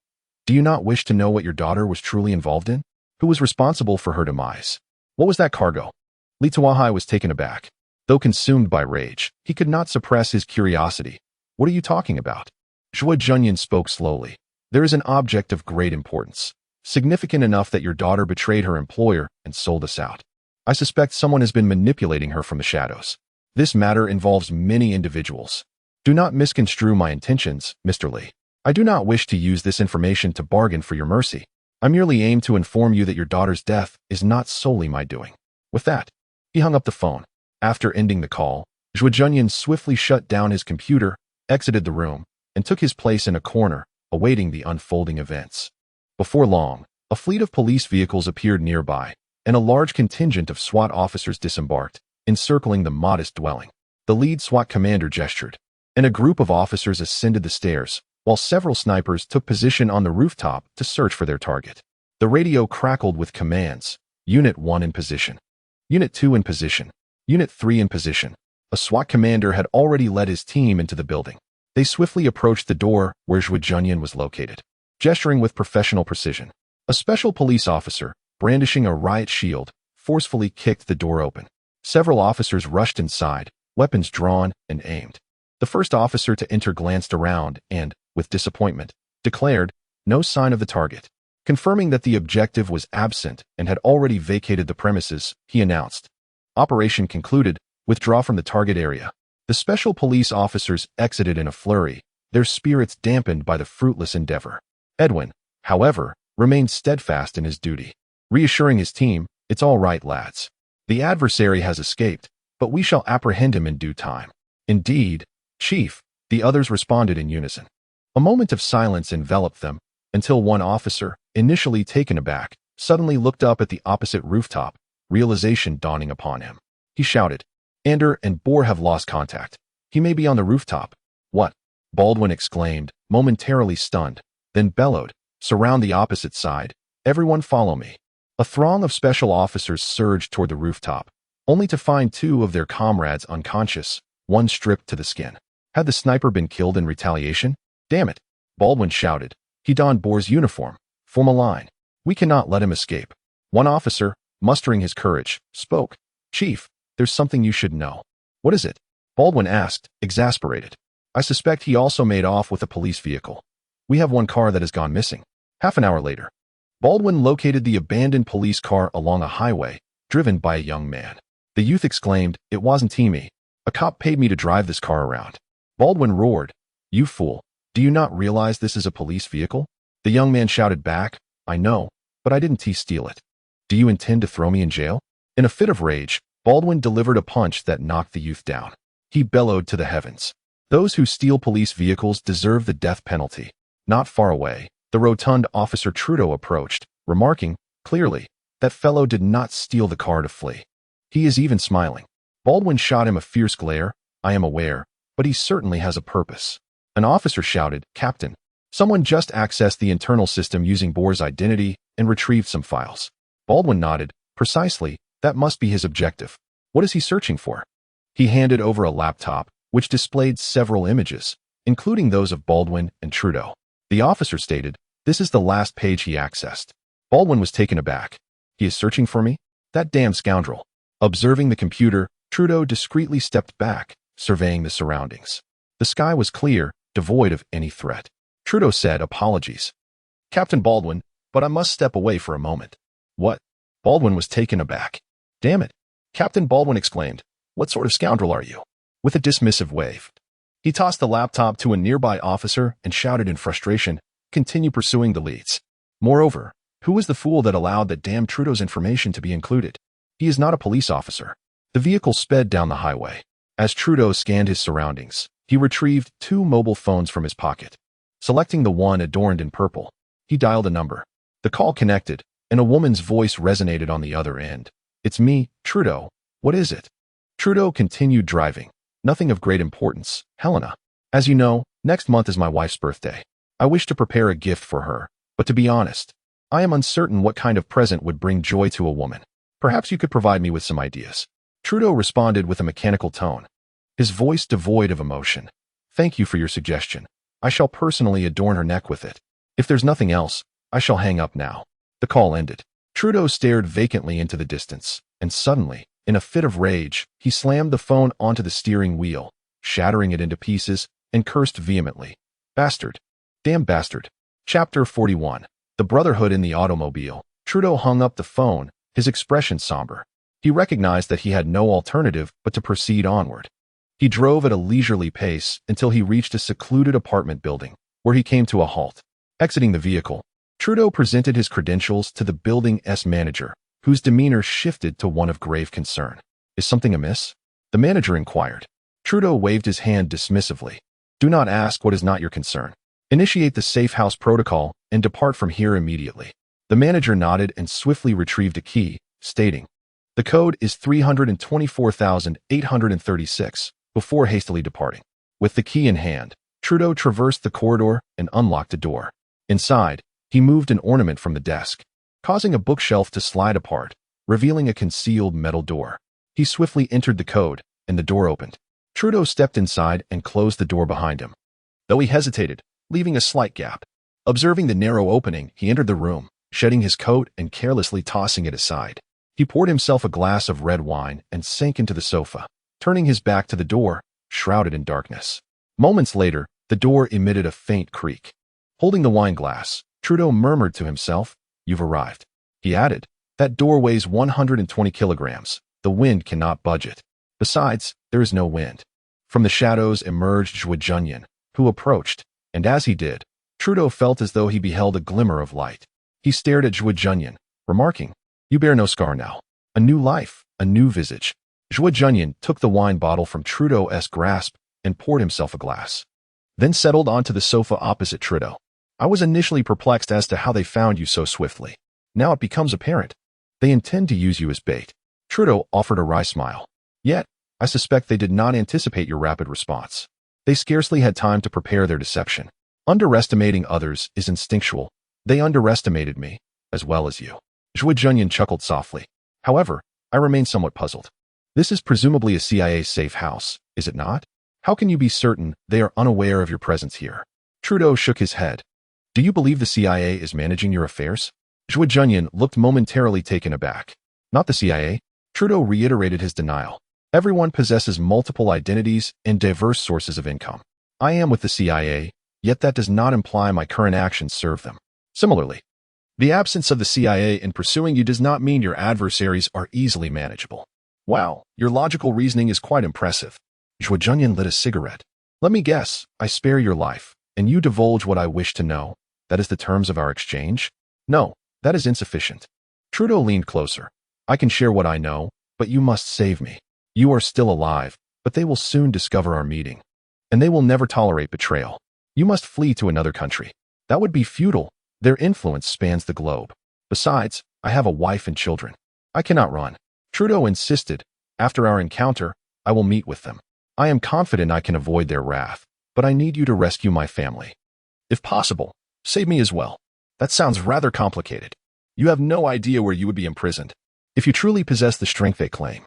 Do you not wish to know what your daughter was truly involved in? Who was responsible for her demise? What was that cargo? Li Tuahai was taken aback. Though consumed by rage, he could not suppress his curiosity. What are you talking about? Zhuo Junyan spoke slowly. There is an object of great importance, significant enough that your daughter betrayed her employer and sold us out. I suspect someone has been manipulating her from the shadows. This matter involves many individuals. Do not misconstrue my intentions, Mr. Li. I do not wish to use this information to bargain for your mercy. I merely aim to inform you that your daughter's death is not solely my doing. With that, he hung up the phone. After ending the call, Zhuo Junyan swiftly shut down his computer, exited the room, and took his place in a corner, awaiting the unfolding events. Before long, a fleet of police vehicles appeared nearby, and a large contingent of SWAT officers disembarked, encircling the modest dwelling. The lead SWAT commander gestured, and a group of officers ascended the stairs, while several snipers took position on the rooftop to search for their target. The radio crackled with commands. Unit 1 in position. Unit 2 in position. Unit 3 in position. A SWAT commander had already led his team into the building. They swiftly approached the door where Zhuo Junyan was located. Gesturing with professional precision, a special police officer, brandishing a riot shield, forcefully kicked the door open. Several officers rushed inside, weapons drawn and aimed. The first officer to enter glanced around and, with disappointment, declared, no sign of the target. Confirming that the objective was absent and had already vacated the premises, he announced, Operation concluded, withdraw from the target area. The special police officers exited in a flurry, their spirits dampened by the fruitless endeavor. Edwin, however, remained steadfast in his duty, reassuring his team, it's all right, lads. The adversary has escaped, but we shall apprehend him in due time. Indeed, Chief, the others responded in unison. A moment of silence enveloped them, until one officer, initially taken aback, suddenly looked up at the opposite rooftop, realization dawning upon him. He shouted, Ander and Bohr have lost contact. He may be on the rooftop. What? Baldwin exclaimed, momentarily stunned, then bellowed, surround the opposite side. Everyone follow me. A throng of special officers surged toward the rooftop, only to find two of their comrades unconscious, one stripped to the skin. Had the sniper been killed in retaliation? Damn it! Baldwin shouted. He donned Bohr's uniform. Form a line. We cannot let him escape. One officer, mustering his courage, spoke. Chief, there's something you should know. What is it? Baldwin asked, exasperated. I suspect he also made off with a police vehicle. We have one car that has gone missing. Half an hour later, Baldwin located the abandoned police car along a highway, driven by a young man. The youth exclaimed, it wasn't me. A cop paid me to drive this car around. Baldwin roared, you fool. Do you not realize this is a police vehicle? The young man shouted back, I know, but I didn't steal it. Do you intend to throw me in jail? In a fit of rage, Baldwin delivered a punch that knocked the youth down. He bellowed to the heavens. Those who steal police vehicles deserve the death penalty. Not far away, the rotund Officer Trudeau approached, remarking, clearly, that fellow did not steal the car to flee. He is even smiling. Baldwin shot him a fierce glare. I am aware, but he certainly has a purpose. An officer shouted, Captain, someone just accessed the internal system using Bohr's identity and retrieved some files. Baldwin nodded. Precisely, that must be his objective. What is he searching for? He handed over a laptop, which displayed several images, including those of Baldwin and Trudeau. The officer stated, this is the last page he accessed. Baldwin was taken aback. He is searching for me? That damn scoundrel. Observing the computer, Trudeau discreetly stepped back, surveying the surroundings. The sky was clear, devoid of any threat. Trudeau said, apologies. Captain Baldwin, but I must step away for a moment. What? Baldwin was taken aback. Damn it. Captain Baldwin exclaimed, what sort of scoundrel are you? With a dismissive wave, he tossed the laptop to a nearby officer and shouted in frustration, continue pursuing the leads. Moreover, who was the fool that allowed that damn Trudeau's information to be included? He is not a police officer. The vehicle sped down the highway. As Trudeau scanned his surroundings, he retrieved two mobile phones from his pocket. Selecting the one adorned in purple, he dialed a number. The call connected, and a woman's voice resonated on the other end. It's me, Trudeau. What is it? Trudeau continued driving. Nothing of great importance, Helena. As you know, next month is my wife's birthday. I wish to prepare a gift for her, but to be honest, I am uncertain what kind of present would bring joy to a woman. Perhaps you could provide me with some ideas. Trudeau responded with a mechanical tone, his voice devoid of emotion. Thank you for your suggestion. I shall personally adorn her neck with it. If there's nothing else, I shall hang up now. The call ended. Trudeau stared vacantly into the distance, and suddenly, in a fit of rage, he slammed the phone onto the steering wheel, shattering it into pieces, and cursed vehemently. Bastard. Damn bastard. Chapter 41. The Brotherhood in the Automobile. Trudeau hung up the phone, his expression somber. He recognized that he had no alternative but to proceed onward. He drove at a leisurely pace until he reached a secluded apartment building, where he came to a halt. Exiting the vehicle, Trudeau presented his credentials to the building's manager, whose demeanor shifted to one of grave concern. Is something amiss? The manager inquired. Trudeau waved his hand dismissively. Do not ask what is not your concern. Initiate the safe house protocol and depart from here immediately. The manager nodded and swiftly retrieved a key, stating, the code is 324,836, before hastily departing. With the key in hand, Trudeau traversed the corridor and unlocked a door. Inside, he moved an ornament from the desk, causing a bookshelf to slide apart, revealing a concealed metal door. He swiftly entered the code, and the door opened. Trudeau stepped inside and closed the door behind him, though he hesitated, leaving a slight gap. Observing the narrow opening, he entered the room, shedding his coat and carelessly tossing it aside. He poured himself a glass of red wine and sank into the sofa, turning his back to the door, shrouded in darkness. Moments later, the door emitted a faint creak. Holding the wine glass, Trudeau murmured to himself, You've arrived. He added, That door weighs 120 kilograms. The wind cannot budge it. Besides, there is no wind. From the shadows emerged Zhuo Junyan, who approached, and as he did, Trudeau felt as though he beheld a glimmer of light. He stared at Zhuo Junyan, remarking, You bear no scar now. A new life, a new visage. Zhuo Junyan took the wine bottle from Trudeau's grasp and poured himself a glass, then settled onto the sofa opposite Trudeau. I was initially perplexed as to how they found you so swiftly. Now it becomes apparent. They intend to use you as bait. Trudeau offered a wry smile. Yet, I suspect they did not anticipate your rapid response. They scarcely had time to prepare their deception. Underestimating others is instinctual. They underestimated me, as well as you. Zhuo Junyan chuckled softly. However, I remain somewhat puzzled. This is presumably a CIA safe house, is it not? How can you be certain they are unaware of your presence here? Trudeau shook his head. Do you believe the CIA is managing your affairs? Zhuo Junyan looked momentarily taken aback. Not the CIA. Trudeau reiterated his denial. Everyone possesses multiple identities and diverse sources of income. I am with the CIA, yet that does not imply my current actions serve them. Similarly, the absence of the CIA in pursuing you does not mean your adversaries are easily manageable. Wow, your logical reasoning is quite impressive. Zhuo Junyan lit a cigarette. Let me guess, I spare your life, and you divulge what I wish to know. That is the terms of our exchange? No, that is insufficient. Trudeau leaned closer. I can share what I know, but you must save me. You are still alive, but they will soon discover our meeting. And they will never tolerate betrayal. You must flee to another country. That would be futile. Their influence spans the globe. Besides, I have a wife and children. I cannot run. Trudeau insisted. After our encounter, I will meet with them. I am confident I can avoid their wrath, but I need you to rescue my family. If possible, save me as well. That sounds rather complicated. You have no idea where you would be imprisoned. If you truly possess the strength they claim,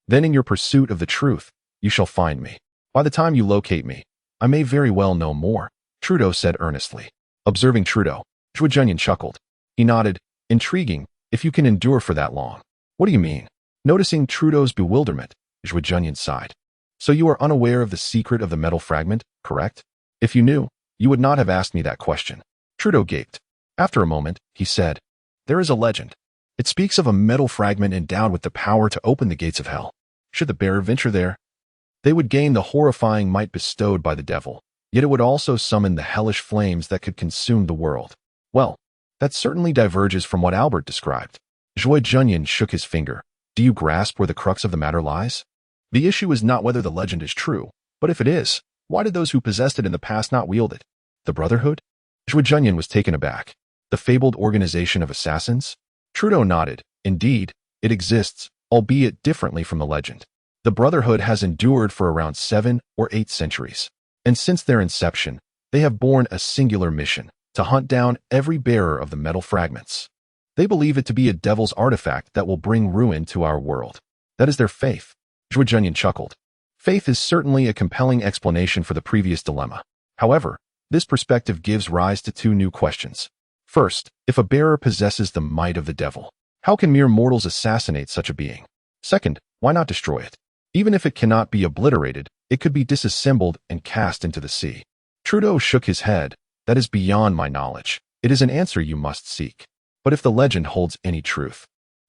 then in your pursuit of the truth, you shall find me. By the time you locate me, I may very well know more, Trudeau said earnestly. Observing Trudeau, Zhuo Junyan chuckled. He nodded. Intriguing, if you can endure for that long. What do you mean? Noticing Trudeau's bewilderment, Zhuo Junyan sighed. So you are unaware of the secret of the metal fragment, correct? If you knew, you would not have asked me that question. Trudeau gaped. After a moment, he said, There is a legend. It speaks of a metal fragment endowed with the power to open the gates of hell. Should the bearer venture there, they would gain the horrifying might bestowed by the devil, yet it would also summon the hellish flames that could consume the world. Well, that certainly diverges from what Albert described. Zhuo Junyan shook his finger. Do you grasp where the crux of the matter lies? The issue is not whether the legend is true, but if it is, why did those who possessed it in the past not wield it? The Brotherhood? Zhuo Junyan was taken aback. The fabled organization of assassins? Trudeau nodded. Indeed, it exists, albeit differently from the legend. The Brotherhood has endured for around 7 or 8 centuries, and since their inception, they have borne a singular mission: to hunt down every bearer of the metal fragments. They believe it to be a devil's artifact that will bring ruin to our world. That is their faith. Zhuo Junyan chuckled. Faith is certainly a compelling explanation for the previous dilemma. However, this perspective gives rise to two new questions. First, if a bearer possesses the might of the devil, how can mere mortals assassinate such a being? Second, why not destroy it? Even if it cannot be obliterated, it could be disassembled and cast into the sea. Trudeau shook his head. That is beyond my knowledge. It is an answer you must seek. But if the legend holds any truth,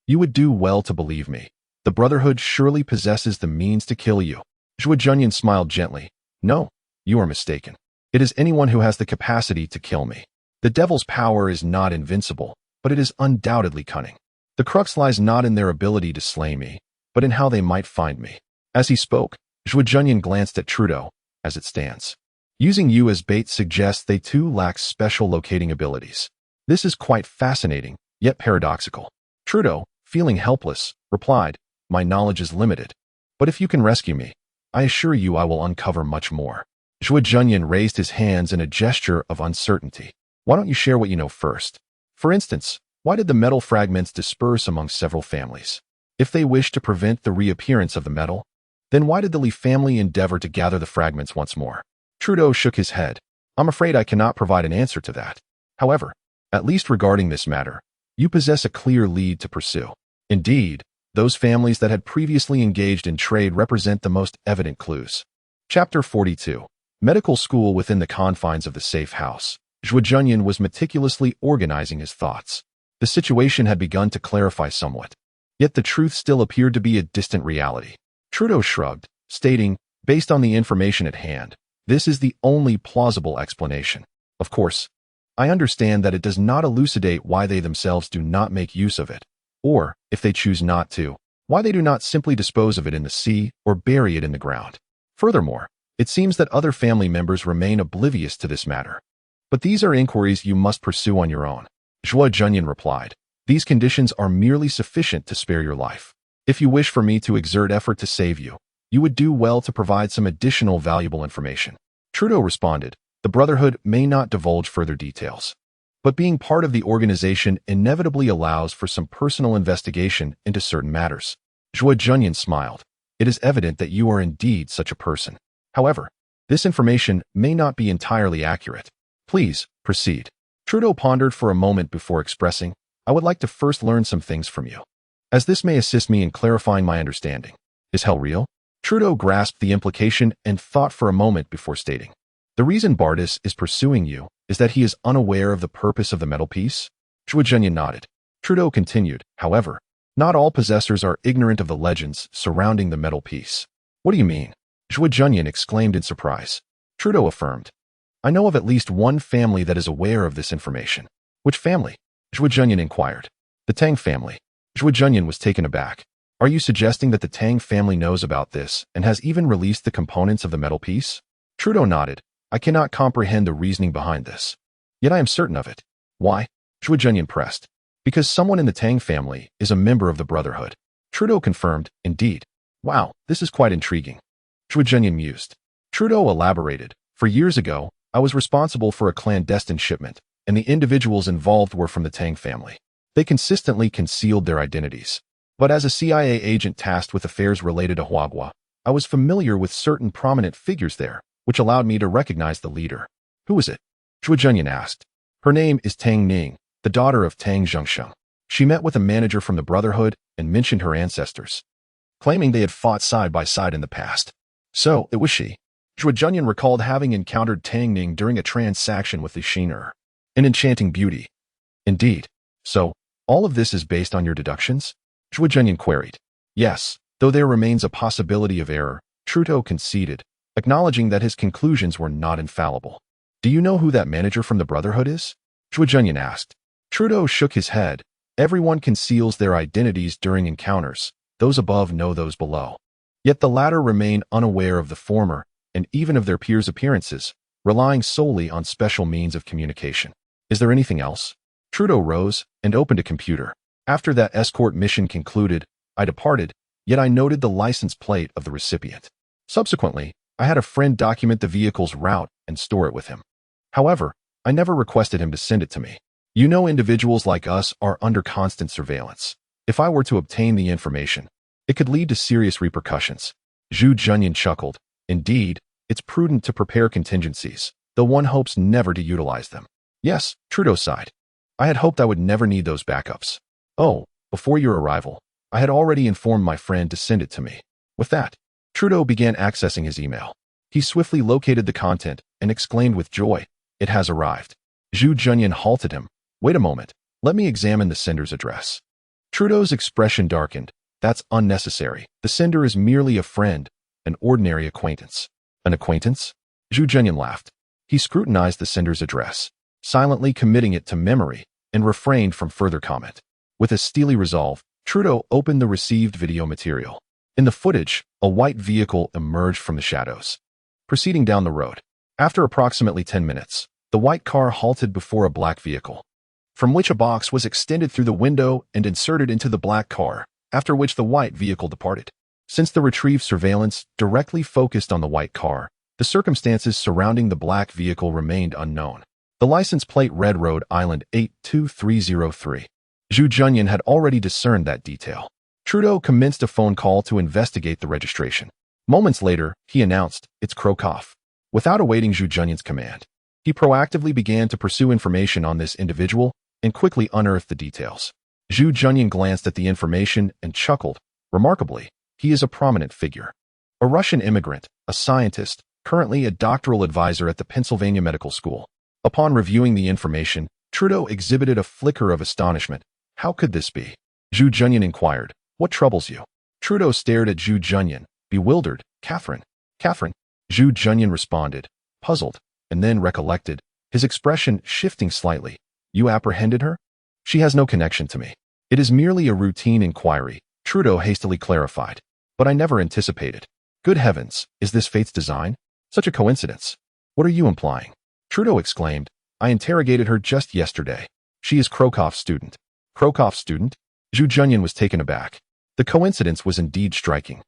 you would do well to believe me. The Brotherhood surely possesses the means to kill you. Zhuo Junyan smiled gently. No, you are mistaken. It is anyone who has the capacity to kill me. The devil's power is not invincible, but it is undoubtedly cunning. The crux lies not in their ability to slay me, but in how they might find me. As he spoke, Zhuo Junyan glanced at Trudeau. As it stands, using you as bait suggests they too lack special locating abilities. This is quite fascinating, yet paradoxical. Trudeau, feeling helpless, replied, my knowledge is limited. But if you can rescue me, I assure you I will uncover much more. Zhuo Junyan raised his hands in a gesture of uncertainty. Why don't you share what you know first? For instance, why did the metal fragments disperse among several families? If they wished to prevent the reappearance of the metal, then why did the Li family endeavor to gather the fragments once more? Trudeau shook his head. I'm afraid I cannot provide an answer to that. However, at least regarding this matter, you possess a clear lead to pursue. Indeed, those families that had previously engaged in trade represent the most evident clues. Chapter 42. Medical School within the confines of the safe house. Zhuo Junyan was meticulously organizing his thoughts. The situation had begun to clarify somewhat, yet the truth still appeared to be a distant reality. Trudeau shrugged, stating, based on the information at hand, this is the only plausible explanation. Of course, I understand that it does not elucidate why they themselves do not make use of it, or, if they choose not to, why they do not simply dispose of it in the sea or bury it in the ground. Furthermore, it seems that other family members remain oblivious to this matter. But these are inquiries you must pursue on your own. Zhuo Junyan replied, these conditions are merely sufficient to spare your life. If you wish for me to exert effort to save you, you would do well to provide some additional valuable information. Trudeau responded, the Brotherhood may not divulge further details, but being part of the organization inevitably allows for some personal investigation into certain matters. Zhuo Junyan smiled. It is evident that you are indeed such a person. However, this information may not be entirely accurate. Please, proceed. Trudeau pondered for a moment before expressing, I would like to first learn some things from you, as this may assist me in clarifying my understanding. Is hell real? Trudeau grasped the implication and thought for a moment before stating, the reason Bardis is pursuing you is that he is unaware of the purpose of the metal piece? Zhuo Junyan nodded. Trudeau continued, however, not all possessors are ignorant of the legends surrounding the metal piece. What do you mean? Zhuo Junyan exclaimed in surprise. Trudeau affirmed, I know of at least one family that is aware of this information. Which family? Zhuo Junyan inquired. The Tang family. Zhuo Junyan was taken aback. Are you suggesting that the Tang family knows about this and has even released the components of the metal piece? Trudeau nodded. I cannot comprehend the reasoning behind this. Yet I am certain of it. Why? Zhuo Junyan pressed. Because someone in the Tang family is a member of the Brotherhood. Trudeau confirmed, indeed. Wow, this is quite intriguing. Zhuo Junyan mused. Trudeau elaborated. For years ago, I was responsible for a clandestine shipment, and the individuals involved were from the Tang family. They consistently concealed their identities. But as a CIA agent tasked with affairs related to Huagua, I was familiar with certain prominent figures there, which allowed me to recognize the leader. Who is it? Zhuo Junyan asked. Her name is Tang Ning, the daughter of Tang Zhengsheng. She met with a manager from the Brotherhood and mentioned her ancestors, claiming they had fought side by side in the past. So, it was she. Zhuo Junyan recalled having encountered Tang Ning during a transaction with the Shiner, an enchanting beauty. Indeed. So, all of this is based on your deductions? Zhuo Junyan queried. Yes, though there remains a possibility of error, Trudeau conceded, acknowledging that his conclusions were not infallible. Do you know who that manager from the Brotherhood is? Zhuo Junyan asked. Trudeau shook his head. Everyone conceals their identities during encounters. Those above know those below. Yet the latter remain unaware of the former, and even of their peers' appearances, relying solely on special means of communication. Is there anything else? Trudeau rose and opened a computer. After that escort mission concluded, I departed, yet I noted the license plate of the recipient. Subsequently, I had a friend document the vehicle's route and store it with him. However, I never requested him to send it to me. You know, individuals like us are under constant surveillance. If I were to obtain the information, it could lead to serious repercussions. Zhuo Junyan chuckled. Indeed, it's prudent to prepare contingencies, though one hopes never to utilize them. Yes, Trudeau sighed. I had hoped I would never need those backups. Oh, before your arrival, I had already informed my friend to send it to me. With that, Trudeau began accessing his email. He swiftly located the content and exclaimed with joy, "It has arrived." Zhuo Junyan halted him. "Wait a moment, let me examine the sender's address." Trudeau's expression darkened. "That's unnecessary. The sender is merely a friend, an ordinary acquaintance." "An acquaintance?" Zhuo Junyan laughed. He scrutinized the sender's address, silently committing it to memory, and refrained from further comment. With a steely resolve, Trudeau opened the received video material. In the footage, a white vehicle emerged from the shadows, proceeding down the road. After approximately 10 minutes, the white car halted before a black vehicle, from which a box was extended through the window and inserted into the black car, after which the white vehicle departed. Since the retrieved surveillance directly focused on the white car, the circumstances surrounding the black vehicle remained unknown. The license plate read Rhode Island 82303. Zhuo Junyan had already discerned that detail. Trudeau commenced a phone call to investigate the registration. Moments later, he announced, "It's Krokoff." Without awaiting Zhuo Junyan's command, he proactively began to pursue information on this individual and quickly unearthed the details. Zhuo Junyan glanced at the information and chuckled. Remarkably, he is a prominent figure. A Russian immigrant, a scientist, currently a doctoral advisor at the Pennsylvania Medical School. Upon reviewing the information, Trudeau exhibited a flicker of astonishment. "How could this be?" Zhuo Junyan inquired. "What troubles you?" Trudeau stared at Zhuo Junyan, bewildered. Catherine. Catherine. Zhuo Junyan responded, puzzled, and then recollected, his expression shifting slightly. "You apprehended her?" "She has no connection to me. It is merely a routine inquiry," Trudeau hastily clarified. "But I never anticipated." "Good heavens, is this fate's design? Such a coincidence." "What are you implying?" Trudeau exclaimed. "I interrogated her just yesterday. She is Krokoff's student." "Krokoff's student?" Zhuo Junyan was taken aback. The coincidence was indeed striking.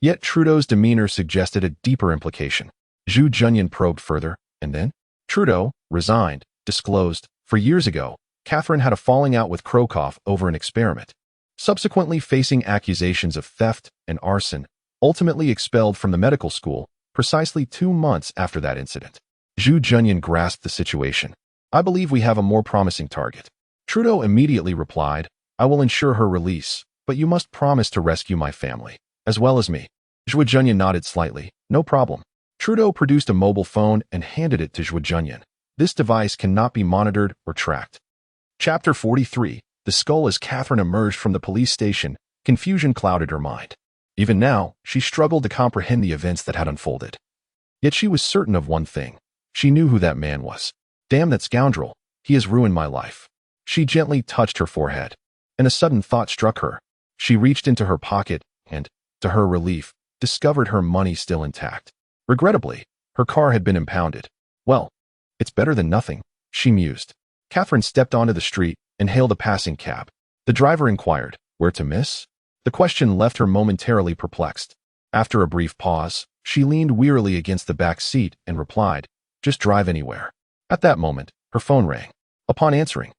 Yet Trudeau's demeanor suggested a deeper implication. Zhuo Junyan probed further, and then? Trudeau, resigned, disclosed, for years ago, Catherine had a falling out with Krokoff over an experiment. Subsequently facing accusations of theft and arson, ultimately expelled from the medical school, precisely 2 months after that incident. Zhuo Junyan grasped the situation. "I believe we have a more promising target." Trudeau immediately replied, "I will ensure her release, but you must promise to rescue my family, as well as me." Zhuo Junyan nodded slightly. "No problem." Trudeau produced a mobile phone and handed it to Zhuo Junyan. "This device cannot be monitored or tracked." Chapter 43. The skull. As Catherine emerged from the police station, confusion clouded her mind. Even now, she struggled to comprehend the events that had unfolded. Yet she was certain of one thing. She knew who that man was. "Damn that scoundrel. He has ruined my life." She gently touched her forehead, and a sudden thought struck her. She reached into her pocket and, to her relief, discovered her money still intact. Regrettably, her car had been impounded. "Well, it's better than nothing," she mused. Catherine stepped onto the street and hailed a passing cab. The driver inquired, "Where to, miss?" The question left her momentarily perplexed. After a brief pause, she leaned wearily against the back seat and replied, "Just drive anywhere." At that moment, her phone rang. Upon answering,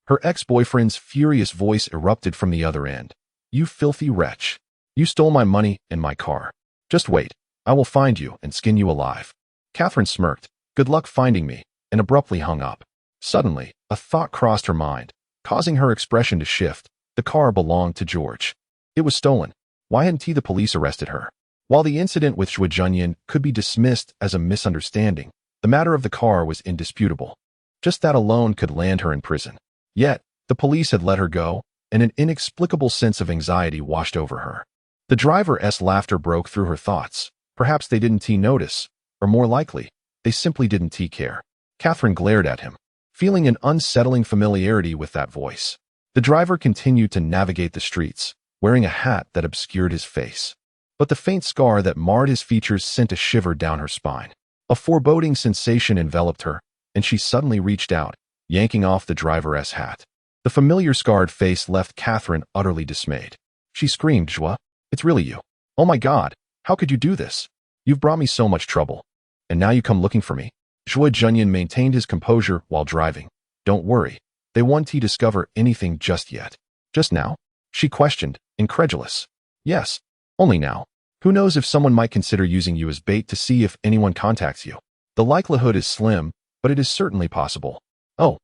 her ex-boyfriend's furious voice erupted from the other end. "You filthy wretch. You stole my money and my car. Just wait. I will find you and skin you alive." Catherine smirked. "Good luck finding me," and abruptly hung up. Suddenly, a thought crossed her mind, causing her expression to shift. The car belonged to George. It was stolen. Why hadn't the police arrested her? While the incident with Zhuo Junyan could be dismissed as a misunderstanding, the matter of the car was indisputable. Just that alone could land her in prison. Yet, the police had let her go, and an inexplicable sense of anxiety washed over her. The driver's laughter broke through her thoughts. Perhaps they didn't notice, or more likely, they simply didn't care. Catherine glared at him, feeling an unsettling familiarity with that voice. The driver continued to navigate the streets, wearing a hat that obscured his face. But the faint scar that marred his features sent a shiver down her spine. A foreboding sensation enveloped her, and she suddenly reached out, yanking off the driver's hat. The familiar scarred face left Catherine utterly dismayed. She screamed, "Zhuo, it's really you. Oh my God, how could you do this?" You've brought me so much trouble. And now you come looking for me? Zhuo Junyan maintained his composure while driving. Don't worry. They won't discover anything just yet. Just now? She questioned, incredulous. Yes. Only now. Who knows if someone might consider using you as bait to see if anyone contacts you. The likelihood is slim, but it is certainly possible. Oh.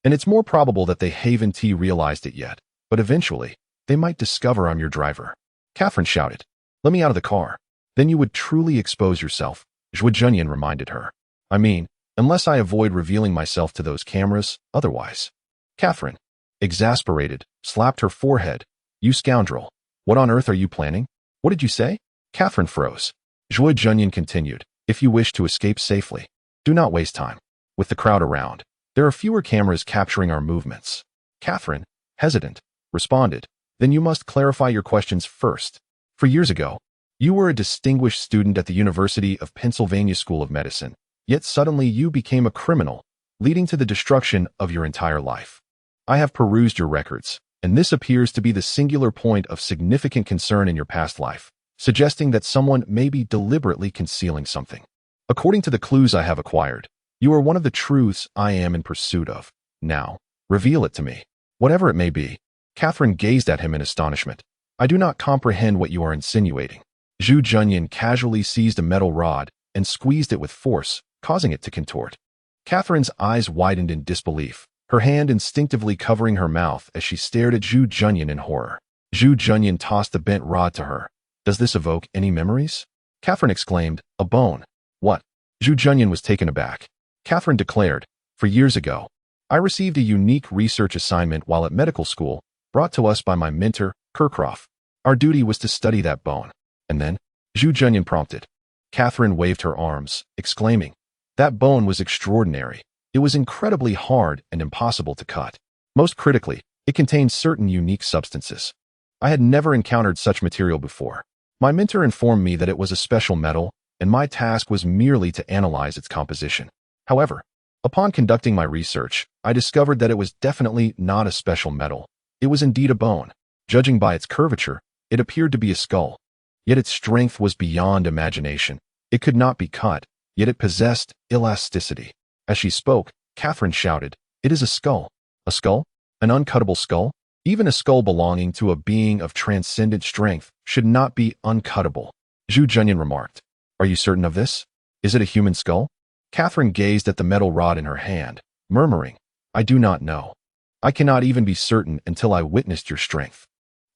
And it's more probable that they haven't realized it yet. But eventually, they might discover I'm your driver. Catherine shouted. Let me out of the car. Then you would truly expose yourself, Zhuo Junyan reminded her. I mean, unless I avoid revealing myself to those cameras, otherwise. Catherine, exasperated, slapped her forehead. You scoundrel. What on earth are you planning? What did you say? Catherine froze. Zhuo Junyan continued. If you wish to escape safely, do not waste time. With the crowd around, there are fewer cameras capturing our movements. Catherine, hesitant, responded. Then you must clarify your questions first. For years ago, you were a distinguished student at the University of Pennsylvania School of Medicine, yet suddenly you became a criminal, leading to the destruction of your entire life. I have perused your records, and this appears to be the singular point of significant concern in your past life, suggesting that someone may be deliberately concealing something. According to the clues I have acquired, you are one of the truths I am in pursuit of. Now, reveal it to me. Whatever it may be. Catherine gazed at him in astonishment. I do not comprehend what you are insinuating. Zhuo Junyan casually seized a metal rod and squeezed it with force, causing it to contort. Catherine's eyes widened in disbelief, her hand instinctively covering her mouth as she stared at Zhuo Junyan in horror. Zhuo Junyan tossed the bent rod to her. Does this evoke any memories? Catherine exclaimed, a bone. What? Zhuo Junyan was taken aback. Catherine declared, for years ago, I received a unique research assignment while at medical school, brought to us by my mentor, Kirchhoff. Our duty was to study that bone. And then, Zhuo Junyan prompted. Catherine waved her arms, exclaiming, that bone was extraordinary. It was incredibly hard and impossible to cut. Most critically, it contained certain unique substances. I had never encountered such material before. My mentor informed me that it was a special metal, and my task was merely to analyze its composition. However, upon conducting my research, I discovered that it was definitely not a special metal. It was indeed a bone. Judging by its curvature, it appeared to be a skull. Yet its strength was beyond imagination. It could not be cut, yet it possessed elasticity. As she spoke, Catherine shouted, it is a skull. A skull? An uncuttable skull? Even a skull belonging to a being of transcendent strength should not be uncuttable. Zhuo Junyan remarked. Are you certain of this? Is it a human skull? Catherine gazed at the metal rod in her hand, murmuring, I do not know. I cannot even be certain until I witnessed your strength.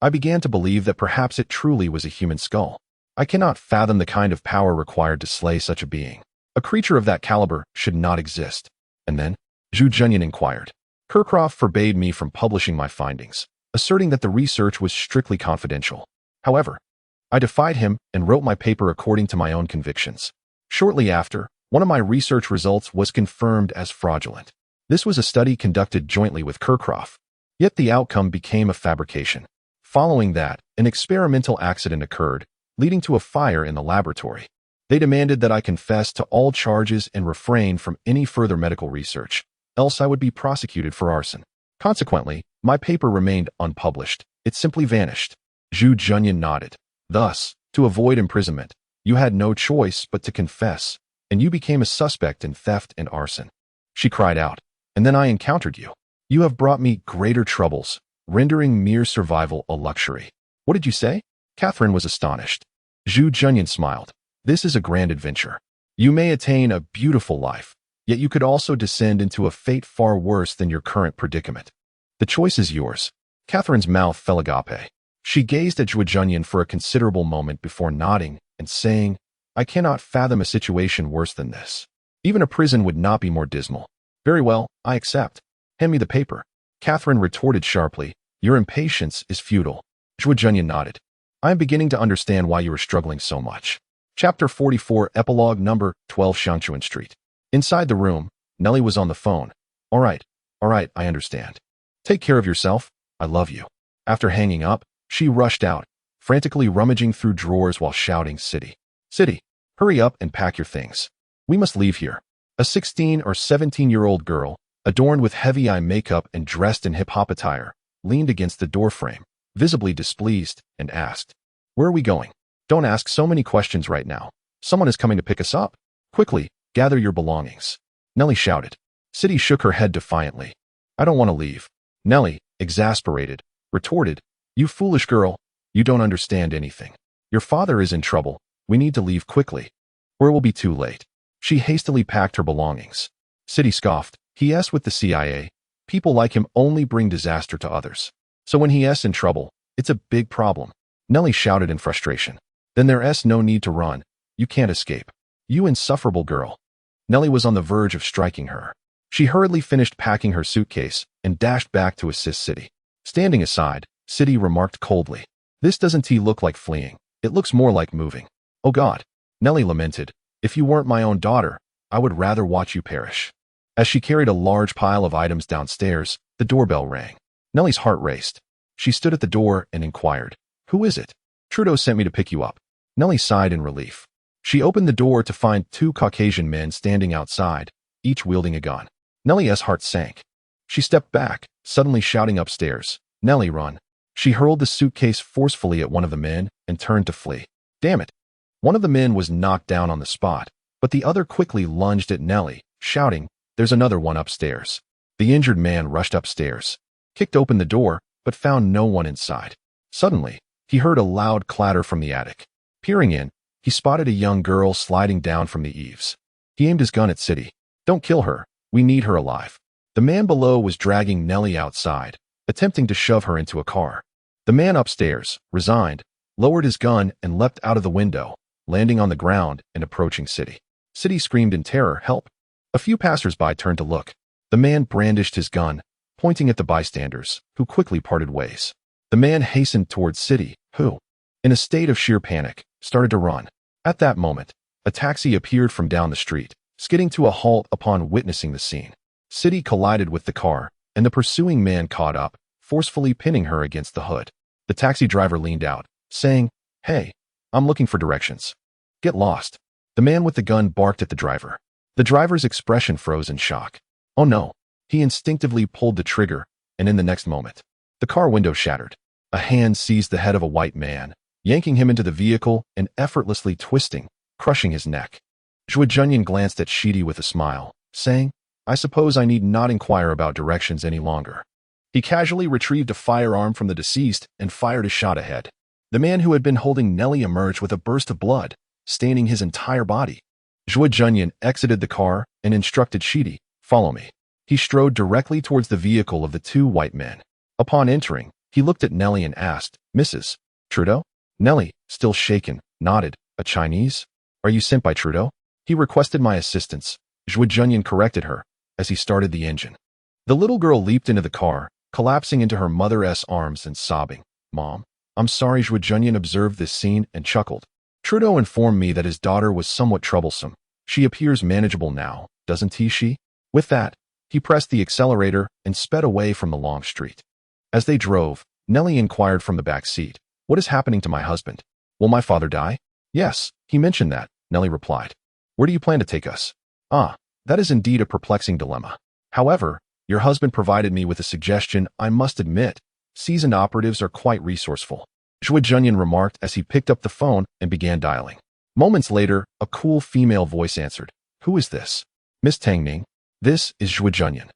I began to believe that perhaps it truly was a human skull. I cannot fathom the kind of power required to slay such a being. A creature of that caliber should not exist. And then, Zhuo Junyan inquired. Kirchhoff forbade me from publishing my findings, asserting that the research was strictly confidential. However, I defied him and wrote my paper according to my own convictions. Shortly after, one of my research results was confirmed as fraudulent. This was a study conducted jointly with Kirchhoff. Yet the outcome became a fabrication. Following that, an experimental accident occurred, leading to a fire in the laboratory. They demanded that I confess to all charges and refrain from any further medical research, else I would be prosecuted for arson. Consequently, my paper remained unpublished. It simply vanished. Zhuo Junyan nodded. Thus, to avoid imprisonment, you had no choice but to confess, and you became a suspect in theft and arson. She cried out, and then I encountered you. You have brought me greater troubles, rendering mere survival a luxury. What did you say? Catherine was astonished. Zhuo Junyan smiled. This is a grand adventure. You may attain a beautiful life, yet you could also descend into a fate far worse than your current predicament. The choice is yours. Catherine's mouth fell agape. She gazed at Zhuo Junyan for a considerable moment before nodding and saying, I cannot fathom a situation worse than this. Even a prison would not be more dismal. Very well, I accept. Hand me the paper. Catherine retorted sharply, your impatience is futile. Zhuo Junyan nodded. I am beginning to understand why you are struggling so much. Chapter 44, Epilogue Number 12, Shangchuan Street. Inside the room, Nellie was on the phone. All right, I understand. Take care of yourself. I love you. After hanging up, she rushed out, frantically rummaging through drawers while shouting, City, hurry up and pack your things. We must leave here. A 16 or 17-year-old girl, adorned with heavy eye makeup and dressed in hip-hop attire, leaned against the doorframe, visibly displeased, and asked, Where are we going? Don't ask so many questions right now. Someone is coming to pick us up. Quickly, gather your belongings. Nellie shouted. City shook her head defiantly. I don't want to leave. Nellie, exasperated, retorted, You foolish girl, you don't understand anything. Your father is in trouble. We need to leave quickly, or it will be too late. She hastily packed her belongings. City scoffed. He's with the CIA. People like him only bring disaster to others. So when he's in trouble, it's a big problem. Nellie shouted in frustration. Then there's no need to run. You can't escape. You insufferable girl. Nellie was on the verge of striking her. She hurriedly finished packing her suitcase and dashed back to assist City. Standing aside, City remarked coldly. This doesn't look like fleeing. It looks more like moving. Oh God. Nellie lamented. If you weren't my own daughter, I would rather watch you perish. As she carried a large pile of items downstairs, the doorbell rang. Nellie's heart raced. She stood at the door and inquired, Who is it? Trudeau sent me to pick you up. Nellie sighed in relief. She opened the door to find two Caucasian men standing outside, each wielding a gun. Nellie's heart sank. She stepped back, suddenly shouting upstairs, Nellie, run. She hurled the suitcase forcefully at one of the men and turned to flee. Damn it. One of the men was knocked down on the spot, but the other quickly lunged at Nellie, shouting, There's another one upstairs. The injured man rushed upstairs, kicked open the door, but found no one inside. Suddenly, he heard a loud clatter from the attic. Peering in, he spotted a young girl sliding down from the eaves. He aimed his gun at City. Don't kill her. We need her alive. The man below was dragging Nellie outside, attempting to shove her into a car. The man upstairs, resigned, lowered his gun and leapt out of the window, landing on the ground and approaching City. City screamed in terror, Help! A few passers-by turned to look. The man brandished his gun, pointing at the bystanders, who quickly parted ways. The man hastened towards City, who, in a state of sheer panic, started to run. At that moment, a taxi appeared from down the street, skidding to a halt upon witnessing the scene. City collided with the car, and the pursuing man caught up, forcefully pinning her against the hood. The taxi driver leaned out, saying, Hey, I'm looking for directions. Get lost. The man with the gun barked at the driver. The driver's expression froze in shock. Oh no. He instinctively pulled the trigger, and in the next moment, the car window shattered. A hand seized the head of a white man, yanking him into the vehicle and effortlessly twisting, crushing his neck. Zhuo Junyan glanced at Shidi with a smile, saying, I suppose I need not inquire about directions any longer. He casually retrieved a firearm from the deceased and fired a shot ahead. The man who had been holding Nellie emerged with a burst of blood, staining his entire body. Zhuo Junyan exited the car and instructed Shidi, Follow me. He strode directly towards the vehicle of the two white men. Upon entering, he looked at Nellie and asked, Mrs. Trudeau? Nellie, still shaken, nodded. A Chinese? Are you sent by Trudeau? He requested my assistance. Zhuo Junyan corrected her as he started the engine. The little girl leaped into the car, collapsing into her mother's arms and sobbing. Mom, I'm sorry. Zhuo Junyan observed this scene and chuckled. Trudeau informed me that his daughter was somewhat troublesome. She appears manageable now, doesn't she? With that, he pressed the accelerator and sped away from the long street. As they drove, Nellie inquired from the back seat, What is happening to my husband? Will my father die? Yes, he mentioned that, Nellie replied. Where do you plan to take us? That is indeed a perplexing dilemma. However, your husband provided me with a suggestion. I must admit, seasoned operatives are quite resourceful. Zhuo Junyan remarked as he picked up the phone and began dialing. Moments later, a cool female voice answered. Who is this? Miss Tang Ning. This is Zhuo Junyan.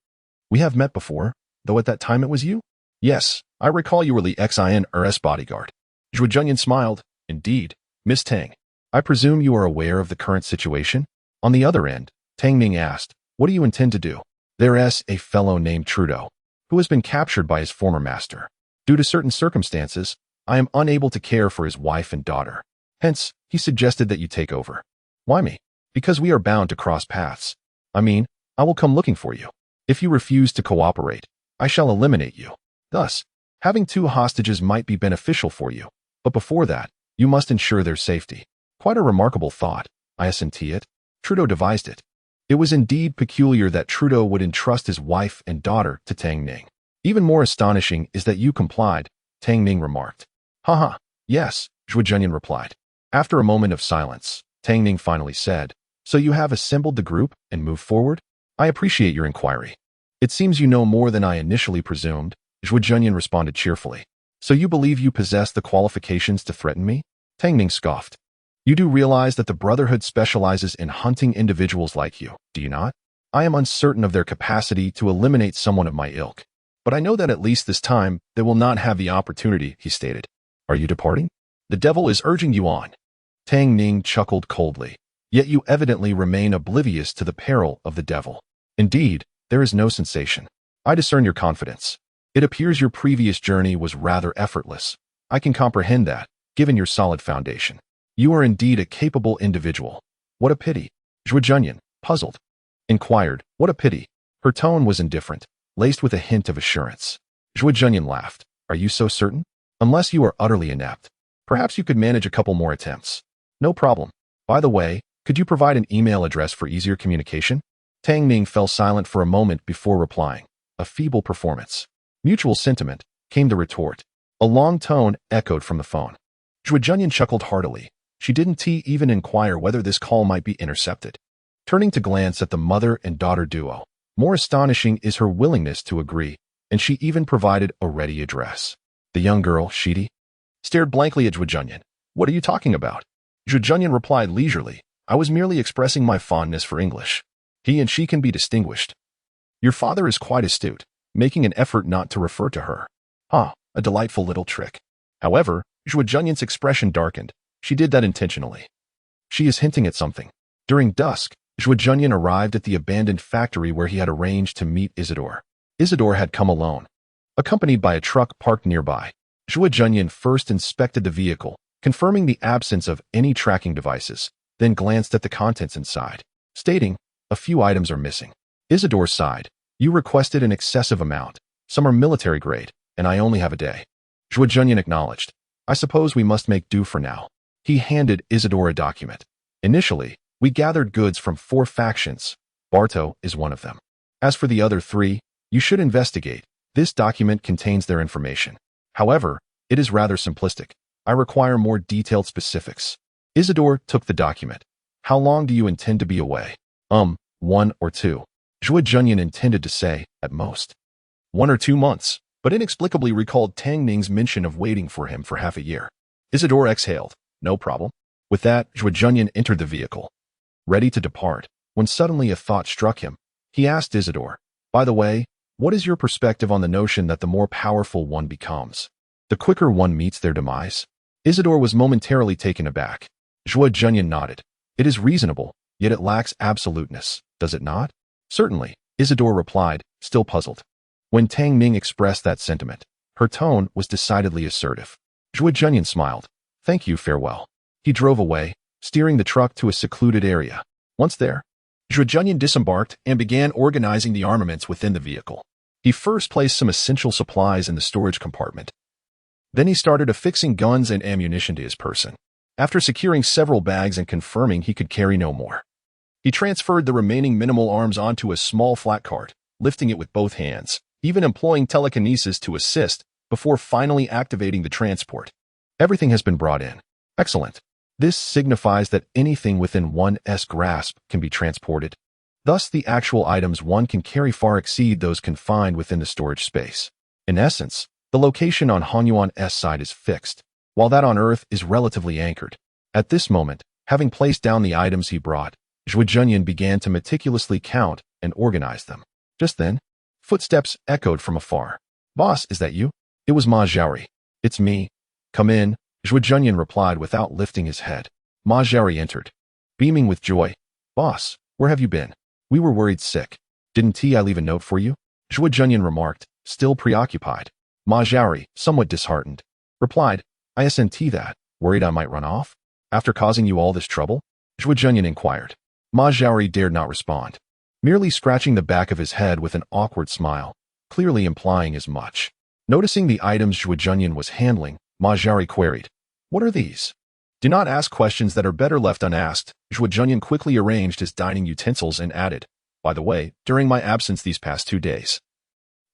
We have met before, though at that time it was you? Yes, I recall you were the XINRS bodyguard. Zhuo Junyan smiled. Indeed, Miss Tang. I presume you are aware of the current situation? On the other end, Tang Ning asked, What do you intend to do? There's a fellow named Trudeau, who has been captured by his former master. Due to certain circumstances, I am unable to care for his wife and daughter. Hence, he suggested that you take over. Why me? Because we are bound to cross paths. I will come looking for you. If you refuse to cooperate, I shall eliminate you. Thus, having two hostages might be beneficial for you, but before that, you must ensure their safety. Quite a remarkable thought, I assent it. Trudeau devised it. It was indeed peculiar that Trudeau would entrust his wife and daughter to Tang Ning. Even more astonishing is that you complied, Tang Ning remarked. Haha, yes, Zhuo Junyan replied. After a moment of silence, Tang Ning finally said, So you have assembled the group and moved forward? I appreciate your inquiry. It seems you know more than I initially presumed, Zhuo Junyan responded cheerfully. So you believe you possess the qualifications to threaten me? Tang Ning scoffed. You do realize that the Brotherhood specializes in hunting individuals like you, do you not? I am uncertain of their capacity to eliminate someone of my ilk, but I know that at least this time they will not have the opportunity, he stated. Are you departing? The devil is urging you on. Tang Ning chuckled coldly. Yet you evidently remain oblivious to the peril of the devil. Indeed, there is no sensation. I discern your confidence. It appears your previous journey was rather effortless. I can comprehend that, given your solid foundation. You are indeed a capable individual. What a pity. Zhuo Junyan, puzzled, inquired, what a pity. Her tone was indifferent, laced with a hint of assurance. Zhuo Junyan laughed. Are you so certain? Unless you are utterly inept. Perhaps you could manage a couple more attempts. No problem. By the way, could you provide an email address for easier communication? Tang Ning fell silent for a moment before replying. A feeble performance. Mutual sentiment, came the retort. A long tone echoed from the phone. Zhuo Junyan chuckled heartily. She didn't even inquire whether this call might be intercepted. Turning to glance at the mother and daughter duo, more astonishing is her willingness to agree, and she even provided a ready address. The young girl, Shidi, stared blankly at Zhuo Junyan. What are you talking about? Zhuo Junyan replied leisurely. I was merely expressing my fondness for English. He and she can be distinguished. Your father is quite astute, making an effort not to refer to her. A delightful little trick. However, Zhuo Junyan's expression darkened. She did that intentionally. She is hinting at something. During dusk, Zhuo Junyan arrived at the abandoned factory where he had arranged to meet Isidore. Isidore had come alone, accompanied by a truck parked nearby. Zhuo Junyan first inspected the vehicle, confirming the absence of any tracking devices, then glanced at the contents inside, stating, a few items are missing. Isidore sighed. You requested an excessive amount. Some are military grade, and I only have a day. Zhuo Junyan acknowledged. I suppose we must make do for now. He handed Isidore a document. Initially, we gathered goods from 4 factions. Barto is one of them. As for the other 3, you should investigate. This document contains their information. However, it is rather simplistic. I require more detailed specifics. Isidore took the document. How long do you intend to be away? 1 or 2. Zhuo Junyan intended to say, at most, 1 or 2 months, but inexplicably recalled Tang Ning's mention of waiting for him for half a year. Isidore exhaled. No problem. With that, Zhuo Junyan entered the vehicle, ready to depart, when suddenly a thought struck him. He asked Isidore, by the way, what is your perspective on the notion that the more powerful one becomes, the quicker one meets their demise? Isidore was momentarily taken aback. Zhuo Junyan nodded. It is reasonable, yet it lacks absoluteness, does it not? Certainly, Isidore replied, still puzzled. When Tang Ning expressed that sentiment, her tone was decidedly assertive. Zhuo Junyan smiled. Thank you, farewell. He drove away, steering the truck to a secluded area. Once there, Zhuo Junyan disembarked and began organizing the armaments within the vehicle. He first placed some essential supplies in the storage compartment. Then he started affixing guns and ammunition to his person. After securing several bags and confirming he could carry no more, he transferred the remaining minimal arms onto a small flat cart, lifting it with both hands, even employing telekinesis to assist, before finally activating the transport. Everything has been brought in. Excellent. This signifies that anything within one's grasp can be transported. Thus, the actual items one can carry far exceed those confined within the storage space. In essence, the location on Hong Yuan's side is fixed, while that on Earth is relatively anchored. At this moment, having placed down the items he brought, Zhuo Junyan began to meticulously count and organize them. Just then, footsteps echoed from afar. Boss, is that you? It was Ma Zhaori. It's me. Come in, Zhuo Junyan replied without lifting his head. Ma Zhaori entered, beaming with joy. Boss, where have you been? We were worried sick. Didn't I leave a note for you? Zhuo Junyan remarked, still preoccupied. Ma Zhaori, somewhat disheartened, replied, I isn't that, worried I might run off? After causing you all this trouble? Zhuo Junyan inquired. Ma Zhaori dared not respond, merely scratching the back of his head with an awkward smile, clearly implying as much. Noticing the items Zhuo Junyan was handling, Ma Zhaori queried, what are these? Do not ask questions that are better left unasked. Zhuo Junyan quickly arranged his dining utensils and added, by the way, during my absence these past 2 days,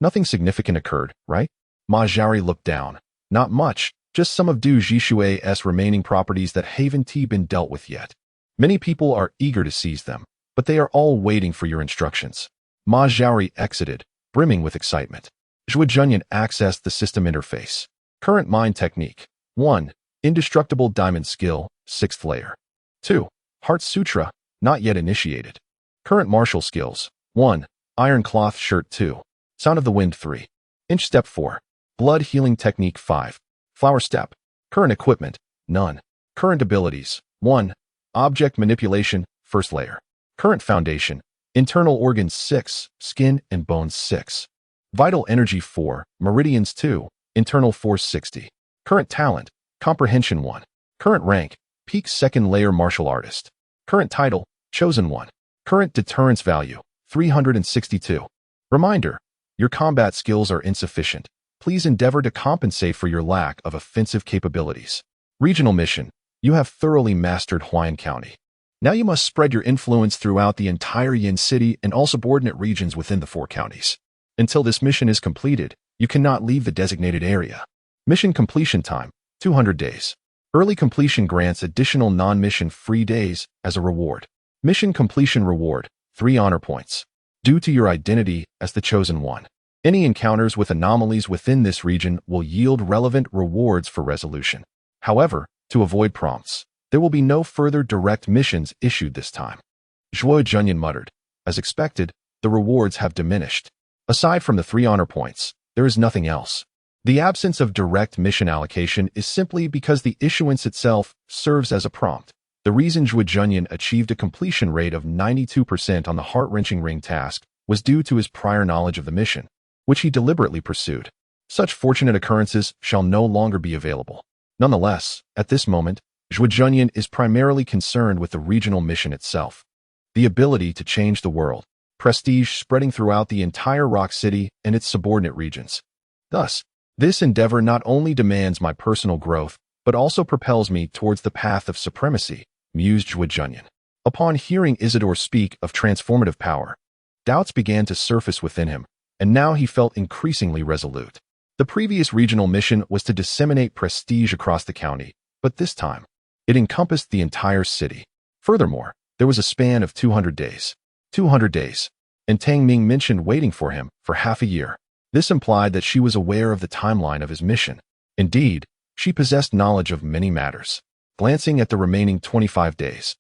nothing significant occurred, right? Ma Zhaori looked down. Not much, just some of Du Zhishui's remaining properties that haven't been dealt with yet. Many people are eager to seize them, but they are all waiting for your instructions. Ma Zhaori exited, brimming with excitement. Zhuo Junyan accessed the system interface. Current mind technique. 1. Indestructible diamond skill, 6th layer. 2. Heart Sutra, not yet initiated. Current martial skills. 1. Iron Cloth Shirt 2. Sound of the Wind 3. Inch Step 4. Blood Healing Technique 5. Flower Step. Current equipment. None. Current abilities. 1. Object Manipulation, First Layer. Current foundation. Internal organs 6. Skin and bones 6. Vital Energy 4. Meridians 2. Internal Force 60. Current talent. Comprehension 1. Current rank. Peak Second Layer Martial Artist. Current title. Chosen 1. Current deterrence value. 362. Reminder. Your combat skills are insufficient. Please endeavor to compensate for your lack of offensive capabilities. Regional mission. You have thoroughly mastered Huayan County. Now you must spread your influence throughout the entire Yin City and all subordinate regions within the 4 counties. Until this mission is completed, you cannot leave the designated area. Mission completion time, 200 days. Early completion grants additional non-mission free days as a reward. Mission completion reward, 3 honor points. Due to your identity as the Chosen One, any encounters with anomalies within this region will yield relevant rewards for resolution. However, to avoid prompts, there will be no further direct missions issued this time. Zhuo Junyan muttered. As expected, the rewards have diminished. Aside from the 3 honor points, there is nothing else. The absence of direct mission allocation is simply because the issuance itself serves as a prompt. The reason Zhuo Junyan achieved a completion rate of 92% on the heart-wrenching ring task was due to his prior knowledge of the mission, which he deliberately pursued. Such fortunate occurrences shall no longer be available. Nonetheless, at this moment, Zhuo Junyan is primarily concerned with the regional mission itself. The ability to change the world, prestige spreading throughout the entire Rock City and its subordinate regions. Thus, this endeavor not only demands my personal growth, but also propels me towards the path of supremacy, mused Zhuo Junyan. Upon hearing Isidore speak of transformative power, doubts began to surface within him, and now he felt increasingly resolute. The previous regional mission was to disseminate prestige across the county, but this time, it encompassed the entire city. Furthermore, there was a span of 200 days. 200 days. And Tang Ming mentioned waiting for him for half a year. This implied that she was aware of the timeline of his mission. Indeed, she possessed knowledge of many matters. Glancing at the remaining 25 days,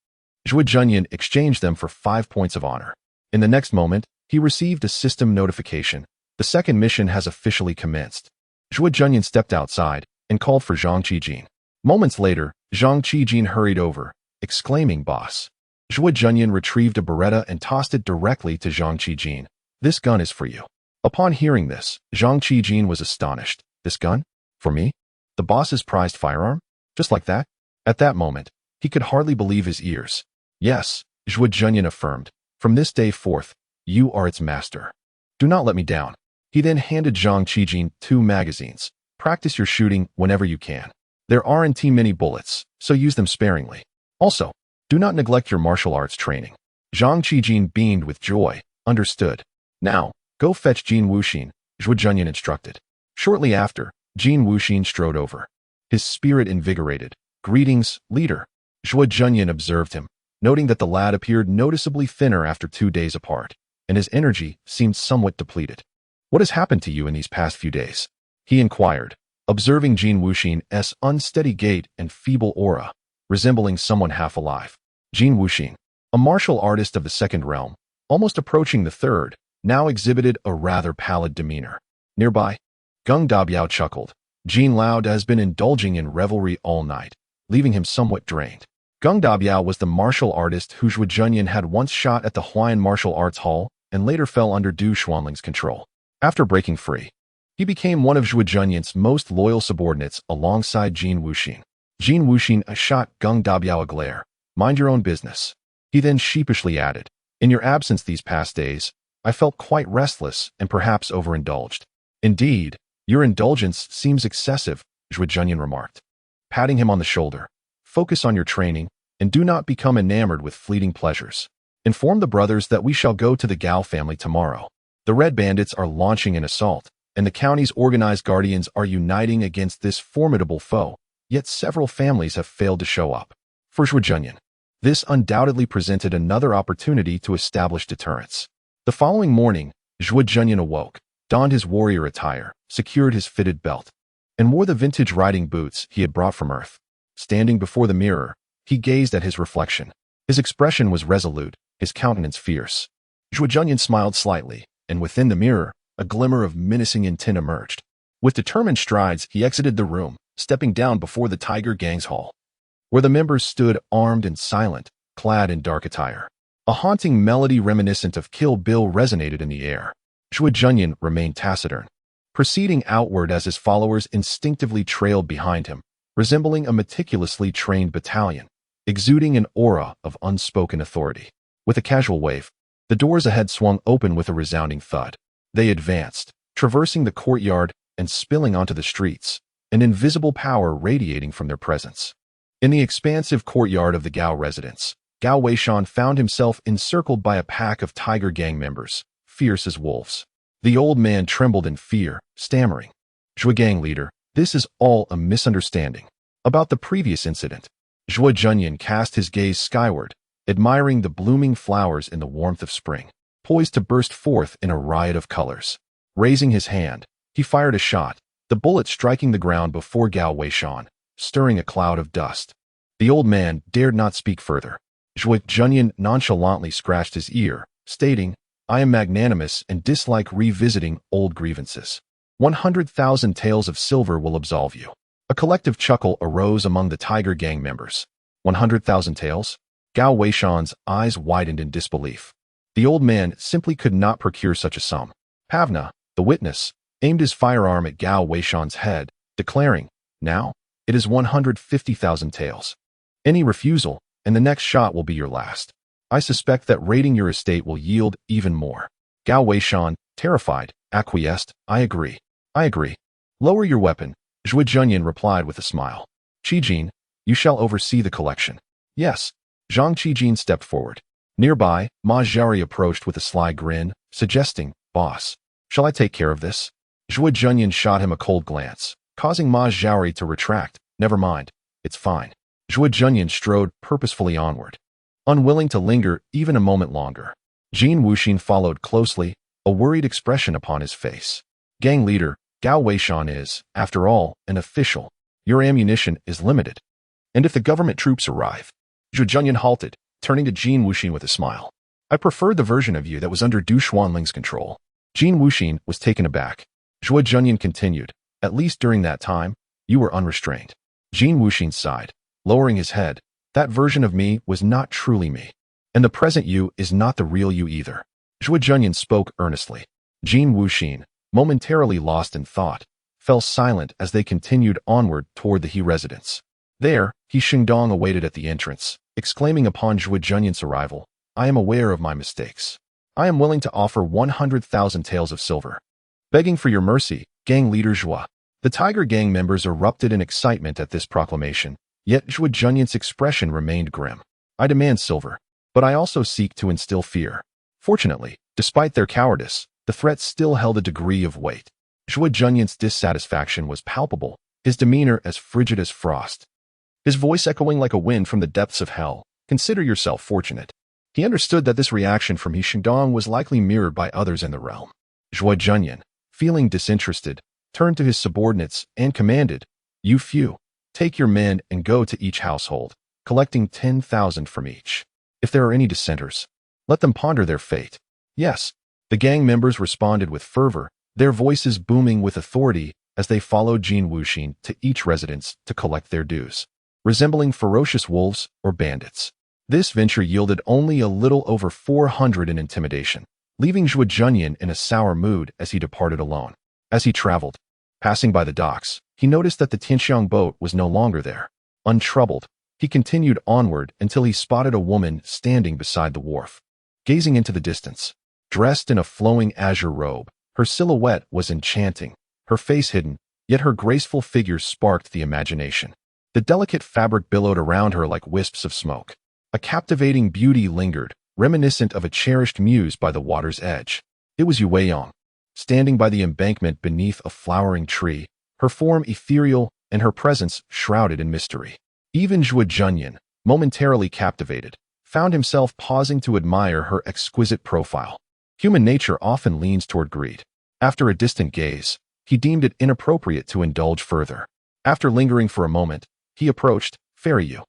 Zhuo Junyan exchanged them for 5 points of honor. In the next moment, he received a system notification. The second mission has officially commenced. Zhuo Junyan stepped outside and called for Zhang Qijin. Moments later, Zhang Qijin hurried over, exclaiming, "Boss." Zhuo Junyan retrieved a Beretta and tossed it directly to Zhang Qijin. "This gun is for you." Upon hearing this, Zhang Qijin was astonished. "This gun? For me? The boss's prized firearm? Just like that?" At that moment, he could hardly believe his ears. "Yes," Zhuo Junyan affirmed. "From this day forth, you are its master. Do not let me down." He then handed Zhang Qijin 2 magazines. "Practice your shooting whenever you can. There aren't many bullets, so use them sparingly. Also, do not neglect your martial arts training." Zhang Qijin beamed with joy. "Understood. Now, go fetch Jin Wuxin," Zhuo Junyan instructed. Shortly after, Jin Wuxin strode over. His spirit invigorated. "Greetings, leader." Zhuo Junyan observed him, noting that the lad appeared noticeably thinner after 2 days apart, and his energy seemed somewhat depleted. "What has happened to you in these past few days?" he inquired, observing Jin Wuxin's unsteady gait and feeble aura, resembling someone half alive. Jin Wuxin, a martial artist of the second realm, almost approaching the third, now exhibited a rather pallid demeanor. Nearby, Geng Dabiao chuckled. Jin Lao has been indulging in revelry all night, leaving him somewhat drained. Geng Dabiao was the martial artist who Zhuo Junyan had once shot at the Huayan Martial Arts Hall and later fell under Du Xuanling's control. After breaking free, he became one of Zhuo Junyan's most loyal subordinates alongside Jin Wuxin. Jin Wuxin shot Geng Dabiao a glare. "Mind your own business." He then sheepishly added, "In your absence these past days, I felt quite restless and perhaps overindulged." "Indeed, your indulgence seems excessive," Zhuo Junyan remarked, patting him on the shoulder. "Focus on your training, and do not become enamored with fleeting pleasures. Inform the brothers that we shall go to the Gao family tomorrow. The Red Bandits are launching an assault, and the county's organized guardians are uniting against this formidable foe, yet several families have failed to show up." For Zhuo Junyan, this undoubtedly presented another opportunity to establish deterrence. The following morning, Zhuo Junyan awoke, donned his warrior attire, secured his fitted belt, and wore the vintage riding boots he had brought from Earth. Standing before the mirror, He gazed at his reflection. His expression was resolute, his countenance fierce. Zhuo Junyan smiled slightly, and within the mirror, a glimmer of menacing intent emerged. With determined strides, he exited the room, stepping down before the Tiger Gang's hall, where the members stood armed and silent, clad in dark attire. A haunting melody reminiscent of Kill Bill resonated in the air. Zhuo Junyan remained taciturn, proceeding outward as his followers instinctively trailed behind him, resembling a meticulously trained battalion, exuding an aura of unspoken authority. With a casual wave, the doors ahead swung open with a resounding thud. They advanced, traversing the courtyard and spilling onto the streets, an invisible power radiating from their presence. In the expansive courtyard of the Gao residence, Gao Weishan found himself encircled by a pack of Tiger Gang members, fierce as wolves. The old man trembled in fear, stammering, "Zhuo Gang leader, this is all a misunderstanding." About the previous incident, Zhuo Junyan cast his gaze skyward, admiring the blooming flowers in the warmth of spring, poised to burst forth in a riot of colors. Raising his hand, he fired a shot, the bullet striking the ground before Gao Weishan, stirring a cloud of dust. The old man dared not speak further. Zhuo Junyan nonchalantly scratched his ear, stating, "I am magnanimous and dislike revisiting old grievances. 100,000 taels of silver will absolve you." A collective chuckle arose among the Tiger Gang members. 100,000 taels? Gao Weishan's eyes widened in disbelief. The old man simply could not procure such a sum. Pavna, the witness, aimed his firearm at Gao Weishan's head, declaring, "Now, it is 150,000 taels. Any refusal, and the next shot will be your last. I suspect that raiding your estate will yield even more." Gao Weishan, terrified, acquiesced, "I agree. I agree." "Lower your weapon," Zhuo Junyan replied with a smile. "Qijin, you shall oversee the collection." "Yes." Zhang Qijin stepped forward. Nearby, Ma Zhaori approached with a sly grin, suggesting, "Boss, shall I take care of this?" Zhuo Junyan shot him a cold glance, causing Ma Zhaori to retract. "Never mind, it's fine." Zhuo Junyan strode purposefully onward, unwilling to linger even a moment longer. Jin Wuxin followed closely, a worried expression upon his face. "Gang leader, Gao Weishan is, after all, an official. Your ammunition is limited. And if the government troops arrive..." Zhuo Junyan halted, turning to Jin Wuxin with a smile. "I preferred the version of you that was under Du Xuanling's control." Jin Wuxin was taken aback. Zhuo Junyan continued, "At least during that time, you were unrestrained." Jin Wuxin sighed, lowering his head. "That version of me was not truly me. And the present you is not the real you either." Zhuo Junyan spoke earnestly. Jin Wuxin, momentarily lost in thought, fell silent as they continued onward toward the He residence. There, He Xingdong awaited at the entrance, exclaiming upon Zhuo Junyan's arrival, "I am aware of my mistakes. I am willing to offer 100,000 taels of silver." "Begging for your mercy, gang leader Zhuo." The Tiger Gang members erupted in excitement at this proclamation, yet Zhuo Junyan's expression remained grim. "I demand silver, but I also seek to instill fear." Fortunately, despite their cowardice, the threat still held a degree of weight. Zhuo Junyan's dissatisfaction was palpable, his demeanor as frigid as frost, his voice echoing like a wind from the depths of hell. "Consider yourself fortunate." He understood that this reaction from He Xingdong was likely mirrored by others in the realm. Zhuo Junyan, feeling disinterested, turned to his subordinates and commanded, "You few, take your men and go to each household, collecting 10,000 from each. If there are any dissenters, let them ponder their fate." "Yes." The gang members responded with fervor, their voices booming with authority as they followed Jin Wuxin to each residence to collect their dues, resembling ferocious wolves or bandits. This venture yielded only a little over 400 in intimidation, leaving Zhuo Junyan in a sour mood as he departed alone. As he traveled, passing by the docks, he noticed that the Tianxiang boat was no longer there. Untroubled, he continued onward until he spotted a woman standing beside the wharf. Gazing into the distance, dressed in a flowing azure robe, her silhouette was enchanting, her face hidden, yet her graceful figure sparked the imagination. The delicate fabric billowed around her like wisps of smoke. A captivating beauty lingered, reminiscent of a cherished muse by the water's edge. It was Yu Weiyang, standing by the embankment beneath a flowering tree, her form ethereal and her presence shrouded in mystery. Even Zhuo Junyan, momentarily captivated, found himself pausing to admire her exquisite profile. Human nature often leans toward greed. After a distant gaze, he deemed it inappropriate to indulge further. After lingering for a moment, he approached, "Fairy Yu,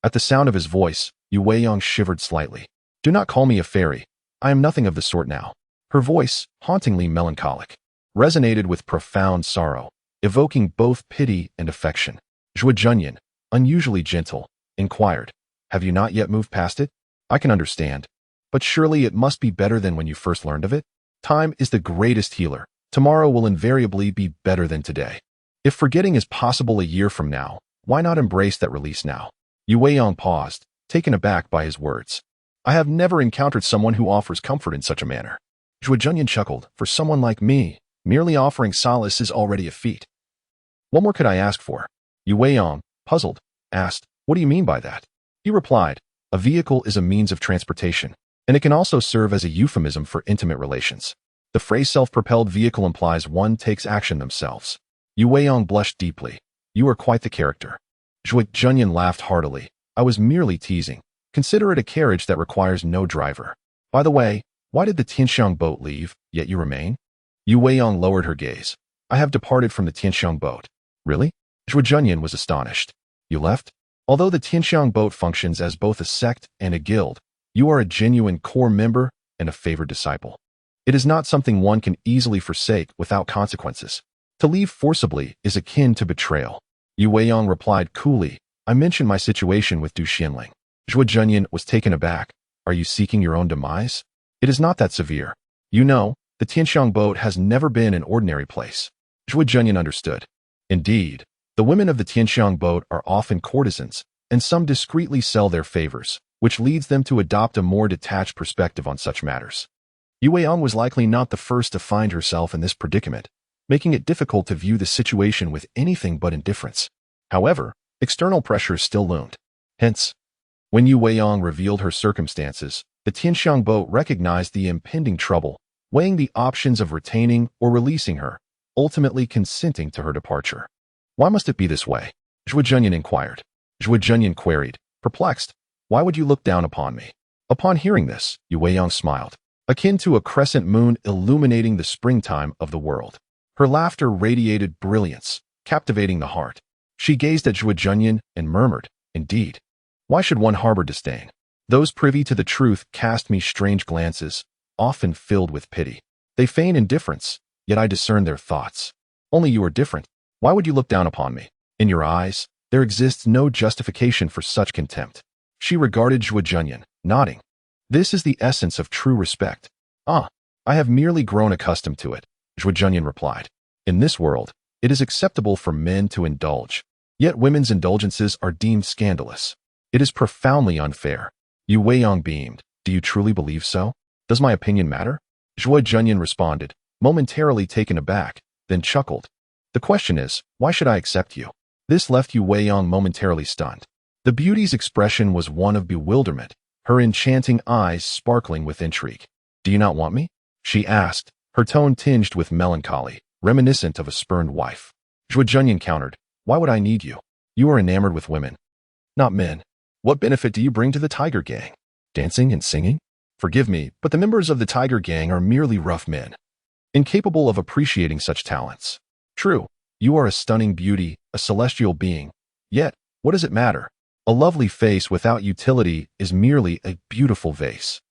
At the sound of his voice, Yu Weiyang shivered slightly. Do not call me a fairy. I am nothing of the sort now. Her voice, hauntingly melancholic, resonated with profound sorrow, evoking both pity and affection. Zhuo Junyan, unusually gentle, inquired, have you not yet moved past it? I can understand. But surely it must be better than when you first learned of it? Time is the greatest healer. Tomorrow will invariably be better than today. If forgetting is possible a year from now, why not embrace that release now? Yu Weiyang paused, taken aback by his words. I have never encountered someone who offers comfort in such a manner. Zhuo Junyan chuckled. For someone like me, merely offering solace is already a feat. What more could I ask for? Yu Weiyang, puzzled, asked, what do you mean by that? He replied, a vehicle is a means of transportation, and it can also serve as a euphemism for intimate relations. The phrase self-propelled vehicle implies one takes action themselves. Yu Weiyang blushed deeply. You are quite the character. Zhuo Junyan laughed heartily. I was merely teasing. Consider it a carriage that requires no driver. By the way, why did the Tianxiang boat leave, yet you remain? Yu Weiyang lowered her gaze. I have departed from the Tianxiang boat. Really? Zhuo Junyan was astonished. You left? Although the Tianxiang boat functions as both a sect and a guild, you are a genuine core member and a favored disciple. It is not something one can easily forsake without consequences. To leave forcibly is akin to betrayal. Yu Weiyang replied coolly, I mentioned my situation with Du Xianling. Zhuo Junyan was taken aback. Are you seeking your own demise? It is not that severe. You know, the Tianxiang boat has never been an ordinary place. Zhuo Junyan understood. Indeed, the women of the Tianxiang boat are often courtesans, and some discreetly sell their favors, which leads them to adopt a more detached perspective on such matters. Yu Weiyang was likely not the first to find herself in this predicament, making it difficult to view the situation with anything but indifference. However, external pressures still loomed. Hence, when Yu Weiyang revealed her circumstances, the Tianxiang boat recognized the impending trouble, weighing the options of retaining or releasing her, ultimately consenting to her departure. Why must it be this way? Zhuo Junyan inquired. Zhuo Junyan queried, perplexed, why would you look down upon me? Upon hearing this, Yu Weiyang smiled, akin to a crescent moon illuminating the springtime of the world. Her laughter radiated brilliance, captivating the heart. She gazed at Zhuo Junyan and murmured, indeed. Why should one harbor disdain? Those privy to the truth cast me strange glances, often filled with pity. They feign indifference, yet I discern their thoughts. Only you are different. Why would you look down upon me? In your eyes, there exists no justification for such contempt. She regarded Zhuo Junyan, nodding. This is the essence of true respect. I have merely grown accustomed to it, Zhuo Junyan replied. In this world, it is acceptable for men to indulge, yet women's indulgences are deemed scandalous. It is profoundly unfair. Yu Weiyang beamed. Do you truly believe so? Does my opinion matter? Zhuo Junyan responded, momentarily taken aback, then chuckled. The question is, why should I accept you? This left Yu Weiyang momentarily stunned. The beauty's expression was one of bewilderment, her enchanting eyes sparkling with intrigue. Do you not want me? She asked, her tone tinged with melancholy, reminiscent of a spurned wife. Zhuo Junyan countered, why would I need you? You are enamored with women, not men. What benefit do you bring to the Tiger Gang? Dancing and singing? Forgive me, but the members of the Tiger Gang are merely rough men, incapable of appreciating such talents. True, you are a stunning beauty, a celestial being. Yet, what does it matter? A lovely face without utility is merely a beautiful vase.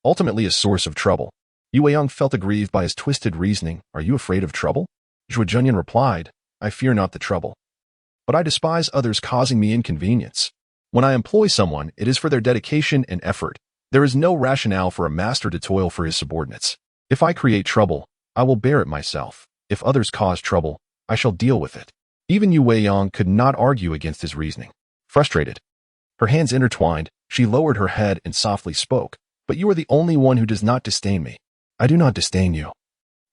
Ultimately a source of trouble. Yu Weiyang felt aggrieved by his twisted reasoning. Are you afraid of trouble? Zhuo Junyan replied, I fear not the trouble, but I despise others causing me inconvenience. When I employ someone, it is for their dedication and effort. There is no rationale for a master to toil for his subordinates. If I create trouble, I will bear it myself. If others cause trouble, I shall deal with it. Even Yu Weiyang could not argue against his reasoning. Frustrated, her hands intertwined, she lowered her head and softly spoke. But you are the only one who does not disdain me. I do not disdain you.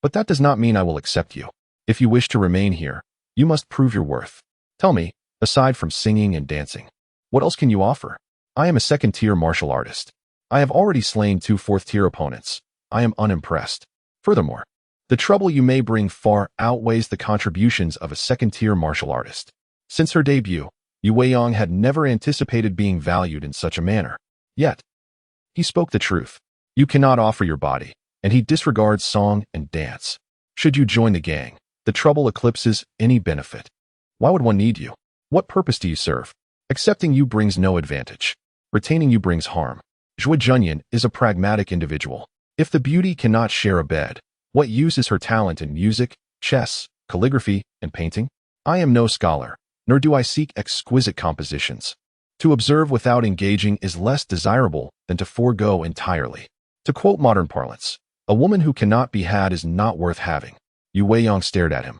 But that does not mean I will accept you. If you wish to remain here, you must prove your worth. Tell me, aside from singing and dancing, what else can you offer? I am a second-tier martial artist. I have already slain 2 fourth-tier opponents. I am unimpressed. Furthermore, the trouble you may bring far outweighs the contributions of a second-tier martial artist. Since her debut, Yu Weiyang had never anticipated being valued in such a manner. Yet, he spoke the truth. You cannot offer your body, and he disregards song and dance. Should you join the gang, the trouble eclipses any benefit. Why would one need you? What purpose do you serve? Accepting you brings no advantage. Retaining you brings harm. Zhuo Junyan is a pragmatic individual. If the beauty cannot share a bed, what use is her talent in music, chess, calligraphy, and painting? I am no scholar, nor do I seek exquisite compositions. To observe without engaging is less desirable than to forego entirely. To quote modern parlance, a woman who cannot be had is not worth having. Yu Weiyang stared at him,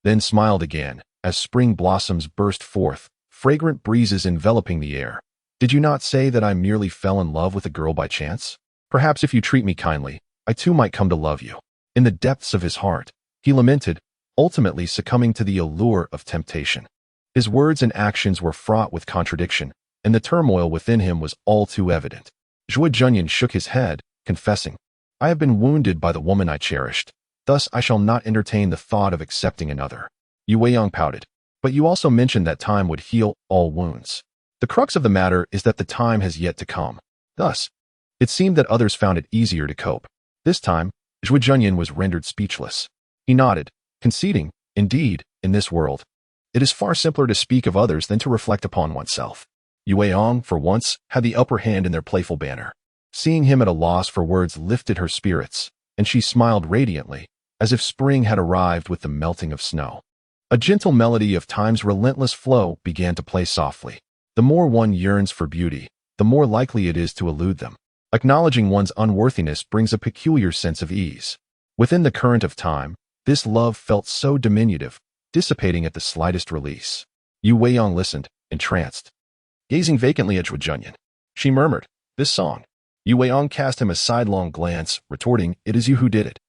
then smiled again, as spring blossoms burst forth, fragrant breezes enveloping the air. Did you not say that I merely fell in love with a girl by chance? Perhaps if you treat me kindly, I too might come to love you. In the depths of his heart, he lamented, ultimately succumbing to the allure of temptation. His words and actions were fraught with contradiction, and the turmoil within him was all too evident. Zhuo Junyan shook his head, confessing, I have been wounded by the woman I cherished. Thus I shall not entertain the thought of accepting another. Yu Weiyang pouted, but you also mentioned that time would heal all wounds. The crux of the matter is that the time has yet to come. Thus, it seemed that others found it easier to cope. This time, Zhuo Junyan was rendered speechless. He nodded, conceding, indeed, in this world, it is far simpler to speak of others than to reflect upon oneself. Yu Weiyang, for once, had the upper hand in their playful banter. Seeing him at a loss for words lifted her spirits, and she smiled radiantly, as if spring had arrived with the melting of snow. A gentle melody of time's relentless flow began to play softly. The more one yearns for beauty, the more likely it is to elude them. Acknowledging one's unworthiness brings a peculiar sense of ease. Within the current of time, this love felt so diminutive, dissipating at the slightest release. Yu Weiyang listened, entranced. Gazing vacantly at Zhuo Junyan, she murmured, this song. Yu Weiyang cast him a sidelong glance, retorting, it is you who did it.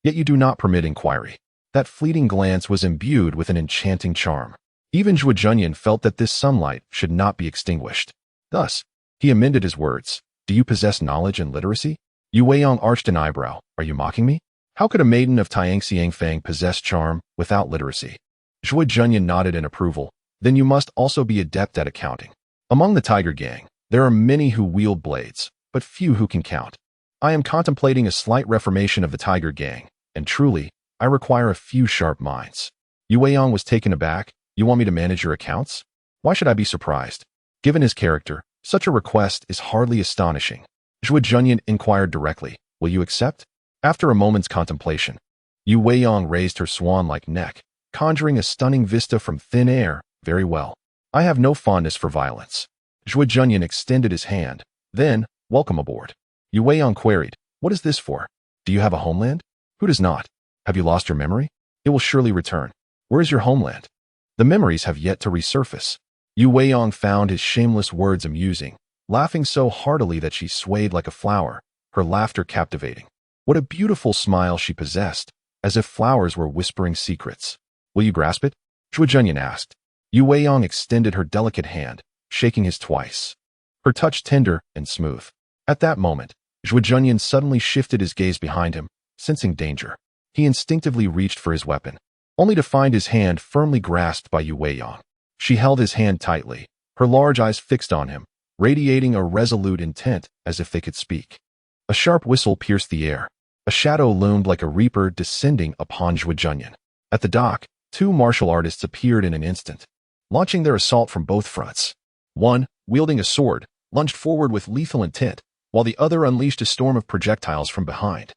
Yet you do not permit inquiry. That fleeting glance was imbued with an enchanting charm. Even Zhuo Junyan felt that this sunlight should not be extinguished. Thus, he amended his words. Do you possess knowledge and literacy? Yu Weiyang arched an eyebrow. Are you mocking me? How could a maiden of Tiangxiang Fang possess charm without literacy? Zhuo Junyan nodded in approval. Then you must also be adept at accounting. Among the Tiger Gang, there are many who wield blades, but few who can count. I am contemplating a slight reformation of the Tiger Gang, and truly, I require a few sharp minds. Yu Weiyang was taken aback. You want me to manage your accounts? Why should I be surprised? Given his character, such a request is hardly astonishing. Zhuo Junyan inquired directly, will you accept? After a moment's contemplation, Yu Weiyang raised her swan-like neck, conjuring a stunning vista from thin air. Very well. I have no fondness for violence. Zhuo Junyan extended his hand. Then, welcome aboard. Yu Weiyang queried, what is this for? Do you have a homeland? Who does not? Have you lost your memory? It will surely return. Where is your homeland? The memories have yet to resurface. Yu Weiyang found his shameless words amusing, laughing so heartily that she swayed like a flower, her laughter captivating. What a beautiful smile she possessed, as if flowers were whispering secrets. Will you grasp it? Zhuo Junyan asked. Yu Weiyang extended her delicate hand, shaking his twice. Her touch tender and smooth. At that moment, Zhuo Junyan suddenly shifted his gaze behind him, sensing danger. He instinctively reached for his weapon, only to find his hand firmly grasped by Yu Weiyang. She held his hand tightly, her large eyes fixed on him, radiating a resolute intent as if they could speak. A sharp whistle pierced the air. A shadow loomed like a reaper descending upon Zhuo Junyan. At the dock, two martial artists appeared in an instant, launching their assault from both fronts. One, wielding a sword, lunged forward with lethal intent, while the other unleashed a storm of projectiles from behind,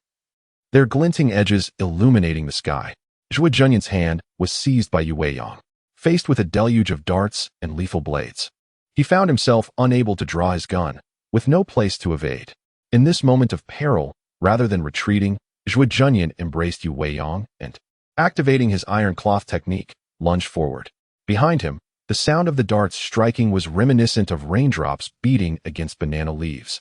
their glinting edges illuminating the sky. Zhuo Junyan's hand was seized by Yu Weiyang, faced with a deluge of darts and lethal blades. He found himself unable to draw his gun, with no place to evade. In this moment of peril, rather than retreating, Zhuo Junyan embraced Yu Weiyang and, activating his iron cloth technique, lunged forward. Behind him, the sound of the darts striking was reminiscent of raindrops beating against banana leaves.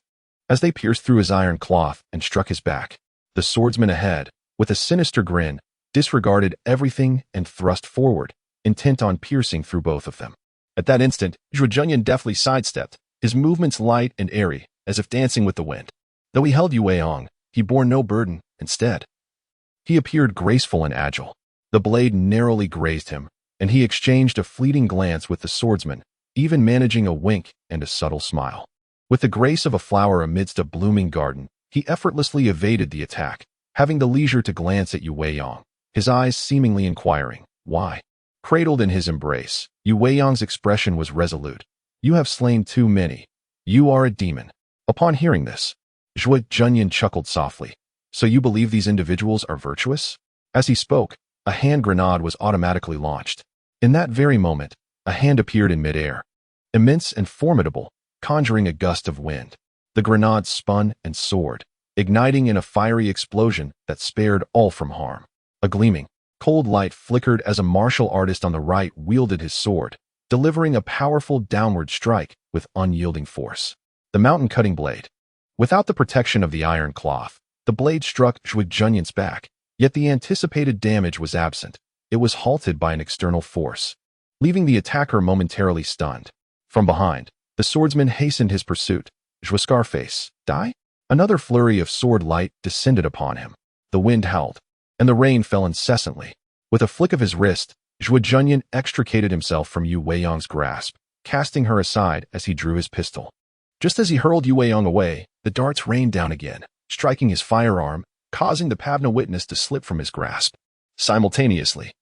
As they pierced through his iron cloth and struck his back, the swordsman ahead, with a sinister grin, disregarded everything and thrust forward, intent on piercing through both of them. At that instant, Zhuo Junyan deftly sidestepped, his movements light and airy, as if dancing with the wind. Though he held Yu Weiyang, he bore no burden. Instead, he appeared graceful and agile. The blade narrowly grazed him, and he exchanged a fleeting glance with the swordsman, even managing a wink and a subtle smile. With the grace of a flower amidst a blooming garden, he effortlessly evaded the attack, having the leisure to glance at Yu Weiyang, his eyes seemingly inquiring, why? Cradled in his embrace, Yu Weiyang's expression was resolute, You have slain too many. You are a demon. Upon hearing this, Zhuo Junyan chuckled softly. So you believe these individuals are virtuous? As he spoke, a hand grenade was automatically launched. In that very moment, a hand appeared in midair, immense and formidable, conjuring a gust of wind. The grenade spun and soared, igniting in a fiery explosion that spared all from harm. A gleaming, cold light flickered as a martial artist on the right wielded his sword, delivering a powerful downward strike with unyielding force. The mountain-cutting blade. Without the protection of the iron cloth, the blade struck Zhuo Junyan's back, yet the anticipated damage was absent. It was halted by an external force, leaving the attacker momentarily stunned. From behind, the swordsman hastened his pursuit. Zhuo Scarface, die? Another flurry of sword light descended upon him. The wind howled, and the rain fell incessantly. With a flick of his wrist, Zhuo Junyan extricated himself from Yu Weiyang's grasp, casting her aside as he drew his pistol. Just as he hurled Yu Weiyang away, the darts rained down again, striking his firearm, causing the Pavna witness to slip from his grasp. Simultaneously,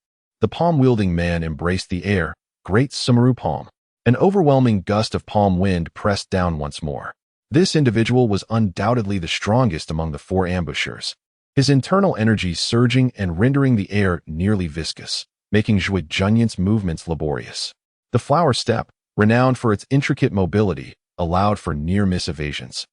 the palm-wielding man embraced the air, great Sumeru palm. An overwhelming gust of palm wind pressed down once more. This individual was undoubtedly the strongest among the four ambushers, his internal energy surging and rendering the air nearly viscous, making Zhuo Junyan's movements laborious. The flower step, renowned for its intricate mobility, allowed for near-miss evasions.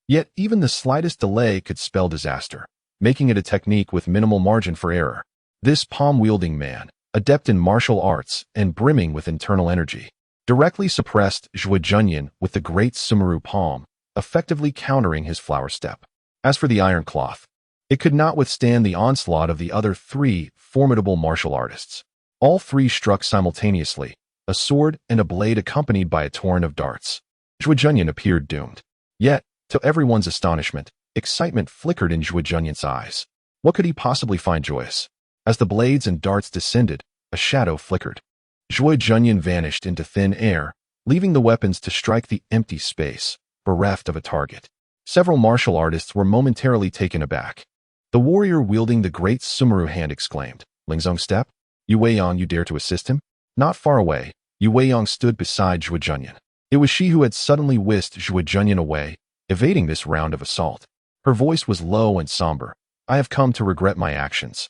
Yet even the slightest delay could spell disaster, making it a technique with minimal margin for error. This palm-wielding man, adept in martial arts and brimming with internal energy, directly suppressed Zhuo Junyan with the great Sumeru palm, effectively countering his flower step. As for the iron cloth, it could not withstand the onslaught of the other three formidable martial artists. All three struck simultaneously, a sword and a blade accompanied by a torrent of darts. Zhuo Junyan appeared doomed. Yet, to everyone's astonishment, excitement flickered in Zhuo Junyan's eyes. What could he possibly find joyous? As the blades and darts descended, a shadow flickered. Zhuo Junyan vanished into thin air, leaving the weapons to strike the empty space, bereft of a target. Several martial artists were momentarily taken aback. The warrior wielding the great Sumeru hand exclaimed, "Lingzong step? Yu Weiyang, you dare to assist him?" Not far away, Yu Weiyang stood beside Zhuo Junyan. It was she who had suddenly whisked Zhuo Junyan away, evading this round of assault. Her voice was low and somber. "I have come to regret my actions.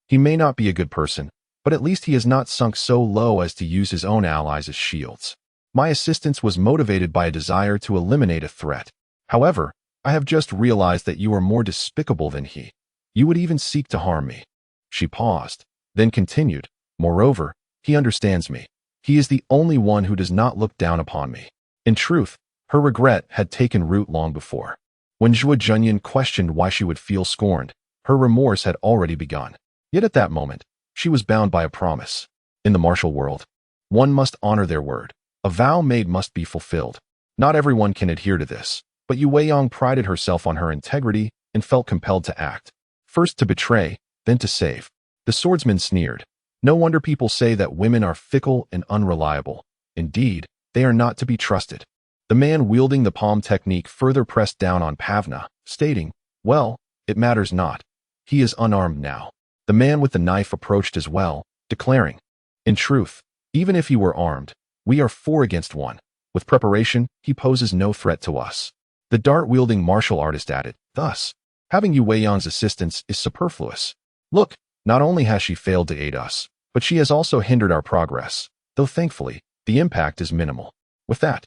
He may not be a good person, but at least he has not sunk so low as to use his own allies as shields. My assistance was motivated by a desire to eliminate a threat. However, I have just realized that you are more despicable than he. You would even seek to harm me." She paused, then continued, "Moreover, he understands me. He is the only one who does not look down upon me." In truth, her regret had taken root long before. When Zhuo Junyan questioned why she would feel scorned, her remorse had already begun. Yet at that moment, she was bound by a promise. In the martial world, one must honor their word. A vow made must be fulfilled. Not everyone can adhere to this, but Yu Weiyang prided herself on her integrity and felt compelled to act. First to betray, then to save. The swordsman sneered. No wonder people say that women are fickle and unreliable. Indeed, they are not to be trusted. The man wielding the palm technique further pressed down on Pavna, stating, "Well, it matters not. He is unarmed now." The man with the knife approached as well, declaring, "In truth, even if he were armed, we are 4 against 1. With preparation, he poses no threat to us." The dart-wielding martial artist added, "Thus, having Yu Weiyang's assistance is superfluous. Look, not only has she failed to aid us, but she has also hindered our progress, though thankfully, the impact is minimal." With that,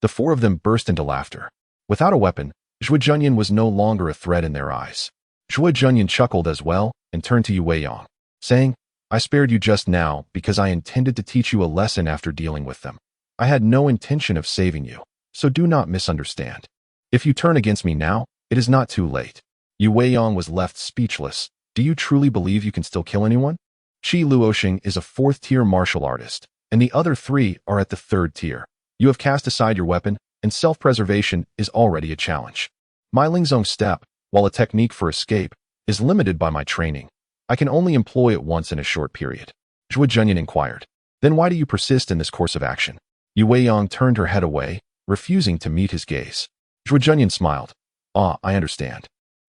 the 4 of them burst into laughter. Without a weapon, Zhuo Junyan was no longer a threat in their eyes. Zhuo Junyan chuckled as well and turned to Yu Weiyang, saying, "I spared you just now because I intended to teach you a lesson after dealing with them. I had no intention of saving you, so do not misunderstand. If you turn against me now, it is not too late." Yu Weiyang was left speechless. "Do you truly believe you can still kill anyone?" Qi Luoxing is a 4th-tier martial artist, and the other 3 are at the 3rd tier. You have cast aside your weapon, and self-preservation is already a challenge. My Lingzong step, while a technique for escape, is limited by my training. I can only employ it once in a short period." Zhuo Junyan inquired, "Then why do you persist in this course of action?" Yu Weiyang turned her head away, refusing to meet his gaze. Zhuo Junyan smiled. "Ah, I understand.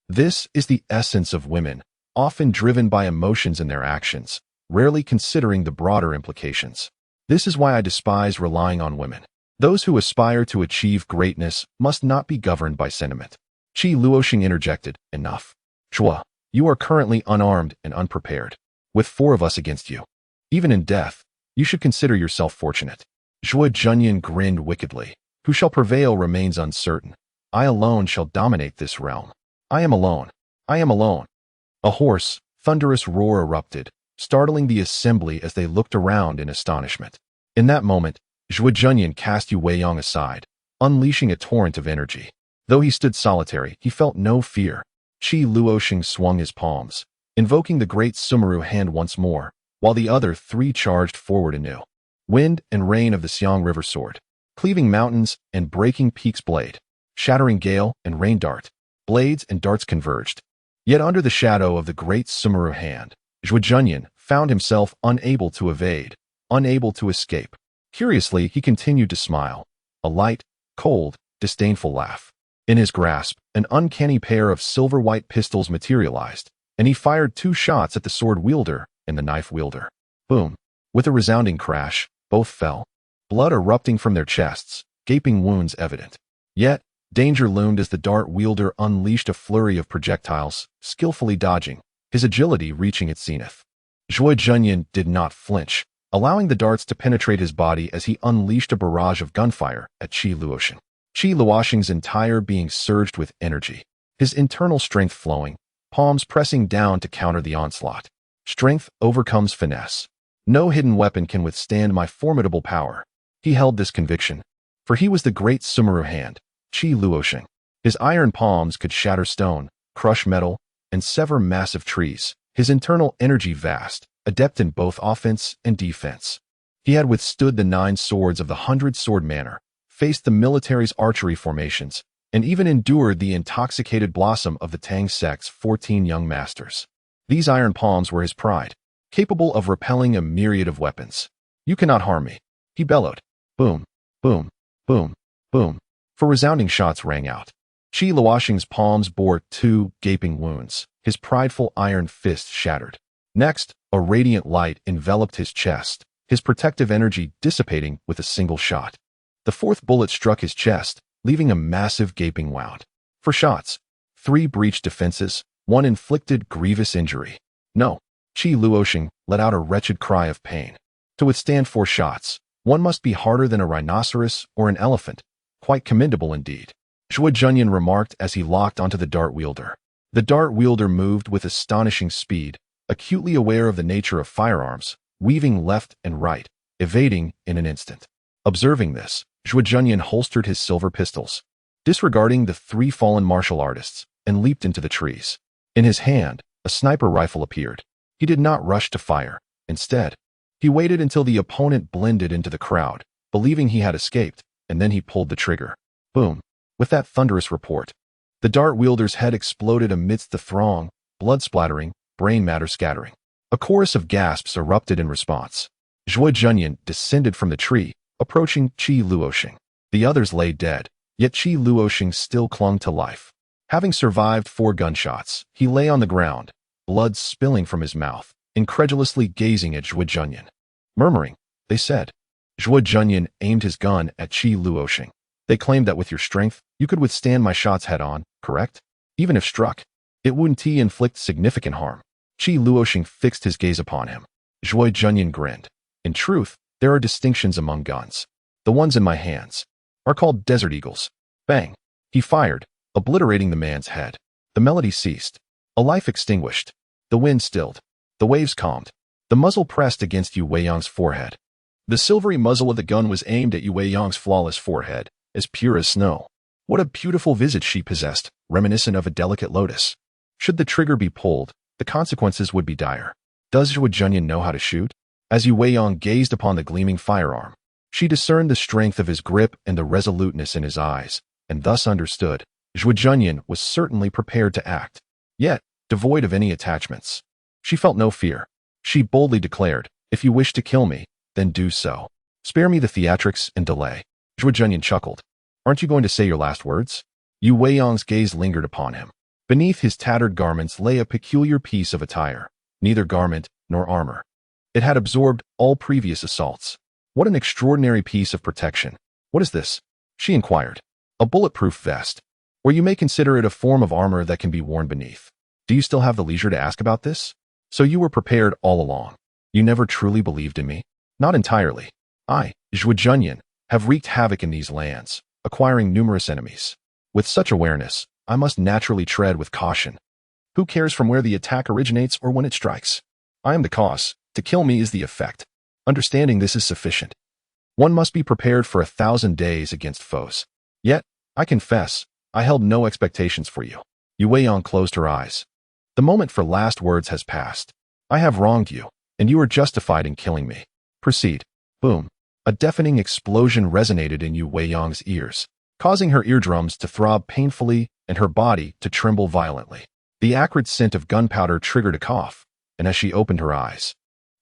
This is the essence of women, often driven by emotions in their actions, rarely considering the broader implications. This is why I despise relying on women. Those who aspire to achieve greatness must not be governed by sentiment. Qi Luoxing interjected, enough. Zhuo, you are currently unarmed and unprepared, with 4 of us against you. Even in death, you should consider yourself fortunate. Zhuo Junyan grinned wickedly. Who shall prevail remains uncertain. I alone shall dominate this realm. I am alone. I am alone. A hoarse, thunderous roar erupted, startling the assembly as they looked around in astonishment. In that moment, Zhuo Junyan cast Yu Weiyang aside, unleashing a torrent of energy. Though he stood solitary, he felt no fear. Qi Luoxing swung his palms, invoking the great Sumeru hand once more, while the other 3 charged forward anew. Wind and rain of the Xiang River sword, cleaving mountains and breaking peaks blade, shattering gale and rain dart, blades and darts converged. Yet under the shadow of the great Sumeru hand, Zhuo Junyan found himself unable to evade, unable to escape. Curiously, he continued to smile, a light, cold, disdainful laugh. In his grasp, an uncanny pair of silver-white pistols materialized, and he fired 2 shots at the sword wielder and the knife wielder. Boom! With a resounding crash, both fell, blood erupting from their chests, gaping wounds evident. Yet, danger loomed as the dart wielder unleashed a flurry of projectiles, skillfully dodging, his agility reaching its zenith. Zhuo Junyan did not flinch, allowing the darts to penetrate his body as he unleashed a barrage of gunfire at Qi Luoxing. Qi Luoxing's entire being surged with energy, his internal strength flowing, palms pressing down to counter the onslaught. Strength overcomes finesse. No hidden weapon can withstand my formidable power. He held this conviction, for he was the great Sumeru hand, Qi Luoxing. His iron palms could shatter stone, crush metal, and sever massive trees. His internal energy vast, adept in both offense and defense. He had withstood the 9 swords of the 100-sword manner, faced the military's archery formations, and even endured the intoxicated blossom of the Tang sect's 14 young masters. These iron palms were his pride, capable of repelling a myriad of weapons. You cannot harm me, he bellowed. Boom, boom, boom, boom. 4 resounding shots rang out. Qi Luoxing's palms bore 2 gaping wounds, his prideful iron fist shattered. Next, a radiant light enveloped his chest, his protective energy dissipating with a single shot. The 4th bullet struck his chest, leaving a massive gaping wound. 4 shots. 3 breached defenses, 1 inflicted grievous injury. No. Qi Luoxing let out a wretched cry of pain. To withstand 4 shots, one must be harder than a rhinoceros or an elephant. Quite commendable indeed. Zhuo Junyan remarked as he locked onto the dart wielder. The dart wielder moved with astonishing speed, acutely aware of the nature of firearms, weaving left and right, evading in an instant. Observing this, Zhuo Junyan holstered his silver pistols, disregarding the 3 fallen martial artists, and leaped into the trees. In his hand, a sniper rifle appeared. He did not rush to fire. Instead, he waited until the opponent blended into the crowd, believing he had escaped, and then he pulled the trigger. Boom! With that thunderous report, the dart wielder's head exploded amidst the throng, blood splattering, brain matter scattering. A chorus of gasps erupted in response. Zhuo Junyan descended from the tree, approaching Qi Luoxing. The others lay dead, yet Qi Luoxing still clung to life. Having survived 4 gunshots, he lay on the ground, blood spilling from his mouth, incredulously gazing at Zhuo Junyan. Murmuring, they said. Zhuo Junyan aimed his gun at Qi Luoxing. They claimed that with your strength, you could withstand my shots head-on, correct? Even if struck, it wouldn't inflict significant harm. Qi Luoxing fixed his gaze upon him. Zhuo Junyan grinned. In truth, there are distinctions among guns. The ones in my hands are called Desert Eagles. Bang! He fired, obliterating the man's head. The melody ceased. A life extinguished. The wind stilled. The waves calmed. The muzzle pressed against Yu Weiyang's forehead. The silvery muzzle of the gun was aimed at Yu Weiyang's flawless forehead, as pure as snow. What a beautiful visage she possessed, reminiscent of a delicate lotus. Should the trigger be pulled, the consequences would be dire. Does Zhuo Junyan know how to shoot? As Yu Weiyang gazed upon the gleaming firearm, she discerned the strength of his grip and the resoluteness in his eyes, and thus understood, Zhuo Junyan was certainly prepared to act, yet devoid of any attachments. She felt no fear. She boldly declared, if you wish to kill me, then do so. Spare me the theatrics and delay. Zhuo Junyan chuckled. Aren't you going to say your last words? Yu Weiyang's gaze lingered upon him. Beneath his tattered garments lay a peculiar piece of attire, neither garment nor armor. It had absorbed all previous assaults. What an extraordinary piece of protection. What is this? She inquired. A bulletproof vest, or you may consider it a form of armor that can be worn beneath. Do you still have the leisure to ask about this? So you were prepared all along. You never truly believed in me? Not entirely. I, Zhuo Junyan, have wreaked havoc in these lands, acquiring numerous enemies. With such awareness, I must naturally tread with caution. Who cares from where the attack originates or when it strikes? I am the cause. To kill me is the effect. Understanding this is sufficient. One must be prepared for 1,000 days against foes. Yet, I confess, I held no expectations for you. Yu Weiyang closed her eyes. The moment for last words has passed. I have wronged you, and you are justified in killing me. Proceed. Boom. A deafening explosion resonated in Yu Weiyang's ears, causing her eardrums to throb painfully and her body to tremble violently. The acrid scent of gunpowder triggered a cough, and as she opened her eyes,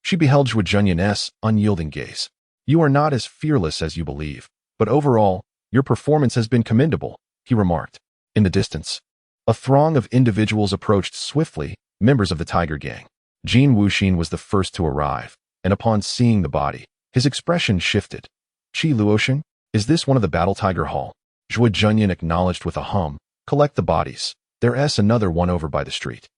she beheld Zhuo Junyan's unyielding gaze. You are not as fearless as you believe, but overall, your performance has been commendable, he remarked. In the distance, a throng of individuals approached swiftly, members of the Tiger Gang. Jin Wuxin was the first to arrive, and upon seeing the body, his expression shifted. Qi Luosheng, is this one of the Battle Tiger Hall? Zhuo Junyan acknowledged with a hum. Collect the bodies. There's another one over by the street.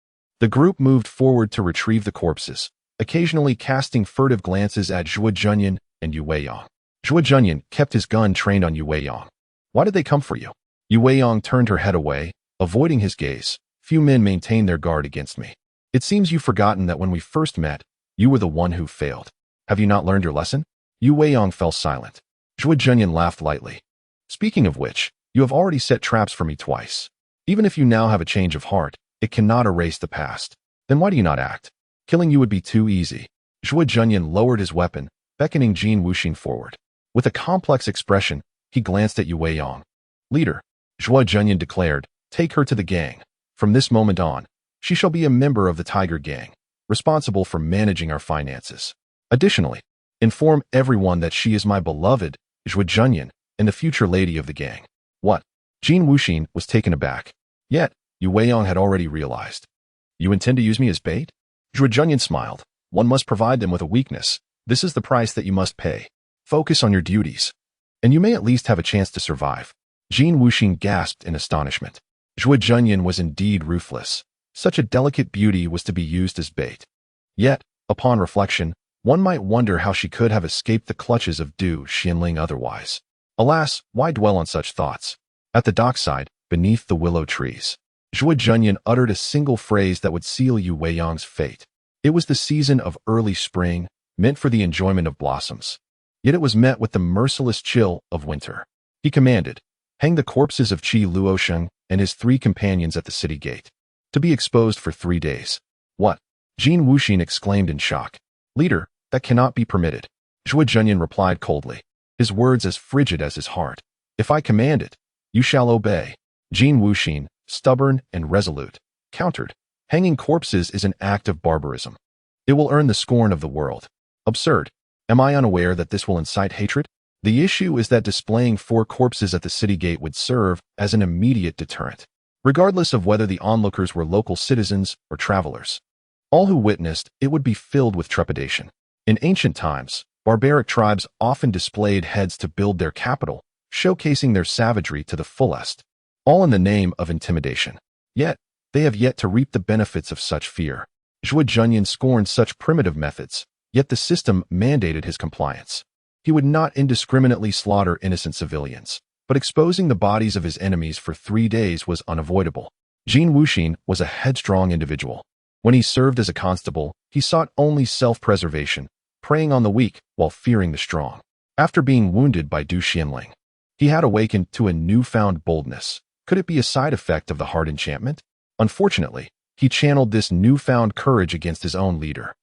The group moved forward to retrieve the corpses, occasionally casting furtive glances at Zhuo Junyan and Yu Weiyang. Zhuo Junyan kept his gun trained on Yu Weiyang. Why did they come for you? Yu Weiyang turned her head away, avoiding his gaze. Few men maintain their guard against me. It seems you've forgotten that when we first met, you were the one who failed. Have you not learned your lesson? Yu Weiyang fell silent. Zhuo Junyan laughed lightly. Speaking of which, you have already set traps for me twice. Even if you now have a change of heart, it cannot erase the past. Then why do you not act? Killing you would be too easy. Zhuo Junyan lowered his weapon, beckoning Jin Wuxin forward. With a complex expression, he glanced at Yu Weiyang. Leader, Zhuo Junyan declared, take her to the gang. From this moment on, she shall be a member of the Tiger Gang, responsible for managing our finances. Additionally, inform everyone that she is my beloved, Zhuo Junyan, and the future lady of the gang. What? Jin Wuxin was taken aback. Yet, Yu Weiyang had already realized. You intend to use me as bait? Zhuo Junyan smiled. One must provide them with a weakness. This is the price that you must pay. Focus on your duties, and you may at least have a chance to survive. Jin Wuxin gasped in astonishment. Zhuo Junyan was indeed ruthless. Such a delicate beauty was to be used as bait. Yet, upon reflection, one might wonder how she could have escaped the clutches of Du Xianling otherwise. Alas, why dwell on such thoughts? At the dockside, beneath the willow trees, Zhuo Junyan uttered a single phrase that would seal Yu Weiyang's fate. It was the season of early spring, meant for the enjoyment of blossoms. Yet it was met with the merciless chill of winter. He commanded, hang the corpses of Qi Luosheng and his 3 companions at the city gate, to be exposed for 3 days. What? Jin Wuxin exclaimed in shock. Leader, that cannot be permitted. Zhuo Junyan replied coldly, his words as frigid as his heart. If I command it, you shall obey. Jin Wuxin, stubborn and resolute, countered, hanging corpses is an act of barbarism. It will earn the scorn of the world. Absurd. Am I unaware that this will incite hatred? The issue is that displaying 4 corpses at the city gate would serve as an immediate deterrent, regardless of whether the onlookers were local citizens or travelers. All who witnessed it would be filled with trepidation. In ancient times, barbaric tribes often displayed heads to build their capital, showcasing their savagery to the fullest, all in the name of intimidation. Yet, they have yet to reap the benefits of such fear. Zhuo Junyan scorned such primitive methods, yet the system mandated his compliance. He would not indiscriminately slaughter innocent civilians, but exposing the bodies of his enemies for 3 days was unavoidable. Jin Wuxin was a headstrong individual. When he served as a constable, he sought only self-preservation, preying on the weak while fearing the strong. After being wounded by Du Xianling, he had awakened to a newfound boldness. Could it be a side effect of the heart enchantment? Unfortunately, he channeled this newfound courage against his own leader.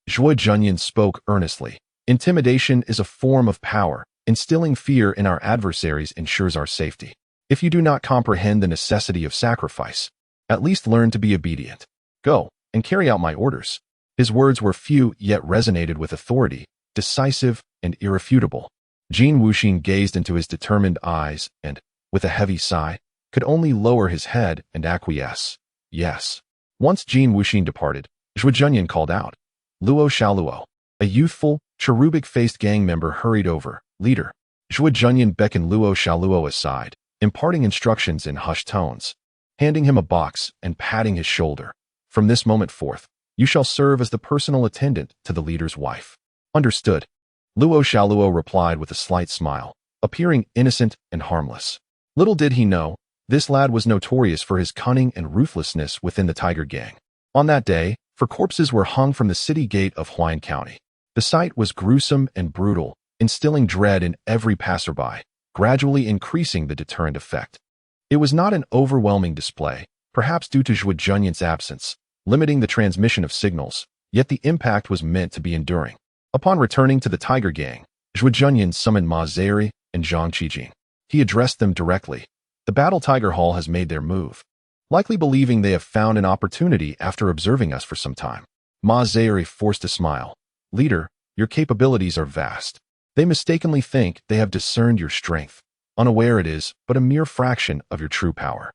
Zhuo Junyan spoke earnestly. Intimidation is a form of power. Instilling fear in our adversaries ensures our safety. If you do not comprehend the necessity of sacrifice, at least learn to be obedient. Go and carry out my orders. His words were few yet resonated with authority, decisive and irrefutable. Jin Wuxin gazed into his determined eyes and, with a heavy sigh, could only lower his head and acquiesce. Yes. Once Jin Wuxin departed, Zhuo Junyan called out. Luo Xiaoluo. A youthful, cherubic-faced gang member hurried over. Leader, Zhuo Junyan beckoned Luo Xiaoluo aside, imparting instructions in hushed tones, handing him a box and patting his shoulder. From this moment forth, you shall serve as the personal attendant to the leader's wife. Understood. Luo Xiaoluo replied with a slight smile, appearing innocent and harmless. Little did he know, this lad was notorious for his cunning and ruthlessness within the Tiger Gang. On that day, 4 corpses were hung from the city gate of Huan County. The sight was gruesome and brutal, instilling dread in every passerby, gradually increasing the deterrent effect. It was not an overwhelming display, perhaps due to Zhuo Junyan's absence, limiting the transmission of signals, yet the impact was meant to be enduring. Upon returning to the Tiger Gang, Zhuo Junyan summoned Ma Zeri and Zhang Qijin. He addressed them directly. The Battle Tiger Hall has made their move, likely believing they have found an opportunity after observing us for some time. Ma Zeri forced a smile. Leader, your capabilities are vast. They mistakenly think they have discerned your strength, unaware it is but a mere fraction of your true power.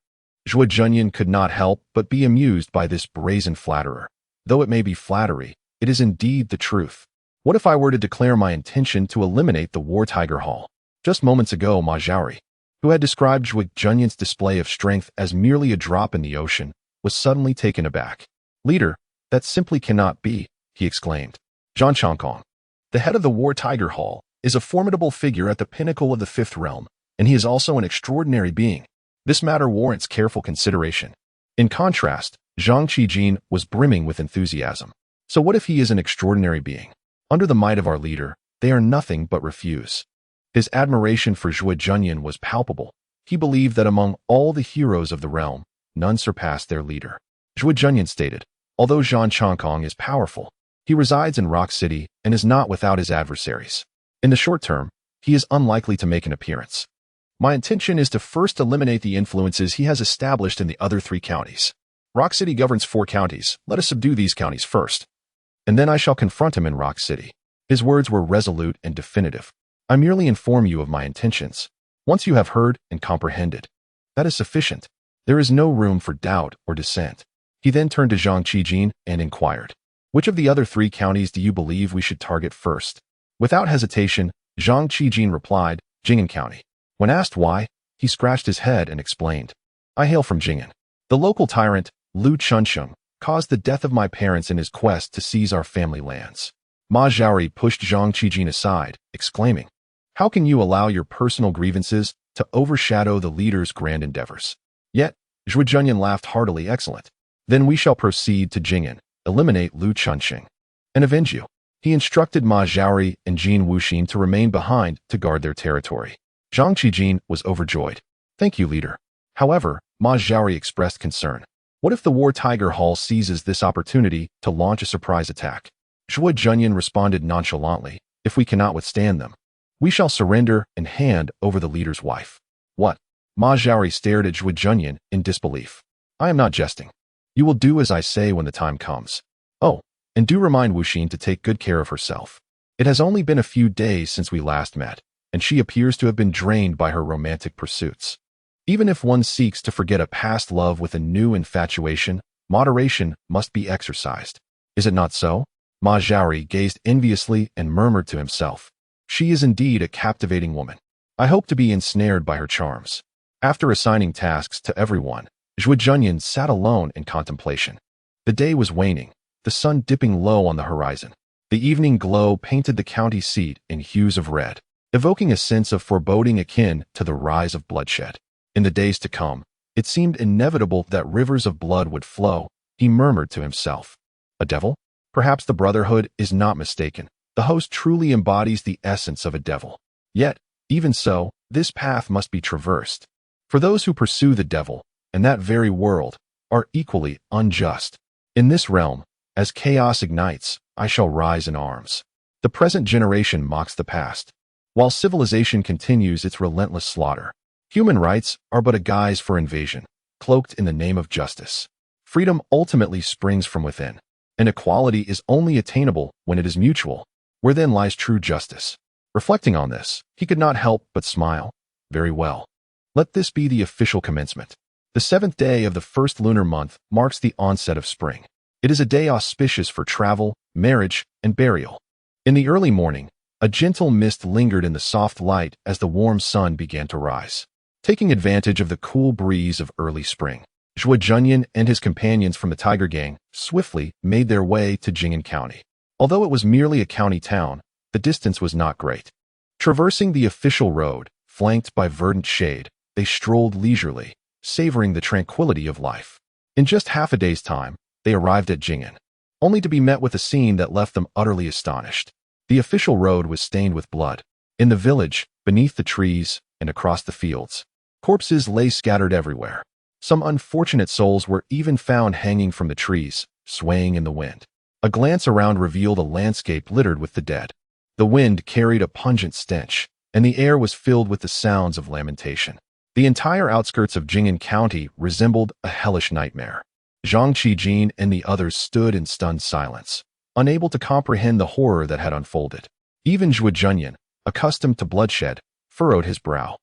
Zhuo Junyan could not help but be amused by this brazen flatterer. Though it may be flattery, it is indeed the truth. What if I were to declare my intention to eliminate the War Tiger Hall? Just moments ago, Ma Zhaori, who had described Zhuo Junyan's display of strength as merely a drop in the ocean, was suddenly taken aback. Leader, that simply cannot be, he exclaimed. Zhang Changkong, the head of the War Tiger Hall, is a formidable figure at the pinnacle of the 5th realm, and he is also an extraordinary being. This matter warrants careful consideration. In contrast, Zhang Qijin was brimming with enthusiasm. So what if he is an extraordinary being? Under the might of our leader, they are nothing but refuse. His admiration for Zhuo Junyan was palpable. He believed that among all the heroes of the realm, none surpassed their leader. Zhuo Junyan stated, although Zhang Changkong is powerful, he resides in Rock City and is not without his adversaries. In the short term, he is unlikely to make an appearance. My intention is to first eliminate the influences he has established in the other 3 counties. Rock City governs 4 counties. Let us subdue these counties first. And then I shall confront him in Rock City. His words were resolute and definitive. I merely inform you of my intentions. Once you have heard and comprehended, that is sufficient. There is no room for doubt or dissent. He then turned to Zhang Qijin and inquired, which of the other 3 counties do you believe we should target first? Without hesitation, Zhang Qijin replied, Jing'an County. When asked why, he scratched his head and explained, I hail from Jing'an. The local tyrant, Lu Chunsheng, caused the death of my parents in his quest to seize our family lands. Ma Zhaori pushed Zhang Qijin aside, exclaiming, how can you allow your personal grievances to overshadow the leader's grand endeavors? Yet, Zhuo Junyan laughed heartily. Excellent. Then we shall proceed to Jing'an, eliminate Lu Chunsheng, and avenge you. He instructed Ma Zhaori and Jin Wuxin to remain behind to guard their territory. Zhang Qijin was overjoyed. Thank you, leader. However, Ma Zhaori expressed concern. What if the War Tiger Hall seizes this opportunity to launch a surprise attack? Zhuo Junyan responded nonchalantly, if we cannot withstand them, we shall surrender and hand over the leader's wife. What? Ma Zhaori stared at Zhuo Junyan in disbelief. I am not jesting. You will do as I say when the time comes. Oh, and do remind Wuxin to take good care of herself. It has only been a few days since we last met, and she appears to have been drained by her romantic pursuits. Even if one seeks to forget a past love with a new infatuation, moderation must be exercised. Is it not so? Ma Zhaori gazed enviously and murmured to himself. She is indeed a captivating woman. I hope to be ensnared by her charms. After assigning tasks to everyone, Zhuo Junyan sat alone in contemplation. The day was waning, the sun dipping low on the horizon. The evening glow painted the county seat in hues of red, evoking a sense of foreboding akin to the rise of bloodshed. In the days to come, it seemed inevitable that rivers of blood would flow, he murmured to himself. A devil? Perhaps the Brotherhood is not mistaken. The host truly embodies the essence of a devil. Yet, even so, this path must be traversed. For those who pursue the devil, and that very world, are equally unjust. In this realm, as chaos ignites, I shall rise in arms. The present generation mocks the past, while civilization continues its relentless slaughter. Human rights are but a guise for invasion, cloaked in the name of justice. Freedom ultimately springs from within, and equality is only attainable when it is mutual. Where then lies true justice? Reflecting on this, he could not help but smile. Very well. Let this be the official commencement. The 7th day of the 1st lunar month marks the onset of spring. It is a day auspicious for travel, marriage, and burial. In the early morning, A gentle mist lingered in the soft light as the warm sun began to rise. Taking advantage of the cool breeze of early spring, Zhuo Junyan and his companions from the Tiger Gang swiftly made their way to Jing'an County. Although it was merely a county town, the distance was not great. Traversing the official road, flanked by verdant shade, they strolled leisurely, savoring the tranquility of life. In just half a day's time, they arrived at Jing'an, only to be met with a scene that left them utterly astonished. The official road was stained with blood. In the village, beneath the trees, and across the fields, corpses lay scattered everywhere. Some unfortunate souls were even found hanging from the trees, swaying in the wind. A glance around revealed a landscape littered with the dead. The wind carried a pungent stench, and the air was filled with the sounds of lamentation. The entire outskirts of Jing'an County resembled a hellish nightmare. Zhang Qijin and the others stood in stunned silence, unable to comprehend the horror that had unfolded. Even Zhuo Junyan, accustomed to bloodshed, furrowed his brow.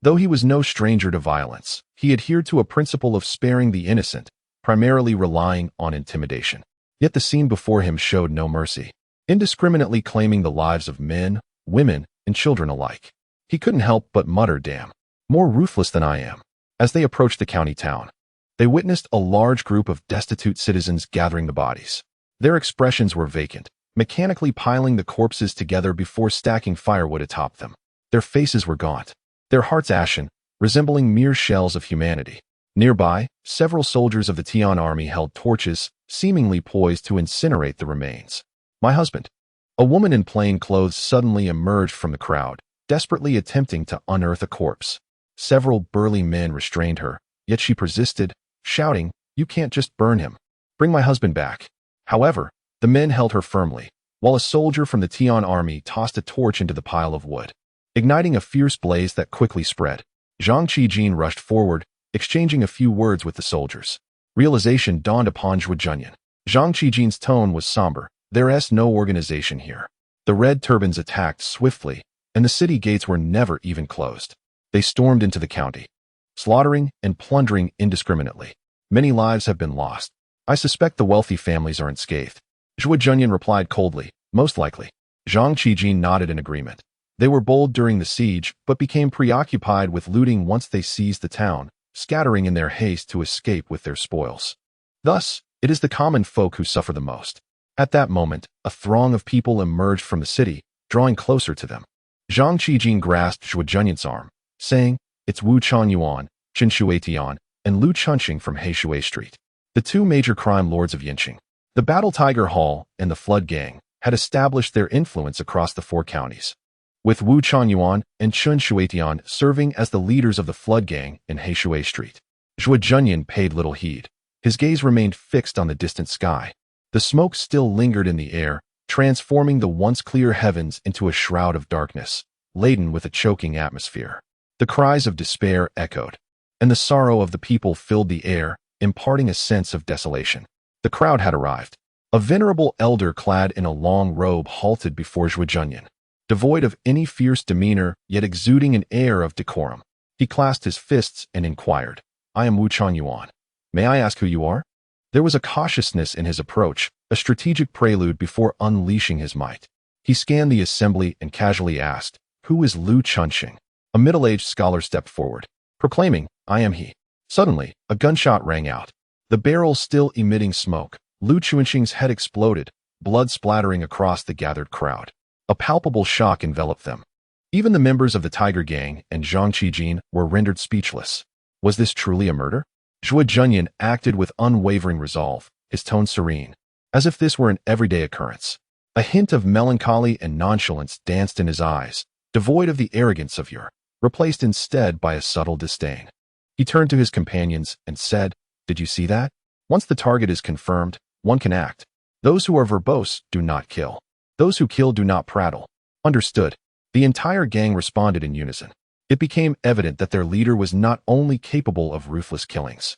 Though he was no stranger to violence, he adhered to a principle of sparing the innocent, primarily relying on intimidation. Yet the scene before him showed no mercy, indiscriminately claiming the lives of men, women, and children alike. He couldn't help but mutter, "Damn, more ruthless than I am." As they approached the county town, they witnessed a large group of destitute citizens gathering the bodies. Their expressions were vacant, mechanically piling the corpses together before stacking firewood atop them. Their faces were gaunt, their hearts ashen, resembling mere shells of humanity. Nearby, several soldiers of the Tian army held torches, seemingly poised to incinerate the remains. "My husband." A woman in plain clothes suddenly emerged from the crowd, desperately attempting to unearth a corpse. Several burly men restrained her, yet she persisted, shouting, "You can't just burn him. Bring my husband back." However, the men held her firmly, while a soldier from the Tian army tossed a torch into the pile of wood, igniting a fierce blaze that quickly spread. Zhang Qijin rushed forward, exchanging a few words with the soldiers. Realization dawned upon Zhuo Junyan. Zhang Qijin's tone was somber. There is no organization here. The red turbans attacked swiftly, and the city gates were never even closed. They stormed into the county, slaughtering and plundering indiscriminately. Many lives have been lost. I suspect the wealthy families are unscathed. Zhuo Junyan replied coldly, "Most likely." Zhang Qijin nodded in agreement. They were bold during the siege, but became preoccupied with looting once they seized the town, scattering in their haste to escape with their spoils. Thus, it is the common folk who suffer the most. At that moment, a throng of people emerged from the city, drawing closer to them. Zhang Qijin grasped Zhuo Junyan's arm, saying, "It's Wu Chunyuan, Qin Shuetian, and Lu Chunxing from Heishui Street, the two major crime lords of Yanqing." The Battle Tiger Hall and the Flood Gang had established their influence across the 4 counties, with Wu Chunyuan and Qin Shuetian serving as the leaders of the Flood Gang in Heishui Street. Zhuo Junyan paid little heed. His gaze remained fixed on the distant sky. The smoke still lingered in the air, transforming the once clear heavens into a shroud of darkness, laden with a choking atmosphere. The cries of despair echoed, and the sorrow of the people filled the air, imparting a sense of desolation. The crowd had arrived. A venerable elder clad in a long robe halted before Zhuo Junyan, devoid of any fierce demeanor, yet exuding an air of decorum. He clasped his fists and inquired, "I am Wu Chunyuan. May I ask who you are?" There was a cautiousness in his approach, a strategic prelude before unleashing his might. He scanned the assembly and casually asked, "Who is Lu Chunxing?" A middle-aged scholar stepped forward, proclaiming, "I am he." Suddenly, a gunshot rang out. The barrel still emitting smoke, Lu Chunxing's head exploded, blood splattering across the gathered crowd. A palpable shock enveloped them. Even the members of the Tiger Gang and Zhang Qijin were rendered speechless. Was this truly a murder? Zhuo Junyan acted with unwavering resolve, his tone serene, as if this were an everyday occurrence. A hint of melancholy and nonchalance danced in his eyes, devoid of the arrogance of yore, replaced instead by a subtle disdain. He turned to his companions and said, "Did you see that? Once the target is confirmed, one can act. Those who are verbose do not kill. Those who kill do not prattle." Understood. The entire gang responded in unison. It became evident that their leader was not only capable of ruthless killings,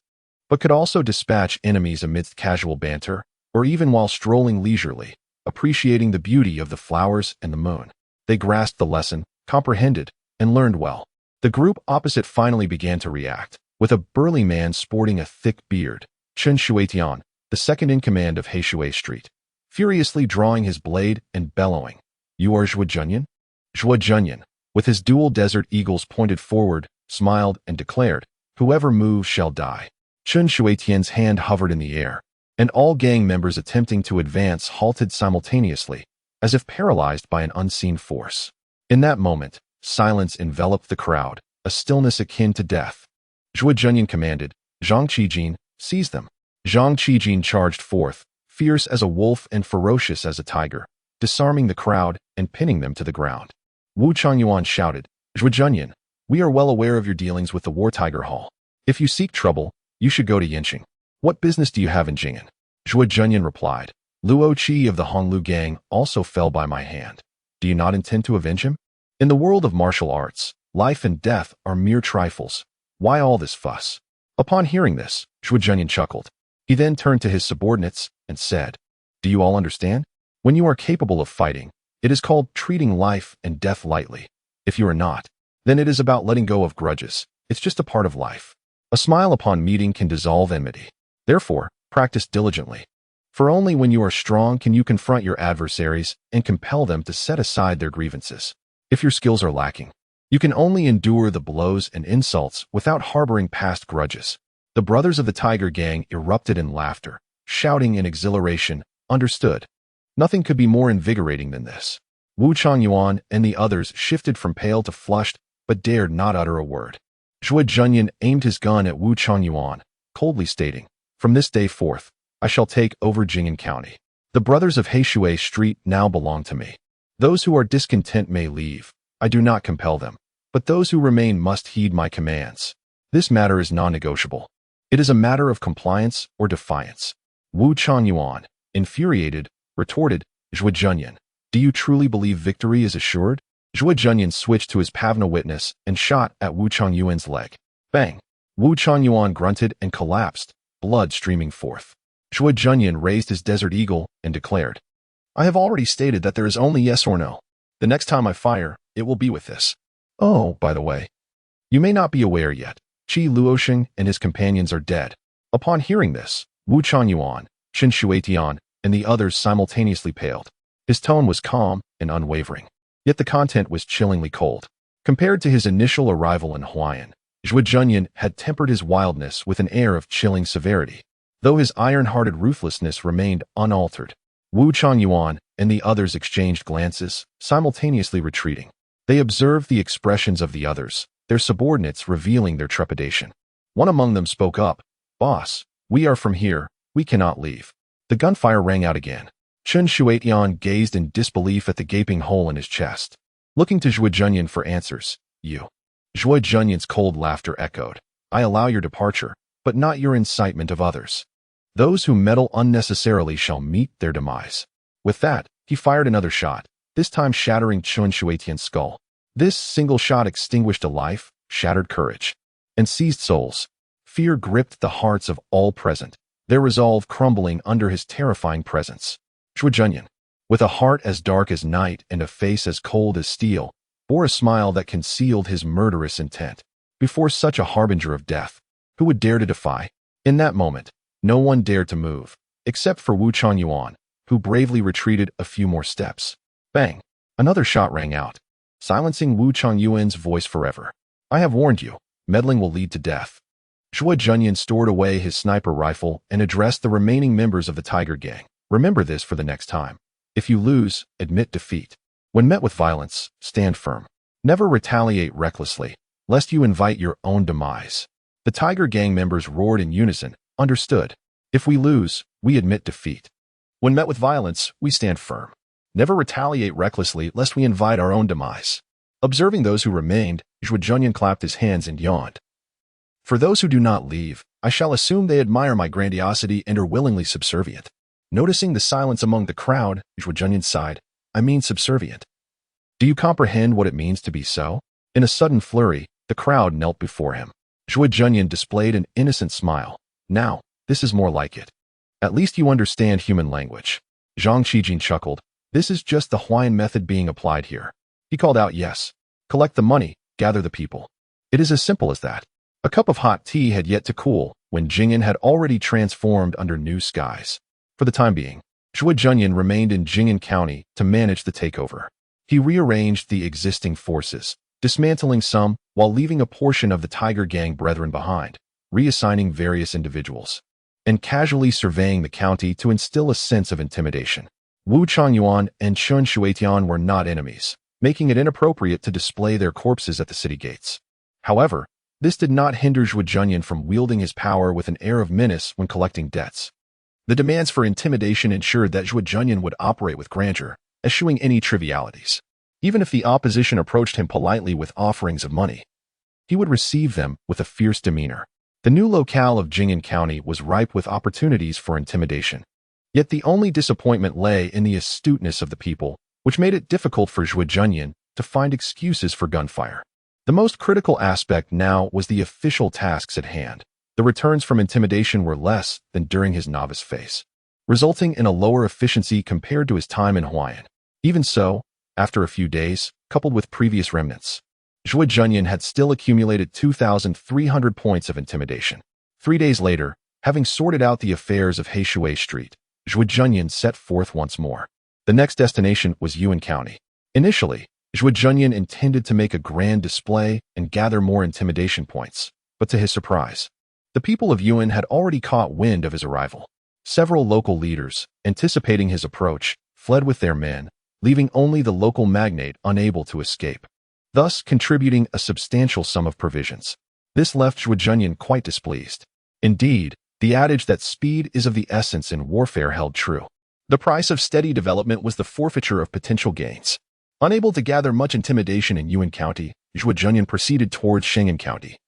but could also dispatch enemies amidst casual banter, or even while strolling leisurely, appreciating the beauty of the flowers and the moon. They grasped the lesson, comprehended, and learned well. The group opposite finally began to react, with a burly man sporting a thick beard, Qin Shuetian, the second in command of Heishui Street, furiously drawing his blade and bellowing, "You are Zhuo Junyan? Zhuo Junyan, with his dual desert eagles pointed forward, smiled and declared, "Whoever moves shall die." Chen Shuetian's hand hovered in the air, and all gang members attempting to advance halted simultaneously, as if paralyzed by an unseen force. In that moment, silence enveloped the crowd, a stillness akin to death. Zhuo Junyan commanded, "Zhang Qijin, seize them." Zhang Qijin charged forth, fierce as a wolf and ferocious as a tiger, disarming the crowd and pinning them to the ground. Wu Changyuan shouted, "Zhuo Junyan, we are well aware of your dealings with the War Tiger Hall. If you seek trouble, you should go to Yinqing. What business do you have in Jing'an?" Zhuo Junyan replied, "Luo Qi of the Honglu gang also fell by my hand. Do you not intend to avenge him? In the world of martial arts, life and death are mere trifles. Why all this fuss?" Upon hearing this, Zhuo Junyan chuckled. He then turned to his subordinates and said, "Do you all understand? When you are capable of fighting, it is called treating life and death lightly. If you are not, then it is about letting go of grudges. It's just a part of life. A smile upon meeting can dissolve enmity. Therefore, practice diligently. For only when you are strong can you confront your adversaries and compel them to set aside their grievances. If your skills are lacking, you can only endure the blows and insults without harboring past grudges." The brothers of the Tiger Gang erupted in laughter, shouting in exhilaration, "Understood." Nothing could be more invigorating than this. Wu Changyuan and the others shifted from pale to flushed, but dared not utter a word. Zhuo Junyan aimed his gun at Wu Changyuan, coldly stating, "From this day forth, I shall take over Jing'an County. The brothers of Heishui Street now belong to me. Those who are discontent may leave. I do not compel them, but those who remain must heed my commands. This matter is non-negotiable. It is a matter of compliance or defiance." Wu Changyuan, infuriated, retorted, "Zhuo Junyan, do you truly believe victory is assured?" Zhuo Junyan switched to his Pavna witness and shot at Wu Changyuan's leg. Bang! Wu Changyuan grunted and collapsed, blood streaming forth. Zhuo Junyan raised his desert eagle and declared, "I have already stated that there is only yes or no. The next time I fire, it will be with this. Oh, by the way, you may not be aware yet, Qi Luoxing and his companions are dead." Upon hearing this, Wu Changyuan, Chen Shuetian, and the others simultaneously paled. His tone was calm and unwavering, yet the content was chillingly cold. Compared to his initial arrival in Huayan, Zhuo Junyan had tempered his wildness with an air of chilling severity, though his iron-hearted ruthlessness remained unaltered. Wu Changyuan and the others exchanged glances, simultaneously retreating. They observed the expressions of the others, their subordinates revealing their trepidation. One among them spoke up, "Boss, we are from here, we cannot leave." The gunfire rang out again. Chen Shuetian gazed in disbelief at the gaping hole in his chest, looking to Zhuo Junyan for answers. "You." Zhuo Junyan's cold laughter echoed, "I allow your departure, but not your incitement of others. Those who meddle unnecessarily shall meet their demise." With that, he fired another shot, this time shattering Chen Shuetian's skull. This single shot extinguished a life, shattered courage, and seized souls. Fear gripped the hearts of all present, their resolve crumbling under his terrifying presence. Zhuo Junyan, with a heart as dark as night and a face as cold as steel, bore a smile that concealed his murderous intent. Before such a harbinger of death, who would dare to defy? In that moment, no one dared to move, except for Wu Changyuan, who bravely retreated a few more steps. Bang! Another shot rang out, silencing Wu Changyuan's voice forever. "I have warned you, meddling will lead to death." Zhuo Junyan stored away his sniper rifle and addressed the remaining members of the Tiger Gang. "Remember this for the next time. If you lose, admit defeat. When met with violence, stand firm. Never retaliate recklessly, lest you invite your own demise." The Tiger Gang members roared in unison, "Understood. If we lose, we admit defeat. When met with violence, we stand firm. Never retaliate recklessly, lest we invite our own demise." Observing those who remained, Zhuo Junyan clapped his hands and yawned. "For those who do not leave, I shall assume they admire my grandiosity and are willingly subservient." Noticing the silence among the crowd, Zhuo Junyan sighed, "I mean subservient. Do you comprehend what it means to be so?" In a sudden flurry, the crowd knelt before him. Zhuo Junyan displayed an innocent smile. "Now, this is more like it. At least you understand human language." Zhang Qijin chuckled. "This is just the Huayan method being applied here." He called out, "Yes. Collect the money, gather the people." It is as simple as that. A cup of hot tea had yet to cool when Jing'an had already transformed under new skies. For the time being, Zhuo Junyan remained in Jing'an County to manage the takeover. He rearranged the existing forces, dismantling some while leaving a portion of the Tiger Gang brethren behind, reassigning various individuals, and casually surveying the county to instill a sense of intimidation. Wu Changyuan and Chun Shuitian were not enemies, making it inappropriate to display their corpses at the city gates. However, this did not hinder Zhuo Junyan from wielding his power with an air of menace when collecting debts. The demands for intimidation ensured that Zhuo Junyan would operate with grandeur, eschewing any trivialities. Even if the opposition approached him politely with offerings of money, he would receive them with a fierce demeanor. The new locale of Jing'an County was ripe with opportunities for intimidation. Yet the only disappointment lay in the astuteness of the people, which made it difficult for Zhuo Junyan to find excuses for gunfire. The most critical aspect now was the official tasks at hand. The returns from intimidation were less than during his novice phase, resulting in a lower efficiency compared to his time in Hong Yuan. Even so, after a few days, coupled with previous remnants, Zhuo Junyan had still accumulated 2,300 points of intimidation. 3 days later, having sorted out the affairs of Heishui Street, Zhuo Junyan set forth once more. The next destination was Yuan County. Initially, Zhuo Junyan intended to make a grand display and gather more intimidation points, but to his surprise, the people of Yuan had already caught wind of his arrival. Several local leaders, anticipating his approach, fled with their men, leaving only the local magnate unable to escape, thus contributing a substantial sum of provisions. This left Zhuo Junyan quite displeased. Indeed, the adage that speed is of the essence in warfare held true. The price of steady development was the forfeiture of potential gains. Unable to gather much intimidation in Yuan County, Zhuo Junyan proceeded towards Shang'an County,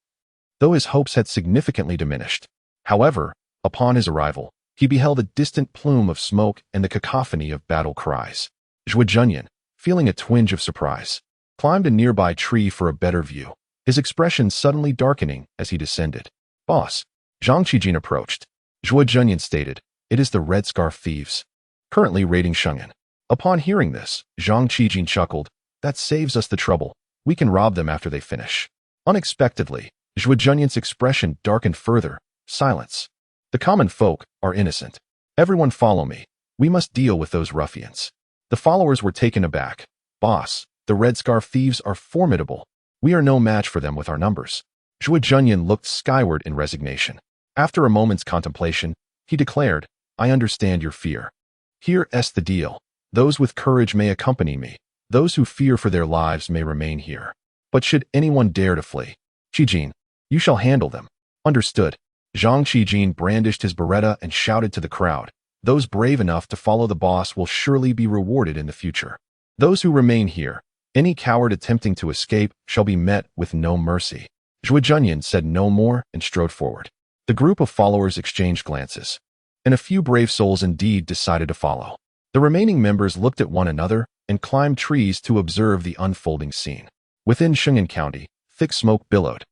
though his hopes had significantly diminished. However, upon his arrival, he beheld a distant plume of smoke and the cacophony of battle cries. Zhuo Junyan, feeling a twinge of surprise, climbed a nearby tree for a better view, his expression suddenly darkening as he descended. "Boss," Zhang Qijin approached. Zhuo Junyan stated, "It is the Red Scarf Thieves, currently raiding Shang'an." Upon hearing this, Zhang Qijin chuckled, "That saves us the trouble. We can rob them after they finish." Unexpectedly, Zhuo Junyan's expression darkened further. "Silence. The common folk are innocent. Everyone follow me. We must deal with those ruffians." The followers were taken aback. "Boss, the Red Scarf Thieves are formidable. We are no match for them with our numbers." Zhuo Junyan looked skyward in resignation. After a moment's contemplation, he declared, "I understand your fear. Here's the deal. Those with courage may accompany me. Those who fear for their lives may remain here. But should anyone dare to flee, Qijin, you shall handle them." "Understood." Zhang Qijin brandished his beretta and shouted to the crowd, "Those brave enough to follow the boss will surely be rewarded in the future. Those who remain here, any coward attempting to escape shall be met with no mercy." Zhuo Junyan said no more and strode forward. The group of followers exchanged glances, and a few brave souls indeed decided to follow. The remaining members looked at one another and climbed trees to observe the unfolding scene. Within Shang'an County, thick smoke billowed.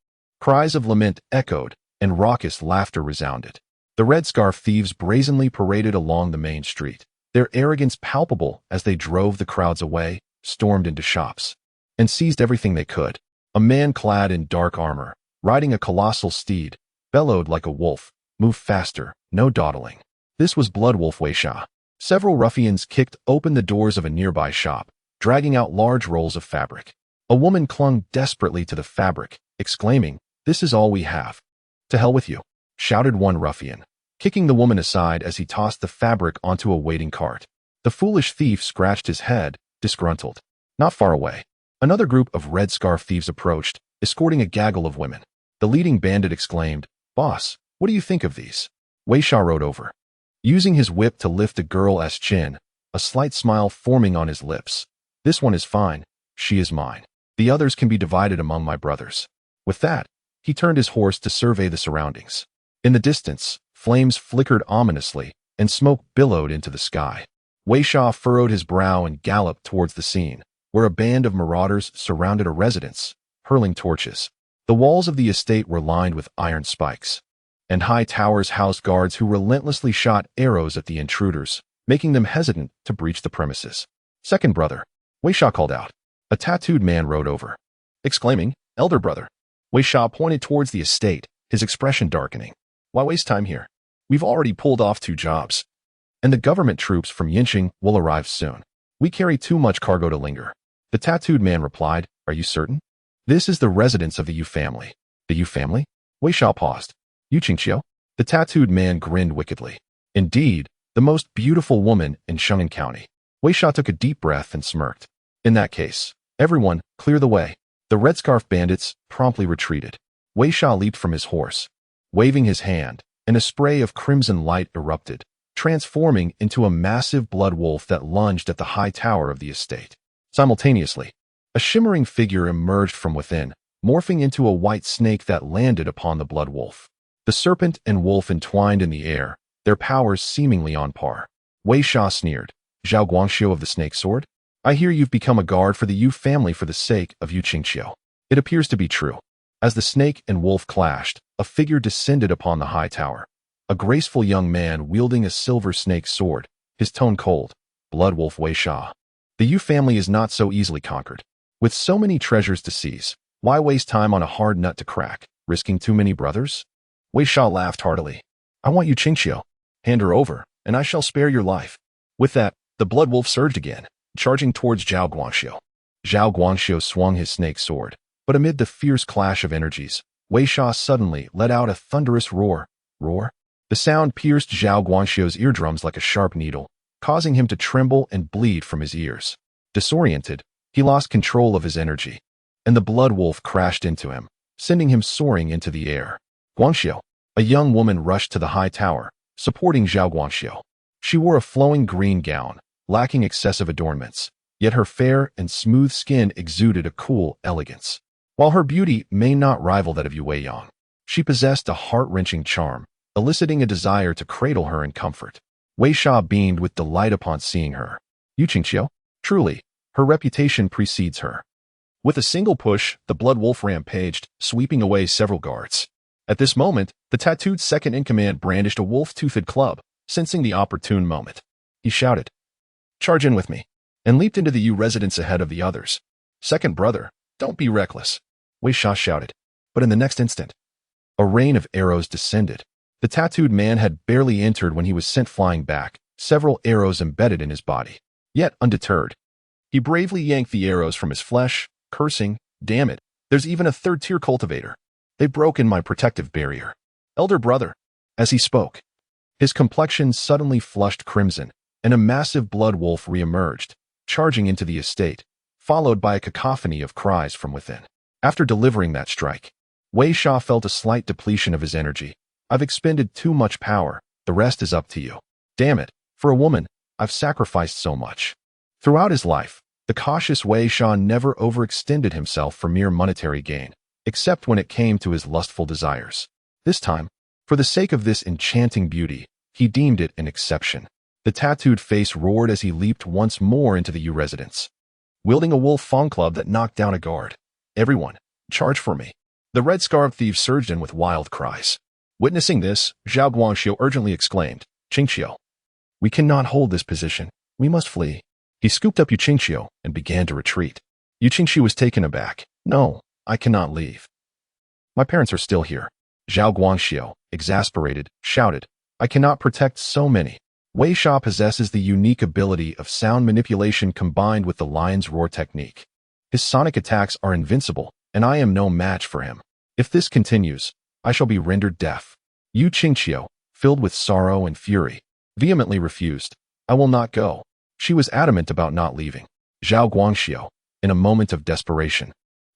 Cries of lament echoed, and raucous laughter resounded. The Red Scarf Thieves brazenly paraded along the main street, their arrogance palpable as they drove the crowds away, stormed into shops, and seized everything they could. A man clad in dark armor, riding a colossal steed, bellowed like a wolf, "Move faster, no dawdling." This was Bloodwolf Weisha. Several ruffians kicked open the doors of a nearby shop, dragging out large rolls of fabric. A woman clung desperately to the fabric, exclaiming, "This is all we have." "To hell with you," shouted one ruffian, kicking the woman aside as he tossed the fabric onto a waiting cart. The foolish thief scratched his head, disgruntled. Not far away, another group of Red Scarf Thieves approached, escorting a gaggle of women. The leading bandit exclaimed, "Boss, what do you think of these?" Weisha rode over, using his whip to lift the girl's chin, a slight smile forming on his lips. "This one is fine. She is mine. The others can be divided among my brothers." With that, he turned his horse to survey the surroundings. In the distance, flames flickered ominously, and smoke billowed into the sky. Weisha furrowed his brow and galloped towards the scene, where a band of marauders surrounded a residence, hurling torches. The walls of the estate were lined with iron spikes, and high towers housed guards who relentlessly shot arrows at the intruders, making them hesitant to breach the premises. "Second brother," Weisha called out. A tattooed man rode over, exclaiming, "Elder brother." Weisha pointed towards the estate, his expression darkening. "Why waste time here? We've already pulled off 2 jobs. And the government troops from Yinqing will arrive soon. We carry too much cargo to linger." The tattooed man replied, "Are you certain? This is the residence of the Yu family." "The Yu family?" Wei Sha paused. "Yu Qingqiu?" The tattooed man grinned wickedly. "Indeed, the most beautiful woman in Shungan County." Wei Sha took a deep breath and smirked. "In that case, everyone, clear the way." The red scarf bandits promptly retreated. Wei Sha leaped from his horse, waving his hand, and a spray of crimson light erupted, transforming into a massive blood wolf that lunged at the high tower of the estate. Simultaneously, a shimmering figure emerged from within, morphing into a white snake that landed upon the blood wolf. The serpent and wolf entwined in the air, their powers seemingly on par. Wei Sha sneered. "Zhao Guangxiu of the Snake Sword? I hear you've become a guard for the Yu family for the sake of Yu Qingqiu." It appears to be true. As the snake and wolf clashed, a figure descended upon the high tower. A graceful young man wielding a silver snake sword, his tone cold. "Blood wolf Wei Sha. The Yu family is not so easily conquered. With so many treasures to seize, why waste time on a hard nut to crack, risking too many brothers?" Wei Sha laughed heartily. "I want Yu Qingqiu. Hand her over, and I shall spare your life." With that, the blood wolf surged again, charging towards Zhao Guangxiu. Zhao Guangxiu swung his snake sword, but amid the fierce clash of energies, Wei Sha suddenly let out a thunderous roar. The sound pierced Zhao Guangxiu's eardrums like a sharp needle, causing him to tremble and bleed from his ears. Disoriented, he lost control of his energy, and the blood wolf crashed into him, sending him soaring into the air. Guangxiu, a young woman, rushed to the high tower, supporting Zhao Guangxiu. She wore a flowing green gown, lacking excessive adornments, yet her fair and smooth skin exuded a cool elegance. While her beauty may not rival that of Yu Weiyang, she possessed a heart-wrenching charm, eliciting a desire to cradle her in comfort. Wei Sha beamed with delight upon seeing her. "Yu Qingqiu? Truly, her reputation precedes her." With a single push, the blood wolf rampaged, sweeping away several guards. At this moment, the tattooed second-in-command brandished a wolf-toothed club, sensing the opportune moment. He shouted, "Charge in with me," and leaped into the Yu residence ahead of the others. "Second brother, don't be reckless," Wei Sha shouted. But in the next instant, a rain of arrows descended. The tattooed man had barely entered when he was sent flying back, several arrows embedded in his body. Yet, undeterred, he bravely yanked the arrows from his flesh, cursing, "Damn it, there's even a third-tier cultivator. They've broken my protective barrier. Elder brother." As he spoke, his complexion suddenly flushed crimson, and a massive blood wolf re-emerged, charging into the estate, followed by a cacophony of cries from within. After delivering that strike, Wei Sha felt a slight depletion of his energy. "I've expended too much power. The rest is up to you." Damn it, for a woman, I've sacrificed so much. Throughout his life, the cautious Wei Sha never overextended himself for mere monetary gain, except when it came to his lustful desires. This time, for the sake of this enchanting beauty, he deemed it an exception. The tattooed face roared as he leaped once more into the Yu residence, wielding a wolf fang club that knocked down a guard. "Everyone, charge for me." The red-scarred thief surged in with wild cries. Witnessing this, Zhao Guangxiu urgently exclaimed, "Qingqiu, we cannot hold this position. We must flee." He scooped up Yu Qingqiu and began to retreat. Yu Qingqiu was taken aback. "No, I cannot leave. My parents are still here." Zhao Guangxiu, exasperated, shouted, "I cannot protect so many." Wei Sha possesses the unique ability of sound manipulation combined with the lion's roar technique. His sonic attacks are invincible, and I am no match for him. If this continues, I shall be rendered deaf. Yu Qingqiu, filled with sorrow and fury, vehemently refused. "I will not go." She was adamant about not leaving. Zhao Guangxiu, in a moment of desperation,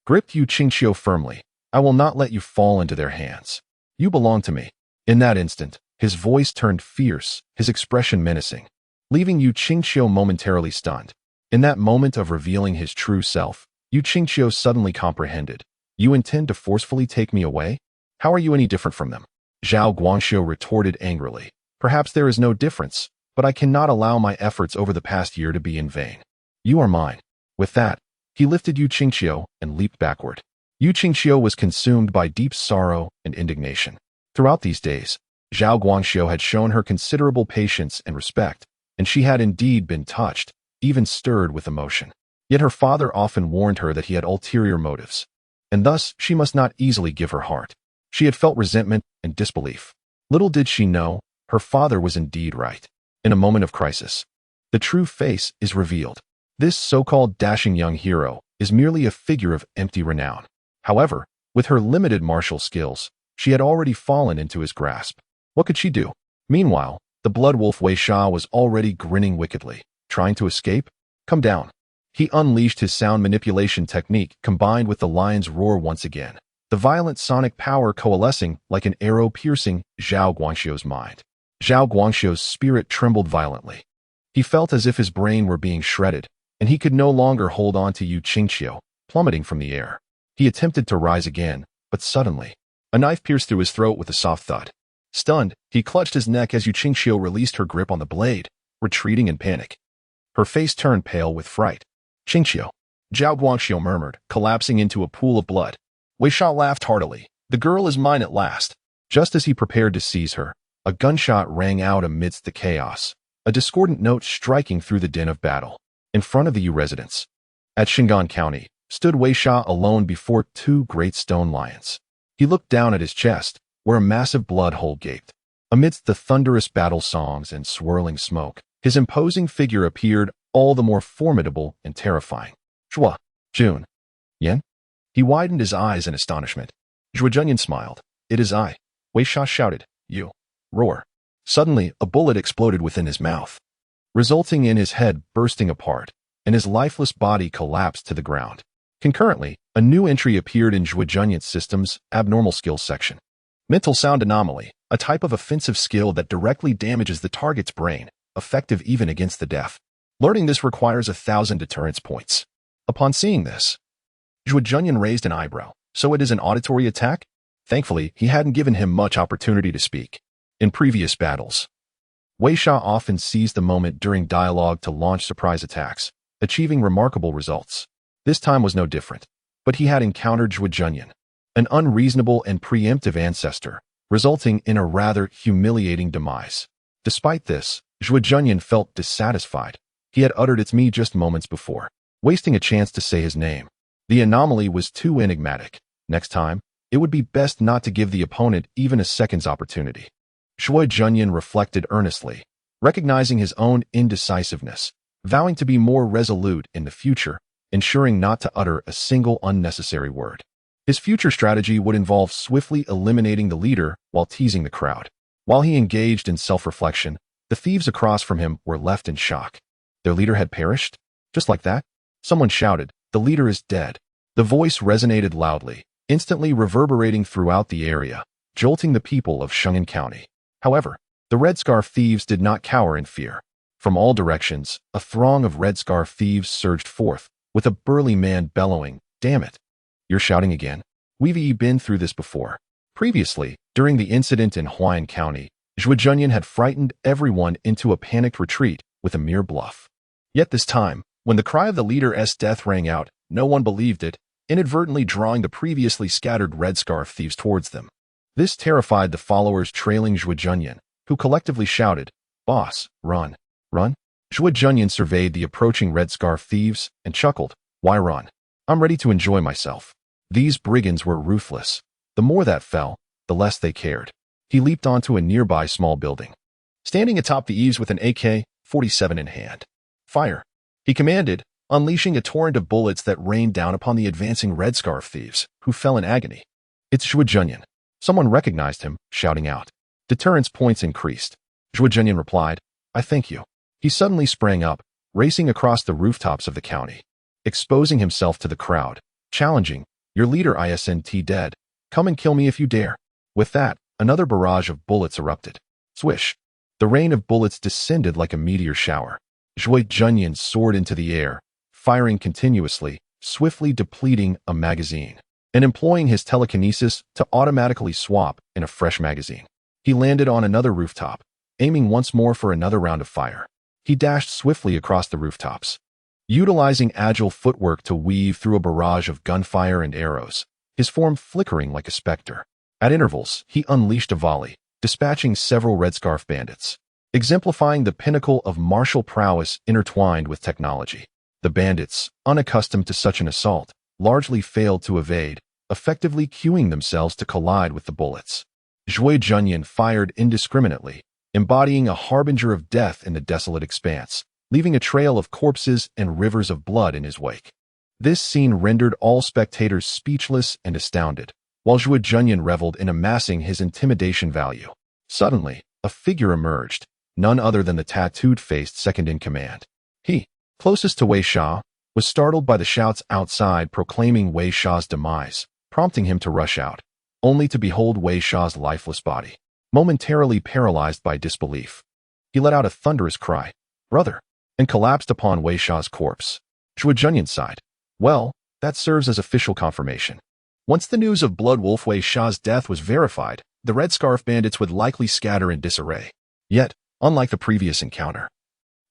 gripped Yu Qingqiu firmly. "I will not let you fall into their hands. You belong to me." In that instant, his voice turned fierce, his expression menacing, leaving Yu Qingqiu momentarily stunned. In that moment of revealing his true self, Yu Qingqiu suddenly comprehended. "You intend to forcefully take me away? How are you any different from them?" Zhao Guangxiu retorted angrily. "Perhaps there is no difference, but I cannot allow my efforts over the past year to be in vain. You are mine." With that, he lifted Yu Qingqiu and leaped backward. Yu Qingqiu was consumed by deep sorrow and indignation. Throughout these days, Zhao Guangxiu had shown her considerable patience and respect, and she had indeed been touched, even stirred with emotion. Yet her father often warned her that he had ulterior motives, and thus she must not easily give her heart. She had felt resentment and disbelief. Little did she know, her father was indeed right. In a moment of crisis, the true face is revealed. This so-called dashing young hero is merely a figure of empty renown. However, with her limited martial skills, she had already fallen into his grasp. What could she do? Meanwhile, the blood wolf Wei Sha was already grinning wickedly. Trying to escape? Come down. He unleashed his sound manipulation technique combined with the lion's roar once again, the violent sonic power coalescing like an arrow piercing Zhao Guangxiu's mind. Zhao Guangxiu's spirit trembled violently. He felt as if his brain were being shredded, and he could no longer hold on to Yu Qingqiu, plummeting from the air. He attempted to rise again, but suddenly, a knife pierced through his throat with a soft thud. Stunned, he clutched his neck as Yu Qingqiu released her grip on the blade, retreating in panic. Her face turned pale with fright. Qingqiu, Zhao Guangxiu murmured, collapsing into a pool of blood. Wei Sha laughed heartily. The girl is mine at last. Just as he prepared to seize her, a gunshot rang out amidst the chaos, a discordant note striking through the din of battle. In front of the Yu residence, at Shingan County, stood Wei Sha alone before two great stone lions. He looked down at his chest, where a massive blood hole gaped. Amidst the thunderous battle songs and swirling smoke, his imposing figure appeared all the more formidable and terrifying. Zhuo Junyan? He widened his eyes in astonishment. Zhuo Junyan smiled. It is I. Wei Sha shouted. You. Roar. Suddenly, a bullet exploded within his mouth, resulting in his head bursting apart, and his lifeless body collapsed to the ground. Concurrently, a new entry appeared in Zhuo Junyan's system's abnormal skills section. Mental sound anomaly, a type of offensive skill that directly damages the target's brain, effective even against the deaf. Learning this requires 1,000 deterrence points. Upon seeing this, Zhuo Junyan raised an eyebrow. So it is an auditory attack? Thankfully, he hadn't given him much opportunity to speak. In previous battles, Wei Sha often seized the moment during dialogue to launch surprise attacks, achieving remarkable results. This time was no different, but he had encountered Zhuo Junyan, an unreasonable and preemptive ancestor, resulting in a rather humiliating demise. Despite this, Zhuo Junyan felt dissatisfied. He had uttered "it's me" just moments before, wasting a chance to say his name. The anomaly was too enigmatic. Next time, it would be best not to give the opponent even a second's opportunity. Zhuo Junyan reflected earnestly, recognizing his own indecisiveness, vowing to be more resolute in the future, ensuring not to utter a single unnecessary word. His future strategy would involve swiftly eliminating the leader while teasing the crowd. While he engaged in self-reflection, the thieves across from him were left in shock. Their leader had perished? Just like that? Someone shouted, "The leader is dead." The voice resonated loudly, instantly reverberating throughout the area, jolting the people of Shingan County. However, the Red Scarf thieves did not cower in fear. From all directions, a throng of Red Scarf thieves surged forth, with a burly man bellowing, "Damn it! You're shouting again? We've been through this before." Previously, during the incident in Hong Yuan County, Zhuo Junyan had frightened everyone into a panicked retreat with a mere bluff. Yet this time, when the cry of the leader's death rang out, no one believed it, inadvertently drawing the previously scattered Red Scarf thieves towards them. This terrified the followers trailing Zhuo Junyan, who collectively shouted, "Boss, run, run." Zhuo Junyan surveyed the approaching Red Scarf thieves and chuckled, "Why run? I'm ready to enjoy myself." These brigands were ruthless. The more that fell, the less they cared. He leaped onto a nearby small building, standing atop the eaves with an AK-47 in hand. "Fire!" he commanded, unleashing a torrent of bullets that rained down upon the advancing Red Scarf thieves, who fell in agony. "It's Zhuo Junyan." Someone recognized him, shouting out. Deterrence points increased. Zhuo Junyan replied, "I thank you." He suddenly sprang up, racing across the rooftops of the county, exposing himself to the crowd, challenging, "Your leader isn't dead. Come and kill me if you dare." With that, another barrage of bullets erupted. Swish! The rain of bullets descended like a meteor shower. Zhuo Junyan soared into the air, firing continuously, swiftly depleting a magazine, and employing his telekinesis to automatically swap in a fresh magazine. He landed on another rooftop, aiming once more for another round of fire. He dashed swiftly across the rooftops, utilizing agile footwork to weave through a barrage of gunfire and arrows, his form flickering like a specter. At intervals, he unleashed a volley, dispatching several Red Scarf bandits, exemplifying the pinnacle of martial prowess intertwined with technology. The bandits, unaccustomed to such an assault, largely failed to evade, effectively cueing themselves to collide with the bullets. Zhuo Junyan fired indiscriminately, embodying a harbinger of death in the desolate expanse, leaving a trail of corpses and rivers of blood in his wake. This scene rendered all spectators speechless and astounded, while Zhuo Junyan reveled in amassing his intimidation value. Suddenly, a figure emerged, none other than the tattooed-faced second-in-command. He, closest to Wei Sha, was startled by the shouts outside proclaiming Wei Sha's demise, prompting him to rush out, only to behold Wei Sha's lifeless body, momentarily paralyzed by disbelief. He let out a thunderous cry, "Brother!" and collapsed upon Wei Sha's corpse. Zhuo Junyan sighed. Well, that serves as official confirmation. Once the news of Blood Wolf Wei Sha's death was verified, the Red Scarf bandits would likely scatter in disarray. Yet, unlike the previous encounter,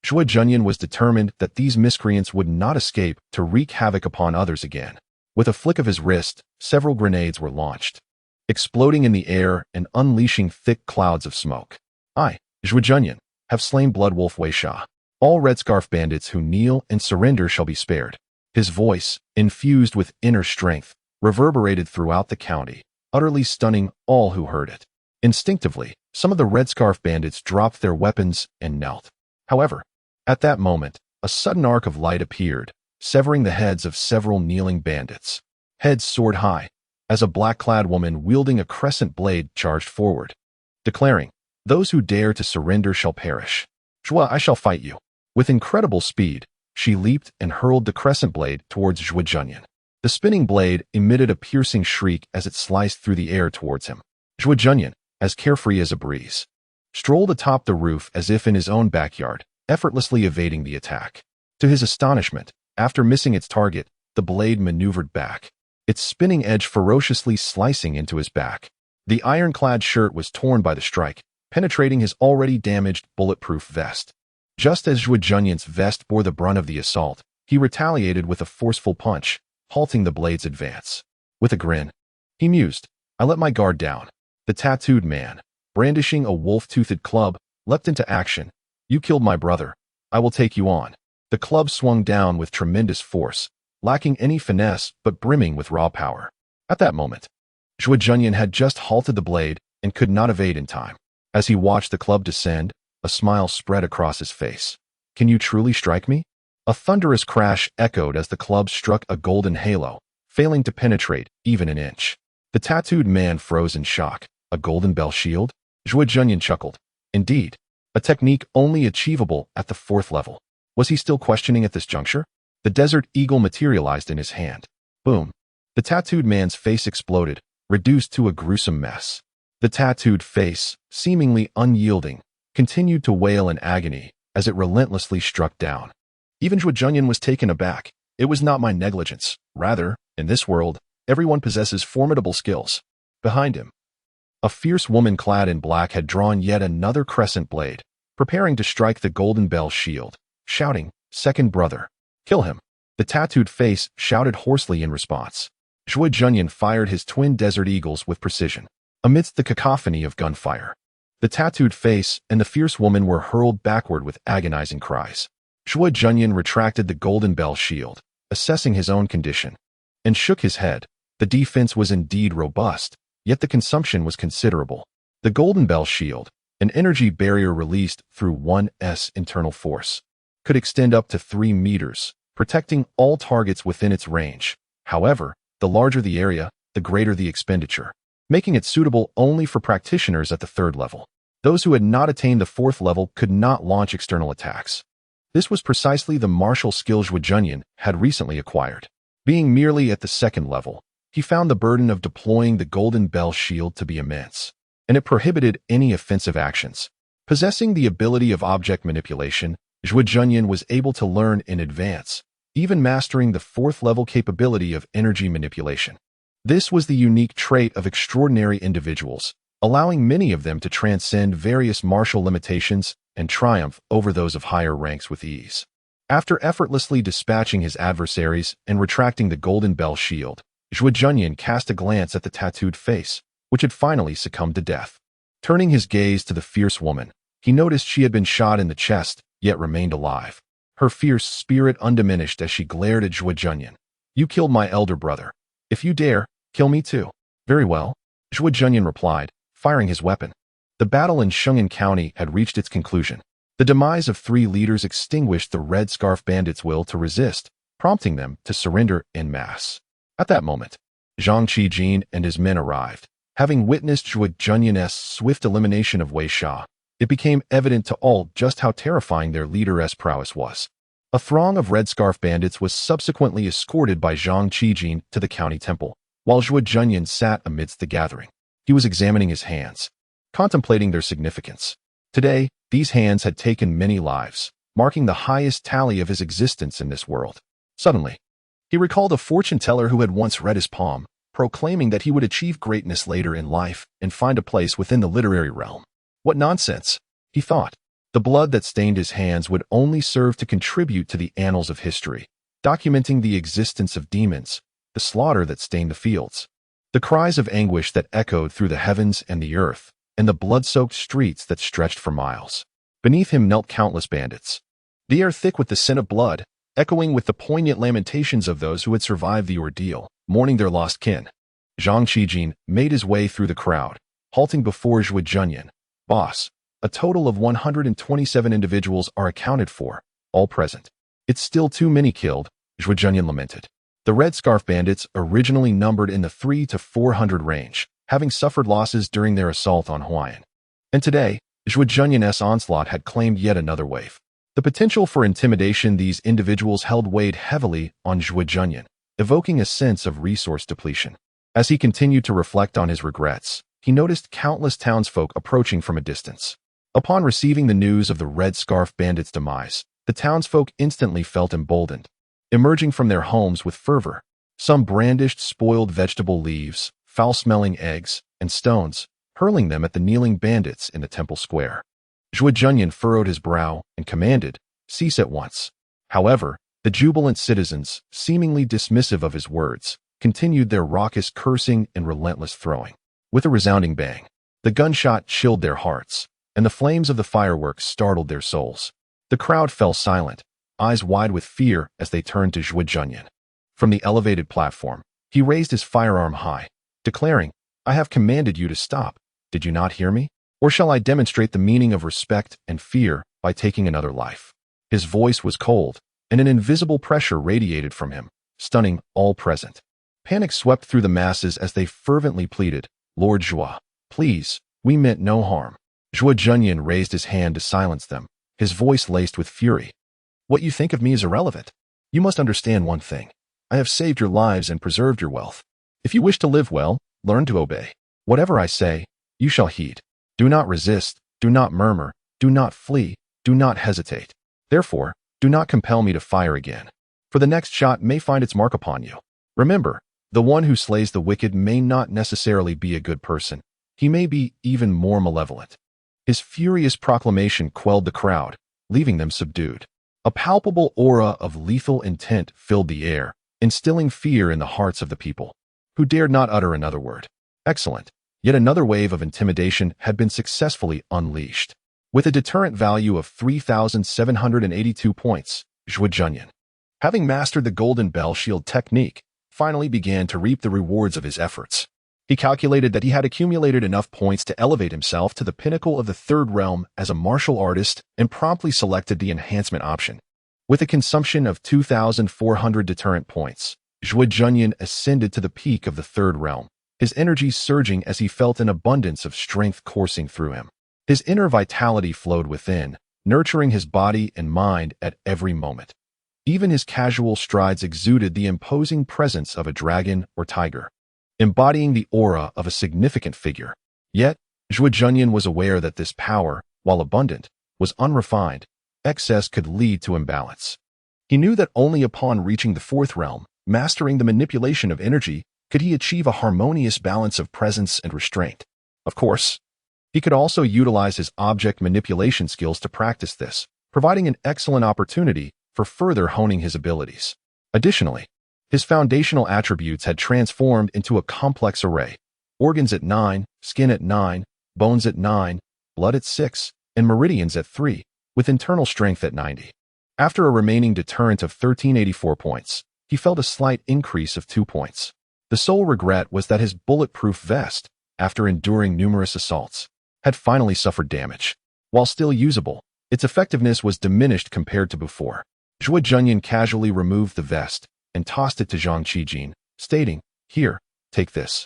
Zhuo Junyan was determined that these miscreants would not escape to wreak havoc upon others again. With a flick of his wrist, several grenades were launched, exploding in the air and unleashing thick clouds of smoke. I, Zhuo Junyan, have slain Blood Wolf Wei Sha. All Red Scarf bandits who kneel and surrender shall be spared. His voice, infused with inner strength, reverberated throughout the county, utterly stunning all who heard it. Instinctively, some of the Red Scarf bandits dropped their weapons and knelt. However, at that moment, a sudden arc of light appeared, severing the heads of several kneeling bandits. Heads soared high, as a black-clad woman wielding a crescent blade charged forward, declaring, "Those who dare to surrender shall perish. Zhuo, I shall fight you." With incredible speed, she leaped and hurled the crescent blade towards Zhuo Junyan. The spinning blade emitted a piercing shriek as it sliced through the air towards him. Zhuo Junyan, as carefree as a breeze, strolled atop the roof as if in his own backyard, effortlessly evading the attack. To his astonishment, after missing its target, the blade maneuvered back, its spinning edge ferociously slicing into his back. The ironclad shirt was torn by the strike, penetrating his already damaged bulletproof vest. Just as Zhuo Junyan's vest bore the brunt of the assault, he retaliated with a forceful punch, halting the blade's advance. With a grin, he mused, "I let my guard down." The tattooed man, brandishing a wolf-toothed club, leapt into action. "You killed my brother. I will take you on." The club swung down with tremendous force, lacking any finesse but brimming with raw power. At that moment, Zhuo Junyan had just halted the blade and could not evade in time. As he watched the club descend, a smile spread across his face. "Can you truly strike me?" A thunderous crash echoed as the club struck a golden halo, failing to penetrate even an inch. The tattooed man froze in shock. A golden bell shield? Zhuo Junyan chuckled. Indeed, a technique only achievable at the 4th level. Was he still questioning at this juncture? The desert eagle materialized in his hand. Boom. The tattooed man's face exploded, reduced to a gruesome mess. The tattooed face, seemingly unyielding, continued to wail in agony as it relentlessly struck down. Even Zhuo Junyan was taken aback. It was not my negligence. Rather, in this world, everyone possesses formidable skills. Behind him, a fierce woman clad in black had drawn yet another crescent blade, preparing to strike the golden bell shield, shouting, "Second brother, kill him." The tattooed face shouted hoarsely in response. Zhuo Junyan fired his twin desert eagles with precision. Amidst the cacophony of gunfire, the tattooed face and the fierce woman were hurled backward with agonizing cries. Zhuo Junyan retracted the golden bell shield, assessing his own condition, and shook his head. The defense was indeed robust, yet the consumption was considerable. The golden bell shield, an energy barrier released through 1's internal force, could extend up to 3 meters, protecting all targets within its range. However, the larger the area, the greater the expenditure, making it suitable only for practitioners at the 3rd level. Those who had not attained the 4th level could not launch external attacks. This was precisely the martial skill Zhuo Junyan had recently acquired. Being merely at the 2nd level, he found the burden of deploying the golden bell shield to be immense, and it prohibited any offensive actions. Possessing the ability of object manipulation, Zhuo Junyan was able to learn in advance, even mastering the 4th level capability of energy manipulation. This was the unique trait of extraordinary individuals, allowing many of them to transcend various martial limitations and triumph over those of higher ranks with ease. After effortlessly dispatching his adversaries and retracting the golden bell shield, Zhuo Junyan cast a glance at the tattooed face, which had finally succumbed to death. Turning his gaze to the fierce woman, he noticed she had been shot in the chest, yet remained alive. Her fierce spirit undiminished as she glared at Zhuo Junyan. "You killed my elder brother. If you dare, kill me too." "Very well," Zhuo Junyan replied, firing his weapon. The battle in Shungan County had reached its conclusion. The demise of 3 leaders extinguished the Red Scarf Bandits' will to resist, prompting them to surrender en masse. At that moment, Zhang Qijin and his men arrived. Having witnessed Zhuo Junyan's swift elimination of Wei Sha, it became evident to all just how terrifying their leader's prowess was. A throng of Red Scarf Bandits was subsequently escorted by Zhang Qijin to the county temple, while Zhuo Junyan sat amidst the gathering. He was examining his hands, contemplating their significance. Today, these hands had taken many lives, marking the highest tally of his existence in this world. Suddenly, he recalled a fortune teller who had once read his palm, proclaiming that he would achieve greatness later in life and find a place within the literary realm. What nonsense, he thought. The blood that stained his hands would only serve to contribute to the annals of history, documenting the existence of demons, the slaughter that stained the fields, the cries of anguish that echoed through the heavens and the earth, and the blood-soaked streets that stretched for miles. Beneath him knelt countless bandits, the air thick with the scent of blood, echoing with the poignant lamentations of those who had survived the ordeal, mourning their lost kin. Zhang Qijin made his way through the crowd, halting before Zhuo Junyan. Boss, a total of 127 individuals are accounted for, all present. It's still too many killed, Zhuo Junyan lamented. The Red Scarf Bandits originally numbered in the 300 to 400 range, having suffered losses during their assault on Hong Yuan. And today, Zhuo Junyan's onslaught had claimed yet another wave. The potential for intimidation these individuals held weighed heavily on Zhuo Junyan, evoking a sense of resource depletion. As he continued to reflect on his regrets, he noticed countless townsfolk approaching from a distance. Upon receiving the news of the Red Scarf Bandits' demise, the townsfolk instantly felt emboldened. Emerging from their homes with fervor, some brandished spoiled vegetable leaves, foul-smelling eggs, and stones, hurling them at the kneeling bandits in the temple square. Zhuo Junyan furrowed his brow and commanded, "Cease at once." However, the jubilant citizens, seemingly dismissive of his words, continued their raucous cursing and relentless throwing. With a resounding bang, the gunshot chilled their hearts, and the flames of the fireworks startled their souls. The crowd fell silent, eyes wide with fear as they turned to Zhuo Junyan. From the elevated platform, he raised his firearm high, declaring, "I have commanded you to stop. Did you not hear me? Or shall I demonstrate the meaning of respect and fear by taking another life?" His voice was cold, and an invisible pressure radiated from him, stunning all present. Panic swept through the masses as they fervently pleaded, "Lord Zhuo, please, we meant no harm." Zhuo Junyan raised his hand to silence them, his voice laced with fury. "What you think of me is irrelevant. You must understand one thing. I have saved your lives and preserved your wealth. If you wish to live well, learn to obey. Whatever I say, you shall heed. Do not resist, do not murmur, do not flee, do not hesitate. Therefore, do not compel me to fire again, for the next shot may find its mark upon you. Remember, the one who slays the wicked may not necessarily be a good person. He may be even more malevolent." His furious proclamation quelled the crowd, leaving them subdued. A palpable aura of lethal intent filled the air, instilling fear in the hearts of the people, who dared not utter another word. Excellent. Yet another wave of intimidation had been successfully unleashed. With a deterrent value of 3,782 points, Zhuo Junyan, having mastered the Golden Bell Shield technique, finally began to reap the rewards of his efforts. He calculated that he had accumulated enough points to elevate himself to the pinnacle of the third realm as a martial artist and promptly selected the enhancement option. With a consumption of 2,400 deterrent points, Zhuo Junyan ascended to the peak of the third realm, his energy surging as he felt an abundance of strength coursing through him. His inner vitality flowed within, nurturing his body and mind at every moment. Even his casual strides exuded the imposing presence of a dragon or tiger, embodying the aura of a significant figure. Yet, Zhuo Junyan was aware that this power, while abundant, was unrefined. Excess could lead to imbalance. He knew that only upon reaching the fourth realm, mastering the manipulation of energy, could he achieve a harmonious balance of presence and restraint. Of course, he could also utilize his object manipulation skills to practice this, providing an excellent opportunity for further honing his abilities. Additionally, his foundational attributes had transformed into a complex array: organs at 9, skin at 9, bones at 9, blood at 6, and meridians at 3, with internal strength at 90. After a remaining deterrent of 1,384 points, he felt a slight increase of 2 points. The sole regret was that his bulletproof vest, after enduring numerous assaults, had finally suffered damage. While still usable, Its effectiveness was diminished compared to before. Zhuo Junyan casually removed the vest and tossed it to Zhang Qijin, stating, "Here, take this.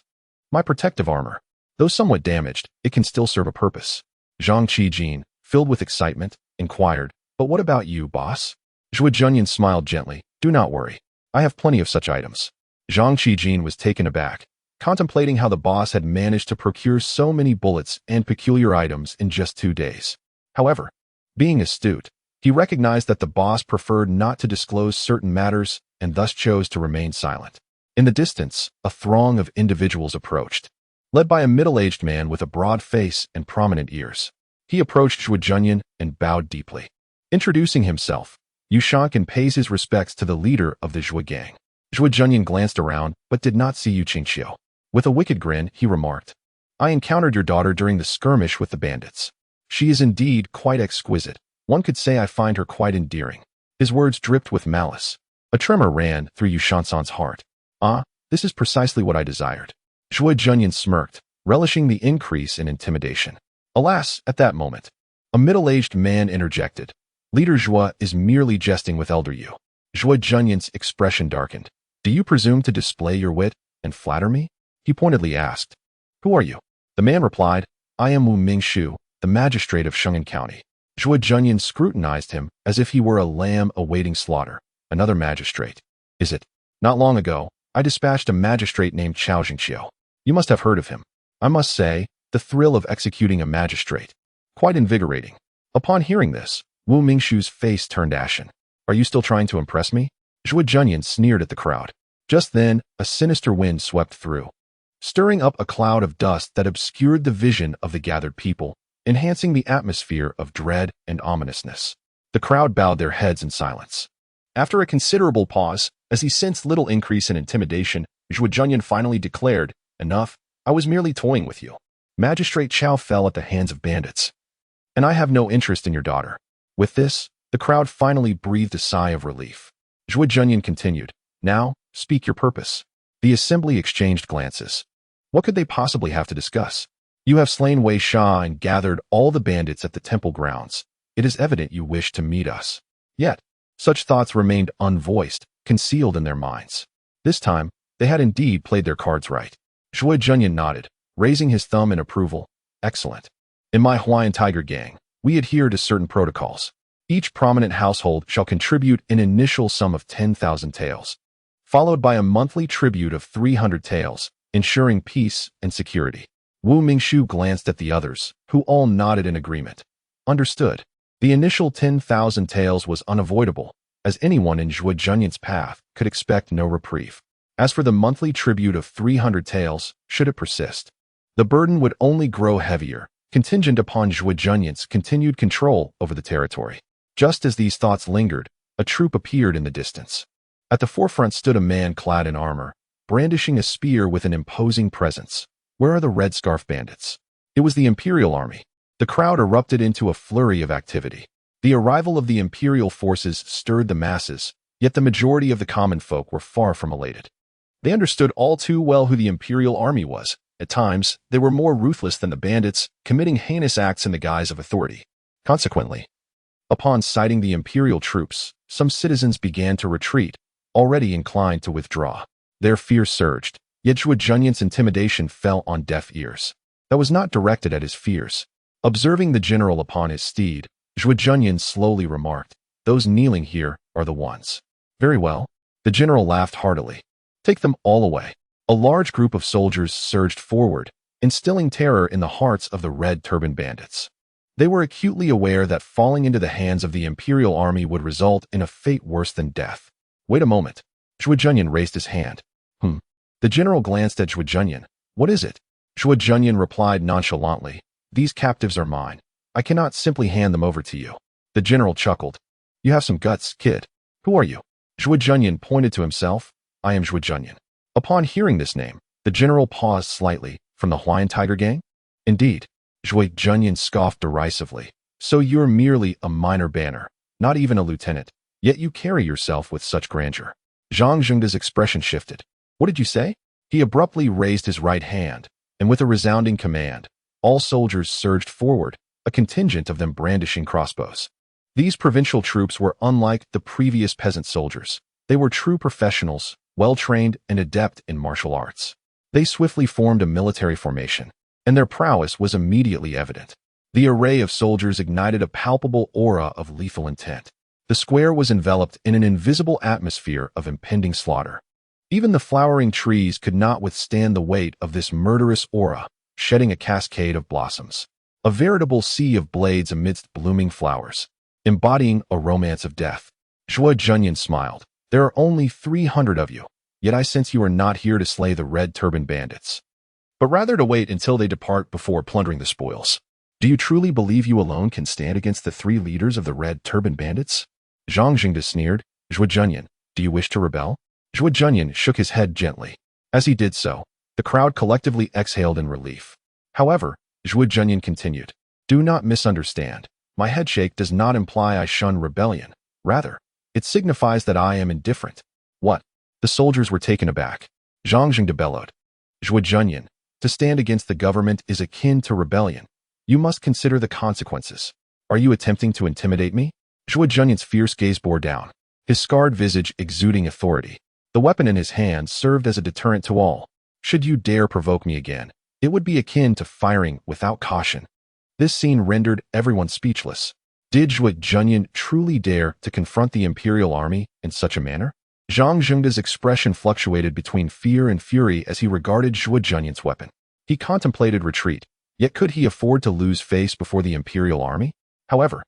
My protective armor. Though somewhat damaged, it can still serve a purpose." Zhang Qijin, filled with excitement, inquired, "But what about you, boss?" Zhuo Junyan smiled gently, "Do not worry. I have plenty of such items." Zhang Qijin was taken aback, contemplating how the boss had managed to procure so many bullets and peculiar items in just 2 days. However, being astute, he recognized that the boss preferred not to disclose certain matters and thus chose to remain silent. In the distance, a throng of individuals approached, led by a middle-aged man with a broad face and prominent ears. He approached Zhuo Junyan and bowed deeply. Introducing himself, Yu Shankan pays his respects to the leader of the Zhuo gang. Zhuo Junyan glanced around but did not see Yu Qingxiu. With a wicked grin, he remarked, "I encountered your daughter during the skirmish with the bandits. She is indeed quite exquisite. One could say I find her quite endearing." His words dripped with malice. A tremor ran through Yu Shansan's heart. "Ah, this is precisely what I desired." Zhuo Junyan smirked, relishing the increase in intimidation. Alas, at that moment, a middle-aged man interjected, "Leader Zhuo is merely jesting with Elder Yu." Zhuo Junyan's expression darkened. "Do you presume to display your wit and flatter me?" He pointedly asked. "Who are you?" The man replied, "I am Wu Mingshu, the magistrate of Shungan County." Zhuo Junyan scrutinized him as if he were a lamb awaiting slaughter. "Another magistrate, is it? Not long ago, I dispatched a magistrate named Chao Jingxiu. You must have heard of him. I must say, the thrill of executing a magistrate. Quite invigorating." Upon hearing this, Wu Mingshu's face turned ashen. "Are you still trying to impress me?" Zhuo Junyan sneered at the crowd. Just then, a sinister wind swept through, stirring up a cloud of dust that obscured the vision of the gathered people, enhancing the atmosphere of dread and ominousness. The crowd bowed their heads in silence. After a considerable pause, as he sensed little increase in intimidation, Zhuo Junyan finally declared, "Enough, I was merely toying with you. Magistrate Chao fell at the hands of bandits, and I have no interest in your daughter." With this, the crowd finally breathed a sigh of relief. Zhuo Junyan continued, "Now, speak your purpose." The assembly exchanged glances. What could they possibly have to discuss? "You have slain Wei Sha and gathered all the bandits at the temple grounds. It is evident you wish to meet us." Yet, such thoughts remained unvoiced, concealed in their minds. This time, they had indeed played their cards right. Zhuo Junyan nodded, raising his thumb in approval. "Excellent. In my Hawaiian Tiger Gang, we adhere to certain protocols. Each prominent household shall contribute an initial sum of 10,000 taels, followed by a monthly tribute of 300 taels, ensuring peace and security." Wu Mingshu glanced at the others, who all nodded in agreement. Understood. The initial 10,000 taels was unavoidable, as anyone in Zhuo Junyan's path could expect no reprieve. As for the monthly tribute of 300 taels, should it persist, the burden would only grow heavier, contingent upon Zhuo Junyan's continued control over the territory. Just as these thoughts lingered, a troop appeared in the distance. At the forefront stood a man clad in armor, brandishing a spear with an imposing presence. "Where are the Red Scarf bandits?" It was the Imperial Army. The crowd erupted into a flurry of activity. The arrival of the Imperial forces stirred the masses, yet the majority of the common folk were far from elated. They understood all too well who the Imperial Army was. At times, they were more ruthless than the bandits, committing heinous acts in the guise of authority. Consequently, upon sighting the Imperial troops, some citizens began to retreat, already inclined to withdraw. Their fear surged, yet Zhuo Junyan's intimidation fell on deaf ears. That was not directed at his fears. Observing the general upon his steed, Zhuo Junyan slowly remarked, "Those kneeling here are the ones." "Very well." The general laughed heartily. "Take them all away." A large group of soldiers surged forward, instilling terror in the hearts of the red turban bandits. They were acutely aware that falling into the hands of the Imperial Army would result in a fate worse than death. "Wait a moment." Zhuo Junyan raised his hand. The general glanced at Zhuo Junyan. "What is it?" Zhuo Junyan replied nonchalantly, "These captives are mine. I cannot simply hand them over to you." The general chuckled. "You have some guts, kid. Who are you?" Zhuo Junyan pointed to himself. "I am Zhuo Junyan." Upon hearing this name, the general paused slightly. "From the Hawaiian Tiger Gang?" "Indeed." Zhuo Junyan scoffed derisively. "So you're merely a minor banner, not even a lieutenant, yet you carry yourself with such grandeur." Zhang Zhengda's expression shifted. "What did you say?" He abruptly raised his right hand, and with a resounding command, all soldiers surged forward, a contingent of them brandishing crossbows. These provincial troops were unlike the previous peasant soldiers. They were true professionals, well-trained and adept in martial arts. They swiftly formed a military formation, and their prowess was immediately evident. The array of soldiers ignited a palpable aura of lethal intent. The square was enveloped in an invisible atmosphere of impending slaughter. Even the flowering trees could not withstand the weight of this murderous aura, shedding a cascade of blossoms. A veritable sea of blades amidst blooming flowers, embodying a romance of death. Zhuo Junyan smiled. There are only 300 of you, yet I sense you are not here to slay the red turban bandits, but rather to wait until they depart before plundering the spoils. Do you truly believe you alone can stand against the 3 leaders of the red turban bandits? Zhang Jingde sneered. Zhuo Junyan, do you wish to rebel? Zhuo Junyan shook his head gently. As he did so, the crowd collectively exhaled in relief. However, Zhuo Junyan continued, do not misunderstand. My headshake does not imply I shun rebellion. Rather, it signifies that I am indifferent. What? The soldiers were taken aback. Zhang Jingde bellowed. Zhuo Junyan, to stand against the government is akin to rebellion. You must consider the consequences. Are you attempting to intimidate me? Zhuo Junyan's fierce gaze bore down, his scarred visage exuding authority. The weapon in his hand served as a deterrent to all. Should you dare provoke me again, it would be akin to firing without caution. This scene rendered everyone speechless. Did Zhuo Junyan truly dare to confront the imperial army in such a manner? Zhang Jingde's expression fluctuated between fear and fury as he regarded Zhuo Junyan's weapon. He contemplated retreat, yet could he afford to lose face before the imperial army? However,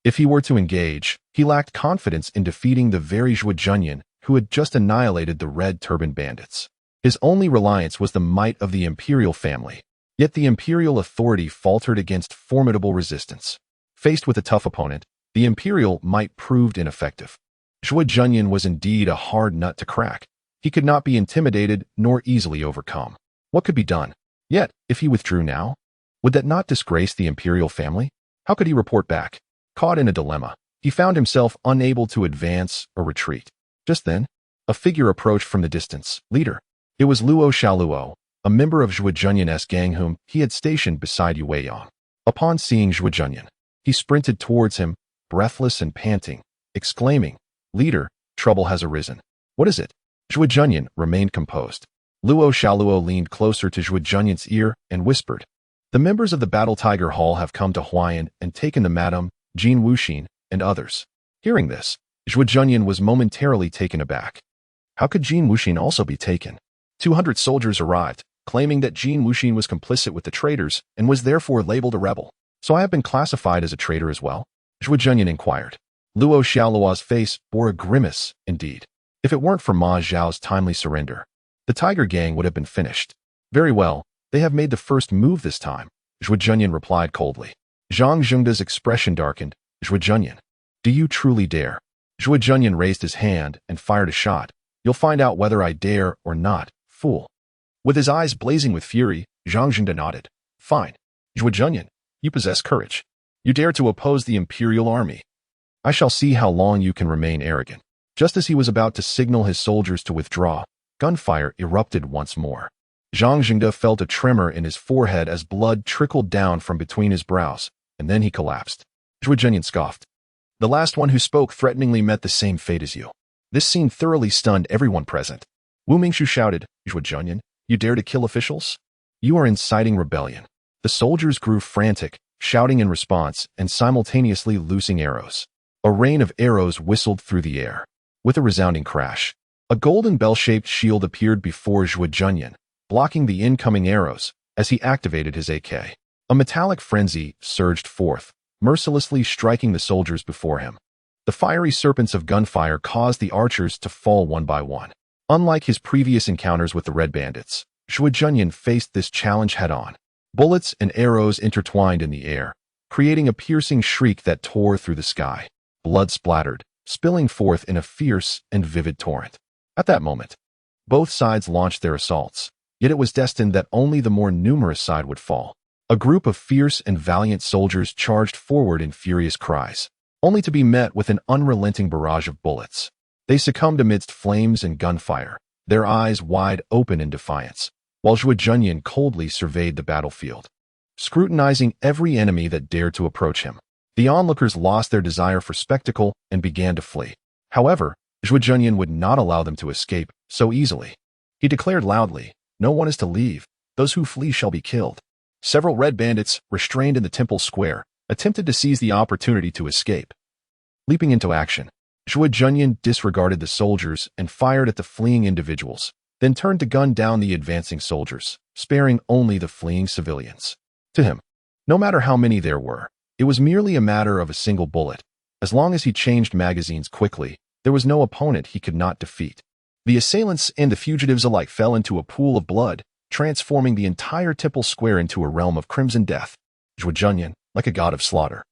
if he were to engage, he lacked confidence in defeating the very Zhuo Junyan who had just annihilated the red turban bandits. His only reliance was the might of the imperial family, yet the imperial authority faltered against formidable resistance. Faced with a tough opponent, the imperial might proved ineffective. Zhuo Junyan was indeed a hard nut to crack. He could not be intimidated nor easily overcome. What could be done? Yet, if he withdrew now, would that not disgrace the imperial family? How could he report back? Caught in a dilemma, he found himself unable to advance or retreat. Just then, a figure approached from the distance. Leader. It was Luo Xiaoluo, a member of Zhuo Junyan's gang whom he had stationed beside Yue Yang. Upon seeing Zhuo Junyan, he sprinted towards him, breathless and panting, exclaiming, Leader, trouble has arisen. What is it? Zhuo Junyan remained composed. Luo Xiaoluo leaned closer to Zhuo Junyan's ear and whispered, The members of the Battle Tiger Hall have come to Huayan and taken the Madame, Jin Wuxin, and others. Hearing this, Zhuo Junyan was momentarily taken aback. How could Jin Wuxin also be taken? 200 soldiers arrived, claiming that Jin Wuxin was complicit with the traitors and was therefore labeled a rebel. So I have been classified as a traitor as well? Zhuo Junyan inquired. Luo Xiaoluo's face bore a grimace, indeed. If it weren't for Ma Zhao's timely surrender, the Tiger Gang would have been finished. Very well, they have made the first move this time, Zhuo Junyan replied coldly. Zhang Jingde's expression darkened. Zhuo Junyan, do you truly dare? Zhuo Junyan raised his hand and fired a shot. You'll find out whether I dare or not, fool. With his eyes blazing with fury, Zhang Jingde nodded. Fine. Zhuo Junyan, you possess courage. You dare to oppose the imperial army. I shall see how long you can remain arrogant. Just as he was about to signal his soldiers to withdraw, gunfire erupted once more. Zhang Jingde felt a tremor in his forehead as blood trickled down from between his brows, and then he collapsed. Zhuo Junyan scoffed. The last one who spoke threateningly met the same fate as you. This scene thoroughly stunned everyone present. Wu Mingxu shouted, Zhuo Junyan, you dare to kill officials? You are inciting rebellion. The soldiers grew frantic, shouting in response and simultaneously loosing arrows. A rain of arrows whistled through the air. With a resounding crash, a golden bell-shaped shield appeared before Zhuo Junyan, blocking the incoming arrows as he activated his AK. A metallic frenzy surged forth, mercilessly striking the soldiers before him. The fiery serpents of gunfire caused the archers to fall one by one. Unlike his previous encounters with the Red Bandits, Zhuo Junyan faced this challenge head-on. Bullets and arrows intertwined in the air, creating a piercing shriek that tore through the sky. Blood splattered, spilling forth in a fierce and vivid torrent. At that moment, both sides launched their assaults, yet it was destined that only the more numerous side would fall. A group of fierce and valiant soldiers charged forward in furious cries, only to be met with an unrelenting barrage of bullets. They succumbed amidst flames and gunfire, their eyes wide open in defiance, while Zhuo Junyan coldly surveyed the battlefield, scrutinizing every enemy that dared to approach him. The onlookers lost their desire for spectacle and began to flee. However, Zhuo Junyan would not allow them to escape so easily. He declared loudly, "No one is to leave. Those who flee shall be killed." Several red bandits, restrained in the temple square, attempted to seize the opportunity to escape. Leaping into action, Zhuo Junyan disregarded the soldiers and fired at the fleeing individuals, then turned to gun down the advancing soldiers, sparing only the fleeing civilians. To him, no matter how many there were, it was merely a matter of a single bullet. As long as he changed magazines quickly, there was no opponent he could not defeat. The assailants and the fugitives alike fell into a pool of blood, transforming the entire temple square into a realm of crimson death. Zhuo Junyan, like a god of slaughter,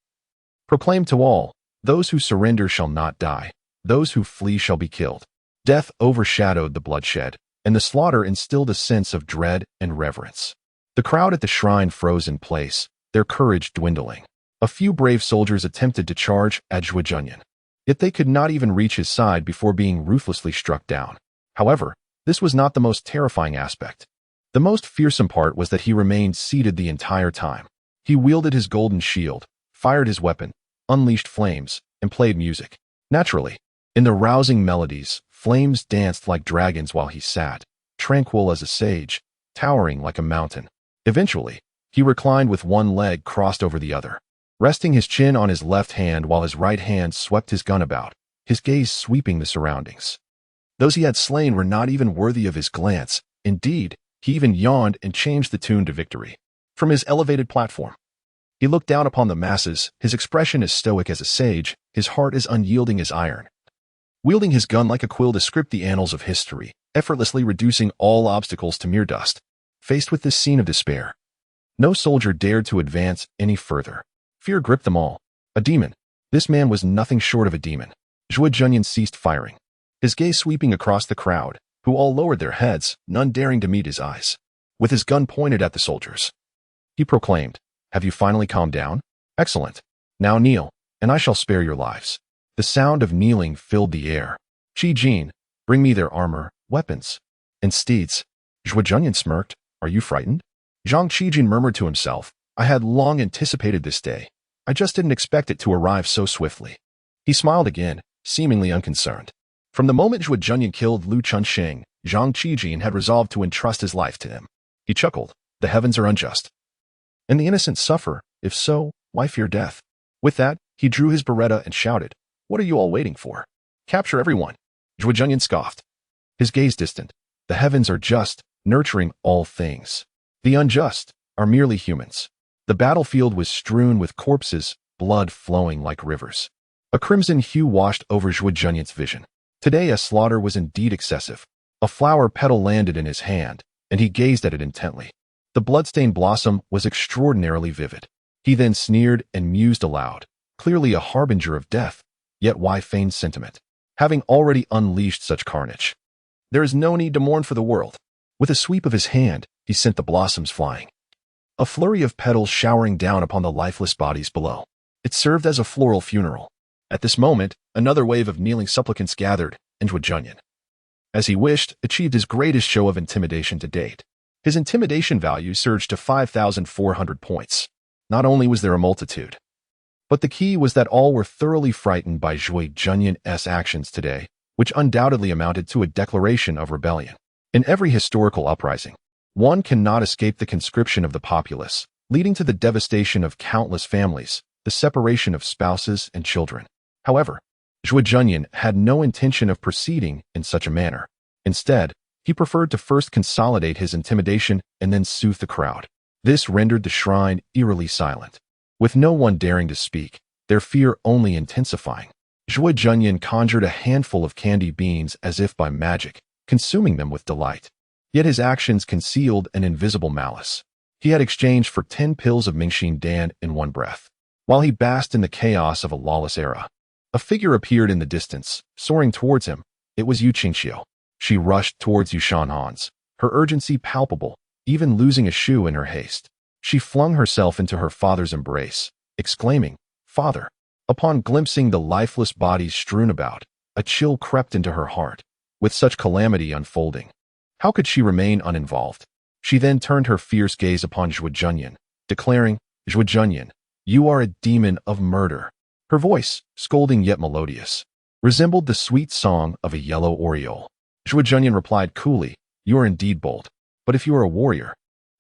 proclaimed to all, "Those who surrender shall not die. Those who flee shall be killed." Death overshadowed the bloodshed, and the slaughter instilled a sense of dread and reverence. The crowd at the shrine froze in place, their courage dwindling. A few brave soldiers attempted to charge at Zhuo Junyan, yet they could not even reach his side before being ruthlessly struck down. However, this was not the most terrifying aspect. The most fearsome part was that he remained seated the entire time. He wielded his golden shield, fired his weapon, unleashed flames, and played music. Naturally, in the rousing melodies, flames danced like dragons while he sat, tranquil as a sage, towering like a mountain. Eventually, he reclined with one leg crossed over the other, resting his chin on his left hand while his right hand swept his gun about, his gaze sweeping the surroundings. Those he had slain were not even worthy of his glance. Indeed, he even yawned and changed the tune to victory. From his elevated platform, he looked down upon the masses, his expression as stoic as a sage, his heart as unyielding as iron. Wielding his gun like a quill to script the annals of history, effortlessly reducing all obstacles to mere dust. Faced with this scene of despair, no soldier dared to advance any further. Fear gripped them all. A demon. This man was nothing short of a demon. Zhuo Junyan ceased firing, his gaze sweeping across the crowd, who all lowered their heads, none daring to meet his eyes. With his gun pointed at the soldiers, he proclaimed, "Have you finally calmed down? Excellent. Now kneel, and I shall spare your lives." The sound of kneeling filled the air. "Qi Jin, bring me their armor, weapons, and steeds." Zhuo Junyan smirked. "Are you frightened?" Zhang Qijin murmured to himself, "I had long anticipated this day. I just didn't expect it to arrive so swiftly." He smiled again, seemingly unconcerned. From the moment Zhuo Junyan killed Lu Chunsheng, Zhang Qijin had resolved to entrust his life to him. He chuckled, "The heavens are unjust, and the innocent suffer. If so, why fear death?" With that, he drew his beretta and shouted, "What are you all waiting for? Capture everyone." Zhuo Junyan scoffed, his gaze distant. "The heavens are just, nurturing all things. The unjust are merely humans." The battlefield was strewn with corpses, blood flowing like rivers. A crimson hue washed over Zhuo Junyan's vision. Today a slaughter was indeed excessive. A flower petal landed in his hand, and he gazed at it intently. The bloodstained blossom was extraordinarily vivid. He then sneered and mused aloud, clearly a harbinger of death, yet why feign sentiment, having already unleashed such carnage? There is no need to mourn for the world. With a sweep of his hand, he sent the blossoms flying, a flurry of petals showering down upon the lifeless bodies below. It served as a floral funeral. At this moment, another wave of kneeling supplicants gathered, and Zhuo Junyan, as he wished, achieved his greatest show of intimidation to date. His intimidation value surged to 5,400 points. Not only was there a multitude, but the key was that all were thoroughly frightened by Zhuo Junyan's actions today, which undoubtedly amounted to a declaration of rebellion. In every historical uprising, one cannot escape the conscription of the populace, leading to the devastation of countless families, the separation of spouses and children. However, Zhuo Junyan had no intention of proceeding in such a manner. Instead, he preferred to first consolidate his intimidation and then soothe the crowd. This rendered the shrine eerily silent, with no one daring to speak, their fear only intensifying. Zhuo Junyan conjured a handful of candy beans as if by magic, consuming them with delight. Yet his actions concealed an invisible malice. He had exchanged for 10 pills of Mingxin Dan in one breath. While he basked in the chaos of a lawless era, a figure appeared in the distance, soaring towards him. It was Yu Qingxiu. She rushed towards Yushan Han's, her urgency palpable, even losing a shoe in her haste. She flung herself into her father's embrace, exclaiming, "Father!" Upon glimpsing the lifeless bodies strewn about, a chill crept into her heart. With such calamity unfolding, how could she remain uninvolved? She then turned her fierce gaze upon Zhuo Junyan, declaring, "Zhuo Junyan, You are a demon of murder." Her voice, scolding yet melodious, resembled the sweet song of a yellow oriole. Zhuo Junyan replied coolly, "You are indeed bold. But if you are a warrior,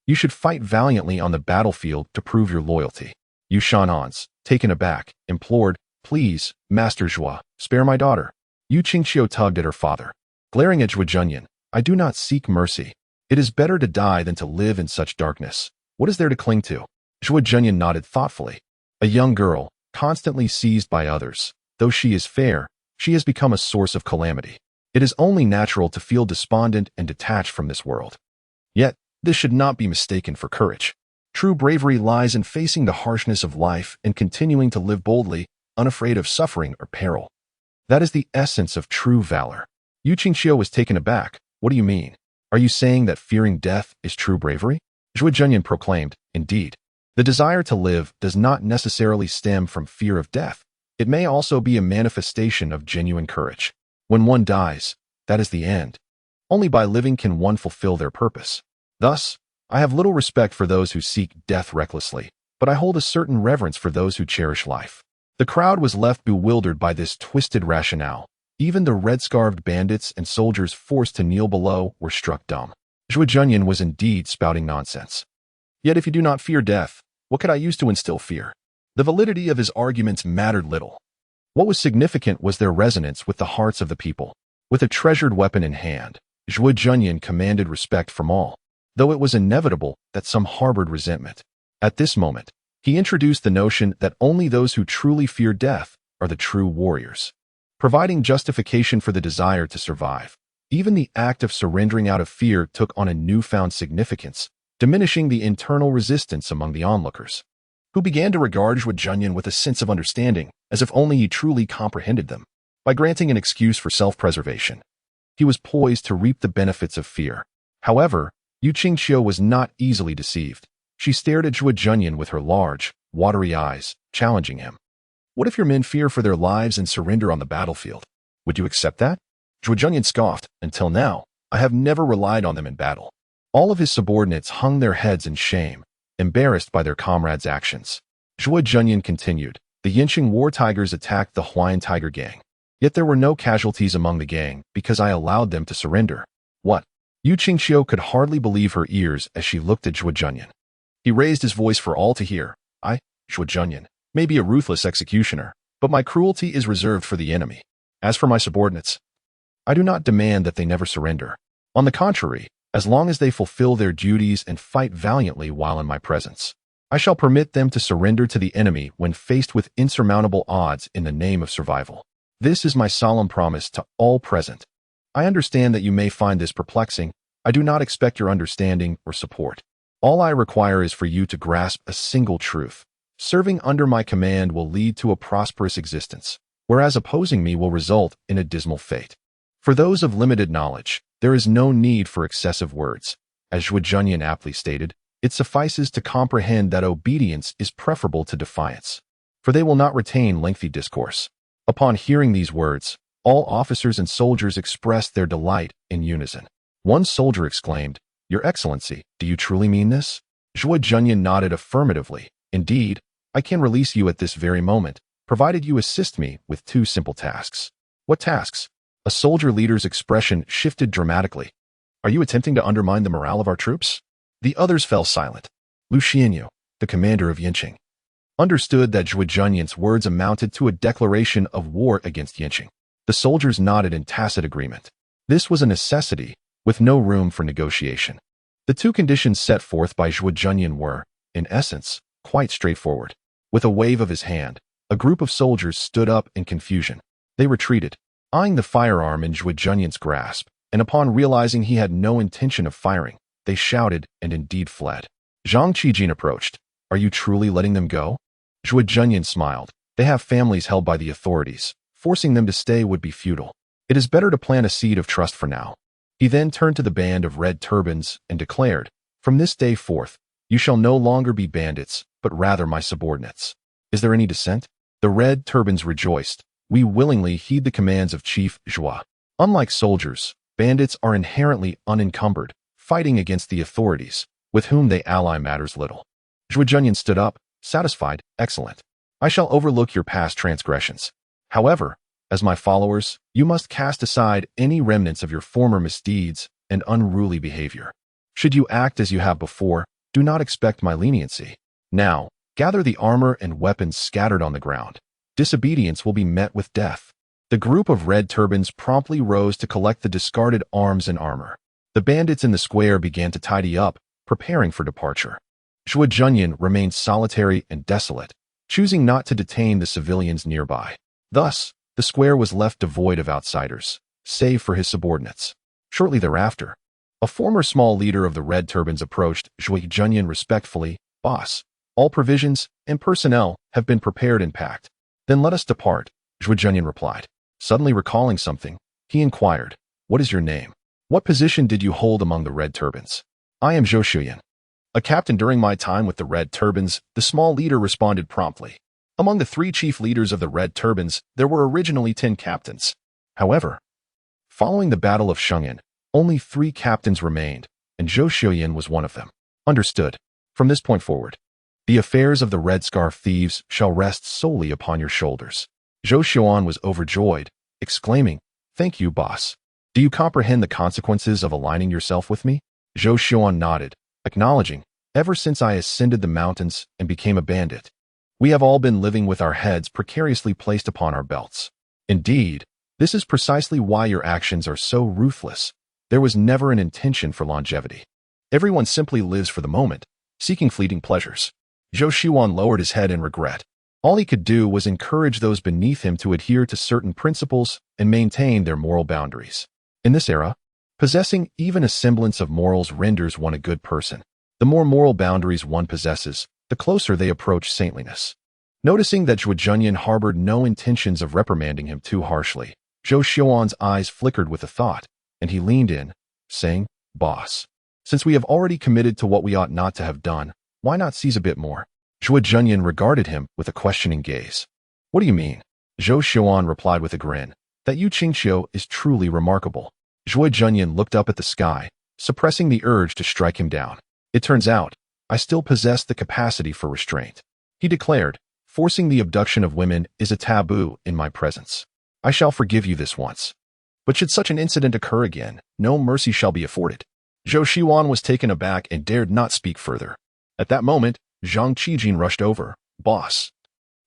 you should fight valiantly on the battlefield to prove your loyalty." Yu Shan'ans, taken aback, implored, "Please, Master Zhuo, spare my daughter." Yu Qingqiu tugged at her father, glaring at Zhuo Junyan. "I do not seek mercy. It is better to die than to live in such darkness. What is there to cling to?" Zhuo Junyan nodded thoughtfully. A young girl, constantly seized by others. Though she is fair, she has become a source of calamity. It is only natural to feel despondent and detached from this world. Yet, this should not be mistaken for courage. True bravery lies in facing the harshness of life and continuing to live boldly, unafraid of suffering or peril. That is the essence of true valor. Yu Qingqiu was taken aback. "What do you mean? Are you saying that fearing death is true bravery?" Zhuo Junyan proclaimed, "Indeed. The desire to live does not necessarily stem from fear of death. It may also be a manifestation of genuine courage. When one dies, that is the end. Only by living can one fulfill their purpose. Thus, I have little respect for those who seek death recklessly, but I hold a certain reverence for those who cherish life." The crowd was left bewildered by this twisted rationale. Even the red-scarved bandits and soldiers forced to kneel below were struck dumb. Zhuo Junyan was indeed spouting nonsense. Yet if you do not fear death, what could I use to instill fear? The validity of his arguments mattered little. What was significant was their resonance with the hearts of the people. With a treasured weapon in hand, Zhuo Junyan commanded respect from all, though it was inevitable that some harbored resentment. At this moment, he introduced the notion that only those who truly fear death are the true warriors, providing justification for the desire to survive. Even the act of surrendering out of fear took on a newfound significance, diminishing the internal resistance among the onlookers, who began to regard Zhuo Junyan with a sense of understanding, as if only he truly comprehended them. By granting an excuse for self-preservation, he was poised to reap the benefits of fear. However, Yu Qingqiu was not easily deceived. She stared at Zhuo Junyan with her large, watery eyes, challenging him. "What if your men fear for their lives and surrender on the battlefield? Would you accept that?" Zhuo Junyan scoffed, "Until now, I have never relied on them in battle." All of his subordinates hung their heads in shame, embarrassed by their comrades' actions. Zhuo Junyan continued, "The Yanqing war tigers attacked the Huayan tiger gang. Yet there were no casualties among the gang because I allowed them to surrender." "What?" Yu Qingqiu could hardly believe her ears as she looked at Zhuo Junyan. He raised his voice for all to hear. "I, Zhuo Junyan, may be a ruthless executioner, but my cruelty is reserved for the enemy. As for my subordinates, I do not demand that they never surrender. On the contrary, as long as they fulfill their duties and fight valiantly while in my presence, I shall permit them to surrender to the enemy when faced with insurmountable odds in the name of survival. This is my solemn promise to all present. I understand that you may find this perplexing. I do not expect your understanding or support. All I require is for you to grasp a single truth. Serving under my command will lead to a prosperous existence, whereas opposing me will result in a dismal fate. For those of limited knowledge, there is no need for excessive words. As Zhuo Junyan aptly stated, it suffices to comprehend that obedience is preferable to defiance, for they will not retain lengthy discourse." Upon hearing these words, all officers and soldiers expressed their delight in unison. One soldier exclaimed, "Your Excellency, do you truly mean this?" Zhuo Junyan nodded affirmatively. "Indeed, I can release you at this very moment, provided you assist me with 2 simple tasks." "What tasks?" A soldier leader's expression shifted dramatically. "Are you attempting to undermine the morale of our troops?" The others fell silent. Lu Xianyu, the commander of Yanqing, understood that Zhuo Junyan's words amounted to a declaration of war against Yanqing. The soldiers nodded in tacit agreement. This was a necessity, with no room for negotiation. The 2 conditions set forth by Zhuo Junyan were, in essence, quite straightforward. With a wave of his hand, a group of soldiers stood up in confusion. They retreated, eyeing the firearm in Zhuo Junyan's grasp, and upon realizing he had no intention of firing, they shouted and indeed fled. Zhang Qijin approached. "Are you truly letting them go?" Zhuo Junyan smiled. "They have families held by the authorities. Forcing them to stay would be futile. It is better to plant a seed of trust for now." He then turned to the band of red turbans and declared, "From this day forth, you shall no longer be bandits, but rather my subordinates. Is there any dissent?" The red turbans rejoiced. "We willingly heed the commands of Chief Zhuo." Unlike soldiers, bandits are inherently unencumbered, fighting against the authorities, with whom they ally matters little. Zhuo Junyan stood up, Satisfied? Excellent. I shall overlook your past transgressions. However, as my followers, you must cast aside any remnants of your former misdeeds and unruly behavior. Should you act as you have before, do not expect my leniency. Now, gather the armor and weapons scattered on the ground. Disobedience will be met with death. The group of red turbans promptly rose to collect the discarded arms and armor. The bandits in the square began to tidy up, preparing for departure. Zhuo Junyan remained solitary and desolate, choosing not to detain the civilians nearby. Thus, the square was left devoid of outsiders, save for his subordinates. Shortly thereafter, a former small leader of the red turbans approached Zhuo Junyan respectfully. Boss, all provisions and personnel have been prepared and packed. Then let us depart, Zhuo Junyan replied. Suddenly recalling something, he inquired, what is your name? What position did you hold among the red turbans? I am Zhuo Junyan, a captain during my time with the red turbans, the small leader responded promptly. Among the 3 chief leaders of the red turbans, there were originally 10 captains. However, following the Battle of Shengyan, only 3 captains remained, and Zhuo Junyan was one of them. Understood. From this point forward, the affairs of the Red Scarf Thieves shall rest solely upon your shoulders. Zhuo Junyan was overjoyed, exclaiming, Thank you, boss. Do you comprehend the consequences of aligning yourself with me? Zhuo Junyan nodded, acknowledging, Ever since I ascended the mountains and became a bandit, we have all been living with our heads precariously placed upon our belts. Indeed, this is precisely why your actions are so ruthless. There was never an intention for longevity. Everyone simply lives for the moment, seeking fleeting pleasures. Zhuo Junyan lowered his head in regret. All he could do was encourage those beneath him to adhere to certain principles and maintain their moral boundaries. In this era, possessing even a semblance of morals renders one a good person. The more moral boundaries one possesses, the closer they approach saintliness. Noticing that Zhuo Junyan harbored no intentions of reprimanding him too harshly, Zhuo Junyan's eyes flickered with a thought, and he leaned in, saying, Boss, since we have already committed to what we ought not to have done, why not seize a bit more? Zhuo Junyan regarded him with a questioning gaze. What do you mean? Zhuo Junyan replied with a grin. That Yu Qingqiu is truly remarkable. Zhuo Junyan looked up at the sky, suppressing the urge to strike him down. It turns out, I still possess the capacity for restraint. He declared, forcing the abduction of women is a taboo in my presence. I shall forgive you this once. But should such an incident occur again, no mercy shall be afforded. Zhou Junyan was taken aback and dared not speak further. At that moment, Zhang Qijin rushed over. Boss,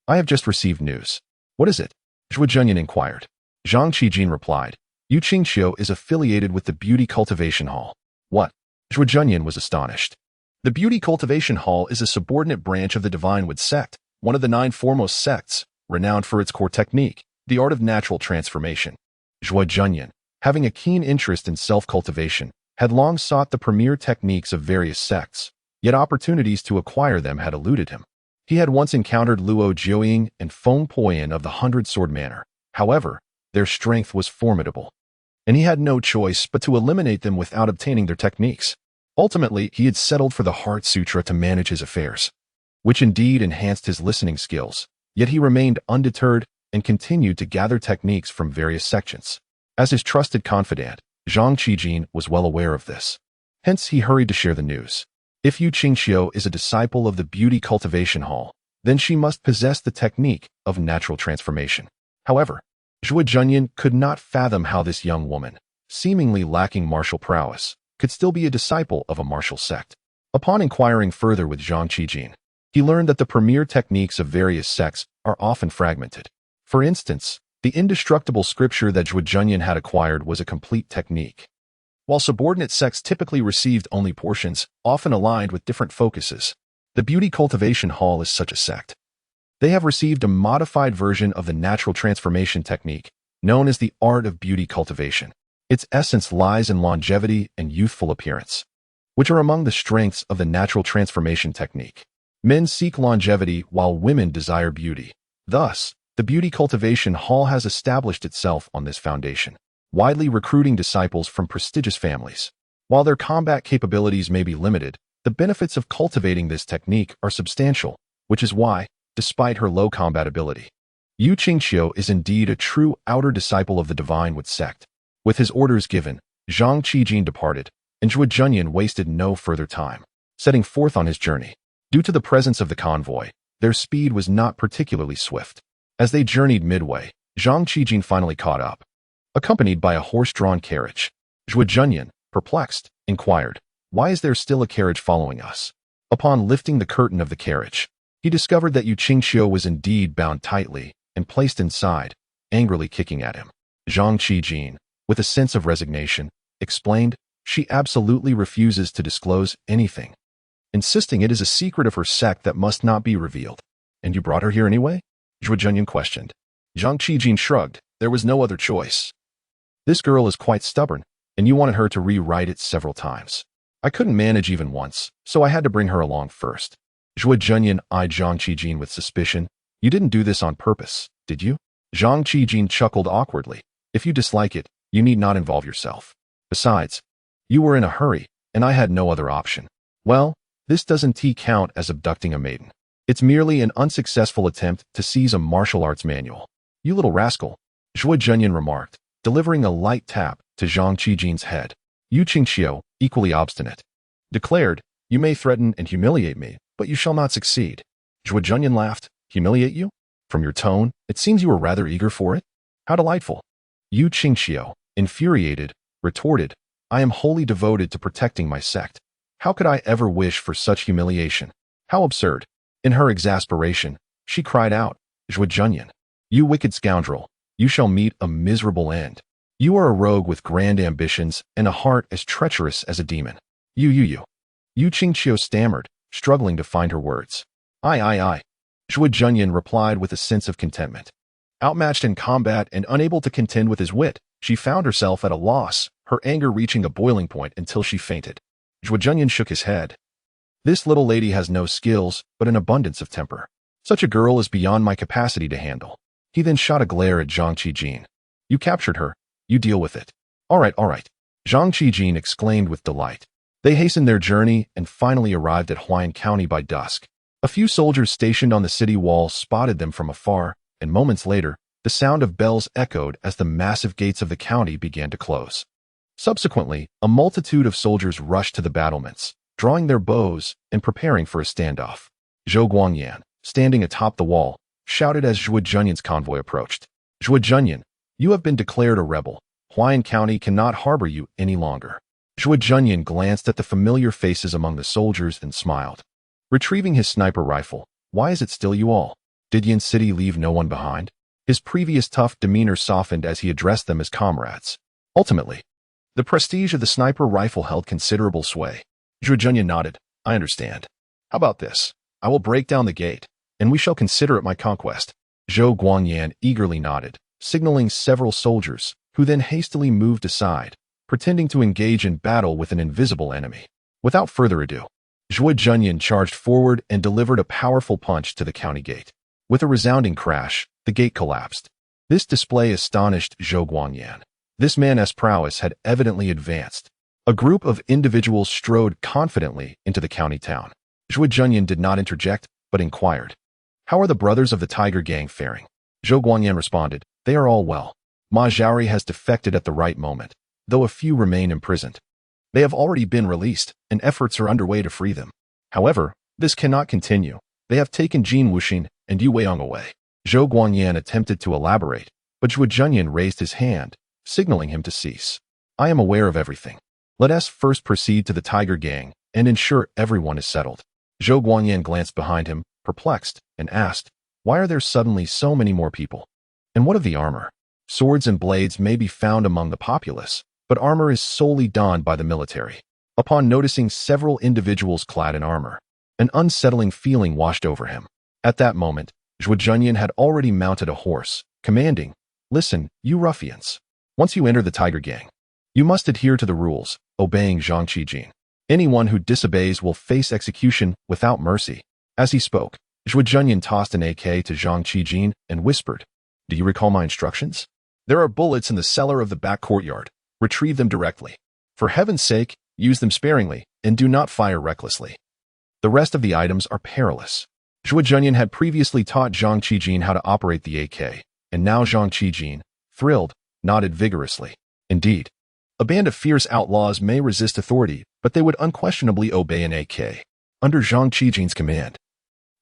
I have just received news. What is it? Zhuo Junyan inquired. Zhang Qijin replied, Yu Qingqiu is affiliated with the Beauty Cultivation Hall. What? Zhuo Junyan was astonished. The Beauty Cultivation Hall is a subordinate branch of the Divine Wood sect, one of the 9 foremost sects, renowned for its core technique, the art of natural transformation. Zhuo Junyan, having a keen interest in self-cultivation, had long sought the premier techniques of various sects, yet opportunities to acquire them had eluded him. He had once encountered Luo Jiuying and Feng Poyan of the 100-Sword Manor. However, their strength was formidable, and he had no choice but to eliminate them without obtaining their techniques. Ultimately, he had settled for the Heart Sutra to manage his affairs, which indeed enhanced his listening skills, yet he remained undeterred and continued to gather techniques from various sections. As his trusted confidant, Zhang Qijin was well aware of this. Hence, he hurried to share the news. If Yu Qingqiu is a disciple of the Beauty Cultivation Hall, then she must possess the technique of natural transformation. However, Zhuo Junyan could not fathom how this young woman, seemingly lacking martial prowess, could still be a disciple of a martial sect. Upon inquiring further with Zhang Qijin, he learned that the premier techniques of various sects are often fragmented. For instance, the indestructible scripture that Zhuo Junyan had acquired was a complete technique, while subordinate sects typically received only portions, often aligned with different focuses. The Beauty Cultivation Hall is such a sect. They have received a modified version of the natural transformation technique, known as the art of beauty cultivation. Its essence lies in longevity and youthful appearance, which are among the strengths of the natural transformation technique. Men seek longevity while women desire beauty. Thus, the Beauty Cultivation Hall has established itself on this foundation, widely recruiting disciples from prestigious families. While their combat capabilities may be limited, the benefits of cultivating this technique are substantial, which is why, despite her low combat ability, Yu Qingqiu is indeed a true outer disciple of the Divine Wood sect. With his orders given, Zhang Qijin departed, and Zhuo Junyan wasted no further time, setting forth on his journey. Due to the presence of the convoy, Their speed was not particularly swift. As they journeyed midway, Zhang Qijin finally caught up. Accompanied by a horse-drawn carriage, Zhuo Junyan, perplexed, inquired, "Why is there still a carriage following us?" Upon lifting the curtain of the carriage, he discovered that Yu Qingxiu was indeed bound tightly and placed inside, angrily kicking at him. Zhang Qijin, with a sense of resignation, explained, "She absolutely refuses to disclose anything, insisting it is a secret of her sect that must not be revealed." "And you brought her here anyway?" Zhuo Junyan questioned. Zhang Qijin shrugged. "There was no other choice. This girl is quite stubborn, and you wanted her to rewrite it several times. I couldn't manage even once, so I had to bring her along first." Zhuo Junyan eyed Zhang Qijin with suspicion. "You didn't do this on purpose, did you?" Zhang Qijin chuckled awkwardly. "If you dislike it, you need not involve yourself. Besides, you were in a hurry, and I had no other option." "Well, this doesn't count as abducting a maiden. It's merely an unsuccessful attempt to seize a martial arts manual." "You little rascal," Zhuo Junyan remarked, delivering a light tap to Zhang Qijin's head. Yu Qingxiu, equally obstinate, declared, "You may threaten and humiliate me, but you shall not succeed." Zhuo Junyan laughed. "Humiliate you? From your tone, it seems you were rather eager for it. How delightful." Yu Qingxiu, infuriated, retorted, "I am wholly devoted to protecting my sect. How could I ever wish for such humiliation? How absurd." In her exasperation, she cried out, "Zhuo Junyan, you wicked scoundrel, you shall meet a miserable end. You are a rogue with grand ambitions and a heart as treacherous as a demon." You. Yu Qingxiu stammered, struggling to find her words. I. Zhuo Junyan replied with a sense of contentment. Outmatched in combat and unable to contend with his wit, she found herself at a loss, her anger reaching a boiling point until she fainted. Zhuo Junyan shook his head. "This little lady has no skills, but an abundance of temper. Such a girl is beyond my capacity to handle." He then shot a glare at Zhang Qijin. "You captured her. You deal with it." All right. Zhang Qijin exclaimed with delight. They hastened their journey and finally arrived at Huayan County by dusk. A few soldiers stationed on the city wall spotted them from afar, and moments later, the sound of bells echoed as the massive gates of the county began to close. Subsequently, a multitude of soldiers rushed to the battlements, drawing their bows and preparing for a standoff. Zhou Guangyan, standing atop the wall, shouted as Zhuo Junyan's convoy approached. "Zhuo Junyan, you have been declared a rebel. Huayan County cannot harbor you any longer." Zhuo Junyan glanced at the familiar faces among the soldiers and smiled. Retrieving his sniper rifle, "Why is it still you all? Did Yin City leave no one behind?" His previous tough demeanor softened as he addressed them as comrades. Ultimately, the prestige of the sniper rifle held considerable sway. Zhuo Junyan nodded. "I understand. How about this? I will break down the gate, and we shall consider it my conquest." Zhou Guangyan eagerly nodded, signaling several soldiers, who then hastily moved aside, pretending to engage in battle with an invisible enemy. Without further ado, Zhuo Junyan charged forward and delivered a powerful punch to the county gate. With a resounding crash, the gate collapsed. This display astonished Zhou Guangyan. This man's prowess had evidently advanced. A group of individuals strode confidently into the county town. Zhuo Junyan did not interject, but inquired, "How are the brothers of the Tiger Gang faring?" Zhou Guangyan responded, "They are all well. Ma Zhaori has defected at the right moment, though a few remain imprisoned. They have already been released, and efforts are underway to free them. However, this cannot continue. They have taken Jin Wuxing and Yu Weiyang away." Zhou Guangyan attempted to elaborate, but Zhuo Junyan raised his hand, signaling him to cease. "I am aware of everything. Let us first proceed to the Tiger Gang and ensure everyone is settled." Zhou Guangyan glanced behind him, perplexed, and asked, "Why are there suddenly so many more people? And what of the armor? Swords and blades may be found among the populace, but armor is solely donned by the military." Upon noticing several individuals clad in armor, an unsettling feeling washed over him. At that moment, Zhuo Junyan had already mounted a horse, commanding, "Listen, you ruffians. Once you enter the Tiger Gang, you must adhere to the rules, obeying Zhang Qijin. Anyone who disobeys will face execution without mercy." As he spoke, Zhuo Junyan tossed an AK to Zhang Qijin and whispered, "Do you recall my instructions? There are bullets in the cellar of the back courtyard. Retrieve them directly. For heaven's sake, use them sparingly, and do not fire recklessly. The rest of the items are perilous." Zhuo Junyan had previously taught Zhang Qijin how to operate the AK, and now Zhang Qijin, thrilled, nodded vigorously. Indeed, a band of fierce outlaws may resist authority, but they would unquestionably obey an AK under Zhang Qijin's command.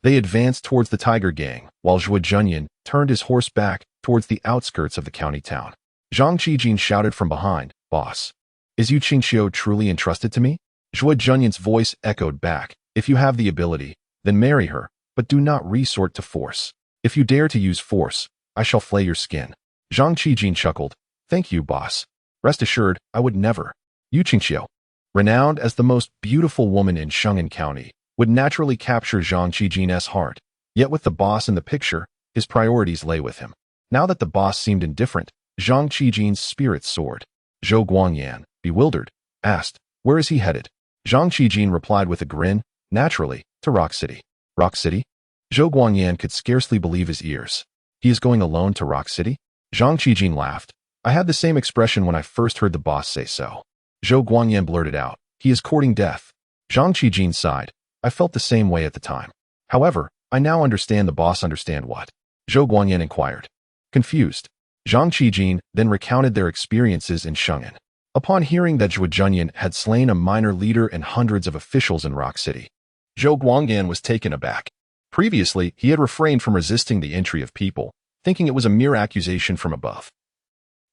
They advanced towards the Tiger Gang, while Zhuo Junyan turned his horse back towards the outskirts of the county town. Zhang Qijin shouted from behind, "Boss, is Yu Qingxiu truly entrusted to me?" Zhuo Junyan's voice echoed back, "If you have the ability, then marry her, but do not resort to force. If you dare to use force, I shall flay your skin." Zhang Qijin chuckled, "Thank you, boss. Rest assured, I would never." Yu Qingxiu, renowned as the most beautiful woman in Sheng'an County, would naturally capture Zhang Qijin's heart. Yet with the boss in the picture, his priorities lay with him. Now that the boss seemed indifferent, Zhang Qijin's spirits soared. Zhou Guangyan, bewildered, asked, "Where is he headed?" Zhang Qijin replied with a grin, "Naturally, to Rock City." Rock City? Zhou Guangyan could scarcely believe his ears. He is going alone to Rock City? Zhang Qijin laughed. "I had the same expression when I first heard the boss say so." Zhou Guangyan blurted out, "He is courting death." Zhang Qijin sighed. "I felt the same way at the time. However, I now understand the boss understand what?" Zhou Guangyan inquired. Confused, Zhang Qijin then recounted their experiences in Sheng'an. Upon hearing that Zhuo Junyan had slain a minor leader and hundreds of officials in Rock City, Zhou Guangyan was taken aback. Previously, he had refrained from resisting the entry of people, thinking it was a mere accusation from above.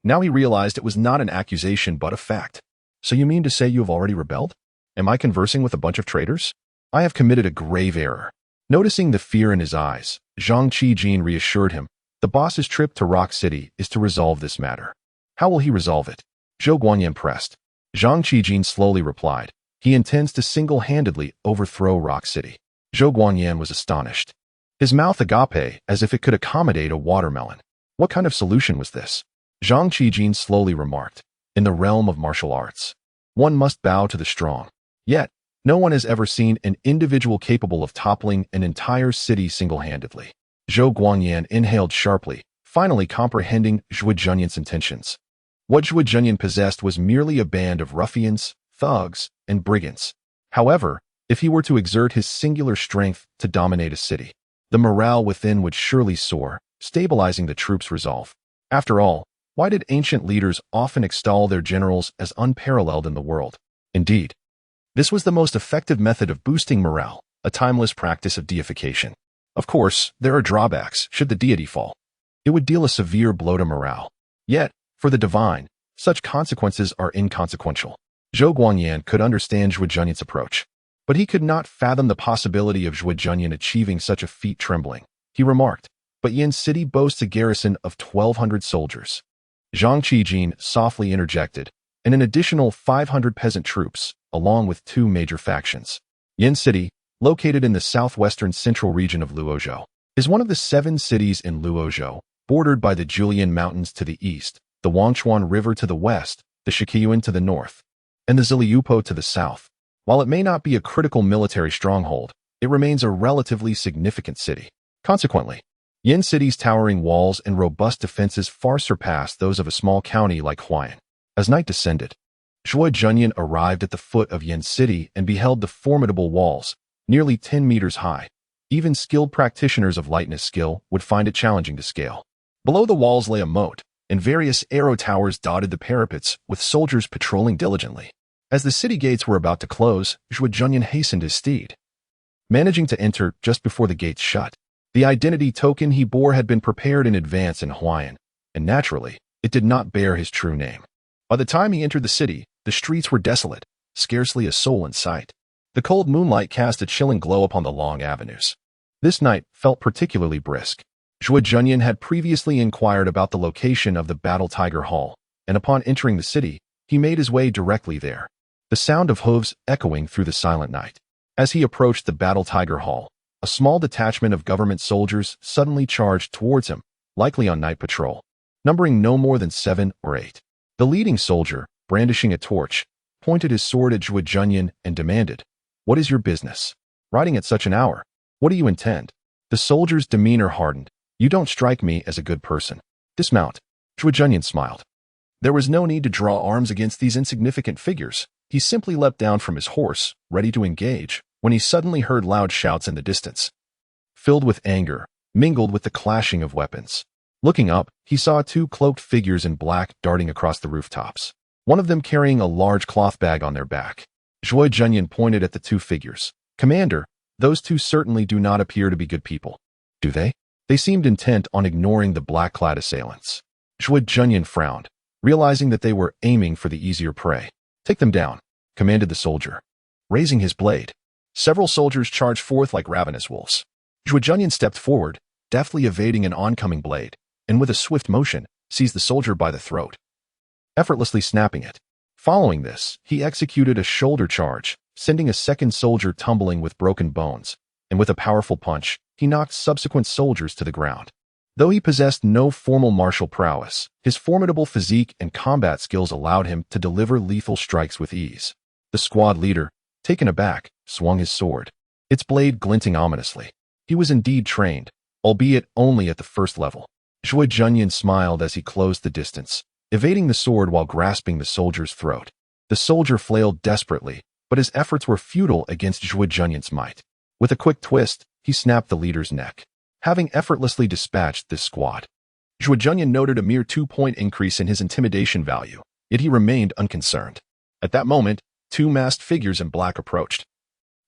Now he realized it was not an accusation but a fact. "So you mean to say you have already rebelled? Am I conversing with a bunch of traitors? I have committed a grave error." Noticing the fear in his eyes, Zhang Qijin reassured him, "The boss's trip to Rock City is to resolve this matter." "How will he resolve it?" Zhou Guangyan pressed. Zhang Qijin slowly replied, "He intends to single-handedly overthrow Rock City." Zhou Guangyan was astonished. His mouth agape as if it could accommodate a watermelon. What kind of solution was this? Zhang Qijin slowly remarked, "In the realm of martial arts, one must bow to the strong. Yet, no one has ever seen an individual capable of toppling an entire city single-handedly." Zhou Guangyan inhaled sharply, finally comprehending Zhuo Junyan's intentions. What Zhuo Junyan possessed was merely a band of ruffians, thugs, and brigands. However, if he were to exert his singular strength to dominate a city, the morale within would surely soar, stabilizing the troops' resolve. After all, why did ancient leaders often extol their generals as unparalleled in the world? Indeed, this was the most effective method of boosting morale, a timeless practice of deification. Of course, there are drawbacks should the deity fall. It would deal a severe blow to morale. Yet, for the divine, such consequences are inconsequential. Zhou Guangyan could understand Zhuo Junyan's approach, but he could not fathom the possibility of Zhuo Junyan achieving such a feat trembling. He remarked, "But Yin City boasts a garrison of 1,200 soldiers." Zhang Qijin softly interjected, "and an additional 500 peasant troops, along with 2 major factions." Yin City, located in the southwestern central region of Luozhou, is one of the 7 cities in Luozhou, bordered by the Julian Mountains to the east, the Huangchuan River to the west, the Shikiyuan to the north, and the Ziliupo to the south. While it may not be a critical military stronghold, it remains a relatively significant city. Consequently, Yin City's towering walls and robust defenses far surpass those of a small county like Huayan. As night descended, Zhuo Junyan arrived at the foot of Yin City and beheld the formidable walls, nearly 10 meters high. Even skilled practitioners of lightness skill would find it challenging to scale. Below the walls lay a moat, and various arrow towers dotted the parapets, with soldiers patrolling diligently. As the city gates were about to close, Zhuo Junyan hastened his steed, managing to enter just before the gates shut. The identity token he bore had been prepared in advance in Huayan, and naturally, it did not bear his true name. By the time he entered the city, the streets were desolate, scarcely a soul in sight. The cold moonlight cast a chilling glow upon the long avenues. This night felt particularly brisk. Zhuo Junyan had previously inquired about the location of the Battle Tiger Hall, and upon entering the city, he made his way directly there, the sound of hooves echoing through the silent night. As he approached the Battle Tiger Hall, a small detachment of government soldiers suddenly charged towards him, likely on night patrol, numbering no more than 7 or 8. The leading soldier, brandishing a torch, pointed his sword at Zhuo Junyan and demanded, "What is your business? Riding at such an hour? What do you intend?" The soldier's demeanor hardened. "You don't strike me as a good person. Dismount." Zhuo Junyan smiled. There was no need to draw arms against these insignificant figures. He simply leapt down from his horse, ready to engage, when he suddenly heard loud shouts in the distance, filled with anger, mingled with the clashing of weapons. Looking up, he saw 2 cloaked figures in black darting across the rooftops, one of them carrying a large cloth bag on their back. Zhuo Junyan pointed at the 2 figures. "Commander, Those two certainly do not appear to be good people. Do they? They seemed intent on ignoring the black-clad assailants. Zhuo Junyan frowned, realizing that they were aiming for the easier prey. Take them down, commanded the soldier. Raising his blade, several soldiers charged forth like ravenous wolves. Zhuo Junyan stepped forward, deftly evading an oncoming blade, and with a swift motion, seized the soldier by the throat, effortlessly snapping it. Following this, he executed a shoulder charge, sending a second soldier tumbling with broken bones, and with a powerful punch, he knocked subsequent soldiers to the ground. Though he possessed no formal martial prowess, his formidable physique and combat skills allowed him to deliver lethal strikes with ease. The squad leader, taken aback, swung his sword, its blade glinting ominously. He was indeed trained, albeit only at the first level. Zhuo Junyan smiled as he closed the distance, evading the sword while grasping the soldier's throat. The soldier flailed desperately, but his efforts were futile against Zhuo Junyan's might. With a quick twist, he snapped the leader's neck, having effortlessly dispatched this squad. Zhuo Junyan noted a mere 2-point increase in his intimidation value, yet he remained unconcerned. At that moment, two masked figures in black approached.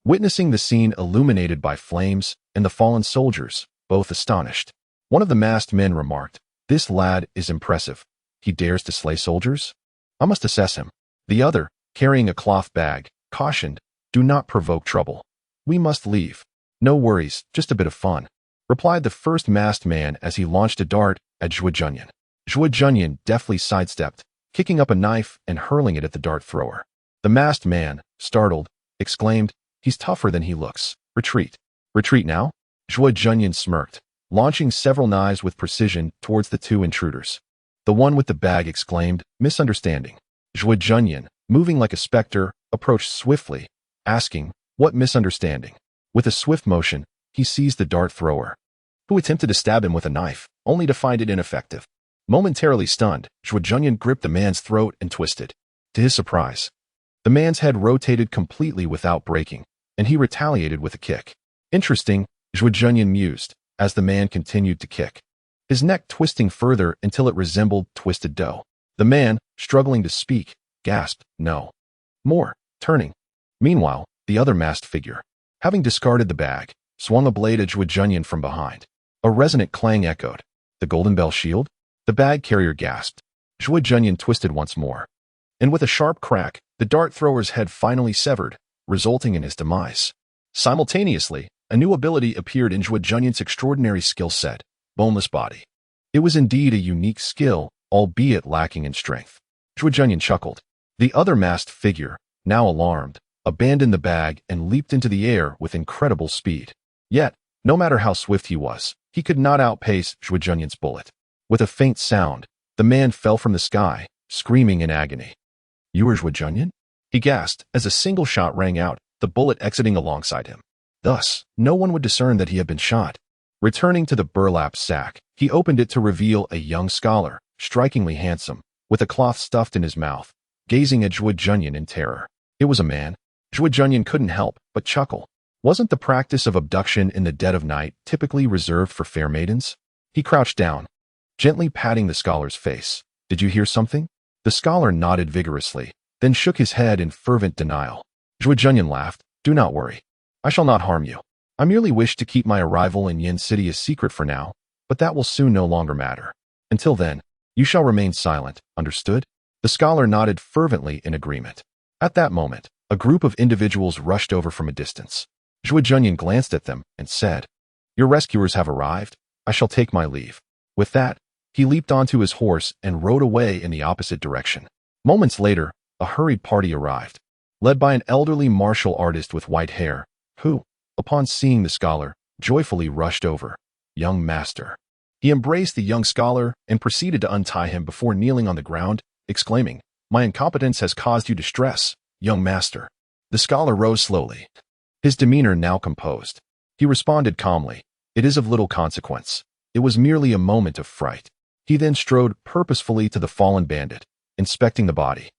Witnessing the scene illuminated by flames and the fallen soldiers, both astonished, one of the masked men remarked, "This lad is impressive. He dares to slay soldiers? I must assess him." The other, carrying a cloth bag, cautioned, "Do not provoke trouble. We must leave." "No worries, just a bit of fun," replied the first masked man as he launched a dart at Zhuo Junyan. Zhuo Junyan deftly sidestepped, kicking up a knife and hurling it at the dart thrower. The masked man, startled, exclaimed, "He's tougher than he looks. Retreat." "Retreat now?" Zhuo Junyan smirked, launching several knives with precision towards the two intruders. The one with the bag exclaimed, "Misunderstanding." Zhuo Junyan, moving like a specter, approached swiftly, asking, "What misunderstanding?" With a swift motion, he seized the dart thrower, who attempted to stab him with a knife, only to find it ineffective. Momentarily stunned, Zhuo Junyan gripped the man's throat and twisted. To his surprise, the man's head rotated completely without breaking, and he retaliated with a kick. "Interesting," Zhuo Junyan mused, as the man continued to kick, his neck twisting further until it resembled twisted dough. The man, struggling to speak, gasped, "No more," turning. Meanwhile, the other masked figure, having discarded the bag, swung a blade at Zhuo Junyan from behind. A resonant clang echoed. "The golden bell shield?" The bag carrier gasped. Zhuo Junyan twisted once more, and with a sharp crack, the dart thrower's head finally severed, resulting in his demise. Simultaneously, a new ability appeared in Zhuo Junyan's extraordinary skill set, boneless body. It was indeed a unique skill, albeit lacking in strength. Zhuo Junyan chuckled. The other masked figure, now alarmed, abandoned the bag and leaped into the air with incredible speed. Yet, no matter how swift he was, he could not outpace Zhuo Junyan's bullet. With a faint sound, the man fell from the sky, screaming in agony. "You are Zhuo Junyan?" he gasped as a single shot rang out, the bullet exiting alongside him. Thus, no one would discern that he had been shot. Returning to the burlap sack, he opened it to reveal a young scholar, strikingly handsome, with a cloth stuffed in his mouth, gazing at Zhuo Junyan in terror. It was a man. Zhuo Junyan couldn't help but chuckle. Wasn't the practice of abduction in the dead of night typically reserved for fair maidens? He crouched down, gently patting the scholar's face. "Did you hear something?" The scholar nodded vigorously, then shook his head in fervent denial. Zhuo Junyan laughed. "Do not worry. I shall not harm you. I merely wish to keep my arrival in Yin City a secret for now, but that will soon no longer matter. Until then, you shall remain silent, understood?" The scholar nodded fervently in agreement. At that moment, a group of individuals rushed over from a distance. Zhuo Junyan glanced at them and said, "Your rescuers have arrived. I shall take my leave." With that, he leaped onto his horse and rode away in the opposite direction. Moments later, a hurried party arrived, led by an elderly martial artist with white hair, who, upon seeing the scholar, joyfully rushed over. "Young master." He embraced the young scholar and proceeded to untie him before kneeling on the ground, exclaiming, "My incompetence has caused you distress, young master." The scholar rose slowly, his demeanor now composed. He responded calmly, "It is of little consequence. It was merely a moment of fright." He then strode purposefully to the fallen bandit, inspecting the body,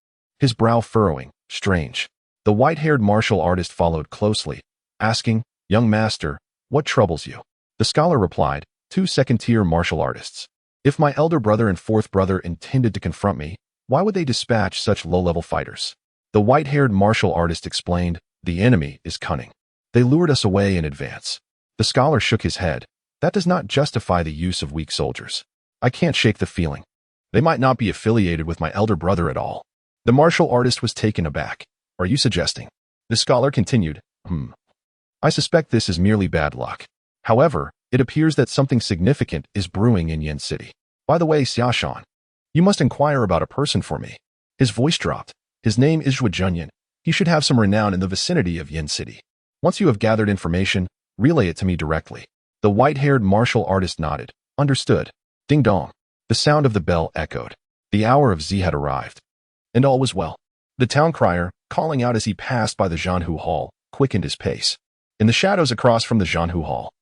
his brow furrowing. Strange. The white-haired martial artist followed closely, asking, "Young master, what troubles you?" The scholar replied, "Two second-tier martial artists. If my elder brother and fourth brother intended to confront me, why would they dispatch such low-level fighters?" The white-haired martial artist explained, "The enemy is cunning. They lured us away in advance. The scholar shook his head. That does not justify the use of weak soldiers. I can't shake the feeling. They might not be affiliated with my elder brother at all. The martial artist was taken aback. Are you suggesting? The scholar continued. I suspect this is merely bad luck. However, it appears that something significant is brewing in Yin City. By the way, Xiaoshan, you must inquire about a person for me. His voice dropped. His name is Zhuo Junyan. He should have some renown in the vicinity of Yin City. Once you have gathered information, relay it to me directly. The white-haired martial artist nodded. Understood. Ding dong. The sound of the bell echoed. The hour of Z had arrived. And all was well. The town crier, calling out as he passed by the Zhanhu Hall, quickened his pace. In the shadows across from the Zhanhu Hall,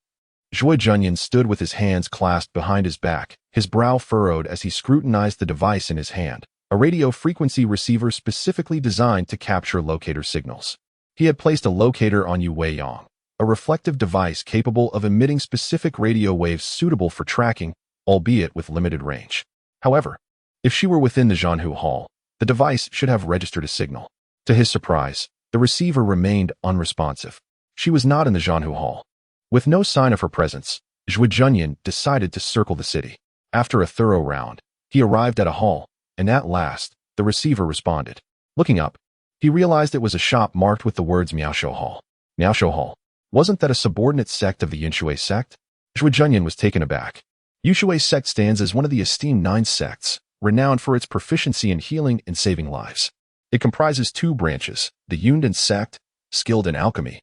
Zhuo Junyan stood with his hands clasped behind his back, his brow furrowed as he scrutinized the device in his hand, a radio frequency receiver specifically designed to capture locator signals. He had placed a locator on Yu Weiyang, a reflective device capable of emitting specific radio waves suitable for tracking, albeit with limited range. However, if she were within the Zhanhu Hall, the device should have registered a signal. To his surprise, the receiver remained unresponsive. She was not in the Zhanhu Hall. With no sign of her presence, Zhuo Junyan decided to circle the city. After a thorough round, he arrived at a hall, and at last, the receiver responded. Looking up, he realized it was a shop marked with the words Miaoshu Hall. Miaoshu Hall? Wasn't that a subordinate sect of the Yinshui sect? Zhuo Junyan was taken aback. Yinshui sect stands as one of the esteemed 9 sects, renowned for its proficiency in healing and saving lives. It comprises 2 branches, the Yundan sect, skilled in alchemy,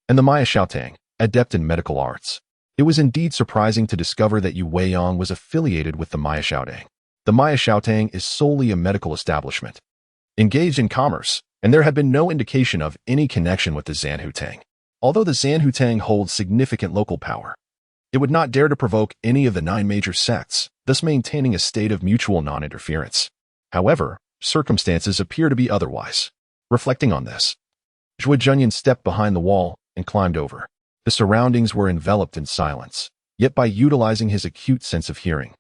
and the Maya Xiaotang, adept in medical arts. It was indeed surprising to discover that Yu Weiyang was affiliated with the Maya Xiaotang. The Maya Xiaotang is solely a medical establishment, engaged in commerce, and there had been no indication of any connection with the Zanhutang. Although the Zanhutang holds significant local power, it would not dare to provoke any of the 9 major sects, thus maintaining a state of mutual non-interference. However, circumstances appear to be otherwise. Reflecting on this, Zhuo Junyan stepped behind the wall and climbed over. The surroundings were enveloped in silence, yet by utilizing his acute sense of hearing,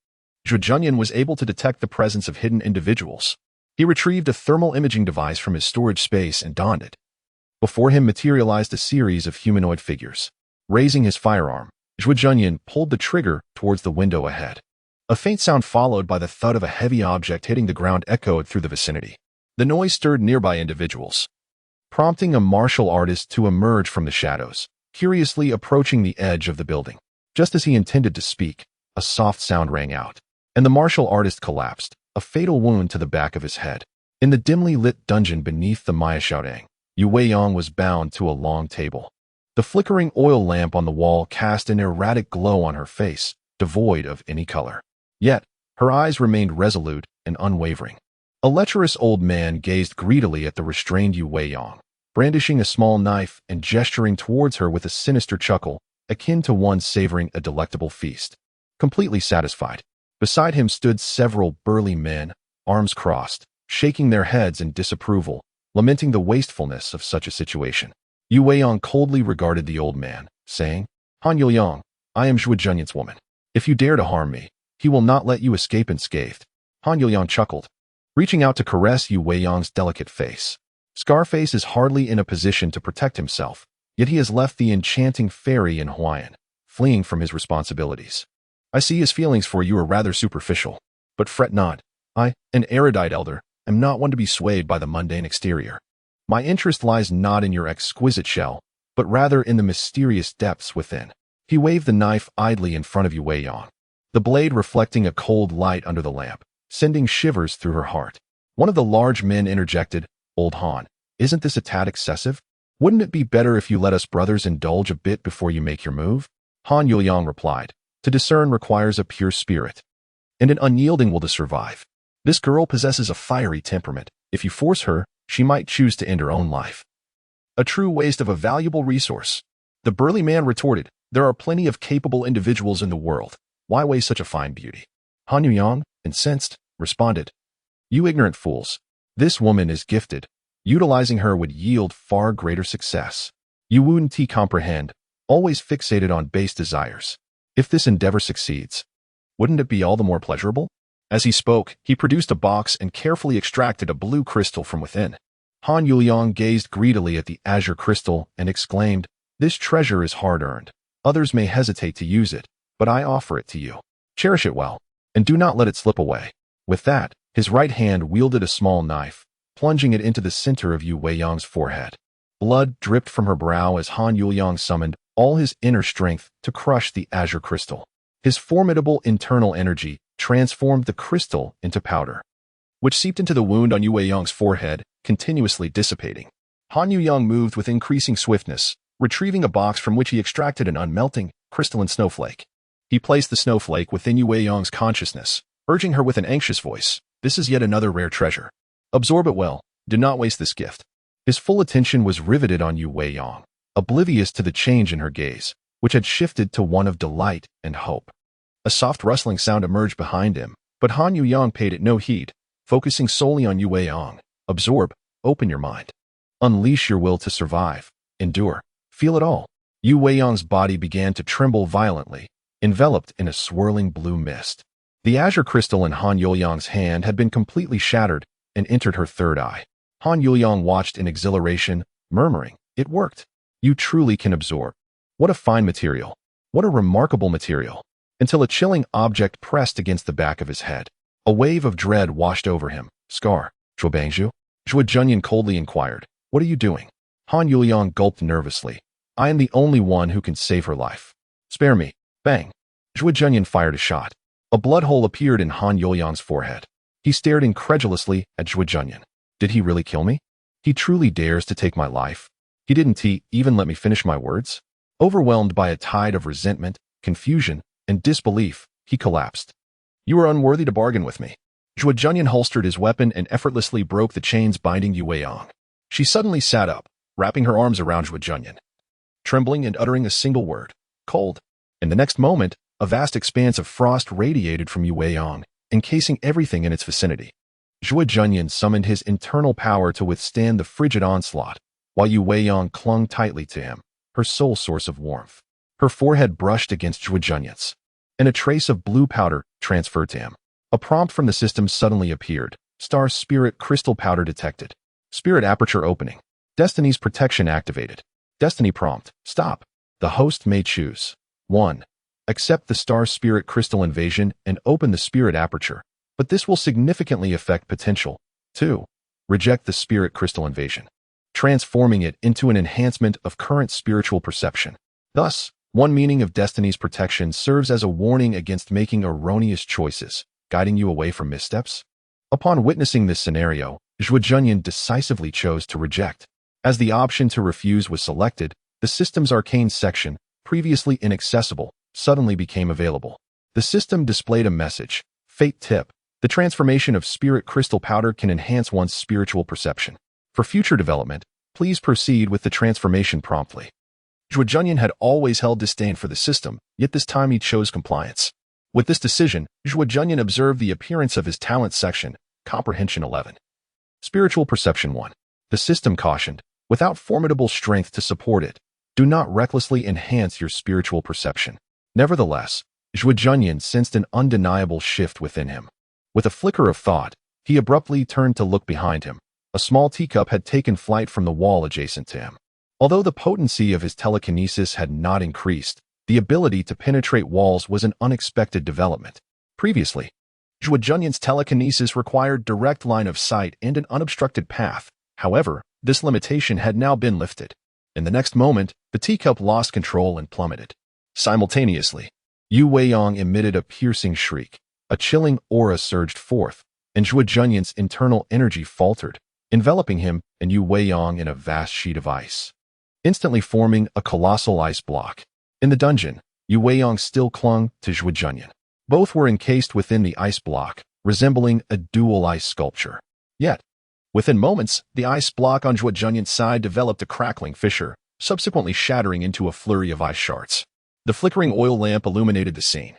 Zhuo Junyan was able to detect the presence of hidden individuals. He retrieved a thermal imaging device from his storage space and donned it. Before him materialized a series of humanoid figures. Raising his firearm, Zhuo Junyan pulled the trigger towards the window ahead. A faint sound followed by the thud of a heavy object hitting the ground echoed through the vicinity. The noise stirred nearby individuals, prompting a martial artist to emerge from the shadows, curiously approaching the edge of the building. Just as he intended to speak, a soft sound rang out, and the martial artist collapsed, a fatal wound to the back of his head. In the dimly lit dungeon beneath the Maya Xiaotang, Yu Weiyang was bound to a long table. The flickering oil lamp on the wall cast an erratic glow on her face, devoid of any color. Yet, her eyes remained resolute and unwavering. A lecherous old man gazed greedily at the restrained Yu Weiyang, brandishing a small knife and gesturing towards her with a sinister chuckle, akin to one savoring a delectable feast. Completely satisfied, beside him stood several burly men, arms crossed, shaking their heads in disapproval, lamenting the wastefulness of such a situation. Yu Weiyang coldly regarded the old man, saying, Han Yuliang, I am Zhuo Junyan's woman. If you dare to harm me, he will not let you escape unscathed. Han Yuliang chuckled, reaching out to caress Yu Weiyang's delicate face. Scarface is hardly in a position to protect himself, yet he has left the enchanting fairy in Hong Yuan, fleeing from his responsibilities. I see his feelings for you are rather superficial, but fret not. I, an erudite elder, am not one to be swayed by the mundane exterior. My interest lies not in your exquisite shell, but rather in the mysterious depths within. He waved the knife idly in front of Yu Weiyang, the blade reflecting a cold light under the lamp, sending shivers through her heart. One of the large men interjected, Old Han, isn't this a tad excessive? Wouldn't it be better if you let us brothers indulge a bit before you make your move? Han Yuliang replied, to discern requires a pure spirit, and an unyielding will to survive. This girl possesses a fiery temperament. If you force her, she might choose to end her own life. A true waste of a valuable resource. The burly man retorted, there are plenty of capable individuals in the world. Why waste such a fine beauty? Han Yuliang, incensed, responded, you ignorant fools. This woman is gifted. Utilizing her would yield far greater success. You wouldn't comprehend, always fixated on base desires. If this endeavor succeeds, wouldn't it be all the more pleasurable? As he spoke, he produced a box and carefully extracted a blue crystal from within. Han Yuliang gazed greedily at the azure crystal and exclaimed, This treasure is hard-earned. Others may hesitate to use it, but I offer it to you. Cherish it well, and do not let it slip away." With that, his right hand wielded a small knife, plunging it into the center of Yu Weiyang's forehead. Blood dripped from her brow as Han Yuliang summoned all his inner strength to crush the azure crystal. His formidable internal energy transformed the crystal into powder, which seeped into the wound on Yu Weiyang's forehead, continuously dissipating. Han Yuliang moved with increasing swiftness, retrieving a box from which he extracted an unmelting, crystalline snowflake. He placed the snowflake within Yu Weiyang's consciousness, urging her with an anxious voice, "This is yet another rare treasure. Absorb it well. Do not waste this gift." His full attention was riveted on Yu Weiyang, oblivious to the change in her gaze, which had shifted to one of delight and hope. A soft rustling sound emerged behind him, but Han Yuliang paid it no heed, focusing solely on Yu Weiyang. "Absorb, open your mind. Unleash your will to survive. Endure. Feel it all." Yu Weiyang's body began to tremble violently, enveloped in a swirling blue mist. The azure crystal in Han Yuliang's hand had been completely shattered and entered her third eye. Han Yuliang watched in exhilaration, murmuring, "It worked. You truly can absorb. What a fine material. What a remarkable material." Until a chilling object pressed against the back of his head. A wave of dread washed over him. "Scar, Zhuo Bangzhu?" Zhuo Junyan coldly inquired. "What are you doing?" Han Yuliang gulped nervously. "I am the only one who can save her life. Spare me." Bang! Zhuo Junyan fired a shot. A blood hole appeared in Han Yuliang's forehead. He stared incredulously at Zhuo Junyan. "Did he really kill me? He truly dares to take my life? He didn't even let me finish my words?" Overwhelmed by a tide of resentment, confusion, and disbelief, he collapsed. "You are unworthy to bargain with me." Zhuo Junyan holstered his weapon and effortlessly broke the chains binding Yu Weiyang. She suddenly sat up, wrapping her arms around Zhuo Junyan, trembling and uttering a single word, "Cold." In the next moment, a vast expanse of frost radiated from Yu Weiyang, encasing everything in its vicinity. Zhuo Junyan summoned his internal power to withstand the frigid onslaught, while Yu Weiyang clung tightly to him, her sole source of warmth. Her forehead brushed against Zhuo Junyan's, and a trace of blue powder transferred to him. A prompt from the system suddenly appeared. Star Spirit Crystal Powder detected. Spirit Aperture opening. Destiny's Protection activated. Destiny prompt. Stop. The host may choose. 1. Accept the Star Spirit Crystal Invasion and open the Spirit Aperture, but this will significantly affect potential. 2. Reject the Spirit Crystal Invasion, transforming it into an enhancement of current spiritual perception. Thus, one meaning of Destiny's Protection serves as a warning against making erroneous choices, guiding you away from missteps. Upon witnessing this scenario, Zhuo Junyan decisively chose to reject. As the option to refuse was selected, the system's arcane section, previously inaccessible, suddenly became available. The system displayed a message. Fate tip. The transformation of spirit crystal powder can enhance one's spiritual perception. For future development, please proceed with the transformation promptly. Zhuo Junyan had always held disdain for the system, yet this time he chose compliance. With this decision, Zhuo Junyan observed the appearance of his talent section, Comprehension 11. Spiritual Perception 1. The system cautioned, without formidable strength to support it, do not recklessly enhance your spiritual perception. Nevertheless, Zhuo Junyan sensed an undeniable shift within him. With a flicker of thought, he abruptly turned to look behind him. A small teacup had taken flight from the wall adjacent to him. Although the potency of his telekinesis had not increased, the ability to penetrate walls was an unexpected development. Previously, Zhuo Junyan's telekinesis required direct line of sight and an unobstructed path. However, this limitation had now been lifted. In the next moment, the teacup lost control and plummeted. Simultaneously, Yu Weiyang emitted a piercing shriek. A chilling aura surged forth, and Zhuo Junyan's internal energy faltered, enveloping him and Yu Weiyang in a vast sheet of ice, instantly forming a colossal ice block. In the dungeon, Yu Weiyang still clung to Zhuo Junyan. Both were encased within the ice block, resembling a dual ice sculpture. Yet, within moments, the ice block on Zhuo Junyan's side developed a crackling fissure, subsequently shattering into a flurry of ice shards. The flickering oil lamp illuminated the scene,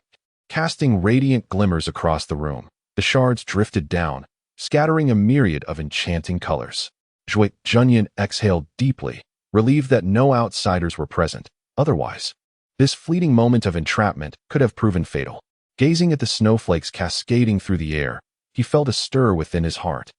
casting radiant glimmers across the room. The shards drifted down, scattering a myriad of enchanting colors. Zhuo Junyan exhaled deeply, relieved that no outsiders were present. Otherwise, this fleeting moment of entrapment could have proven fatal. Gazing at the snowflakes cascading through the air, he felt a stir within his heart.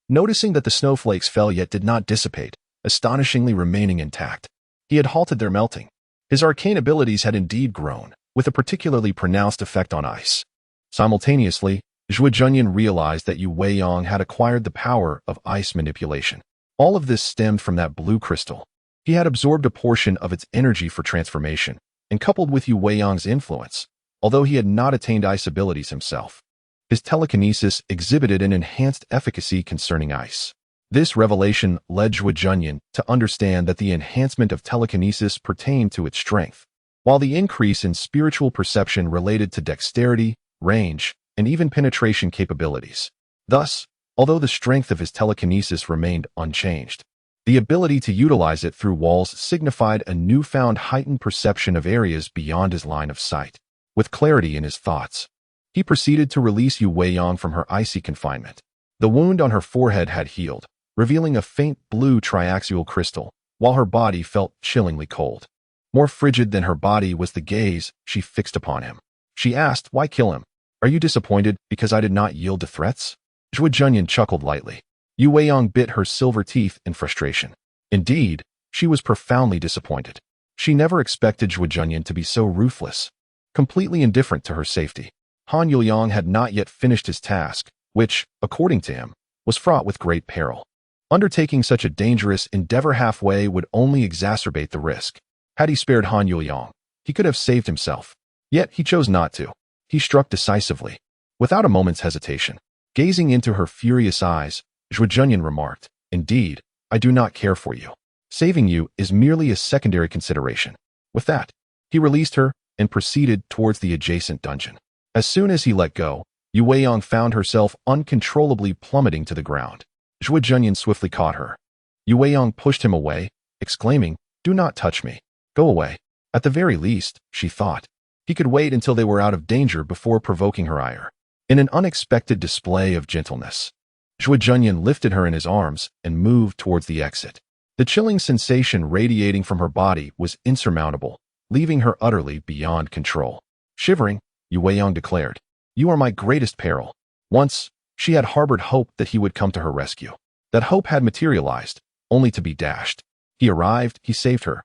Noticing that the snowflakes fell yet did not dissipate, astonishingly remaining intact, He had halted their melting. His arcane abilities had indeed grown, with a particularly pronounced effect on ice. Simultaneously, Zhuo Junyan realized that Yu Weiyang had acquired the power of ice manipulation. All of this stemmed from that blue crystal. He had absorbed a portion of its energy for transformation, and coupled with Yu Weiyang's influence, although he had not attained ice abilities himself, his telekinesis exhibited an enhanced efficacy concerning ice. This revelation led Zhuo Junyan to understand that the enhancement of telekinesis pertained to its strength, while the increase in spiritual perception related to dexterity, range, and even penetration capabilities. Thus, although the strength of his telekinesis remained unchanged, the ability to utilize it through walls signified a newfound heightened perception of areas beyond his line of sight. With clarity in his thoughts, he proceeded to release Yu Weiyang from her icy confinement. The wound on her forehead had healed, revealing a faint blue triaxial crystal, while her body felt chillingly cold. More frigid than her body was the gaze she fixed upon him. She asked, "Why kill him? Are you disappointed because I did not yield to threats?" Zhuo Junyan chuckled lightly. Yu Weiyang bit her silver teeth in frustration. Indeed, she was profoundly disappointed. She never expected Zhuo Junyan to be so ruthless, completely indifferent to her safety. Hong Yuan had not yet finished his task, which, according to him, was fraught with great peril. Undertaking such a dangerous endeavor halfway would only exacerbate the risk. Had he spared Hong Yuan, he could have saved himself. Yet he chose not to. He struck decisively, without a moment's hesitation. Gazing into her furious eyes, Zhuo Junyan remarked, "Indeed, I do not care for you. Saving you is merely a secondary consideration." With that, he released her and proceeded towards the adjacent dungeon. As soon as he let go, Yu Weiyang found herself uncontrollably plummeting to the ground. Zhuo Junyan swiftly caught her. Yu Weiyang pushed him away, exclaiming, "Do not touch me. Go away." At the very least, she thought, he could wait until they were out of danger before provoking her ire. In an unexpected display of gentleness, Zhuo Junyan lifted her in his arms and moved towards the exit. The chilling sensation radiating from her body was insurmountable, leaving her utterly beyond control. Shivering, Yu Weiyang declared, "You are my greatest peril." Once, she had harbored hope that he would come to her rescue. That hope had materialized, only to be dashed. He arrived, he saved her.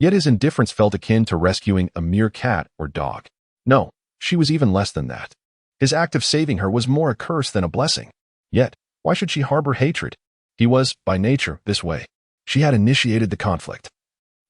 Yet his indifference felt akin to rescuing a mere cat or dog. No, she was even less than that. His act of saving her was more a curse than a blessing. Yet, why should she harbor hatred? He was, by nature, this way. She had initiated the conflict,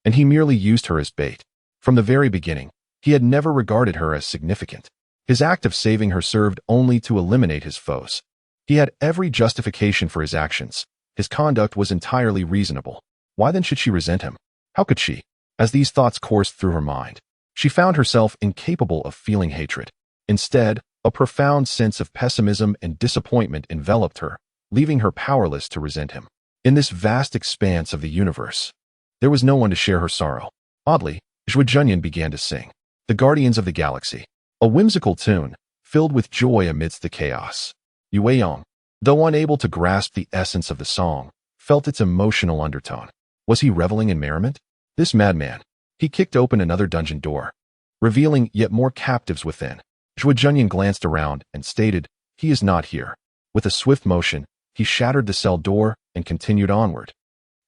and he merely used her as bait. From the very beginning, he had never regarded her as significant. His act of saving her served only to eliminate his foes. He had every justification for his actions. His conduct was entirely reasonable. Why then should she resent him? How could she? As these thoughts coursed through her mind, she found herself incapable of feeling hatred. Instead, a profound sense of pessimism and disappointment enveloped her, leaving her powerless to resent him. In this vast expanse of the universe, there was no one to share her sorrow. Oddly, Zhuo Junyan began to sing, "The Guardians of the Galaxy," a whimsical tune, filled with joy amidst the chaos. Yu Weiyang, though unable to grasp the essence of the song, felt its emotional undertone. Was he reveling in merriment? This madman. He kicked open another dungeon door, revealing yet more captives within. Zhuo Junyan glanced around and stated, "He is not here." With a swift motion, he shattered the cell door and continued onward,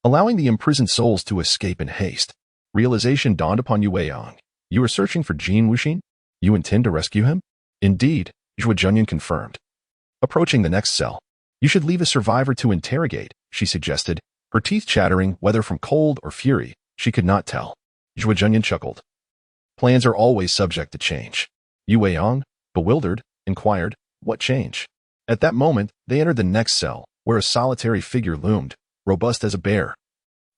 allowing the imprisoned souls to escape in haste. Realization dawned upon Yu Weiyang. "You are searching for Jin Wuxin? You intend to rescue him?" "Indeed," Zhuo Junyan confirmed. Approaching the next cell, "You should leave a survivor to interrogate," she suggested, her teeth chattering, whether from cold or fury, she could not tell. Zhuo Junyan chuckled. "Plans are always subject to change." Yu Weiyang, bewildered, inquired, "What change?" At that moment, they entered the next cell, where a solitary figure loomed, robust as a bear,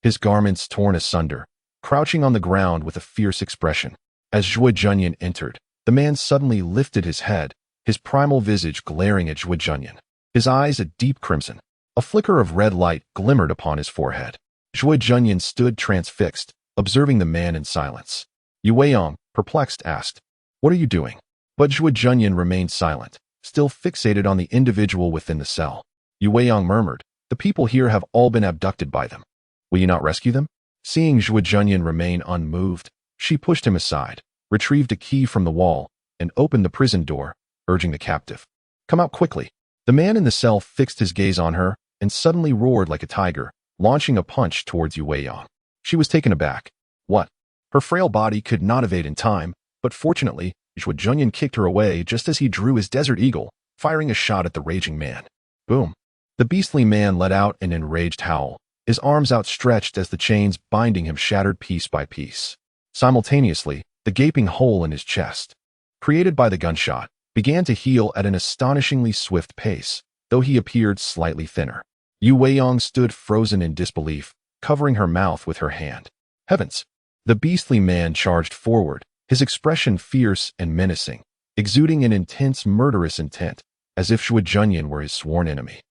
his garments torn asunder, crouching on the ground with a fierce expression. As Zhuo Junyan entered, the man suddenly lifted his head, his primal visage glaring at Zhuo Junyan, his eyes a deep crimson. A flicker of red light glimmered upon his forehead. Zhuo Junyan stood transfixed, observing the man in silence. Yu Weiyang, perplexed, asked, "What are you doing?" But Zhuo Junyan remained silent, still fixated on the individual within the cell. Yu Weiyang murmured, "The people here have all been abducted by them. Will you not rescue them?" Seeing Zhuo Junyan remain unmoved, she pushed him aside, retrieved a key from the wall, and opened the prison door, urging the captive, "Come out quickly." The man in the cell fixed his gaze on her and suddenly roared like a tiger, launching a punch towards Yu Weiyang. She was taken aback. What? Her frail body could not evade in time, but fortunately, Zhuo Junyan kicked her away just as he drew his Desert Eagle, firing a shot at the raging man. Boom. The beastly man let out an enraged howl, his arms outstretched as the chains binding him shattered piece by piece. Simultaneously, the gaping hole in his chest, created by the gunshot, began to heal at an astonishingly swift pace, though he appeared slightly thinner. Yu Weiyang stood frozen in disbelief, covering her mouth with her hand. Heavens! The beastly man charged forward, his expression fierce and menacing, exuding an intense murderous intent, as if Zhuo Junyan were his sworn enemy.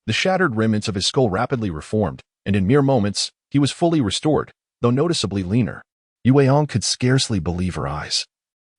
The shattered remnants of his skull rapidly reformed, and in mere moments, he was fully restored, though noticeably leaner. Yu Weiyang could scarcely believe her eyes.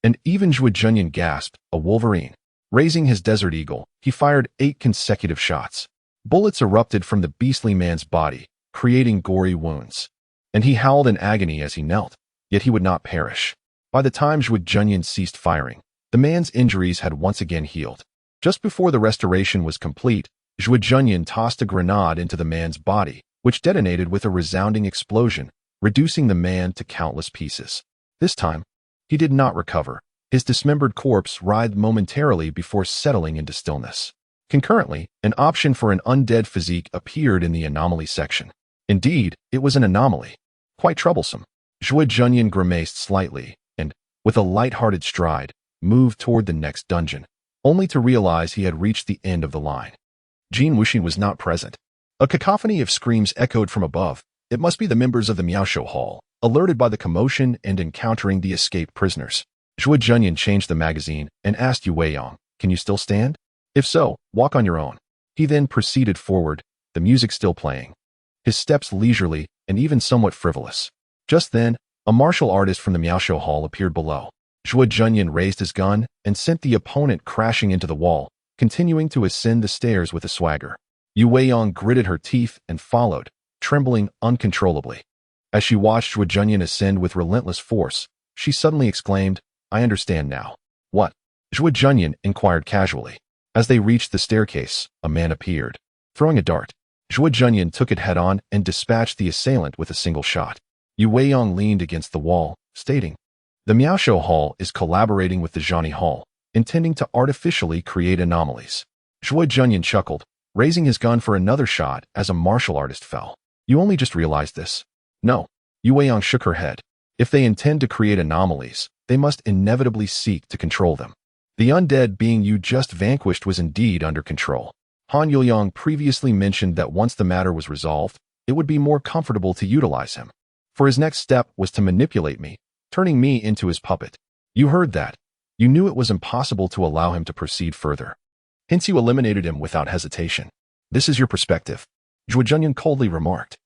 And even Zhuo Junyan gasped, a wolverine. Raising his Desert Eagle, he fired 8 consecutive shots. Bullets erupted from the beastly man's body, creating gory wounds. And he howled in agony as he knelt, yet he would not perish. By the time Zhuo Junyan ceased firing, the man's injuries had once again healed. Just before the restoration was complete, Zhuo Junyan tossed a grenade into the man's body, which detonated with a resounding explosion, reducing the man to countless pieces. This time, he did not recover. His dismembered corpse writhed momentarily before settling into stillness. Concurrently, an option for an undead physique appeared in the anomaly section. Indeed, it was an anomaly. Quite troublesome. Zhuo Junyan grimaced slightly and, with a light-hearted stride, moved toward the next dungeon, only to realize he had reached the end of the line. Jin Wuxin was not present. A cacophony of screams echoed from above. It must be the members of the Miaoshu Hall, alerted by the commotion and encountering the escaped prisoners. Zhuo Junyan changed the magazine and asked Yu Weiyang, "Can you still stand? If so, walk on your own." He then proceeded forward, the music still playing, his steps leisurely and even somewhat frivolous. Just then, a martial artist from the Miaoshu Hall appeared below. Zhuo Junyan raised his gun and sent the opponent crashing into the wall, continuing to ascend the stairs with a swagger. Yu Weiyang gritted her teeth and followed, trembling uncontrollably. As she watched Zhuo Junyan ascend with relentless force, she suddenly exclaimed, "I understand now." "What?" Zhuo Junyan inquired casually. As they reached the staircase, a man appeared. Throwing a dart, Zhuo Junyan took it head-on and dispatched the assailant with a single shot. Yu Weiyang leaned against the wall, stating, "The Miaoshu Hall is collaborating with the Zhani Hall, intending to artificially create anomalies." Zhuo Junyan chuckled, raising his gun for another shot as a martial artist fell. "You only just realized this?" "No." Yu Weiyang shook her head. "If they intend to create anomalies, they must inevitably seek to control them. The undead being you just vanquished was indeed under control. Han Yuliang previously mentioned that once the matter was resolved, it would be more comfortable to utilize him. For his next step was to manipulate me, turning me into his puppet. You heard that. You knew it was impossible to allow him to proceed further. Hence you eliminated him without hesitation. This is your perspective," Zhuo Junyan coldly remarked.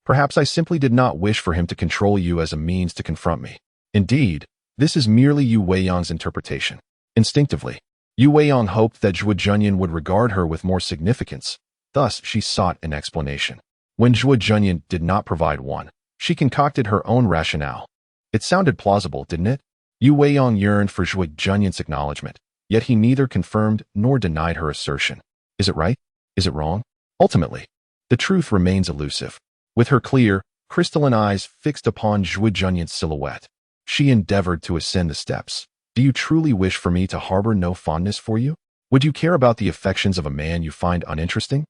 "Perhaps I simply did not wish for him to control you as a means to confront me. Indeed, this is merely Yu Weiyang's interpretation." Instinctively, Yu Weiyang hoped that Zhuo Junyan would regard her with more significance, thus she sought an explanation. When Zhuo Junyan did not provide one, she concocted her own rationale. It sounded plausible, didn't it? Yu Weiyang yearned for Zhuo Junyan's acknowledgement, yet he neither confirmed nor denied her assertion. Is it right? Is it wrong? Ultimately, the truth remains elusive. With her clear, crystalline eyes fixed upon Zhuo Junyan's silhouette, she endeavored to ascend the steps. "Do you truly wish for me to harbor no fondness for you? Would you care about the affections of a man you find uninteresting?"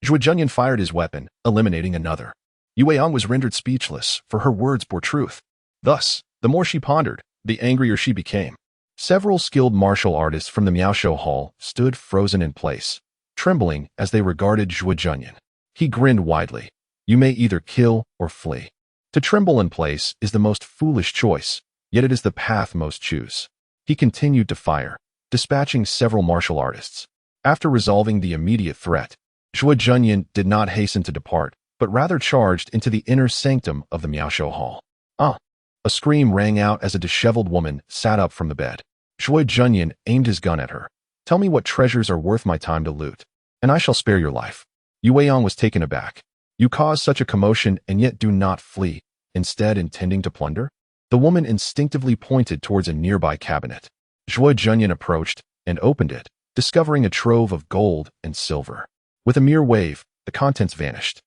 Zhuo Junyan fired his weapon, eliminating another. Yu Weiyang was rendered speechless, for her words bore truth. Thus, the more she pondered, the angrier she became. Several skilled martial artists from the Miaoshu Hall stood frozen in place, trembling as they regarded Zhuo Junyan. He grinned widely. "You may either kill or flee. To tremble in place is the most foolish choice, yet it is the path most choose." He continued to fire, dispatching several martial artists. After resolving the immediate threat, Zhuo Junyan did not hasten to depart, but rather charged into the inner sanctum of the Miaoshu Hall. "Ah!" A scream rang out as a disheveled woman sat up from the bed. Zhuo Junyan aimed his gun at her. "Tell me what treasures are worth my time to loot, and I shall spare your life." Yu Weiyang was taken aback. "You cause such a commotion and yet do not flee, instead intending to plunder?" The woman instinctively pointed towards a nearby cabinet. Zhuo Junyan approached and opened it, discovering a trove of gold and silver. With a mere wave, the contents vanished.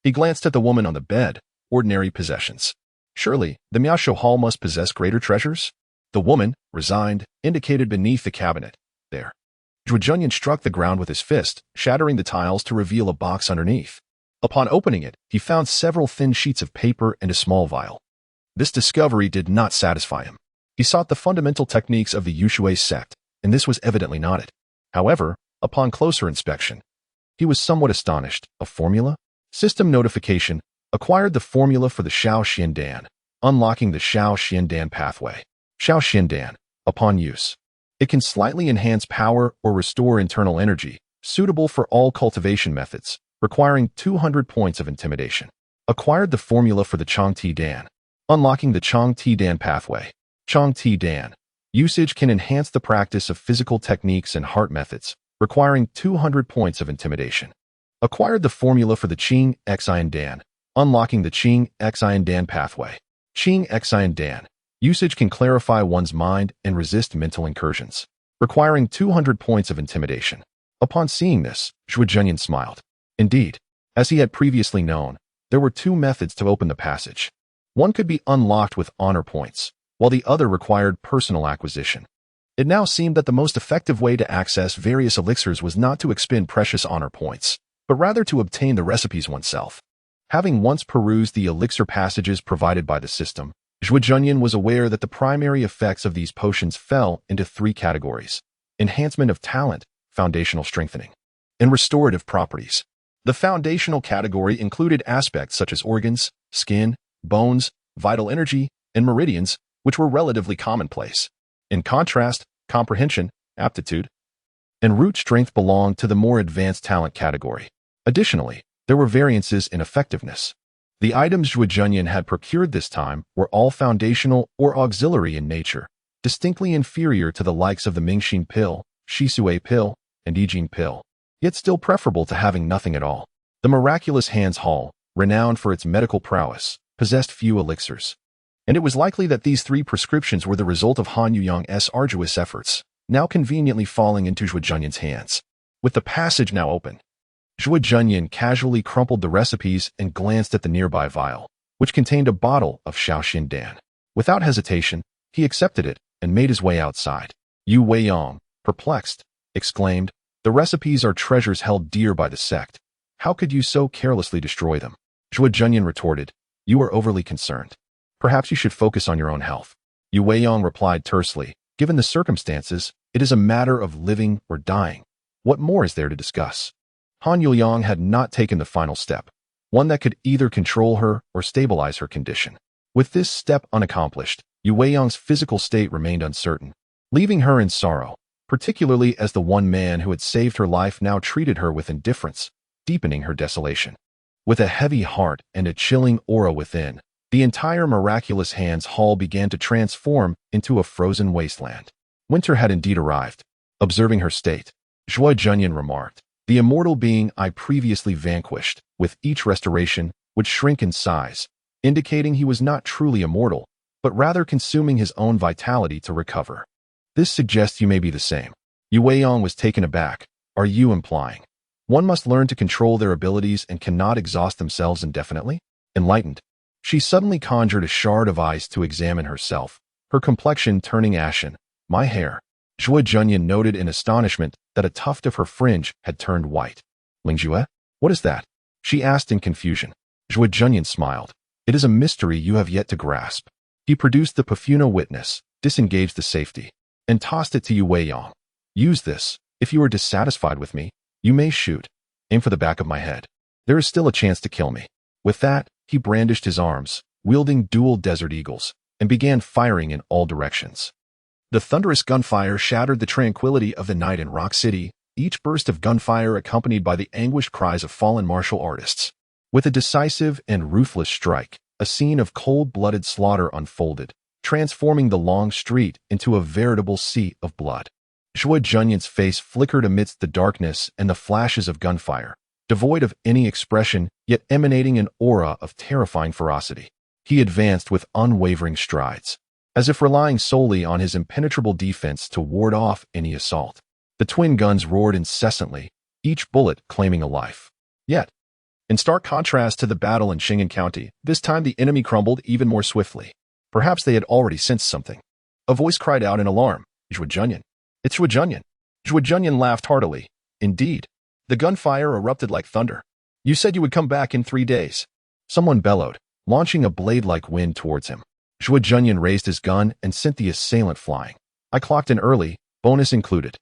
He glanced at the woman on the bed, ordinary possessions. Surely, the Miaosho Hall must possess greater treasures? The woman, resigned, indicated beneath the cabinet. There. Zhuo Junyan struck the ground with his fist, shattering the tiles to reveal a box underneath. Upon opening it, he found several thin sheets of paper and a small vial. This discovery did not satisfy him. He sought the fundamental techniques of the Yushui sect, and this was evidently not it. However, upon closer inspection, he was somewhat astonished. A formula? System notification. Acquired the formula for the Shao Xiandan, unlocking the Shao Xiandan pathway. Shao Xiandan, upon use. It can slightly enhance power or restore internal energy, suitable for all cultivation methods, requiring 200 points of intimidation. Acquired the formula for the Chong Ti Dan, unlocking the Chong Ti Dan pathway. Chong Ti Dan. Usage can enhance the practice of physical techniques and heart methods, requiring 200 points of intimidation. Acquired the formula for the Qing Xian Dan, unlocking the Qing Xian Dan pathway. Qing Xian Dan. Usage can clarify one's mind and resist mental incursions, requiring 200 points of intimidation. Upon seeing this, Zhuo Junyan smiled. Indeed, as he had previously known, there were two methods to open the passage. One could be unlocked with honor points, while the other required personal acquisition. It now seemed that the most effective way to access various elixirs was not to expend precious honor points, but rather to obtain the recipes oneself. Having once perused the elixir passages provided by the system, Zhuo Junyan was aware that the primary effects of these potions fell into three categories: enhancement of talent, foundational strengthening, and restorative properties. The foundational category included aspects such as organs, skin, bones, vital energy, and meridians, which were relatively commonplace. In contrast, comprehension, aptitude, and root strength belonged to the more advanced talent category. Additionally, there were variances in effectiveness. The items Zhuo Junyan had procured this time were all foundational or auxiliary in nature, distinctly inferior to the likes of the Mingxin pill, Shisui pill, and Yijing pill, yet still preferable to having nothing at all. The Miraculous Hands Hall, renowned for its medical prowess, possessed few elixirs, and it was likely that these three prescriptions were the result of Hong Yuan's arduous efforts, now conveniently falling into Zhuo Junyan's hands. With the passage now open, Zhuo Junyan casually crumpled the recipes and glanced at the nearby vial, which contained a bottle of Shao Xiandan. Without hesitation, he accepted it and made his way outside. Yu Weiyong, perplexed, exclaimed, "The recipes are treasures held dear by the sect. How could you so carelessly destroy them?" Zhuo Junyan retorted, "You are overly concerned. Perhaps you should focus on your own health." Yu Weiyong replied tersely, "Given the circumstances, it is a matter of living or dying. What more is there to discuss?" Han Yuliang had not taken the final step, one that could either control her or stabilize her condition. With this step unaccomplished, Yu Weiyang's physical state remained uncertain, leaving her in sorrow, particularly as the one man who had saved her life now treated her with indifference, deepening her desolation. With a heavy heart and a chilling aura within, the entire Miraculous Hands Hall began to transform into a frozen wasteland. Winter had indeed arrived. Observing her state, Zhuo Junyan remarked, "The immortal being I previously vanquished, with each restoration, would shrink in size, indicating he was not truly immortal, but rather consuming his own vitality to recover. This suggests you may be the same." Yu Weiyong was taken aback. "Are you implying one must learn to control their abilities and cannot exhaust themselves indefinitely?" Enlightened, she suddenly conjured a shard of ice to examine herself, her complexion turning ashen. "My hair." Zhuo Junyan noted in astonishment that a tuft of her fringe had turned white. "Lingjue? What is that?" she asked in confusion. Zhuo Junyan smiled. "It is a mystery you have yet to grasp." He produced the Pafuna witness, disengaged the safety, and tossed it to Yu Weiyong. "Use this. If you are dissatisfied with me, you may shoot. Aim for the back of my head. There is still a chance to kill me." With that, he brandished his arms, wielding dual Desert Eagles, and began firing in all directions. The thunderous gunfire shattered the tranquility of the night in Rock City, each burst of gunfire accompanied by the anguished cries of fallen martial artists. With a decisive and ruthless strike, a scene of cold-blooded slaughter unfolded, transforming the long street into a veritable sea of blood. Zhuo Junyan's face flickered amidst the darkness and the flashes of gunfire, devoid of any expression, yet emanating an aura of terrifying ferocity. He advanced with unwavering strides, as if relying solely on his impenetrable defense to ward off any assault. The twin guns roared incessantly, each bullet claiming a life. Yet, In stark contrast to the battle in Xing'an County, this time the enemy crumbled even more swiftly. Perhaps they had already sensed something. A voice cried out in alarm, "Zhuo Junyan! It's Zhuo Junyan!" Zhuo Junyan laughed heartily. Indeed. The gunfire erupted like thunder. "You said you would come back in 3 days." Someone bellowed, launching a blade-like wind towards him. Zhuo Junyan raised his gun and sent the assailant flying. "I clocked in early, bonus included."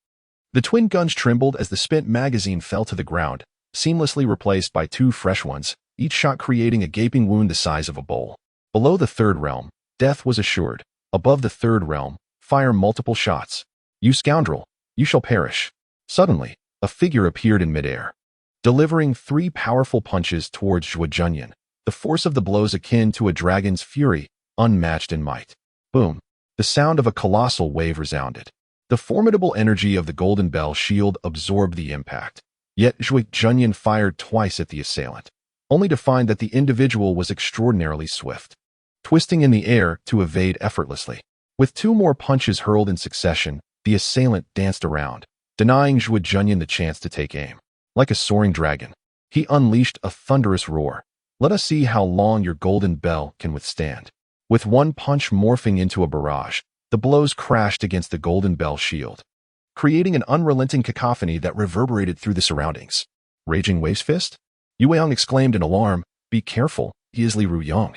The twin guns trembled as the spent magazine fell to the ground, seamlessly replaced by 2 fresh ones, each shot creating a gaping wound the size of a bowl. Below the third realm, death was assured. Above the third realm, fire multiple shots. "You scoundrel, you shall perish." Suddenly, a figure appeared in midair, delivering 3 powerful punches towards Zhuo Junyan, the force of the blows akin to a dragon's fury, unmatched in might. Boom! The sound of a colossal wave resounded. The formidable energy of the golden bell shield absorbed the impact. Yet Zhuo Junyan fired twice at the assailant, only to find that the individual was extraordinarily swift, twisting in the air to evade effortlessly. With 2 more punches hurled in succession, the assailant danced around, denying Zhuo Junyan the chance to take aim. Like a soaring dragon, he unleashed a thunderous roar. "Let us see how long your golden bell can withstand." With one punch morphing into a barrage, the blows crashed against the golden bell shield, creating an unrelenting cacophony that reverberated through the surroundings. "Raging Wave's fist?" Yu Weiyang exclaimed in alarm. "Be careful, he is Li Ruyong."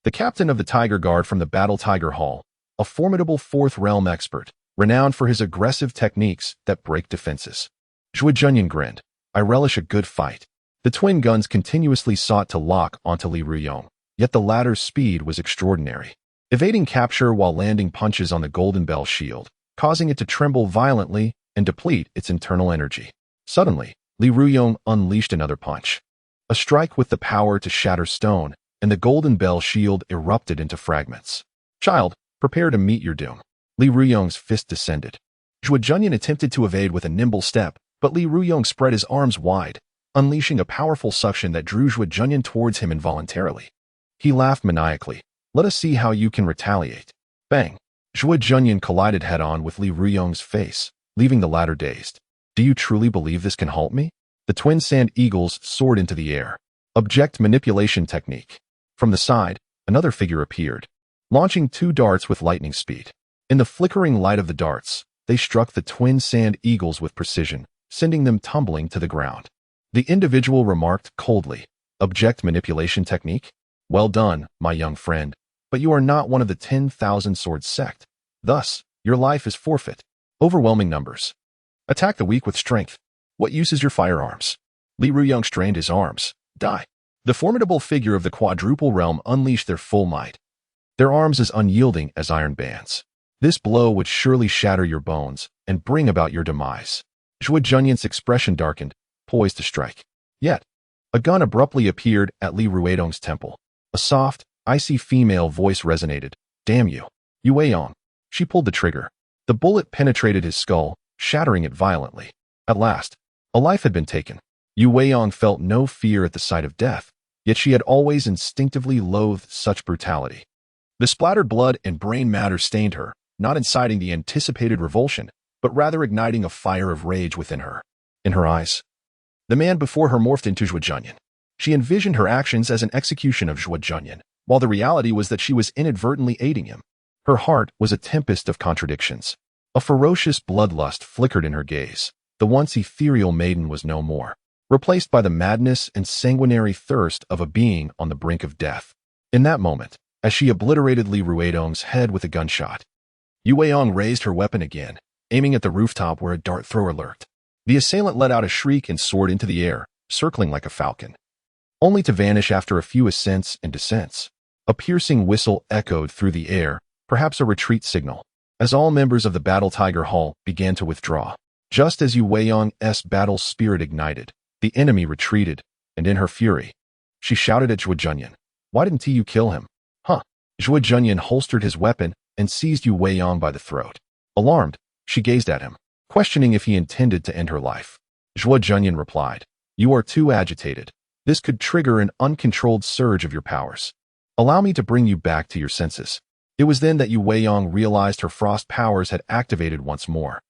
The captain of the Tiger Guard from the Battle Tiger Hall, a formidable 4th realm expert, renowned for his aggressive techniques that break defenses. Zhuo Junyan grinned. "I relish a good fight." The twin guns continuously sought to lock onto Li Ruyong, yet the latter's speed was extraordinary, evading capture while landing punches on the golden bell shield, causing it to tremble violently and deplete its internal energy. Suddenly, Li Ruyong unleashed another punch, a strike with the power to shatter stone, and the golden bell shield erupted into fragments. "Child, prepare to meet your doom." Li Ruyong's fist descended. Zhuo Junyan attempted to evade with a nimble step, but Li Ruyong spread his arms wide, unleashing a powerful suction that drew Zhuo Junyan towards him involuntarily. He laughed maniacally. "Let us see how you can retaliate." Bang! Zhuo Junyan collided head-on with Li Ruyong's face, leaving the latter dazed. "Do you truly believe this can halt me?" The twin sand eagles soared into the air. Object manipulation technique. From the side, another figure appeared, launching 2 darts with lightning speed. In the flickering light of the darts, they struck the twin sand eagles with precision, sending them tumbling to the ground. The individual remarked coldly, "Object manipulation technique? Well done, my young friend, but you are not one of the 10,000 sword sect. Thus, your life is forfeit." Overwhelming numbers. Attack the weak with strength. What use is your firearms? Li Ruyong strained his arms. Die. The formidable figure of the quadruple realm unleashed their full might, their arms as unyielding as iron bands. This blow would surely shatter your bones and bring about your demise. Zhuo Junyan's expression darkened, poised to strike. Yet, a gun abruptly appeared at Li Ruidong's temple. A soft, icy female voice resonated. "Damn you, Yu Weiyang." She pulled the trigger. The bullet penetrated his skull, shattering it violently. At last, a life had been taken. Yu Weiyang felt no fear at the sight of death, yet she had always instinctively loathed such brutality. The splattered blood and brain matter stained her, not inciting the anticipated revulsion, but rather igniting a fire of rage within her. In her eyes, the man before her morphed into Zhuo Junyan. She envisioned her actions as an execution of Zhuo Junyan, while the reality was that she was inadvertently aiding him. Her heart was a tempest of contradictions. A ferocious bloodlust flickered in her gaze. The once ethereal maiden was no more, replaced by the madness and sanguinary thirst of a being on the brink of death. In that moment, as she obliterated Li Ruidong's head with a gunshot, Yu Weiyang raised her weapon again, aiming at the rooftop where a dart thrower lurked. The assailant let out a shriek and soared into the air, circling like a falcon, only to vanish after a few ascents and descents. A piercing whistle echoed through the air, perhaps a retreat signal, as all members of the Battle Tiger Hall began to withdraw. Just as Yu Weiyang's battle spirit ignited, the enemy retreated, and in her fury, she shouted at Zhuo Junyan, "Why didn't you kill him?" "Huh." Zhuo Junyan holstered his weapon and seized Yu Weiyang by the throat. Alarmed, she gazed at him, questioning if he intended to end her life. Zhuo Junyan replied, "You are too agitated. This could trigger an uncontrolled surge of your powers. Allow me to bring you back to your senses." It was then that Yu Weiyang realized her frost powers had activated once more,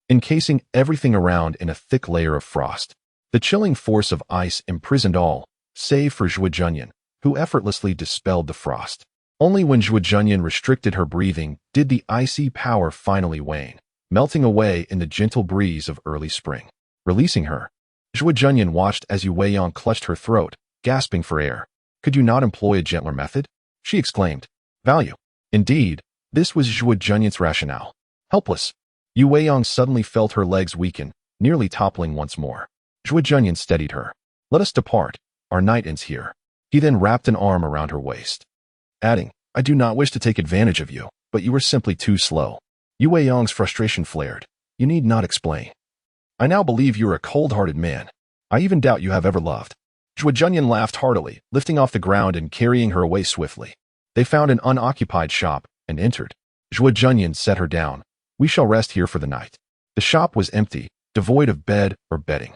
encasing everything around in a thick layer of frost. The chilling force of ice imprisoned all, save for Zhuo Junyan, who effortlessly dispelled the frost. Only when Zhuo Junyan restricted her breathing did the icy power finally wane, melting away in the gentle breeze of early spring. Releasing her, Zhuo Junyan watched as Yu Weiyang clutched her throat, gasping for air. "Could you not employ a gentler method?" she exclaimed. "Value." Indeed, this was Zhuo Junyan's rationale. Helpless, Yu Weiyang suddenly felt her legs weaken, nearly toppling once more. Zhuo Junyan steadied her. "Let us depart. Our night ends here." He then wrapped an arm around her waist, adding, "I do not wish to take advantage of you, but you were simply too slow." Yu Weiyang's frustration flared. "You need not explain. I now believe you are a cold-hearted man. I even doubt you have ever loved." Zhuo Junyan laughed heartily, lifting off the ground and carrying her away swiftly. They found an unoccupied shop and entered. Zhuo Junyan set her down. "We shall rest here for the night." The shop was empty, devoid of bed or bedding.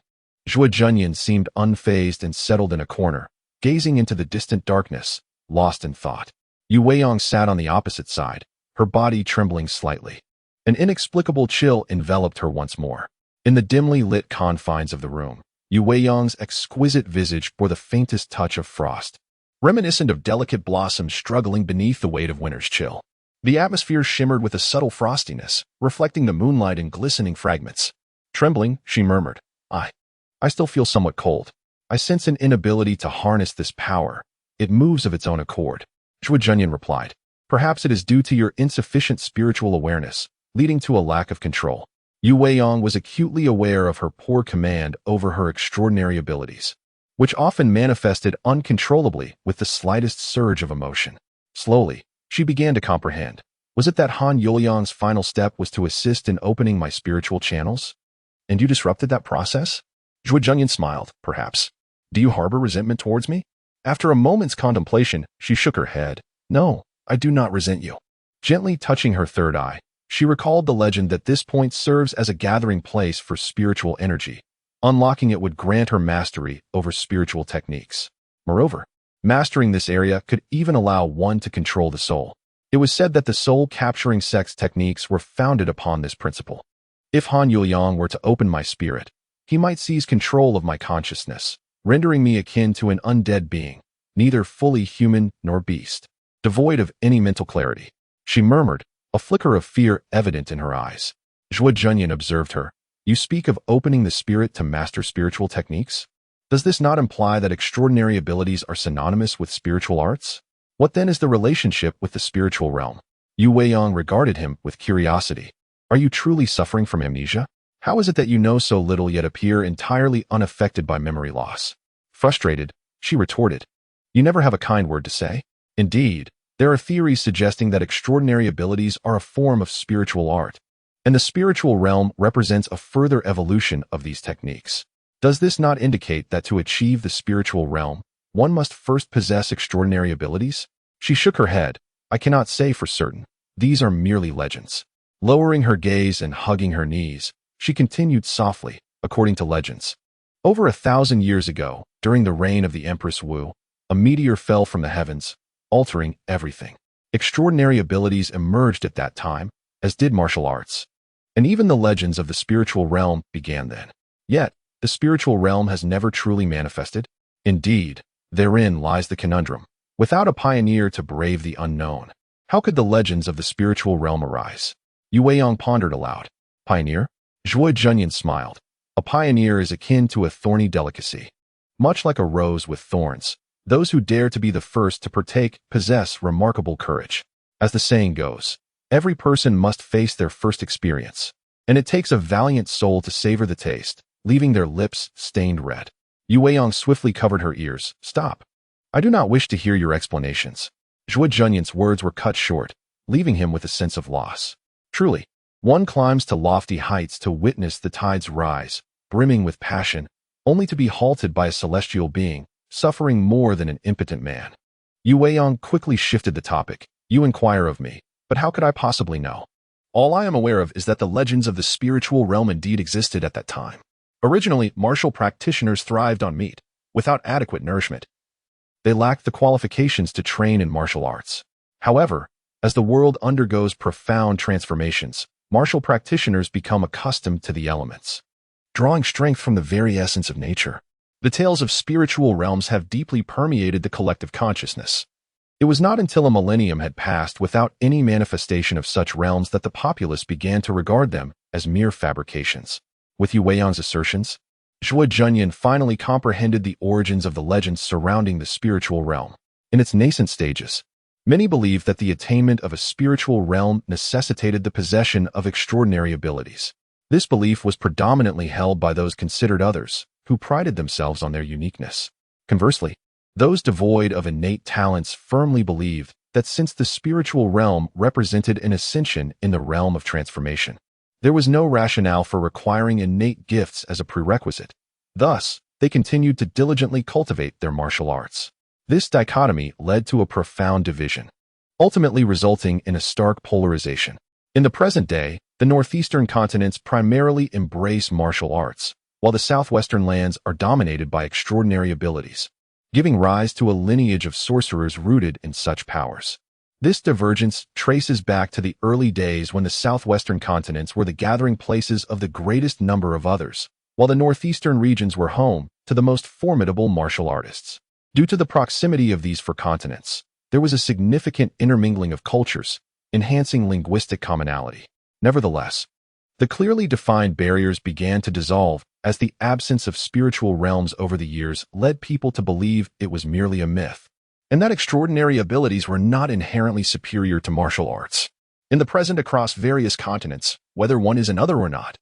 Zhuo Junyan seemed unfazed and settled in a corner, gazing into the distant darkness, lost in thought. Yu Weiyang sat on the opposite side, her body trembling slightly. An inexplicable chill enveloped her once more. In the dimly lit confines of the room, Yu Weiyang's exquisite visage bore the faintest touch of frost, reminiscent of delicate blossoms struggling beneath the weight of winter's chill. The atmosphere shimmered with a subtle frostiness, reflecting the moonlight in glistening fragments. Trembling, she murmured, I still feel somewhat cold. I sense an inability to harness this power. It moves of its own accord." Zhuo Junyan replied, "Perhaps it is due to your insufficient spiritual awareness, leading to a lack of control." Yu Weiyang was acutely aware of her poor command over her extraordinary abilities, which often manifested uncontrollably with the slightest surge of emotion. Slowly, she began to comprehend. Was it that Han Yuliang's final step was to assist in opening my spiritual channels? And you disrupted that process? Zhuo Junyan smiled, "Perhaps. Do you harbor resentment towards me?" After a moment's contemplation, she shook her head. "No, I do not resent you." Gently touching her third eye, she recalled the legend that this point serves as a gathering place for spiritual energy. Unlocking it would grant her mastery over spiritual techniques. Moreover, mastering this area could even allow one to control the soul. It was said that the soul-capturing sex techniques were founded upon this principle. If Han Yuliang were to open my spirit, he might seize control of my consciousness, rendering me akin to an undead being, neither fully human nor beast, devoid of any mental clarity. She murmured, a flicker of fear evident in her eyes. Zhuo Junyan observed her. "You speak of opening the spirit to master spiritual techniques? Does this not imply that extraordinary abilities are synonymous with spiritual arts? What then is the relationship with the spiritual realm?" Yu Weiyang regarded him with curiosity. "Are you truly suffering from amnesia? How is it that you know so little yet appear entirely unaffected by memory loss?" Frustrated, she retorted, "You never have a kind word to say." Indeed, there are theories suggesting that extraordinary abilities are a form of spiritual art, and the spiritual realm represents a further evolution of these techniques. Does this not indicate that to achieve the spiritual realm, one must first possess extraordinary abilities? She shook her head. "I cannot say for certain. These are merely legends." Lowering her gaze and hugging her knees, she continued softly, "According to legends, over 1,000 years ago, during the reign of the Empress Wu, a meteor fell from the heavens, altering everything. Extraordinary abilities emerged at that time, as did martial arts. And even the legends of the spiritual realm began then. Yet, the spiritual realm has never truly manifested. Indeed, therein lies the conundrum. Without a pioneer to brave the unknown, how could the legends of the spiritual realm arise?" Yu Weiyang pondered aloud. "Pioneer?" Zhuo Junyan smiled. "A pioneer is akin to a thorny delicacy. Much like a rose with thorns, those who dare to be the first to partake possess remarkable courage. As the saying goes, every person must face their first experience, and it takes a valiant soul to savor the taste, leaving their lips stained red." Yu Weiyang swiftly covered her ears. "Stop. I do not wish to hear your explanations." Zhuo Junyan's words were cut short, leaving him with a sense of loss. Truly, one climbs to lofty heights to witness the tides rise, brimming with passion, only to be halted by a celestial being, suffering more than an impotent man. Yu Weiyang quickly shifted the topic. "You inquire of me, but how could I possibly know? All I am aware of is that the legends of the spiritual realm indeed existed at that time. Originally, martial practitioners thrived on meat, without adequate nourishment. They lacked the qualifications to train in martial arts. However, as the world undergoes profound transformations, martial practitioners become accustomed to the elements, drawing strength from the very essence of nature. The tales of spiritual realms have deeply permeated the collective consciousness. It was not until a millennium had passed without any manifestation of such realms that the populace began to regard them as mere fabrications. With Yu Weiyang's assertions, Zhuo Junyan finally comprehended the origins of the legends surrounding the spiritual realm. In its nascent stages, many believed that the attainment of a spiritual realm necessitated the possession of extraordinary abilities. This belief was predominantly held by those considered others, who prided themselves on their uniqueness. Conversely, those devoid of innate talents firmly believed that since the spiritual realm represented an ascension in the realm of transformation, there was no rationale for requiring innate gifts as a prerequisite. Thus, they continued to diligently cultivate their martial arts. This dichotomy led to a profound division, ultimately resulting in a stark polarization. In the present day, the northeastern continents primarily embrace martial arts, while the southwestern lands are dominated by extraordinary abilities, giving rise to a lineage of sorcerers rooted in such powers. This divergence traces back to the early days when the southwestern continents were the gathering places of the greatest number of others, while the northeastern regions were home to the most formidable martial artists. Due to the proximity of these four continents, there was a significant intermingling of cultures, enhancing linguistic commonality. Nevertheless, the clearly defined barriers began to dissolve as the absence of spiritual realms over the years led people to believe it was merely a myth, and that extraordinary abilities were not inherently superior to martial arts. In the present, across various continents, whether one is another or not,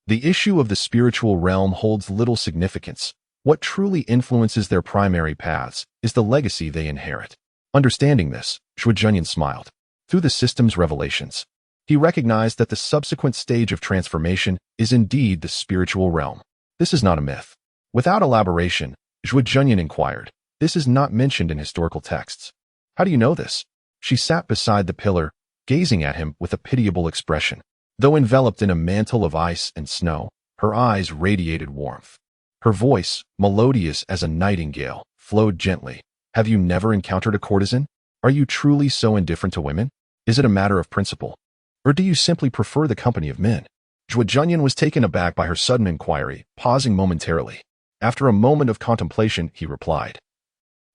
the issue of the spiritual realm holds little significance. What truly influences their primary paths is the legacy they inherit. Understanding this, Zhuo Junyan smiled. Through the system's revelations, he recognized that the subsequent stage of transformation is indeed the spiritual realm. This is not a myth. Without elaboration, Zhuo Junyan inquired, "This is not mentioned in historical texts. How do you know this?" She sat beside the pillar, gazing at him with a pitiable expression. Though enveloped in a mantle of ice and snow, her eyes radiated warmth. Her voice, melodious as a nightingale, flowed gently. "Have you never encountered a courtesan? Are you truly so indifferent to women? Is it a matter of principle? Or do you simply prefer the company of men?" Zhuo Junyan was taken aback by her sudden inquiry, pausing momentarily. After a moment of contemplation, he replied,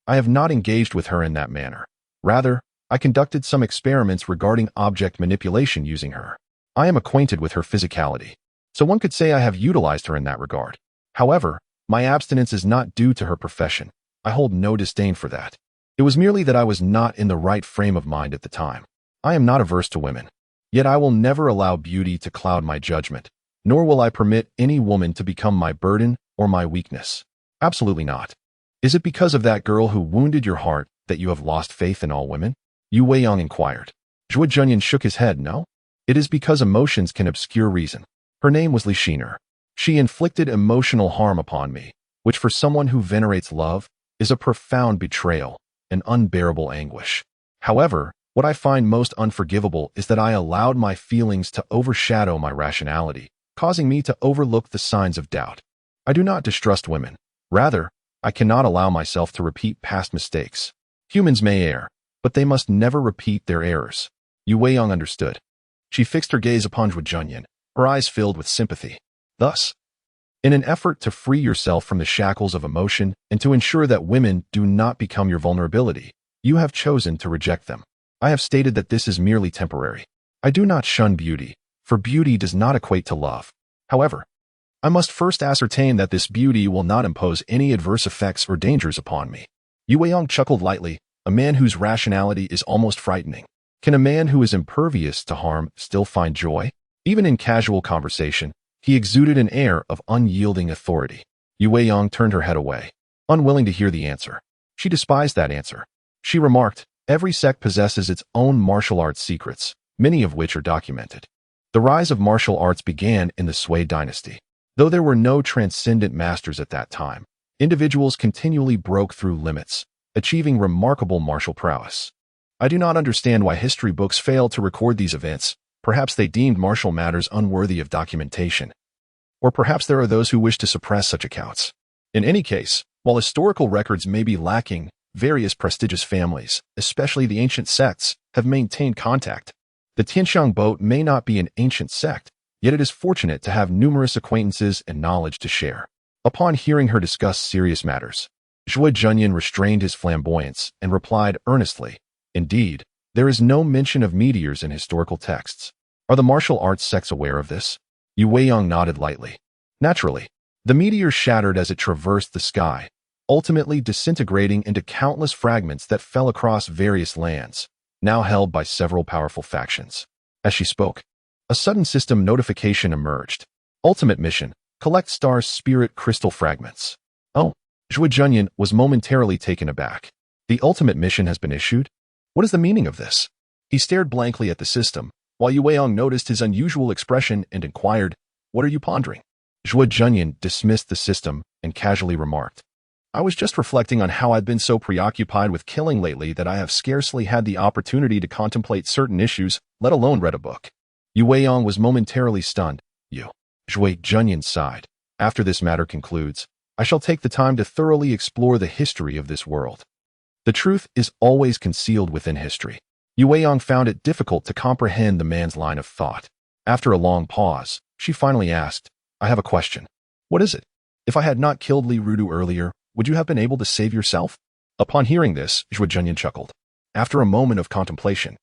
"I have not engaged with her in that manner. Rather, I conducted some experiments regarding object manipulation using her. I am acquainted with her physicality, so one could say I have utilized her in that regard. However, my abstinence is not due to her profession. I hold no disdain for that. It was merely that I was not in the right frame of mind at the time. I am not averse to women. Yet I will never allow beauty to cloud my judgment, nor will I permit any woman to become my burden or my weakness. Absolutely not. Is it because of that girl who wounded your heart that you have lost faith in all women?" Yu Weiyang inquired. Zhuo Junyan shook his head. "No. It is because emotions can obscure reason. Her name was Li Shiner. She inflicted emotional harm upon me, which for someone who venerates love is a profound betrayal, an unbearable anguish. However, what I find most unforgivable is that I allowed my feelings to overshadow my rationality, causing me to overlook the signs of doubt. I do not distrust women. Rather, I cannot allow myself to repeat past mistakes. Humans may err, but they must never repeat their errors." Yu Weiyang understood. She fixed her gaze upon Zhuo Junyan, her eyes filled with sympathy. Thus, in an effort to free yourself from the shackles of emotion and to ensure that women do not become your vulnerability, you have chosen to reject them. I have stated that this is merely temporary. I do not shun beauty, for beauty does not equate to love. However, I must first ascertain that this beauty will not impose any adverse effects or dangers upon me." Yu Weiyang chuckled lightly, a man whose rationality is almost frightening. Can a man who is impervious to harm still find joy? Even in casual conversation, he exuded an air of unyielding authority. Yu Weiyang turned her head away, unwilling to hear the answer. She despised that answer. She remarked, "Every sect possesses its own martial arts secrets, many of which are documented. The rise of martial arts began in the Sui dynasty. Though there were no transcendent masters at that time, individuals continually broke through limits, achieving remarkable martial prowess. I do not understand why history books failed to record these events. Perhaps they deemed martial matters unworthy of documentation. Or perhaps there are those who wish to suppress such accounts. In any case, while historical records may be lacking, various prestigious families, especially the ancient sects, have maintained contact. The Tianxiang boat may not be an ancient sect, yet it is fortunate to have numerous acquaintances and knowledge to share. Upon hearing her discuss serious matters, Zhuo Junyan restrained his flamboyance and replied earnestly, "Indeed, there is no mention of meteors in historical texts. Are the martial arts sects aware of this?" Yu Weiyang nodded lightly. Naturally, the meteor shattered as it traversed the sky, ultimately disintegrating into countless fragments that fell across various lands, now held by several powerful factions. As she spoke, a sudden system notification emerged. Ultimate mission: collect Star's spirit crystal fragments. Oh, Zhuo Junyan was momentarily taken aback. The ultimate mission has been issued? What is the meaning of this? He stared blankly at the system, while Yu Weiyang noticed his unusual expression and inquired, "What are you pondering?" Zhuo Junyan dismissed the system and casually remarked, "I was just reflecting on how I've been so preoccupied with killing lately that I have scarcely had the opportunity to contemplate certain issues, let alone read a book." Yu Weiyang was momentarily stunned. Zhuo Junyan sighed. "After this matter concludes, I shall take the time to thoroughly explore the history of this world. The truth is always concealed within history." Yu Weiyang found it difficult to comprehend the man's line of thought. After a long pause, she finally asked, "I have a question." "What is it?" "If I had not killed Li Rudu earlier, would you have been able to save yourself?" Upon hearing this, Zhuo Junyan chuckled. After a moment of contemplation,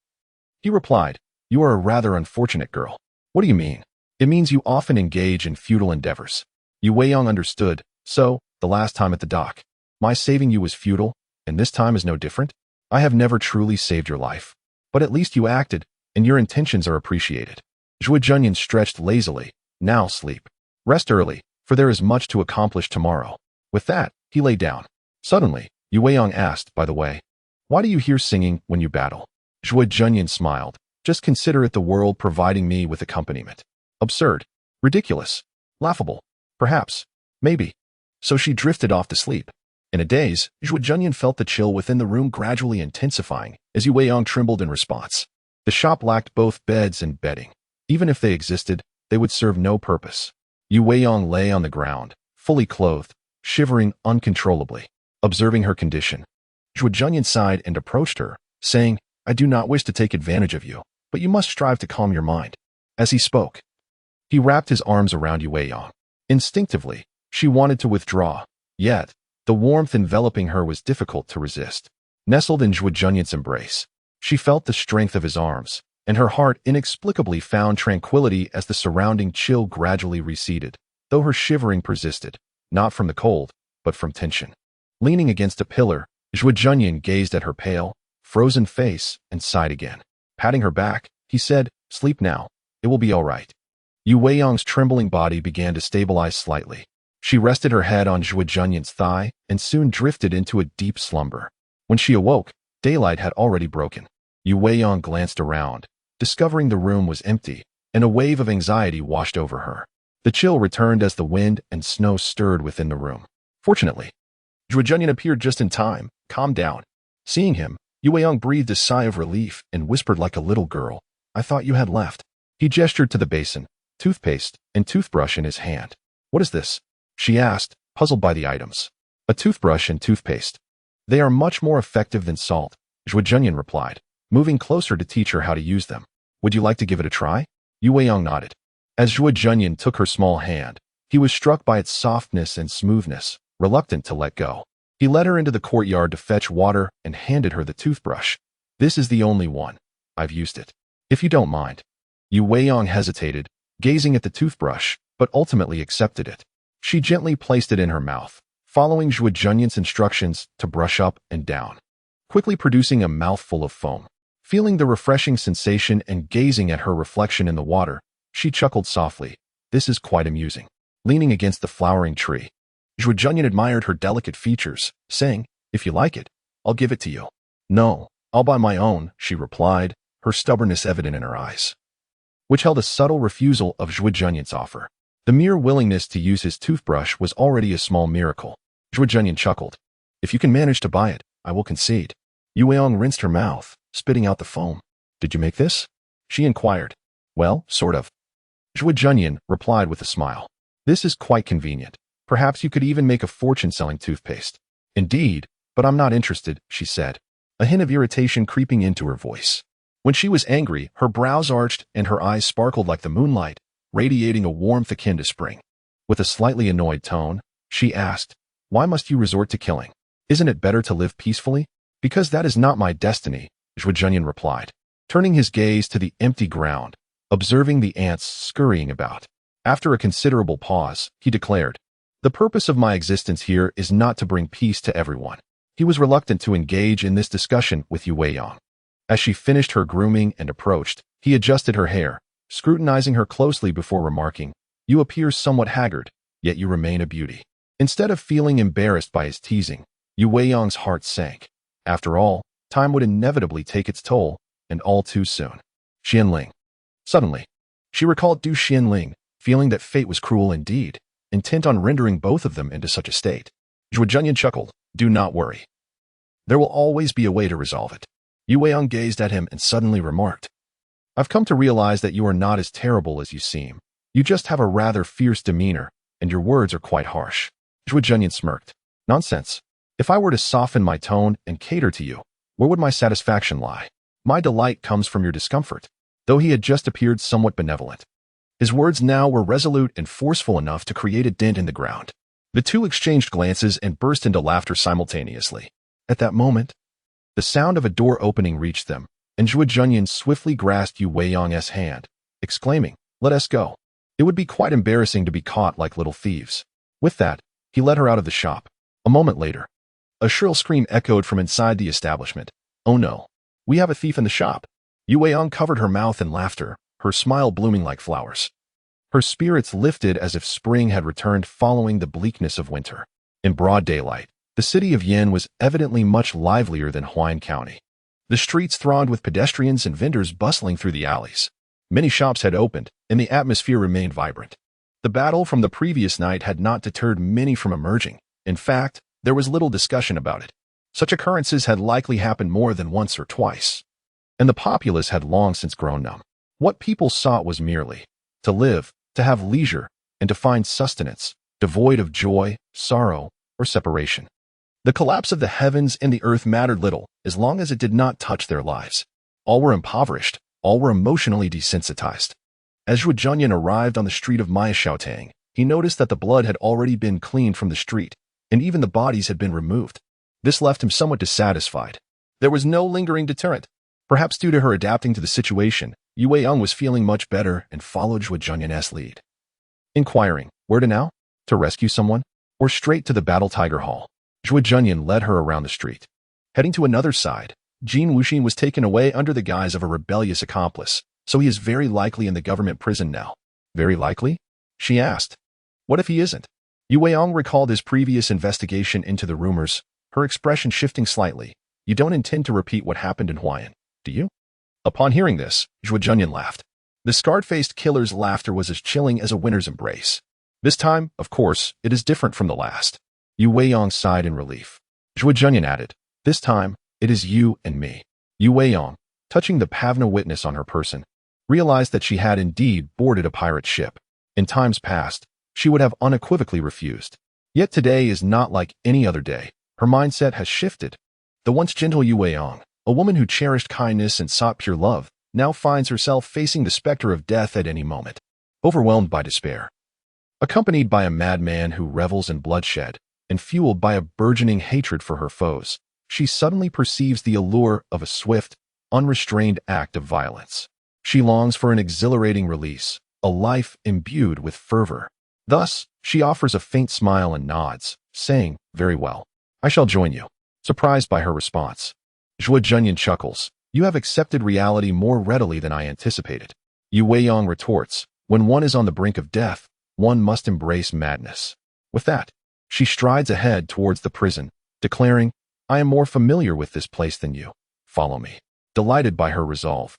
he replied, "You are a rather unfortunate girl." "What do you mean?" "It means you often engage in futile endeavors." Yu Weiyang understood. "So, the last time at the dock, my saving you was futile, and this time is no different? I have never truly saved your life. But at least you acted, and your intentions are appreciated." Zhuo Junyan stretched lazily. "Now sleep. Rest early, for there is much to accomplish tomorrow." With that, he lay down. Suddenly, Yu Weiyang asked, "By the way, why do you hear singing when you battle?" Zhuo Junyan smiled. "Just consider it the world providing me with accompaniment." Absurd. Ridiculous. Laughable. Perhaps. Maybe. So she drifted off to sleep. In a daze, Zhuo Junyan felt the chill within the room gradually intensifying as Yu Weiyang trembled in response. The shop lacked both beds and bedding. Even if they existed, they would serve no purpose. Yu Weiyang lay on the ground, fully clothed, shivering uncontrollably. Observing her condition, Zhuo Junyan sighed and approached her, saying, "I do not wish to take advantage of you, but you must strive to calm your mind." As he spoke, he wrapped his arms around Yu Weiyang. Instinctively, she wanted to withdraw, yet the warmth enveloping her was difficult to resist. Nestled in Zhuo Junyan's embrace, she felt the strength of his arms, and her heart inexplicably found tranquility as the surrounding chill gradually receded, though her shivering persisted, not from the cold, but from tension. Leaning against a pillar, Zhuo Junyan gazed at her pale, frozen face and sighed again. Patting her back, he said, "Sleep now. It will be all right." Yu Weiyang's trembling body began to stabilize slightly. She rested her head on Zhuo Junyan's thigh and soon drifted into a deep slumber. When she awoke, daylight had already broken. Yu Weiyang glanced around, discovering the room was empty, and a wave of anxiety washed over her. The chill returned as the wind and snow stirred within the room. Fortunately, Zhuo Junyan appeared just in time. "Calm down." Seeing him, Yu Weiyang breathed a sigh of relief and whispered like a little girl, "I thought you had left." He gestured to the basin, toothpaste, and toothbrush in his hand. "What is this?" she asked, puzzled by the items. "A toothbrush and toothpaste. They are much more effective than salt," Zhuo Junyan replied, moving closer to teach her how to use them. "Would you like to give it a try?" Yu Weiyang nodded. As Zhuo Junyan took her small hand, he was struck by its softness and smoothness, reluctant to let go. He led her into the courtyard to fetch water and handed her the toothbrush. "This is the only one. I've used it. If you don't mind." Yu Weiyang hesitated, gazing at the toothbrush, but ultimately accepted it. She gently placed it in her mouth, following Zhuo Junyan's instructions to brush up and down, quickly producing a mouthful of foam. Feeling the refreshing sensation and gazing at her reflection in the water, she chuckled softly. "This is quite amusing." Leaning against the flowering tree, Zhuo Junyan admired her delicate features, saying, "If you like it, I'll give it to you." "No, I'll buy my own," she replied, her stubbornness evident in her eyes, which held a subtle refusal of Zhuo Junyan's offer. The mere willingness to use his toothbrush was already a small miracle. Zhuo Junyan chuckled. "If you can manage to buy it, I will concede." Yu Weiyang rinsed her mouth, spitting out the foam. "Did you make this?" she inquired. "Well, sort of." Zhuo Junyan replied with a smile. "This is quite convenient. Perhaps you could even make a fortune selling toothpaste." "Indeed, but I'm not interested," she said, a hint of irritation creeping into her voice. When she was angry, her brows arched and her eyes sparkled like the moonlight, radiating a warmth akin to spring. With a slightly annoyed tone, She asked, "Why must you resort to killing? Isn't it better to live peacefully?" "Because that is not my destiny," Zhuo Junyan replied, turning his gaze to the empty ground, observing the ants scurrying about. After a considerable pause, he declared, "The purpose of my existence here is not to bring peace to everyone." He was reluctant to engage in this discussion with Yu Weiyang. As she finished her grooming and approached, he adjusted her hair, scrutinizing her closely before remarking, "You appear somewhat haggard, yet you remain a beauty." Instead of feeling embarrassed by his teasing, Yu Weiyang's heart sank. After all, time would inevitably take its toll, and all too soon. Xianling. Suddenly, she recalled Du Xianling, feeling that fate was cruel indeed, intent on rendering both of them into such a state. Zhuo Junyan chuckled, "Do not worry. There will always be a way to resolve it." Yu Weiyang gazed at him and suddenly remarked, "I've come to realize that you are not as terrible as you seem. You just have a rather fierce demeanor, and your words are quite harsh." Zhuo Junyan smirked. "Nonsense. If I were to soften my tone and cater to you, where would my satisfaction lie? My delight comes from your discomfort." Though he had just appeared somewhat benevolent, his words now were resolute and forceful enough to create a dent in the ground. The two exchanged glances and burst into laughter simultaneously. At that moment, the sound of a door opening reached them, and Zhuo Junyan swiftly grasped Yu Weiyang's hand, exclaiming, "Let us go. It would be quite embarrassing to be caught like little thieves." With that, he led her out of the shop. A moment later, a shrill scream echoed from inside the establishment. "Oh no, we have a thief in the shop." Yu Weiyang covered her mouth in laughter, her smile blooming like flowers. Her spirits lifted as if spring had returned following the bleakness of winter. In broad daylight, the city of Yin was evidently much livelier than Huan County. The streets thronged with pedestrians and vendors bustling through the alleys. Many shops had opened, and the atmosphere remained vibrant. The battle from the previous night had not deterred many from emerging. In fact, there was little discussion about it. Such occurrences had likely happened more than once or twice, and the populace had long since grown numb. What people sought was merely to live, to have leisure, and to find sustenance, devoid of joy, sorrow, or separation. The collapse of the heavens and the earth mattered little, as long as it did not touch their lives. All were impoverished, all were emotionally desensitized. As Zhuo Junyan arrived on the street of Xiaotang, he noticed that the blood had already been cleaned from the street, and even the bodies had been removed. This left him somewhat dissatisfied. There was no lingering deterrent. Perhaps due to her adapting to the situation, Yu Weiyang was feeling much better and followed Zhuo Junyan's lead. Inquiring, where to now? To rescue someone? Or straight to the Battle Tiger Hall? Zhuo Junyan led her around the street. Heading to another side, Jin Wuxin was taken away under the guise of a rebellious accomplice, so he is very likely in the government prison now. Very likely? She asked. What if he isn't? Yu Weiyang recalled his previous investigation into the rumors, her expression shifting slightly. You don't intend to repeat what happened in Huayan, do you? Upon hearing this, Zhuo Junyan laughed. The scarred-faced killer's laughter was as chilling as a winter's embrace. This time, of course, it is different from the last. Yu Weiyang sighed in relief. Zhuo Junyan added, this time, it is you and me. Yu Weiyang, touching the Pavna witness on her person, realized that she had indeed boarded a pirate ship. In times past, she would have unequivocally refused. Yet today is not like any other day. Her mindset has shifted. The once gentle Yu Weiyang, a woman who cherished kindness and sought pure love, now finds herself facing the specter of death at any moment. Overwhelmed by despair, accompanied by a madman who revels in bloodshed, and fueled by a burgeoning hatred for her foes, she suddenly perceives the allure of a swift, unrestrained act of violence. She longs for an exhilarating release, a life imbued with fervor. Thus, she offers a faint smile and nods, saying, very well, I shall join you. Surprised by her response, Zhuo Junyan chuckles, you have accepted reality more readily than I anticipated. Yu Weiyang retorts, when one is on the brink of death, one must embrace madness. With that, she strides ahead towards the prison, declaring, I am more familiar with this place than you. Follow me. Delighted by her resolve,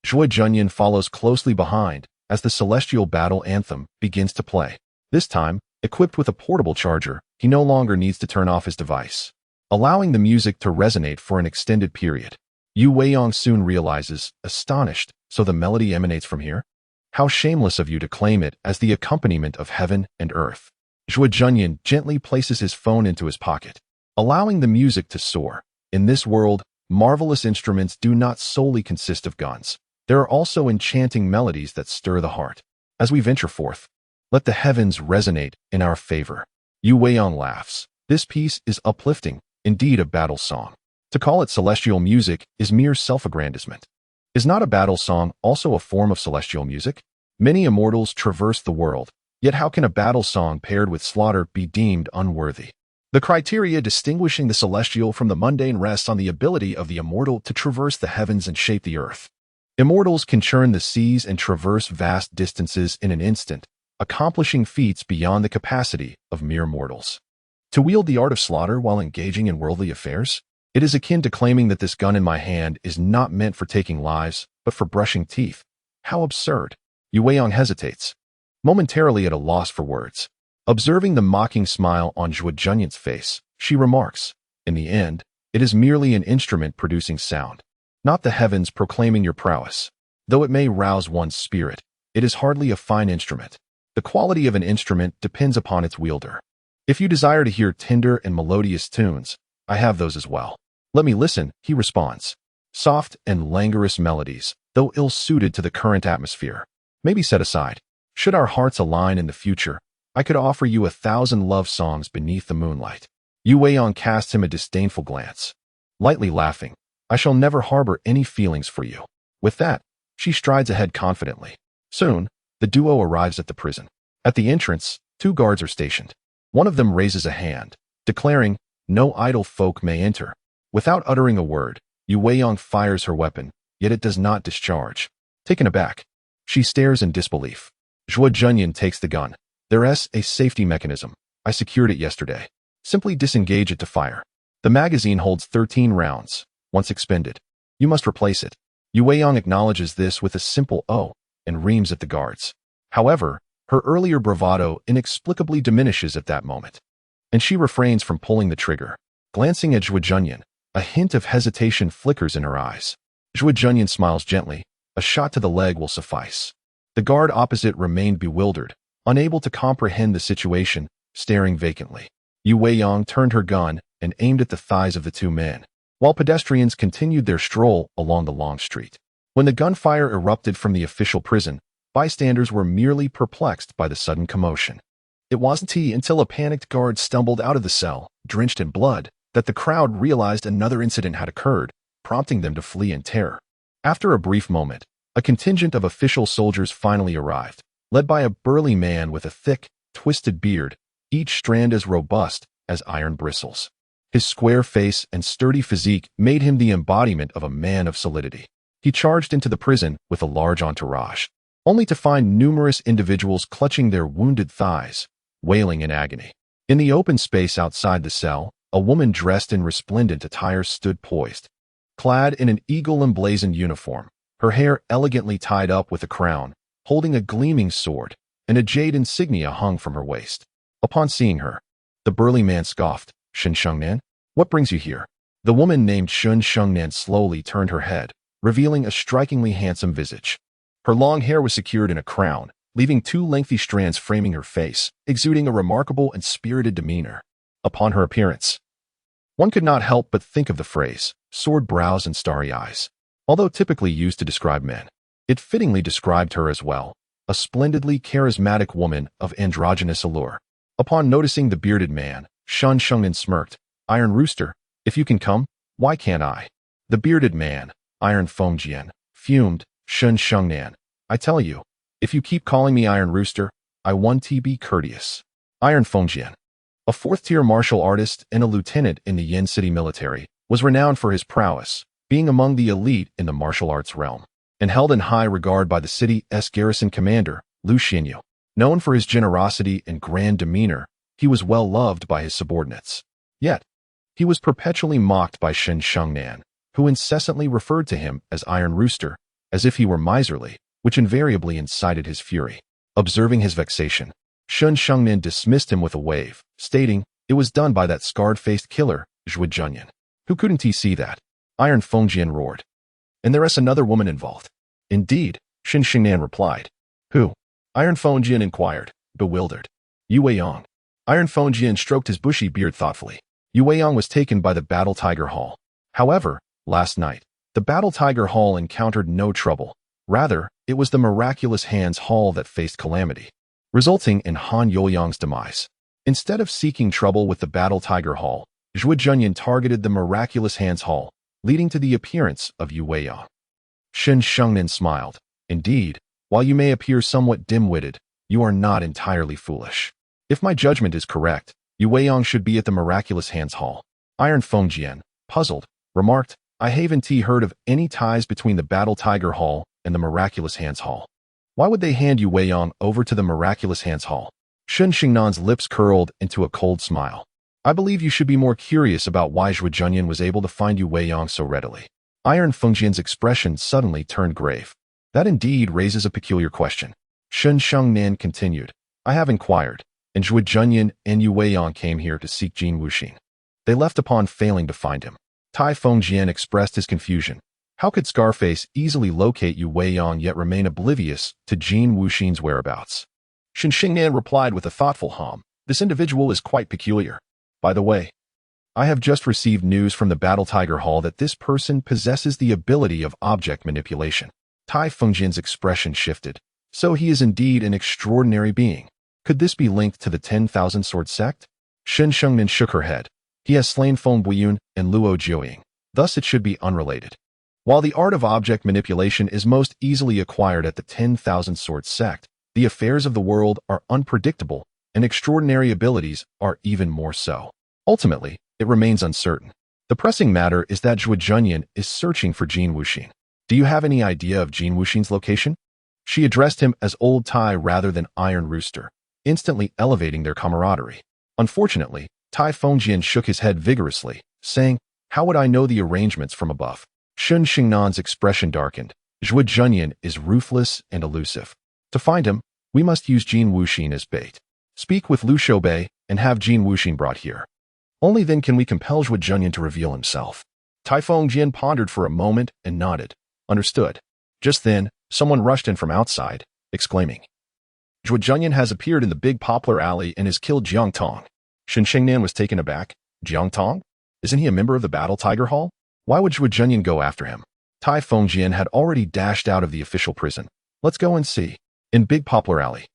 Zhuo Junyan follows closely behind as the celestial battle anthem begins to play. This time, equipped with a portable charger, he no longer needs to turn off his device, allowing the music to resonate for an extended period. Yu Weiyang soon realizes, astonished, so the melody emanates from here? How shameless of you to claim it as the accompaniment of heaven and earth. Zhuo Junyan gently places his phone into his pocket, allowing the music to soar. In this world, marvelous instruments do not solely consist of guns. There are also enchanting melodies that stir the heart. As we venture forth, let the heavens resonate in our favor. Yu Weiyang laughs. This piece is uplifting, indeed a battle song. To call it celestial music is mere self-aggrandizement. Is not a battle song also a form of celestial music? Many immortals traverse the world, yet how can a battle song paired with slaughter be deemed unworthy? The criteria distinguishing the celestial from the mundane rests on the ability of the immortal to traverse the heavens and shape the earth. Immortals can churn the seas and traverse vast distances in an instant, accomplishing feats beyond the capacity of mere mortals. To wield the art of slaughter while engaging in worldly affairs? It is akin to claiming that this gun in my hand is not meant for taking lives, but for brushing teeth. How absurd. Yu Weiyang hesitates, momentarily at a loss for words. Observing the mocking smile on Zhuo Junyan's face, she remarks, in the end, it is merely an instrument producing sound, not the heavens proclaiming your prowess. Though it may rouse one's spirit, it is hardly a fine instrument. The quality of an instrument depends upon its wielder. If you desire to hear tender and melodious tunes, I have those as well. Let me listen, he responds. Soft and languorous melodies, though ill-suited to the current atmosphere, may be set aside. Should our hearts align in the future, I could offer you 1,000 love songs beneath the moonlight. Yu Weiyang casts him a disdainful glance. Lightly laughing, I shall never harbor any feelings for you. With that, she strides ahead confidently. Soon, the duo arrives at the prison. At the entrance, 2 guards are stationed. One of them raises a hand, declaring, no idle folk may enter. Without uttering a word, Yu Weiyang fires her weapon, yet it does not discharge. Taken aback, she stares in disbelief. Zhuo Junyan takes the gun. There's a safety mechanism. I secured it yesterday. Simply disengage it to fire. The magazine holds 13 rounds. Once expended, you must replace it. Yu Weiyang acknowledges this with a simple "oh" and reams at the guards. However, her earlier bravado inexplicably diminishes at that moment, and she refrains from pulling the trigger. Glancing at Zhuo Junyan, a hint of hesitation flickers in her eyes. Zhuo Junyan smiles gently. A shot to the leg will suffice. The guard opposite remained bewildered, unable to comprehend the situation, staring vacantly. Yu Weiyang turned her gun and aimed at the thighs of the 2 men, while pedestrians continued their stroll along the long street. When the gunfire erupted from the official prison, bystanders were merely perplexed by the sudden commotion. It wasn't until a panicked guard stumbled out of the cell, drenched in blood, that the crowd realized another incident had occurred, prompting them to flee in terror. After a brief moment, a contingent of official soldiers finally arrived, led by a burly man with a thick, twisted beard, each strand as robust as iron bristles. His square face and sturdy physique made him the embodiment of a man of solidity. He charged into the prison with a large entourage, only to find numerous individuals clutching their wounded thighs, wailing in agony. In the open space outside the cell, a woman dressed in resplendent attire stood poised, clad in an eagle-emblazoned uniform, her hair elegantly tied up with a crown, holding a gleaming sword, and a jade insignia hung from her waist. Upon seeing her, the burly man scoffed, Shun Shengnan, what brings you here? The woman named Shun Shengnan slowly turned her head, revealing a strikingly handsome visage. Her long hair was secured in a crown, leaving 2 lengthy strands framing her face, exuding a remarkable and spirited demeanor. Upon her appearance, one could not help but think of the phrase, sword brows and starry eyes. Although typically used to describe men, it fittingly described her as well, a splendidly charismatic woman of androgynous allure. Upon noticing the bearded man, Shun Shengnan smirked, Iron Rooster, if you can come, why can't I? The bearded man, Iron Fengjian, fumed, Shun Shengnan, I tell you, if you keep calling me Iron Rooster, I want to be courteous. Iron Fengjian, a 4th-tier martial artist and a lieutenant in the Yen City military, was renowned for his prowess, being among the elite in the martial arts realm, and held in high regard by the city's garrison commander, Lu Xinyu. Known for his generosity and grand demeanor, he was well loved by his subordinates. Yet, he was perpetually mocked by Shun Shengnan, who incessantly referred to him as Iron Rooster, as if he were miserly, which invariably incited his fury. Observing his vexation, Shun Shengnan dismissed him with a wave, stating, it was done by that scarred-faced killer, Zhuo Junyan. Who couldn't he see that? Iron Fengjian roared. And there's another woman involved. Indeed, Shun Shengnan replied. Who? Iron Fengjian inquired, bewildered. Yu Weiyang. Iron Fengjian stroked his bushy beard thoughtfully. Yu Weiyang was taken by the Battle Tiger Hall. However, last night, the Battle Tiger Hall encountered no trouble. Rather, it was the Miraculous Hands Hall that faced calamity, resulting in Han Yuliang's demise. Instead of seeking trouble with the Battle Tiger Hall, Zhuo Junyan targeted the Miraculous Hands Hall, leading to the appearance of Yu Weiyang. Shen Shengnan smiled. Indeed, while you may appear somewhat dim-witted, you are not entirely foolish. If my judgment is correct, Yu Weiyang should be at the Miraculous Hands Hall. Iron Fengjian, puzzled, remarked, I haven't heard of any ties between the Battle Tiger Hall and the Miraculous Hands Hall. Why would they hand Yu Weiyang over to the Miraculous Hands Hall? Shen Xingnan's lips curled into a cold smile. I believe you should be more curious about why Zhuo Junyan was able to find Yu Weiyang so readily. Iron Fengjian's expression suddenly turned grave. That indeed raises a peculiar question. Shen Shengnan continued. I have inquired, and Zhuo Junyan and Yu Weiyang came here to seek Jin Wuxin. They left upon failing to find him. Tai Fengjian expressed his confusion. How could Scarface easily locate Yu Weiyang yet remain oblivious to Jin Wuxin's whereabouts? Shen Xingnan replied with a thoughtful hum. This individual is quite peculiar. By the way, I have just received news from the Battle Tiger Hall that this person possesses the ability of object manipulation. Tai Fengjian's expression shifted. So he is indeed an extraordinary being. Could this be linked to the 10,000 Sword Sect? Shen Shengnan shook her head. He has slain Feng Buiyun and Luo Jiuying. Thus it should be unrelated. While the art of object manipulation is most easily acquired at the 10,000 Sword Sect, the affairs of the world are unpredictable, and extraordinary abilities are even more so. Ultimately, it remains uncertain. The pressing matter is that Zhuo Junyan is searching for Jin Wuxin. Do you have any idea of Jin Wuxin's location? She addressed him as Old Tai rather than Iron Rooster, instantly elevating their camaraderie. Unfortunately, Tai Fengjian shook his head vigorously, saying, How would I know the arrangements from above? Shen Xingnan's expression darkened. Zhuo Junyan is ruthless and elusive. To find him, we must use Jin Wuxin as bait. Speak with Lu Shoubei and have Jin Wuxin brought here. Only then can we compel Zhuo Junyan to reveal himself. Tai Fengjian pondered for a moment and nodded. Understood. Just then, someone rushed in from outside, exclaiming, Zhuo Junyan has appeared in the big poplar alley and has killed Jiang Tong. Shen Shengnan was taken aback. Jiang Tong? Isn't he a member of the Battle Tiger Hall? Why would Zhuo Junyan go after him? Tai Fengjian had already dashed out of the official prison. Let's go and see. In Big Poplar Alley,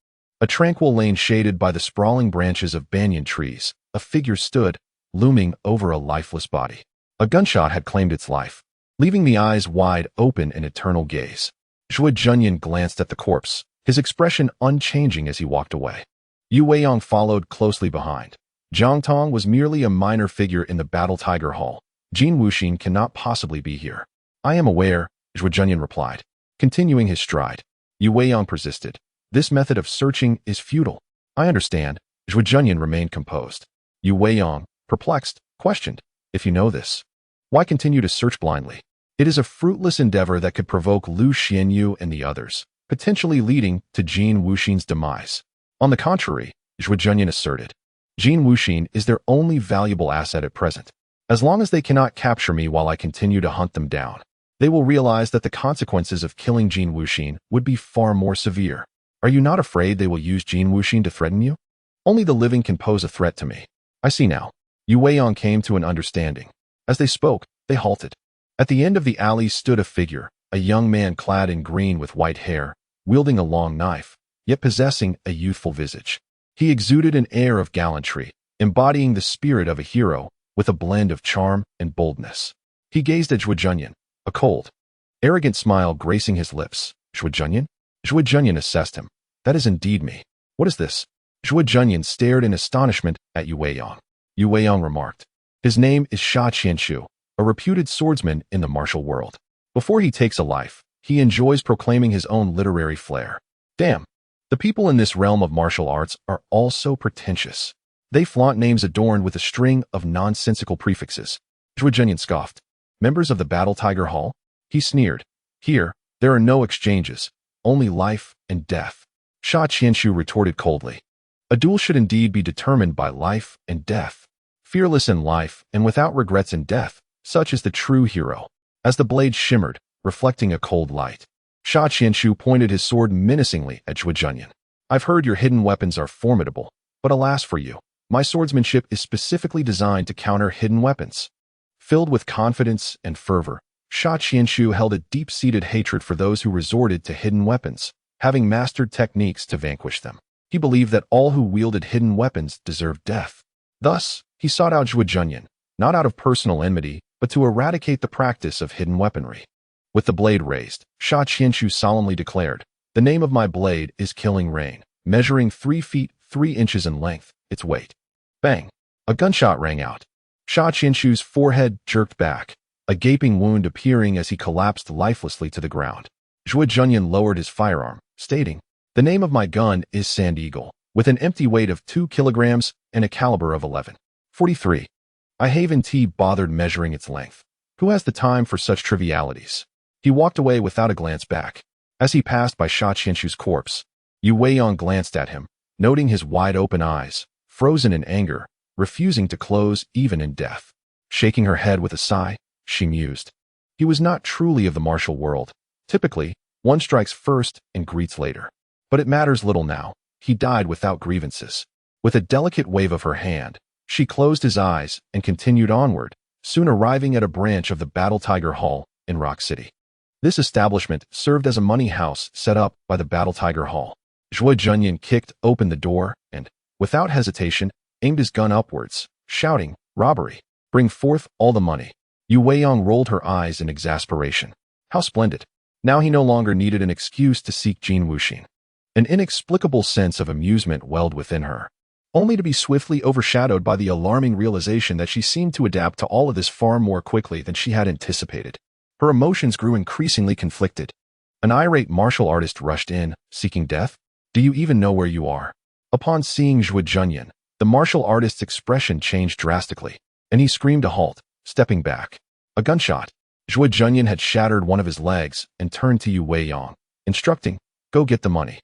a tranquil lane shaded by the sprawling branches of banyan trees, a figure stood, looming over a lifeless body. A gunshot had claimed its life, leaving the eyes wide open in eternal gaze. Zhuo Junyan glanced at the corpse, his expression unchanging as he walked away. Yu Weiyang followed closely behind. Jiang Tong was merely a minor figure in the Battle Tiger Hall. Jin Wuxin cannot possibly be here. I am aware, Zhuo Junyan replied. Continuing his stride, Yu Weiyang persisted. This method of searching is futile. I understand. Zhuo Junyan remained composed. Yu Weiyang, perplexed, questioned, If you know this, why continue to search blindly? It is a fruitless endeavor that could provoke Lu Xianyu and the others, potentially leading to Jin Wuxin's demise. On the contrary, Zhuo Junyan asserted, Jin Wuxin is their only valuable asset at present. As long as they cannot capture me while I continue to hunt them down, they will realize that the consequences of killing Jin Wuxin would be far more severe. Are you not afraid they will use Jin Wuxin to threaten you? Only the living can pose a threat to me. I see now. Yu Weiyang came to an understanding. As they spoke, they halted. At the end of the alley stood a figure, a young man clad in green with white hair, wielding a long knife, yet possessing a youthful visage. He exuded an air of gallantry, embodying the spirit of a hero, with a blend of charm and boldness. He gazed at Zhuo Junyan, a cold, arrogant smile gracing his lips. Zhuo Junyan? Zhuo Junyan assessed him. That is indeed me. What is this? Zhuo Junyan stared in astonishment at Yu Weiyang. Yu Weiyang remarked, His name is Sha Qianshu, a reputed swordsman in the martial world. Before he takes a life, he enjoys proclaiming his own literary flair. Damn, the people in this realm of martial arts are all so pretentious. They flaunt names adorned with a string of nonsensical prefixes. Zhuo Junyan scoffed. Members of the Battle Tiger Hall? He sneered. Here, there are no exchanges, only life and death. Sha Qianshu retorted coldly. A duel should indeed be determined by life and death. Fearless in life and without regrets in death, such is the true hero. As the blade shimmered, reflecting a cold light, Sha Qianshu pointed his sword menacingly at Zhuo Junyan. I've heard your hidden weapons are formidable, but alas for you, my swordsmanship is specifically designed to counter hidden weapons. Filled with confidence and fervor, Sha Qianshu held a deep-seated hatred for those who resorted to hidden weapons, having mastered techniques to vanquish them. He believed that all who wielded hidden weapons deserved death. Thus, he sought out Zhuo Junyan, not out of personal enmity, but to eradicate the practice of hidden weaponry. With the blade raised, Sha Qianshu solemnly declared, "The name of my blade is Killing Rain, measuring 3 feet 3 inches in length, its weight." Bang! A gunshot rang out. Sha Qianshu's forehead jerked back, a gaping wound appearing as he collapsed lifelessly to the ground. Zhuo Junyan lowered his firearm, stating, "The name of my gun is Sand Eagle, with an empty weight of 2 kilograms and a caliber of 11.43. I haven't bothered measuring its length. Who has the time for such trivialities?" He walked away without a glance back. As he passed by Sha Qianshu's corpse, Yu Weiyang glanced at him, noting his wide-open eyes, frozen in anger, refusing to close even in death. Shaking her head with a sigh, she mused. He was not truly of the martial world. Typically, one strikes first and greets later. But it matters little now. He died without grievances. With a delicate wave of her hand, she closed his eyes and continued onward, soon arriving at a branch of the Battle Tiger Hall in Rock City. This establishment served as a money house set up by the Battle Tiger Hall. Zhuo Junyan kicked open the door and, without hesitation, aimed his gun upwards, shouting, "Robbery! Bring forth all the money." Yu Weiyang rolled her eyes in exasperation. How splendid! Now he no longer needed an excuse to seek Jin Wuxin. An inexplicable sense of amusement welled within her, only to be swiftly overshadowed by the alarming realization that she seemed to adapt to all of this far more quickly than she had anticipated. Her emotions grew increasingly conflicted. An irate martial artist rushed in, seeking death? Do you even know where you are? Upon seeing Zhuo Junyan, the martial artist's expression changed drastically, and he screamed to halt, stepping back. A gunshot. Zhuo Junyan had shattered one of his legs and turned to Yu Weiyang, instructing, "Go get the money."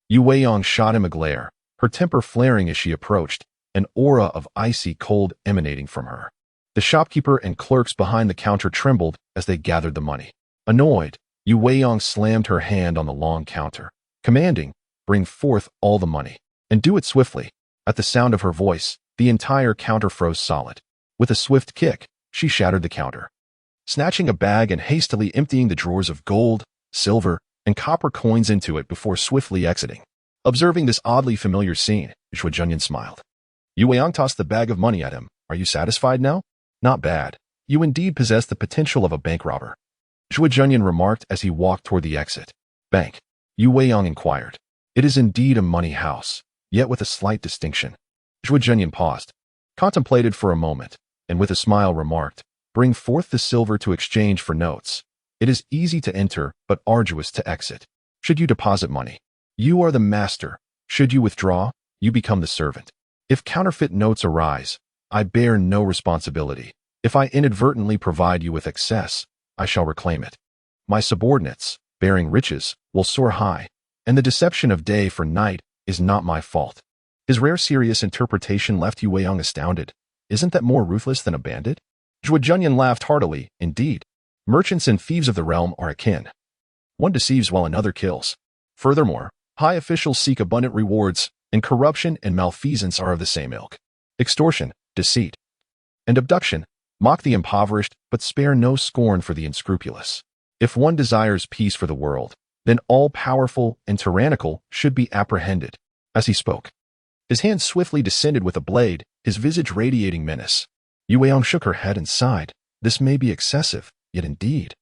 Yu Weiyang shot him a glare, her temper flaring as she approached, an aura of icy cold emanating from her. The shopkeeper and clerks behind the counter trembled as they gathered the money. Annoyed, Yu Weiyang slammed her hand on the long counter, commanding, "Bring forth all the money, and do it swiftly." At the sound of her voice, the entire counter froze solid. With a swift kick, she shattered the counter, snatching a bag and hastily emptying the drawers of gold, silver, and copper coins into it before swiftly exiting. Observing this oddly familiar scene, Zhuo Junyan smiled. Yu Weiyang tossed the bag of money at him. "Are you satisfied now?" "Not bad. You indeed possess the potential of a bank robber," Zhuo Junyan remarked as he walked toward the exit. "Bank?" Yu Weiyang inquired. "It is indeed a money house, yet with a slight distinction." Zhuo Junyan paused, contemplated for a moment, and with a smile remarked, "Bring forth the silver to exchange for notes. It is easy to enter, but arduous to exit. Should you deposit money, you are the master. Should you withdraw, you become the servant. If counterfeit notes arise, I bear no responsibility. If I inadvertently provide you with excess, I shall reclaim it. My subordinates, bearing riches, will soar high, and the deception of day for night is not my fault." His rare serious interpretation left Yu Weiyang astounded. Isn't that more ruthless than a bandit? Zhuo Junyan laughed heartily. Indeed, merchants and thieves of the realm are akin. One deceives while another kills. Furthermore, high officials seek abundant rewards, and corruption and malfeasance are of the same ilk. Extortion, deceit, and abduction mock the impoverished, but spare no scorn for the unscrupulous. If one desires peace for the world, then all powerful and tyrannical should be apprehended. As he spoke, his hand swiftly descended with a blade, his visage radiating menace. Yu Weiyang shook her head and sighed. This may be excessive, yet indeed,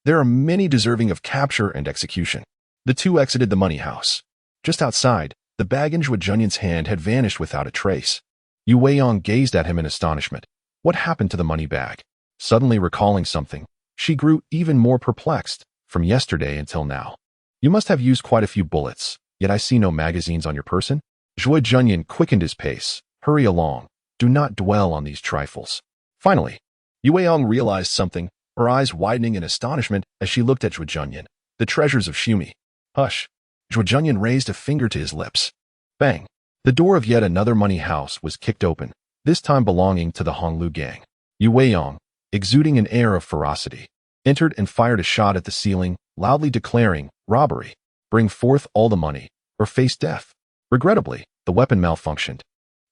there are many deserving of capture and execution. The two exited the money house. Just outside, the bag in Zhuo Junyan's hand had vanished without a trace. Yu Weiyang gazed at him in astonishment. What happened to the money bag? Suddenly recalling something, she grew even more perplexed, from yesterday until now. You must have used quite a few bullets, yet I see no magazines on your person. Zhuo Junyan quickened his pace. Hurry along. Do not dwell on these trifles. Finally, Yu Weiyang realized something, her eyes widening in astonishment as she looked at Zhuo Junyan. The treasures of Shumi. Hush. Zhuo Junyan raised a finger to his lips. Bang. The door of yet another money house was kicked open, this time belonging to the Honglu gang. Yu Weiyang, exuding an air of ferocity, entered and fired a shot at the ceiling, loudly declaring, "Robbery. Bring forth all the money, or face death." Regrettably, the weapon malfunctioned,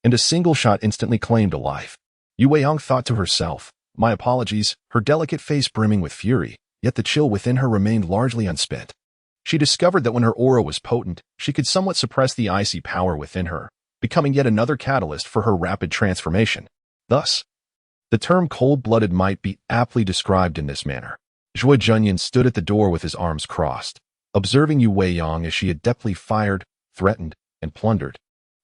and a single shot instantly claimed a life. Yu Weiyang thought to herself, "My apologies," her delicate face brimming with fury, yet the chill within her remained largely unspent. She discovered that when her aura was potent, she could somewhat suppress the icy power within her, becoming yet another catalyst for her rapid transformation. Thus, the term cold-blooded might be aptly described in this manner. Zhuo Junyan stood at the door with his arms crossed, observing Yu Weiyang as she adeptly fired, threatened, and plundered,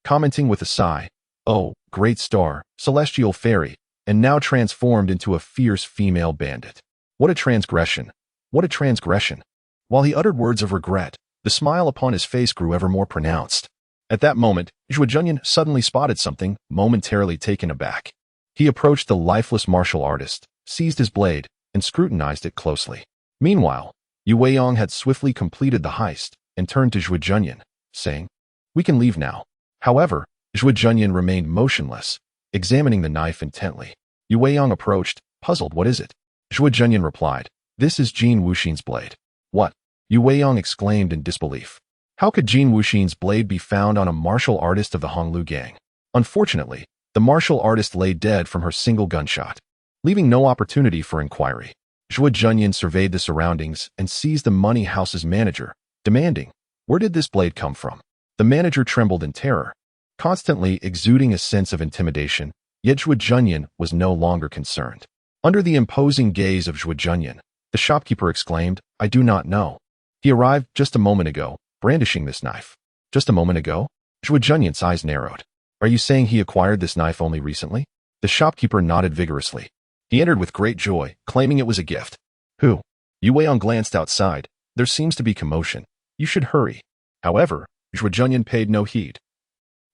commenting with a sigh, "Oh, great star, celestial fairy, and now transformed into a fierce female bandit. What a transgression! What a transgression!" While he uttered words of regret, the smile upon his face grew ever more pronounced. At that moment, Zhuo Junyan suddenly spotted something, momentarily taken aback. He approached the lifeless martial artist, seized his blade, and scrutinized it closely. Meanwhile, Yu Weiyang had swiftly completed the heist and turned to Zhuo Junyan, saying, "We can leave now." However, Zhuo Junyan remained motionless, examining the knife intently. Yu Weiyang approached, puzzled. "What is it?" Zhuo Junyan replied, "This is Jin Wuxin's blade." "What?" Yu Weiyang exclaimed in disbelief. How could Jin Wuxin's blade be found on a martial artist of the Honglu gang? Unfortunately, the martial artist lay dead from her single gunshot, leaving no opportunity for inquiry. Zhuo Junyan surveyed the surroundings and seized the money house's manager, demanding, "Where did this blade come from?" The manager trembled in terror, constantly exuding a sense of intimidation, yet Zhuo Junyan was no longer concerned. Under the imposing gaze of Zhuo Junyan, the shopkeeper exclaimed, "I do not know. He arrived just a moment ago, brandishing this knife." "Just a moment ago?" Zhuo Junyan's eyes narrowed. "Are you saying he acquired this knife only recently?" The shopkeeper nodded vigorously. "He entered with great joy, claiming it was a gift." "Who?" Yu Weiyang glanced outside. "There seems to be commotion. You should hurry." However, Zhuo Junyan paid no heed.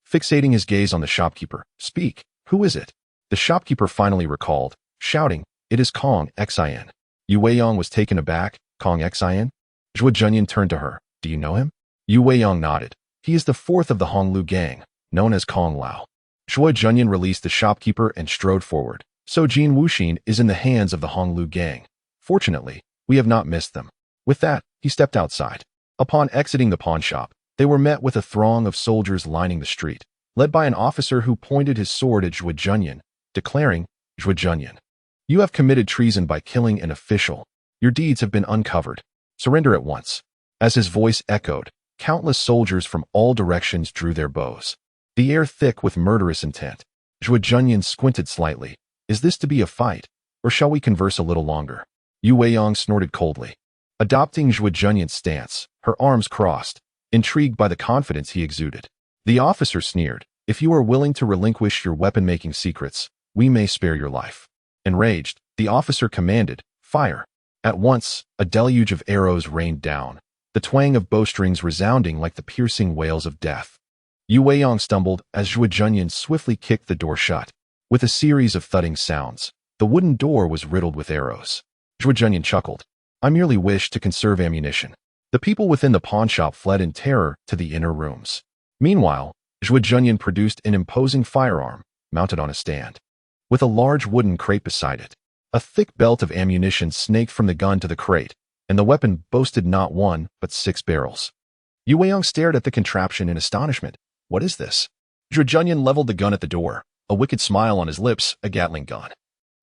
Fixating his gaze on the shopkeeper, "Speak, who is it?" The shopkeeper finally recalled, shouting, "It is Kong Xin." Yu Weiyang was taken aback. "Kong Xin?" Zhuo Junyan turned to her. "Do you know him?" Yu Weiyang nodded. "He is the fourth of the Honglu gang, known as Kong Lao." Zhuo Junyan released the shopkeeper and strode forward. "So Jin Wuxin is in the hands of the Honglu gang. Fortunately, we have not missed them." With that, he stepped outside. Upon exiting the pawn shop, they were met with a throng of soldiers lining the street, led by an officer who pointed his sword at Zhuo Junyan, declaring, "Zhuo Junyan, you have committed treason by killing an official. Your deeds have been uncovered. Surrender at once." As his voice echoed, countless soldiers from all directions drew their bows, the air thick with murderous intent. Zhuo Junyan squinted slightly. "Is this to be a fight, or shall we converse a little longer?" Yu Weiyang snorted coldly. Adopting Zhuo Junyan's stance, her arms crossed, intrigued by the confidence he exuded. The officer sneered, "If you are willing to relinquish your weapon-making secrets, we may spare your life." Enraged, the officer commanded, "Fire." At once, a deluge of arrows rained down, the twang of bowstrings resounding like the piercing wails of death. Yu Weiyang stumbled as Zhuo Junyan swiftly kicked the door shut. With a series of thudding sounds, the wooden door was riddled with arrows. Zhuo Junyan chuckled. "I merely wished to conserve ammunition." The people within the pawn shop fled in terror to the inner rooms. Meanwhile, Zhuo Junyan produced an imposing firearm, mounted on a stand, with a large wooden crate beside it. A thick belt of ammunition snaked from the gun to the crate, and the weapon boasted not one, but 6 barrels. Yu Weiyang stared at the contraption in astonishment. "What is this?" Zhuo Junyan leveled the gun at the door, a wicked smile on his lips. "A Gatling gun.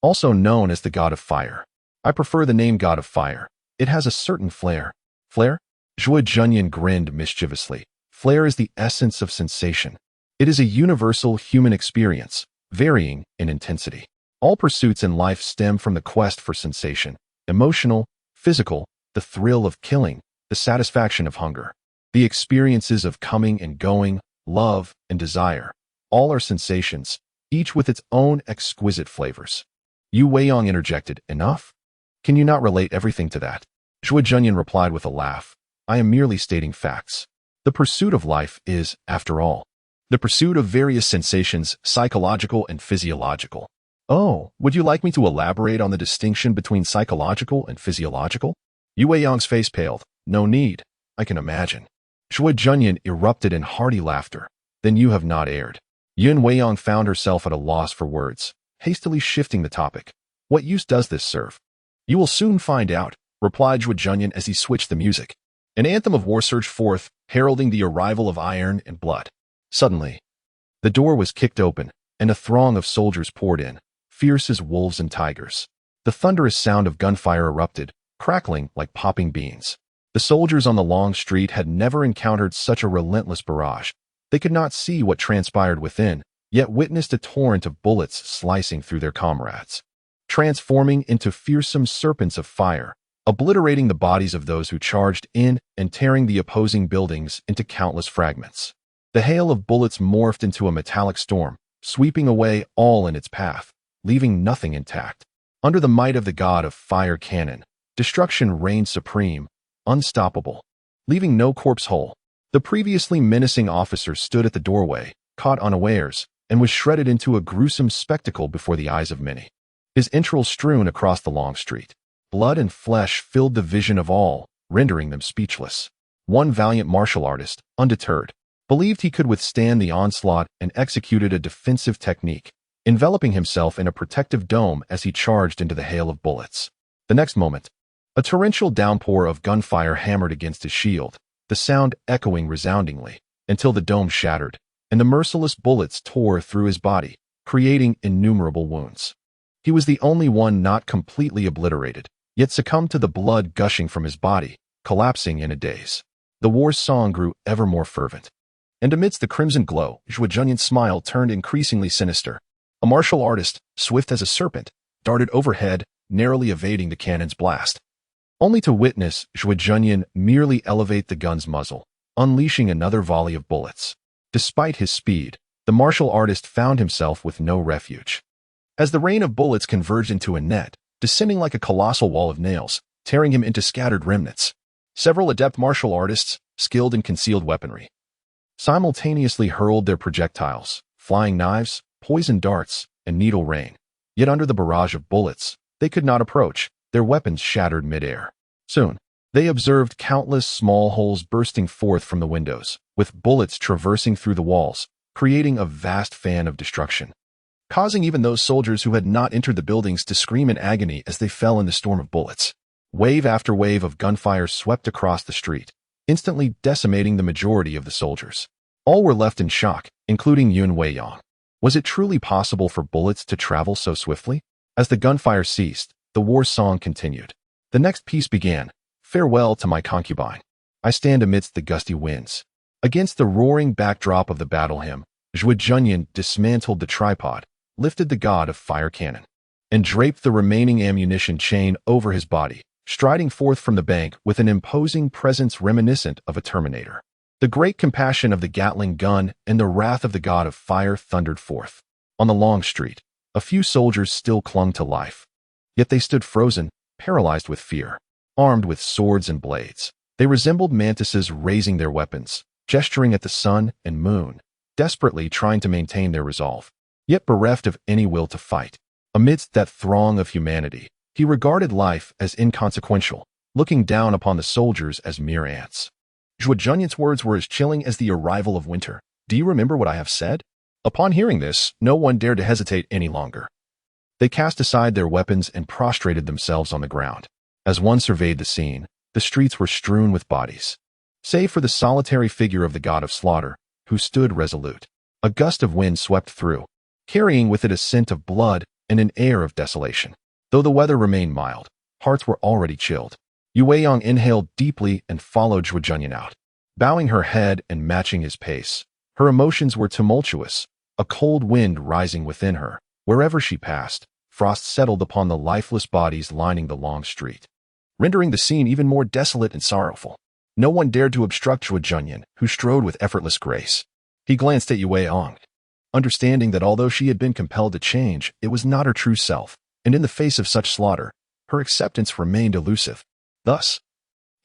Also known as the God of Fire. I prefer the name God of Fire. It has a certain flair." "Flair?" Zhuo Junyan grinned mischievously. "Flair is the essence of sensation. It is a universal human experience, varying in intensity. All pursuits in life stem from the quest for sensation, emotional, physical, the thrill of killing, the satisfaction of hunger. The experiences of coming and going, love and desire, all are sensations, each with its own exquisite flavors." Yu Weiyang interjected, "Enough? Can you not relate everything to that?" Zhuo Junyan replied with a laugh, "I am merely stating facts. The pursuit of life is, after all, the pursuit of various sensations, psychological and physiological." "Oh, would you like me to elaborate on the distinction between psychological and physiological?" Yu Weiyang's face paled. "No need. I can imagine." Zhuo Junyan erupted in hearty laughter. "Then you have not erred." Yin Weiyang found herself at a loss for words, hastily shifting the topic. "What use does this serve?" "You will soon find out," replied Zhuo Junyan as he switched the music. An anthem of war surged forth, heralding the arrival of iron and blood. Suddenly, the door was kicked open, and a throng of soldiers poured in, fierce as wolves and tigers. The thunderous sound of gunfire erupted, crackling like popping beans. The soldiers on the long street had never encountered such a relentless barrage. They could not see what transpired within, yet witnessed a torrent of bullets slicing through their comrades, transforming into fearsome serpents of fire, obliterating the bodies of those who charged in and tearing the opposing buildings into countless fragments. The hail of bullets morphed into a metallic storm, sweeping away all in its path, leaving nothing intact. Under the might of the god of fire cannon, destruction reigned supreme, unstoppable, leaving no corpse whole. The previously menacing officer stood at the doorway, caught unawares, and was shredded into a gruesome spectacle before the eyes of many. His entrails strewn across the long street. Blood and flesh filled the vision of all, rendering them speechless. One valiant martial artist, undeterred, believed he could withstand the onslaught and executed a defensive technique, enveloping himself in a protective dome as he charged into the hail of bullets. The next moment, a torrential downpour of gunfire hammered against his shield, the sound echoing resoundingly, until the dome shattered, and the merciless bullets tore through his body, creating innumerable wounds. He was the only one not completely obliterated, yet succumbed to the blood gushing from his body, collapsing in a daze. The war's song grew ever more fervent. And amidst the crimson glow, Zhuo Junyan's smile turned increasingly sinister. A martial artist, swift as a serpent, darted overhead, narrowly evading the cannon's blast, only to witness Zhuo Junyan merely elevate the gun's muzzle, unleashing another volley of bullets. Despite his speed, the martial artist found himself with no refuge. As the rain of bullets converged into a net, descending like a colossal wall of nails, tearing him into scattered remnants, several adept martial artists, skilled in concealed weaponry, simultaneously hurled their projectiles, flying knives, poison darts, and needle rain. Yet under the barrage of bullets, they could not approach, their weapons shattered midair. Soon, they observed countless small holes bursting forth from the windows, with bullets traversing through the walls, creating a vast fan of destruction, causing even those soldiers who had not entered the buildings to scream in agony as they fell in the storm of bullets. Wave after wave of gunfire swept across the street, instantly decimating the majority of the soldiers. All were left in shock, including Yun Weiyang. Was it truly possible for bullets to travel so swiftly? As the gunfire ceased, the war song continued. The next piece began. Farewell to my concubine. I stand amidst the gusty winds. Against the roaring backdrop of the battle hymn, Zhuo Junyan dismantled the tripod, lifted the god of fire cannon, and draped the remaining ammunition chain over his body, striding forth from the bank with an imposing presence reminiscent of a Terminator. The great compassion of the Gatling gun and the wrath of the god of fire thundered forth. On the long street, a few soldiers still clung to life. Yet they stood frozen, paralyzed with fear. Armed with swords and blades, they resembled mantises raising their weapons, gesturing at the sun and moon, desperately trying to maintain their resolve, yet bereft of any will to fight. Amidst that throng of humanity, he regarded life as inconsequential, looking down upon the soldiers as mere ants. Zhuo Junyan's words were as chilling as the arrival of winter. Do you remember what I have said? Upon hearing this, no one dared to hesitate any longer. They cast aside their weapons and prostrated themselves on the ground. As one surveyed the scene, the streets were strewn with bodies. Save for the solitary figure of the god of slaughter, who stood resolute. A gust of wind swept through, carrying with it a scent of blood and an air of desolation. Though the weather remained mild, hearts were already chilled. Yu Weiyang inhaled deeply and followed Zhuo Junyan out, bowing her head and matching his pace. Her emotions were tumultuous, a cold wind rising within her. Wherever she passed, frost settled upon the lifeless bodies lining the long street, rendering the scene even more desolate and sorrowful. No one dared to obstruct Zhuo Junyan, who strode with effortless grace. He glanced at Yu Weiyang, understanding that although she had been compelled to change, it was not her true self, and in the face of such slaughter, her acceptance remained elusive. Thus,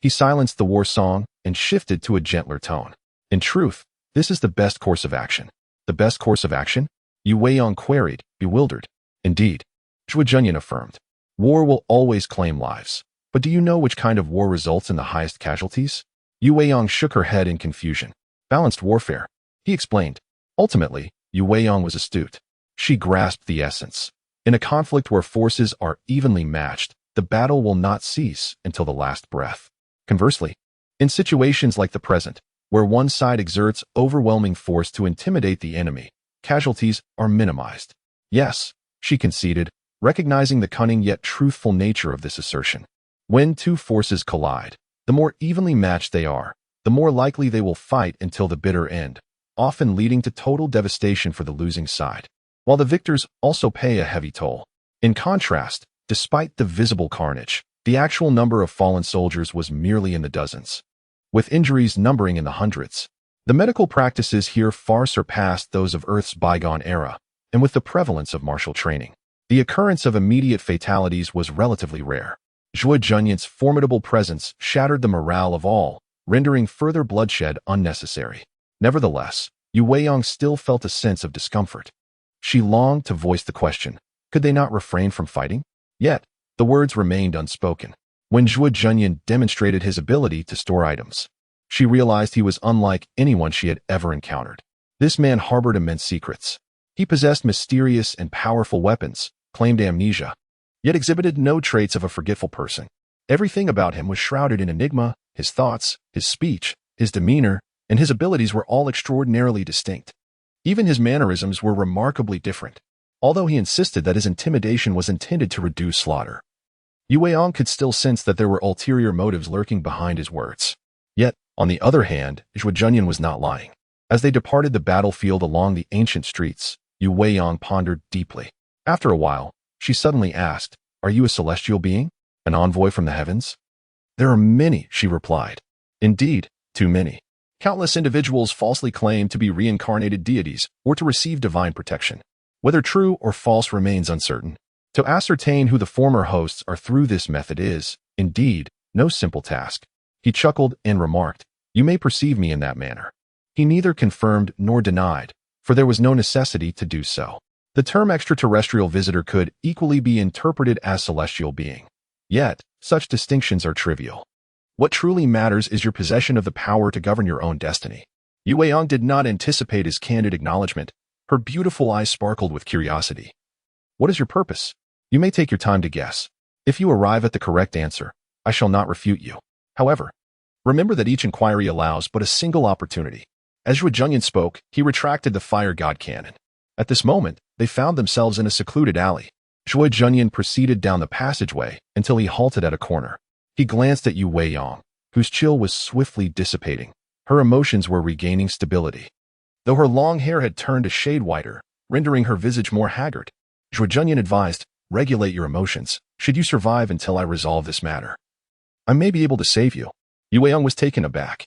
he silenced the war song and shifted to a gentler tone. In truth, this is the best course of action. The best course of action? Yu Weiyang queried, bewildered. Indeed, Zhuo Junyan affirmed. War will always claim lives. But do you know which kind of war results in the highest casualties? Yu Weiyang shook her head in confusion. Balanced warfare, he explained. Ultimately, Yu Weiyang was astute. She grasped the essence. In a conflict where forces are evenly matched, the battle will not cease until the last breath. Conversely, in situations like the present, where one side exerts overwhelming force to intimidate the enemy, casualties are minimized. Yes, she conceded, recognizing the cunning yet truthful nature of this assertion. When two forces collide, The more evenly matched they are, the more likely they will fight until the bitter end, often leading to total devastation for the losing side, while the victors also pay a heavy toll. In contrast, despite the visible carnage, the actual number of fallen soldiers was merely in the dozens, with injuries numbering in the hundreds. The medical practices here far surpassed those of Earth's bygone era, and with the prevalence of martial training, the occurrence of immediate fatalities was relatively rare. Zhuo Junyan's formidable presence shattered the morale of all, rendering further bloodshed unnecessary. Nevertheless, Yu Weiyang still felt a sense of discomfort. She longed to voice the question, could they not refrain from fighting? Yet, the words remained unspoken. When Zhuo Junyan demonstrated his ability to store items, she realized he was unlike anyone she had ever encountered. This man harbored immense secrets. He possessed mysterious and powerful weapons, claimed amnesia, yet exhibited no traits of a forgetful person. Everything about him was shrouded in enigma. His thoughts, his speech, his demeanor, and his abilities were all extraordinarily distinct. Even his mannerisms were remarkably different, although he insisted that his intimidation was intended to reduce slaughter. Yu Weiyang could still sense that there were ulterior motives lurking behind his words. Yet, on the other hand, Zhuo Junyan was not lying. As they departed the battlefield along the ancient streets, Yu Weiyang pondered deeply. After a while, she suddenly asked, "Are you a celestial being? An envoy from the heavens?" "There are many," she replied. "Indeed, too many. Countless individuals falsely claim to be reincarnated deities or to receive divine protection. Whether true or false remains uncertain. To ascertain who the former hosts are through this method is, indeed, no simple task." He chuckled and remarked, "You may perceive me in that manner." He neither confirmed nor denied, for there was no necessity to do so. The term extraterrestrial visitor could equally be interpreted as celestial being. Yet, such distinctions are trivial. What truly matters is your possession of the power to govern your own destiny. Yu Weiyang did not anticipate his candid acknowledgement. Her beautiful eyes sparkled with curiosity. "What is your purpose? You may take your time to guess. If you arrive at the correct answer, I shall not refute you. However, remember that each inquiry allows but a single opportunity." As Zhuo Junyan spoke, he retracted the fire god cannon. At this moment, they found themselves in a secluded alley. Zhuo Junyan proceeded down the passageway until he halted at a corner. He glanced at Yu Weiyang, whose chill was swiftly dissipating. Her emotions were regaining stability, though her long hair had turned a shade whiter, rendering her visage more haggard. Zhuo Junyan advised, "Regulate your emotions, should you survive until I resolve this matter. I may be able to save you." Yu Weiyang was taken aback.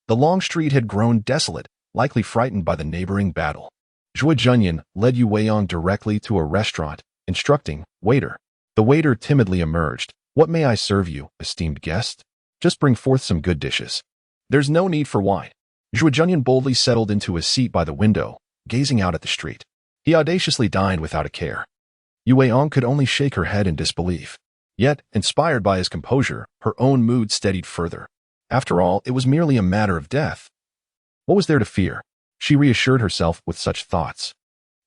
The long street had grown desolate, likely frightened by the neighboring battle. Zhuo Junyan led Yu Weiyang directly to a restaurant, instructing, "Waiter." The waiter timidly emerged. "What may I serve you, esteemed guest?" "Just bring forth some good dishes." "There's no need for wine." Zhuo Junyan boldly settled into a seat by the window, gazing out at the street. He audaciously dined without a care. Yu Weiyang could only shake her head in disbelief. Yet, inspired by his composure, her own mood steadied further. After all, it was merely a matter of death. What was there to fear? She reassured herself with such thoughts.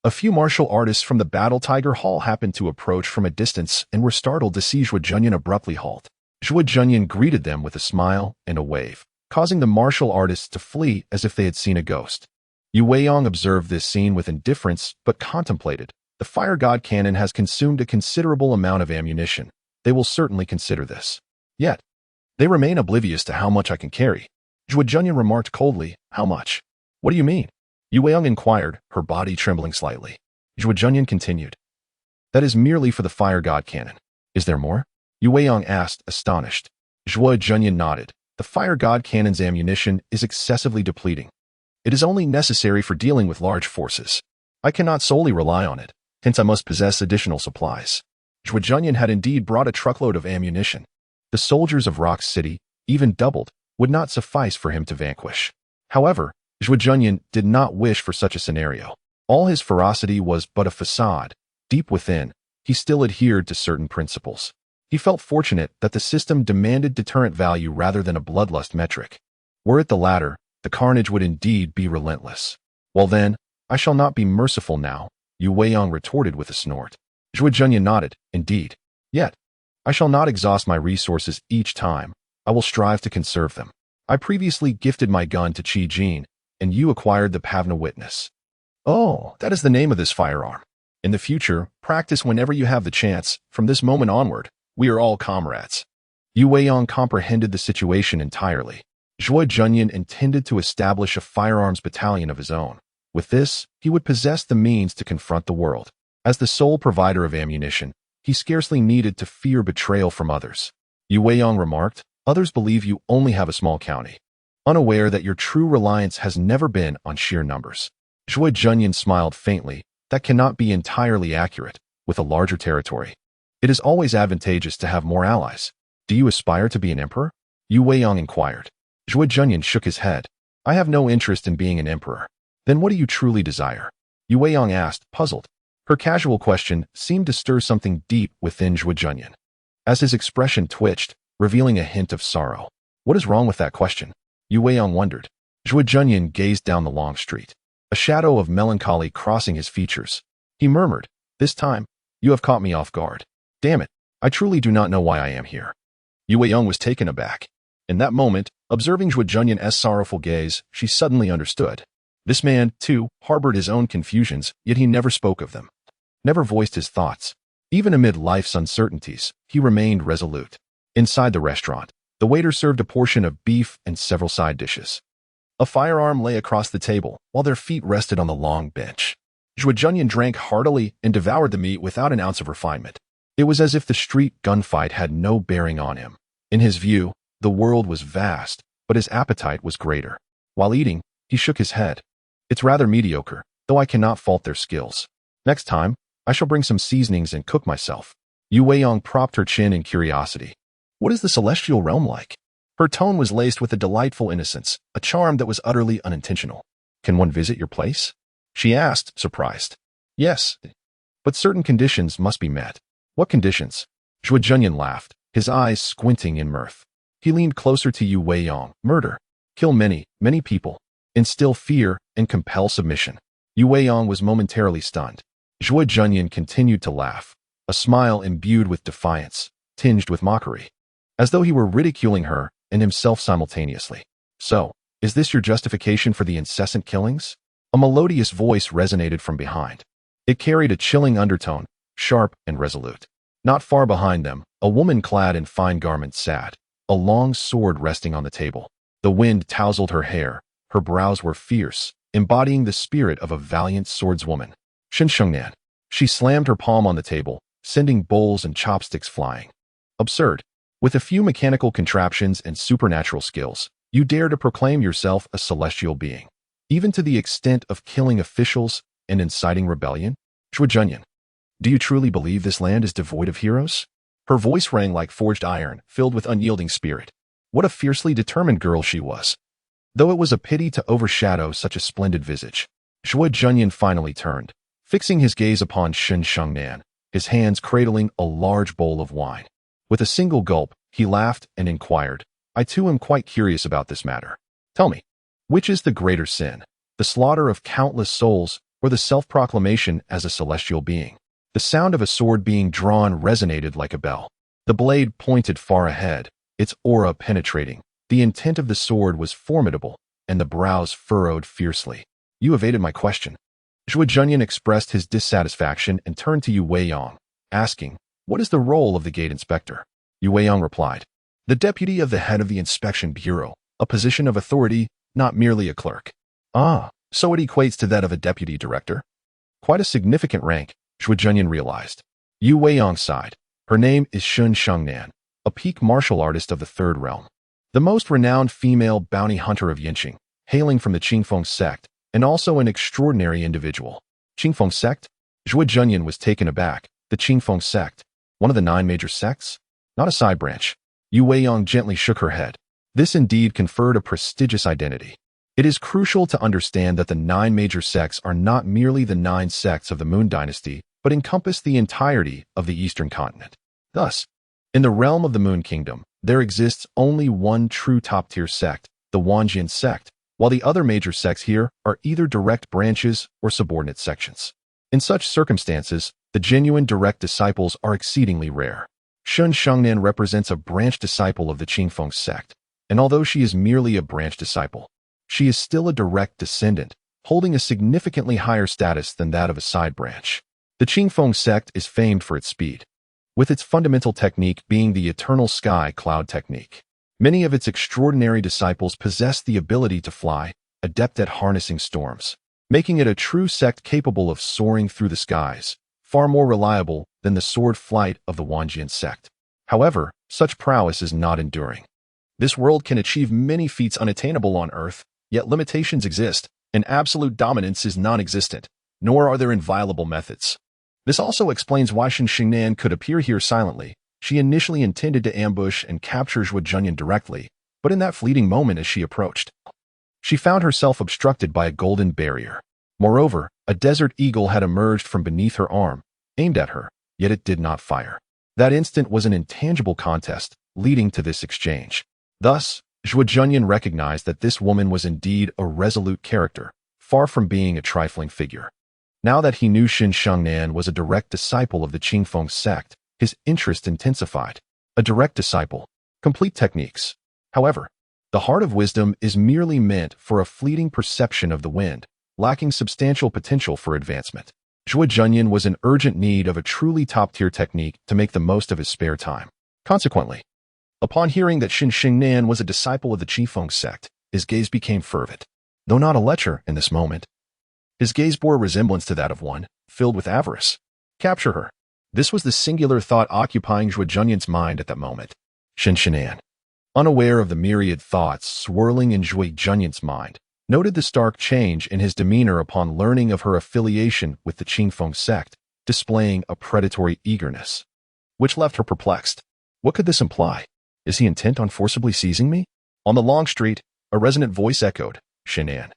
A few martial artists from the Battle Tiger Hall happened to approach from a distance and were startled to see Zhuo Junyan abruptly halt. Zhuo Junyan greeted them with a smile and a wave, causing the martial artists to flee as if they had seen a ghost. Yu Weiyang observed this scene with indifference but contemplated. The fire god cannon has consumed a considerable amount of ammunition. They will certainly consider this. Yet, they remain oblivious to how much I can carry. Zhuo Junyan remarked coldly, "How much?" "What do you mean?" Yu Weiyang inquired, her body trembling slightly. Zhuo Junyan continued, "That is merely for the fire god cannon. Is there more?" Yu Weiyang asked, astonished. Zhuo Junyan nodded. "The fire god cannon's ammunition is excessively depleting. It is only necessary for dealing with large forces. I cannot solely rely on it, hence I must possess additional supplies." Zhuo Junyan had indeed brought a truckload of ammunition. The soldiers of Rock City, even doubled, would not suffice for him to vanquish. However, Zhuo Junyan did not wish for such a scenario. All his ferocity was but a facade. Deep within, he still adhered to certain principles. He felt fortunate that the system demanded deterrent value rather than a bloodlust metric. Were it the latter, the carnage would indeed be relentless. "Well then, I shall not be merciful now," Yu Weiyang retorted with a snort. Zhuo Junyan nodded, "Indeed. Yet, I shall not exhaust my resources each time. I will strive to conserve them. I previously gifted my gun to Qi Jin, and you acquired the Pavna Witness." "Oh, that is the name of this firearm. In the future, practice whenever you have the chance. From this moment onward, we are all comrades." Yu Weiyang comprehended the situation entirely. Zhuo Junyan intended to establish a firearms battalion of his own. With this, he would possess the means to confront the world. As the sole provider of ammunition, he scarcely needed to fear betrayal from others. Yu Weiyang remarked, "Others believe you only have a small county, unaware that your true reliance has never been on sheer numbers." Zhuo Junyan smiled faintly. "That cannot be entirely accurate. With a larger territory, it is always advantageous to have more allies. Do you aspire to be an emperor?" Yu Weiyang inquired. Zhuo Junyan shook his head. "I have no interest in being an emperor." "Then what do you truly desire?" Yu Weiyang asked, puzzled. Her casual question seemed to stir something deep within Zhuo Junyan. As his expression twitched, revealing a hint of sorrow. "What is wrong with that question?" Yu Weiyang wondered. Zhuo Junyan gazed down the long street, a shadow of melancholy crossing his features. He murmured, "This time, you have caught me off guard. Damn it, I truly do not know why I am here." Yu Weiyang was taken aback. In that moment, observing Zhuo Junyan's sorrowful gaze, she suddenly understood. This man, too, harbored his own confusions, yet he never spoke of them, never voiced his thoughts. Even amid life's uncertainties, he remained resolute. Inside the restaurant, the waiter served a portion of beef and several side dishes. A firearm lay across the table, while their feet rested on the long bench. Zhuo Junyan drank heartily and devoured the meat without an ounce of refinement. It was as if the street gunfight had no bearing on him. In his view, the world was vast, but his appetite was greater. While eating, he shook his head. "It's rather mediocre, though I cannot fault their skills. Next time, I shall bring some seasonings and cook myself." Yu Weiyang propped her chin in curiosity. "What is the celestial realm like?" Her tone was laced with a delightful innocence, a charm that was utterly unintentional. "Can one visit your place?" she asked, surprised. "Yes, but certain conditions must be met." "What conditions?" Zhuo Junyan laughed, his eyes squinting in mirth. He leaned closer to Yu Weiyang. "Murder. Kill many, many people. Instill fear and compel submission." Yu Weiyang was momentarily stunned. Zhuo Junyan continued to laugh, a smile imbued with defiance, tinged with mockery, as though he were ridiculing her and himself simultaneously. "So, is this your justification for the incessant killings?" A melodious voice resonated from behind. It carried a chilling undertone, sharp and resolute. Not far behind them, a woman clad in fine garments sat, a long sword resting on the table. The wind tousled her hair. Her brows were fierce, embodying the spirit of a valiant swordswoman. "Shengnan." She slammed her palm on the table, sending bowls and chopsticks flying. "Absurd. With a few mechanical contraptions and supernatural skills, you dare to proclaim yourself a celestial being, even to the extent of killing officials and inciting rebellion?" Zhuo Junyan, "Do you truly believe this land is devoid of heroes?" Her voice rang like forged iron, filled with unyielding spirit. What a fiercely determined girl she was. Though it was a pity to overshadow such a splendid visage. Zhuo Junyan finally turned, fixing his gaze upon Shengnan, his hands cradling a large bowl of wine. With a single gulp, he laughed and inquired, "I too am quite curious about this matter. Tell me, which is the greater sin, the slaughter of countless souls or the self-proclamation as a celestial being?" The sound of a sword being drawn resonated like a bell. The blade pointed far ahead, its aura penetrating. The intent of the sword was formidable, and the brows furrowed fiercely. "You evaded my question." Zhuo Junyan expressed his dissatisfaction and turned to Yu Weiyang, asking, "What is the role of the gate inspector?" Yu Weiyang replied, "The deputy of the head of the inspection bureau, a position of authority, not merely a clerk." "Ah, so it equates to that of a deputy director?" Quite a significant rank, Zhuo Junyan realized. Yu Weiyang sighed. Her name is Shengnan, a peak martial artist of the Third Realm, the most renowned female bounty hunter of Yinqing, hailing from the Qingfeng sect, and also an extraordinary individual. Qingfeng sect? Zhuo Junyan was taken aback. The Qingfeng sect? One of the 9 major sects? Not a side branch. Yu Weiyang gently shook her head. This indeed conferred a prestigious identity. It is crucial to understand that the 9 major sects are not merely the 9 sects of the Moon Dynasty, but encompass the entirety of the Eastern continent. Thus, in the realm of the Moon Kingdom, there exists only one true top-tier sect, the Wanjian sect, while the other major sects here are either direct branches or subordinate sections. In such circumstances, the genuine direct disciples are exceedingly rare. Shengnan represents a branch disciple of the Qingfeng sect, and although she is merely a branch disciple, she is still a direct descendant, holding a significantly higher status than that of a side branch. The Qingfeng sect is famed for its speed. with its fundamental technique being the eternal sky cloud technique. Many of its extraordinary disciples possess the ability to fly, adept at harnessing storms, making it a true sect capable of soaring through the skies, far more reliable than the sword flight of the Wanjian sect. However, such prowess is not enduring. This world can achieve many feats unattainable on Earth, yet limitations exist, and absolute dominance is non-existent, nor are there inviolable methods. This also explains why Shen Xingnan could appear here silently. She initially intended to ambush and capture Zhuo Junyan directly, but in that fleeting moment as she approached, she found herself obstructed by a golden barrier. Moreover, a desert eagle had emerged from beneath her arm, aimed at her, yet it did not fire. That instant was an intangible contest, leading to this exchange. Thus, Zhuo Junyan recognized that this woman was indeed a resolute character, far from being a trifling figure. Now that he knew Shen Xingnan was a direct disciple of the Qingfeng sect, his interest intensified. A direct disciple. Complete techniques. However, the heart of wisdom is merely meant for a fleeting perception of the wind, lacking substantial potential for advancement. Zhuo Junyan was in urgent need of a truly top-tier technique to make the most of his spare time. Consequently, upon hearing that Shen Xingnan was a disciple of the Qingfeng sect, his gaze became fervent. Though not a lecher in this moment, his gaze bore a resemblance to that of one filled with avarice. Capture her. This was the singular thought occupying Zhuo Junyan's mind at that moment. Shen Xingnan, unaware of the myriad thoughts swirling in Zhuo Junyan's mind, noted the stark change in his demeanor upon learning of her affiliation with the Qingfeng sect, displaying a predatory eagerness, which left her perplexed. What could this imply? Is he intent on forcibly seizing me? On the long street, a resonant voice echoed, Xingnan.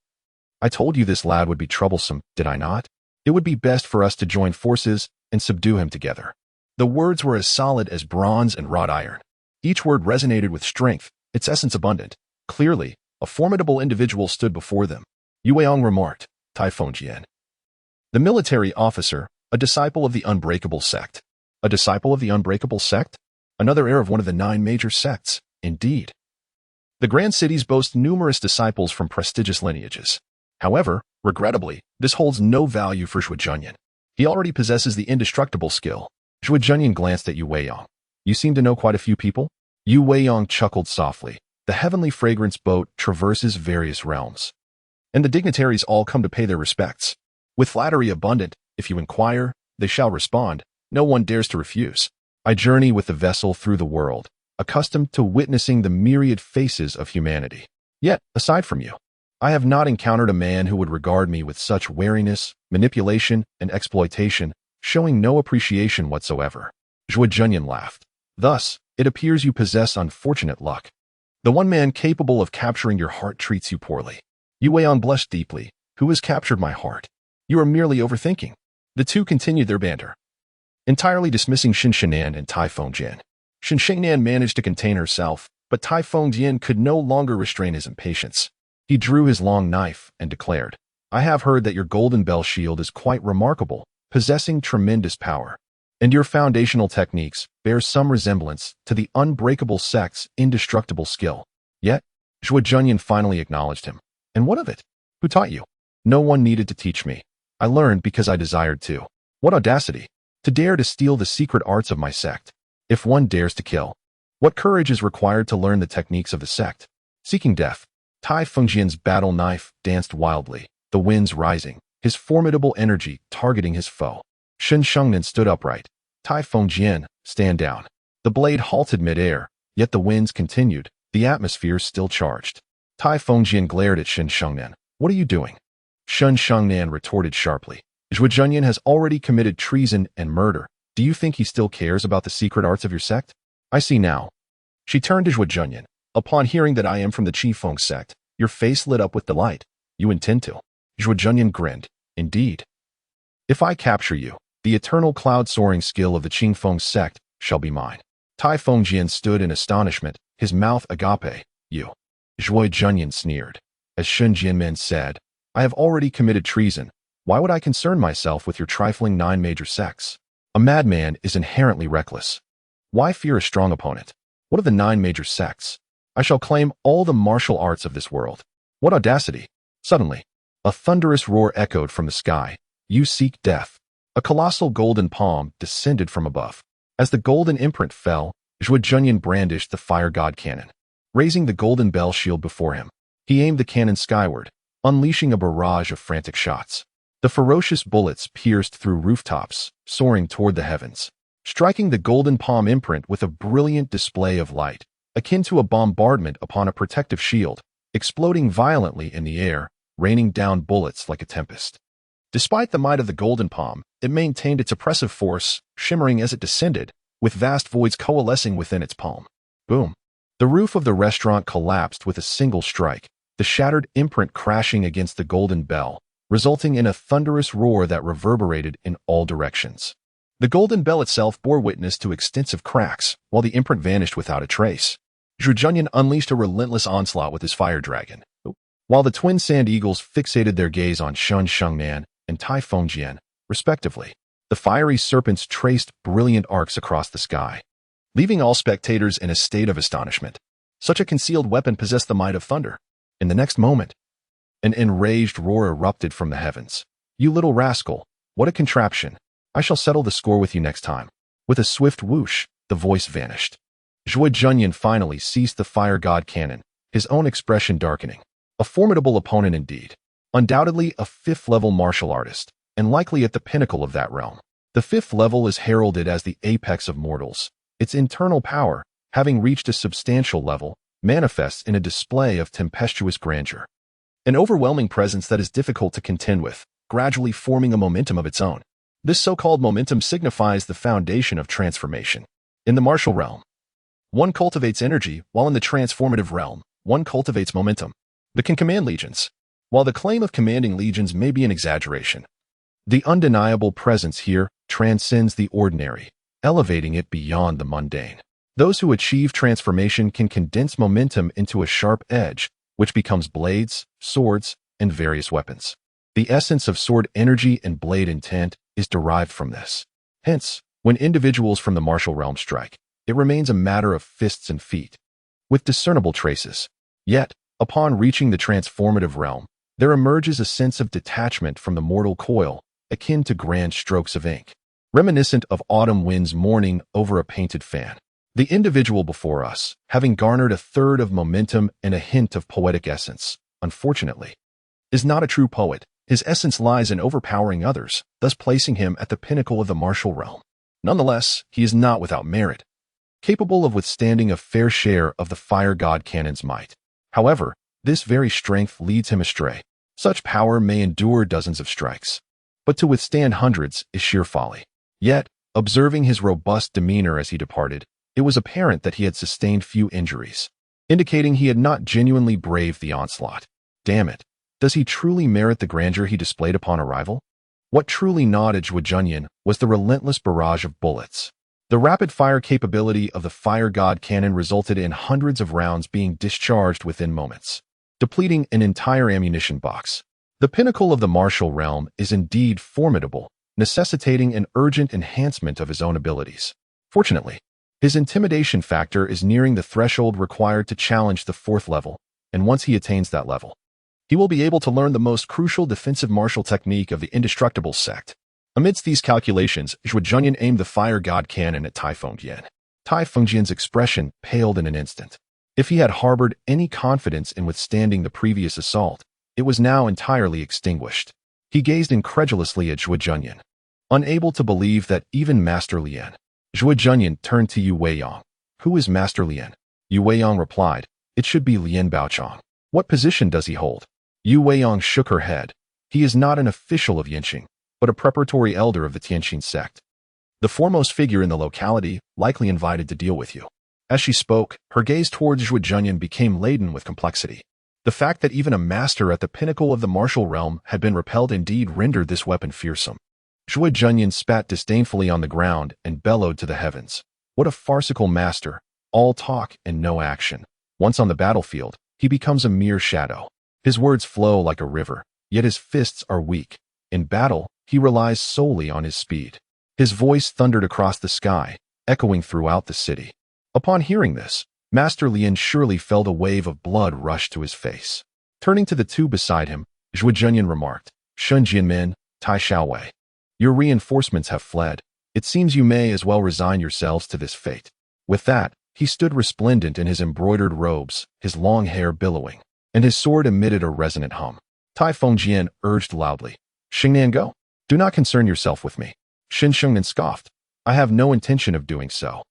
I told you this lad would be troublesome, did I not? It would be best for us to join forces and subdue him together. The words were as solid as bronze and wrought iron. Each word resonated with strength, its essence abundant. Clearly, a formidable individual stood before them. Yu Weiyang remarked, Tai Fengjian. The military officer, a disciple of the Unbreakable sect. A disciple of the Unbreakable sect? Another heir of one of the 9 major sects, indeed. The grand cities boast numerous disciples from prestigious lineages. However, regrettably, this holds no value for Zhuo Junyan. He already possesses the indestructible skill. Zhuo Junyan glanced at Yu Weiyang. You seem to know quite a few people? Yu Weiyang chuckled softly. The heavenly fragrance boat traverses various realms, and the dignitaries all come to pay their respects. With flattery abundant, if you inquire, they shall respond. No one dares to refuse. I journey with the vessel through the world, accustomed to witnessing the myriad faces of humanity. Yet, aside from you, I have not encountered a man who would regard me with such wariness, manipulation, and exploitation, showing no appreciation whatsoever. Zhuo Junyan laughed. Thus, it appears you possess unfortunate luck. The one man capable of capturing your heart treats you poorly. Yu Weiyang blushed deeply. Who has captured my heart? You are merely overthinking. The two continued their banter, entirely dismissing Shen Xingnan and Tai Fengjian. Shen Xingnan managed to contain herself, but Tai Fengjian could no longer restrain his impatience. He drew his long knife and declared, I have heard that your golden bell shield is quite remarkable, possessing tremendous power, and your foundational techniques bear some resemblance to the Unbreakable sect's indestructible skill. Yet, Zhuo Junyan finally acknowledged him. And what of it? Who taught you? No one needed to teach me. I learned because I desired to. What audacity! To dare to steal the secret arts of my sect. If one dares to kill, what courage is required to learn the techniques of the sect? Seeking death. Tai Fengjian's battle knife danced wildly, the winds rising, his formidable energy targeting his foe. Shen Xingnan stood upright. Tai Fengjian, stand down. The blade halted midair, yet the winds continued, the atmosphere still charged. Tai Fengjian glared at Shen Xingnan. What are you doing? Shen Xingnan retorted sharply. Zhuo Junyan has already committed treason and murder. Do you think he still cares about the secret arts of your sect? I see now. She turned to Zhuo Junyan. Upon hearing that I am from the Qingfeng sect, your face lit up with delight. You intend to. Zhuo Junyan grinned. Indeed. If I capture you, the eternal cloud-soaring skill of the Qingfeng sect shall be mine. Tai Fengjian stood in astonishment, his mouth agape. You. Zhuo Junyan sneered. As Shen Jianmen said, I have already committed treason. Why would I concern myself with your trifling 9 major sects? A madman is inherently reckless. Why fear a strong opponent? What of the 9 major sects? I shall claim all the martial arts of this world. What audacity! Suddenly, a thunderous roar echoed from the sky. You seek death. A colossal golden palm descended from above. As the golden imprint fell, Zhuo Junyan brandished the fire god cannon. Raising the golden bell shield before him, he aimed the cannon skyward, unleashing a barrage of frantic shots. The ferocious bullets pierced through rooftops, soaring toward the heavens, striking the golden palm imprint with a brilliant display of light, akin to a bombardment upon a protective shield, exploding violently in the air, raining down bullets like a tempest. Despite the might of the golden palm, it maintained its oppressive force, shimmering as it descended, with vast voids coalescing within its palm. Boom! The roof of the restaurant collapsed with a single strike, the shattered imprint crashing against the golden bell, resulting in a thunderous roar that reverberated in all directions. The golden bell itself bore witness to extensive cracks, while the imprint vanished without a trace. Zhuo Junyan unleashed a relentless onslaught with his fire dragon, while the twin sand eagles fixated their gaze on Shun Shengnan and Tai Fengjian, respectively. The fiery serpents traced brilliant arcs across the sky, leaving all spectators in a state of astonishment. Such a concealed weapon possessed the might of thunder. In the next moment, an enraged roar erupted from the heavens. "You little rascal, what a contraption! I shall settle the score with you next time." With a swift whoosh, the voice vanished. Zhuo Junyan finally ceased the fire god cannon, his own expression darkening. A formidable opponent indeed. Undoubtedly a fifth-level martial artist, and likely at the pinnacle of that realm. The fifth level is heralded as the apex of mortals. Its internal power, having reached a substantial level, manifests in a display of tempestuous grandeur. An overwhelming presence that is difficult to contend with, gradually forming a momentum of its own. This so-called momentum signifies the foundation of transformation. In the martial realm, one cultivates energy, while in the transformative realm, one cultivates momentum. They can command legions. While the claim of commanding legions may be an exaggeration, the undeniable presence here transcends the ordinary, elevating it beyond the mundane. Those who achieve transformation can condense momentum into a sharp edge, which becomes blades, swords, and various weapons. The essence of sword energy and blade intent is derived from this. Hence, when individuals from the martial realm strike, it remains a matter of fists and feet, with discernible traces. Yet, upon reaching the transformative realm, there emerges a sense of detachment from the mortal coil, akin to grand strokes of ink, reminiscent of autumn winds mourning over a painted fan. The individual before us, having garnered a third of momentum and a hint of poetic essence, unfortunately, is not a true poet. His essence lies in overpowering others, thus placing him at the pinnacle of the martial realm. Nonetheless, he is not without merit, capable of withstanding a fair share of the fire god cannon's might. However, this very strength leads him astray. Such power may endure dozens of strikes, but to withstand hundreds is sheer folly. Yet, observing his robust demeanor as he departed, it was apparent that he had sustained few injuries, indicating he had not genuinely braved the onslaught. Damn it, does he truly merit the grandeur he displayed upon arrival? What truly gnawed at Zhuo Junyan was the relentless barrage of bullets. The rapid-fire capability of the fire god cannon resulted in hundreds of rounds being discharged within moments, depleting an entire ammunition box. The pinnacle of the martial realm is indeed formidable, necessitating an urgent enhancement of his own abilities. Fortunately, his intimidation factor is nearing the threshold required to challenge the fourth level, and once he attains that level, he will be able to learn the most crucial defensive martial technique of the indestructible sect. Amidst these calculations, Zhuo Junyan aimed the fire god cannon at Tai Fengjian. Tai Fengjian's expression paled in an instant. If he had harbored any confidence in withstanding the previous assault, it was now entirely extinguished. He gazed incredulously at Zhuo Junyan, unable to believe that even Master Lian. Zhuo Junyan turned to Yu Weiyang. "Who is Master Lian?" Yu Weiyang replied, "It should be Lian Baochang." "What position does he hold?" Yu Weiyang shook her head. "He is not an official of Yanqing, but a preparatory elder of the Tianqin sect. The foremost figure in the locality, likely invited to deal with you." As she spoke, her gaze towards Zhuo Junyan became laden with complexity. The fact that even a master at the pinnacle of the martial realm had been repelled indeed rendered this weapon fearsome. Zhuo Junyan spat disdainfully on the ground and bellowed to the heavens. What a farcical master, all talk and no action. Once on the battlefield, he becomes a mere shadow. His words flow like a river, yet his fists are weak. In battle, he relies solely on his speed. His voice thundered across the sky, echoing throughout the city. Upon hearing this, Master Lian surely felt a wave of blood rush to his face. Turning to the two beside him, Zhuo Junyan remarked, "Shun Jianmin, Tai Xiaowei, your reinforcements have fled. It seems you may as well resign yourselves to this fate." With that, he stood resplendent in his embroidered robes, his long hair billowing, and his sword emitted a resonant hum. Tai Fengjian urged loudly, "Xingnan, go. Do not concern yourself with me." Shen Shengnan scoffed, "I have no intention of doing so."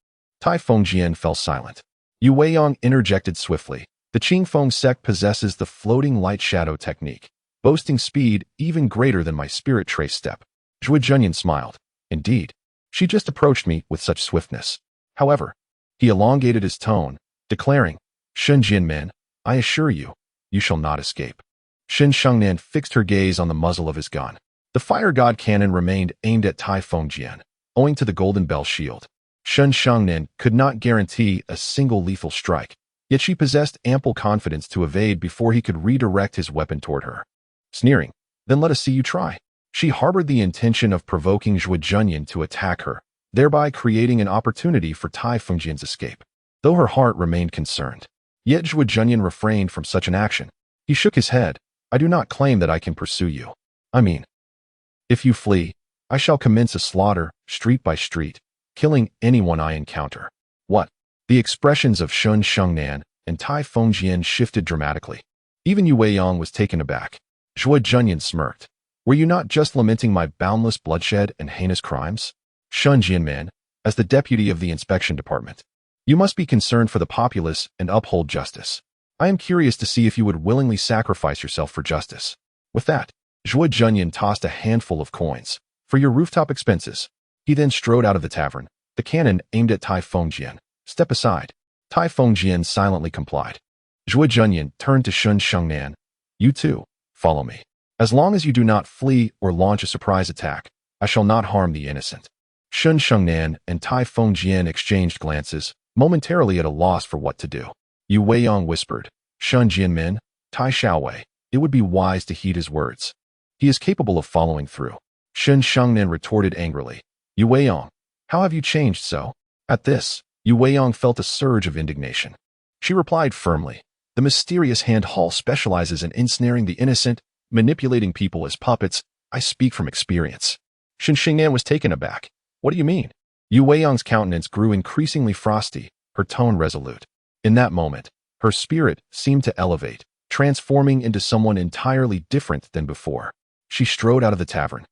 Tai Fengjian fell silent. Yu Weiyang interjected swiftly, "The Qingfeng sect possesses the floating light shadow technique, boasting speed even greater than my spirit trace step." Zhuo Junyan smiled. "Indeed, she just approached me with such swiftness." However, he elongated his tone, declaring, "Shen Jianmen, I assure you, you shall not escape." Shen Shengnan fixed her gaze on the muzzle of his gun. The fire god cannon remained aimed at Tai Fengjian, owing to the golden bell shield. Shen Shengnan could not guarantee a single lethal strike, yet she possessed ample confidence to evade before he could redirect his weapon toward her. Sneering, "Then let us see you try." She harbored the intention of provoking Zhuo Junyan to attack her, thereby creating an opportunity for Tai Fengjian's escape. Though her heart remained concerned, yet Zhuo Junyan refrained from such an action. He shook his head. "I do not claim that I can pursue you. I mean, if you flee, I shall commence a slaughter, street by street, killing anyone I encounter." What? The expressions of Shen Shengnan and Tai Fengjian shifted dramatically. Even Yu Weiyang was taken aback. Zhuo Junyan smirked. "Were you not just lamenting my boundless bloodshed and heinous crimes? Shen Jianman, as the deputy of the inspection department, you must be concerned for the populace and uphold justice. I am curious to see if you would willingly sacrifice yourself for justice." With that, Zhuo Junyan tossed a handful of coins. "For your rooftop expenses." He then strode out of the tavern, the cannon aimed at Tai Fengjian. "Step aside." Tai Fengjian silently complied. Zhuo Junyan turned to Shen Shengnan. "You too, follow me. As long as you do not flee or launch a surprise attack, I shall not harm the innocent." Shen Shengnan and Tai Fengjian exchanged glances, momentarily at a loss for what to do. Yu Weiyang whispered, "Shen Jianmin, Tai Xiaowei, it would be wise to heed his words. He is capable of following through." Shen Shengnan retorted angrily, "Yu Weiyang, how have you changed so?" At this, Yu Weiyang felt a surge of indignation. She replied firmly, "The mysterious hand Hall specializes in ensnaring the innocent, manipulating people as puppets. I speak from experience." Shen Shengnan was taken aback. "What do you mean?" Yu Weiyang's countenance grew increasingly frosty, her tone resolute. In that moment, her spirit seemed to elevate, transforming into someone entirely different than before. She strode out of the tavern,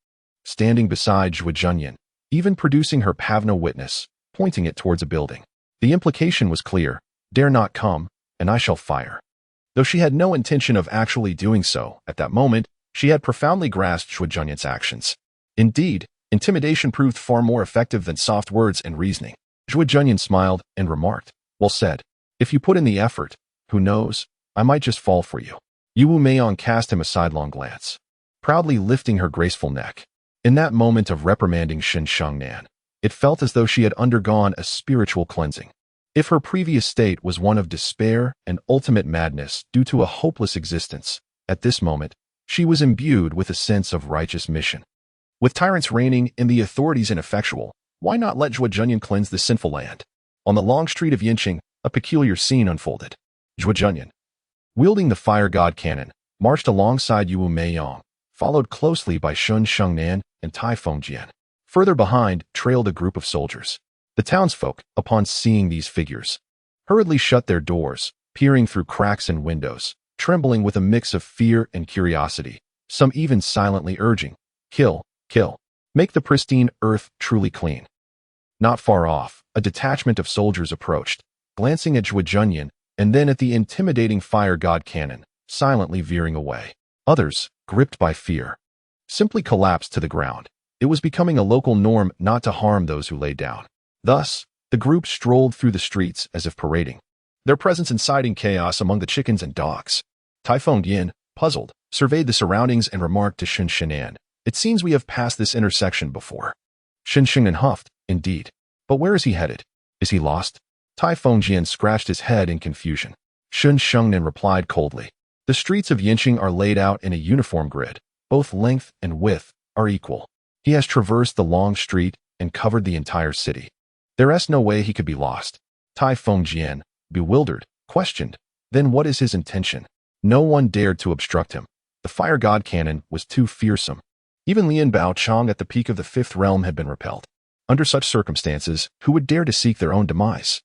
standing beside Zhuo Junyan, even producing her Pavno witness, pointing it towards a building. The implication was clear: "Dare not come, and I shall fire." Though she had no intention of actually doing so, at that moment, she had profoundly grasped Zhuo Junyan's actions. Indeed, intimidation proved far more effective than soft words and reasoning. Zhuo Junyan smiled and remarked, "Well said. If you put in the effort, who knows, I might just fall for you." Yu Weiyang cast him a sidelong glance, proudly lifting her graceful neck. In that moment of reprimanding Shen Shengnan, it felt as though she had undergone a spiritual cleansing. If her previous state was one of despair and ultimate madness due to a hopeless existence, at this moment, she was imbued with a sense of righteous mission. With tyrants reigning and the authorities ineffectual, why not let Zhuo Junyan cleanse the sinful land? On the long street of Yinqing, a peculiar scene unfolded. Zhuo Junyan, wielding the fire god cannon, marched alongside Yu Weiyang, followed closely by Shen Shengnan and Tai Fengjian. Further behind trailed a group of soldiers. The townsfolk, upon seeing these figures, hurriedly shut their doors, peering through cracks in windows, trembling with a mix of fear and curiosity, some even silently urging, "Kill, kill. Make the pristine earth truly clean." Not far off, a detachment of soldiers approached, glancing at Zhuo Junyan and then at the intimidating fire god cannon, silently veering away. Others, gripped by fear, simply collapsed to the ground. It was becoming a local norm not to harm those who lay down. Thus, the group strolled through the streets as if parading, their presence inciting chaos among the chickens and dogs. Tai Fengjian, puzzled, surveyed the surroundings and remarked to Shen Shengnan, "It seems we have passed this intersection before." Shen Shengnan huffed, "Indeed. But where is he headed? Is he lost?" Tai Fengjian scratched his head in confusion. Shen Shengnan replied coldly, "The streets of Yinqing are laid out in a uniform grid. Both length and width are equal. He has traversed the long street and covered the entire city. There is no way he could be lost." Tai Fengjian, bewildered, questioned, "Then what is his intention?" No one dared to obstruct him. The fire god cannon was too fearsome. Even Lian Bao Chong at the peak of the fifth realm had been repelled. Under such circumstances, who would dare to seek their own demise?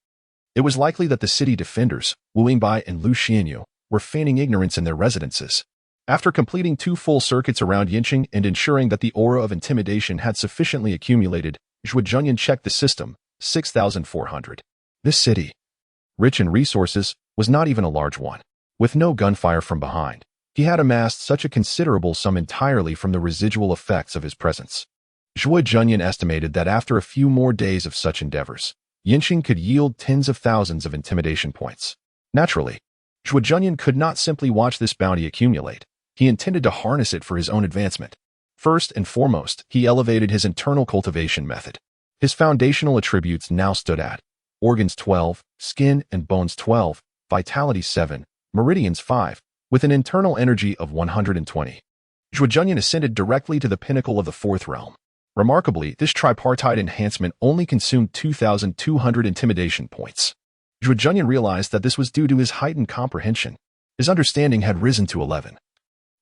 It was likely that the city defenders, Wu Yingbai and Lu Xianyu, were feigning ignorance in their residences. After completing 2 full circuits around Yinqing and ensuring that the aura of intimidation had sufficiently accumulated, Zhuo Junyan checked the system, 6,400. This city, rich in resources, was not even a large one. With no gunfire from behind, he had amassed such a considerable sum entirely from the residual effects of his presence. Zhuo Junyan estimated that after a few more days of such endeavors, Yinqing could yield tens of thousands of intimidation points. Naturally, Zhuo Junyan could not simply watch this bounty accumulate. He intended to harness it for his own advancement. First and foremost, he elevated his internal cultivation method. His foundational attributes now stood at organs 12, skin and bones 12, vitality 7, meridians 5, with an internal energy of 120. Zhuo Junyan ascended directly to the pinnacle of the 4th realm. Remarkably, this tripartite enhancement only consumed 2,200 intimidation points. Zhuo Junyan realized that this was due to his heightened comprehension. His understanding had risen to 11,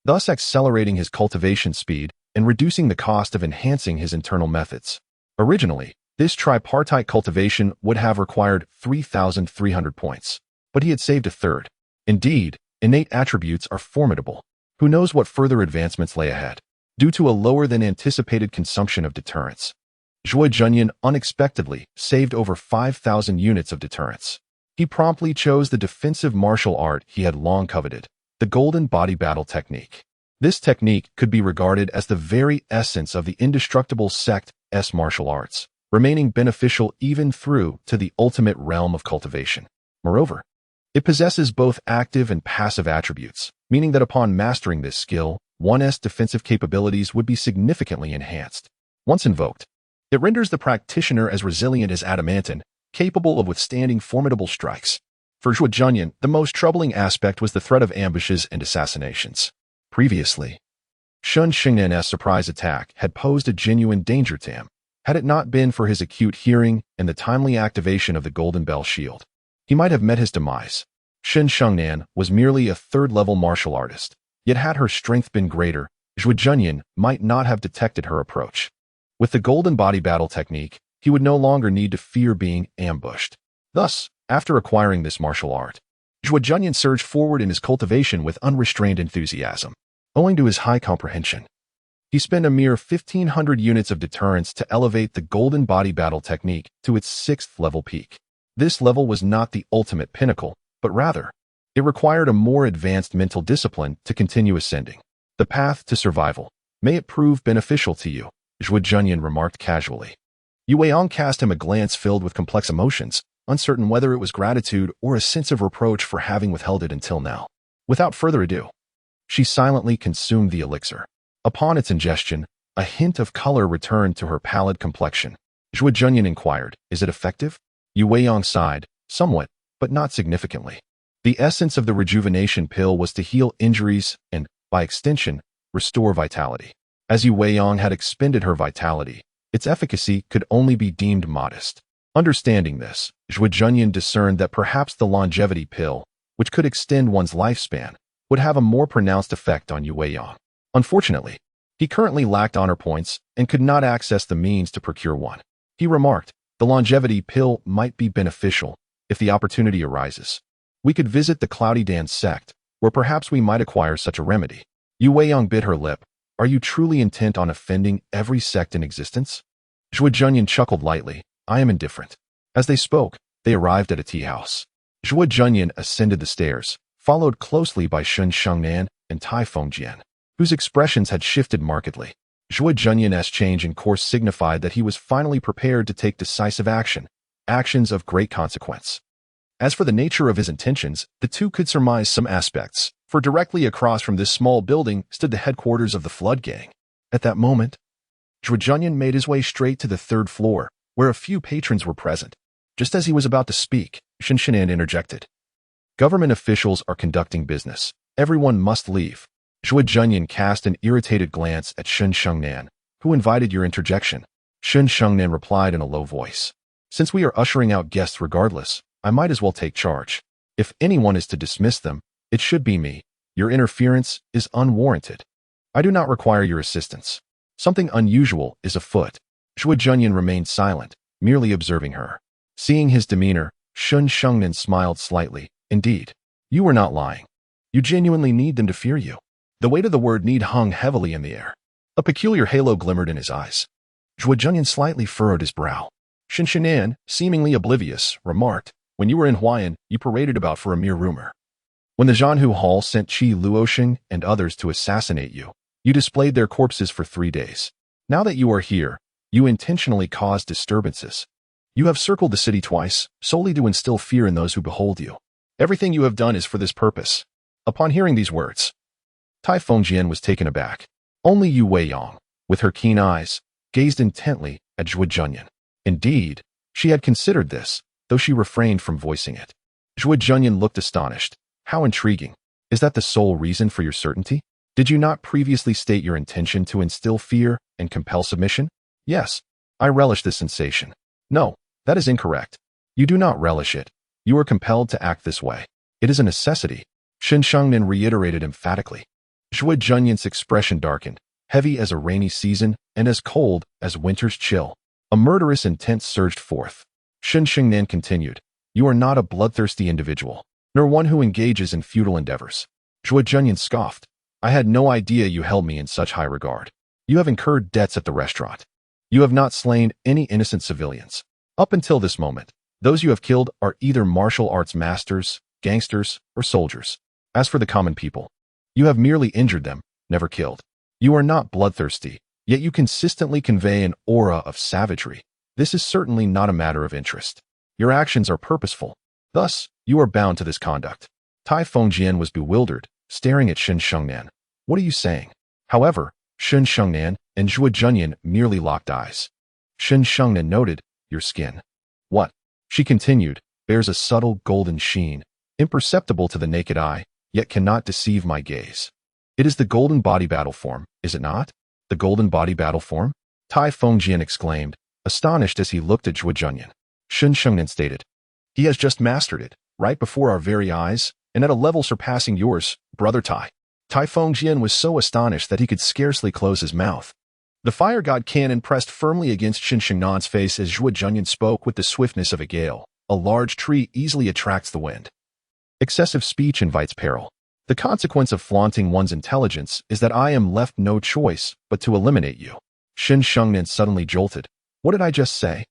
thus accelerating his cultivation speed and reducing the cost of enhancing his internal methods. Originally, this tripartite cultivation would have required 3,300 points, but he had saved a third. Indeed, innate attributes are formidable. Who knows what further advancements lay ahead? Due to a lower than anticipated consumption of deterrence, Zhuo Junyan unexpectedly saved over 5,000 units of deterrence. He promptly chose the defensive martial art he had long coveted, the golden body battle technique. This technique could be regarded as the very essence of the indestructible sect's martial arts, remaining beneficial even through to the ultimate realm of cultivation. Moreover, it possesses both active and passive attributes, meaning that upon mastering this skill, one's defensive capabilities would be significantly enhanced. Once invoked, it renders the practitioner as resilient as adamantine, capable of withstanding formidable strikes. For Zhuo Junyan, the most troubling aspect was the threat of ambushes and assassinations. Previously, Shun Xingnan's surprise attack had posed a genuine danger to him. Had it not been for his acute hearing and the timely activation of the Golden Bell Shield, he might have met his demise. Shun Xingnan was merely a 3rd-level martial artist, yet had her strength been greater, Zhuo Junyan might not have detected her approach. With the golden body battle technique, he would no longer need to fear being ambushed. Thus, after acquiring this martial art, Zhuo Junyan surged forward in his cultivation with unrestrained enthusiasm. Owing to his high comprehension, he spent a mere 1,500 units of deterrence to elevate the golden body battle technique to its 6th level peak. This level was not the ultimate pinnacle, but rather, it required a more advanced mental discipline to continue ascending. The path to survival. May it prove beneficial to you, Zhuo Junyan remarked casually. Yu Weiyang cast him a glance filled with complex emotions, uncertain whether it was gratitude or a sense of reproach for having withheld it until now. Without further ado, she silently consumed the elixir. Upon its ingestion, a hint of color returned to her pallid complexion. Zhuo Junyan inquired, "Is it effective?" Yu Weiyang sighed, somewhat, but not significantly. The essence of the rejuvenation pill was to heal injuries and, by extension, restore vitality. As Yu Weiyang had expended her vitality, its efficacy could only be deemed modest. Understanding this, Zhuo Junyan discerned that perhaps the longevity pill, which could extend one's lifespan, would have a more pronounced effect on Yu Weiyang. Unfortunately, he currently lacked honor points and could not access the means to procure one. He remarked, "The longevity pill might be beneficial if the opportunity arises. We could visit the Cloudy Dance sect, where perhaps we might acquire such a remedy." Yu Weiyang bit her lip. "Are you truly intent on offending every sect in existence?" Zhuo Junyan chuckled lightly. "I am indifferent." As they spoke, they arrived at a tea house. Zhuo Junyan ascended the stairs, followed closely by Shun Xingnan and Tai Fengjian, whose expressions had shifted markedly. Zhuo Junyan's change in course signified that he was finally prepared to take decisive action, actions of great consequence. As for the nature of his intentions, the two could surmise some aspects, for directly across from this small building stood the headquarters of the Flood Gang. At that moment, Zhuo Junyan made his way straight to the 3rd floor, where a few patrons were present. Just as he was about to speak, Shin Shinan interjected. "Government officials are conducting business. Everyone must leave." Zhuo Junyan cast an irritated glance at Shun Xingnan, who invited your interjection. Shun Xingnan replied in a low voice. "Since we are ushering out guests regardless, I might as well take charge. If anyone is to dismiss them, it should be me. Your interference is unwarranted. I do not require your assistance. Something unusual is afoot." Zhuo Junyan remained silent, merely observing her. Seeing his demeanor, Shun Shengnan smiled slightly. Indeed, you were not lying. You genuinely need them to fear you. The weight of the word need hung heavily in the air. A peculiar halo glimmered in his eyes. Zhuo Junyan slightly furrowed his brow. Shin Shinan, seemingly oblivious, remarked, when you were in Huayan, you paraded about for a mere rumor. When the Zhanhu Hall sent Qi Luoxing and others to assassinate you, you displayed their corpses for 3 days. Now that you are here, you intentionally caused disturbances. You have circled the city twice, solely to instill fear in those who behold you. Everything you have done is for this purpose. Upon hearing these words, Tai Fengjian was taken aback. Only Yu Weiyang, with her keen eyes, gazed intently at Zhuo Junyan. Indeed, she had considered this, though she refrained from voicing it. Zhuo Junyan looked astonished. How intriguing. Is that the sole reason for your certainty? Did you not previously state your intention to instill fear and compel submission? Yes, I relish this sensation. No, that is incorrect. You do not relish it. You are compelled to act this way. It is a necessity, Shin Shengnan reiterated emphatically. Zhuo Junyan's expression darkened, heavy as a rainy season and as cold as winter's chill. A murderous intent surged forth. Shin Shengnan continued, you are not a bloodthirsty individual, nor one who engages in futile endeavors. Zhuo Junyan scoffed. I had no idea you held me in such high regard. You have incurred debts at the restaurant. You have not slain any innocent civilians. Up until this moment, those you have killed are either martial arts masters, gangsters, or soldiers. As for the common people, you have merely injured them, never killed. You are not bloodthirsty, yet you consistently convey an aura of savagery. This is certainly not a matter of interest. Your actions are purposeful. Thus, you are bound to this conduct. Tai Fengjian was bewildered, staring at Shin Shengnan. What are you saying? However, Shin Shengnan and Zhuo Junyan merely locked eyes. Shin Shengnan noted, your skin. What? She continued, bears a subtle golden sheen, imperceptible to the naked eye, yet cannot deceive my gaze. It is the golden body battle form, is it not? The golden body battle form? Tai Fengjian exclaimed, astonished as he looked at Zhuo Junyan. Shin Shengnan stated, he has just mastered it, right before our very eyes, and at a level surpassing yours, brother Tai. Tai Fengjian was so astonished that he could scarcely close his mouth. The fire god cannon pressed firmly against Shin Shengnan's face as Zhuo Junyan spoke with the swiftness of a gale. A large tree easily attracts the wind. Excessive speech invites peril. The consequence of flaunting one's intelligence is that I am left no choice but to eliminate you. Shin Shengnan suddenly jolted. What did I just say?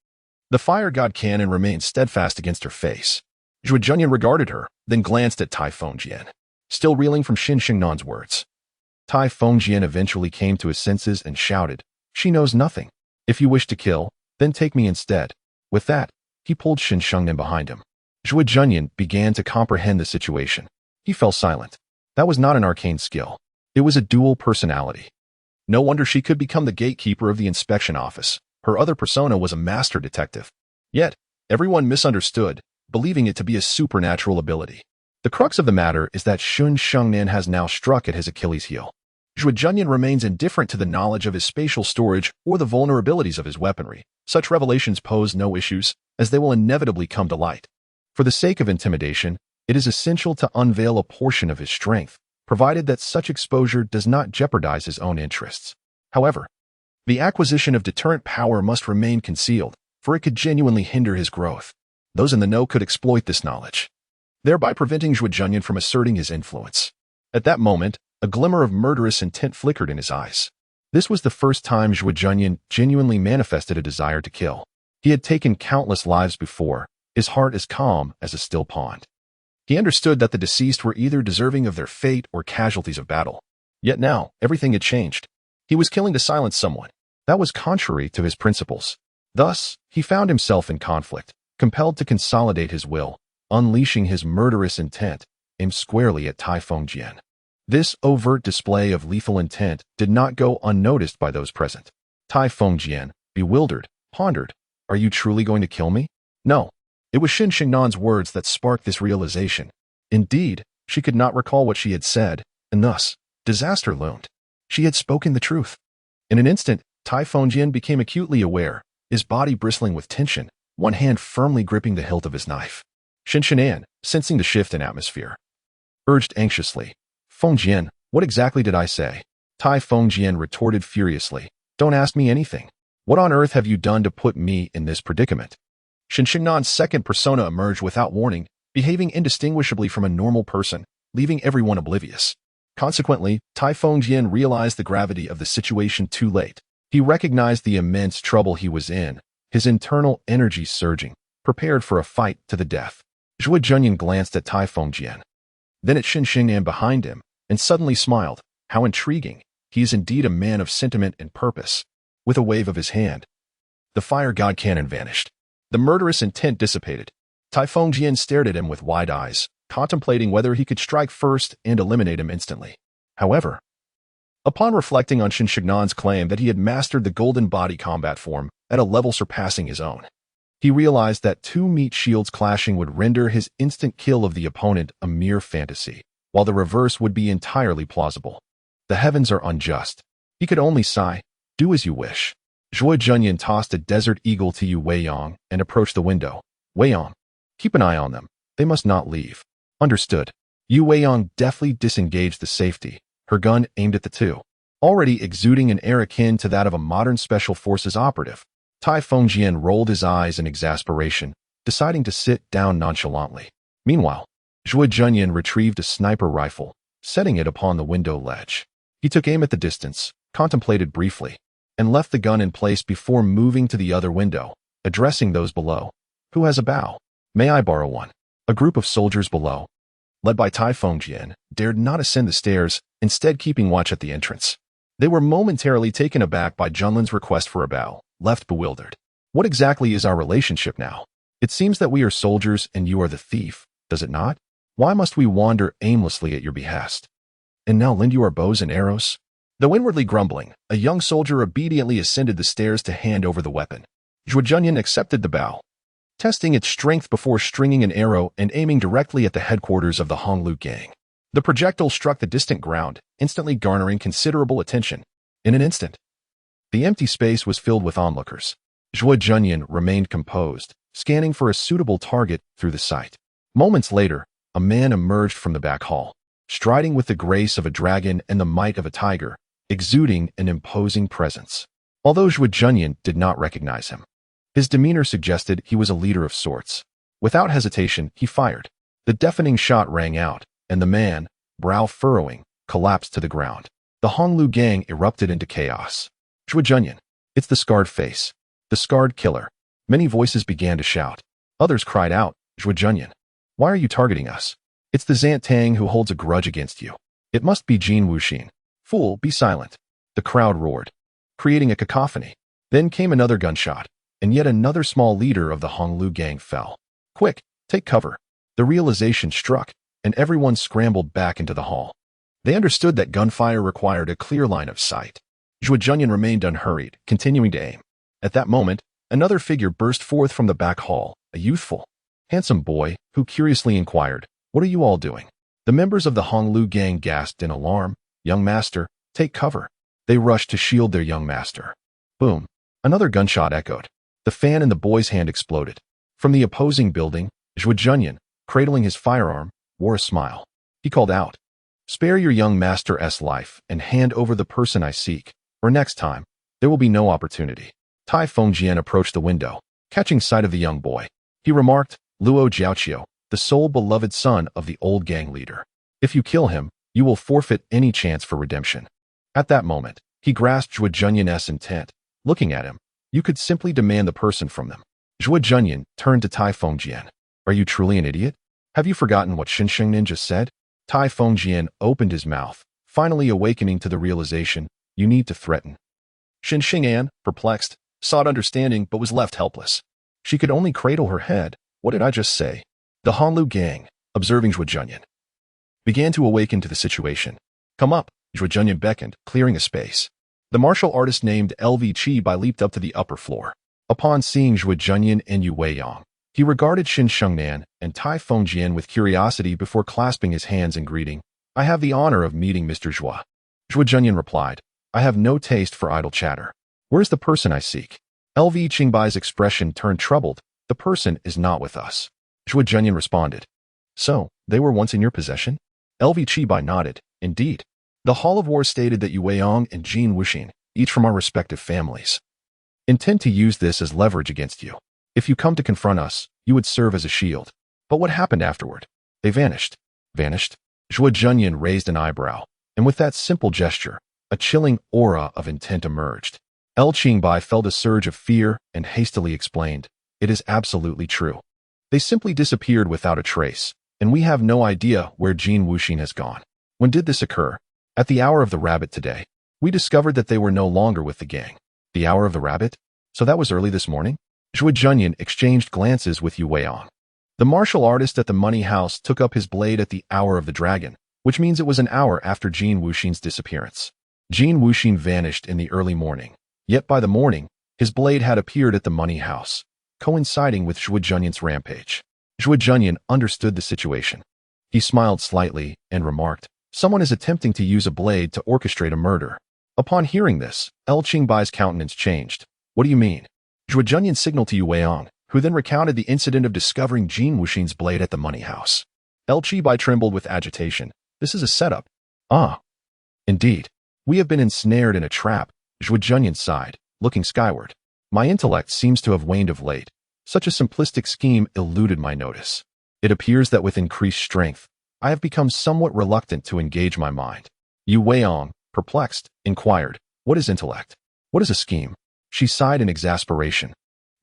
The fire god cannon remained steadfast against her face. Zhuo Junyan regarded her, then glanced at Tai Fengjian, still reeling from Shin Shengnan's words. Tai Fengjian eventually came to his senses and shouted, she knows nothing. If you wish to kill, then take me instead. With that, he pulled Shin Shengnan behind him. Zhuo Junyan began to comprehend the situation. He fell silent. That was not an arcane skill. It was a dual personality. No wonder she could become the gatekeeper of the inspection office. Her other persona was a master detective. Yet, everyone misunderstood, believing it to be a supernatural ability. The crux of the matter is that Shin Shengnan has now struck at his Achilles heel. Zhuo Junyan remains indifferent to the knowledge of his spatial storage or the vulnerabilities of his weaponry. Such revelations pose no issues, as they will inevitably come to light. For the sake of intimidation, it is essential to unveil a portion of his strength, provided that such exposure does not jeopardize his own interests. However, the acquisition of deterrent power must remain concealed, for it could genuinely hinder his growth. Those in the know could exploit this knowledge, thereby preventing Zhuo Junyan from asserting his influence. At that moment, a glimmer of murderous intent flickered in his eyes. This was the first time Zhuo Junyan genuinely manifested a desire to kill. He had taken countless lives before, his heart as calm as a still pond. He understood that the deceased were either deserving of their fate or casualties of battle. Yet now, everything had changed. He was killing to silence someone. That was contrary to his principles. Thus, he found himself in conflict, compelled to consolidate his will, unleashing his murderous intent, aimed squarely at Tai Fengjian. This overt display of lethal intent did not go unnoticed by those present. Tai Fengjian, bewildered, pondered, are you truly going to kill me? No. It was Shin Shengnan's words that sparked this realization. Indeed, she could not recall what she had said, and thus, disaster loomed. She had spoken the truth. In an instant, Tai Fengjian became acutely aware, his body bristling with tension, one hand firmly gripping the hilt of his knife. Shin Shinan, sensing the shift in atmosphere, urged anxiously, Fengjian, what exactly did I say? Tai Fengjian retorted furiously, don't ask me anything. What on earth have you done to put me in this predicament? Xinxiangnan's second persona emerged without warning, behaving indistinguishably from a normal person, leaving everyone oblivious. Consequently, Tai Fengjian realized the gravity of the situation too late. He recognized the immense trouble he was in, his internal energy surging, prepared for a fight to the death. Zhuo Junyan glanced at Tai Fengjian, then at Xinxiangnan behind him, and suddenly smiled. How intriguing. He is indeed a man of sentiment and purpose. With a wave of his hand, the fire god cannon vanished. The murderous intent dissipated. Tai Fengjian stared at him with wide eyes, contemplating whether he could strike first and eliminate him instantly. However, upon reflecting on Xinxiangnan's claim that he had mastered the golden body combat form at a level surpassing his own, he realized that two meat shields clashing would render his instant kill of the opponent a mere fantasy, while the reverse would be entirely plausible. The heavens are unjust. He could only sigh, do as you wish. Zhuo Junyan tossed a desert eagle to Yu Weiyang and approached the window. Weiyang, keep an eye on them. They must not leave. Understood. Yu Weiyang deftly disengaged the safety, her gun aimed at the two, already exuding an air akin to that of a modern special forces operative. Tai Fengjian rolled his eyes in exasperation, deciding to sit down nonchalantly. Meanwhile, Zhuo Junyan retrieved a sniper rifle, setting it upon the window ledge. He took aim at the distance, contemplated briefly, and left the gun in place before moving to the other window, addressing those below. Who has a bow? May I borrow one? A group of soldiers below, led by Tai Fengjian, dared not ascend the stairs, instead keeping watch at the entrance. They were momentarily taken aback by Junlin's request for a bow, left bewildered. What exactly is our relationship now? It seems that we are soldiers and you are the thief, does it not? Why must we wander aimlessly at your behest? And now lend you our bows and arrows? Though inwardly grumbling, a young soldier obediently ascended the stairs to hand over the weapon. Zhuo Junyan accepted the bow, testing its strength before stringing an arrow and aiming directly at the headquarters of the Honglu gang. The projectile struck the distant ground, instantly garnering considerable attention. In an instant, the empty space was filled with onlookers. Zhuo Junyan remained composed, scanning for a suitable target through the sight. Moments later, a man emerged from the back hall, striding with the grace of a dragon and the might of a tiger, exuding an imposing presence. Although Zhuo Junyan did not recognize him, his demeanor suggested he was a leader of sorts. Without hesitation, he fired. The deafening shot rang out, and the man, brow furrowing, collapsed to the ground. The Honglu gang erupted into chaos. Zhuo Junyan, it's the scarred face. The scarred killer. Many voices began to shout. Others cried out, Zhuo Junyan, why are you targeting us? It's the Zantang who holds a grudge against you. It must be Jin Wuxin. Fool, be silent. The crowd roared, creating a cacophony. Then came another gunshot, and yet another small leader of the Honglu gang fell. Quick, take cover. The realization struck, and everyone scrambled back into the hall. They understood that gunfire required a clear line of sight. Zhuo Junyan remained unhurried, continuing to aim. At that moment, another figure burst forth from the back hall, a youthful, handsome boy, who curiously inquired, what are you all doing? The members of the Honglu gang gasped in alarm. Young master, take cover. They rushed to shield their young master. Boom. Another gunshot echoed. The fan in the boy's hand exploded. From the opposing building, Zhuo Junyan, cradling his firearm, wore a smile. He called out, spare your young master's life and hand over the person I seek, or next time, there will be no opportunity. Tai Fengjian approached the window, catching sight of the young boy. He remarked, Luo Jiaoqiu, the sole beloved son of the old gang leader. If you kill him, you will forfeit any chance for redemption. At that moment, he grasped Zhuo Junyan's intent. Looking at him, you could simply demand the person from them. Zhuo Junyan turned to Tai Fengjian. Are you truly an idiot? Have you forgotten what Xinxiangnan just said? Tai Fengjian opened his mouth, finally awakening to the realization, you need to threaten. Xinxiangnan, perplexed, sought understanding but was left helpless. She could only cradle her head. What did I just say? The Honglu gang, observing Zhuo Junyan, began to awaken to the situation. Come up, Zhuo Junyan beckoned, clearing a space. The martial artist named LV Chi leaped up to the upper floor. Upon seeing Zhuo Junyan and Yu Weiyang, he regarded Xinxiangnan and Tai Fengjian with curiosity before clasping his hands in greeting. I have the honor of meeting Mr. Zhuo. Zhuo Junyan replied, I have no taste for idle chatter. Where's the person I seek? LV Qingbai's expression turned troubled. The person is not with us. Zhuo Junyan responded. So, they were once in your possession? LV Qingbei nodded. Indeed. The Hall of War stated that Yu Weiyang and Jin Wuxin, each from our respective families, intend to use this as leverage against you. If you come to confront us, you would serve as a shield. But what happened afterward? They vanished. Vanished? Zhuo Junyan raised an eyebrow, and with that simple gesture, a chilling aura of intent emerged. Qingbai felt a surge of fear and hastily explained, "It is absolutely true. They simply disappeared without a trace, and we have no idea where Jin Wuxin has gone." When did this occur? At the hour of the rabbit today. We discovered that they were no longer with the gang. The hour of the rabbit? So that was early this morning? Zhuo Junyan exchanged glances with Yu Weiong. The martial artist at the money house took up his blade at the hour of the dragon, which means it was an hour after Jin Wuxin's disappearance. Jin Wuxin vanished in the early morning, yet by the morning, his blade had appeared at the money house, coinciding with Zhuo Junyan's rampage. Zhuo Junyan understood the situation. He smiled slightly and remarked, "Someone is attempting to use a blade to orchestrate a murder." Upon hearing this, Qingbai's countenance changed. "What do you mean?" Zhuo Junyan signaled to Yu Weiong, who then recounted the incident of discovering Jin Wuxin's blade at the money house. Qingbei trembled with agitation. "This is a setup." "Ah. Indeed. We have been ensnared in a trap," Zhuo Junyan sighed, looking skyward. "My intellect seems to have waned of late. Such a simplistic scheme eluded my notice. It appears that with increased strength, I have become somewhat reluctant to engage my mind." Yu Weiong, perplexed, inquired, "What is intellect? What is a scheme?" She sighed in exasperation.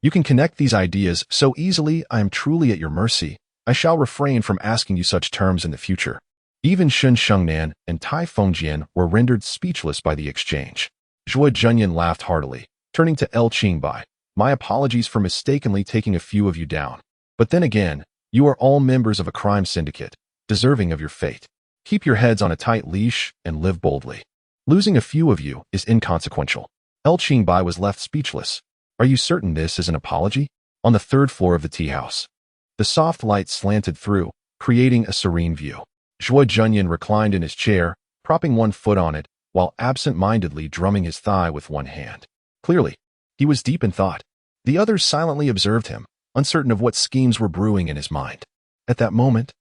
"You can connect these ideas so easily. I am truly at your mercy. I shall refrain from asking you such terms in the future." Even Shun Shengnan and Tai Fengjian were rendered speechless by the exchange. Zhuo Junyan laughed heartily, turning to Qingbai. "My apologies for mistakenly taking a few of you down. But then again, you are all members of a crime syndicate, deserving of your fate. Keep your heads on a tight leash and live boldly. Losing a few of you is inconsequential." Qingbai was left speechless. "Are you certain this is an apology?" On the third floor of the tea house, the soft light slanted through, creating a serene view. Zhuo Junyan reclined in his chair, propping one foot on it, while absent-mindedly drumming his thigh with one hand. Clearly, he was deep in thought. The others silently observed him, uncertain of what schemes were brewing in his mind. At that moment,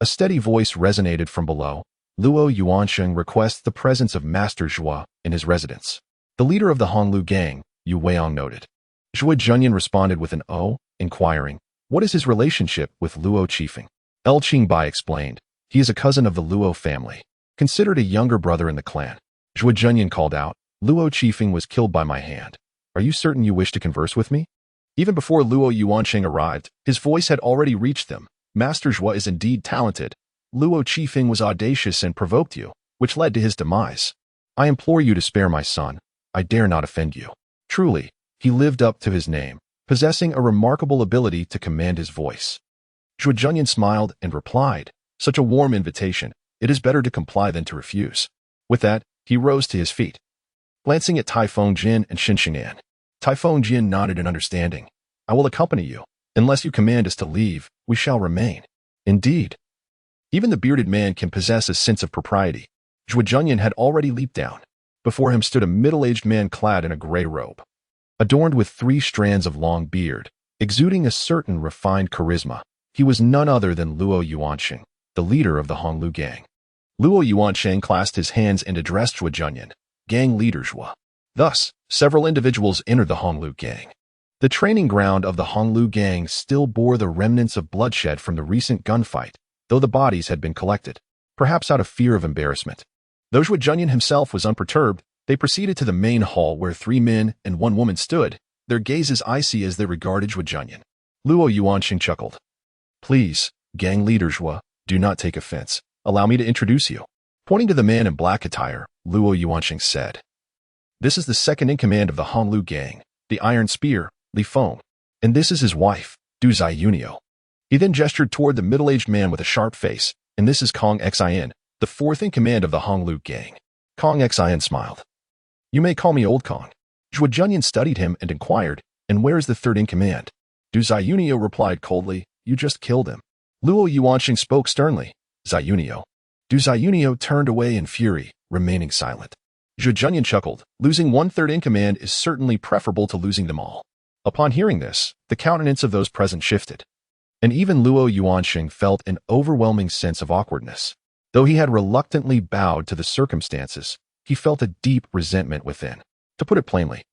a steady voice resonated from below. "Luo Yuansheng requests the presence of Master Zhuo in his residence." The leader of the Honglu gang, Yu Weiong noted. Zhuo Junyan responded with an "Oh," inquiring, "What is his relationship with Luo Qifeng?" Qingbai explained, "He is a cousin of the Luo family, considered a younger brother in the clan." Zhuo Junyan called out, "Luo Qifeng was killed by my hand. Are you certain you wish to converse with me?" Even before Luo Yuansheng arrived, his voice had already reached them. "Master Zhuo is indeed talented. Luo Qifeng was audacious and provoked you, which led to his demise. I implore you to spare my son. I dare not offend you." Truly, he lived up to his name, possessing a remarkable ability to command his voice. Zhuo Junyan smiled and replied, "Such a warm invitation. It is better to comply than to refuse." With that, he rose to his feet. Glancing at Tai Fengjian and Shin Shengnan, Tai Fengjian nodded in understanding. "I will accompany you. Unless you command us to leave, we shall remain." Indeed. Even the bearded man can possess a sense of propriety. Zhuo Junyan had already leaped down. Before him stood a middle-aged man clad in a gray robe, adorned with 3 strands of long beard, exuding a certain refined charisma. He was none other than Luo Yuansheng, the leader of the Honglu gang. Luo Yuansheng clasped his hands and addressed Zhuo Junyan, "Gang leader Zhuo." Thus, several individuals entered the Honglu gang. The training ground of the Honglu gang still bore the remnants of bloodshed from the recent gunfight, though the bodies had been collected, perhaps out of fear of embarrassment. Though Zhuo Junyan himself was unperturbed, they proceeded to the main hall where 3 men and 1 woman stood, their gazes icy as they regarded Zhuo Junyan. Luo Yuansheng chuckled. "Please, gang leader Zhuo, do not take offense. Allow me to introduce you." Pointing to the man in black attire, Luo Yuansheng said, "This is the second in command of the Honglu gang, the Iron Spear, Li Feng, and this is his wife, Du Ziyunio." He then gestured toward the middle-aged man with a sharp face, "And this is Kong Xian, the 4th in command of the Honglu gang." Kong Xian smiled. "You may call me Old Kong." Zhuo Junyan studied him and inquired, "And where is the 3rd in command?" Du Ziyunio replied coldly, "You just killed him." Luo Yuansheng spoke sternly, "Ziyunio." Du Ziyunio turned away in fury, remaining silent. Zhuo Junyan chuckled, "Losing 1/3 in command is certainly preferable to losing them all." Upon hearing this, the countenance of those present shifted, and even Luo Yuansheng felt an overwhelming sense of awkwardness. Though he had reluctantly bowed to the circumstances, he felt a deep resentment within. To put it plainly,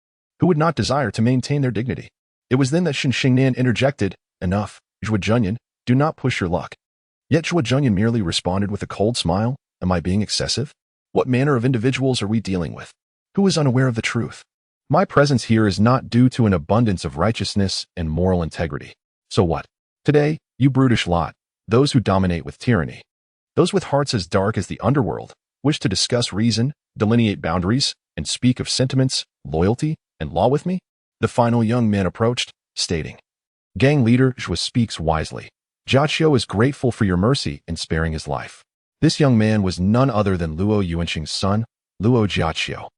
Who would not desire to maintain their dignity? It was then that Shen Xingnan interjected, "Enough, Zhuo Junyan, do not push your luck." Yet Zhuo Junyan merely responded with a cold smile, "Am I being excessive? What manner of individuals are we dealing with? Who is unaware of the truth? My presence here is not due to an abundance of righteousness and moral integrity. So what? Today, you brutish lot, those who dominate with tyranny, those with hearts as dark as the underworld, wish to discuss reason, delineate boundaries, and speak of sentiments, loyalty, and law with me?" The final young man approached, stating, "Gang leader Zhuo speaks wisely. Jiaqiu is grateful for your mercy in sparing his life." This young man was none other than Luo Yuanqing's son, Luo Jiaqiu.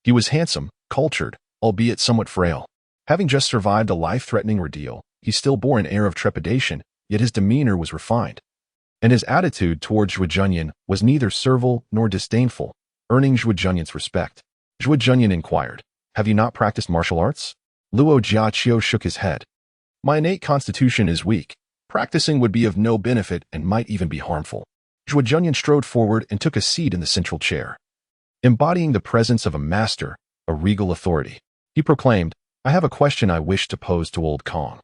He was handsome, cultured, albeit somewhat frail. Having just survived a life-threatening ordeal, he still bore an air of trepidation, yet his demeanor was refined. And his attitude towards Zhuo Junyan was neither servile nor disdainful, earning Zhuo Junyan's respect. Zhuo Junyan inquired, "Have you not practiced martial arts?" Luo Jiaqiu shook his head. "My innate constitution is weak. Practicing would be of no benefit and might even be harmful." Zhuo Junyan strode forward and took a seat in the central chair. Embodying the presence of a master, a regal authority, he proclaimed, "I have a question I wish to pose to old Kong."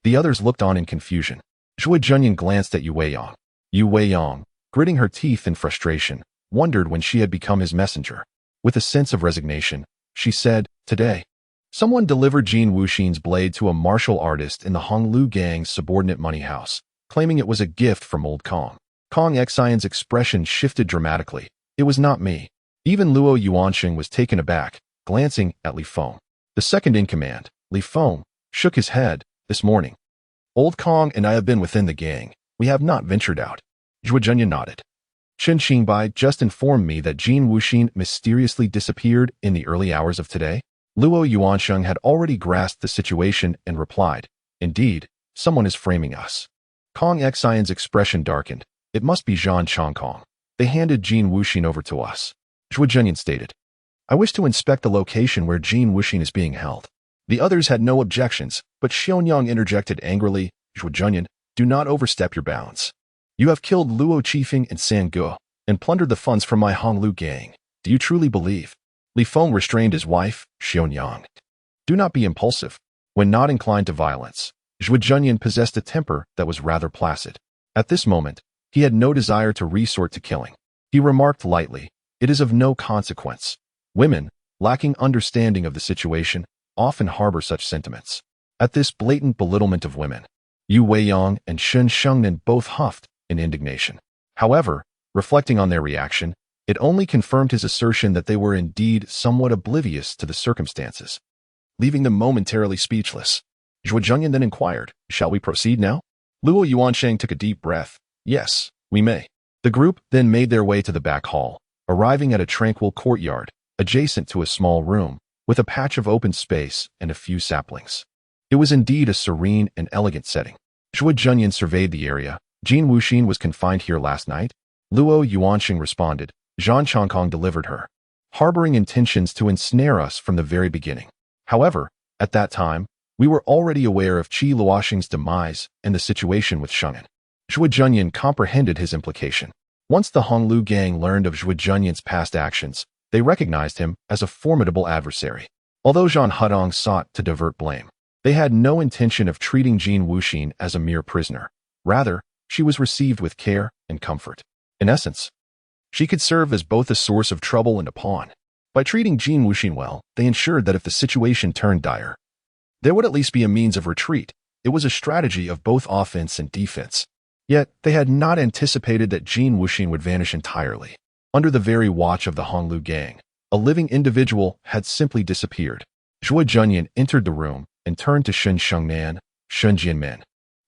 The others looked on in confusion. Zhuo Junyan glanced at Yu Weiyang. Yu Weiyang, gritting her teeth in frustration, wondered when she had become his messenger. With a sense of resignation, she said, "Today, someone delivered Jin Wuxin's blade to a martial artist in the Honglu gang's subordinate money house, claiming it was a gift from old Kong." Kong Xian's expression shifted dramatically. "It was not me." Even Luo Yuanqing was taken aback, glancing at Li Feng. The second in command, Li Feng, shook his head. "This morning, old Kong and I have been within the gang. We have not ventured out." Zhuo Junyan nodded. "Chen Xingbai just informed me that Jin Wuxin mysteriously disappeared in the early hours of today." Luo Yuanqing had already grasped the situation and replied, "Indeed, someone is framing us." Kong Xian's expression darkened. "It must be Zhan Chongkong. They handed Jin Wuxin over to us." Zhuo Junyan stated, "I wish to inspect the location where Jin Wuxin is being held." The others had no objections, but Xiaonyang interjected angrily, "Zhuo Junyan, do not overstep your bounds. You have killed Luo Qifeng and San Ge, and plundered the funds from my Honglu gang. Do you truly believe?" Li Feng restrained his wife, Xiaonyang. "Do not be impulsive." When not inclined to violence, Zhuo Junyan possessed a temper that was rather placid. At this moment, he had no desire to resort to killing. He remarked lightly, "It is of no consequence." Women, lacking understanding of the situation, often harbor such sentiments. At this blatant belittlement of women, Yu Weiyang and Shen Shengnan both huffed in indignation. However, reflecting on their reaction, it only confirmed his assertion that they were indeed somewhat oblivious to the circumstances, leaving them momentarily speechless. Zhuo Junyan then inquired, "Shall we proceed now?" Luo Yuansheng took a deep breath. "Yes, we may." The group then made their way to the back hall, arriving at a tranquil courtyard, adjacent to a small room, with a patch of open space and a few saplings. It was indeed a serene and elegant setting. Zhuo Junyan surveyed the area. "Jin Wuxin was confined here last night?" Luo Yuanqing responded. "Zhan Chongkong delivered her, harboring intentions to ensnare us from the very beginning. However, at that time, we were already aware of Qi Luoxing's demise and the situation with Sheng'an." Zhuo Junyan comprehended his implication. Once the Honglu gang learned of Zhuo Junyan's past actions, they recognized him as a formidable adversary. Although Zhan Hudong sought to divert blame, they had no intention of treating Jin Wuxin as a mere prisoner. Rather, she was received with care and comfort. In essence, she could serve as both a source of trouble and a pawn. By treating Jin Wuxin well, they ensured that if the situation turned dire, there would at least be a means of retreat. It was a strategy of both offense and defense. Yet, they had not anticipated that Jin Wuxin would vanish entirely. Under the very watch of the Honglu gang, a living individual had simply disappeared. Zhuo Junyan entered the room and turned to Shen Shengnan, Shen Jianmen.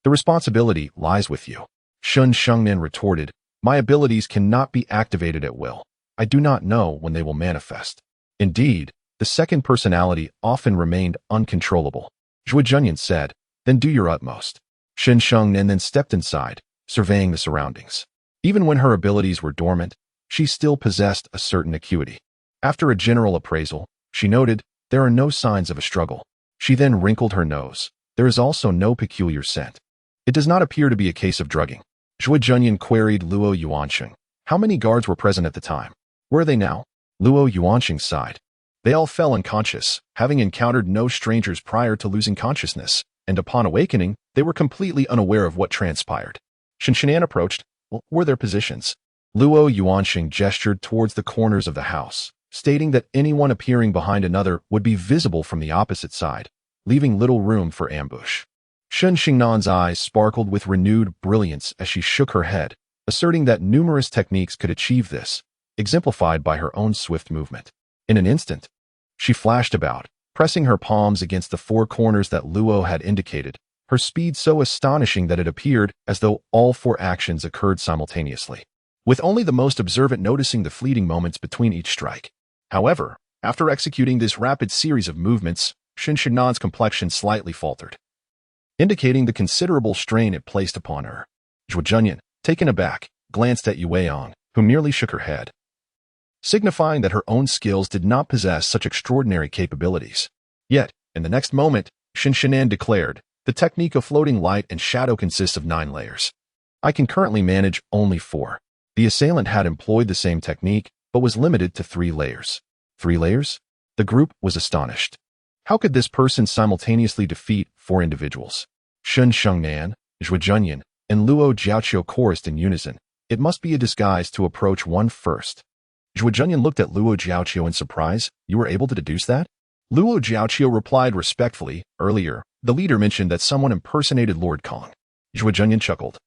"The responsibility lies with you." Shen Shengnan retorted, "My abilities cannot be activated at will. I do not know when they will manifest." Indeed, the second personality often remained uncontrollable. Zhuo Junyan said, "Then do your utmost." Shen Shengnan then stepped inside, surveying the surroundings. Even when her abilities were dormant, she still possessed a certain acuity. After a general appraisal, she noted, "There are no signs of a struggle." She then wrinkled her nose. "There is also no peculiar scent. It does not appear to be a case of drugging." Zhuo Junyan queried Luo Yuanqing, "How many guards were present at the time? Where are they now?" Luo Yuanqing sighed. They all fell unconscious, having encountered no strangers prior to losing consciousness, and upon awakening, they were completely unaware of what transpired. Shinshinan approached. Well, were their positions? Luo Yuanxing gestured towards the corners of the house, stating that anyone appearing behind another would be visible from the opposite side, leaving little room for ambush. Shun Xingnan's eyes sparkled with renewed brilliance as she shook her head, asserting that numerous techniques could achieve this, exemplified by her own swift movement. In an instant, she flashed about, pressing her palms against the four corners that Luo had indicated, her speed so astonishing that it appeared as though all four actions occurred simultaneously, with only the most observant noticing the fleeting moments between each strike. However, after executing this rapid series of movements, Shun Xignan's complexion slightly faltered, indicating the considerable strain it placed upon her. Zhuo Junyan, taken aback, glanced at Yue Yang, who merely shook her head, signifying that her own skills did not possess such extraordinary capabilities. Yet, in the next moment, Shun Xinan declared, the technique of floating light and shadow consists of 9 layers. I can currently manage only 4. The assailant had employed the same technique, but was limited to 3 layers. 3 layers? The group was astonished. How could this person simultaneously defeat 4 individuals? Shun Shengnan, Zhuo Junyan, and Luo Jiaoqiu chorused in unison. It must be a disguise to approach one first. Zhuo Junyan looked at Luo Jiaoqiu in surprise. You were able to deduce that? Luo Jiaoqiu replied respectfully. Earlier, the leader mentioned that someone impersonated Lord Kong. Zhuo Junyan chuckled.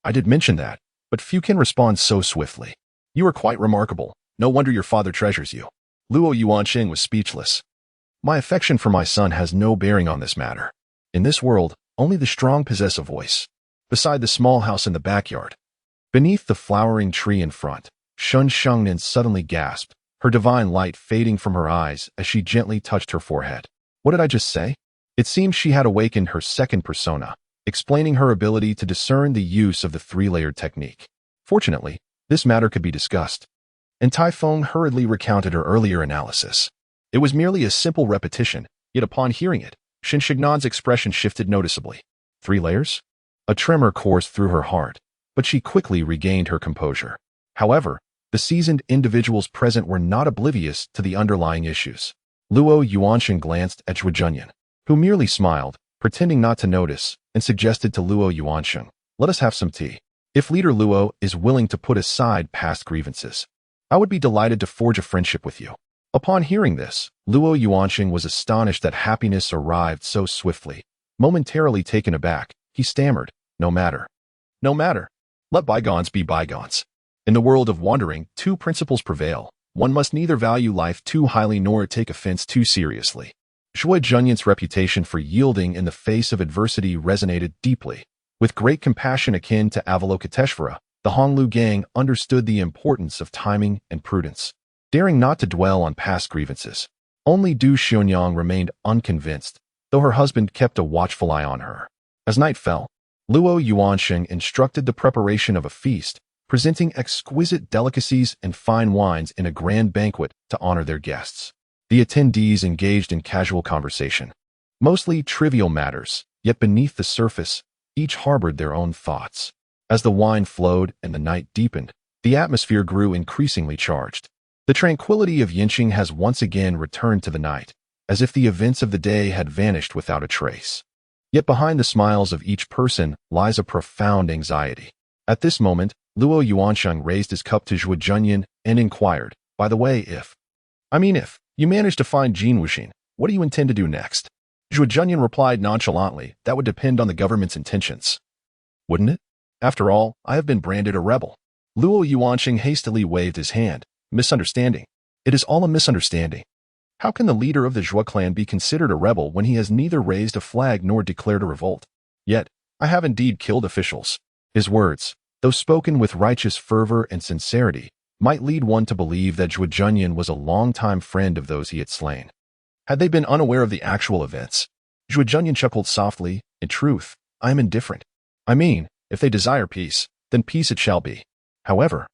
I did mention that, but few can respond so swiftly. You are quite remarkable. No wonder your father treasures you. Luo Yuanxing was speechless. My affection for my son has no bearing on this matter. In this world, only the strong possess a voice. Beside the small house in the backyard, beneath the flowering tree in front, Shun Shengnan suddenly gasped, her divine light fading from her eyes as she gently touched her forehead. What did I just say? It seemed she had awakened her second persona, explaining her ability to discern the use of the 3-layered technique. Fortunately, this matter could be discussed, and Taifeng hurriedly recounted her earlier analysis. It was merely a simple repetition, yet upon hearing it, Shun Xignan's expression shifted noticeably. 3 layers? A tremor coursed through her heart, but she quickly regained her composure. However, the seasoned individuals present were not oblivious to the underlying issues. Luo Yuanxing glanced at Zhuo Junyan, who merely smiled, pretending not to notice, and suggested to Luo Yuanxing, let us have some tea. If Leader Luo is willing to put aside past grievances, I would be delighted to forge a friendship with you. Upon hearing this, Luo Yuanxing was astonished that happiness arrived so swiftly. Momentarily taken aback, he stammered, no matter. No matter. Let bygones be bygones. In the world of wandering, 2 principles prevail. One must neither value life too highly nor take offense too seriously. Zhuo Junyan's reputation for yielding in the face of adversity resonated deeply. With great compassion akin to Avalokiteshvara, the Honglu gang understood the importance of timing and prudence, daring not to dwell on past grievances. Only Du Xionyang remained unconvinced, though her husband kept a watchful eye on her. As night fell, Luo Yuanxing instructed the preparation of a feast, presenting exquisite delicacies and fine wines in a grand banquet to honor their guests. The attendees engaged in casual conversation, mostly trivial matters, yet beneath the surface, each harbored their own thoughts. As the wine flowed and the night deepened, the atmosphere grew increasingly charged. The tranquility of Yinqing has once again returned to the night, as if the events of the day had vanished without a trace. Yet behind the smiles of each person lies a profound anxiety. At this moment, Luo Yuanxing raised his cup to Zhuo Junyan and inquired, by the way, if you manage to find Jin Wuxin, what do you intend to do next? Zhuo Junyan replied nonchalantly, that would depend on the government's intentions. Wouldn't it? After all, I have been branded a rebel. Luo Yuanxing hastily waved his hand. Misunderstanding. It is all a misunderstanding. How can the leader of the Zhuo clan be considered a rebel when he has neither raised a flag nor declared a revolt? Yet, I have indeed killed officials. His words, though spoken with righteous fervor and sincerity, might lead one to believe that Zhuo Junyan was a longtime friend of those he had slain. Had they been unaware of the actual events? Zhuo Junyan chuckled softly. In truth, I am indifferent. I mean, if they desire peace, then peace it shall be. However,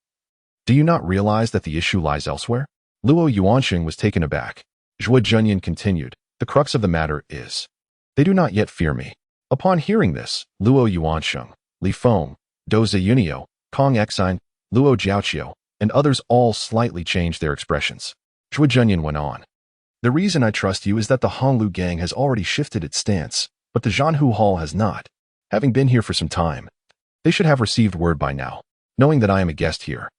do you not realize that the issue lies elsewhere? Luo Yuanxing was taken aback. Zhuo Junyan continued, the crux of the matter is, they do not yet fear me. Upon hearing this, Luo Yuanxing, Li Feng, Dou Ziyunio, Kong Exine, Luo Jiaoqiu, and others all slightly changed their expressions. Zhuo Junyan went on. The reason I trust you is that the Honglu gang has already shifted its stance, but the Zhanhu Hall has not. Having been here for some time, they should have received word by now, knowing that I am a guest here.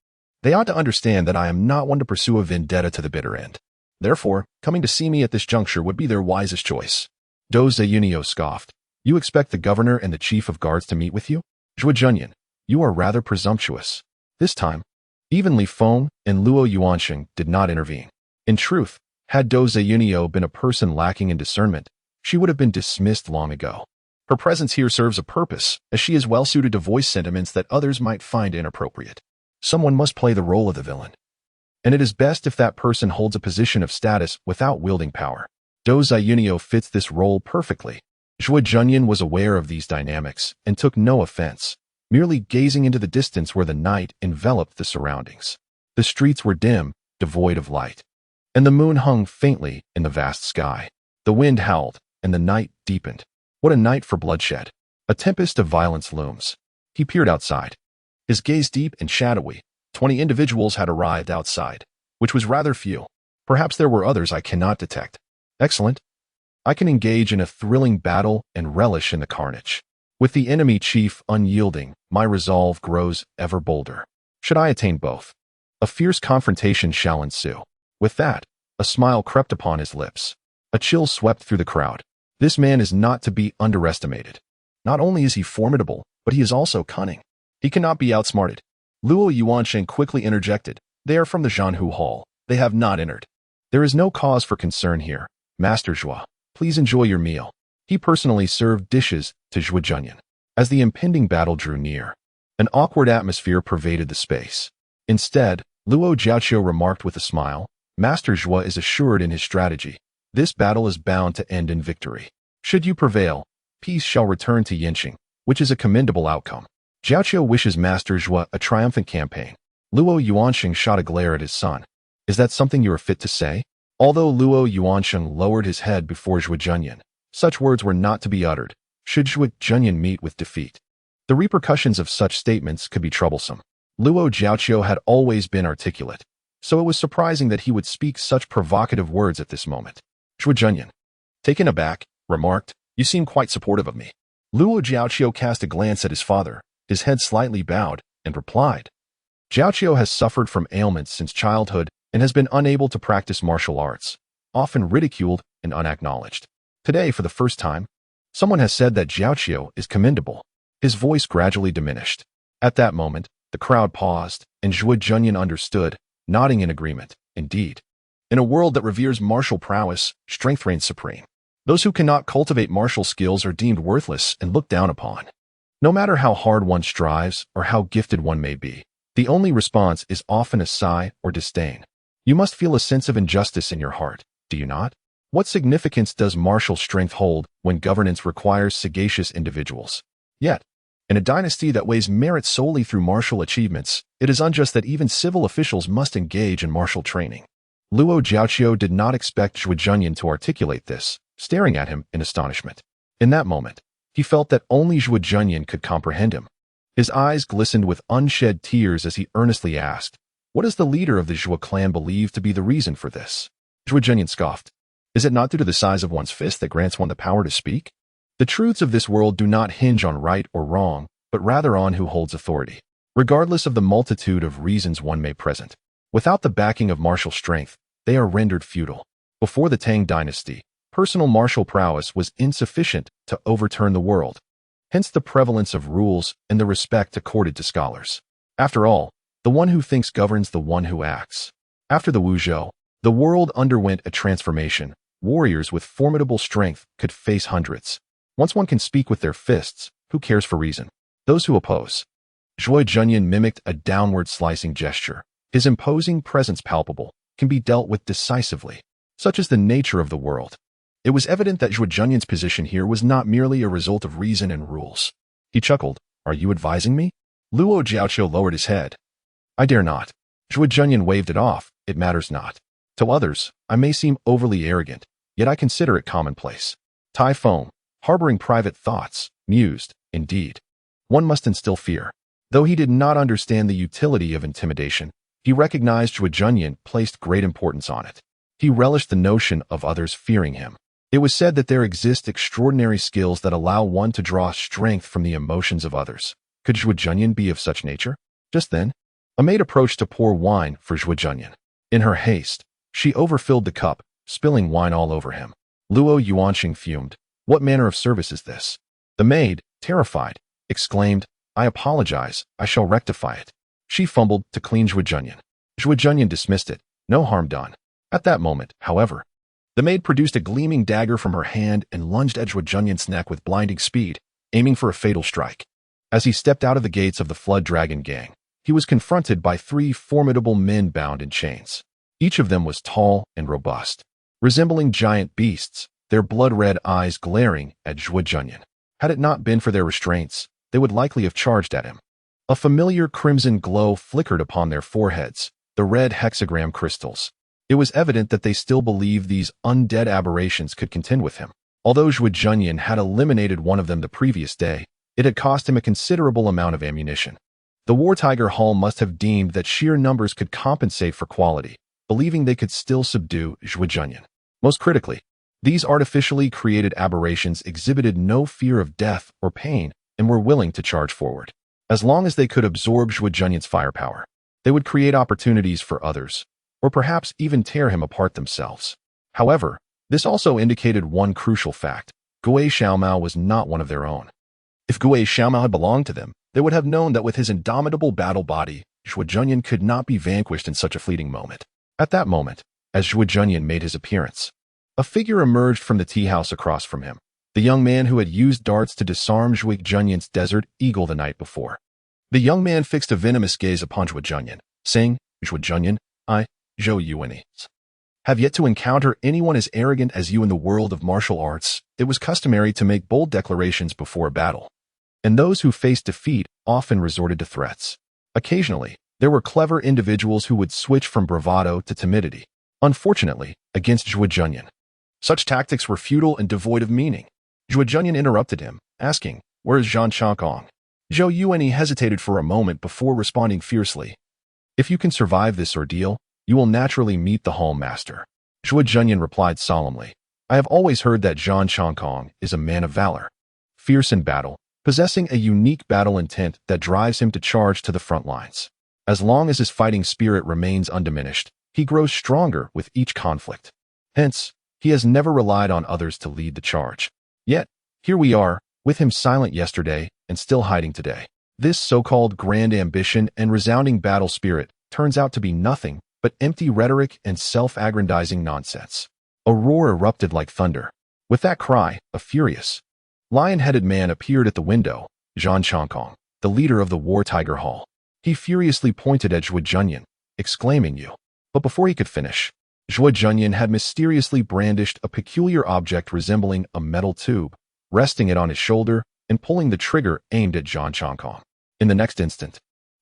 They ought to understand that I am not one to pursue a vendetta to the bitter end. Therefore, coming to see me at this juncture would be their wisest choice. Zhuo Junyan scoffed. You expect the governor and the chief of guards to meet with you? Zhuo Junyan, you are rather presumptuous. This time, even Li Feng and Luo Yuansheng did not intervene. In truth, had Zhuo Junyan been a person lacking in discernment, she would have been dismissed long ago. Her presence here serves a purpose, as she is well suited to voice sentiments that others might find inappropriate. Someone must play the role of the villain. And it is best if that person holds a position of status without wielding power. Zhuo Junyan fits this role perfectly. Zhuo Junyan was aware of these dynamics and took no offense, merely gazing into the distance where the night enveloped the surroundings. The streets were dim, devoid of light, and the moon hung faintly in the vast sky. The wind howled, and the night deepened. What a night for bloodshed. A tempest of violence looms. He peered outside. His gaze deep and shadowy. 20 individuals had arrived outside, which was rather few. Perhaps there were others I cannot detect. Excellent. I can engage in a thrilling battle and relish in the carnage. With the enemy chief unyielding, my resolve grows ever bolder. Should I attain both, a fierce confrontation shall ensue. With that, a smile crept upon his lips. A chill swept through the crowd. This man is not to be underestimated. Not only is he formidable, but he is also cunning. He cannot be outsmarted. Luo Yuansheng quickly interjected. They are from the Zhanhu Hall. They have not entered. There is no cause for concern here. Master Zhuo, please enjoy your meal. He personally served dishes to Zhuo Junyan. As the impending battle drew near, an awkward atmosphere pervaded the space. Instead, Luo Jiaoqiu remarked with a smile, Master Zhuo is assured in his strategy. This battle is bound to end in victory. Should you prevail, peace shall return to Yinqing, which is a commendable outcome. Jiaoqiu wishes Master Zhuo a triumphant campaign. Luo Yuansheng shot a glare at his son. Is that something you are fit to say? Although Luo Yuansheng lowered his head before Zhuo Junyan, such words were not to be uttered, should Zhuo Junyan meet with defeat. The repercussions of such statements could be troublesome. Luo Jiaoqiu had always been articulate, so it was surprising that he would speak such provocative words at this moment. Zhuo Junyan, taken aback, remarked, You seem quite supportive of me. Luo Jiaoqiu cast a glance at his father, his head slightly bowed, and replied, Jiaoqiu has suffered from ailments since childhood and has been unable to practice martial arts, often ridiculed and unacknowledged. Today, for the first time, someone has said that Jiaoqiu is commendable. His voice gradually diminished. At that moment, the crowd paused, and Zhuo Junyan understood, nodding in agreement. Indeed, in a world that reveres martial prowess, strength reigns supreme. Those who cannot cultivate martial skills are deemed worthless and looked down upon. No matter how hard one strives or how gifted one may be, the only response is often a sigh or disdain. You must feel a sense of injustice in your heart, do you not? What significance does martial strength hold when governance requires sagacious individuals? Yet, in a dynasty that weighs merit solely through martial achievements, it is unjust that even civil officials must engage in martial training. Luo Jiaoqiu did not expect Zhuo Junyan to articulate this, staring at him in astonishment. In that moment, he felt that only Zhuo Junyan could comprehend him. His eyes glistened with unshed tears as he earnestly asked, What does the leader of the Zhuo clan believe to be the reason for this? Zhuo Junyan scoffed. Is it not due to the size of one's fist that grants one the power to speak? The truths of this world do not hinge on right or wrong, but rather on who holds authority, regardless of the multitude of reasons one may present. Without the backing of martial strength, they are rendered futile. Before the Tang dynasty, personal martial prowess was insufficient to overturn the world. Hence the prevalence of rules and the respect accorded to scholars. After all, the one who thinks governs the one who acts. After the Wuzhou, the world underwent a transformation. Warriors with formidable strength could face hundreds. Once one can speak with their fists, who cares for reason? Those who oppose. Zhuo Junyan mimicked a downward slicing gesture. His imposing presence palpable, can be dealt with decisively. Such is the nature of the world. It was evident that Zhuo Junyan's position here was not merely a result of reason and rules. He chuckled. Are you advising me? Luo Jiaoqiu lowered his head. I dare not. Zhuo Junyan waved it off. It matters not. To others, I may seem overly arrogant, yet I consider it commonplace. Tai Feng, harboring private thoughts, mused, indeed. One must instill fear. Though he did not understand the utility of intimidation, he recognized Zhuo Junyan placed great importance on it. He relished the notion of others fearing him. It was said that there exist extraordinary skills that allow one to draw strength from the emotions of others. Could Zhuo Junyan be of such nature? Just then, a maid approached to pour wine for Zhuo Junyan. In her haste, she overfilled the cup, spilling wine all over him. Luo Yuanxing fumed. What manner of service is this? The maid, terrified, exclaimed, I apologize, I shall rectify it. She fumbled to clean Zhuo Junyan. Zhuo Junyan dismissed it, no harm done. At that moment, however, the maid produced a gleaming dagger from her hand and lunged at Zhuo Junyan's neck with blinding speed, aiming for a fatal strike. As he stepped out of the gates of the Flood Dragon gang, he was confronted by 3 formidable men bound in chains. Each of them was tall and robust, resembling giant beasts, their blood-red eyes glaring at Zhuo Junyan. Had it not been for their restraints, they would likely have charged at him. A familiar crimson glow flickered upon their foreheads, the red hexagram crystals. It was evident that they still believed these undead aberrations could contend with him. Although Zhuo Junyan had eliminated one of them the previous day, it had cost him a considerable amount of ammunition. The War Tiger Hall must have deemed that sheer numbers could compensate for quality, believing they could still subdue Zhuo Junyan. Most critically, these artificially created aberrations exhibited no fear of death or pain and were willing to charge forward. As long as they could absorb Zhuo Junyan's firepower, they would create opportunities for others, or perhaps even tear him apart themselves. However, this also indicated one crucial fact. Gui Xiaomao was not one of their own. If Gui Xiaomao had belonged to them, they would have known that with his indomitable battle body, Zhuo Junyan could not be vanquished in such a fleeting moment. At that moment, as Zhuo Junyan made his appearance, a figure emerged from the tea house across from him, the young man who had used darts to disarm Zhuo Junyan's desert eagle the night before. The young man fixed a venomous gaze upon Zhuo Junyan, saying, Zhuo Junyan, I, Zhou Yuan, have yet to encounter anyone as arrogant as you in the world of martial arts. It was customary to make bold declarations before a battle, and those who faced defeat often resorted to threats. Occasionally, there were clever individuals who would switch from bravado to timidity. Unfortunately, against Zhuo Junyan, such tactics were futile and devoid of meaning. Zhuo Junyan interrupted him, asking, Where is Zhang Changkong? Zhou Yuan hesitated for a moment before responding fiercely. If you can survive this ordeal, you will naturally meet the Hall Master. Zhuo Junyan replied solemnly, I have always heard that Zhang Changkong is a man of valor, fierce in battle, possessing a unique battle intent that drives him to charge to the front lines. As long as his fighting spirit remains undiminished, he grows stronger with each conflict. Hence, he has never relied on others to lead the charge. Yet, here we are, with him silent yesterday and still hiding today. This so-called grand ambition and resounding battle spirit turns out to be nothing but empty rhetoric and self-aggrandizing nonsense. A roar erupted like thunder. With that cry, a furious, lion-headed man appeared at the window, Zhang Changkong, the leader of the War Tiger Hall. He furiously pointed at Zhuo Junyan, exclaiming, You. But before he could finish, Zhuo Junyan had mysteriously brandished a peculiar object resembling a metal tube, resting it on his shoulder and pulling the trigger aimed at Zhang Changkong. In the next instant,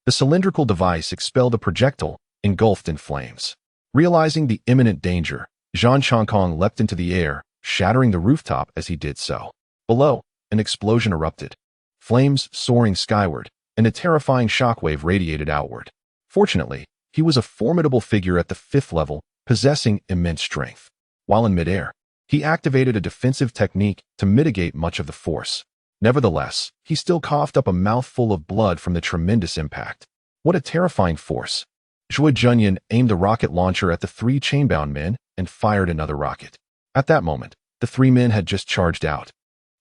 the cylindrical device expelled a projectile engulfed in flames. Realizing the imminent danger, Zhang Changkong leapt into the air, shattering the rooftop as he did so. Below, an explosion erupted, flames soaring skyward, and a terrifying shockwave radiated outward. Fortunately, he was a formidable figure at the 5th level, possessing immense strength. While in midair, he activated a defensive technique to mitigate much of the force. Nevertheless, he still coughed up a mouthful of blood from the tremendous impact. What a terrifying force! Zhuo Junyan aimed the rocket launcher at the 3 chainbound men and fired another rocket. At that moment, the 3 men had just charged out,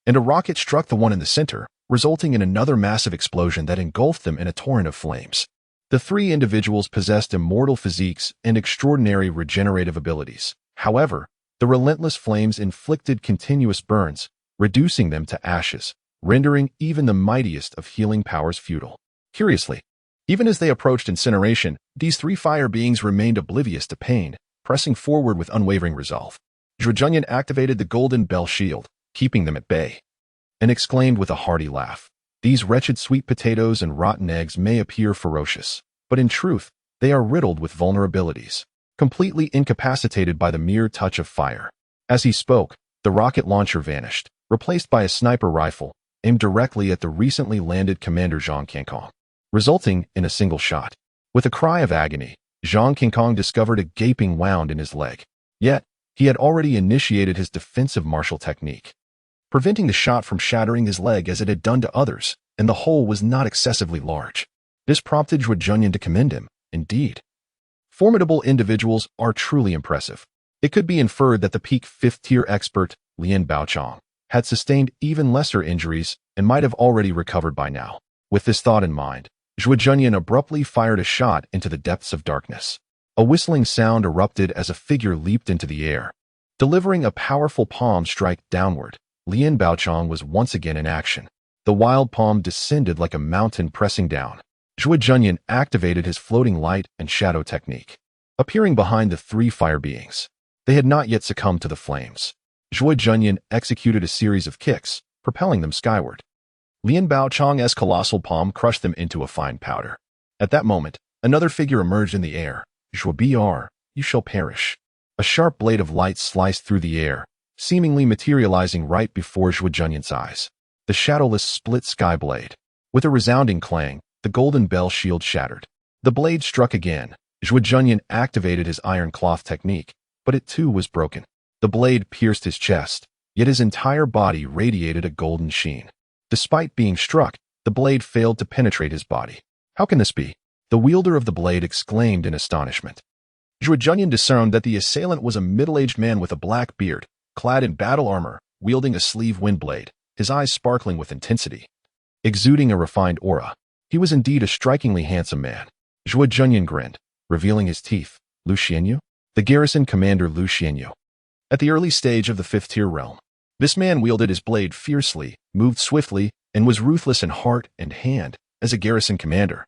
and a rocket struck the one in the center, resulting in another massive explosion that engulfed them in a torrent of flames. The 3 individuals possessed immortal physiques and extraordinary regenerative abilities. However, the relentless flames inflicted continuous burns, reducing them to ashes, rendering even the mightiest of healing powers futile. Curiously, even as they approached incineration, these 3 fire beings remained oblivious to pain, pressing forward with unwavering resolve. Zhuo Junyan activated the golden bell shield, keeping them at bay, and exclaimed with a hearty laugh, These wretched sweet potatoes and rotten eggs may appear ferocious, but in truth, they are riddled with vulnerabilities, completely incapacitated by the mere touch of fire. As he spoke, the rocket launcher vanished, replaced by a sniper rifle, aimed directly at the recently landed Commander Zhang Changkong, resulting in a single shot. With a cry of agony, Zhang Changkong discovered a gaping wound in his leg. Yet, he had already initiated his defensive martial technique, preventing the shot from shattering his leg as it had done to others, and the hole was not excessively large. This prompted Zhuo Junyan to commend him. Indeed, formidable individuals are truly impressive. It could be inferred that the peak fifth-tier expert, Lin Baochong, had sustained even lesser injuries and might have already recovered by now. With this thought in mind, Zhuo Junyan abruptly fired a shot into the depths of darkness. A whistling sound erupted as a figure leaped into the air. Delivering a powerful palm strike downward, Lin Baochong was once again in action. The wild palm descended like a mountain pressing down. Zhuo Junyan activated his floating light and shadow technique, appearing behind the three fire beings. They had not yet succumbed to the flames. Zhuo Junyan executed a series of kicks, propelling them skyward. Lin Baochong's colossal palm crushed them into a fine powder. At that moment, another figure emerged in the air. Zhuo Br, you shall perish. A sharp blade of light sliced through the air, seemingly materializing right before Zhuo Junyan's eyes. The shadowless split sky blade. With a resounding clang, the golden bell shield shattered. The blade struck again. Zhuo Junyan activated his iron cloth technique, but it too was broken. The blade pierced his chest, yet his entire body radiated a golden sheen. Despite being struck, the blade failed to penetrate his body. How can this be? The wielder of the blade exclaimed in astonishment. Zhuo Junyan discerned that the assailant was a middle-aged man with a black beard, clad in battle armor, wielding a sleeve wind blade, his eyes sparkling with intensity. Exuding a refined aura, he was indeed a strikingly handsome man. Zhuo Junyan grinned, revealing his teeth. Lu Xianyu? The garrison commander Lu Xianyu. At the early stage of the fifth-tier realm, this man wielded his blade fiercely, moved swiftly, and was ruthless in heart and hand as a garrison commander.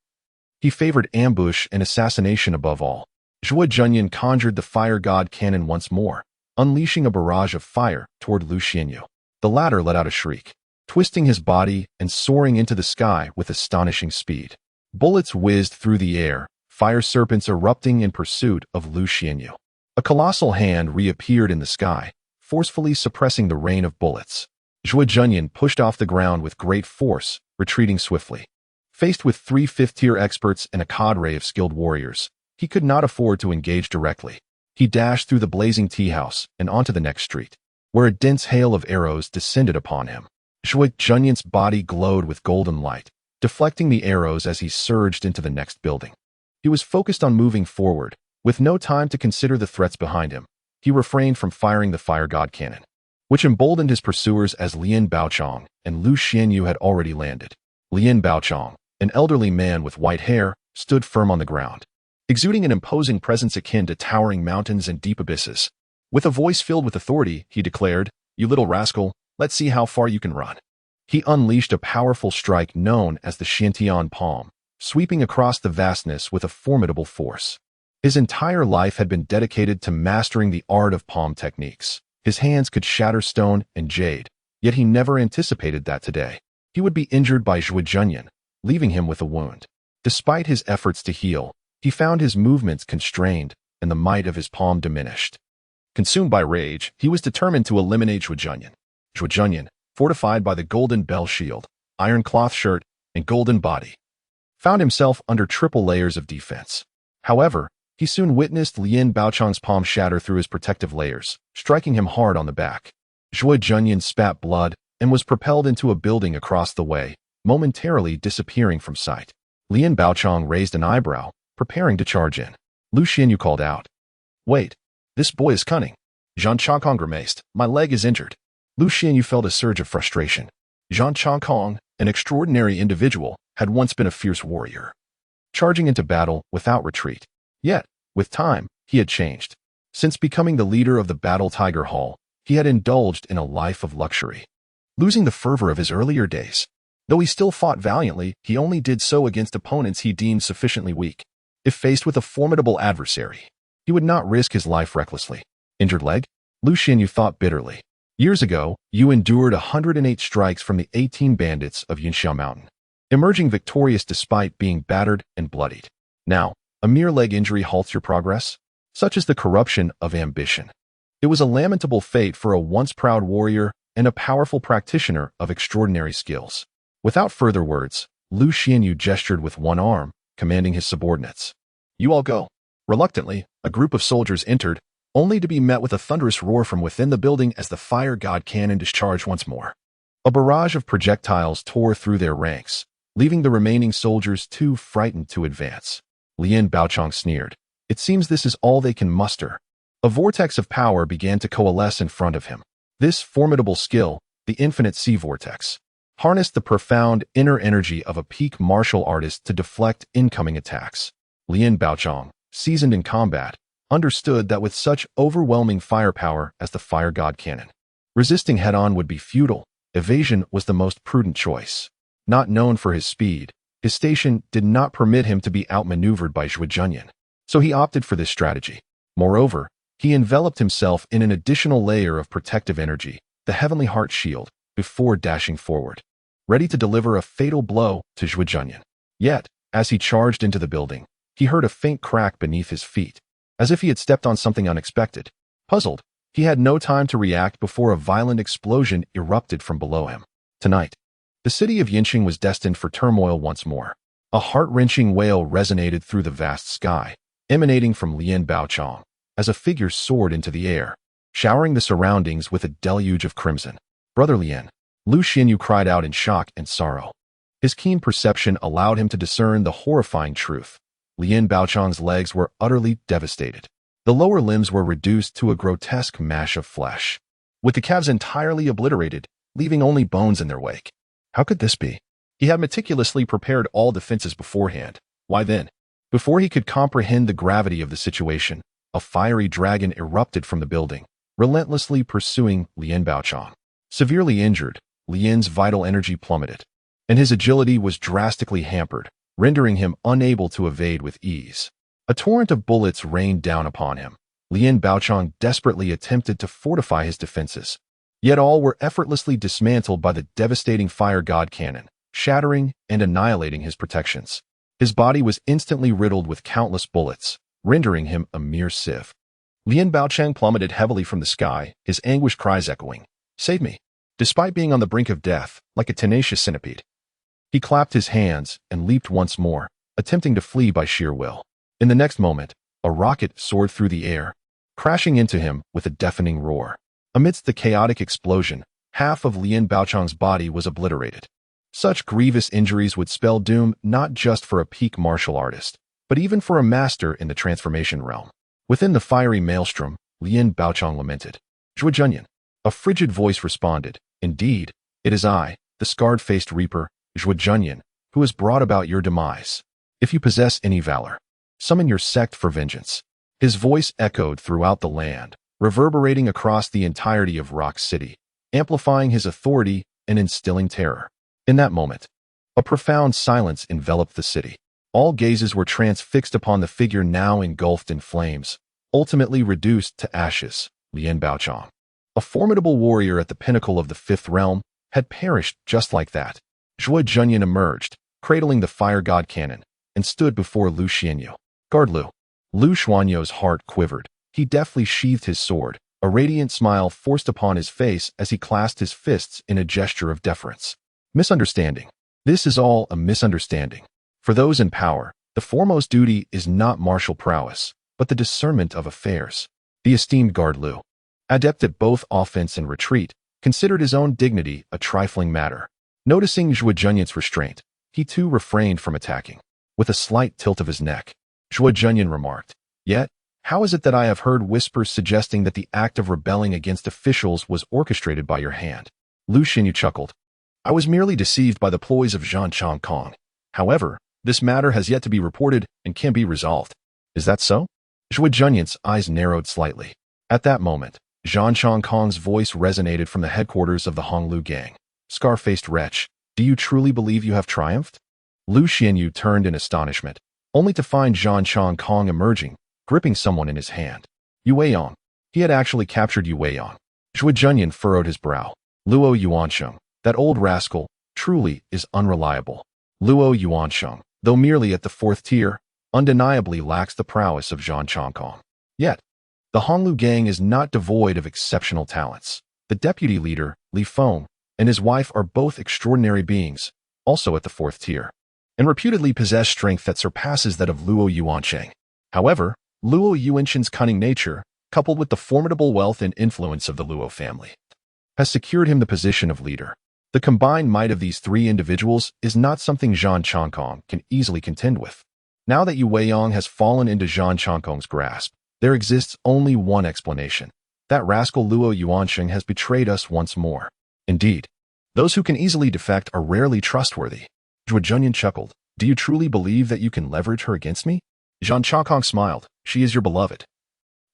He favored ambush and assassination above all. Zhuo Junyan conjured the fire god cannon once more, unleashing a barrage of fire toward Lu Xianyu. The latter let out a shriek, twisting his body and soaring into the sky with astonishing speed. Bullets whizzed through the air, fire serpents erupting in pursuit of Lu Xianyu. A colossal hand reappeared in the sky, forcefully suppressing the rain of bullets. Zhuo Junyan pushed off the ground with great force, retreating swiftly. Faced with three fifth-tier experts and a cadre of skilled warriors, he could not afford to engage directly. He dashed through the blazing tea house and onto the next street, where a dense hail of arrows descended upon him. Zhuo Junyan's body glowed with golden light, deflecting the arrows as he surged into the next building. He was focused on moving forward, with no time to consider the threats behind him. He refrained from firing the fire god cannon, which emboldened his pursuers as Lin Baochong and Lu Xianyu had already landed. Lin Baochong, an elderly man with white hair, stood firm on the ground, exuding an imposing presence akin to towering mountains and deep abysses. With a voice filled with authority, he declared, "You little rascal, let's see how far you can run." He unleashed a powerful strike known as the Xiantian palm, sweeping across the vastness with a formidable force. His entire life had been dedicated to mastering the art of palm techniques. His hands could shatter stone and jade, yet he never anticipated that today he would be injured by Zhuo Junyan, leaving him with a wound. Despite his efforts to heal, he found his movements constrained and the might of his palm diminished. Consumed by rage, he was determined to eliminate Zhuo Junyan. Zhuo Junyan, fortified by the golden bell shield, iron cloth shirt, and golden body, found himself under triple layers of defense. However, he soon witnessed Lin Baochong's palm shatter through his protective layers, striking him hard on the back. Zhuo Junyan spat blood and was propelled into a building across the way, momentarily disappearing from sight. Lin Baochong raised an eyebrow, preparing to charge in. Lu Xianyu called out, "Wait, this boy is cunning." Zhang Changkong grimaced, "My leg is injured." Lu Xianyu felt a surge of frustration. Zhang Changkong, an extraordinary individual, had once been a fierce warrior, charging into battle without retreat. Yet, with time, he had changed. Since becoming the leader of the Battle Tiger Hall, he had indulged in a life of luxury, losing the fervor of his earlier days. Though he still fought valiantly, he only did so against opponents he deemed sufficiently weak. If faced with a formidable adversary, he would not risk his life recklessly. Injured leg? Lu Xianyu thought bitterly. Years ago, you endured 108 strikes from the 18 bandits of Yunxiao Mountain, emerging victorious despite being battered and bloodied. Now, a mere leg injury halts your progress? Such is the corruption of ambition. It was a lamentable fate for a once proud warrior and a powerful practitioner of extraordinary skills. Without further words, Lu Xianyu gestured with one arm, commanding his subordinates. "You all go." Reluctantly, a group of soldiers entered, only to be met with a thunderous roar from within the building as the fire god cannon discharged once more. A barrage of projectiles tore through their ranks, leaving the remaining soldiers too frightened to advance. Lien Baochang sneered. It seems this is all they can muster. A vortex of power began to coalesce in front of him. This formidable skill, the infinite sea vortex, harnessed the profound inner energy of a peak martial artist to deflect incoming attacks. Lien Baochang, seasoned in combat, understood that with such overwhelming firepower as the fire god cannon, resisting head-on would be futile. Evasion was the most prudent choice. Not known for his speed, his station did not permit him to be outmaneuvered by Zhuo Junyan, so he opted for this strategy. Moreover, he enveloped himself in an additional layer of protective energy, the Heavenly Heart Shield, before dashing forward, ready to deliver a fatal blow to Zhuo Junyan. Yet, as he charged into the building, he heard a faint crack beneath his feet, as if he had stepped on something unexpected. Puzzled, he had no time to react before a violent explosion erupted from below him. Tonight, the city of Yinqing was destined for turmoil once more. A heart-wrenching wail resonated through the vast sky, emanating from Lien Baochang, as a figure soared into the air, showering the surroundings with a deluge of crimson. Brother Lien, Lu Xinyu cried out in shock and sorrow. His keen perception allowed him to discern the horrifying truth. Lien Baochang's legs were utterly devastated. The lower limbs were reduced to a grotesque mash of flesh, with the calves entirely obliterated, leaving only bones in their wake. How could this be? He had meticulously prepared all defenses beforehand. Why then? Before he could comprehend the gravity of the situation, a fiery dragon erupted from the building, relentlessly pursuing Lien Baochang. Severely injured, Lien's vital energy plummeted, and his agility was drastically hampered, rendering him unable to evade with ease. A torrent of bullets rained down upon him. Lien Baochang desperately attempted to fortify his defenses, yet all were effortlessly dismantled by the devastating fire god cannon, shattering and annihilating his protections. His body was instantly riddled with countless bullets, rendering him a mere sieve. Lien Baochang plummeted heavily from the sky, his anguished cries echoing, "Save me!" Despite being on the brink of death, like a tenacious centipede. He clapped his hands and leaped once more, attempting to flee by sheer will. In the next moment, a rocket soared through the air, crashing into him with a deafening roar. Amidst the chaotic explosion, half of Lien Baochang's body was obliterated. Such grievous injuries would spell doom not just for a peak martial artist, but even for a master in the transformation realm. Within the fiery maelstrom, Lien Baochang lamented. "Zhuo Junyan." A frigid voice responded, "Indeed, it is I, the scarred-faced reaper, Zhuo Junyan, who has brought about your demise. If you possess any valor, summon your sect for vengeance." His voice echoed throughout the land, reverberating across the entirety of Rock City, amplifying his authority and instilling terror. In that moment, a profound silence enveloped the city. All gazes were transfixed upon the figure now engulfed in flames, ultimately reduced to ashes. Lien Baochang, a formidable warrior at the pinnacle of the fifth realm, had perished just like that. Zhuo Junyan emerged, cradling the fire god cannon, and stood before Lu Xinyu. "Guard Lu." Lu Xuanyou's heart quivered. He deftly sheathed his sword, a radiant smile forced upon his face as he clasped his fists in a gesture of deference. Misunderstanding. This is all a misunderstanding. For those in power, the foremost duty is not martial prowess, but the discernment of affairs. The esteemed guard Lu, adept at both offense and retreat, considered his own dignity a trifling matter. Noticing Zhuo Junyan's restraint, he too refrained from attacking. With a slight tilt of his neck, Zhuo Junyan remarked, "Yet, how is it that I have heard whispers suggesting that the act of rebelling against officials was orchestrated by your hand?" Lu Xinyu chuckled. "I was merely deceived by the ploys of Zhang Changkong. However, this matter has yet to be reported and can be resolved." "Is that so?" Zhuo Junyan's eyes narrowed slightly. At that moment, Zhang Changkong's voice resonated from the headquarters of the Honglu gang. "Scar-faced wretch, do you truly believe you have triumphed?" Lu Xinyu turned in astonishment, only to find Zhang Changkong emerging, gripping someone in his hand. Yu Weiyong. He had actually captured Yu Weiyong. Zhuo Junyan furrowed his brow. "Luo Yuansheng, that old rascal, truly is unreliable." Luo Yuansheng, though merely at the fourth tier, undeniably lacks the prowess of Zhang Changkong. Yet, the Honglu gang is not devoid of exceptional talents. The deputy leader, Li Feng, and his wife are both extraordinary beings, also at the fourth tier, and reputedly possess strength that surpasses that of Luo Yuansheng. However, Luo Yuansheng's cunning nature, coupled with the formidable wealth and influence of the Luo family, has secured him the position of leader. The combined might of these three individuals is not something Zhang Chongkong can easily contend with. Now that Yu Weiyang has fallen into Zhang Chongkong's grasp, there exists only one explanation. That rascal Luo Yuansheng has betrayed us once more. Indeed, those who can easily defect are rarely trustworthy. Zhuo Junyan chuckled. Do you truly believe that you can leverage her against me? Zhang Chongkong smiled. She is your beloved.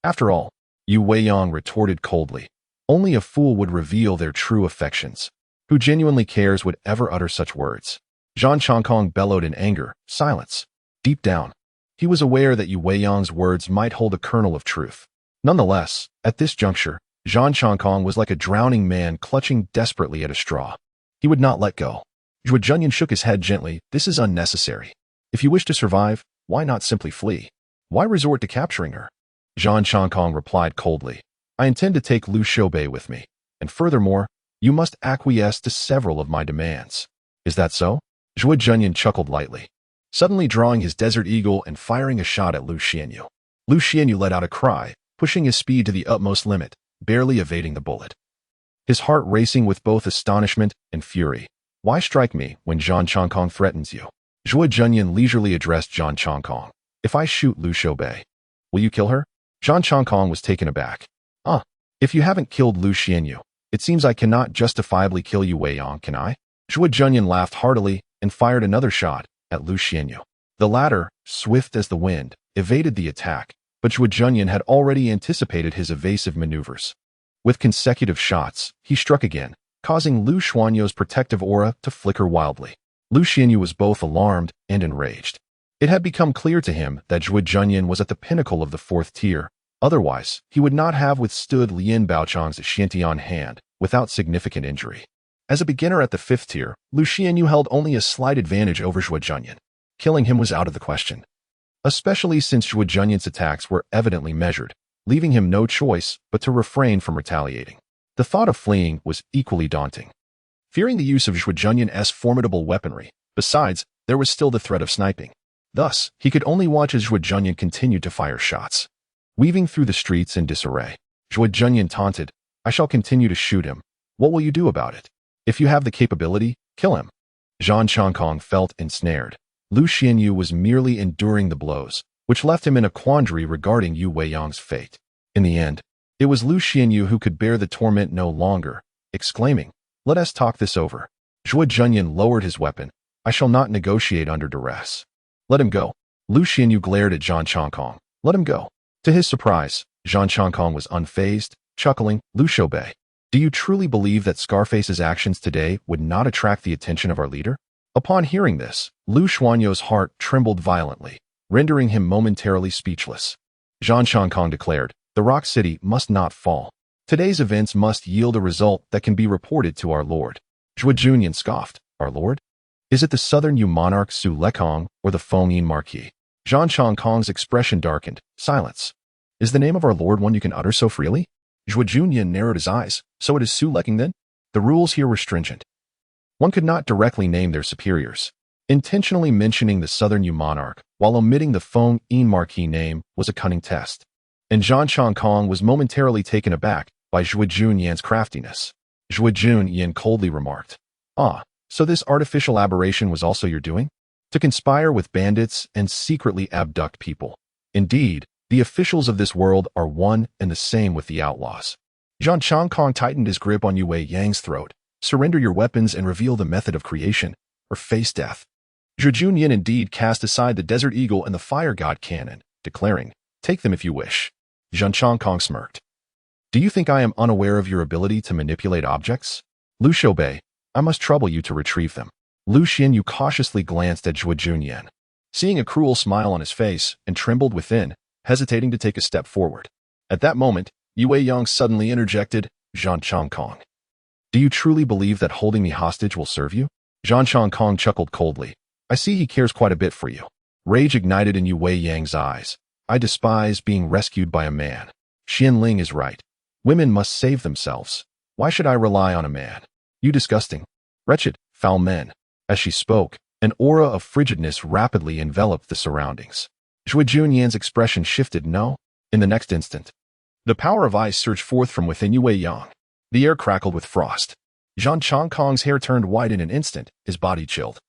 After all, Yu Weiyang retorted coldly. Only a fool would reveal their true affections. Who genuinely cares would ever utter such words? Zhang Chongkong bellowed in anger. Silence. Deep down, he was aware that Yu Weiyang's words might hold a kernel of truth. Nonetheless, at this juncture, Zhang Chongkong was like a drowning man clutching desperately at a straw. He would not let go. Zhuo Junyan shook his head gently. This is unnecessary. If you wish to survive, why not simply flee? Why resort to capturing her? Zhang Chongkong replied coldly. I intend to take Lu Shoubei with me, and furthermore, you must acquiesce to several of my demands. Is that so? Zhuo Junyan chuckled lightly, suddenly drawing his Desert Eagle and firing a shot at Lu Xianyu. Lu Xianyu let out a cry, pushing his speed to the utmost limit, barely evading the bullet. His heart racing with both astonishment and fury. Why strike me when Zhang Chongkong threatens you? Zhuo Junyan leisurely addressed Zhang Chongkong. If I shoot Lu Shoubei, will you kill her? Zhang Chongkong was taken aback. If you haven't killed Lu Xianyu, it seems I cannot justifiably kill Yu Weiyang, can I? Zhuo Junyan laughed heartily and fired another shot at Lu Xianyu. The latter, swift as the wind, evaded the attack, but Zhuo Junyan had already anticipated his evasive maneuvers. With consecutive shots, he struck again, causing Lu Xianyu's protective aura to flicker wildly. Lu Xianyu was both alarmed and enraged. It had become clear to him that Zhuo Junyan was at the pinnacle of the fourth tier. Otherwise, he would not have withstood Lin Baochang's Xiantian hand without significant injury. As a beginner at the fifth tier, Lu Xianyu held only a slight advantage over Zhuo Junyan. Killing him was out of the question, especially since Zhuo Junyan's attacks were evidently measured, leaving him no choice but to refrain from retaliating. The thought of fleeing was equally daunting. Fearing the use of Zhuo Junyan's formidable weaponry, besides, there was still the threat of sniping. Thus, he could only watch as Zhuo Junyan continued to fire shots. Weaving through the streets in disarray, Zhuo Junyan taunted, I shall continue to shoot him. What will you do about it? If you have the capability, kill him. Zhang Chongkong felt ensnared. Lu Xianyu was merely enduring the blows, which left him in a quandary regarding Yu Weiyang's fate. In the end, it was Lu Xianyu who could bear the torment no longer, exclaiming, let us talk this over. Zhuo Junyan lowered his weapon. I shall not negotiate under duress. Let him go. Lu Xianyu glared at Zhang Chongkong. Let him go. To his surprise, Zhang Chongkong was unfazed, chuckling, Lu Shoubei, do you truly believe that Scarface's actions today would not attract the attention of our leader? Upon hearing this, Lu Xianyu's heart trembled violently, rendering him momentarily speechless. Zhang Chongkong declared, the Rock City must not fall. Today's events must yield a result that can be reported to our lord. Zhuo Junyan scoffed, our lord? Is it the southern Yu monarch Su Lekong or the Fengyin marquis? Zhang Chongkong's expression darkened. Silence. Is the name of our lord one you can utter so freely? Zhuo Junyan narrowed his eyes. So it is Su Lekong then? The rules here were stringent. One could not directly name their superiors. Intentionally mentioning the southern Yu monarch while omitting the Fengyin marquis name was a cunning test. And Zhang Chongkong was momentarily taken aback by Zhuo Junyan's craftiness. Zhuo Junyan coldly remarked, so this artificial aberration was also your doing? To conspire with bandits and secretly abduct people. Indeed, the officials of this world are one and the same with the outlaws. Zhang Chongkong tightened his grip on Yu Weiyang's throat. Surrender your weapons and reveal the method of creation, or face death. Zhuo Junyan indeed cast aside the Desert Eagle and the Fire God cannon, declaring, take them if you wish. Zhang Chongkong smirked. Do you think I am unaware of your ability to manipulate objects? Lu Shoubei, I must trouble you to retrieve them. Lu Xianyu cautiously glanced at Zhuo Junyan, seeing a cruel smile on his face, and trembled within, hesitating to take a step forward. At that moment, Yu Weiyang suddenly interjected, Zhang Chongkong. Do you truly believe that holding me hostage will serve you? Zhang Chongkong chuckled coldly. I see he cares quite a bit for you. Rage ignited in Yu Weiyang's eyes. I despise being rescued by a man. Xianling is right. Women must save themselves. Why should I rely on a man? You disgusting, wretched, foul men. As she spoke, an aura of frigidness rapidly enveloped the surroundings. Zhuo Junyan's expression shifted. No. In the next instant, The power of ice surged forth from within Yue Yang. The air crackled with frost. Zhang Chongkong's hair turned white in an instant, his body chilled,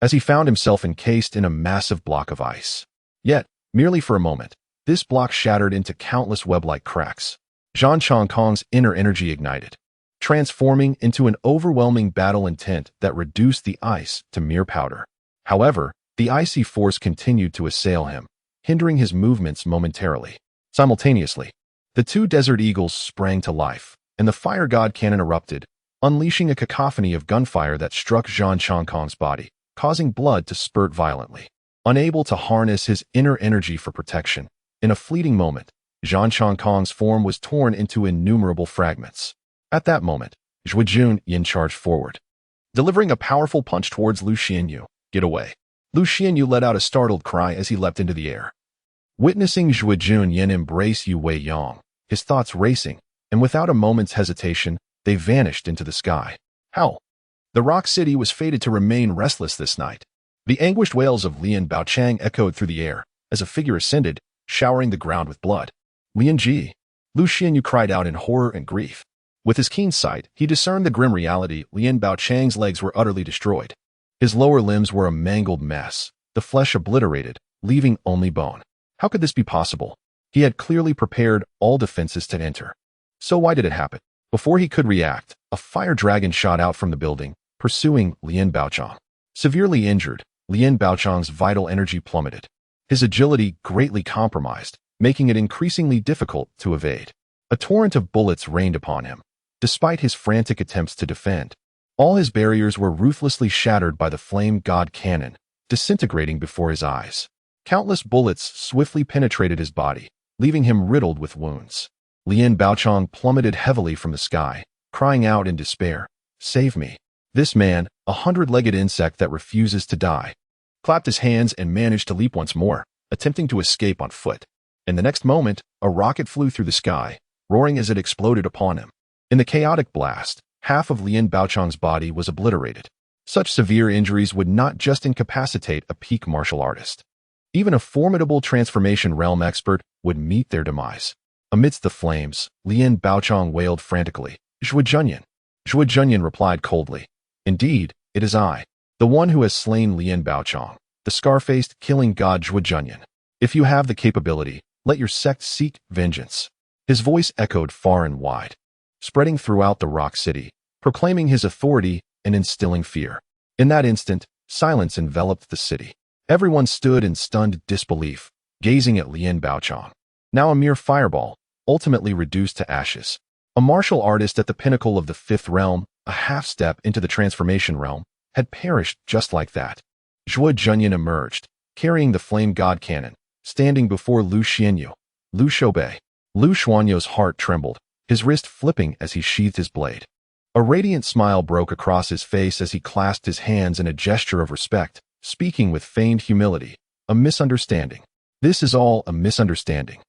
as he found himself encased in a massive block of ice. Yet, merely for a moment, this block shattered into countless web-like cracks. Zhang Chongkong's inner energy ignited, transforming into an overwhelming battle intent that reduced the ice to mere powder. However, the icy force continued to assail him, hindering his movements momentarily. Simultaneously, the two desert eagles sprang to life, and the fire god cannon erupted, unleashing a cacophony of gunfire that struck Zhang Chongkong's body, causing blood to spurt violently. Unable to harness his inner energy for protection, in a fleeting moment, Zhang Chongkong's form was torn into innumerable fragments. At that moment, Zhuo Junyan charged forward, delivering a powerful punch towards Lu Xianyu. Get away. Lu Xianyu let out a startled cry as he leapt into the air. Witnessing Zhuo Junyan embrace Yue Yang, his thoughts racing, and without a moment's hesitation, they vanished into the sky. How? The rock city was fated to remain restless this night. The anguished wails of Lian Baochang echoed through the air as a figure ascended, showering the ground with blood. Lian Ji! Lu Xianyu cried out in horror and grief. With his keen sight, he discerned the grim reality. Lian Baochang's legs were utterly destroyed. His lower limbs were a mangled mess, the flesh obliterated, leaving only bone. How could this be possible? He had clearly prepared all defenses to enter. So why did it happen? Before he could react, a fire dragon shot out from the building, pursuing Lian Baochang. Severely injured, Lian Baochang's vital energy plummeted. His agility greatly compromised, making it increasingly difficult to evade. A torrent of bullets rained upon him. Despite his frantic attempts to defend, all his barriers were ruthlessly shattered by the flame god cannon, disintegrating before his eyes. Countless bullets swiftly penetrated his body, leaving him riddled with wounds. Lian Baochang plummeted heavily from the sky, crying out in despair, "Save me." This man, a 100-legged insect that refuses to die, clapped his hands and managed to leap once more, attempting to escape on foot. In the next moment, a rocket flew through the sky, roaring as it exploded upon him. In the chaotic blast, half of Lian Baochang's body was obliterated. Such severe injuries would not just incapacitate a peak martial artist. Even a formidable transformation realm expert would meet their demise. Amidst the flames, Lian Baochang wailed frantically, "Zhuo Junyan." Zhuo Junyan replied coldly, "Indeed, it is I, the one who has slain Lian Baochang, the scar-faced killing god Zhuo Junyan. If you have the capability, let your sect seek vengeance." His voice echoed far and wide, spreading throughout the rock city, proclaiming his authority and instilling fear. In that instant, silence enveloped the city. Everyone stood in stunned disbelief, gazing at Lian Baochang, now a mere fireball, ultimately reduced to ashes. A martial artist at the pinnacle of the fifth realm, a half-step into the transformation realm, had perished just like that. Zhuo Junyan emerged, carrying the flame god cannon, standing before Lu Xianyu. Lu Shoubei. Lu Xuanyu's heart trembled, his wrist flipping as he sheathed his blade. A radiant smile broke across his face as he clasped his hands in a gesture of respect, speaking with feigned humility. A misunderstanding. This is all a misunderstanding.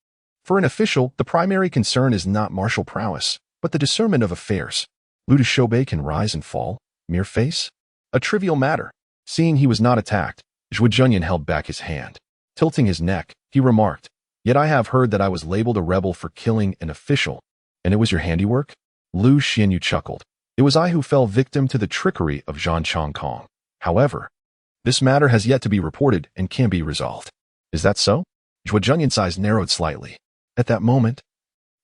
For an official, the primary concern is not martial prowess, but the discernment of affairs. Lu Shoubei can rise and fall, mere face? A trivial matter. Seeing he was not attacked, Zhuo Junyan held back his hand. Tilting his neck, he remarked, "Yet I have heard that I was labeled a rebel for killing an official, and it was your handiwork?" Lu Xianyu chuckled. "It was I who fell victim to the trickery of Zhang Chongkong. However, this matter has yet to be reported and can be resolved." "Is that so?" Zhuo Junyan's eyes narrowed slightly. At that moment,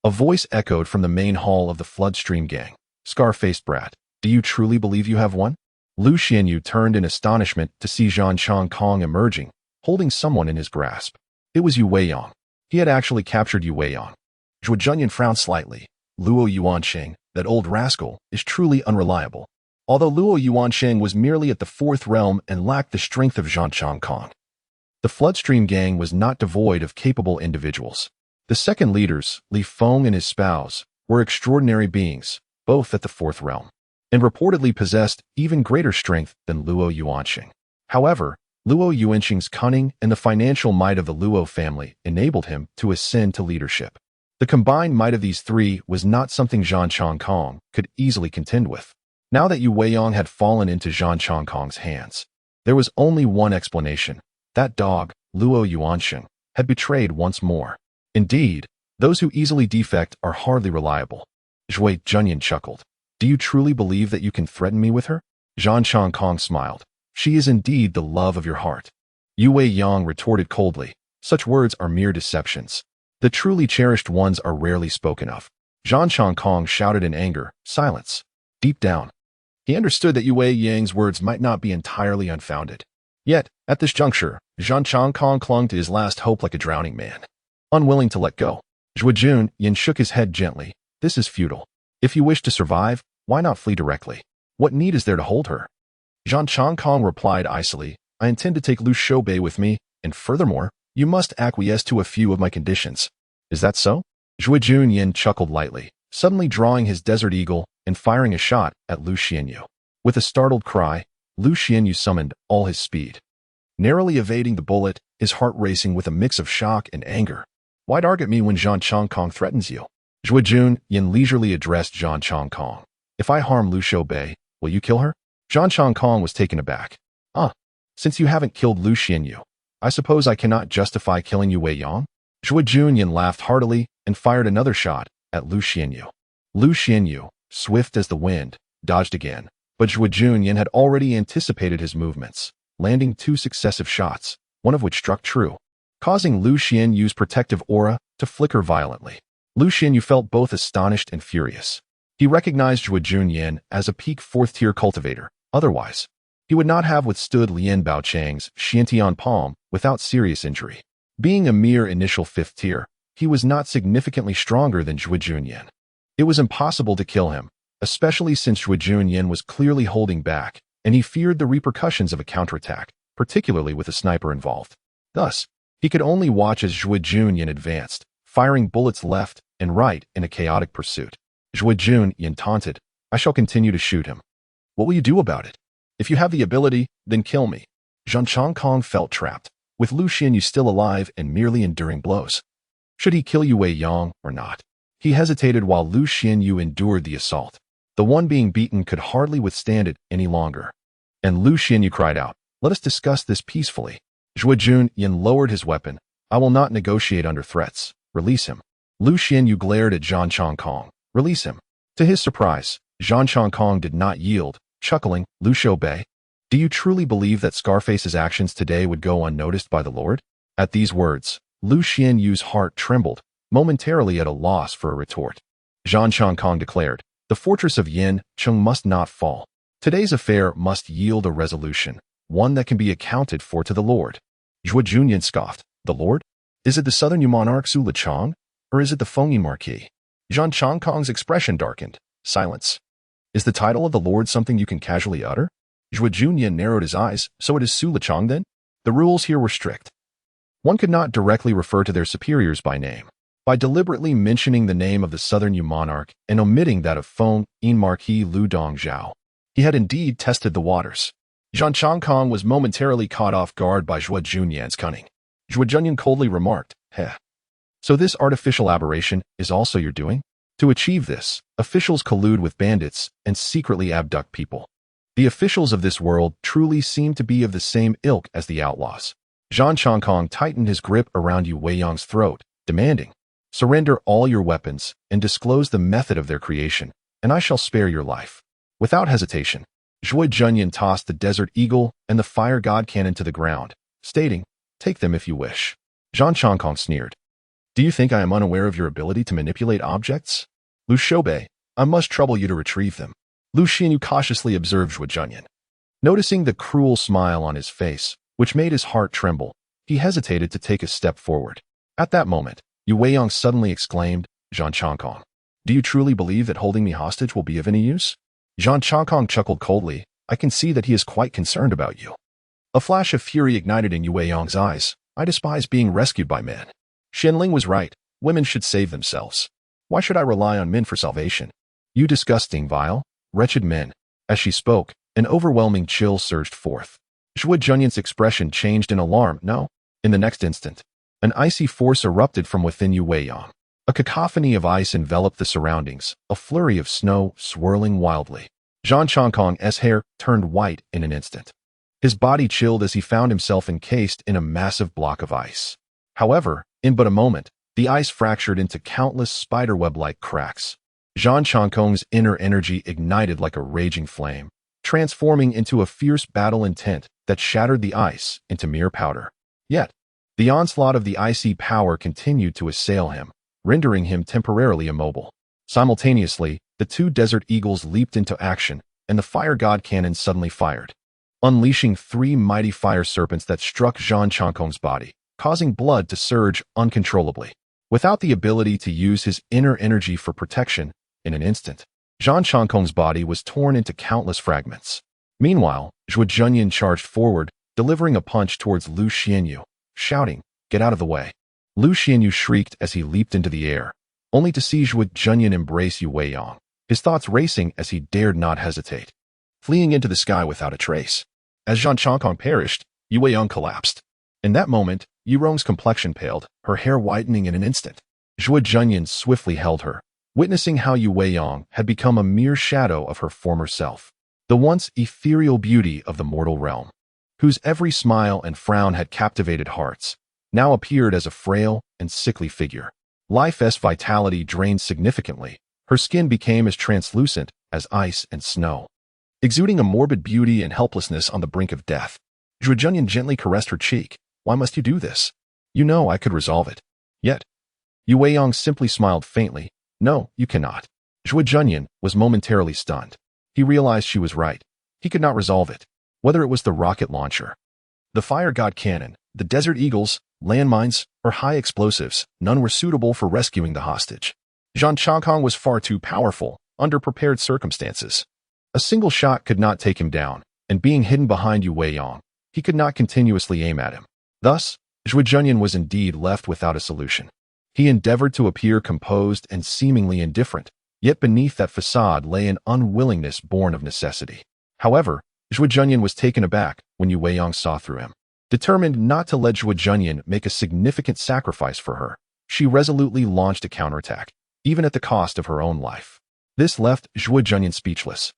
a voice echoed from the main hall of the Floodstream gang. "Scar-faced brat, do you truly believe you have won?" Lu Xianyu turned in astonishment to see Zhang Chongkong emerging, holding someone in his grasp. It was Yue Yang. He had actually captured Yue Yang. Zhuo Junyan frowned slightly. Luo Yuansheng, that old rascal, is truly unreliable. Although Luo Yuansheng was merely at the fourth realm and lacked the strength of Zhang Chongkong, the Floodstream gang was not devoid of capable individuals. The second leaders, Li Feng and his spouse, were extraordinary beings, both at the fourth realm, and reportedly possessed even greater strength than Luo Yuansheng. However, Luo Yuansheng's cunning and the financial might of the Luo family enabled him to ascend to leadership. The combined might of these three was not something Zhang Chongkong could easily contend with. Now that Yue Yang had fallen into Zhang Chongkong's hands, there was only one explanation. That dog, Luo Yuansheng, had betrayed once more. Indeed, Those who easily defect are hardly reliable. Zhuo Junyan chuckled. Do you truly believe that you can threaten me with her? Zhang Changkong smiled. She is indeed the love of your heart. Yue Yang retorted coldly. Such words are mere deceptions. The truly cherished ones are rarely spoken of. Zhang Changkong shouted in anger. Silence. Deep down, he understood that Yue Yang's words might not be entirely unfounded. Yet, at this juncture, Zhang Changkong clung to his last hope like a drowning man, unwilling to let go. Zhuo Junyan shook his head gently. This is futile. If you wish to survive, why not flee directly? What need is there to hold her? Zhang Changkong replied icily. I intend to take Lu Shoubei with me, and furthermore, you must acquiesce to a few of my conditions. Is that so? Zhuo Junyan chuckled lightly, suddenly drawing his desert eagle and firing a shot at Lu Xianyu. With a startled cry, Lu Xianyu summoned all his speed. Narrowly evading the bullet, his heart racing with a mix of shock and anger. Why target me when Zhang Changkong threatens you? Zhuo Junyan leisurely addressed Zhang Changkong. If I harm Lu Shoubei, will you kill her? Zhang Changkong was taken aback. Since you haven't killed Lu Xianyu, I suppose I cannot justify killing Yue Yang? Zhuo Junyan laughed heartily and fired another shot at Lu Xianyu. Lu Xianyu, swift as the wind, dodged again, but Zhuo Junyan had already anticipated his movements, landing 2 successive shots, one of which struck true, causing Lu Xianyu's protective aura to flicker violently. Lu Xianyu felt both astonished and furious. He recognized Zhuo Junyan as a peak 4th-tier cultivator. Otherwise, he would not have withstood Lien Baochang's Xiantian palm without serious injury. Being a mere initial 5th tier, he was not significantly stronger than Zhuo Junyan. It was impossible to kill him, especially since Zhuo Junyan was clearly holding back, and he feared the repercussions of a counterattack, particularly with a sniper involved. Thus, he could only watch as Zhuo Junyan advanced, firing bullets left and right in a chaotic pursuit. Zhuo Junyan taunted, I shall continue to shoot him. What will you do about it? If you have the ability, then kill me. Zhang Changkong felt trapped, with Lu Xianyu still alive and merely enduring blows. Should he kill Yue Yang or not? He hesitated while Lu Xianyu endured the assault. The one being beaten could hardly withstand it any longer. And Lu Xianyu cried out, let us discuss this peacefully. Zhuo Junyan lowered his weapon. I will not negotiate under threats. Release him. Lu Xianyu glared at Zhang Changkong. Release him. To his surprise, Zhang Changkong did not yield, chuckling, Lu Shoubei, do you truly believe that Scarface's actions today would go unnoticed by the Lord? At these words, Lu Xianyu's heart trembled, momentarily at a loss for a retort. Zhang Changkong declared, the fortress of Yin Chung must not fall. Today's affair must yield a resolution, one that can be accounted for to the Lord. Zhuo Junyan scoffed, the Lord? Is it the southern Yu monarch Su Lichang? Or is it the Fengyin Marquis? Zhang Changkong's expression darkened. Silence. Is the title of the Lord something you can casually utter? Zhuo Junyan narrowed his eyes. So it is Su Lichang then? The rules here were strict. One could not directly refer to their superiors by name. By deliberately mentioning the name of the southern Yu monarch and omitting that of Fengyin Marquis Lu Dongzhao, he had indeed tested the waters. Zhang Changkong was momentarily caught off guard by Zhuo Junyan's cunning. Zhuo Junyan coldly remarked, Heh. So this artificial aberration is also your doing? To achieve this, officials collude with bandits and secretly abduct people. The officials of this world truly seem to be of the same ilk as the outlaws. Zhang Changkong tightened his grip around Yue Yang's throat, demanding, surrender all your weapons and disclose the method of their creation, and I shall spare your life. Without hesitation, Zhuo Junyan tossed the Desert Eagle and the Fire God Cannon to the ground, stating, take them if you wish. Zhang Changkong sneered. Do you think I am unaware of your ability to manipulate objects? Lu Shoubei, I must trouble you to retrieve them. Lu Xianyu cautiously observed Zhuo Junyan. Noticing the cruel smile on his face, which made his heart tremble, he hesitated to take a step forward. At that moment, Yue Yang suddenly exclaimed, Zhang Changkong, do you truly believe that holding me hostage will be of any use? Zhang Changkong chuckled coldly. I can see that he is quite concerned about you. A flash of fury ignited in Yue Yang's eyes. I despise being rescued by men. Xianling was right. Women should save themselves. Why should I rely on men for salvation? You disgusting, vile, wretched men. As she spoke, an overwhelming chill surged forth. Zhuo Junyan's expression changed in alarm. No. In the next instant, an icy force erupted from within Yue Yang. A cacophony of ice enveloped the surroundings, a flurry of snow swirling wildly. Zhang Changkong's hair turned white in an instant. His body chilled as he found himself encased in a massive block of ice. However, in but a moment, The ice fractured into countless spiderweb-like cracks. Zhang Changkong's inner energy ignited like a raging flame, transforming into a fierce battle intent that shattered the ice into mere powder. Yet, the onslaught of the icy power continued to assail him, rendering him temporarily immobile. Simultaneously, the two desert eagles leaped into action, and the fire god cannon suddenly fired, unleashing three mighty fire serpents that struck Zhang Changkong's body, causing blood to surge uncontrollably. Without the ability to use his inner energy for protection, in an instant, Zhang Changkong's body was torn into countless fragments. Meanwhile, Zhuo Junyan charged forward, delivering a punch towards Lu Xianyu, shouting, "Get out of the way." Lu Xianyu shrieked as he leaped into the air, only to see Zhuo Junyan embrace Yu Weiyang, his thoughts racing as he dared not hesitate, fleeing into the sky without a trace. As Zhang Changkong perished, Yu Weiyang collapsed. In that moment, Yu Rong's complexion paled, her hair whitening in an instant. Zhuo Junyan swiftly held her, witnessing how Yu Weiyang had become a mere shadow of her former self, the once ethereal beauty of the mortal realm, whose every smile and frown had captivated hearts, now appeared as a frail and sickly figure. Life's vitality drained significantly. Her skin became as translucent as ice and snow, exuding a morbid beauty and helplessness on the brink of death. Zhuo Junyan gently caressed her cheek. "Why must you do this? You know I could resolve it." Yet, Yu Weiyang simply smiled faintly. "No, you cannot." Zhuo Junyan was momentarily stunned. He realized she was right. He could not resolve it. Whether it was the rocket launcher, the fire god cannon, the desert eagles, landmines, or high explosives, none were suitable for rescuing the hostage. Zhang Changkong was far too powerful, under prepared circumstances. A single shot could not take him down, and being hidden behind Yu Weiyang, he could not continuously aim at him. Thus, Zhuo Junyan was indeed left without a solution. He endeavored to appear composed and seemingly indifferent, yet beneath that facade lay an unwillingness born of necessity. However, Zhuo Junyan was taken aback when Yu Weiyang saw through him. Determined not to let Zhuo Junyan make a significant sacrifice for her, she resolutely launched a counterattack, even at the cost of her own life. This left Zhuo Junyan speechless.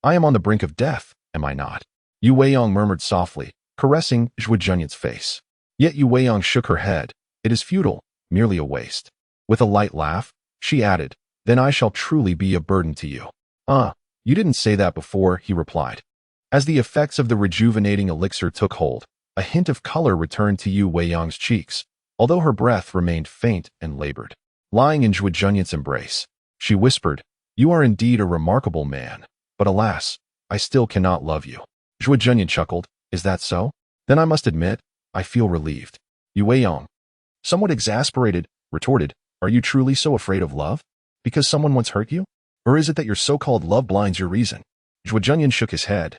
"I am on the brink of death, am I not?" Yu Weiyang murmured softly, caressing Zhuo Junyan's face. Yet Yu Weiyang shook her head. "It is futile, merely a waste." With a light laugh, she added, "Then I shall truly be a burden to you." You didn't say that before," he replied. As the effects of the rejuvenating elixir took hold, a hint of color returned to Yu Weiyang's cheeks, although her breath remained faint and labored. Lying in Zhuo Junyan's embrace, she whispered, "You are indeed a remarkable man, but alas, I still cannot love you." Zhuo Junyan chuckled. "Is that so? Then I must admit, I feel relieved." Yu Weiyang, somewhat exasperated, retorted, "Are you truly so afraid of love? Because someone once hurt you? Or is it that your so-called love blinds your reason?" Zhuo Junyan shook his head.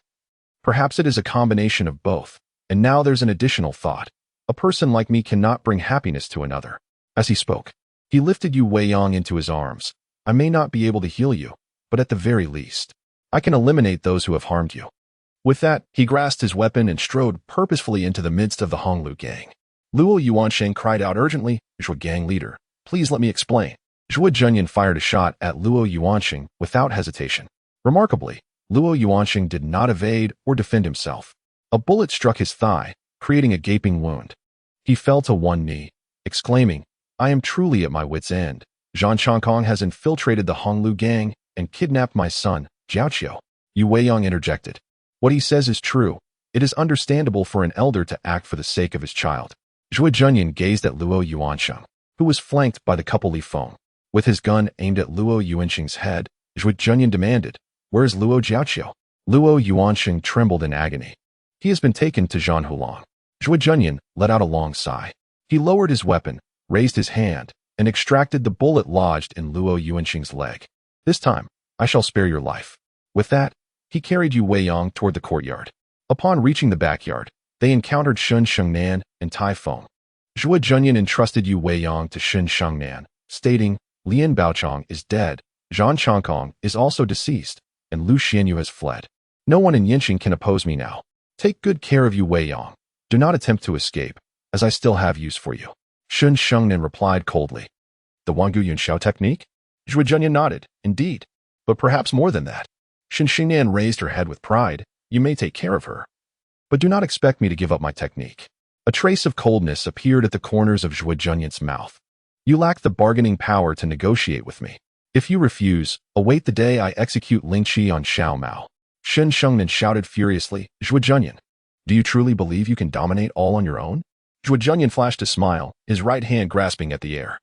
"Perhaps it is a combination of both. And now there's an additional thought. A person like me cannot bring happiness to another." As he spoke, he lifted Yu Weiyang into his arms. "I may not be able to heal you, but at the very least, I can eliminate those who have harmed you." With that, he grasped his weapon and strode purposefully into the midst of the Honglu gang. Luo Yuansheng cried out urgently, "Zhuo gang leader, please let me explain." Zhuo Junyan fired a shot at Luo Yuansheng without hesitation. Remarkably, Luo Yuansheng did not evade or defend himself. A bullet struck his thigh, creating a gaping wound. He fell to one knee, exclaiming, "I am truly at my wit's end. Zhang Changkong has infiltrated the Honglu gang and kidnapped my son, Jiaoqiu." Yu Weiyang interjected. "What he says is true. It is understandable for an elder to act for the sake of his child." Zhuo Junyan gazed at Luo Yuansheng, who was flanked by the couple Li Feng. With his gun aimed at Luo Yuansheng's head, Zhuo Junyan demanded, "Where is Luo Jiaoqiu?" Luo Yuansheng trembled in agony. "He has been taken to Zhanhulang." Zhuo Junyan let out a long sigh. He lowered his weapon, raised his hand, and extracted the bullet lodged in Luo Yuansheng's leg. "This time, I shall spare your life." With that, he carried Yu Weiyang toward the courtyard. Upon reaching the backyard, they encountered Shun Shengnan and Tai Feng. Zhuo Junyan entrusted Yu Weiyang to Shun Shengnan, stating, "Lian Baochong is dead, Zhang Changkong is also deceased, and Lu Xianyu has fled. No one in Yinqing can oppose me now. Take good care of Yu Weiyang. Do not attempt to escape, as I still have use for you." Shun Shengnan replied coldly. "The Wangu Yunxiao technique?" Zhuo Junyan nodded. "Indeed, but perhaps more than that." Shun Shengnan raised her head with pride. "You may take care of her, but do not expect me to give up my technique." A trace of coldness appeared at the corners of Zhuo Junyan's mouth. You lack the bargaining power to negotiate with me. If you refuse, await the day I execute Lingqi on Xiao Mao. Shen Shengnan shouted furiously, Zhuo Junyan, do you truly believe you can dominate all on your own? Zhuo Junyan flashed a smile, his right hand grasping at the air,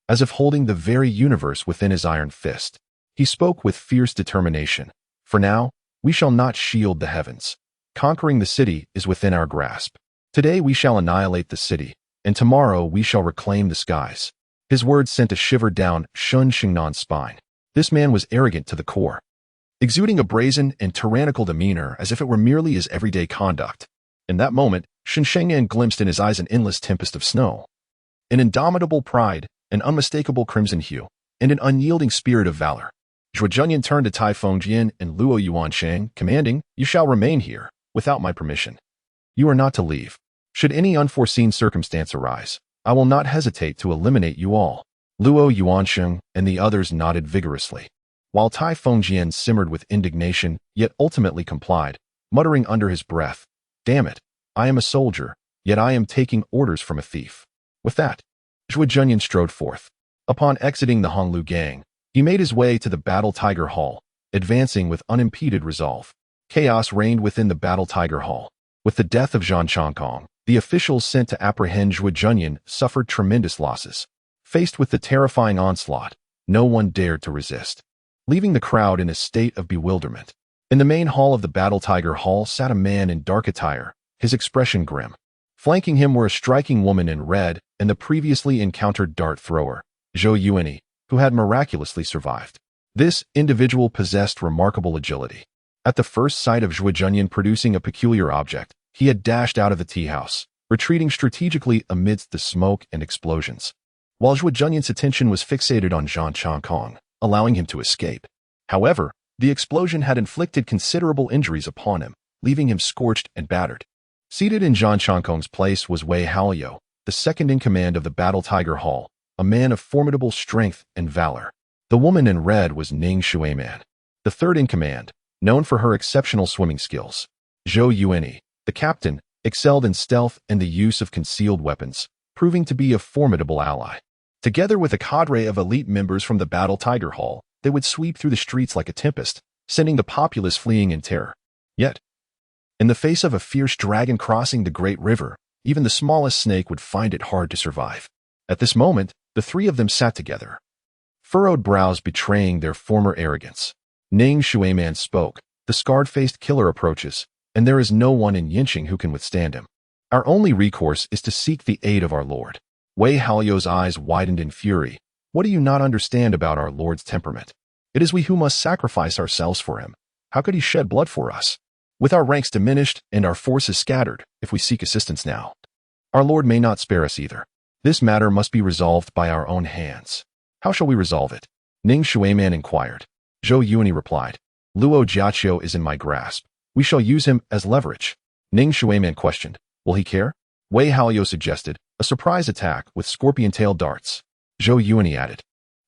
as if holding the very universe within his iron fist. He spoke with fierce determination. For now, we shall not shield the heavens. Conquering the city is within our grasp. Today we shall annihilate the city, and tomorrow we shall reclaim the skies. His words sent a shiver down Shun Xingnan's spine. This man was arrogant to the core, exuding a brazen and tyrannical demeanor as if it were merely his everyday conduct. In that moment, Shen Shengnan glimpsed in his eyes an endless tempest of snow, an indomitable pride, an unmistakable crimson hue, and an unyielding spirit of valor. Zhuo Junyan turned to Tai Fengjian and Luo Yuansheng, commanding, You shall remain here, without my permission. You are not to leave. Should any unforeseen circumstance arise, I will not hesitate to eliminate you all. Luo Yuansheng and the others nodded vigorously, while Tai Fengjian simmered with indignation, yet ultimately complied, muttering under his breath, Damn it, I am a soldier, yet I am taking orders from a thief. With that, Zhuo Junyan strode forth. Upon exiting the Honglu gang, he made his way to the Battle Tiger Hall, advancing with unimpeded resolve. Chaos reigned within the Battle Tiger Hall. With the death of Zhang Chongkong, the officials sent to apprehend Zhuo Junyan suffered tremendous losses. Faced with the terrifying onslaught, no one dared to resist, leaving the crowd in a state of bewilderment. In the main hall of the Battle Tiger Hall sat a man in dark attire, his expression grim. Flanking him were a striking woman in red and the previously encountered dart thrower, Zhou Yuan, who had miraculously survived. This individual possessed remarkable agility. At the first sight of Zhuo Junyan producing a peculiar object, he had dashed out of the tea house, retreating strategically amidst the smoke and explosions, while Zhuo Junyan's attention was fixated on Zhang Chongkong, allowing him to escape. However, the explosion had inflicted considerable injuries upon him, leaving him scorched and battered. Seated in Zhang Chongkong's place was Wei Haoliu, the second in command of the Battle Tiger Hall, a man of formidable strength and valor. The woman in red was Ning Shuiman, the third in command, known for her exceptional swimming skills. Zhou Yuan, the captain, excelled in stealth and the use of concealed weapons, proving to be a formidable ally. Together with a cadre of elite members from the Battle Tiger Hall, they would sweep through the streets like a tempest, sending the populace fleeing in terror. Yet, in the face of a fierce dragon crossing the great river, even the smallest snake would find it hard to survive. At this moment, the three of them sat together, furrowed brows betraying their former arrogance. Ning Shuiman spoke, The scarred-faced killer approaches, and there is no one in Yinqing who can withstand him. Our only recourse is to seek the aid of our Lord. Wei Haoliu's eyes widened in fury. What do you not understand about our Lord's temperament? It is we who must sacrifice ourselves for him. How could he shed blood for us? With our ranks diminished and our forces scattered, if we seek assistance now, our Lord may not spare us either. This matter must be resolved by our own hands. How shall we resolve it? Ning Shuiman inquired. Zhou Yuan replied. Luo Jiaqiu is in my grasp. We shall use him as leverage. Ning Shuiman questioned. Will he care? Wei Haoliu suggested. A surprise attack with scorpion-tailed darts. Zhou Yuan added.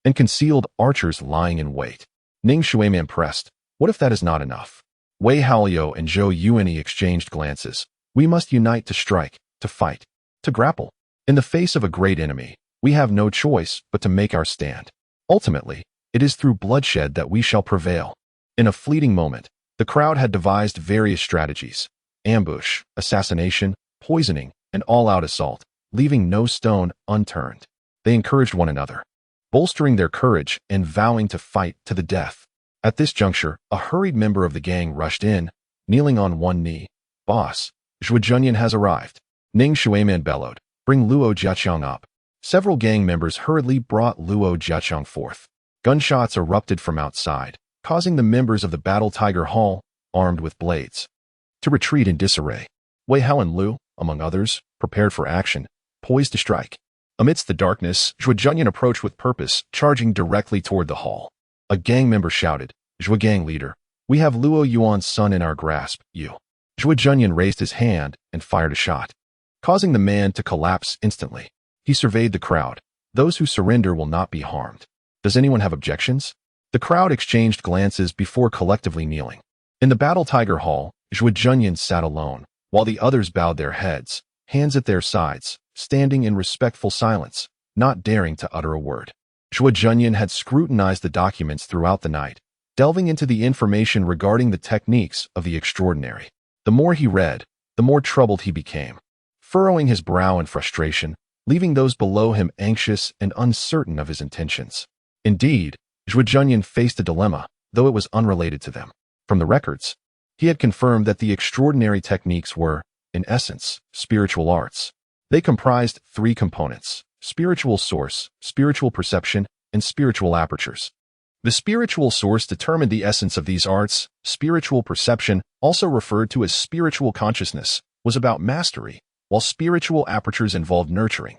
And concealed archers lying in wait. Ning Shuiman pressed. What if that is not enough? Wei Haoliu and Zhou Yuan exchanged glances. We must unite to strike, to fight, to grapple. In the face of a great enemy, we have no choice but to make our stand. Ultimately, it is through bloodshed that we shall prevail. In a fleeting moment, the crowd had devised various strategies: ambush, assassination, poisoning, and all-out assault, leaving no stone unturned. They encouraged one another, bolstering their courage and vowing to fight to the death. At this juncture, a hurried member of the gang rushed in, kneeling on one knee. Boss, Zhuo Junyan has arrived. Ning Shuiman bellowed. Bring Luo Jiaqiang up. Several gang members hurriedly brought Luo Jiaqiang forth. Gunshots erupted from outside, causing the members of the Battle Tiger Hall, armed with blades, to retreat in disarray. Wei Hao and Lu, among others, prepared for action, poised to strike. Amidst the darkness, Zhuo Junyan approached with purpose, charging directly toward the hall. A gang member shouted, Zhuo Gang leader, we have Luo Yuan's son in our grasp, you. Zhuo Junyan raised his hand and fired a shot, causing the man to collapse instantly. He surveyed the crowd. Those who surrender will not be harmed. Does anyone have objections? The crowd exchanged glances before collectively kneeling. In the Battle Tiger Hall, Zhuo Junyan sat alone, while the others bowed their heads, hands at their sides, standing in respectful silence. not daring to utter a word. Zhuo Junyan had scrutinized the documents throughout the night, delving into the information regarding the techniques of the extraordinary. The more he read, the more troubled he became, furrowing his brow in frustration, leaving those below him anxious and uncertain of his intentions. Indeed, Zhuo Junyan faced a dilemma, though it was unrelated to them. From the records, he had confirmed that the extraordinary techniques were, in essence, spiritual arts. They comprised three components: spiritual source, spiritual perception, and spiritual apertures. The spiritual source determined the essence of these arts. Spiritual perception, also referred to as spiritual consciousness, was about mastery, while spiritual apertures involved nurturing.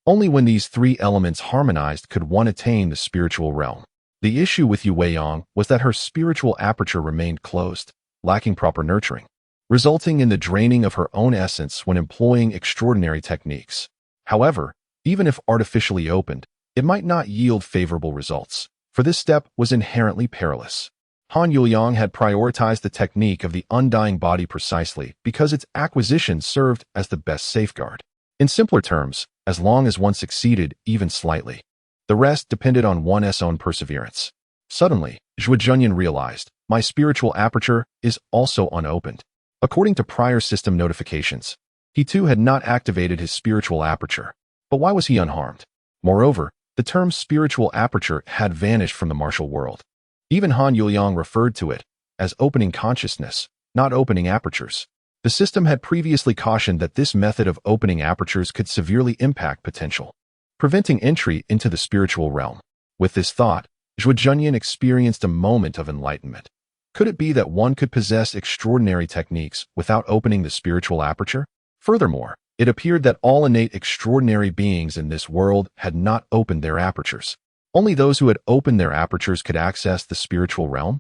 Only when these three elements harmonized could one attain the spiritual realm. The issue with Yu Weiyang was that her spiritual aperture remained closed, lacking proper nurturing, resulting in the draining of her own essence when employing extraordinary techniques. However, even if artificially opened, it might not yield favorable results, for this step was inherently perilous. Hong Yuan had prioritized the technique of the undying body precisely because its acquisition served as the best safeguard. In simpler terms, as long as one succeeded even slightly, the rest depended on one's own perseverance. Suddenly, Zhuo Junyan realized, my spiritual aperture is also unopened. According to prior system notifications, he too had not activated his spiritual aperture. But why was he unharmed? Moreover, the term spiritual aperture had vanished from the martial world. Even Han Yuliang referred to it as opening consciousness, not opening apertures. The system had previously cautioned that this method of opening apertures could severely impact potential, preventing entry into the spiritual realm. With this thought, Zhuo Junyan experienced a moment of enlightenment. Could it be that one could possess extraordinary techniques without opening the spiritual aperture? Furthermore, it appeared that all innate extraordinary beings in this world had not opened their apertures. Only those who had opened their apertures could access the spiritual realm.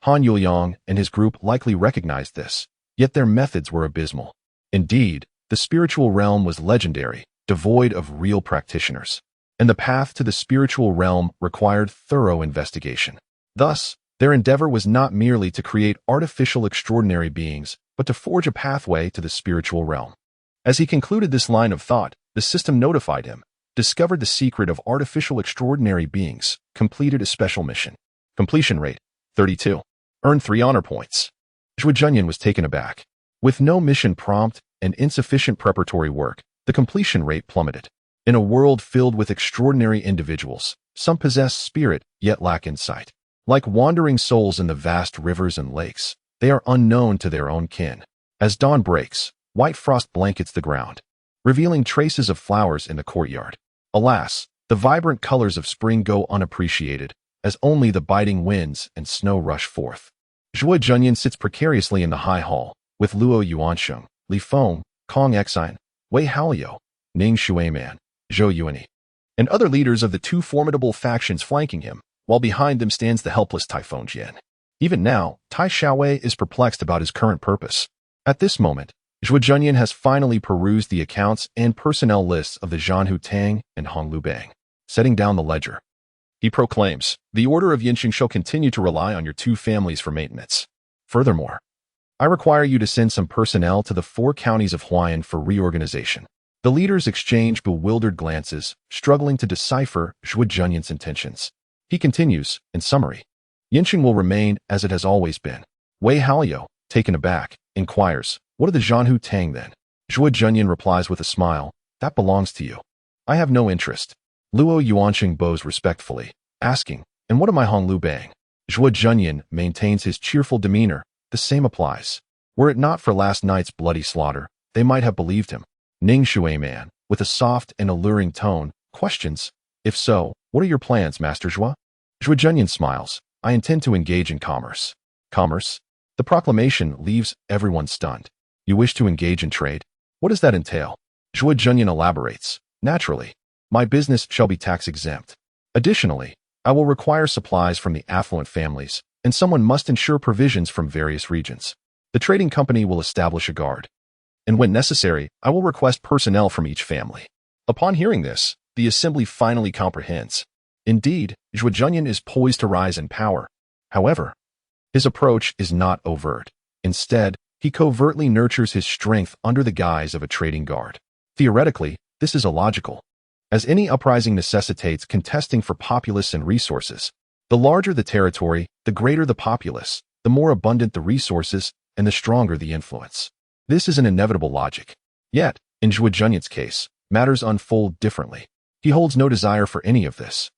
Han Yuliang and his group likely recognized this, yet their methods were abysmal. Indeed, the spiritual realm was legendary, devoid of real practitioners, and the path to the spiritual realm required thorough investigation. Thus, their endeavor was not merely to create artificial extraordinary beings, but to forge a pathway to the spiritual realm. As he concluded this line of thought, the system notified him, discovered the secret of artificial extraordinary beings, completed a special mission. Completion rate, 32. Earned 3 honor points. Zhuo Junyan was taken aback. With no mission prompt and insufficient preparatory work, the completion rate plummeted. In a world filled with extraordinary individuals, some possess spirit yet lack insight. Like wandering souls in the vast rivers and lakes, they are unknown to their own kin. As dawn breaks, white frost blankets the ground, revealing traces of flowers in the courtyard. Alas, the vibrant colors of spring go unappreciated, as only the biting winds and snow rush forth. Zhuo Junyan sits precariously in the high hall, with Luo Yuansheng, Li Feng, Kong Exine, Wei Haoliu, Ning Shuiman, Zhou Yuani, and other leaders of the two formidable factions flanking him, while behind them stands the helpless Typhon Jian. Even now, Tai Xiaowei is perplexed about his current purpose. At this moment, Zhuo Junyan has finally perused the accounts and personnel lists of the Zhanhu Tang and Hong Lubang. Setting down the ledger, he proclaims, the order of Yinqing shall continue to rely on your two families for maintenance. Furthermore, I require you to send some personnel to the 4 counties of Huayan for reorganization. The leaders exchange bewildered glances, struggling to decipher Zhuo Junyan's intentions. He continues, in summary, Yinqing will remain as it has always been. Wei Haoliu, taken aback, inquires, what are the Zhanhu Tang then? Zhuo Junyan replies with a smile, that belongs to you. I have no interest. Luo Yuansheng bows respectfully, asking, and what am I Hong Lubang? Zhuo Junyan maintains his cheerful demeanor. The same applies. Were it not for last night's bloody slaughter, they might have believed him. Ning Shuiman, with a soft and alluring tone, questions, if so, what are your plans, Master Zhuo? Zhuo Junyan smiles, I intend to engage in commerce. Commerce? The proclamation leaves everyone stunned. You wish to engage in trade? What does that entail? Zhuo Junyan elaborates, naturally, my business shall be tax-exempt. Additionally, I will require supplies from the affluent families, and someone must ensure provisions from various regions. The trading company will establish a guard, and when necessary, I will request personnel from each family. Upon hearing this, the assembly finally comprehends. Indeed, Zhuo Junyan is poised to rise in power. However, his approach is not overt. Instead, he covertly nurtures his strength under the guise of a trading guard. Theoretically, this is illogical. As any uprising necessitates contesting for populace and resources, the larger the territory, the greater the populace, the more abundant the resources, and the stronger the influence. This is an inevitable logic. Yet, in Zhuo Junyan's case, matters unfold differently. He holds no desire for any of this.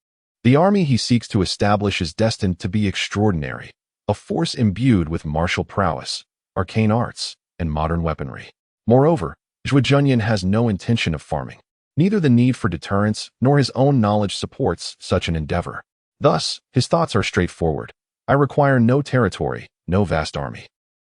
The army he seeks to establish is destined to be extraordinary, a force imbued with martial prowess, arcane arts, and modern weaponry. Moreover, Zhuo Junyan has no intention of farming. Neither the need for deterrence nor his own knowledge supports such an endeavor. Thus, his thoughts are straightforward. I require no territory, no vast army.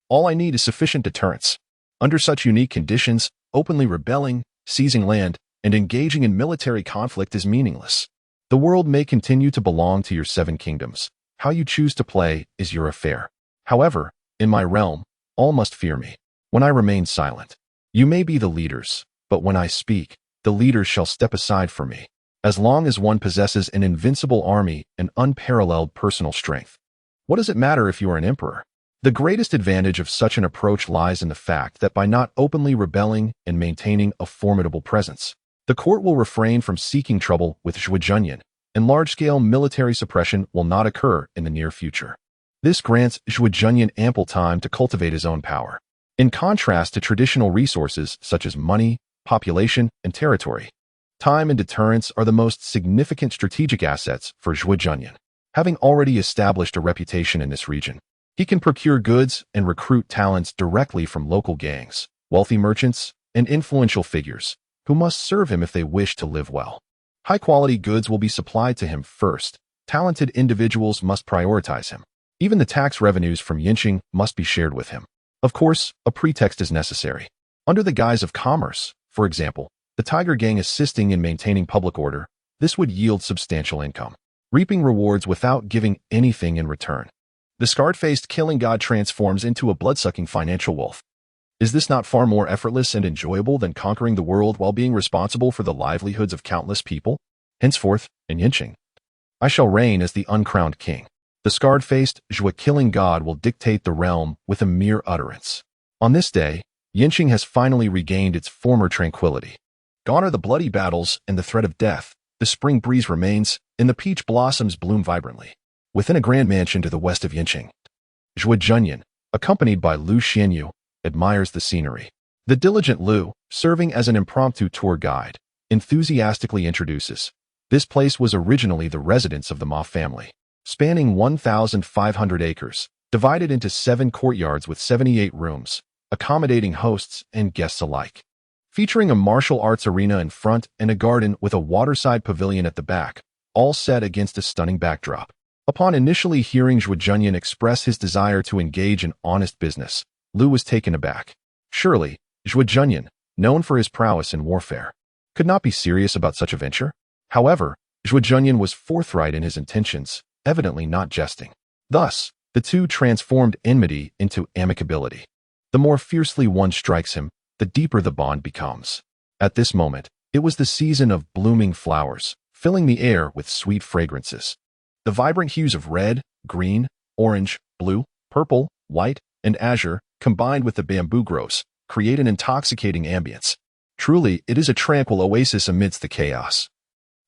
All I need is sufficient deterrence. Under such unique conditions, openly rebelling, seizing land, and engaging in military conflict is meaningless. The world may continue to belong to your 7 kingdoms. How you choose to play is your affair. However, in my realm, all must fear me. When I remain silent, you may be the leaders, but when I speak, the leaders shall step aside for me. As long as one possesses an invincible army and unparalleled personal strength, what does it matter if you are an emperor? The greatest advantage of such an approach lies in the fact that by not openly rebelling and maintaining a formidable presence, the court will refrain from seeking trouble with Zhuo Junyan, and large-scale military suppression will not occur in the near future. This grants Zhuo Junyan ample time to cultivate his own power. In contrast to traditional resources such as money, population, and territory, time and deterrence are the most significant strategic assets for Zhuo Junyan. Having already established a reputation in this region, he can procure goods and recruit talents directly from local gangs, wealthy merchants, and influential figures, who must serve him if they wish to live well. High-quality goods will be supplied to him first. Talented individuals must prioritize him. Even the tax revenues from Yinqing must be shared with him. Of course, a pretext is necessary. Under the guise of commerce, for example, the Tiger Gang assisting in maintaining public order, this would yield substantial income, reaping rewards without giving anything in return. The scarred-faced killing god transforms into a blood-sucking financial wolf. Is this not far more effortless and enjoyable than conquering the world while being responsible for the livelihoods of countless people? Henceforth, in Yinqing, I shall reign as the uncrowned king. The scarred-faced Zhuo killing god will dictate the realm with a mere utterance. On this day, Yinqing has finally regained its former tranquility. Gone are the bloody battles and the threat of death. The spring breeze remains, and the peach blossoms bloom vibrantly. Within a grand mansion to the west of Yinqing, Zhuo Junyan, accompanied by Lu Xianyu, admires the scenery. The diligent Lu, serving as an impromptu tour guide, enthusiastically introduces. This place was originally the residence of the Ma family, spanning 1,500 acres, divided into 7 courtyards with 78 rooms, accommodating hosts and guests alike. Featuring a martial arts arena in front and a garden with a waterside pavilion at the back, all set against a stunning backdrop. Upon initially hearing Zhuo Junyan express his desire to engage in honest business, Lu was taken aback. Surely, Zhuo Junyan, known for his prowess in warfare, could not be serious about such a venture? However, Zhuo Junyan was forthright in his intentions, evidently not jesting. Thus, the two transformed enmity into amicability. The more fiercely one strikes him, the deeper the bond becomes. At this moment, it was the season of blooming flowers, filling the air with sweet fragrances. The vibrant hues of red, green, orange, blue, purple, white, and azure, combined with the bamboo groves, create an intoxicating ambience. Truly, it is a tranquil oasis amidst the chaos.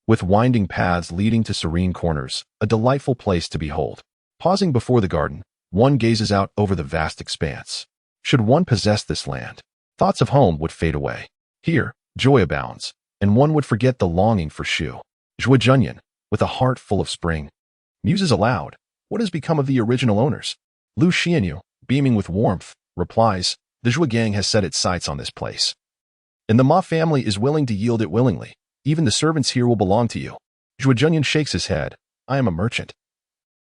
With winding paths leading to serene corners, a delightful place to behold. Pausing before the garden, one gazes out over the vast expanse. Should one possess this land, thoughts of home would fade away. Here, joy abounds, and one would forget the longing for Zhuo Junyan, with a heart full of spring, muses aloud, what has become of the original owners? Lu Xianyu, beaming with warmth, replies, the Zhuo gang has set its sights on this place. And the Ma family is willing to yield it willingly. Even the servants here will belong to you. Zhuo Junyan shakes his head. I am a merchant.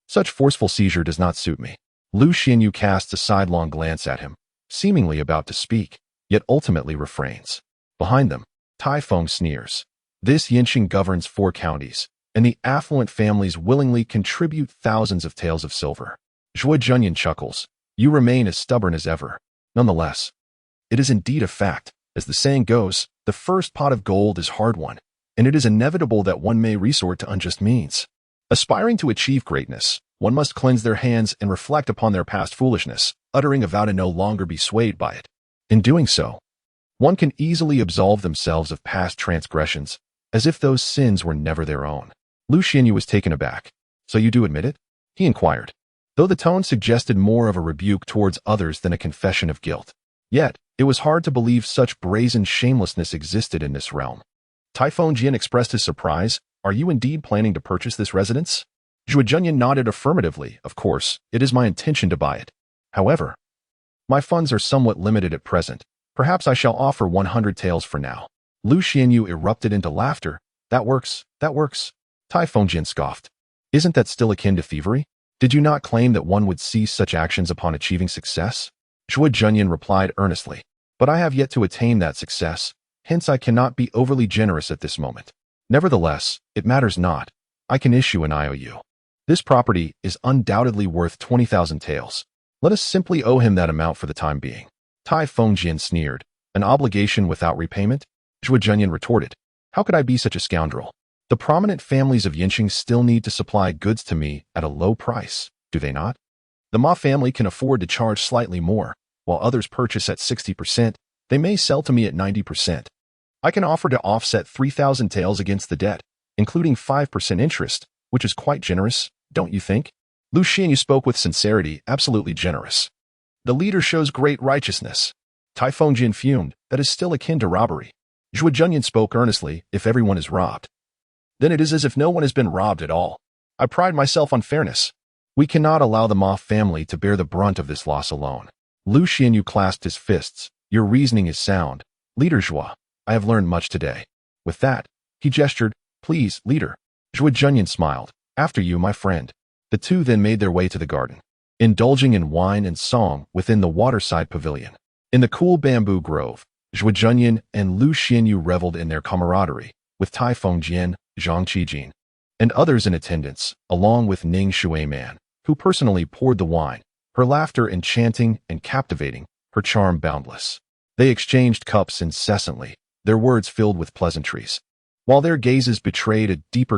Such forceful seizure does not suit me. Lu Xianyu casts a sidelong glance at him, seemingly about to speak, yet ultimately refrains. Behind them, Tai Feng sneers. This Yinqing governs 4 counties, and the affluent families willingly contribute thousands of taels of silver. Zhuo Junyan chuckles. You remain as stubborn as ever. Nonetheless, it is indeed a fact. As the saying goes, the first pot of gold is hard won, and it is inevitable that one may resort to unjust means. Aspiring to achieve greatness, one must cleanse their hands and reflect upon their past foolishness, uttering a vow to no longer be swayed by it. In doing so, one can easily absolve themselves of past transgressions, as if those sins were never their own. Lu Xianyu was taken aback. "So you do admit it?" he inquired, though the tone suggested more of a rebuke towards others than a confession of guilt. Yet, it was hard to believe such brazen shamelessness existed in this realm. Tai Fengjian expressed his surprise. "Are you indeed planning to purchase this residence?" Zhuo Junyan nodded affirmatively. "Of course, it is my intention to buy it. However, my funds are somewhat limited at present. Perhaps I shall offer 100 taels for now." Lu Xianyu erupted into laughter. That works. Tai Fengjian scoffed. "Isn't that still akin to thievery? Did you not claim that one would cease such actions upon achieving success?" Zhuo Junyan replied earnestly. "But I have yet to attain that success, hence I cannot be overly generous at this moment. Nevertheless, it matters not. I can issue an IOU. This property is undoubtedly worth 20,000 taels. Let us simply owe him that amount for the time being." Tai Fengjian sneered. "An obligation without repayment?" Zhuo Junyan retorted. "How could I be such a scoundrel? The prominent families of Yinqing still need to supply goods to me at a low price, do they not? The Ma family can afford to charge slightly more, while others purchase at 60%. They may sell to me at 90%. I can offer to offset 3,000 taels against the debt, including 5% interest, which is quite generous, don't you think?" Lu Xianyu spoke with sincerity. "Absolutely generous. The leader shows great righteousness." Tai Fengjian fumed. "That is still akin to robbery." Zhuo Junyan spoke earnestly. "If everyone is robbed, then it is as if no one has been robbed at all. I pride myself on fairness. We cannot allow the Ma family to bear the brunt of this loss alone." Lu Xianyu clasped his fists. "Your reasoning is sound. Leader Zhuo, I have learned much today." With that, he gestured. "Please, leader." Zhuo Junyan smiled. "After you, my friend." The two then made their way to the garden, indulging in wine and song within the waterside pavilion. In the cool bamboo grove, Zhuo Junyan and Lu Xianyu reveled in their camaraderie, with Tai Fengjian, Zhang Qijin, and others in attendance, along with Ning Shuiman, who personally poured the wine, her laughter enchanting and captivating, her charm boundless. They exchanged cups incessantly, their words filled with pleasantries, while their gazes betrayed a deeper